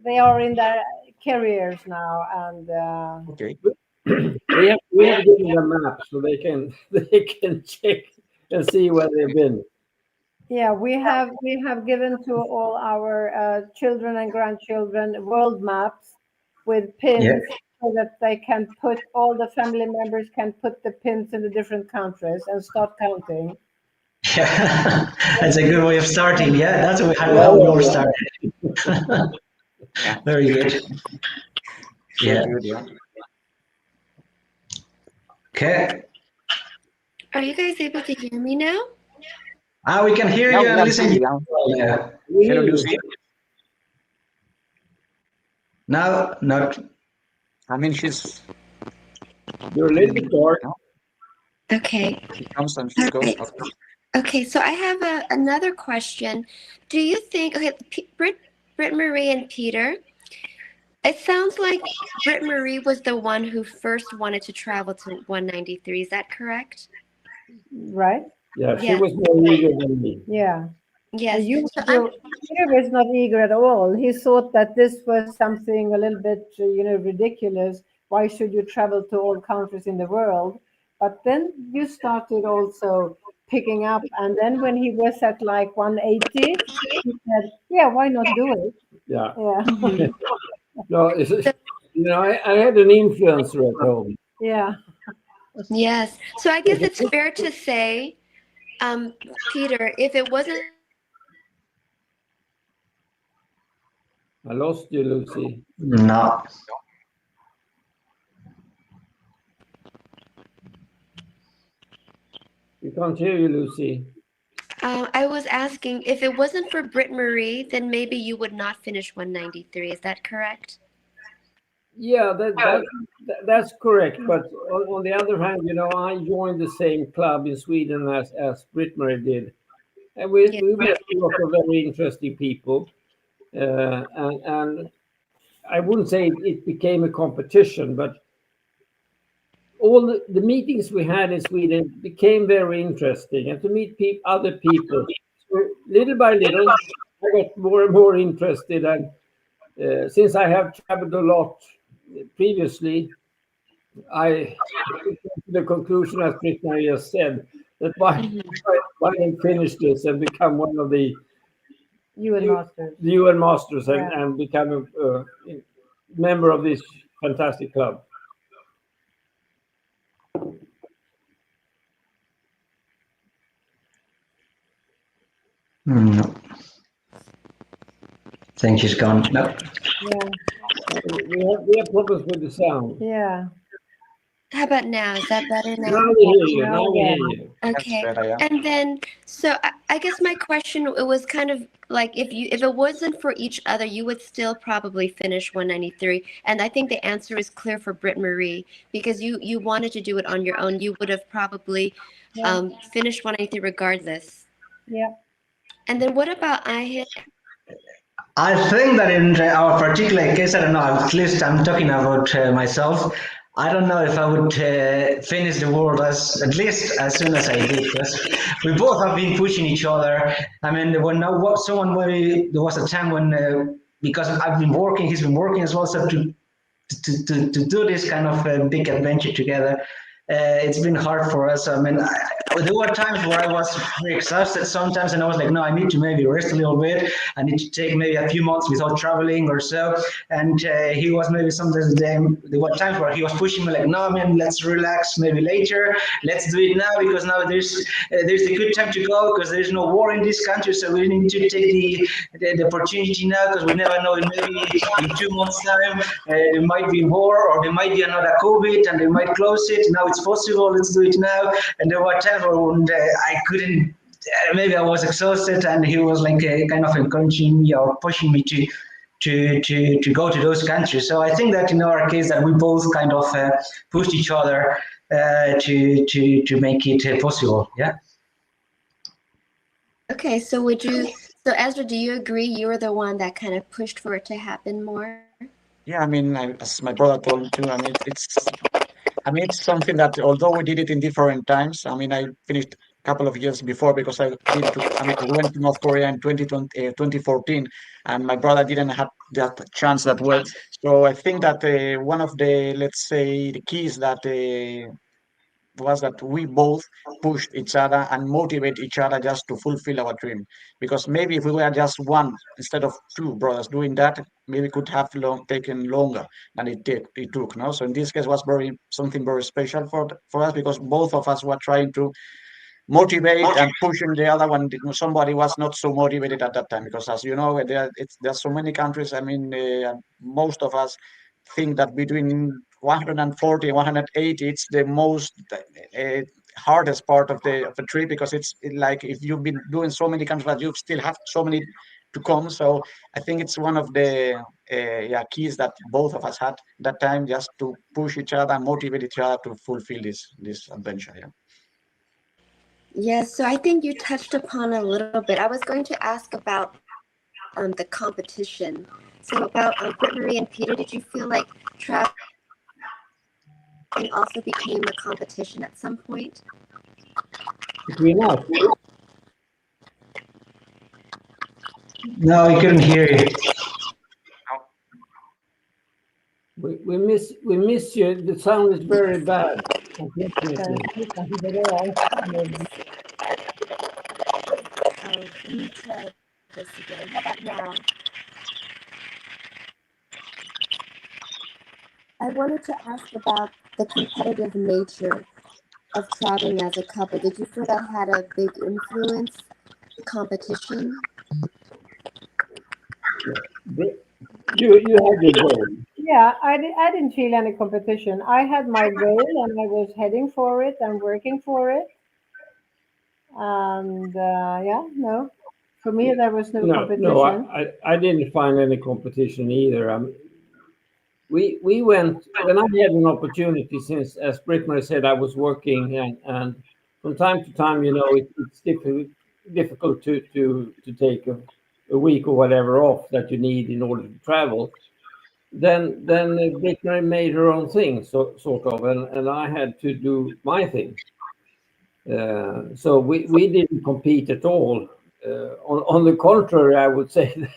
they are in their careers now, and okay. We have given them maps so they can check and see where they've been. yeah, we have given to all our children and grandchildren world maps with pins, so that they can put, all the family members can put the pins in the different countries and start counting. Yeah, that's a good way of starting. Yeah, that's how we all started. Very good. Yeah. Okay. Are you guys able to hear me now? We can hear you and listen to you. Yeah. Hello, Lucy. No, not. I mean, she's. You're a little bit dark. Okay. She comes and she goes. Okay, so I have another question. Do you think, okay, Britt Marie and Peter, it sounds like Britt Marie was the one who first wanted to travel to 193. Is that correct? Right? Yeah, she was more eager than me. Yeah. Yes. Peter was not eager at all. He thought that this was something a little bit, ridiculous. Why should you travel to all countries in the world? But then you started also picking up, and then when he was at like 180, he said, "Yeah, why not do it?" Yeah. Yeah. No, I had an influencer at home. Yeah. Yes. So I guess it's fair to say, Peter, if it wasn't I lost you, Lucy. No. We can't hear you, Lucy. I was asking if it wasn't for Britt Marie, then maybe you would not finish 193. Is that correct? Yeah, that's correct. But on the other hand, I joined the same club in Sweden as Britt-Marie did, and we met a lot of very interesting people, and I wouldn't say it became a competition, but all the meetings we had in Sweden became very interesting, and to meet other people. So little by little, I got more and more interested, and since I have traveled a lot previously, I came to the conclusion, as Britt-Marie just said, that why don't finish this and become one of the UN Masters. The UN Masters Yeah. and become a member of this fantastic club. No. Think she's gone. No. Yeah. We have problems with the sound. Yeah. How about now? Is that better now? Now we hear you. Now we hear you. Okay. That's better, yeah. And then, so I guess my question, it was kind of like if it wasn't for each other, you would still probably finish 193. And I think the answer is clear for Britt Marie, because you wanted to do it on your own. You would have probably finished 193 regardless. Yeah. And then what about Ahid? I think that in our particular case, I don't know, at least I'm talking about myself. I don't know if I would finish the world at least as soon as I did, because we both have been pushing each other. I mean, there was a time when, because I've been working, he's been working as well, so to do this kind of big adventure together, it's been hard for us. I mean, there were times where I was very exhausted sometimes, and I was like, no, I need to maybe rest a little bit. I need to take maybe a few months without traveling or so. And he was maybe sometimes, there were times where he was pushing me like, no, man, let's relax maybe later. Let's do it now, because now there's a good time to go, because there's no war in this country. So we need to take the opportunity now, because we never know, maybe in 2 months' time, there might be war, or there might be another COVID, and they might close it. Now it's possible, let's do it now. And there were times when I couldn't, maybe I was exhausted, and he was like kind of encouraging me or pushing me to go to those countries. So I think that in our case that we both kind of pushed each other to make it possible. Yeah. Okay, so Ezra, do you agree you were the one that kind of pushed for it to happen more? Yeah, I mean, as my brother told me too, it's something that although we did it in different times, I mean, I finished a couple of years before, because I went to North Korea in 2014, and my brother didn't have that chance that well. So I think that one of the, let's say, the keys that was that we both pushed each other and motivate each other just to fulfill our dream. Because maybe if we were just one instead of two brothers doing that, maybe it could have taken longer than it took. No, so in this case was something very special for us, because both of us were trying to motivate and pushing the other one. Somebody was not so motivated at that time, because as you know, there's so many countries. I mean, most of us think that between 140 and 180 it's the most hardest part of the trip, because it's like if you've been doing so many countries, but you still have so many to come. So I think it's one of the keys that both of us had that time, just to push each other and motivate each other to fulfill this adventure. Yeah. Yes, so I think you touched upon a little bit. I was going to ask about the competition. So about Britt Marie and Peter, did you feel like traveling also became a competition at some point? Between us? No, I couldn't hear you. We miss you. The sound is very bad. Let me try this again. How about now? I wanted to ask about the competitive nature of traveling as a couple. Did you feel that had a big influence, competition? You had your goal. Yeah, I didn't feel any competition. I had my goal and I was heading for it and working for it. And yeah, no, for me there was no No, competition. I didn't find any competition either. We went when I had an opportunity, since as Britt-Marie said, I was working, and from time to time, it's difficult to take a week or whatever off that you need in order to travel. Then Britt-Marie made her own thing, sort of, and I had to do my thing. So we didn't compete at all. On the contrary, I would say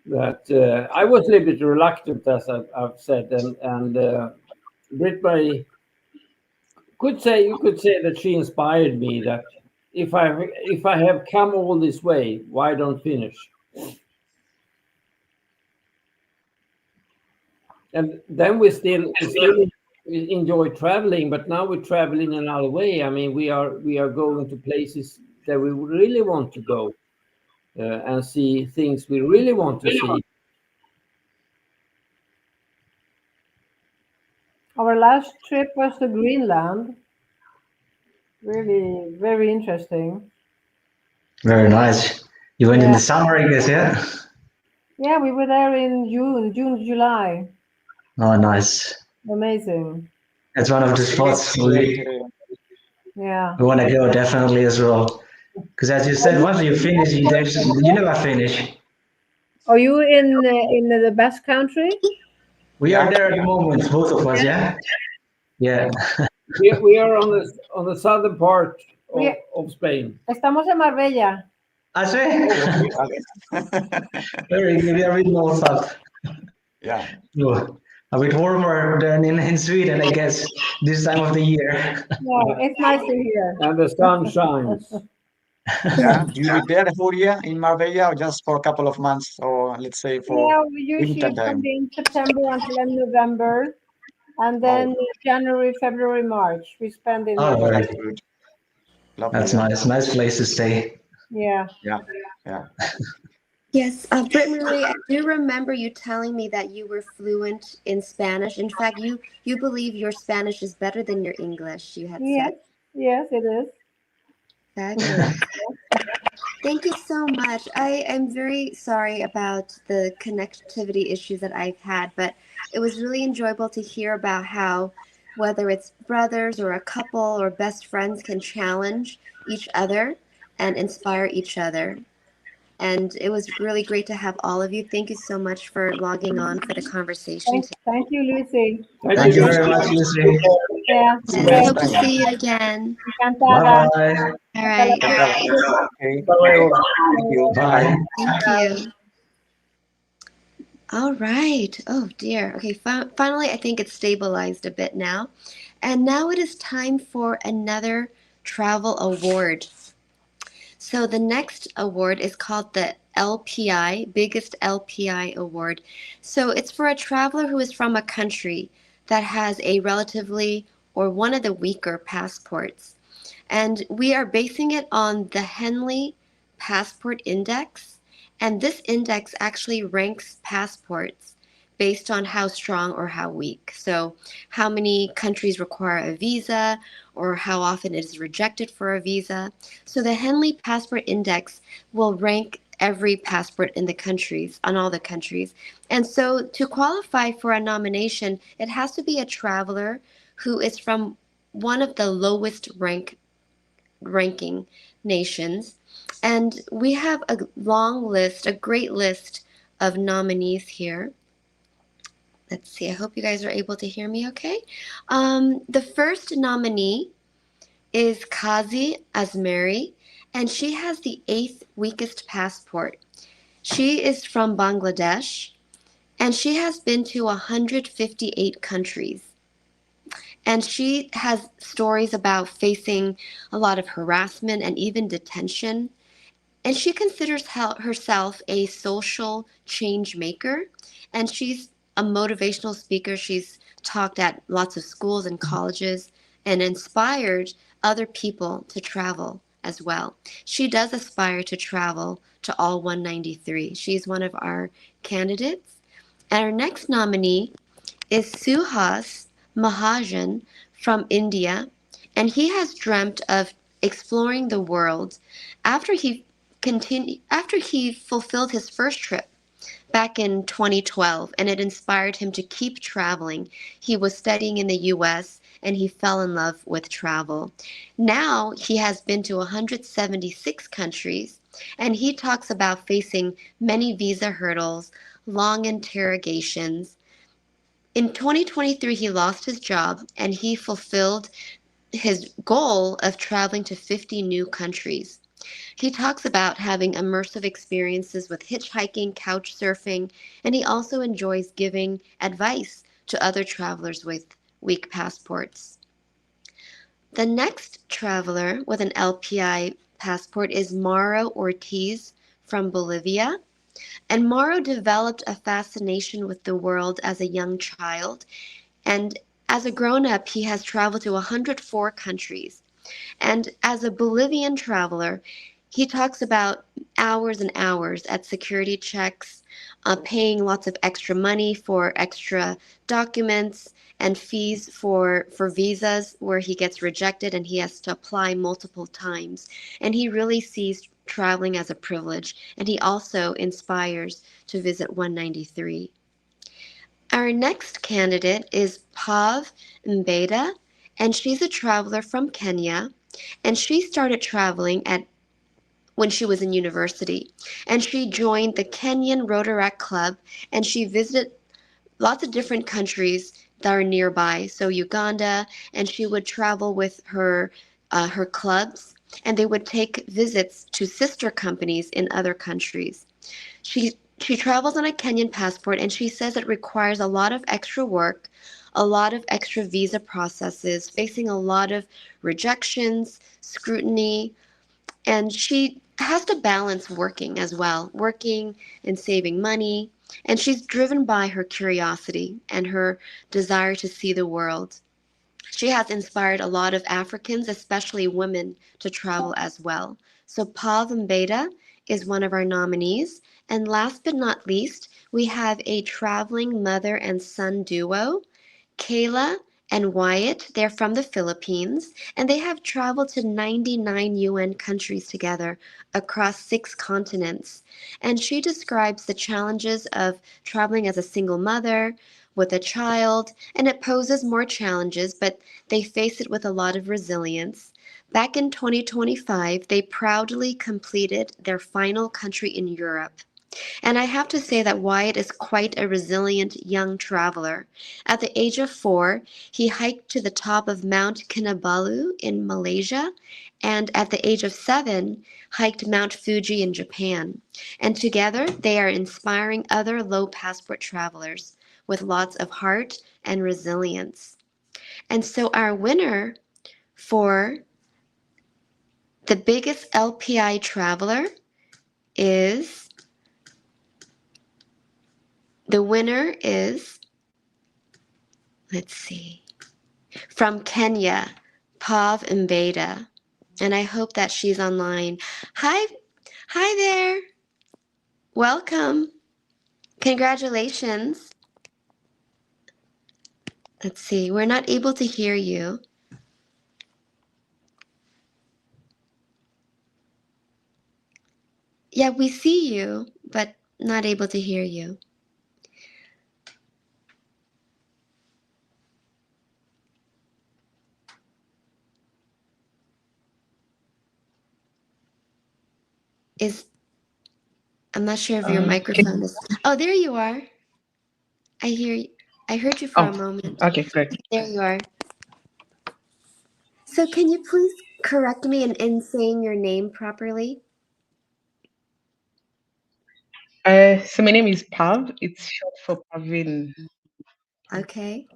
that I was a little bit reluctant, as I've said, and Britt-Marie you could say that she inspired me. That if I have come all this way, why don't finish? And then we still enjoy traveling, but now we travel in another way. I mean, we are going to places that we really want to go, and see things we really want to see. Our last trip was to Greenland. Really, very interesting. Very nice. You went in the summer, I guess, yeah? Yeah, we were there in June, July. Oh, nice. Amazing. That's one of the spots we want to go definitely as well. Because as you said, once you finish, you never finish. Are you in the Basque Country? We are there at the moment, both of us, yeah? Yeah. We are on the southern part of Spain. Estamos en Marbella. I say. Very good. We are a bit more south. Yeah. A bit warmer than in Sweden, I guess, this time of the year. Yeah, it's nice to hear. And the sun shines. Yeah. Do you live there the whole year in Marbella, or just for a couple of months, or let's say for Yeah, we usually winter time? come in September until November, and then January, February, March we spend in. Oh, very That's good. That's nice. Nice place to stay. Yeah. Yeah. Yeah. Yes, Britt-Marie, I do remember you telling me that you were fluent in Spanish. In fact, you believe your Spanish is better than your English, you had said. Yes, it is. Fabulous. Thank you so much. I am very sorry about the connectivity issues that I've had, but it was really enjoyable to hear about how, whether it's brothers or a couple or best friends, can challenge each other and inspire each other. And it was really great to have all of you. Thank you so much for logging on for the conversation. Thank you, Lucy. Thank you very much, Lucy. Yeah. I hope to see you again. Encantada. Bye. All right. Okay. Thank you. Bye. Thank you. All right. Oh dear. Okay. Finally, I think it's stabilized a bit now. And now it is time for another travel award. So the next award is called the LPI, Biggest LPI Award. So it's for a traveler who is from a country that has a relatively or one of the weaker passports. And we are basing it on the Henley Passport Index. And this index actually ranks passports based on how strong or how weak. So how many countries require a visa or how often it is rejected for a visa. So the Henley Passport Index will rank every passport in the countries, on all the countries. And so to qualify for a nomination, it has to be a traveler who is from one of the lowest ranking nations. And we have a long list, a great list of nominees here. Let's see, I hope you guys are able to hear me okay. The first nominee is Kazi Asmeri, and she has the 8th weakest passport. She is from Bangladesh, and she has been to 158 countries. And she has stories about facing a lot of harassment and even detention. And she considers herself a social change maker, and she's a motivational speaker. She's talked at lots of schools and colleges and inspired other people to travel as well. She does aspire to travel to all 193. She's one of our candidates. And our next nominee is Suhas Mahajan from India, and he has dreamt of exploring the world after he fulfilled his first trip back in 2012, and it inspired him to keep traveling. He was studying in the US and he fell in love with travel. Now he has been to 176 countries, and he talks about facing many visa hurdles, long interrogations. In 2023, he lost his job and he fulfilled his goal of traveling to 50 new countries. He talks about having immersive experiences with hitchhiking, couch surfing, and he also enjoys giving advice to other travelers with weak passports. The next traveler with an LPI passport is Mauro Ortiz from Bolivia. And Mauro developed a fascination with the world as a young child, and as a grown-up, he has traveled to 104 countries. And as a Bolivian traveler, he talks about hours and hours at security checks, paying lots of extra money for extra documents and fees for visas where he gets rejected and he has to apply multiple times. And he really sees traveling as a privilege, and he also inspires to visit 193. Our next candidate is Pav Mbeda, and she's a traveler from Kenya, and she started traveling when she was in university, and she joined the Kenyan Rotaract Club, and she visited lots of different countries that are nearby, so Uganda, and she would travel with her clubs, and they would take visits to sister companies in other countries. She travels on a Kenyan passport, and she says it requires a lot of extra work, a lot of extra visa processes, facing a lot of rejections, scrutiny, and she has to balance working as well, working and saving money, and she's driven by her curiosity and her desire to see the world. She has inspired a lot of Africans, especially women, to travel as well. So Pav Mbeda is one of our nominees. And last but not least, we have a traveling mother and son duo, Kayla and Wyatt. They're from the Philippines, and they have traveled to 99 UN countries together across 6 continents. And she describes the challenges of traveling as a single mother with a child, and it poses more challenges, but they face it with a lot of resilience. Back in 2025, they proudly completed their final country in Europe. And I have to say that Wyatt is quite a resilient young traveler. At the age of 4, he hiked to the top of Mount Kinabalu in Malaysia, and at the age of 7, hiked Mount Fuji in Japan. And together, they are inspiring other low passport travelers with lots of heart and resilience. And so our winner for the biggest LPI traveler is let's see, from Kenya, Pav Mbeda. And I hope that she's online. Hi there. Welcome. Congratulations. Let's see, we're not able to hear you. Yeah, we see you, but not able to hear you. I'm not sure if your microphone is. Oh, there you are. I hear you. I heard you for a moment. Okay, great. There you are. So can you please correct me in saying your name properly? So my name is Pav. It's short for Pavin. Okay.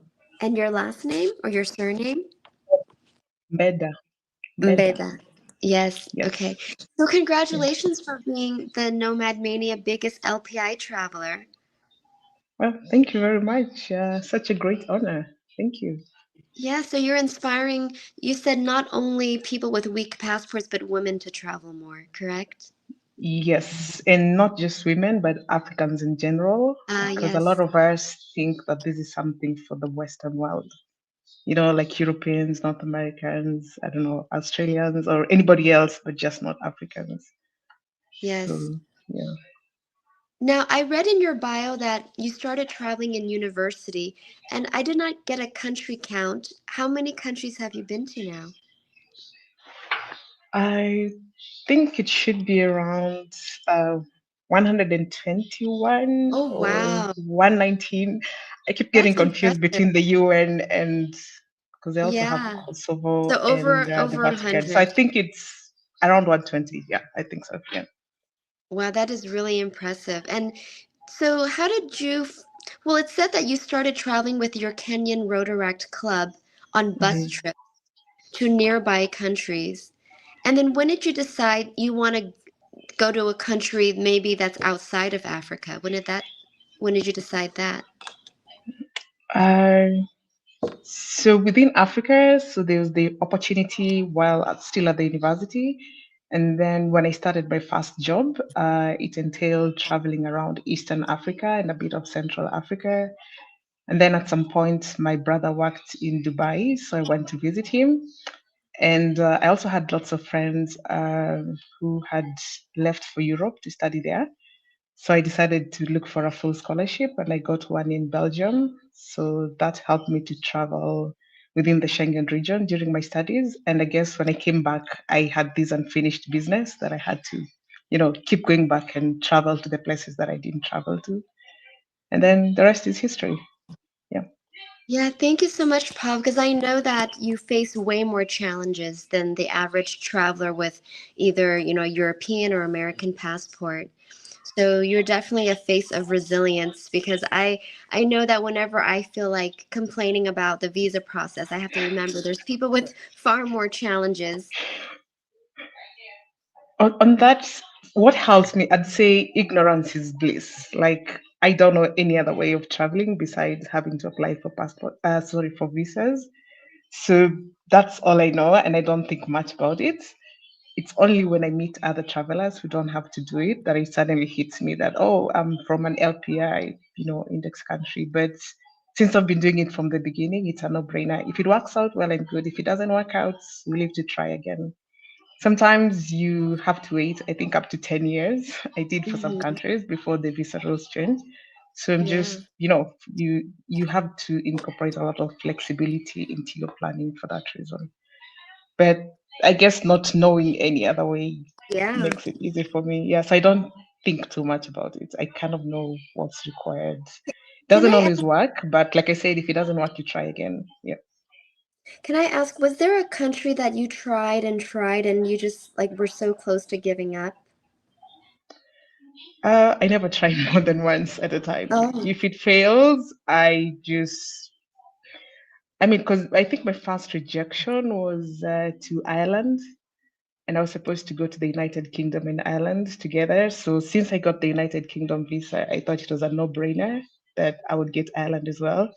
And your last name or your surname? Mbeda. Mbeda. Yes. Yes. Okay. So congratulations for being the Nomad Mania biggest LPI traveler. Well, thank you very much. Such a great honor. Thank you. Yeah, so you're inspiring. You said not only people with weak passports, but women to travel more, correct? Yes, and not just women, but Africans in general, because a lot Yes. of us think that this is something for the Western world. Like Europeans, North Americans, I don't know, Australians, or anybody else, but just not Africans. Yes. So, yeah. Now, I read in your bio that you started traveling in university, and I did not get a country count. How many countries have you been to now? I think it should be around 121 Oh, or wow. 119. I keep getting That's confused impressive. between the UN and because they also have Yeah. Kosovo So and the over Vatican. So I 100. think it's around 120. Yeah, I think so. Yeah. Wow, that is really impressive. And so how did you, well, it said that you started traveling with your Kenyan Rotaract Club on bus Mhm. trips to nearby countries. And then when did you decide you want to go to a country maybe that's outside of Africa? When did you decide that? Uh, so within Africa, so there was the opportunity while still at the university. And then when I started my first job, it entailed traveling around Eastern Africa and a bit of Central Africa. And then at some point, my brother worked in Dubai, so I went to visit him. And I also had lots of friends who had left for Europe to study there. So I decided to look for a full scholarship, and I got one in Belgium. So that helped me to travel within the Schengen region during my studies. And I guess when I came back, I had this unfinished business that I had to, keep going back and travel to the places that I didn't travel to. And then the rest is history. Yeah. Yeah, thank you so much, Paul, because I know that you face way more challenges than the average traveler with either, European or American passport. So you're definitely a face of resilience because I know that whenever I feel like complaining about the visa process, I have to remember there's people with far more challenges. On that, what helps me, I'd say ignorance is bliss. Like, I don't know any other way of traveling besides having to apply for for visas. So that's all I know, and I don't think much about it. It's only when I meet other travelers who don't have to do it that it suddenly hits me that, oh, I'm from an LPI, index country. But since I've been doing it from the beginning, it's a no-brainer. If it works out, well and good. If it doesn't work out, we live to try again. Sometimes you have to wait, I think, up to 10 years. I did for some Mhm. countries before the visa rules change. So I'm Yeah. just, you have to incorporate a lot of flexibility into your planning for that reason. But I guess not knowing any other way Yeah. makes it easy for me. Yes, I don't think too much about it. I kind of know what's required. Can Doesn't I always work, but like I said, if it doesn't work, you try again. Yeah. can I ask, was there a country that you tried and you just like were so close to giving up? I never try more than once at a time. Oh. If it fails, because I think my first rejection was to Ireland, and I was supposed to go to the United Kingdom and Ireland together. So since I got the United Kingdom visa, I thought it was a no-brainer that I would get Ireland as well.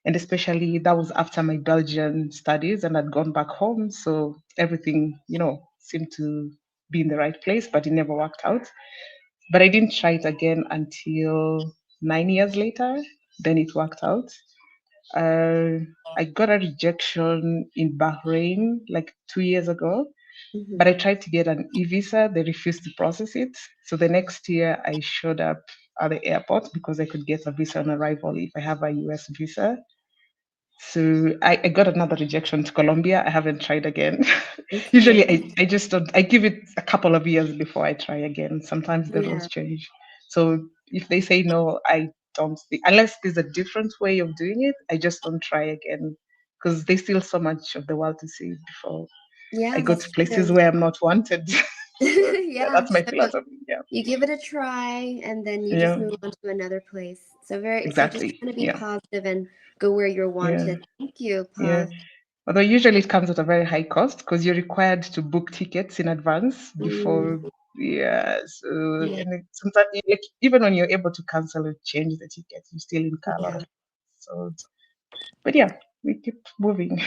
And especially that was after my Belgian studies and I'd gone back home. So everything, seemed to be in the right place, but it never worked out. But I didn't try it again until 9 years later. Then it worked out. Uh, I got a rejection in Bahrain like 2 years ago, but Mhm. I tried to get an e-visa. They refused to process it. So the next year I showed up at the airport because I could get a visa on arrival if I have a US visa. So I got another rejection to Colombia. I haven't tried again. Okay. Usually I just don't, I give it a couple of years before I try again. Sometimes the Yeah. rules change. So if they say no, I don't think, unless there's a different way of doing it, I just don't try again because there's still so much of the world to see before I Yeah, go that's to places true. where I'm not wanted. So yeah, Yeah, that's my so philosophy. Yeah. you give it a try and then you just Yeah, move on to another place. So just exactly. trying to be Yeah. positive and go where you're Yeah. wanted. Thank you, Yeah. Paz. Although usually it comes at a very high cost because you're required to book tickets in advance before Mm, Yeah, so and sometimes like, even when you're able to cancel or change the ticket, you still incur a lot of. So, but yeah, we keep moving.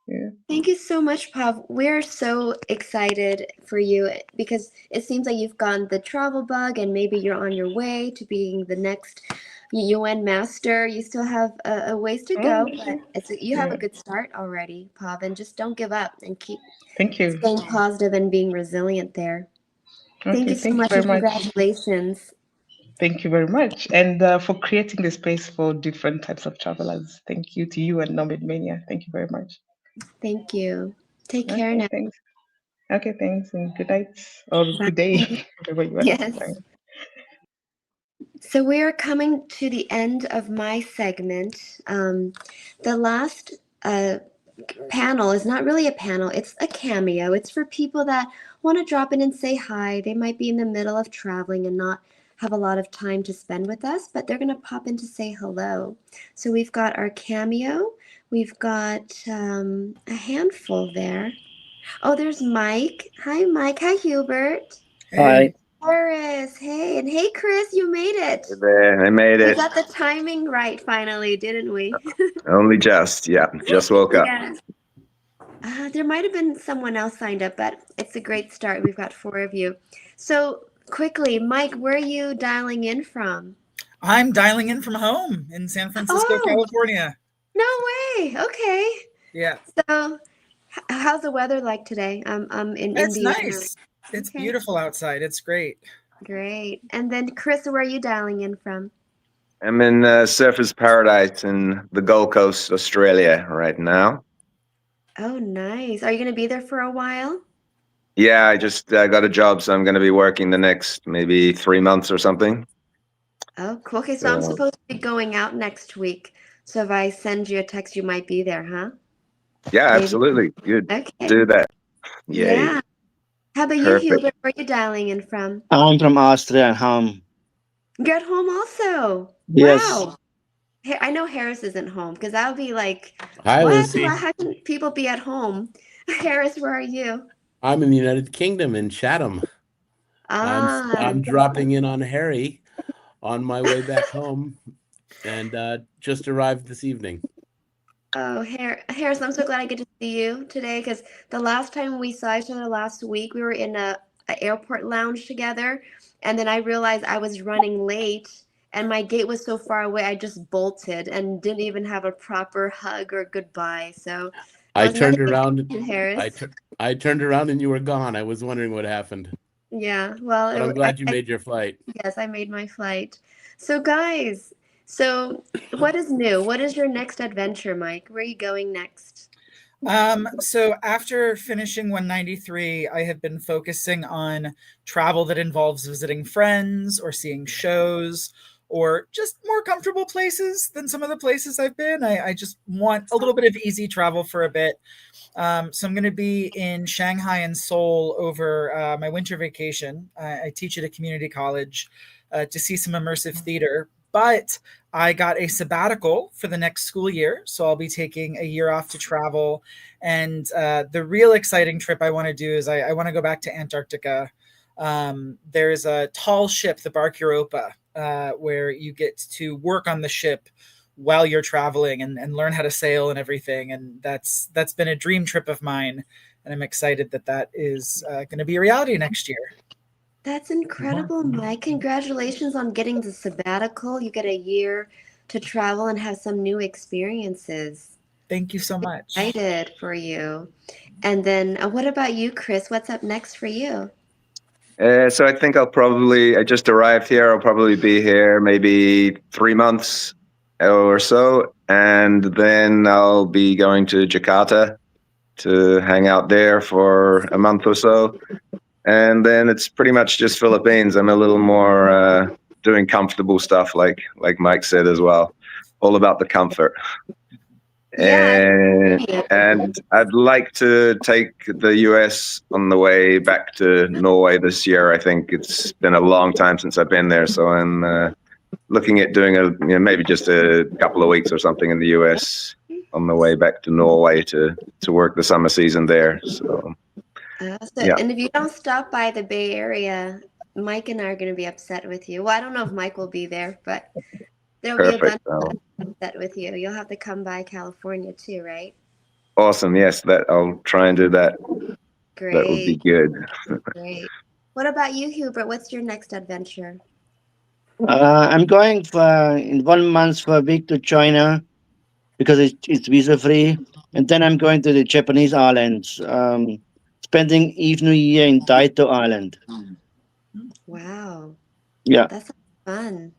Yeah. Thank you so much, Pav. We're so excited for you because it seems like you've gotten the travel bug and maybe you're on your way to being the next UN master. You still have a ways to go, but you have a good start already, Pav, and just don't give up and keep Thank you. staying positive and being resilient there. Thank Okay, you so thank you much very and much. congratulations. Thank you very much. And for creating the space for different types of travelers. Thank you to you and Nomad Mania. Thank you very much. Thank you. Take care Okay, now. thanks. Okay, thanks, and good night or good day, whatever you are. Yes. Bye. So we are coming to the end of my segment. The last panel is not really a panel, it's a cameo. It's for people that want to drop in and say hi. They might be in the middle of traveling and not have a lot of time to spend with us, but they're going to pop in to say hello. So we've got our cameo. We've got a handful there. Oh, there's Mike. Hi, Mike. Hi, Hubert. Hi. Doris. Hey, and hey, Chris, you made it. There, I made We it. got the timing right finally, didn't we? Only just, yeah, just woke up. Yes. There might have been someone else signed up, but it's a great start. We've got 4 of you. So quickly, Mike, where are you dialing in from? I'm dialing in from home in San Francisco, California. No way. Okay. Yeah. So how's the weather like today? I'm in It's Indiana. nice. It's beautiful outside. It's great. Great. And then Chris, where are you dialing in from? I'm in Surfers Paradise in the Gold Coast, Australia right now. Oh, nice. Are you going to be there for a while? Yeah, I just got a job, so I'm going to be working the next maybe 3 months or something. Oh, cool. Okay, so I'm supposed to be going out next week. So if I send you a text, you might be there, huh? Yeah, Maybe. absolutely. Good. Okay. Do that. Yay. Yeah. How about Perfect. you, Hubert? Where are you dialing in from? I'm from Austria, home. You're at home also. Yes. Wow. I know Harris isn't home because that would be like, Hi, what? Lucy. How can people be at home? Harris, where are you? I'm in the United Kingdom in Chatham. I'm dropping in on Harry on my way back home, and just arrived this evening. Oh, Harris, I'm so glad I get to see you today because the last time we saw each other last week, we were in a airport lounge together, and then I realized I was running late and my gate was so far away, I just bolted and didn't even have a proper hug or goodbye. So I turned nice around. to meet you, Harris. I turned around and you were gone. I was wondering what happened. Yeah, well, But I'm glad you made your flight. Yes, I made my flight. So guys, what is new? What is your next adventure, Mike? Where are you going next? So after finishing 193, I have been focusing on travel that involves visiting friends or seeing shows or just more comfortable places than some of the places I've been. I just want a little bit of easy travel for a bit. So I'm going to be in Shanghai and Seoul over my winter vacation. I teach at a community college to see some immersive theater, but I got a sabbatical for the next school year. So I'll be taking a year off to travel. And the real exciting trip I want to do is I want to go back to Antarctica. There's a tall ship, the Bark Europa, where you get to work on the ship while you're traveling and learn how to sail and everything. And that's been a dream trip of mine. And I'm excited that is going to be a reality next year. That's incredible, Mike. Congratulations on getting the sabbatical. You get a year to travel and have some new experiences. Thank you so much. Excited for you. And then what about you, Chris? What's up next for you? So I think I just arrived here. I'll probably be here maybe 3 months or so. And then I'll be going to Jakarta to hang out there for a month or so. And then it's pretty much just Philippines. I'm a little more doing comfortable stuff like Mike said as well. All about the comfort. And I'd like to take the US on the way back to Norway this year. I think it's been a long time since I've been there, so I'm looking at doing maybe just a couple of weeks or something in the US on the way back to Norway to work the summer season there. So Yeah. And if you don't stop by the Bay Area, Mike and I are going to be upset with you. Well, I don't know if Mike will be there, but there'll be a bunch Perfect. of us upset with you. You'll have to come by California too, right? Awesome. Yes, that I'll try and do that. Great. That would be good. Great. What about you, Hubert? What's your next adventure? I'm going for in 1 month for a week to China because it's visa free, and then I'm going to the Japanese islands, spending Eve New Year in Taito Island. Wow. Yeah, That's fun.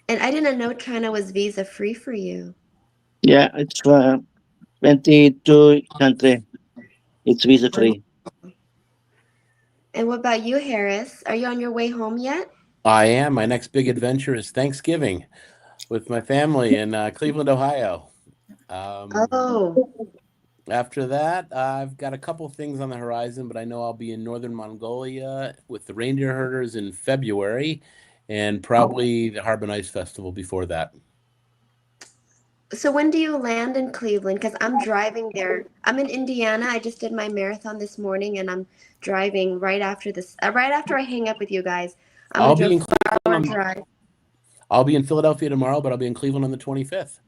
And I didn't know China was visa free for you. yeah, it's for 22 country. It's visa free. And what about you, Harris? Are you on your way home yet? I am. My next big adventure is Thanksgiving with my family in Cleveland, Ohio. After that, I've got a couple things on the horizon, but I know I'll be in northern Mongolia with the reindeer herders in February, and probably the Harbin Ice Festival before that. So when do you land in Cleveland? Because I'm driving there. I'm in Indiana. I just did my marathon this morning, and I'm driving right after this. Right after I hang up with you guys, I'm gonna do a 4-hour drive. I'll be in Philadelphia tomorrow, but I'll be in Cleveland on the 25th.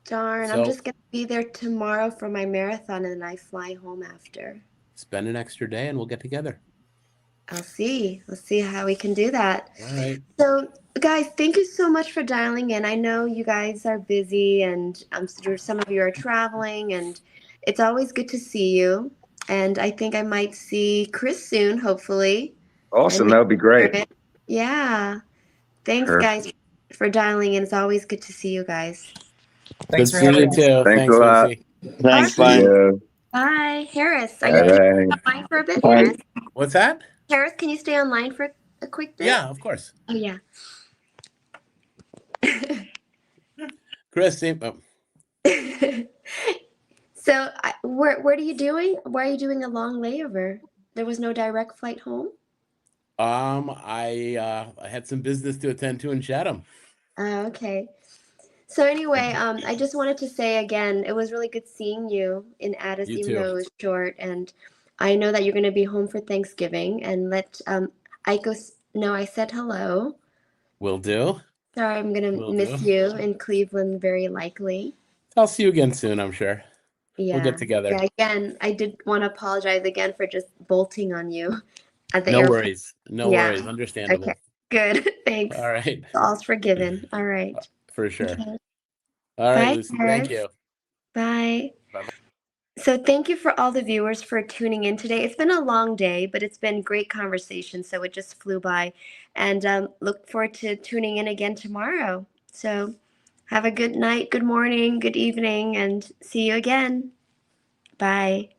Darn, I'm just gonna be there tomorrow for my marathon, and then I fly home after. Spend an extra day, and we'll get together. I'll see. Let's see how we can do that. All right. So, guys, thank you so much for dialing in. I know you guys are busy, and some of you are traveling, and it's always good to see you. And I think I might see Chris soon, hopefully. Awesome. That would be great. Yeah. Thanks, guys, for dialing in. It's always good to see you guys. Good seeing you too. Thanks a lot. Lucy. Thanks, See you. Bye. Harris, are All you right. online for a bit, Bye. Harris? What's that? Harris, can you stay online for a quick bit? Yeah, of course. Oh, yeah. Chris, So, what are you doing? Why are you doing a long layover? There was no direct flight home? I had some business to attend to in Chatham. Okay. So anyway, I just wanted to say again, it was really good seeing you in Addis, You even too. though it was short. And I know that you're going to be home for Thanksgiving. And let Aiko know I said hello. Will do. Sorry, I'm going to miss you in Cleveland, very likely. I'll see you again soon, I'm sure. Yeah. We'll get together. Yeah. Again, I did want to apologize again for just bolting on you at the No airport. worries. No Yeah. worries. Understandable. Okay. Good. Thanks. All right. All's forgiven. All right. For sure. Okay. All right, Bye, Lucy. Harris. Thank you. Bye. Bye-bye. So thank you for all the viewers for tuning in today. It's been a long day, but it's been great conversation, so it just flew by. And look forward to tuning in again tomorrow. So have a good night, good morning, good evening, and see you again. Bye.